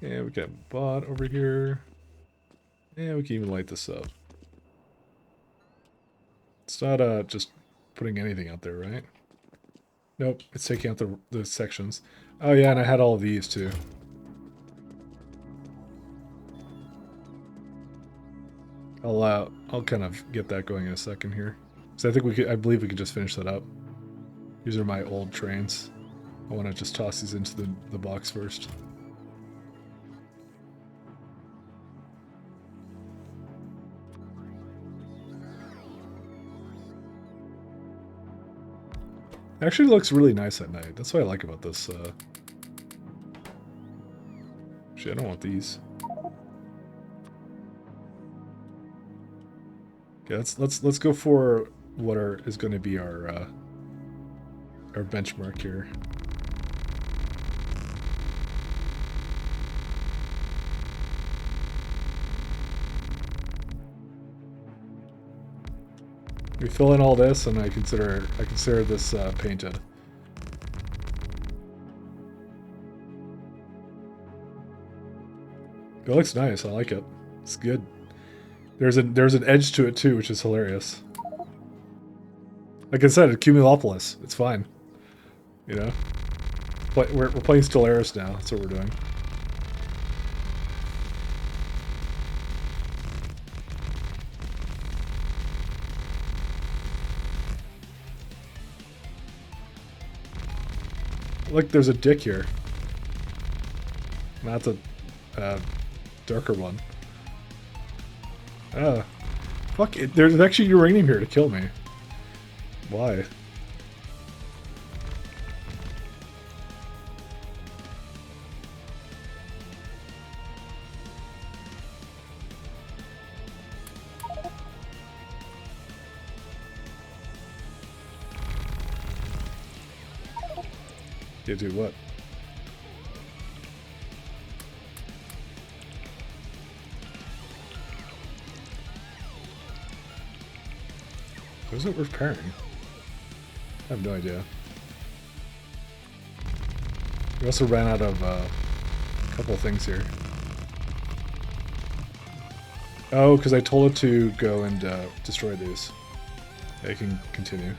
Yeah, we got bot over here. Yeah, we can even light this up. It's not just putting anything out there, right? Nope, it's taking out the sections. Oh yeah, and I had all of these too. I'll kind of get that going in a second here. So I believe we could just finish that up. These are my old trains. I want to just toss these into the box first. Actually looks really nice at night. That's what I like about this. Actually, I don't want these. Okay, let's go for what is going to be our benchmark here. We fill in all this, and I consider this painted. It looks nice. I like it. It's good. There's an edge to it too, which is hilarious. Like I said, Cumulopolis. It's fine. You know, we're playing Stellaris now. That's what we're doing. Look, there's a dick here. That's a darker one. Fuck it. There's actually uranium here to kill me. Why? You do what? What is it repairing? I have no idea. We also ran out of a couple of things here. Oh, because I told it to go and destroy these. Yeah, you can continue.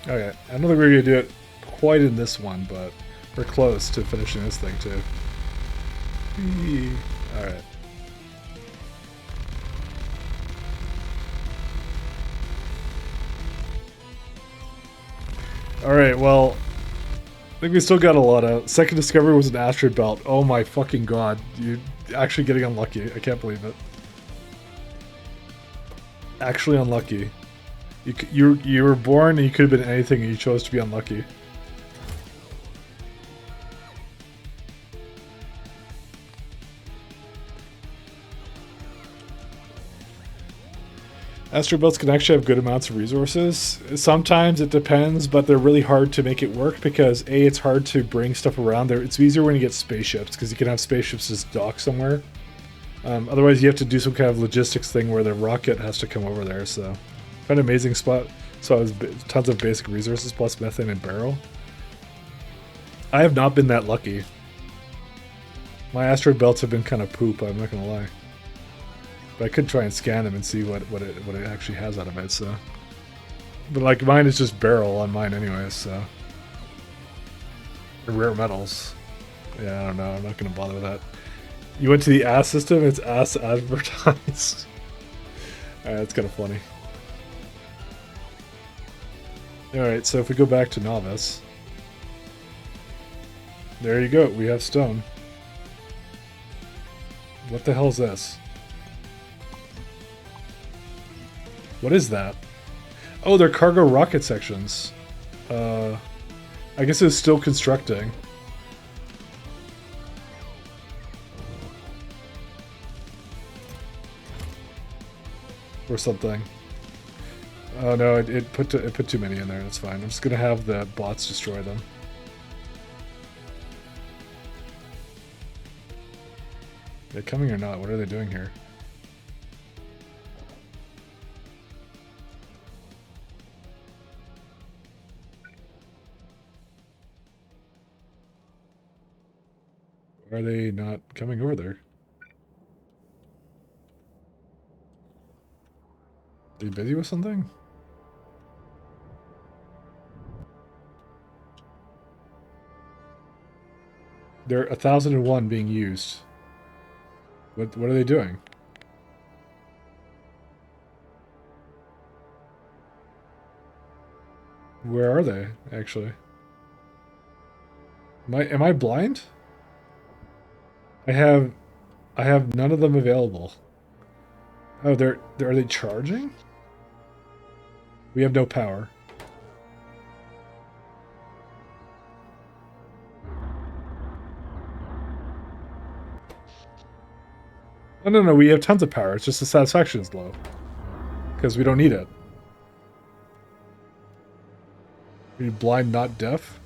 Okay, I don't think we're gonna do it quite in this one, but we're close to finishing this thing too. Alright. Alright, well, I think we still got a lot out. Second discovery was an asteroid belt. Oh my fucking god. You're actually getting unlucky. I can't believe it. Actually unlucky. You were born and you could have been anything and you chose to be unlucky. Asteroid belts can actually have good amounts of resources. Sometimes it depends, but they're really hard to make it work because A, it's hard to bring stuff around there. It's easier when you get spaceships because you can have spaceships just dock somewhere. Otherwise you have to do some kind of logistics thing where the rocket has to come over there, so... Quite an amazing spot. So it was tons of basic resources plus methane and barrel. I have not been that lucky. My asteroid belts have been kind of poop, I'm not gonna lie. But I could try and scan them and see what it actually has out of it, so. But like mine is just barrel on mine anyways, so. Rare metals. Yeah, I don't know, I'm not gonna bother with that. You went to the ass system, it's ass advertised. Alright, that's kinda funny. Alright, so if we go back to novice. There you go, we have stone. What the hell is this? What is that? Oh, they're cargo rocket sections. I guess it's still constructing. Or something. Oh no, it put too many in there, that's fine. I'm just gonna have the bots destroy them. They're coming or not? What are they doing here? Why are they not coming over there? Are you busy with something? There are 1,001 being used. What are they doing? Where are they, actually? Am I blind? I have none of them available. Oh, are they charging? We have no power. Oh, no, we have tons of power. It's just the satisfaction is low. Because we don't need it. Are you blind, not deaf?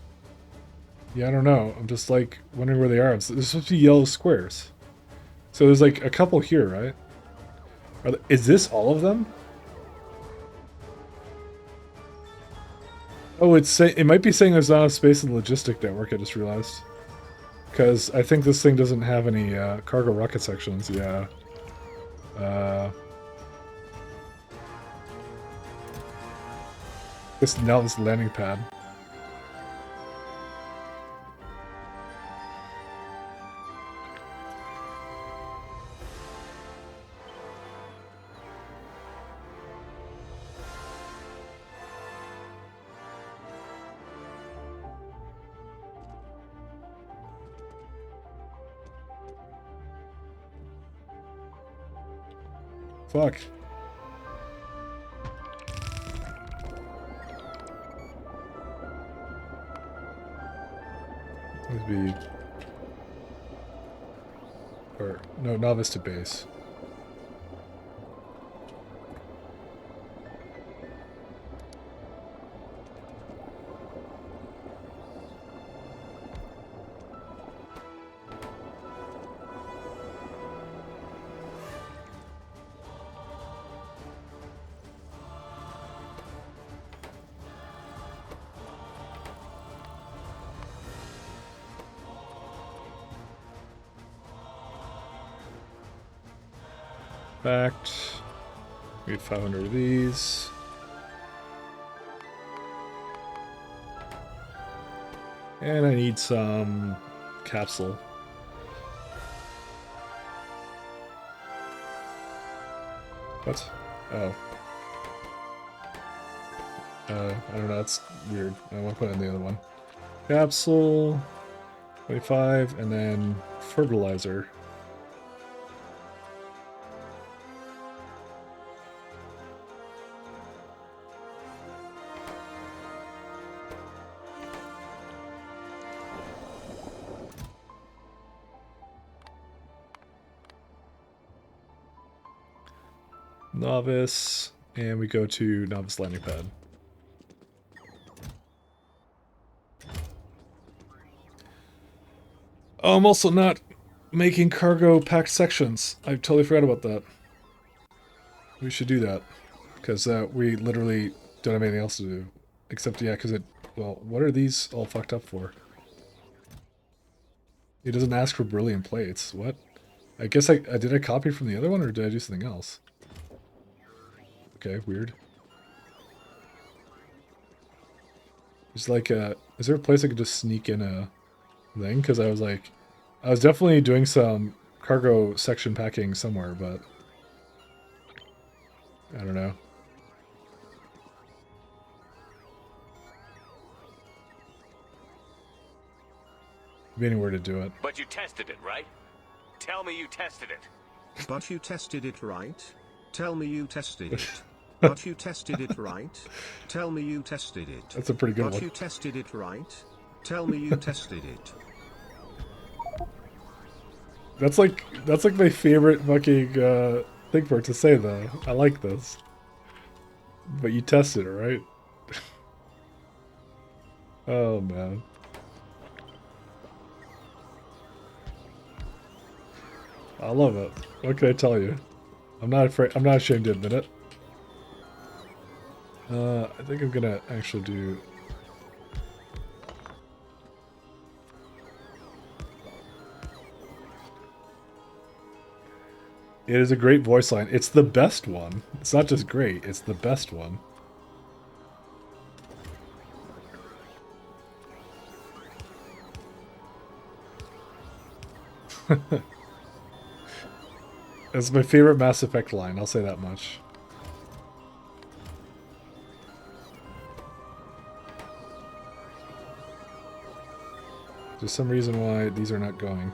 Yeah, I don't know. I'm just, like, wondering where they are. There's supposed to be yellow squares. So there's, like, a couple here, right? Is this all of them? Oh, it might be saying there's not enough space in the logistic network, I just realized. Because I think this thing doesn't have any cargo rocket sections, yeah. This landing pad. Fuck. Let's be... or no, novice to base. Fact. We get 500 of these. And I need some capsule. What? Oh. I don't know, that's weird. I want to put in the other one. Capsule, 25, and then fertilizer. Novice, and we go to novice landing pad. Oh, I'm also not making cargo packed sections. I totally forgot about that. We should do that, because we literally don't have anything else to do. Except, yeah, because it... Well, what are these all fucked up for? It doesn't ask for brilliant plates. What? I guess I did I copy from the other one, or did I do something else? Okay, weird. It's like, is there a place I could just sneak in a thing? Because I was like, I was definitely doing some cargo section packing somewhere, but I don't know. Be anywhere to do it. But you tested it, right? Tell me you tested it. But you tested it, right? Tell me you tested it. But you tested it, right? Tell me you tested it. That's a pretty good But one. you tested it, right? Tell me you tested it. That's like my favorite fucking thing for it to say though. I like this. But you tested it, right? Oh man. I love it. What can I tell you? I'm not afraid. I'm not ashamed to admit it. I think I'm gonna actually do. It is a great voice line. It's the best one. It's not just great, it's the best one. It's my favorite Mass Effect line, I'll say that much. There's some reason why these are not going.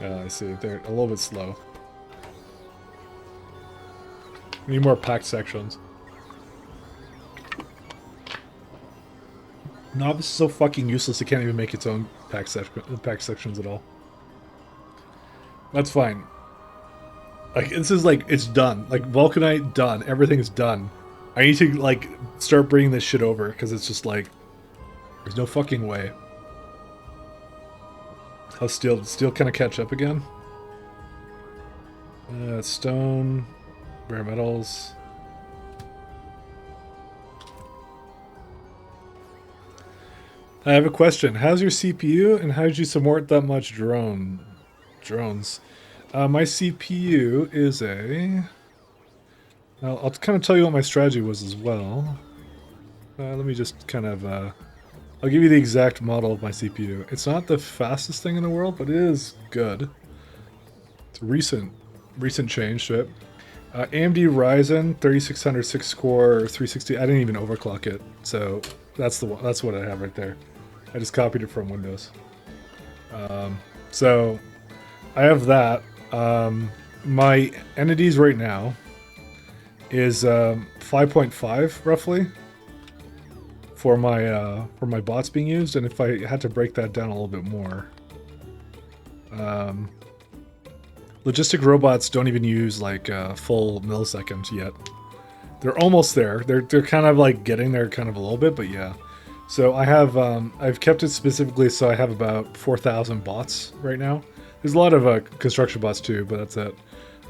I see. They're a little bit slow. We need more packed sections. Novice is so fucking useless it can't even make its own packed sections at all. That's fine. Like, this is like, it's done. Like, Vulcanite, done. Everything's done. I need to, like, start bringing this shit over, because it's just like, there's no fucking way. How's steel kind of catch up again? Stone, bare metals. I have a question. How's your CPU, and how did you support that much drones? My CPU is a... I'll kind of tell you what my strategy was as well. Let me just kind of... I'll give you the exact model of my CPU. It's not the fastest thing in the world, but it is good. It's a recent change to it. AMD Ryzen 3600 6-core 360. I didn't even overclock it, so that's what I have right there. I just copied it from Windows. So I have that. my entities right now is 5.5 roughly for my bots being used, and if I had to break that down a little bit more, logistic robots don't even use like full milliseconds yet. They're almost there. They're kind of like getting there kind of a little bit, but yeah. So I have I've kept it specifically so I have about 4,000 bots right now. There's a lot of construction bots too, but that's it.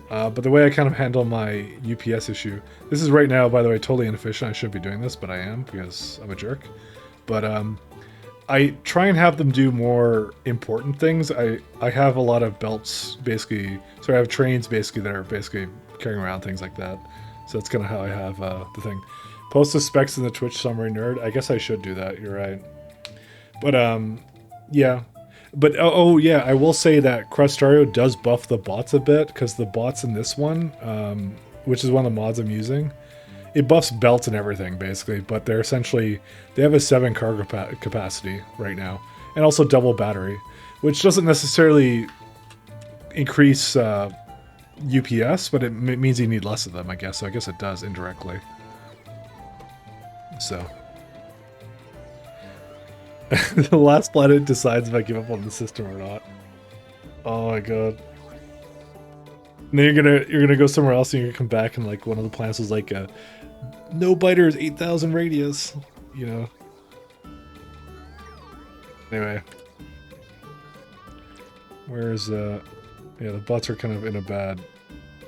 But the way I kind of handle my UPS issue, this is right now, by the way, totally inefficient. I shouldn't be doing this, but I am because I'm a jerk. But I try and have them do more important things. I have a lot of belts, basically. So I have trains, basically, that are basically carrying around things like that. So that's kind of how I have the thing. Post the specs in the Twitch summary, nerd. I guess I should do that. You're right. But yeah. But oh yeah, I will say that Factorio does buff the bots a bit, because the bots in this one, which is one of the mods I'm using, it buffs belts and everything basically. But they're essentially, they have a 7 cargo capacity right now, and also double battery, which doesn't necessarily increase UPS, but it means you need less of them, I guess. So I guess it does indirectly. So. The last planet decides if I give up on the system or not. Oh my god. And then you're gonna go somewhere else and you're gonna come back and like one of the planets was like no biters 8,000 radius, you know. Anyway. Where's yeah, the bots are kind of in a bad.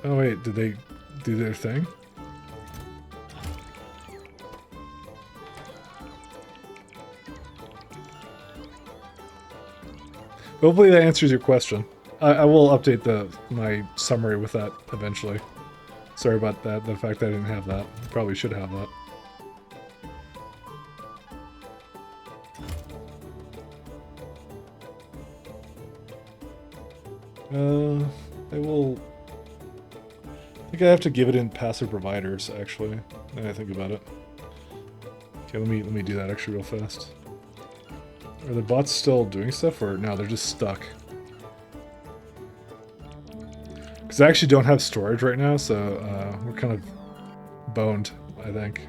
Oh wait, did they do their thing? Hopefully that answers your question. I will update my summary with that eventually. Sorry about that, the fact that I didn't have that. Probably should have that. I will... I think I have to give it in passive providers, actually, now I think about it. Okay, let me do that actually real fast. Are the bots still doing stuff, or no, they're just stuck? Because I actually don't have storage right now, so we're kind of boned, I think.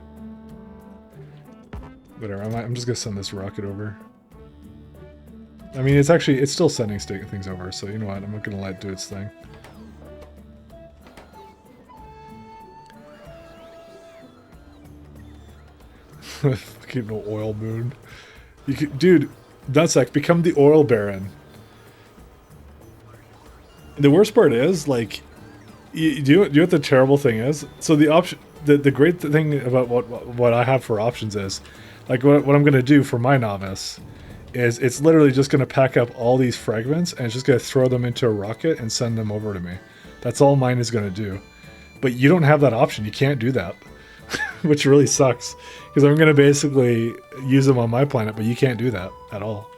Whatever, I'm just gonna send this rocket over. I mean, it's still sending things over, so you know what, I'm not gonna let it do its thing. Fucking oil moon. You could, dude, Nutsack, become the oil baron. The worst part is, like, you know what the terrible thing is? So the option, the great thing about what I have for options is, like, what I'm gonna do for my novice is it's literally just gonna pack up all these fragments and it's just gonna throw them into a rocket and send them over to me. That's all mine is gonna do. But you don't have that option. You can't do that, which really sucks. Because I'm gonna basically use them on my planet, but you can't do that at all,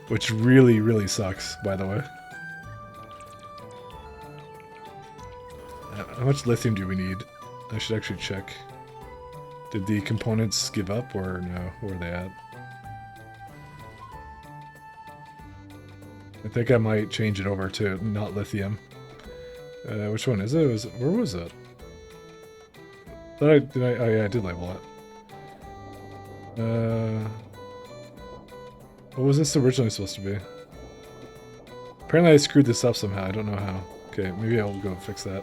which really, really sucks. By the way. How much lithium do we need? I should actually check. Did the components give up or no? Where are they at? I think I might change it over to not lithium. Which one is it? Where was it? Oh yeah, I did label it. What was this originally supposed to be? Apparently I screwed this up somehow. I don't know how. Okay, maybe I'll go fix that.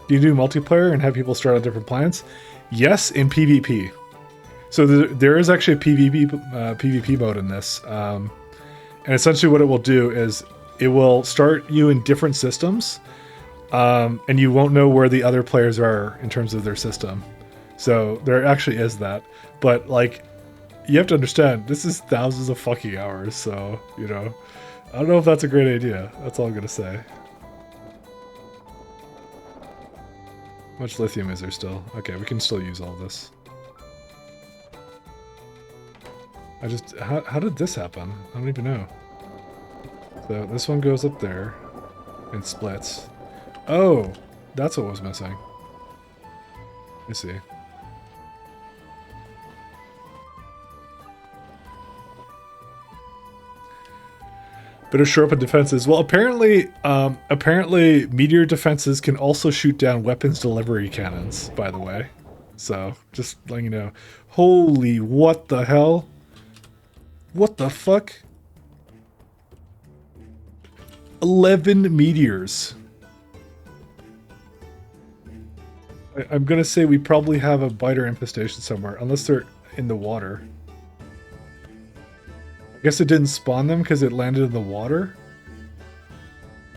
Do you do multiplayer and have people start on different planets? Yes, in PvP. So there is actually a PvP mode in this. And essentially what it will do is it will start you in different systems. And you won't know where the other players are in terms of their system. So there actually is that. But, like, you have to understand, this is thousands of fucking hours, so, you know. I don't know if that's a great idea. That's all I'm gonna say. How much lithium is there still? Okay, we can still use all this. How did this happen? I don't even know. So this one goes up there and splits. Oh, that's what was missing. Let me see. Better shore up on defenses. Well, apparently meteor defenses can also shoot down weapons delivery cannons, by the way. So, just letting you know. Holy, what the hell? What the fuck? 11 meteors. I'm gonna say we probably have a biter infestation somewhere, unless they're in the water. I guess it didn't spawn them because it landed in the water?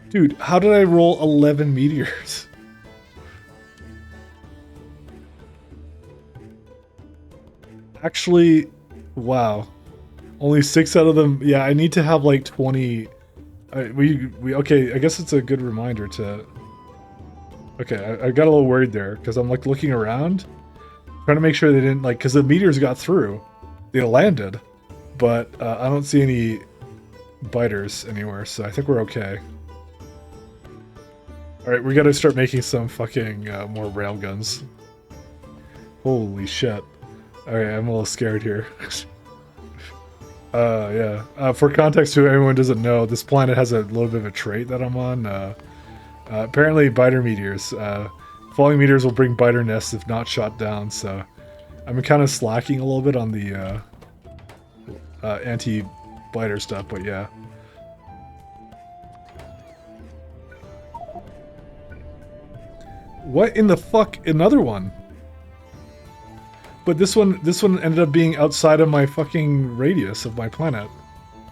Dude, how did I roll 11 meteors? Actually, wow. Only 6 out of them. Yeah, I need to have like 20. Okay, I guess it's a good reminder to... Okay, I got a little worried there, because I'm like looking around, trying to make sure they didn't, like, because the meteors got through. They landed, but I don't see any biters anywhere, so I think we're okay. Alright, we gotta start making some fucking more railguns. Holy shit. Alright, I'm a little scared here. Yeah. For context, who everyone doesn't know, this planet has a little bit of a trait that I'm on. Apparently, biter meteors. Falling meteors will bring biter nests if not shot down, so I'm kind of slacking a little bit on the anti-biter stuff, but yeah. What in the fuck? Another one? But this one ended up being outside of my fucking radius of my planet.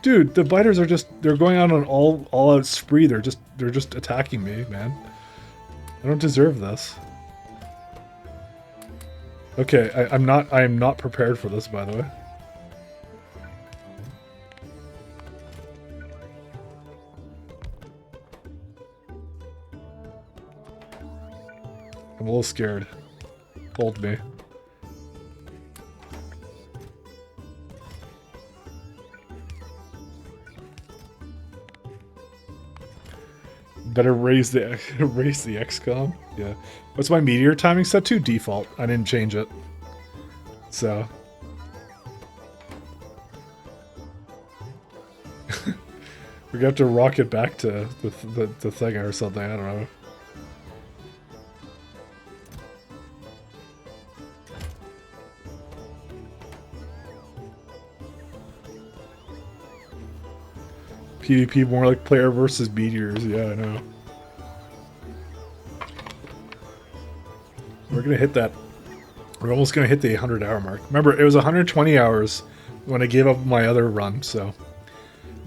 Dude, the biters are they're going on an all-out spree. They're just attacking me, man. I don't deserve this. Okay, I am not prepared for this, by the way. I'm a little scared. Hold me. Better raise the XCOM. Yeah. What's my meteor timing set to? Default. I didn't change it. So. We're gonna have to rock it back to the thing or something. I don't know. PvP more like player versus meteors. Yeah, I know. We're gonna hit that. We're almost gonna hit the 100-hour mark. Remember, it was 120 hours when I gave up my other run, so.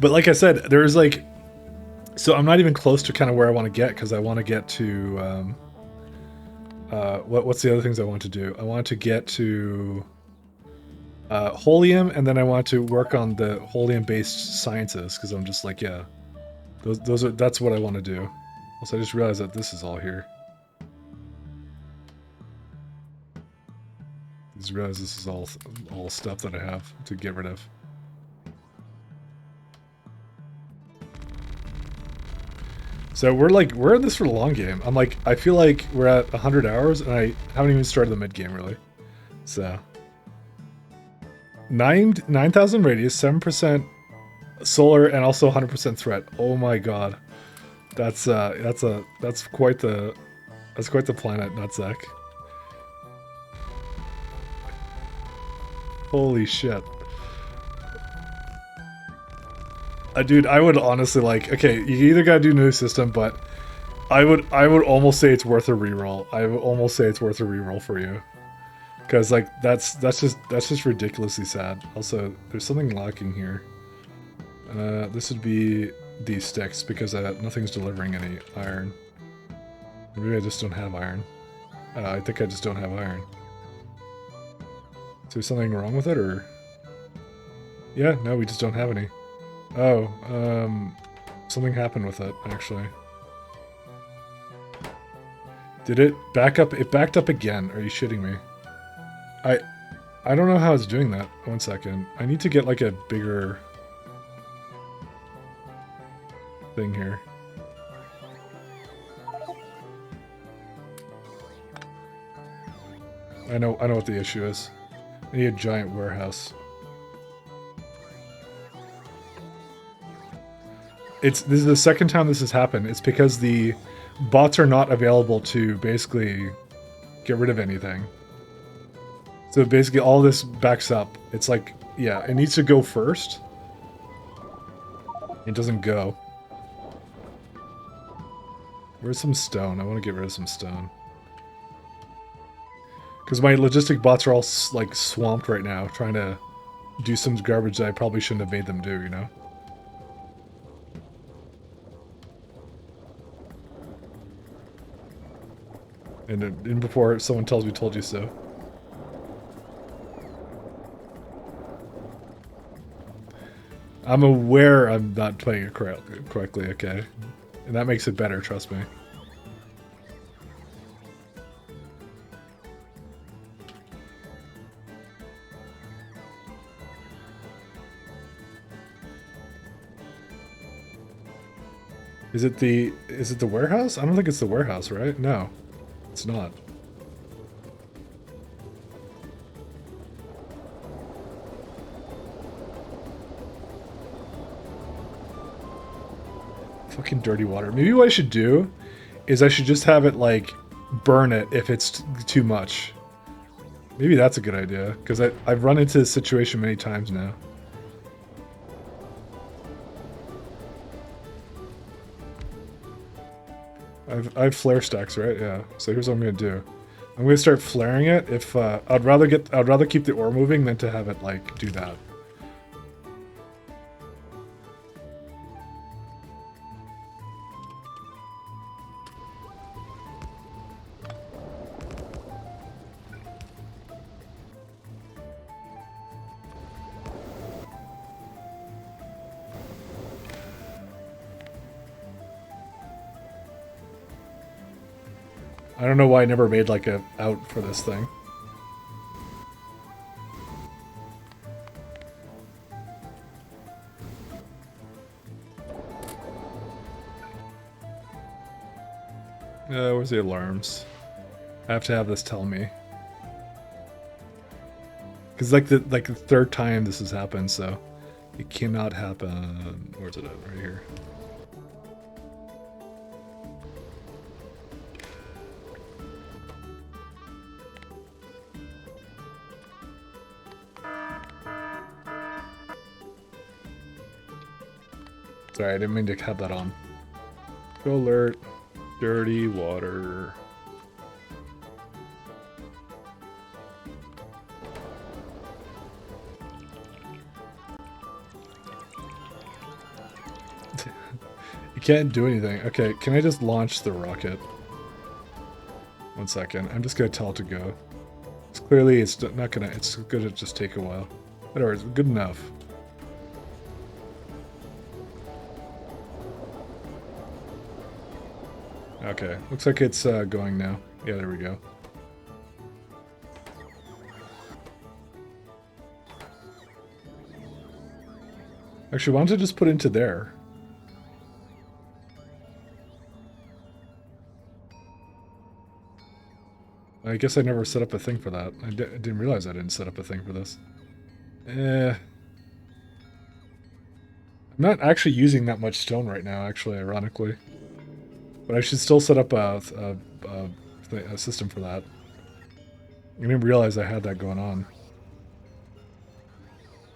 But like I said, there's like... So I'm not even close to kind of where I want to get, because I want to get to... what's the other things I want to do? I want to get to... Holium, and then I want to work on the Holium-based sciences, because I'm just like, yeah, that's what I want to do. Also, I just realized that this is all here. I just realized this is all stuff that I have to get rid of. So we're in this for the long game. I feel like we're at 100 hours, and I haven't even started the mid game really. So. 9,000 radius, 7% solar, and also 100% threat. Oh my god, that's quite the planet, nutsack. Holy shit, dude! I would honestly like. Okay, you either gotta do new system, but I would almost say it's worth a reroll. I would almost say it's worth a reroll for you. Because like that's just ridiculously sad. Also, there's something lacking here. This would be these sticks because nothing's delivering any iron. Maybe I just don't have iron. I think I just don't have iron. Is there something wrong with it, or? Yeah, no, we just don't have any. Oh, something happened with it actually. Did it back up? It backed up again. Are you shitting me? I don't know how it's doing that. 1 second. I need to get like a bigger thing here. I know what the issue is. I need a giant warehouse. this is the second time this has happened. It's because the bots are not available to basically get rid of anything. So basically all this backs up. It's like, yeah, it needs to go first. It doesn't go. Where's some stone? I want to get rid of some stone. Because my logistic bots are all like swamped right now, trying to do some garbage that I probably shouldn't have made them do, you know? And before someone tells me told you so. I'm aware I'm not playing it correctly, okay? And that makes it better, trust me. Is it the warehouse? I don't think it's the warehouse, right? No. It's not. Fucking dirty water. Maybe what I should do is I should just have it, like, burn it if it's too much. Maybe that's a good idea, because I've run into this situation many times now. I have flare stacks, right? Yeah. So here's what I'm gonna do. I'm gonna start flaring it. If I'd rather keep the ore moving than to have it like do that. I don't know why I never made like a out for this thing. Where's the alarms? I have to have this tell me. Cause like the third time this has happened, so it cannot happen. Where's it at? Right here. Sorry, I didn't mean to have that on. Go alert. Dirty water. You can't do anything. Okay, can I just launch the rocket? 1 second. I'm just gonna tell it to go. It's clearly it's not gonna. It's gonna just take a while. Whatever. It's good enough. Okay, looks like it's going now. Yeah, there we go. Actually, why don't I just put it into there? I guess I never set up a thing for that. I didn't realize I didn't set up a thing for this. I'm not actually using that much stone right now, actually, ironically. But I should still set up a system for that. I didn't realize I had that going on.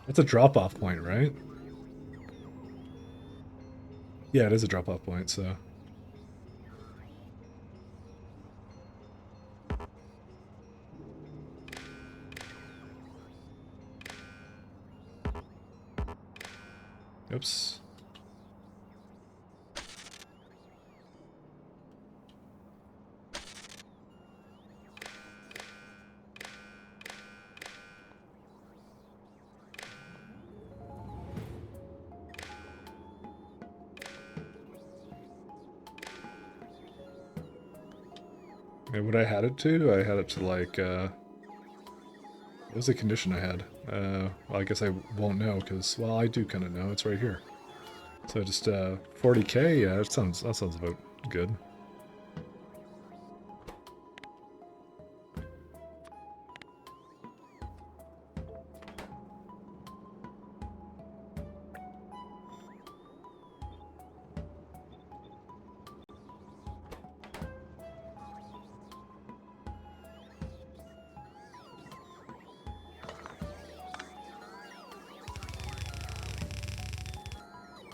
That's a drop-off point, right? Yeah, it is a drop-off point, so... Oops. And what I had it to? I had it to like, what was the condition I had? Well, I guess I won't know, because, well, I do kind of know. It's right here. So just, 40k? Yeah, that sounds about good.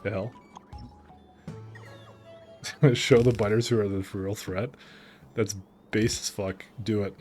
The hell? Show the biters who are the real threat. That's base as fuck. Do it.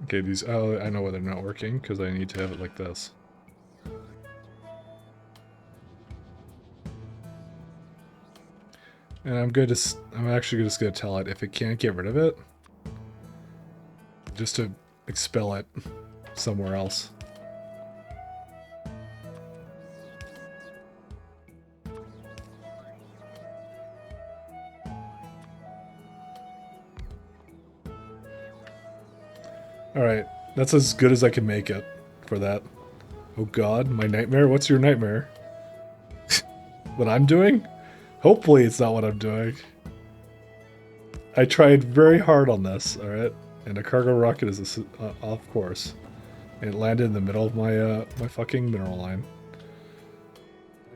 Okay, these. Oh, I know why they're not working because I need to have it like this. And I'm actually just gonna tell it if it can't get rid of it, just to expel it somewhere else. Alright, that's as good as I can make it for that. Oh god, my nightmare? What's your nightmare? What I'm doing? Hopefully it's not what I'm doing. I tried very hard on this, alright? And a cargo rocket is off course. And it landed in the middle of my my fucking mineral line.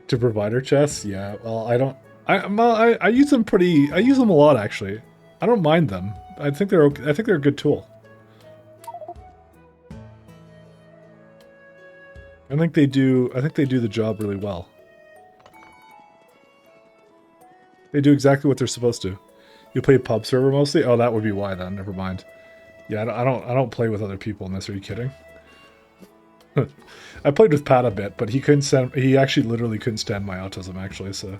To provider chests? Yeah, well I don't... I use them I use them a lot actually. I don't mind them. I think they're okay. I think they're a good tool. I think they do the job really well. They do exactly what they're supposed to. You play pub server mostly? Oh, that would be why then. Never mind. Yeah, I don't play with other people in this. Are you kidding? I played with Pat a bit, but he actually literally couldn't stand my autism actually, so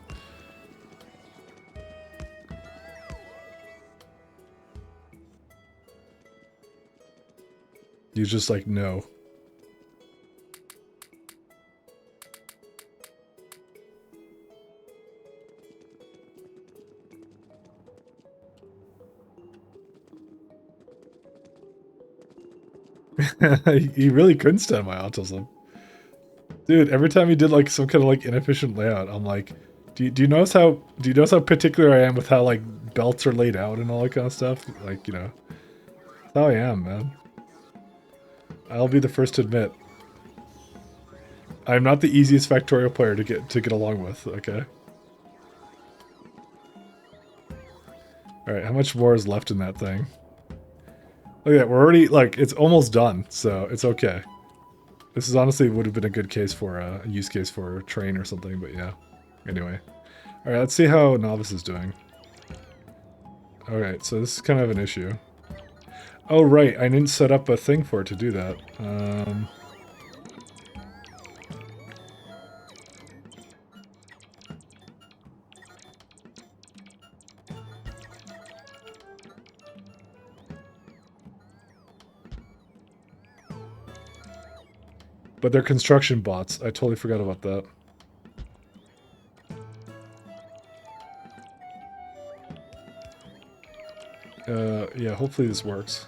he's just like, no. He really couldn't stand my autism. Dude, every time he did like some kind of like inefficient layout, I'm like, do you notice how particular I am with how like belts are laid out and all that kind of stuff? Like, you know. That's how I am, man. I'll be the first to admit. I'm not the easiest Factorio player to get along with, okay? Alright, how much more is left in that thing? Look at that, we're already, like, it's almost done, so it's okay. This is honestly would have been a good case for a use case for a train or something, but yeah. Anyway. Alright, let's see how Novice is doing. Alright, so this is kind of an issue. Oh, right, I didn't set up a thing for it to do that. But they're construction bots. I totally forgot about that. Yeah, hopefully this works.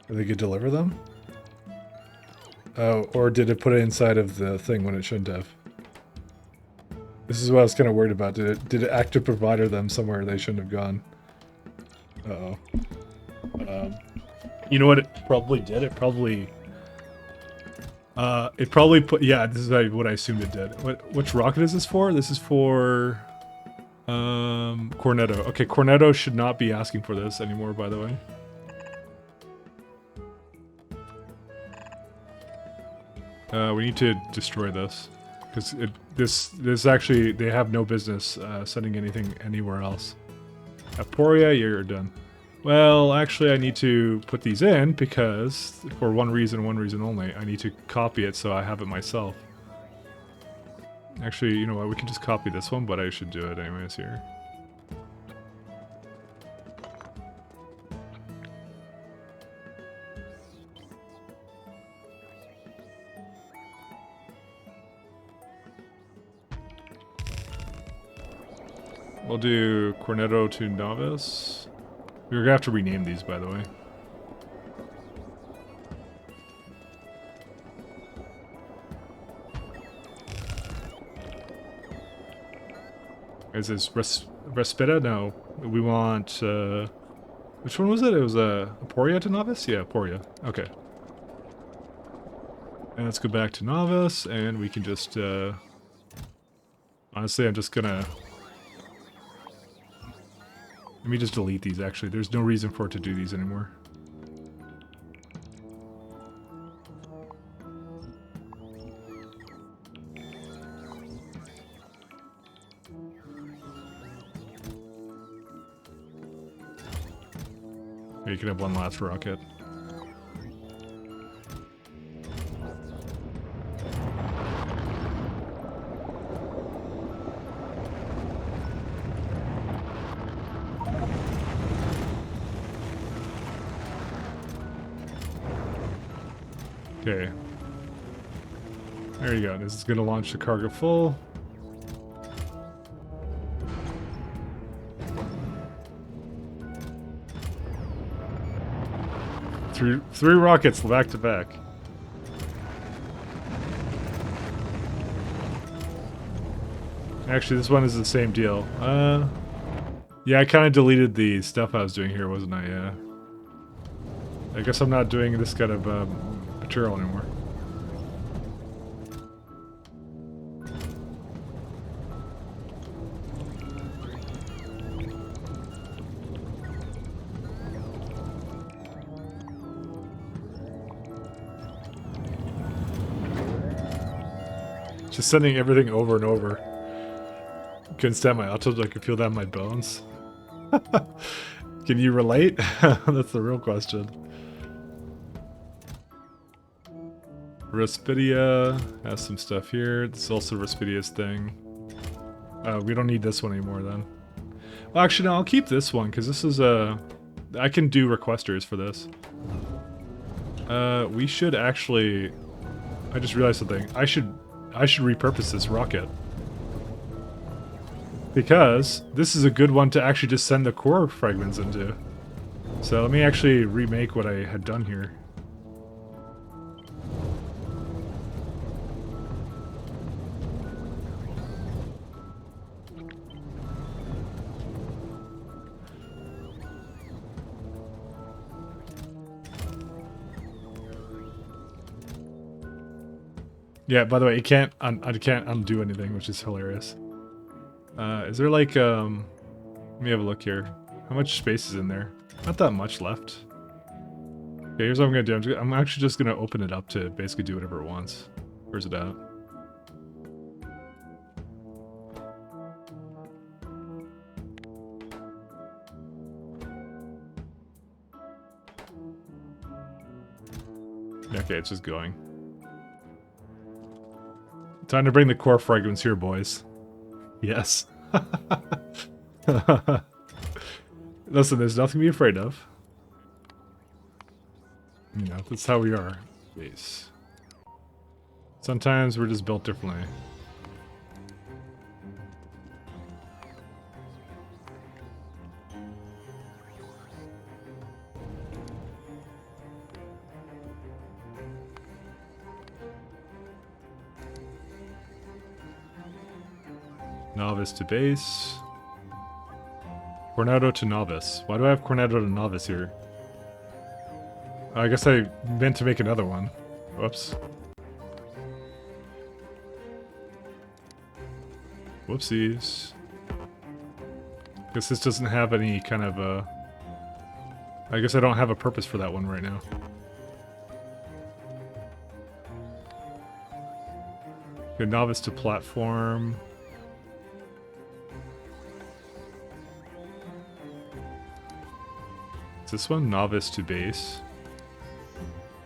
Are they gonna deliver them? Oh, or did it put it inside of the thing when it shouldn't have? This is what I was kind of worried about. Did it active provider them somewhere they shouldn't have gone? Uh-oh. You know what it probably did? It probably put... Yeah, this is what I assumed it did. Which rocket is this for? This is for... Cornetto. Okay, Cornetto should not be asking for this anymore, by the way. We need to destroy this. Because this actually, they have no business sending anything anywhere else. Aporia, you're done. Well, actually, I need to put these in because, for one reason only, I need to copy it so I have it myself. Actually, you know what, we can just copy this one, but I should do it anyways here. We'll do Cornetto to Novice. We're gonna have to rename these, by the way. Is this Respita? No. We want, which one was it? It was, Aporia to Novice? Yeah, Aporia. Okay. And let's go back to Novice, and we can just, honestly, I'm just gonna... Let me just delete these, actually. There's no reason for it to do these anymore. You can have one last rocket. Okay. There you go. This is going to launch the cargo full. Three rockets back to back. Actually, this one is the same deal. Yeah, I kind of deleted the stuff I was doing here, wasn't I? Yeah. I guess I'm not doing this kind of material anymore. Just sending everything over and over. Couldn't stand my auto, I could feel that in my bones. Can you relate? That's the real question. Respidia has some stuff here. This is also Respidia's thing. We don't need this one anymore then. Well, actually, no, I'll keep this one because this is I can do requesters for this. We should actually... I just realized something. I should repurpose this rocket. Because this is a good one to actually just send the core fragments into. So let me actually remake what I had done here. Yeah, by the way, I can't undo anything, which is hilarious. Is there like, let me have a look here. How much space is in there? Not that much left. Okay, here's what I'm gonna do. I'm actually just gonna open it up to basically do whatever it wants. Where's it at? Okay, it's just going. Time to bring the core fragments here, boys. Yes. Listen, there's nothing to be afraid of. You know, that's how we are. Base. Sometimes we're just built differently. Novice to base. Cornado to novice. Why do I have Cornado to novice here? I guess I meant to make another one. Whoops. Whoopsies. Guess this doesn't have any kind of a... I guess I don't have a purpose for that one right now. Okay, novice to platform. This one novice to base.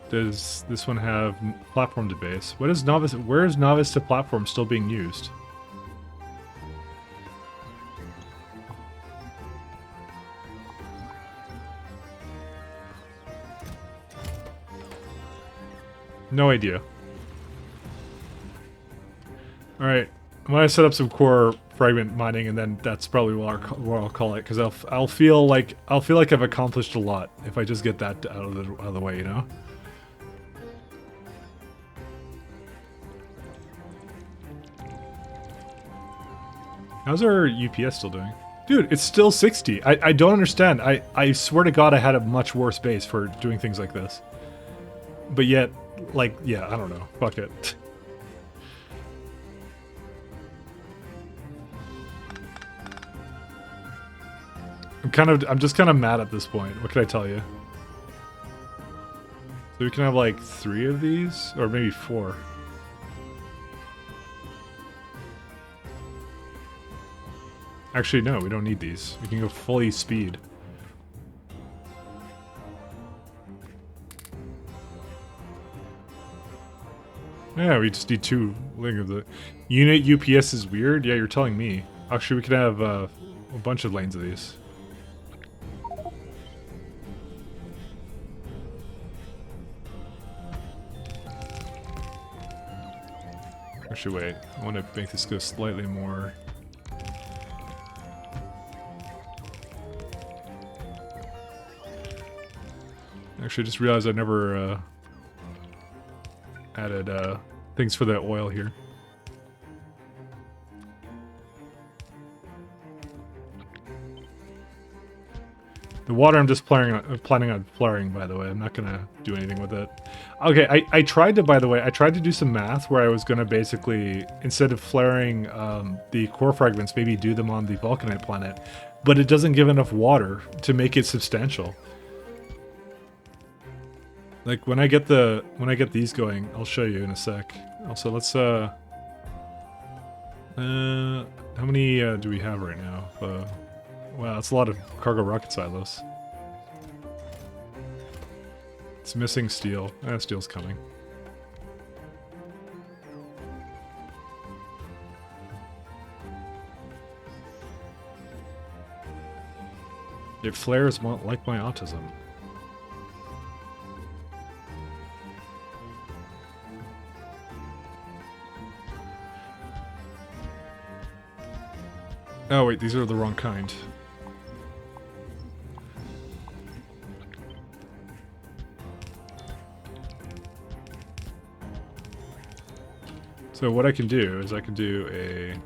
Does this one have platform to base? What is novice? Where is novice to platform still being used? No idea. All right, I'm gonna set up some core fragment mining, and then that's probably what I'll call it, because I'll feel like I've accomplished a lot if I just get that out of the way, you know. How's our UPS still doing? Dude, it's still 60. I don't understand. I swear to God I had a much worse base for doing things like this. But yet, like, yeah, I don't know. Fuck it. I'm just kind of mad at this point. What can I tell you? So we can have like 3 of these, or maybe 4. Actually, no, we don't need these. We can go fully speed. Yeah, we just need 2 link of the unit UPS is weird. Yeah, you're telling me. Actually, we can have a bunch of lanes of these. Actually, wait. I want to make this go slightly more. Actually, I just realized I never added things for the oil here. The water I'm just planning on flaring, by the way. I'm not gonna do anything with it. Okay, I tried to, by the way, I tried to do some math where I was gonna basically, instead of flaring the core fragments, maybe do them on the vulcanite planet, but it doesn't give enough water to make it substantial. Like when I get these going, I'll show you in a sec. Also, let's how many do we have right now? Wow, that's a lot of cargo rocket silos. It's missing steel. Steel's coming. It flares like my autism. Oh wait, these are the wrong kind. So what I can do is I can do a...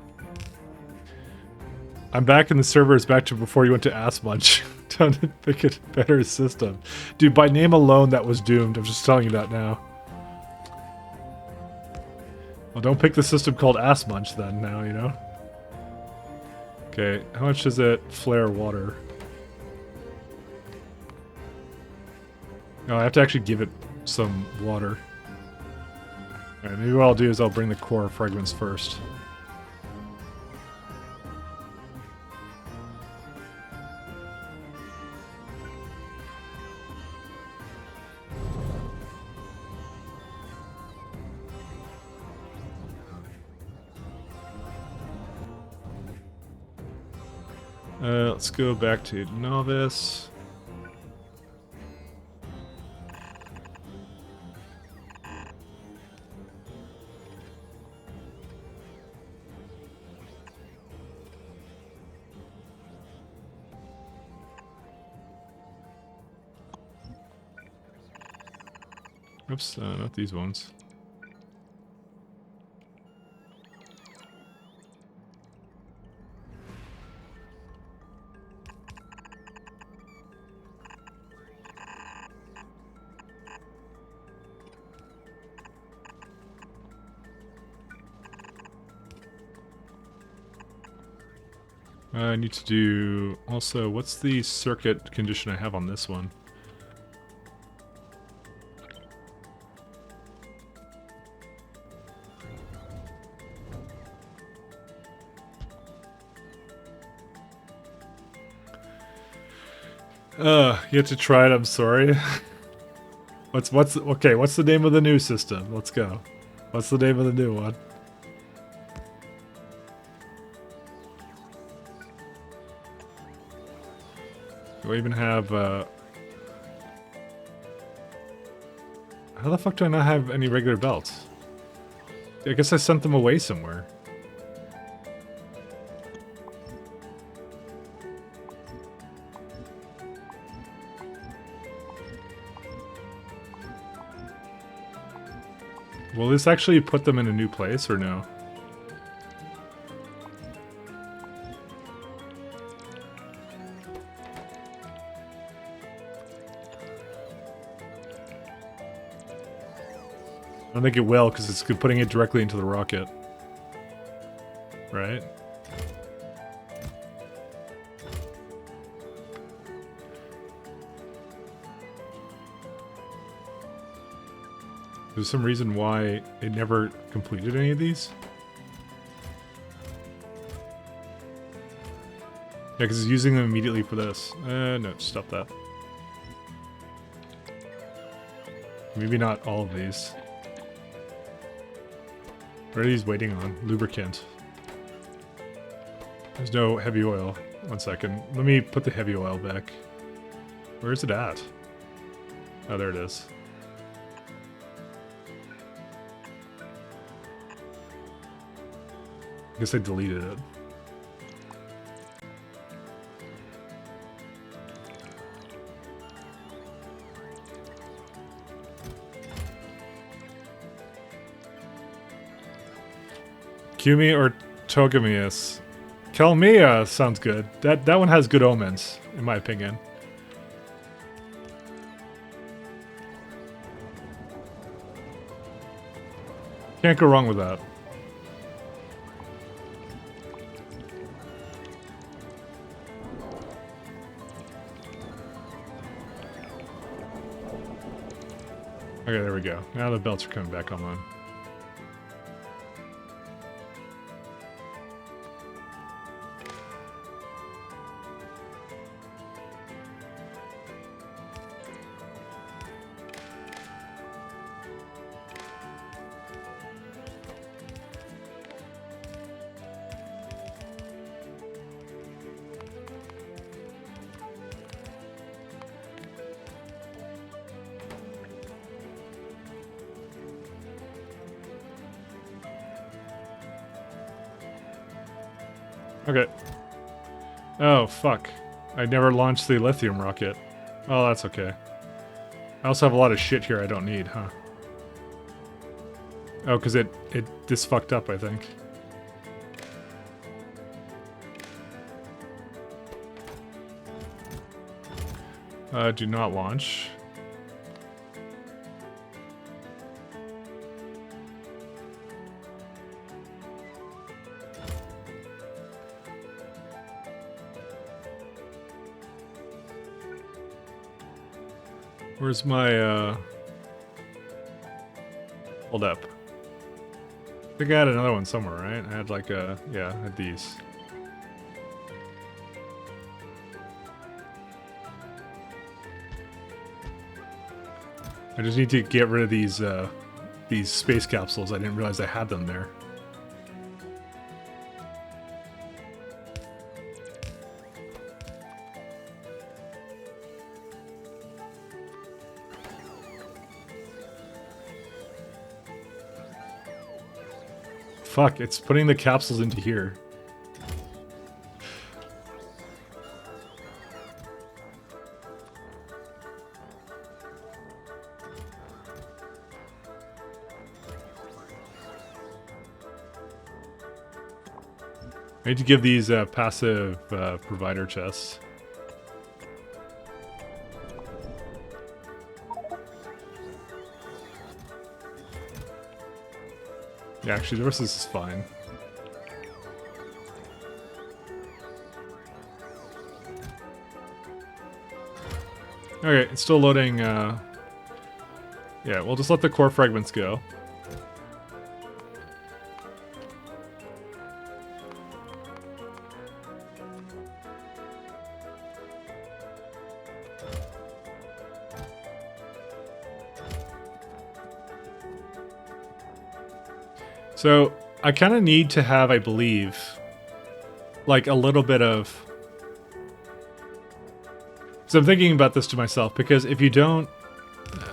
I'm back in the servers back to before you went to Ass Munch. Trying to pick a better system. Dude, by name alone that was doomed. I'm just telling you that now. Well, don't pick the system called Ass Munch then now, you know? Okay, how much does it flare water? Oh, I have to actually give it some water. Alright, maybe what I'll do is I'll bring the core fragments first. Let's go back to Novice. Oops, not these ones. I need to do... Also, what's the circuit condition I have on this one? You have to try it, I'm sorry. Okay, what's the name of the new system? Let's go. What's the name of the new one? Do I even have, how the fuck do I not have any regular belts? I guess I sent them away somewhere. Will this actually put them in a new place, or no? I don't think it will because it's putting it directly into the rocket. Right? There's some reason why it never completed any of these? Yeah, because it's using them immediately for this. No, stop that. Maybe not all of these. What are these waiting on? Lubricant. There's no heavy oil. 1 second. Let me put the heavy oil back. Where is it at? Oh, there it is. I guess I deleted it. Kumi or Togamius? Kelmia sounds good. That one has good omens, in my opinion. Can't go wrong with that. Okay, there we go. Now the belts are coming back online. Okay. Oh, fuck. I never launched the lithium rocket. Oh, that's okay. I also have a lot of shit here I don't need, huh? Oh, because this fucked up, I think. Do not launch. Where's my, hold up. I think I had another one somewhere, right? I had like a, yeah, I had these. I just need to get rid of these space capsules. I didn't realize I had them there. Fuck, it's putting the capsules into here. I need to give these passive provider chests. Yeah, actually, the rest of this is fine. Okay, it's still loading. Yeah, we'll just let the core fragments go. So, I kind of need to have, I believe, like a little bit of... So I'm thinking about this to myself, because if you don't...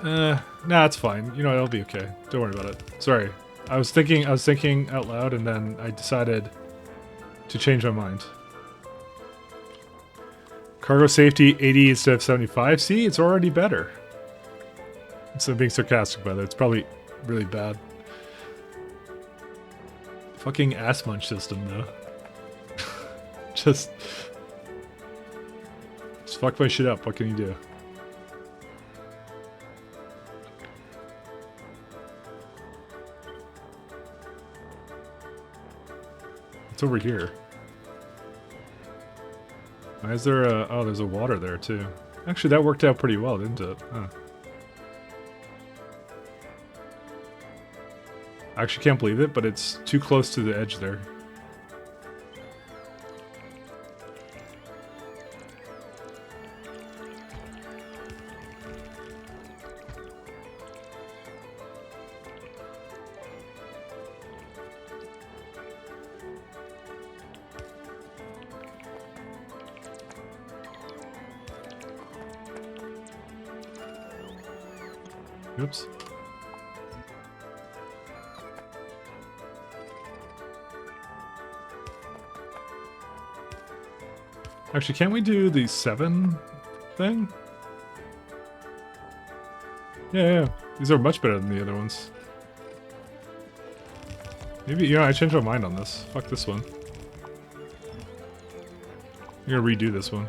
nah, it's fine. You know, it'll be okay. Don't worry about it. Sorry. I was thinking out loud, and then I decided to change my mind. Cargo safety 80 instead of 75. See, it's already better. Instead of being sarcastic about it, it's probably really bad. Fucking ass munch system, though. Just fuck my shit up. What can you do? It's over here. Why is there a... Oh, there's a water there, too. Actually, that worked out pretty well, didn't it? Huh. I actually can't believe it, but it's too close to the edge there. Oops. Actually, can't we do the 7 thing? Yeah. These are much better than the other ones. Maybe, you know, I changed my mind on this. Fuck this one. I'm gonna redo this one.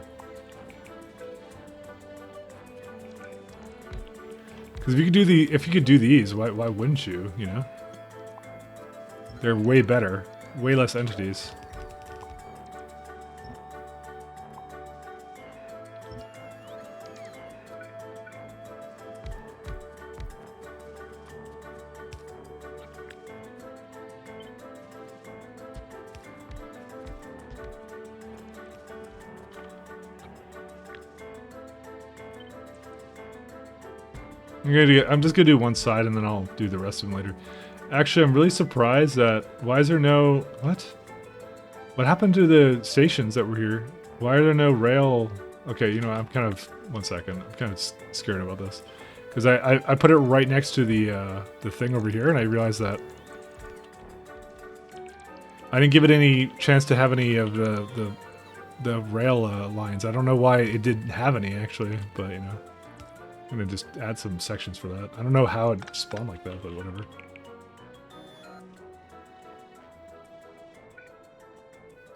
Because if you could do these, why wouldn't you? You know, they're way better, way less entities. I'm just gonna do one side and then I'll do the rest of them later. Actually, I'm really surprised that why is there no what happened to the stations that were here? Why are there no rail? Okay, you know, I'm kind of 1 second. I'm kind of scared about this because I put it right next to the thing over here, and I realized that I didn't give it any chance to have any of the rail lines. I don't know why it didn't have any actually, but you know. I'm gonna just add some sections for that. I don't know how it spawned like that, but whatever.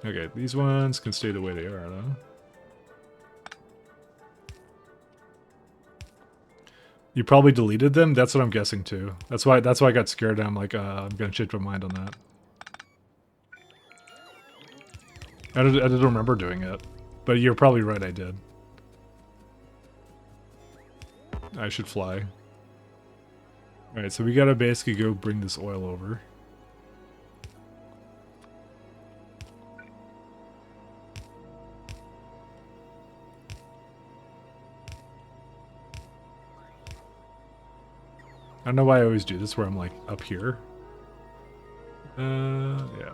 Okay, these ones can stay the way they are, though. You probably deleted them? That's what I'm guessing too. That's why I got scared. I'm like, I'm gonna change my mind on that. I didn't remember doing it, but you're probably right. I did. I should fly. Alright, so we gotta basically go bring this oil over. I don't know why I always do this where I'm like up here. Yeah.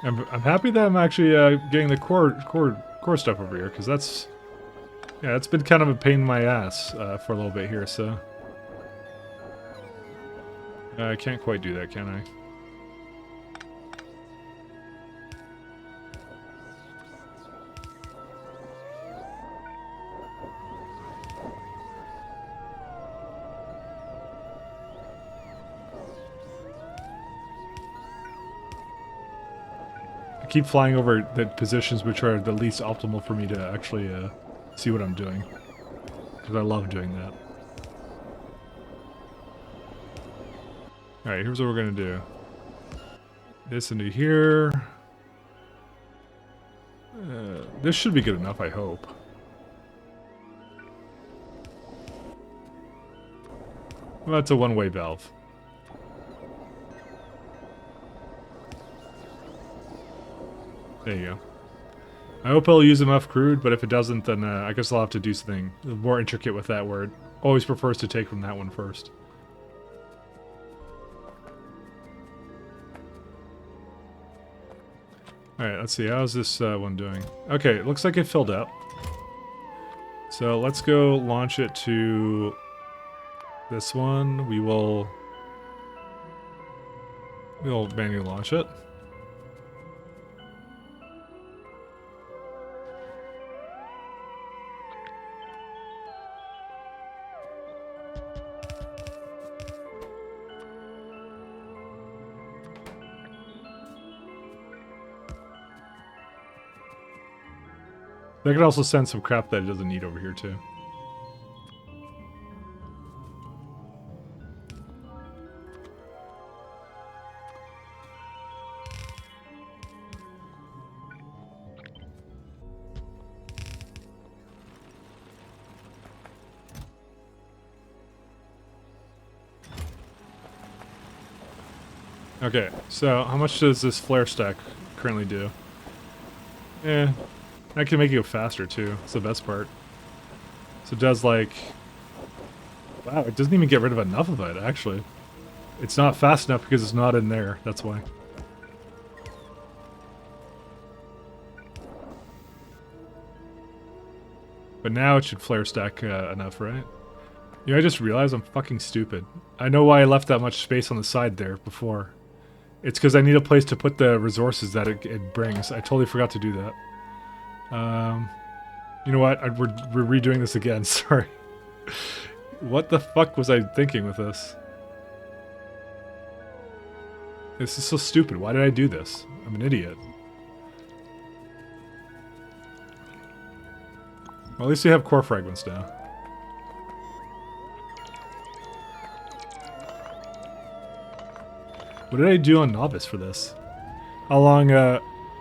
I'm happy that I'm actually getting the core stuff over here, because that's... Yeah, it's been kind of a pain in my ass for a little bit here, so... I can't quite do that, can I? Keep flying over the positions which are the least optimal for me to actually see what I'm doing. Because I love doing that. Alright, here's what we're going to do. This into here. This should be good enough, I hope. Well, that's a one-way valve. There you go. I hope it'll use enough crude, but if it doesn't, then I guess I'll have to do something more intricate with that, where it always prefers to take from that one first. Alright, let's see. How's this one doing? Okay, it looks like it filled up. So let's go launch it to this one. We'll manually launch it. That could also send some crap that it doesn't need over here too. Okay, so how much does this flare stack currently do? Eh, I can make it go faster too. That's the best part. So it does like... Wow, it doesn't even get rid of enough of it, actually. It's not fast enough because it's not in there, that's why. But now it should flare stack enough, right? You know, I just realized I'm fucking stupid. I know why I left that much space on the side there before. It's because I need a place to put the resources that it brings. I totally forgot to do that. You know what? We're redoing this again. Sorry. What the fuck was I thinking with this? This is so stupid. Why did I do this? I'm an idiot. Well, at least we have core fragments now. What did I do on Novice for this? How long,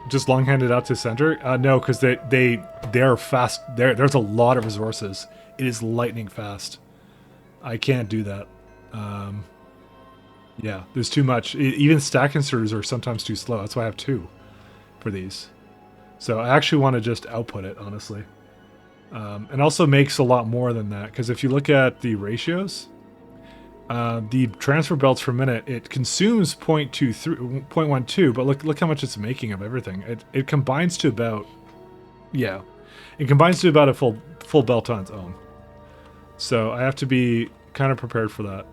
just long-handed out to center? No, because they're fast. There's a lot of resources. It is lightning fast. I can't do that. Yeah, there's too much. Even stack inserters are sometimes too slow. That's why I have 2 for these. So I actually want to just output it, honestly. And also makes a lot more than that, because if you look at the ratios, the transfer belts per minute, it consumes 0.12, but look how much it's making of everything. It combines to about, yeah, it combines to about a full belt on its own. So I have to be kind of prepared for that.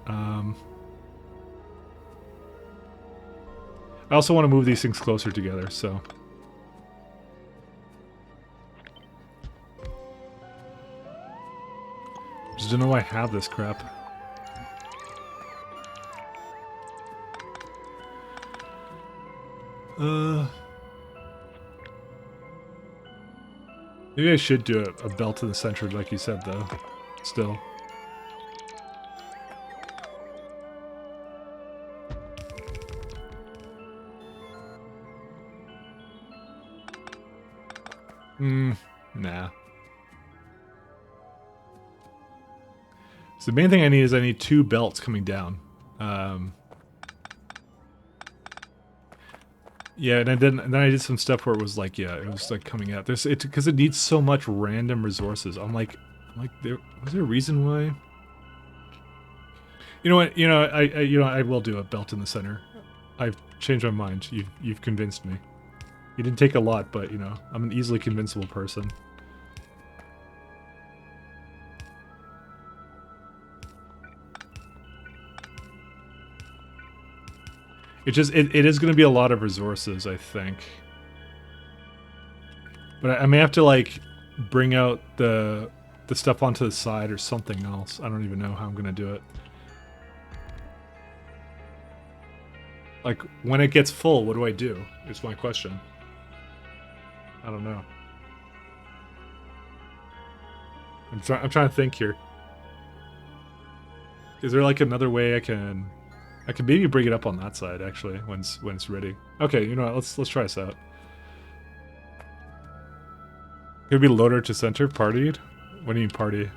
I also want to move these things closer together, so. Just don't know why I have this crap. Maybe I should do a belt in the center, like you said, though. Still. Nah. So the main thing I need is I need 2 belts coming down. Yeah, and then I did some stuff where it was like, yeah, it was like coming out. Because it needs so much random resources. I'm like, was there a reason why? You know what? I will do a belt in the center. I've changed my mind. You've convinced me. You didn't take a lot, but you know, I'm an easily convincible person. It is going to be a lot of resources, I think. But I may have to like bring out the stuff onto the side or something else. I don't even know how I'm going to do it. Like when it gets full, what do I do? Is my question. I don't know. I'm trying to think here. Is there like another way I can maybe bring it up on that side actually when it's ready. Okay, you know what? Let's try this out. Could be loader to center partied. What do you mean party?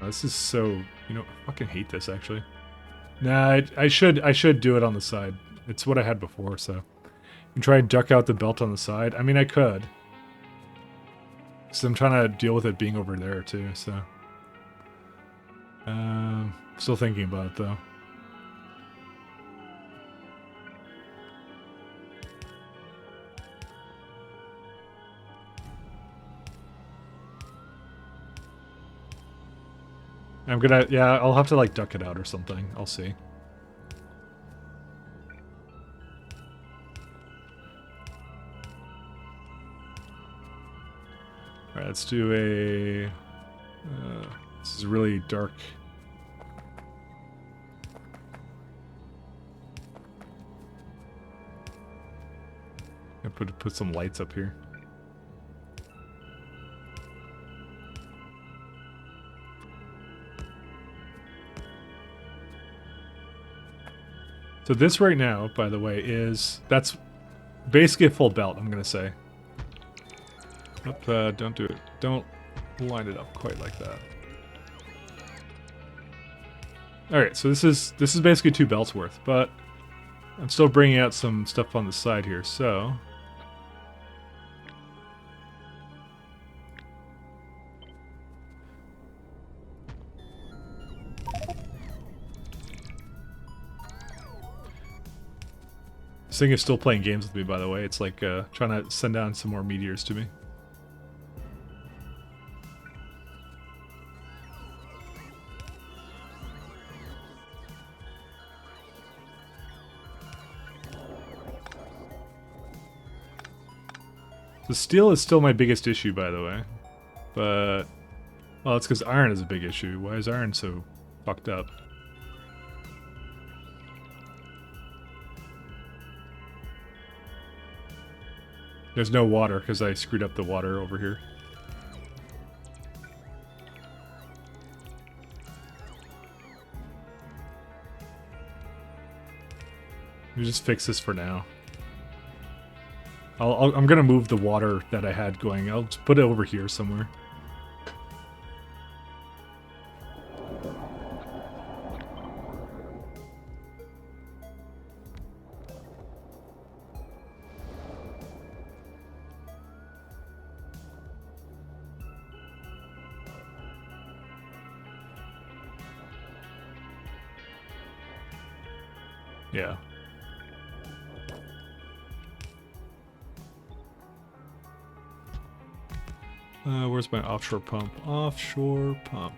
Oh, this is so, you know, I fucking hate this actually. Nah, I should do it on the side. It's what I had before, so. And try and duck out the belt on the side. I mean, I could. So I'm trying to deal with it being over there too, so. Still thinking about it though. I'll have to like duck it out or something. I'll see. Alright, let's do a... this is really dark. I put some lights up here. So this right now, by the way, that's basically a full belt, I'm gonna say. Nope, don't do it. Don't line it up quite like that. Alright, so this is basically 2 belts worth, but I'm still bringing out some stuff on the side here, so... This thing is still playing games with me, by the way. It's like trying to send down some more meteors to me. The steel is still my biggest issue, by the way. But, well, it's because iron is a big issue. Why is iron so fucked up? There's no water because I screwed up the water over here. Let me just fix this for now. I'm gonna move the water that I had going. I'll just put it over here somewhere. Yeah. Where's my offshore pump? Offshore pump.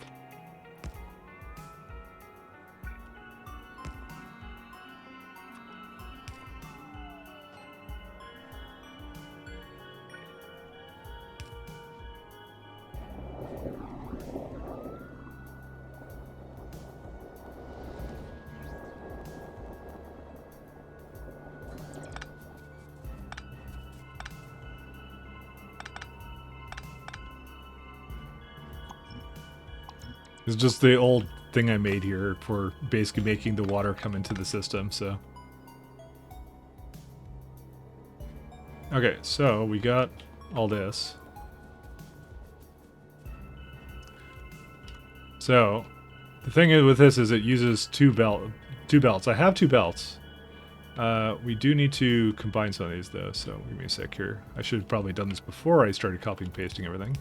It's just the old thing I made here for basically making the water come into the system, so. Okay, so we got all this. So, the thing with this is it uses two belts. I have 2 belts. We do need to combine some of these though, so give me a sec here. I should have probably done this before I started copying and pasting everything.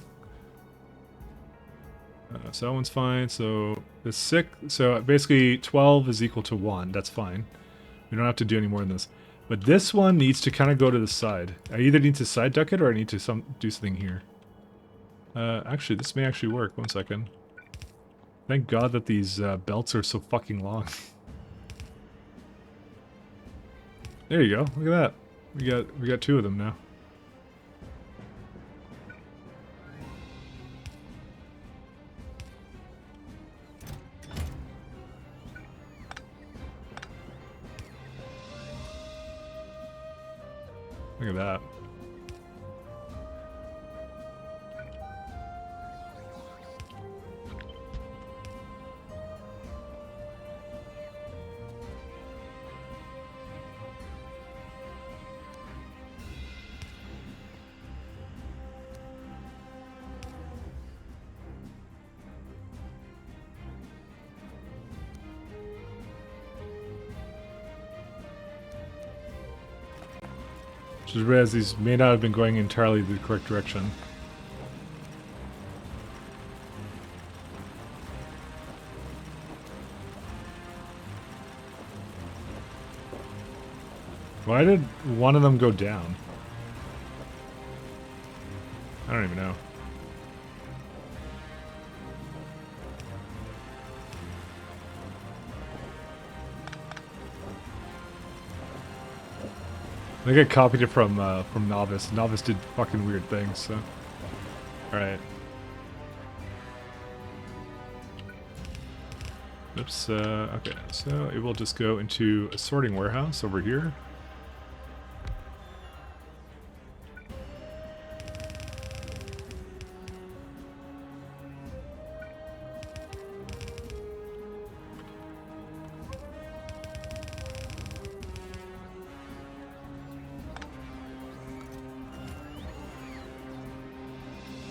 So that one's fine. So the 6, so basically 12 is equal to 1. That's fine. We don't have to do any more than this. But this one needs to kind of go to the side. I either need to side duck it or I need to do something here. Actually, this may actually work. 1 second. Thank God that these belts are so fucking long. There you go. Look at that. We got 2 of them now. Look at that. Just realized these may not have been going entirely the correct direction. Why did one of them go down? I don't even know. I think I copied it from Novice. Novice did fucking weird things, so. Alright. Oops, okay, so it will just go into a sorting warehouse over here.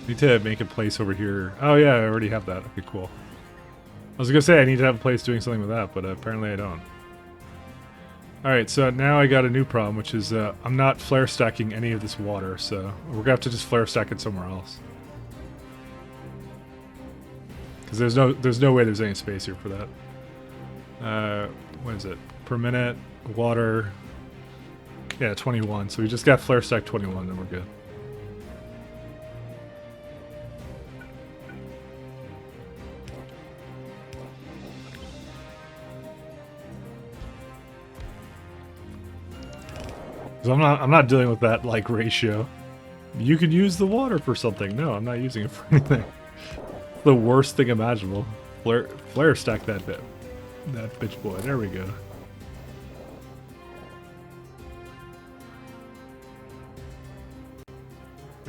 Need to make a place over here. Oh yeah, I already have that. Okay, cool. I was gonna say I need to have a place doing something with that, but apparently I don't. Alright, so now I got a new problem, which is I'm not flare stacking any of this water, so we're gonna have to just flare stack it somewhere else. Because there's no way there's any space here for that. What is it? Per minute, water. Yeah, 21. So we just got flare stack 21, then we're good. So I'm not dealing with that like ratio. You could use the water for something. No, I'm not using it for anything. The worst thing imaginable. Flare stack that bit. That bitch boy. There we go.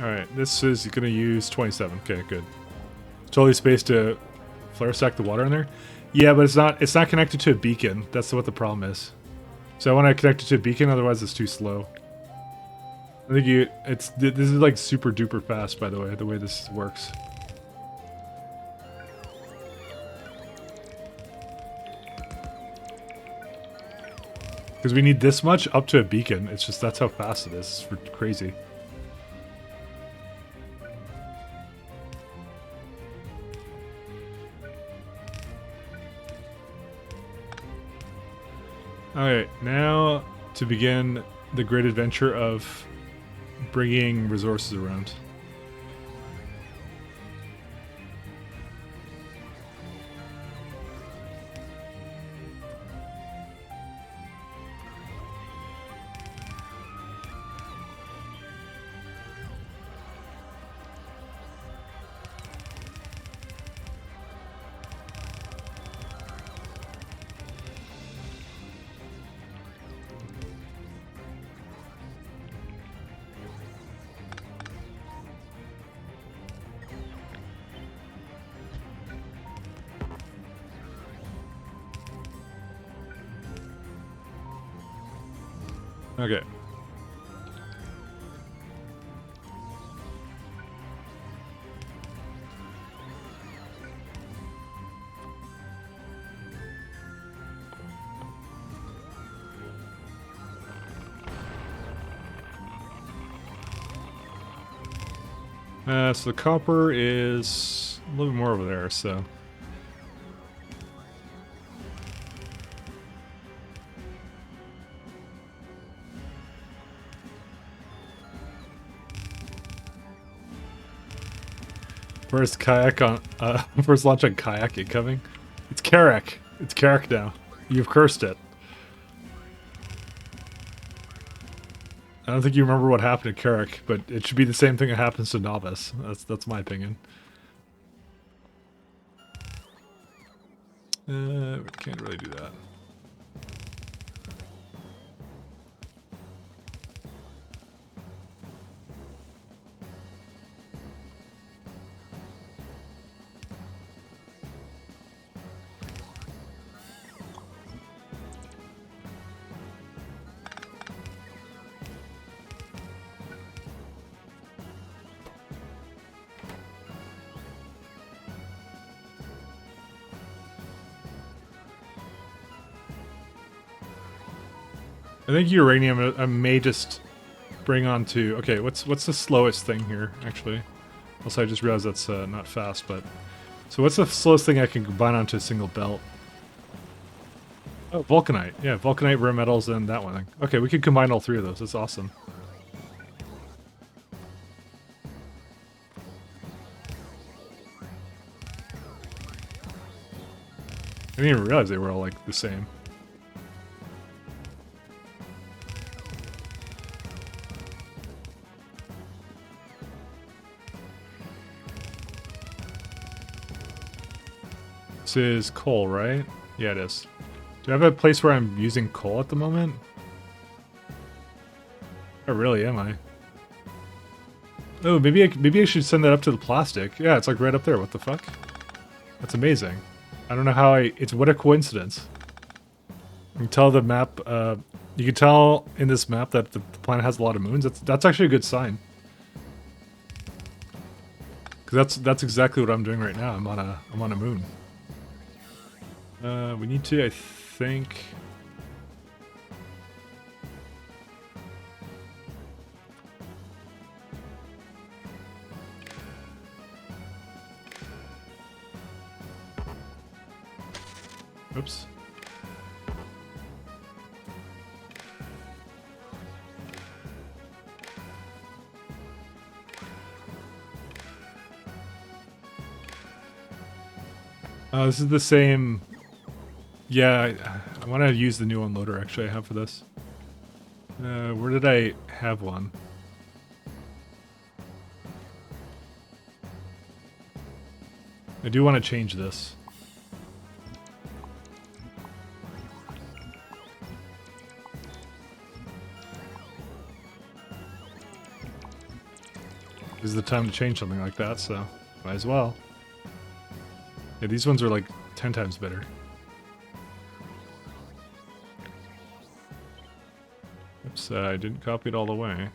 Alright, this is gonna use 27. Okay, good. Totally spaced to flare stack the water in there. Yeah, but it's not connected to a beacon. That's what the problem is. So I want to connect it to a beacon, otherwise it's too slow. I think this is like super duper fast, by the way this works. Because we need this much up to a beacon. It's just, that's how fast it is. It's crazy. Alright, now to begin the great adventure of bringing resources around. Okay. So the copper is a little bit more over there, so... First kayak on, first launch on kayak incoming. It's Carrack. It's Carrack now. You've cursed it. I don't think you remember what happened to Carrack, but it should be the same thing that happens to Novice. That's my opinion. We can't really do that. I think uranium I may just bring on to... Okay, what's the slowest thing here, actually? Also, I just realized that's not fast, but... So what's the slowest thing I can combine onto a single belt? Oh, vulcanite. Yeah, vulcanite, rare metals, and that one. Okay, we could combine all three of those. That's awesome. I didn't even realize they were all, like, the same. This is coal, right? Yeah, it is. Do I have a place where I'm using coal at the moment? Oh, really, am I? Oh, maybe I should send that up to the plastic. Yeah, it's like right up there. What the fuck? That's amazing. I don't know how it's what a coincidence. You can tell the map, you can tell in this map that the planet has a lot of moons. That's actually a good sign. Because that's exactly what I'm doing right now. I'm on a moon. We need to, I think. Oops. This is the same. Yeah, I want to use the new unloader actually I have for this. Where did I have one? I do want to change this. This is the time to change something like that, so might as well. Yeah, these ones are like 10 times better. Oops, I didn't copy it all the way.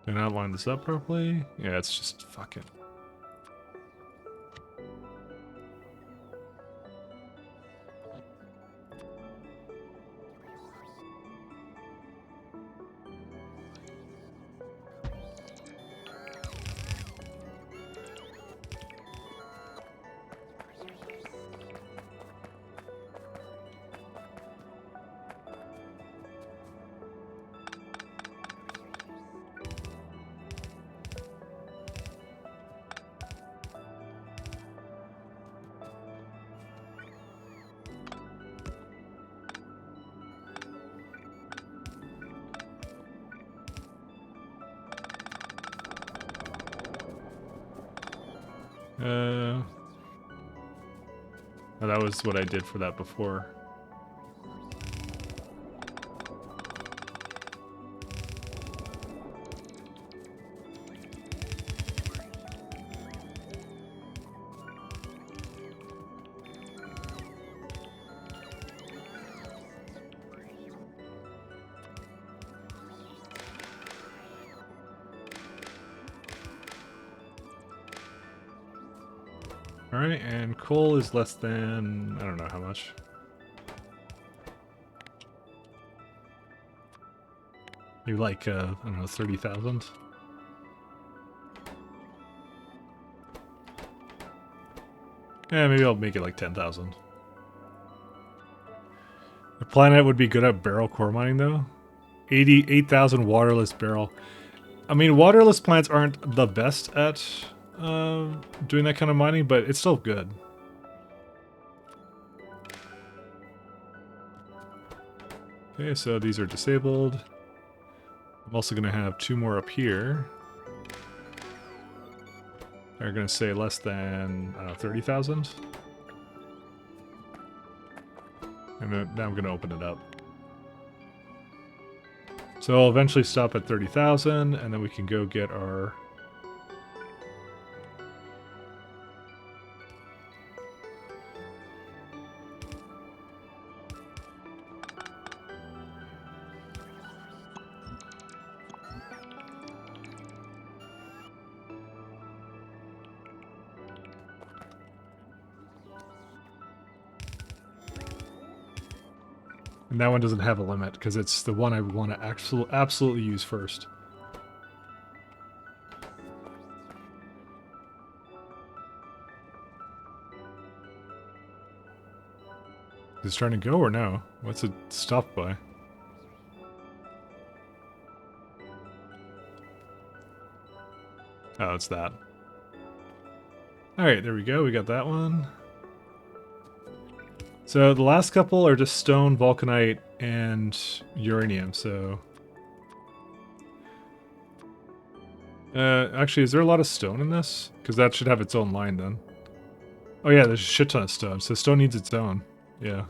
Did I not line this up properly? Yeah, it's just fucking. Oh, that was what I did for that before. Alright, and coal is less than, I don't know how much. Maybe like, I don't know, 30,000? Yeah, maybe I'll make it like 10,000. The planet would be good at barrel core mining though. 88,000 waterless barrel. I mean, waterless plants aren't the best at doing that kind of mining, but it's still good. Okay, so these are disabled. I'm also going to have 2 more up here. They're going to say less than, I don't know, 30,000. And then now I'm going to open it up. So I'll eventually stop at 30,000, and then we can go get our... And that one doesn't have a limit, because it's the one I want to absolutely use first. Is it starting to go or no? What's it stopped by? Oh, it's that. Alright, there we go. We got that one. So the last couple are just stone, vulcanite, and uranium, so... actually, is there a lot of stone in this? Because that should have its own line then. Oh yeah, there's a shit ton of stone, so stone needs its own. Yeah.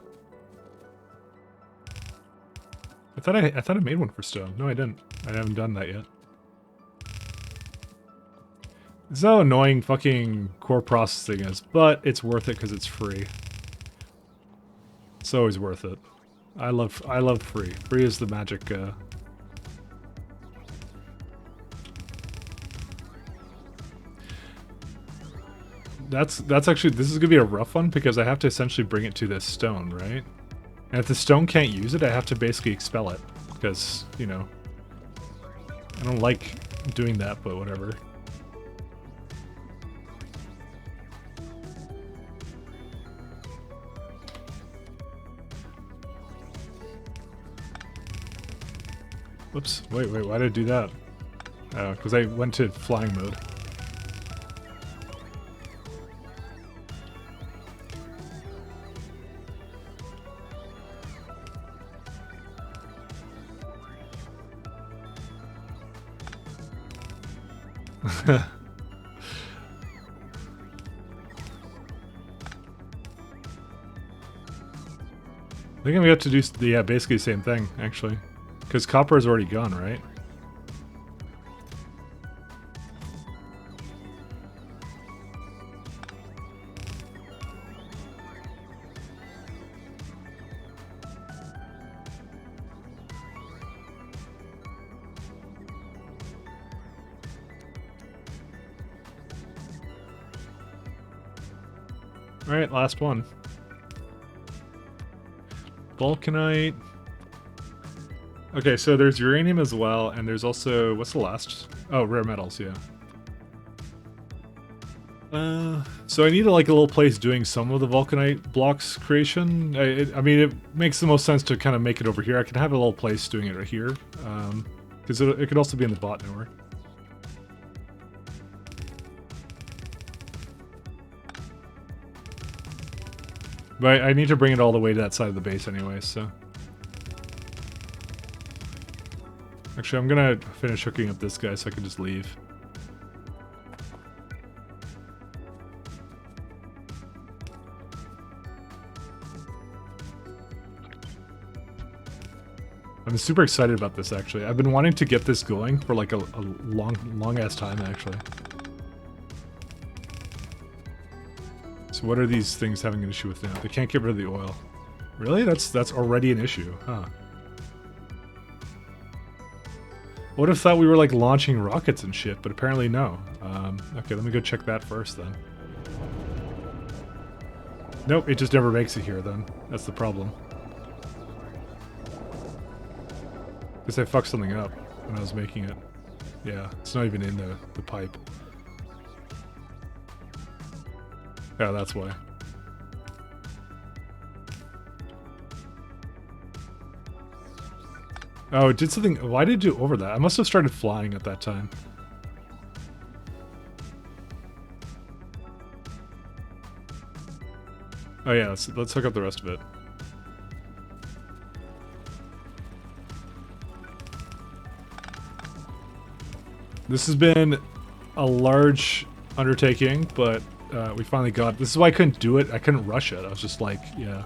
I thought I made one for stone. No, I didn't. I haven't done that yet. It's how annoying fucking core processing is, but it's worth it because it's free. It's always worth it. I love free. Free is the magic. That's actually, this is gonna be a rough one because I have to essentially bring it to this stone, right? And if the stone can't use it, I have to basically expel it because, you know, I don't like doing that, but whatever. Whoops, wait, why did I do that? Oh, because I went to flying mode. I think we have to do yeah, basically the same thing, actually. Because copper is already gone, right? Alright, last one. Vulcanite. Okay, so there's uranium as well, and there's also, what's the last? Oh, rare metals, yeah. So I need like a little place doing some of the vulcanite blocks creation. I mean, it makes the most sense to kind of make it over here. I can have a little place doing it right here, because it could also be in the bot network. But I need to bring it all the way to that side of the base anyway, so... Actually, I'm gonna finish hooking up this guy so I can just leave. I'm super excited about this, actually. I've been wanting to get this going for like a long-ass time, actually. So what are these things having an issue with now? They can't get rid of the oil. Really? That's already an issue, huh? Would have thought we were like launching rockets and shit, but apparently no. Okay, let me go check that first then. Nope, it just never makes it here then. That's the problem. Guess I fucked something up when I was making it. Yeah, it's not even in the pipe. Yeah, that's why. Oh, it did something. Why did it do over that? I must have started flying at that time. Oh yeah, let's hook up the rest of it. This has been a large undertaking, but we finally got it. This is why I couldn't do it. I couldn't rush it. I was just like, yeah.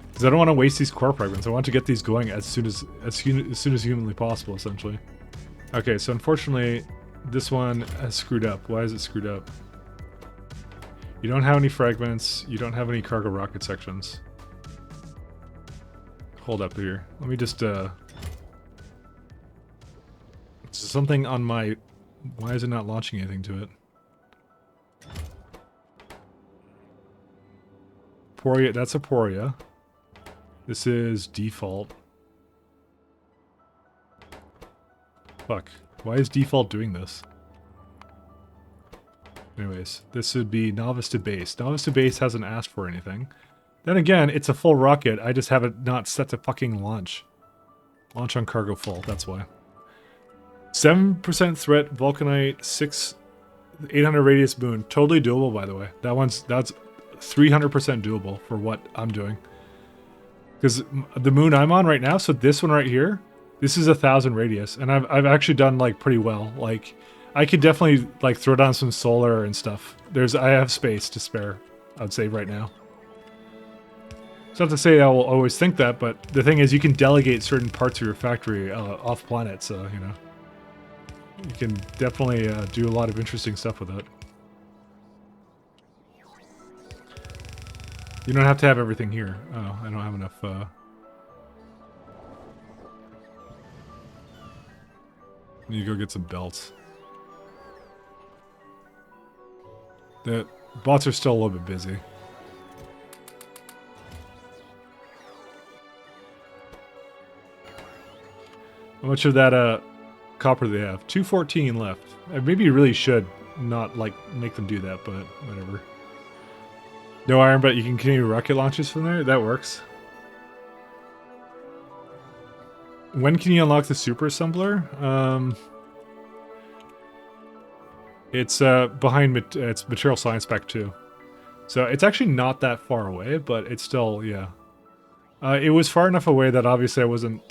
Because I don't want to waste these core fragments. I want to get these going as soon as humanly possible, essentially. Okay, so unfortunately, this one has screwed up. Why is it screwed up? You don't have any fragments. You don't have any cargo rocket sections. Hold up here. Let me just, something on my... Why is it not launching anything to it? Poria, that's a Poria. This is default. Fuck. Why is default doing this? Anyways, this would be novice to base. Novice to base hasn't asked for anything. Then again, it's a full rocket. I just have it not set to fucking launch. Launch on cargo full, that's why. 7% threat, Vulcanite, 800 radius moon. Totally doable, by the way. That's 300% doable for what I'm doing. Because the moon I'm on right now, so this one right here, this is 1,000 radius, and I've actually done like pretty well. Like, I could definitely like throw down some solar and stuff. I have space to spare, I'd say right now. It's not to say I will always think that, but the thing is, you can delegate certain parts of your factory off planet, so you know. You can definitely do a lot of interesting stuff with it. You don't have to have everything here. Oh, I don't have enough. I need to go get some belts. The bots are still a little bit busy. How much of that copper do they have? 214 left. Maybe you really should not like make them do that, but whatever. No iron, but you can continue rocket launches from there? That works. When can you unlock the super assembler? It's behind it's material science pack 2. So it's actually not that far away, but it's still, yeah. It was far enough away that obviously I wasn't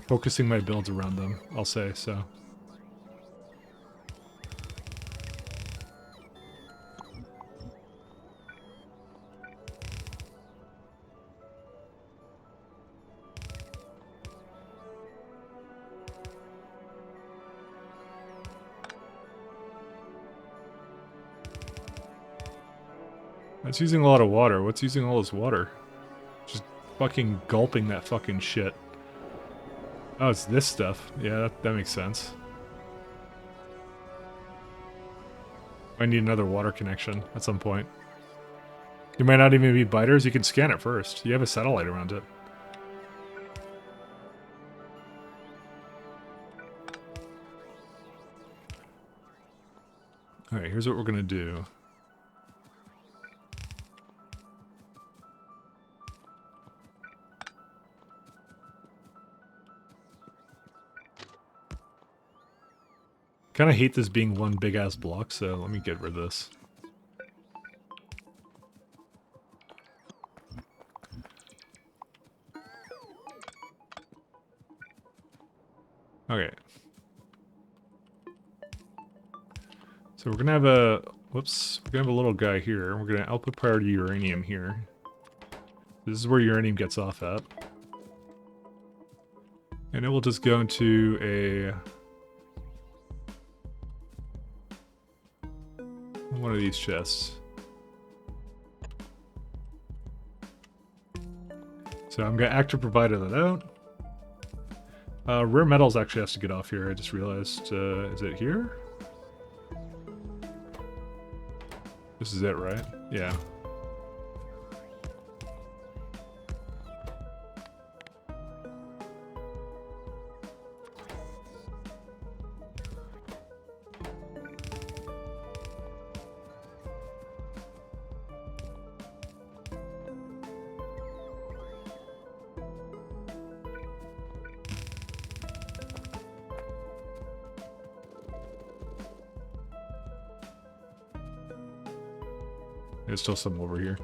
focusing my builds around them, I'll say, so. That's using a lot of water. What's using all this water? Just fucking gulping that fucking shit. Oh, it's this stuff. Yeah, that makes sense. I need another water connection at some point. You might not even be biters. You can scan it first. You have a satellite around it. Alright, here's what we're gonna do. Kind of hate this being one big ass block, so let me get rid of this. Okay. So we're gonna have a whoops, we're gonna have a little guy here. We're gonna output priority uranium here. This is where uranium gets off at. And it will just go into a one of these chests. So I'm gonna active provider that out. Rare metals actually has to get off here. I just realized. Is it here? This is it, right? Yeah. There's still some over here.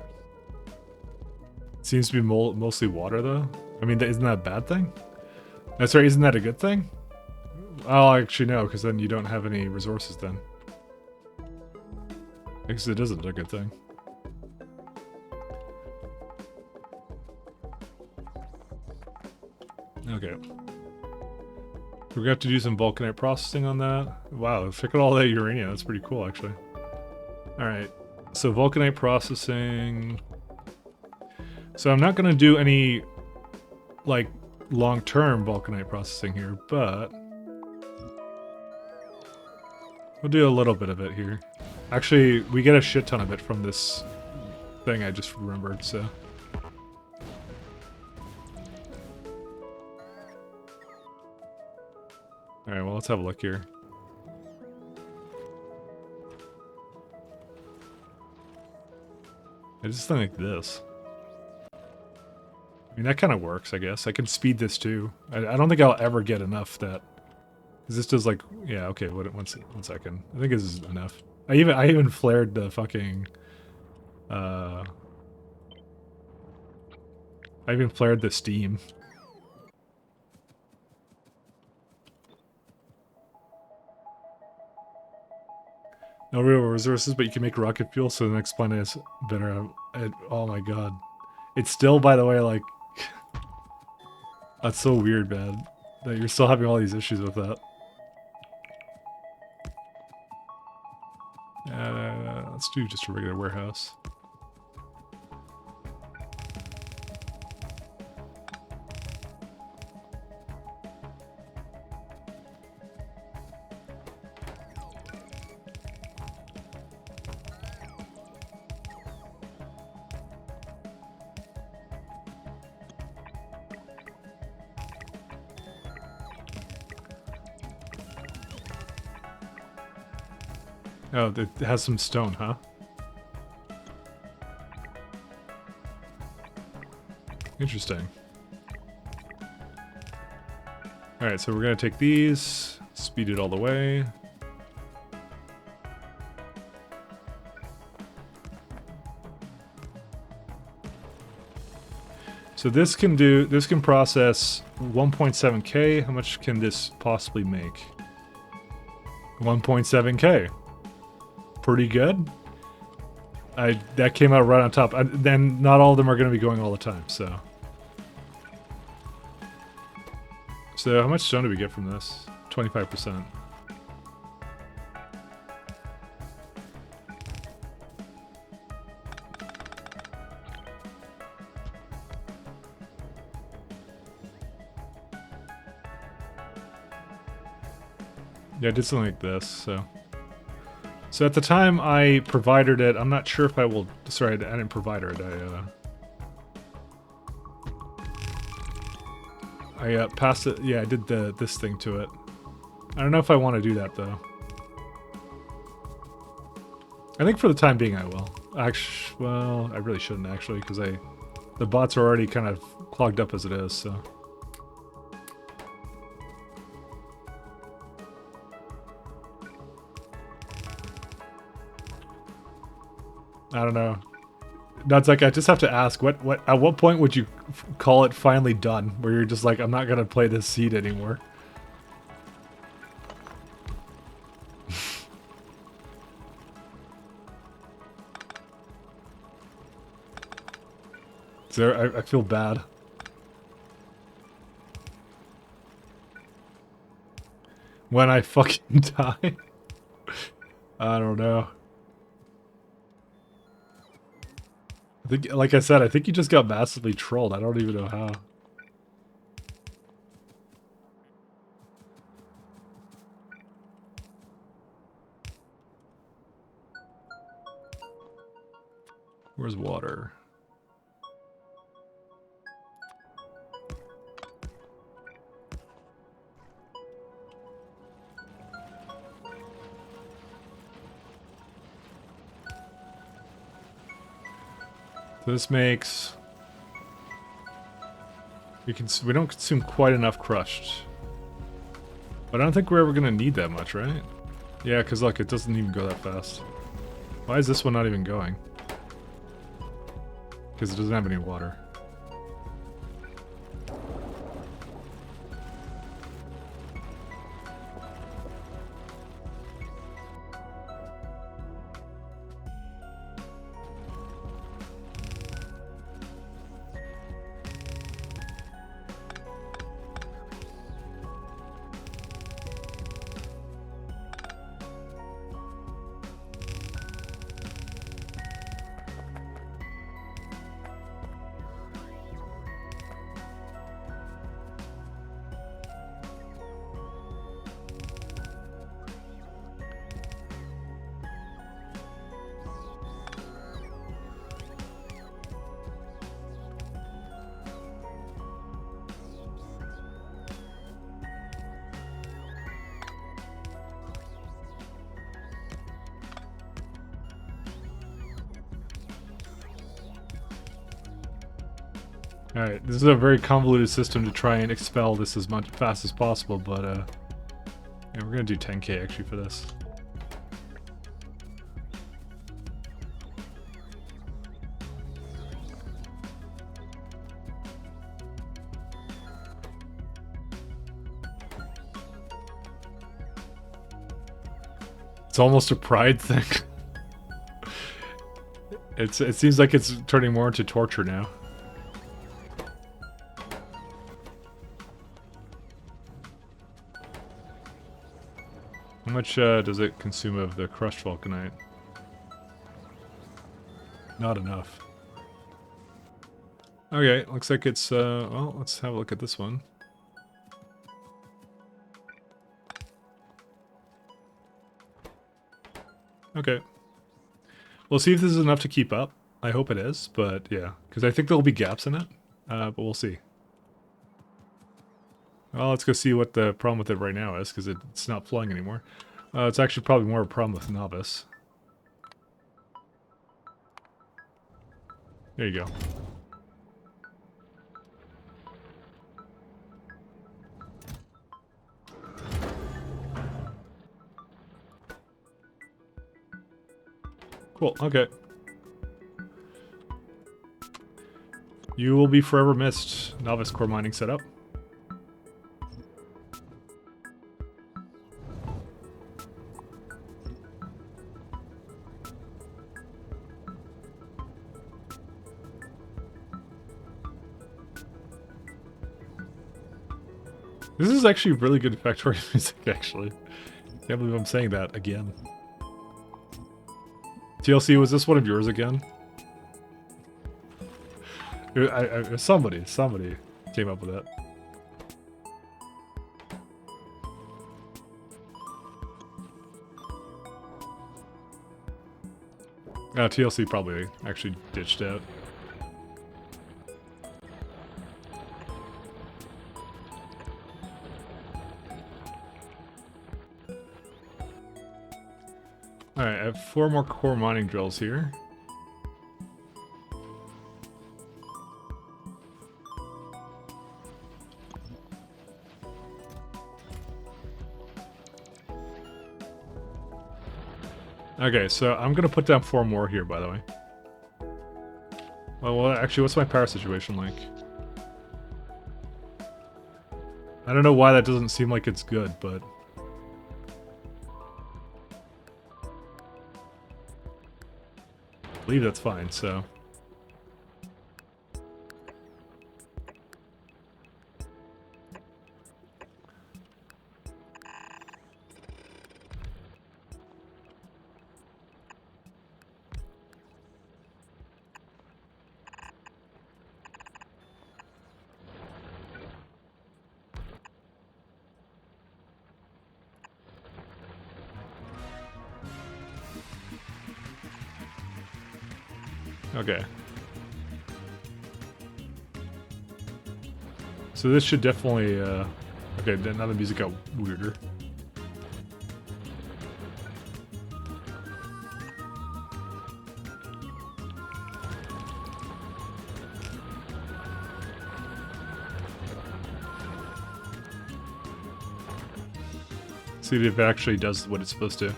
It seems to be mostly water, though. I mean, isn't that a bad thing? That's right, isn't that a good thing? I'll actually no, because then you don't have any resources then. I guess it isn't a good thing. Okay. We're gonna have to do some vulcanite processing on that. Wow, look at all that uranium. That's pretty cool, actually. Alright. So vulcanite processing. So I'm not going to do any like long-term vulcanite processing here, but we'll do a little bit of it here. Actually, we get a shit ton of it from this thing I just remembered, so. Alright, well, let's have a look here. It's just something like this. I mean, that kind of works, I guess. I can speed this too. I don't think I'll ever get enough that... Because this does like... Yeah, okay, one second. I think this is enough. I even flared the fucking... I even flared the steam. No real resources, but you can make rocket fuel, so the next planet is better. Oh my god. It's still, by the way, like... That's so weird, man. That you're still having all these issues with that. do just a regular warehouse. Oh, it has some stone, huh? Interesting. Alright, so we're gonna take these, speed it all the way. So this can process 1.7K. How much can this possibly make? 1.7K. Pretty good. That came out right on top. Then not all of them are going to be going all the time, so. So how much stone do we get from this? 25%. Yeah, I did something like this, so. So at the time I provided it, I'm not sure if I will... Sorry, I didn't provide it. I passed it... Yeah, I did this thing to it. I don't know if I want to do that, though. I think for the time being I will. Actually, well, I really shouldn't, actually, because the bots are already kind of clogged up as it is, so... I don't know. That's like, I just have to ask, at what point would you call it finally done? Where you're just like, I'm not gonna play this seed anymore. So I feel bad. When I fucking die? I don't know. I think, like I said, I think you just got massively trolled. I don't even know how. Where's water? So this makes... We don't consume quite enough crushed. But I don't think we're ever gonna need that much, right? Yeah, because look, it doesn't even go that fast. Why is this one not even going? Because it doesn't have any water. Alright, this is a very convoluted system to try and expel this as much fast as possible, but yeah, we're gonna do 10k actually for this. It's almost a pride thing. It seems like it's turning more into torture now. How much does it consume of the crushed vulcanite? not enough. Okay, looks like it's, well, let's have a look at this one. Okay. We'll see if this is enough to keep up. I hope it is, but yeah. Because I think there'll be gaps in it, but we'll see. Well, let's go see what the problem with it right now is, because it's not flowing anymore. It's actually probably more a problem with Novice. There you go. Cool, okay. You will be forever missed, Novice core mining setup. This is actually really good Factorio music, actually. Can't believe I'm saying that again. TLC, was this one of yours again? Somebody came up with that. TLC probably actually ditched out. Alright, I have 4 more core mining drills here. Okay, so I'm gonna put down 4 more here, by the way. Well, actually, what's my power situation like? I don't know why that doesn't seem like it's good, but... I believe that's fine, so... Okay. So this should definitely, okay, now the music got weirder. See if it actually does what it's supposed to.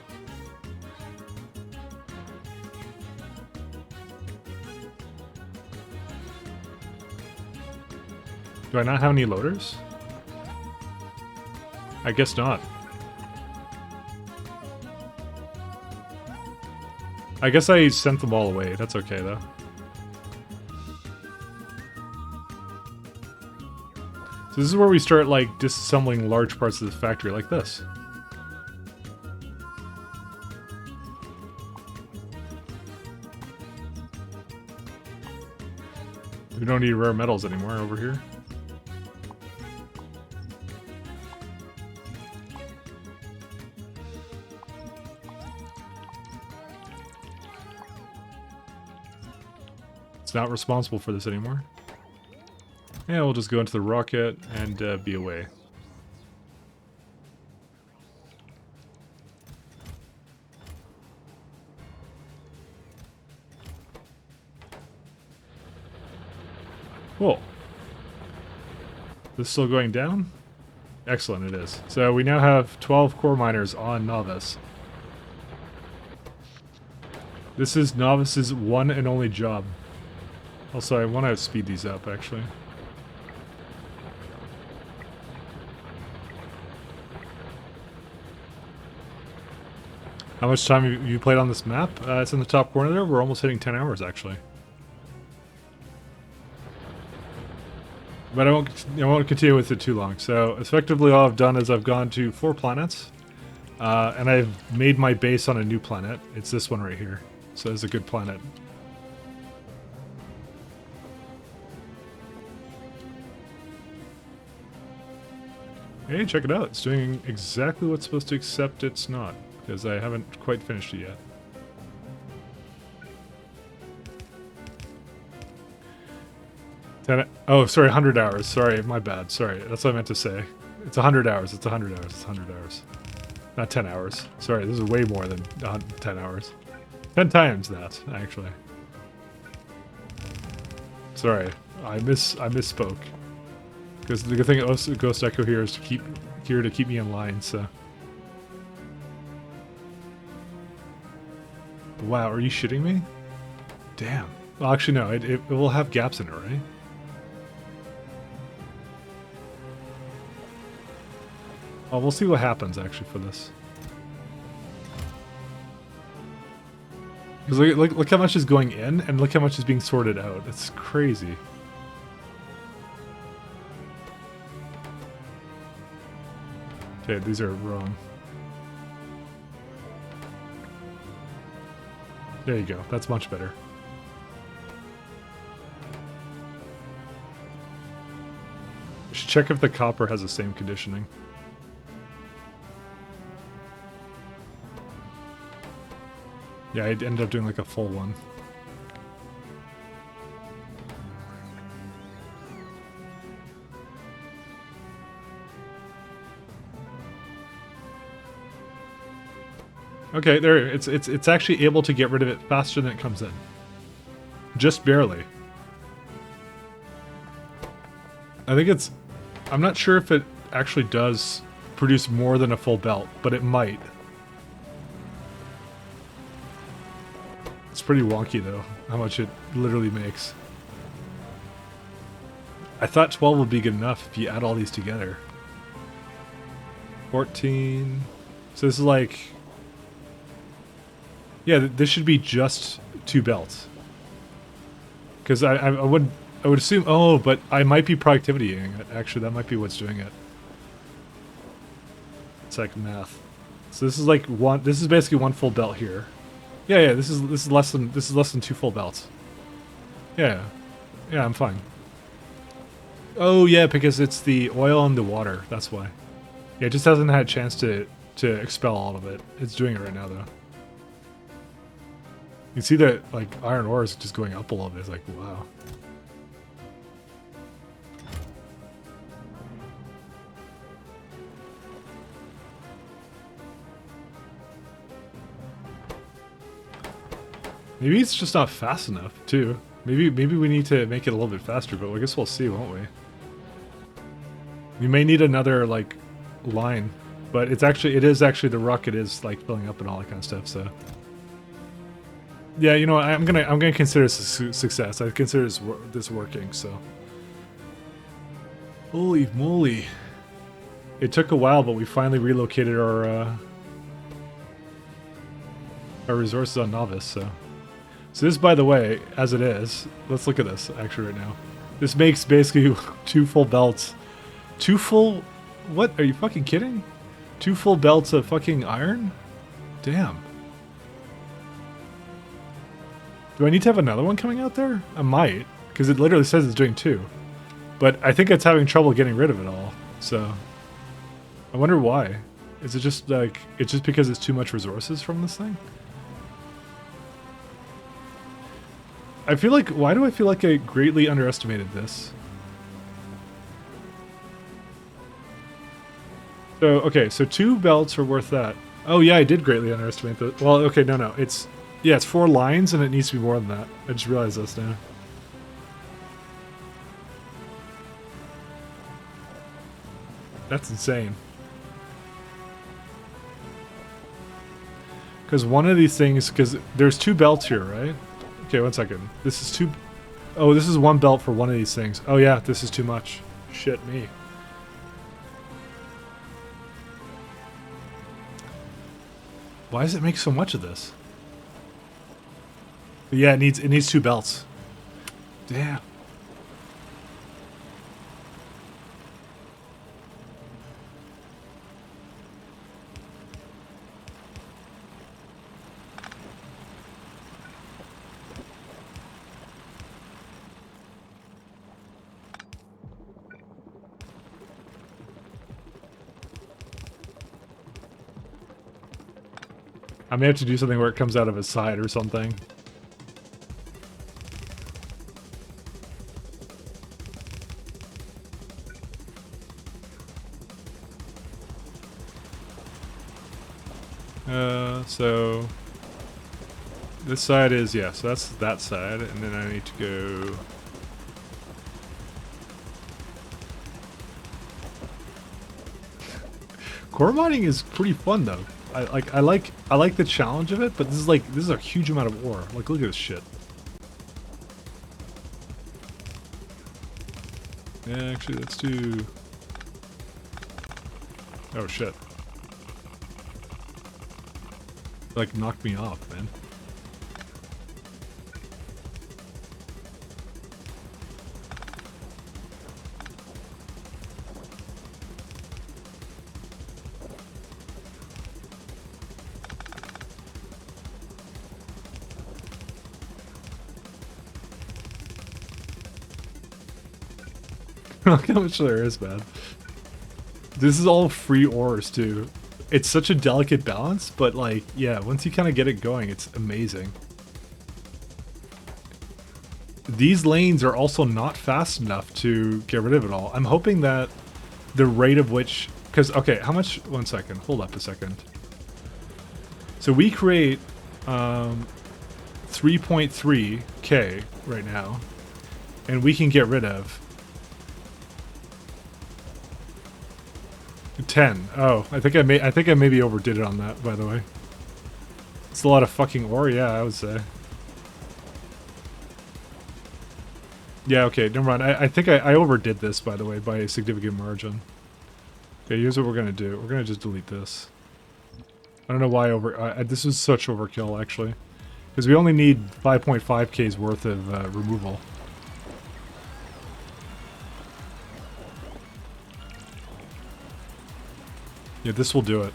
Do I not have any loaders? I guess not. I guess I sent them all away. That's okay, though. So this is where we start, like, disassembling large parts of the factory like this. We don't need rare metals anymore over here. Not responsible for this anymore. Yeah, we'll just go into the rocket and be away. Cool. This still going down? Excellent, it is. So we now have 12 core miners on Novice. This is Novice's one and only job. Also, I want to speed these up, actually. How much time have you played on this map? It's in the top corner there. We're almost hitting 10 hours, actually. But I won't continue with it too long. So, effectively all I've done is I've gone to 4 planets. And I've made my base on a new planet. It's this one right here. So it's a good planet. Hey, check it out. It's doing exactly what's supposed to, except it's not. Because I haven't quite finished it yet. Oh, sorry, 100 hours. Sorry, my bad. Sorry, that's what I meant to say. It's 100 hours. It's 100 hours. It's 100 hours. Not 10 hours. Sorry, this is way more than 10 hours. 10 times that, actually. Sorry, I misspoke. Because the good thing Ghost Echo here is to keep me in line, so. Wow, are you shitting me? Damn. Well, actually, no, it will have gaps in it, right? Oh, we'll see what happens, actually, for this. Because look how much is going in, and look how much is being sorted out. It's crazy. Okay, these are wrong. There you go. That's much better. We should check if the copper has the same conditioning. Yeah, I ended up doing like a full one. Okay, there. It's actually able to get rid of it faster than it comes in. Just barely. I think it's... I'm not sure if it actually does produce more than a full belt, but it might. It's pretty wonky though, how much it literally makes. I thought 12 would be good enough if you add all these together. 14... So this is like... Yeah, this should be just 2 belts. Because I would assume... Oh, but I might be productivitying it. Actually, that might be what's doing it. It's like math. So this is like one... This is basically 1 full belt here. Yeah, this is less than 2 full belts. Yeah, I'm fine. Oh yeah, because it's the oil and the water. That's why. Yeah, it just hasn't had a chance to expel all of it. It's doing it right now though. You can see that like iron ore is just going up a little bit. It's like wow. Maybe it's just not fast enough, too. Maybe we need to make it a little bit faster, but I guess we'll see, won't we? We may need another, like, line. But it is actually the ruck, it is, like, filling up and all that kind of stuff, so... Yeah, you know what, I'm gonna consider this a success. I consider this working, so... Holy moly. It took a while, but we finally relocated our resources on Novice, so... So this, by the way, as it is, let's look at this, actually, right now. This makes basically 2 full belts. 2 full... What? Are you fucking kidding? 2 full belts of fucking iron? Damn. Do I need to have another one coming out there? I might, because it literally says it's doing 2. But I think it's having trouble getting rid of it all, so... I wonder why. Is it just, like... It's just because it's too much resources from this thing? I feel like... Why do I feel like I greatly underestimated this? So, okay, so 2 belts are worth that. Oh yeah, I did greatly underestimate that. Well, okay, no. It's... Yeah, it's 4 lines and it needs to be more than that. I just realized this now. That's insane. Because one of these things... Because there's 2 belts here, right? Okay, 1 second. This is 2... Oh, this is 1 belt for one of these things. Oh yeah, this is too much. Shit me. Why does it make so much of this? But yeah, it needs 2 belts. Damn. I may have to do something where it comes out of his side or something. So this side is, yeah, so that's that side, and then I need to go. Core mining is pretty fun though. I like the challenge of it, but this is a huge amount of ore. Like, look at this shit. Yeah, actually, let's do. Oh shit! Like, knocked me off, man. Look how much there is, man. This is all free ores, too. It's such a delicate balance, but, like, yeah, once you kind of get it going, it's amazing. These lanes are also not fast enough to get rid of it all. I'm hoping that the rate of which... Because, okay, how much... One second. Hold up a second. So we create 3.3k right now, and we can get rid of 10. Oh, I think I maybe overdid it on that, by the way. It's a lot of fucking ore, yeah, I would say. Yeah, okay, never mind. I think I overdid this, by the way, by a significant margin. Okay, here's what we're gonna do. We're gonna just delete this. I don't know why this is such overkill, actually. Because we only need 5.5k's worth of removal. Yeah, this will do it.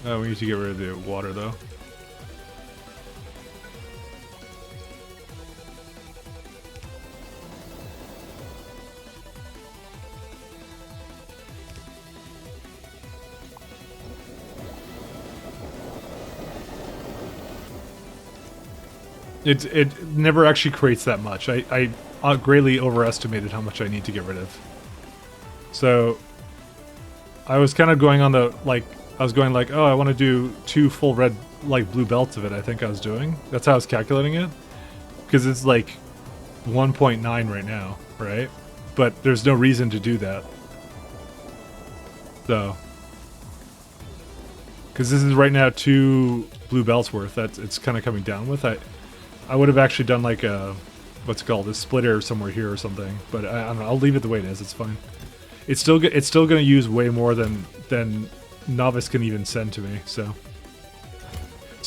We need to get rid of the water, though. It never actually creates that much. I greatly overestimated how much I need to get rid of. So I was kind of going on the, like, I was going like, oh, I want to do 2 full red, like, blue belts of it, I think I was doing. That's how I was calculating it. Because it's like 1.9 right now, right? But there's no reason to do that. So. Because this is right now 2 blue belts worth. It's kind of coming down with. I would have actually done like a, what's it called, a splitter somewhere here or something. But I don't know. I'll leave it the way it is. It's fine. It's still going to use way more than Novice can even send to me. So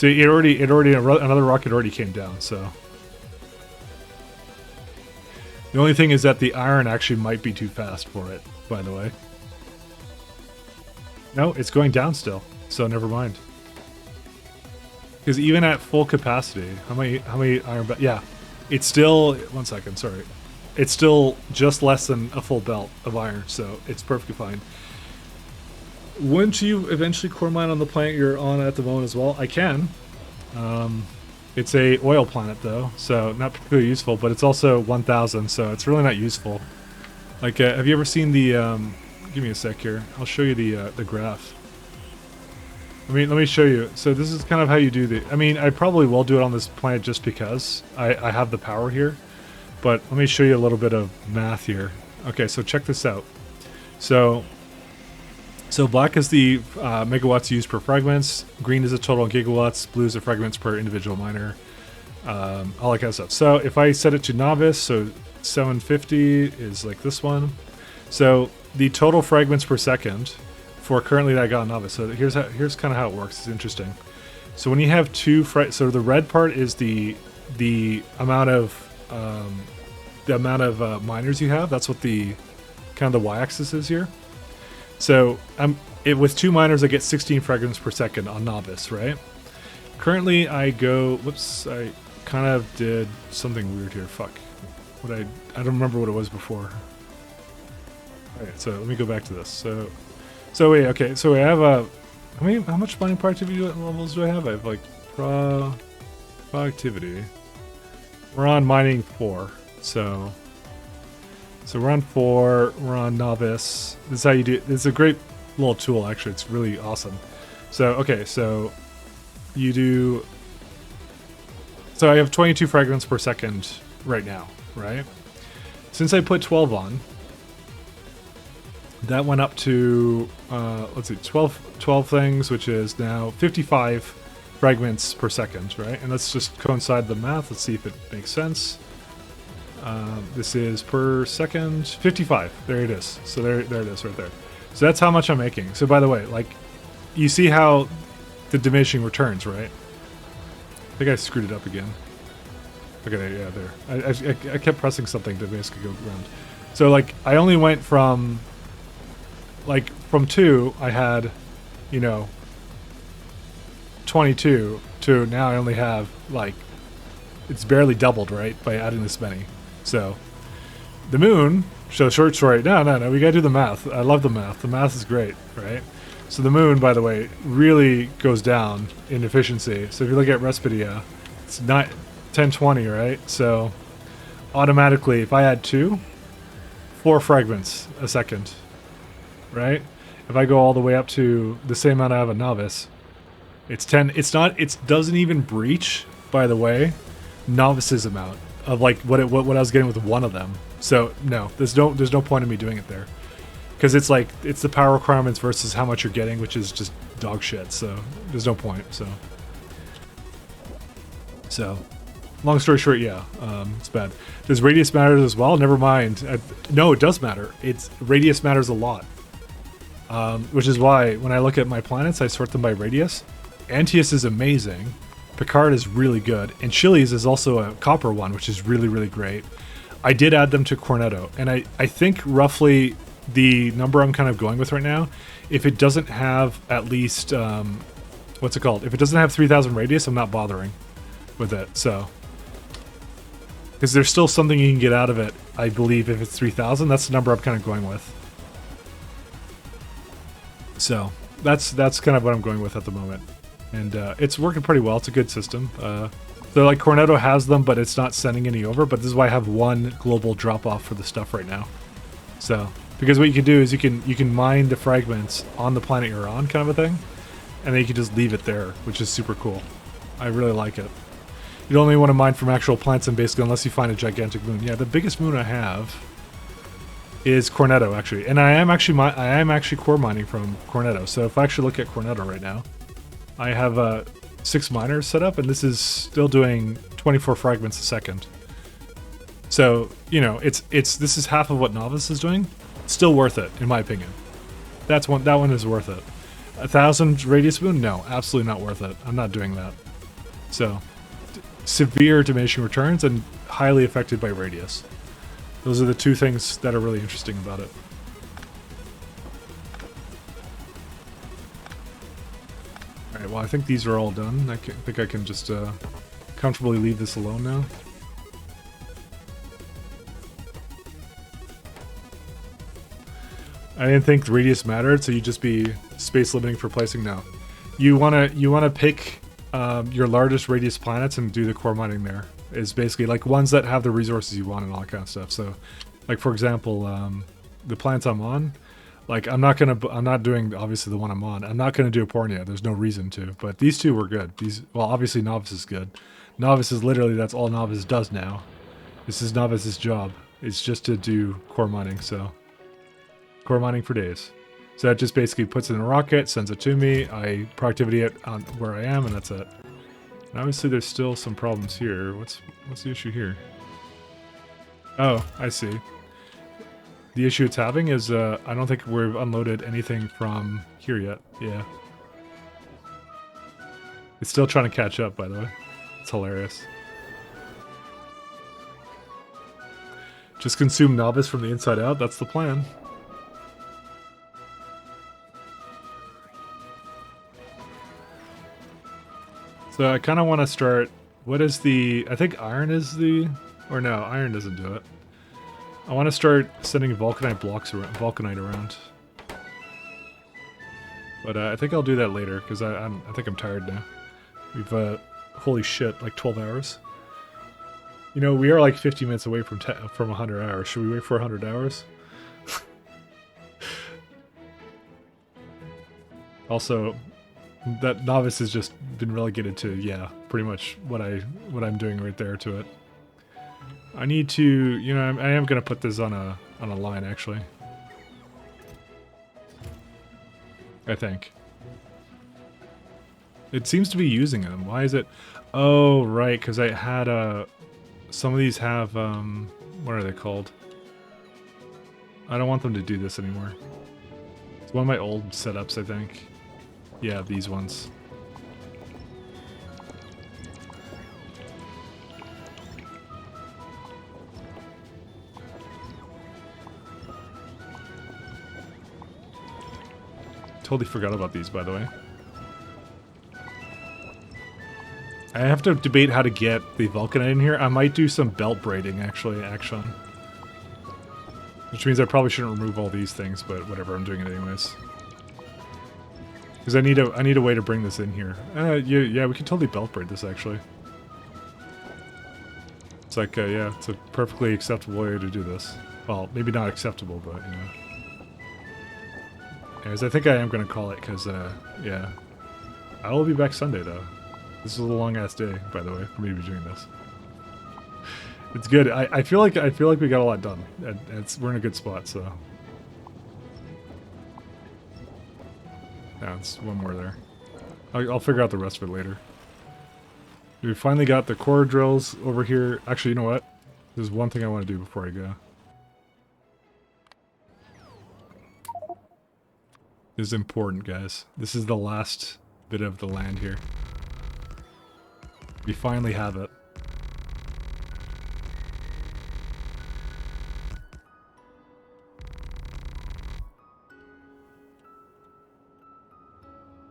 another rocket already came down. So the only thing is that the iron actually might be too fast for it. By the way, no, it's going down still. So never mind. Because even at full capacity, how many iron belts? Yeah, it's still, 1 second, sorry. It's still just less than a full belt of iron, so it's perfectly fine. Wouldn't you eventually core mine on the planet you're on at the moment as well? I can. It's a oil planet though, so not particularly useful, but it's also 1000, so it's really not useful. Like, have you ever seen the, give me a sec here, I'll show you the graph. Let me show you. So this is kind of how you do the... I mean, I probably will do it on this planet just because I have the power here. But let me show you a little bit of math here. Okay, so check this out. So black is the megawatts used per fragments. Green is the total gigawatts. Blue is the fragments per individual miner. All that kind of stuff. So if I set it to novice, so 750 is like this one. So the total fragments per second... for currently that I got novice. So here's kind of how it works. It's interesting. So when you have 2 so the red part is the amount of the amount of miners you have. That's what the kind of the y-axis is here. So with 2 miners, I get 16 fragments per second on novice, right? Currently, I go. Whoops! I kind of did something weird here. Fuck. I don't remember what it was before. Alright, so let me go back to this. So wait, okay, so I have a how much mining productivity levels do I have? I have like productivity. We're on mining 4. So we're on 4, we're on novice. This is how you do it. It's a great little tool actually. It's really awesome. So okay, so you do so I have 22 fragments per second right now, right? Since I put 12 on, that went up to, let's see, 12 things, which is now 55 fragments per second, right? And let's just coincide the math. Let's see if it makes sense. This is per second, 55. There it is. So there it is right there. So that's how much I'm making. So by the way, like, you see how the diminishing returns, right? I think I screwed it up again. Okay, yeah, there. I kept pressing something to basically go around. So, like, I only went from... Like, from 2, I had, 22 to now I only have, like, it's barely doubled, right, by adding this many. So, the moon, short story, no, we gotta do the math. I love the math. The math is great, right? So the moon, by the way, really goes down in efficiency. So if you look at Respidia, it's not 1020, right? So, automatically, if I add 4 fragments a second, right? If I go all the way up to the same amount I have a novice, it's 10. It doesn't even breach, by the way, novice's amount of like what I was getting with one of them. So no, there's no point in me doing it there, because it's like it's the power requirements versus how much you're getting, which is just dog shit. So there's no point. So long story short, yeah, it's bad. Does radius matter as well? Never mind. No, it does matter. Radius matters a lot. Which is why when I look at my planets, I sort them by radius. Antaeus is amazing. Picard is really good. And Chiles is also a copper one, which is really, really great. I did add them to Cornetto. And I think roughly the number I'm kind of going with right now, if it doesn't have at least, what's it called? If it doesn't have 3000 radius, I'm not bothering with it. So, because there's still something you can get out of it, I believe, if it's 3000. That's the number I'm kind of going with. So that's kind of what I'm going with at the moment, and it's working pretty well. It's a good system. So like Cornetto has them, but it's not sending any over. But this is why I have one global drop off for the stuff right now. So because what you can do is you can mine the fragments on the planet you're on, kind of a thing, and then you can just leave it there, which is super cool. I really like it. You don't only want to mine from actual planets, and basically unless you find a gigantic moon. Yeah, the biggest moon I have is Cornetto, actually, and I am actually core mining from Cornetto. So if I actually look at Cornetto right now, I have 6 miners set up, and this is still doing 24 fragments a second. So this is half of what Novice is doing. It's still worth it, in my opinion. That one is worth it. 1000 radius moon? No, absolutely not worth it. I'm not doing that. So severe diminishing returns and highly affected by radius. Those are the 2 things that are really interesting about it. Alright, well I think these are all done. I think I can just comfortably leave this alone now. I didn't think the radius mattered, so you just be space limiting for placing now. You wanna pick your largest radius planets and do the core mining there. Is basically like ones that have the resources you want and all that kind of stuff. So, like for example, the planets I'm on, like I'm not doing obviously the one I'm on. I'm not gonna do a Pornia. There's no reason to. But these 2 were good. Well, obviously Novice is good. Novice is literally that's all Novice does now. This is Novice's job. It's just to do core mining. So, core mining for days. So that just basically puts it in a rocket, sends it to me. I productivity it on where I am, and that's it. And obviously there's still some problems here. What's the issue here? Oh, I see. The issue it's having is I don't think we've unloaded anything from here yet. Yeah. It's still trying to catch up, by the way. It's hilarious. Just consume Novice from the inside out. That's the plan. So I kind of want to start... What is the... I think iron is the... Or no, iron doesn't do it. I want to start sending Vulcanite blocks around, Vulcanite around. But I think I'll do that later, because I think I'm tired now. We've, holy shit, like 12 hours. You know, we are like 50 minutes away from 100 hours. Should we wait for 100 hours? Also, that Novice has just been relegated to, yeah, pretty much what I'm doing right there to it. I need to, you know, I am gonna put this on a line actually. I think. It seems to be using them. Why is it? Oh, right, because I had some of these have what are they called? I don't want them to do this anymore. It's one of my old setups, I think. Yeah, these ones. Totally forgot about these, by the way. I have to debate how to get the Vulcanite in here. I might do some belt braiding, actually, action. Which means I probably shouldn't remove all these things, but whatever, I'm doing it anyways. Because I need a way to bring this in here. Yeah, we can totally belt braid this, actually. It's like, yeah, it's a perfectly acceptable way to do this. Well, maybe not acceptable, but, you know. Anyways, I think I am going to call it, because, yeah. I will be back Sunday, though. This is a long-ass day, by the way, for me to be doing this. It's good. I feel like we got a lot done. We're in a good spot, so. Yeah, it's one more there. I'll figure out the rest of it later. We finally got the core drills over here. Actually, you know what? There's one thing I want to do before I go. This is important, guys. This is the last bit of the land here. We finally have it.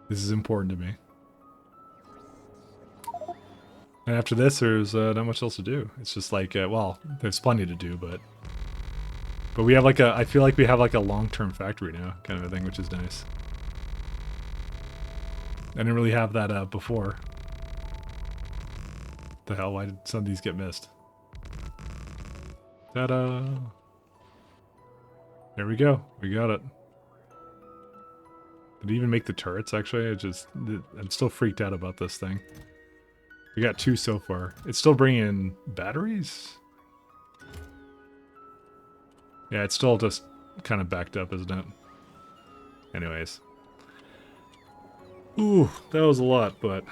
This is important to me. And after this, there's not much else to do. It's just like, well, there's plenty to do, but we have like I feel like we have like a long-term factory now, kind of a thing, which is nice. I didn't really have that before. The hell, why did some of these get missed? Ta-da! There we go. We got it. Did it even make the turrets, actually? I'm still freaked out about this thing. We got 2 so far. It's still bringing in batteries? Yeah, it's still just kind of backed up, isn't it? Anyways. Ooh, that was a lot, but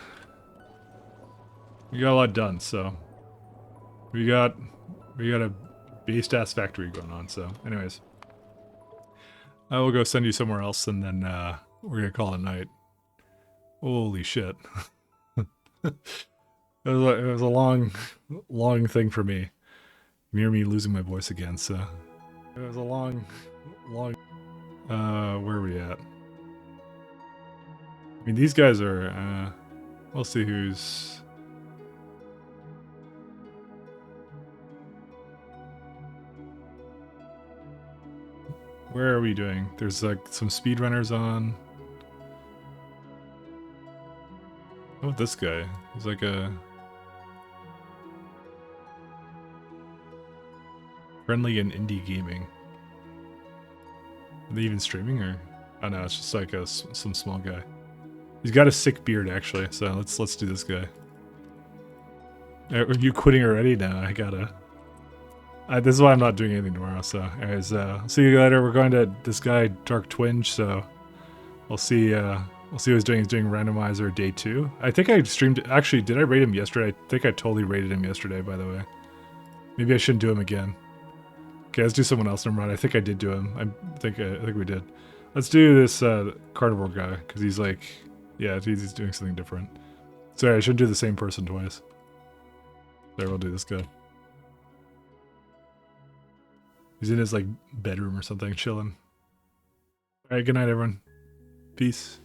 we got a lot done, so we got a beast-ass factory going on, so anyways. I will go send you somewhere else, and then we're gonna call it a night. Holy shit. It was a long thing for me. Near me losing my voice again, so it was a long where are we at? I mean, these guys are we'll see who's where are we doing? There's like some speedrunners on. Oh, this guy. He's like a friendly and indie gaming. Are they even streaming, or? Oh no, it's just like some small guy. He's got a sick beard, actually. So let's do this guy. Are you quitting already? No, I gotta. This is why I'm not doing anything tomorrow. So, anyways, see you later. We're going to this guy Dark Twinge. So, we'll see. We'll see what he's doing. He's doing randomizer day 2. I think I streamed. Actually, did I rate him yesterday? I think I totally rated him yesterday. By the way, maybe I shouldn't do him again. Okay, let's do someone else. Never mind. I think I did do him. I think we did. Let's do this carnivore guy because he's like, yeah, he's doing something different. Sorry, I shouldn't do the same person twice. There, we'll do this guy. He's in his like bedroom or something, chilling. All right, good night, everyone. Peace.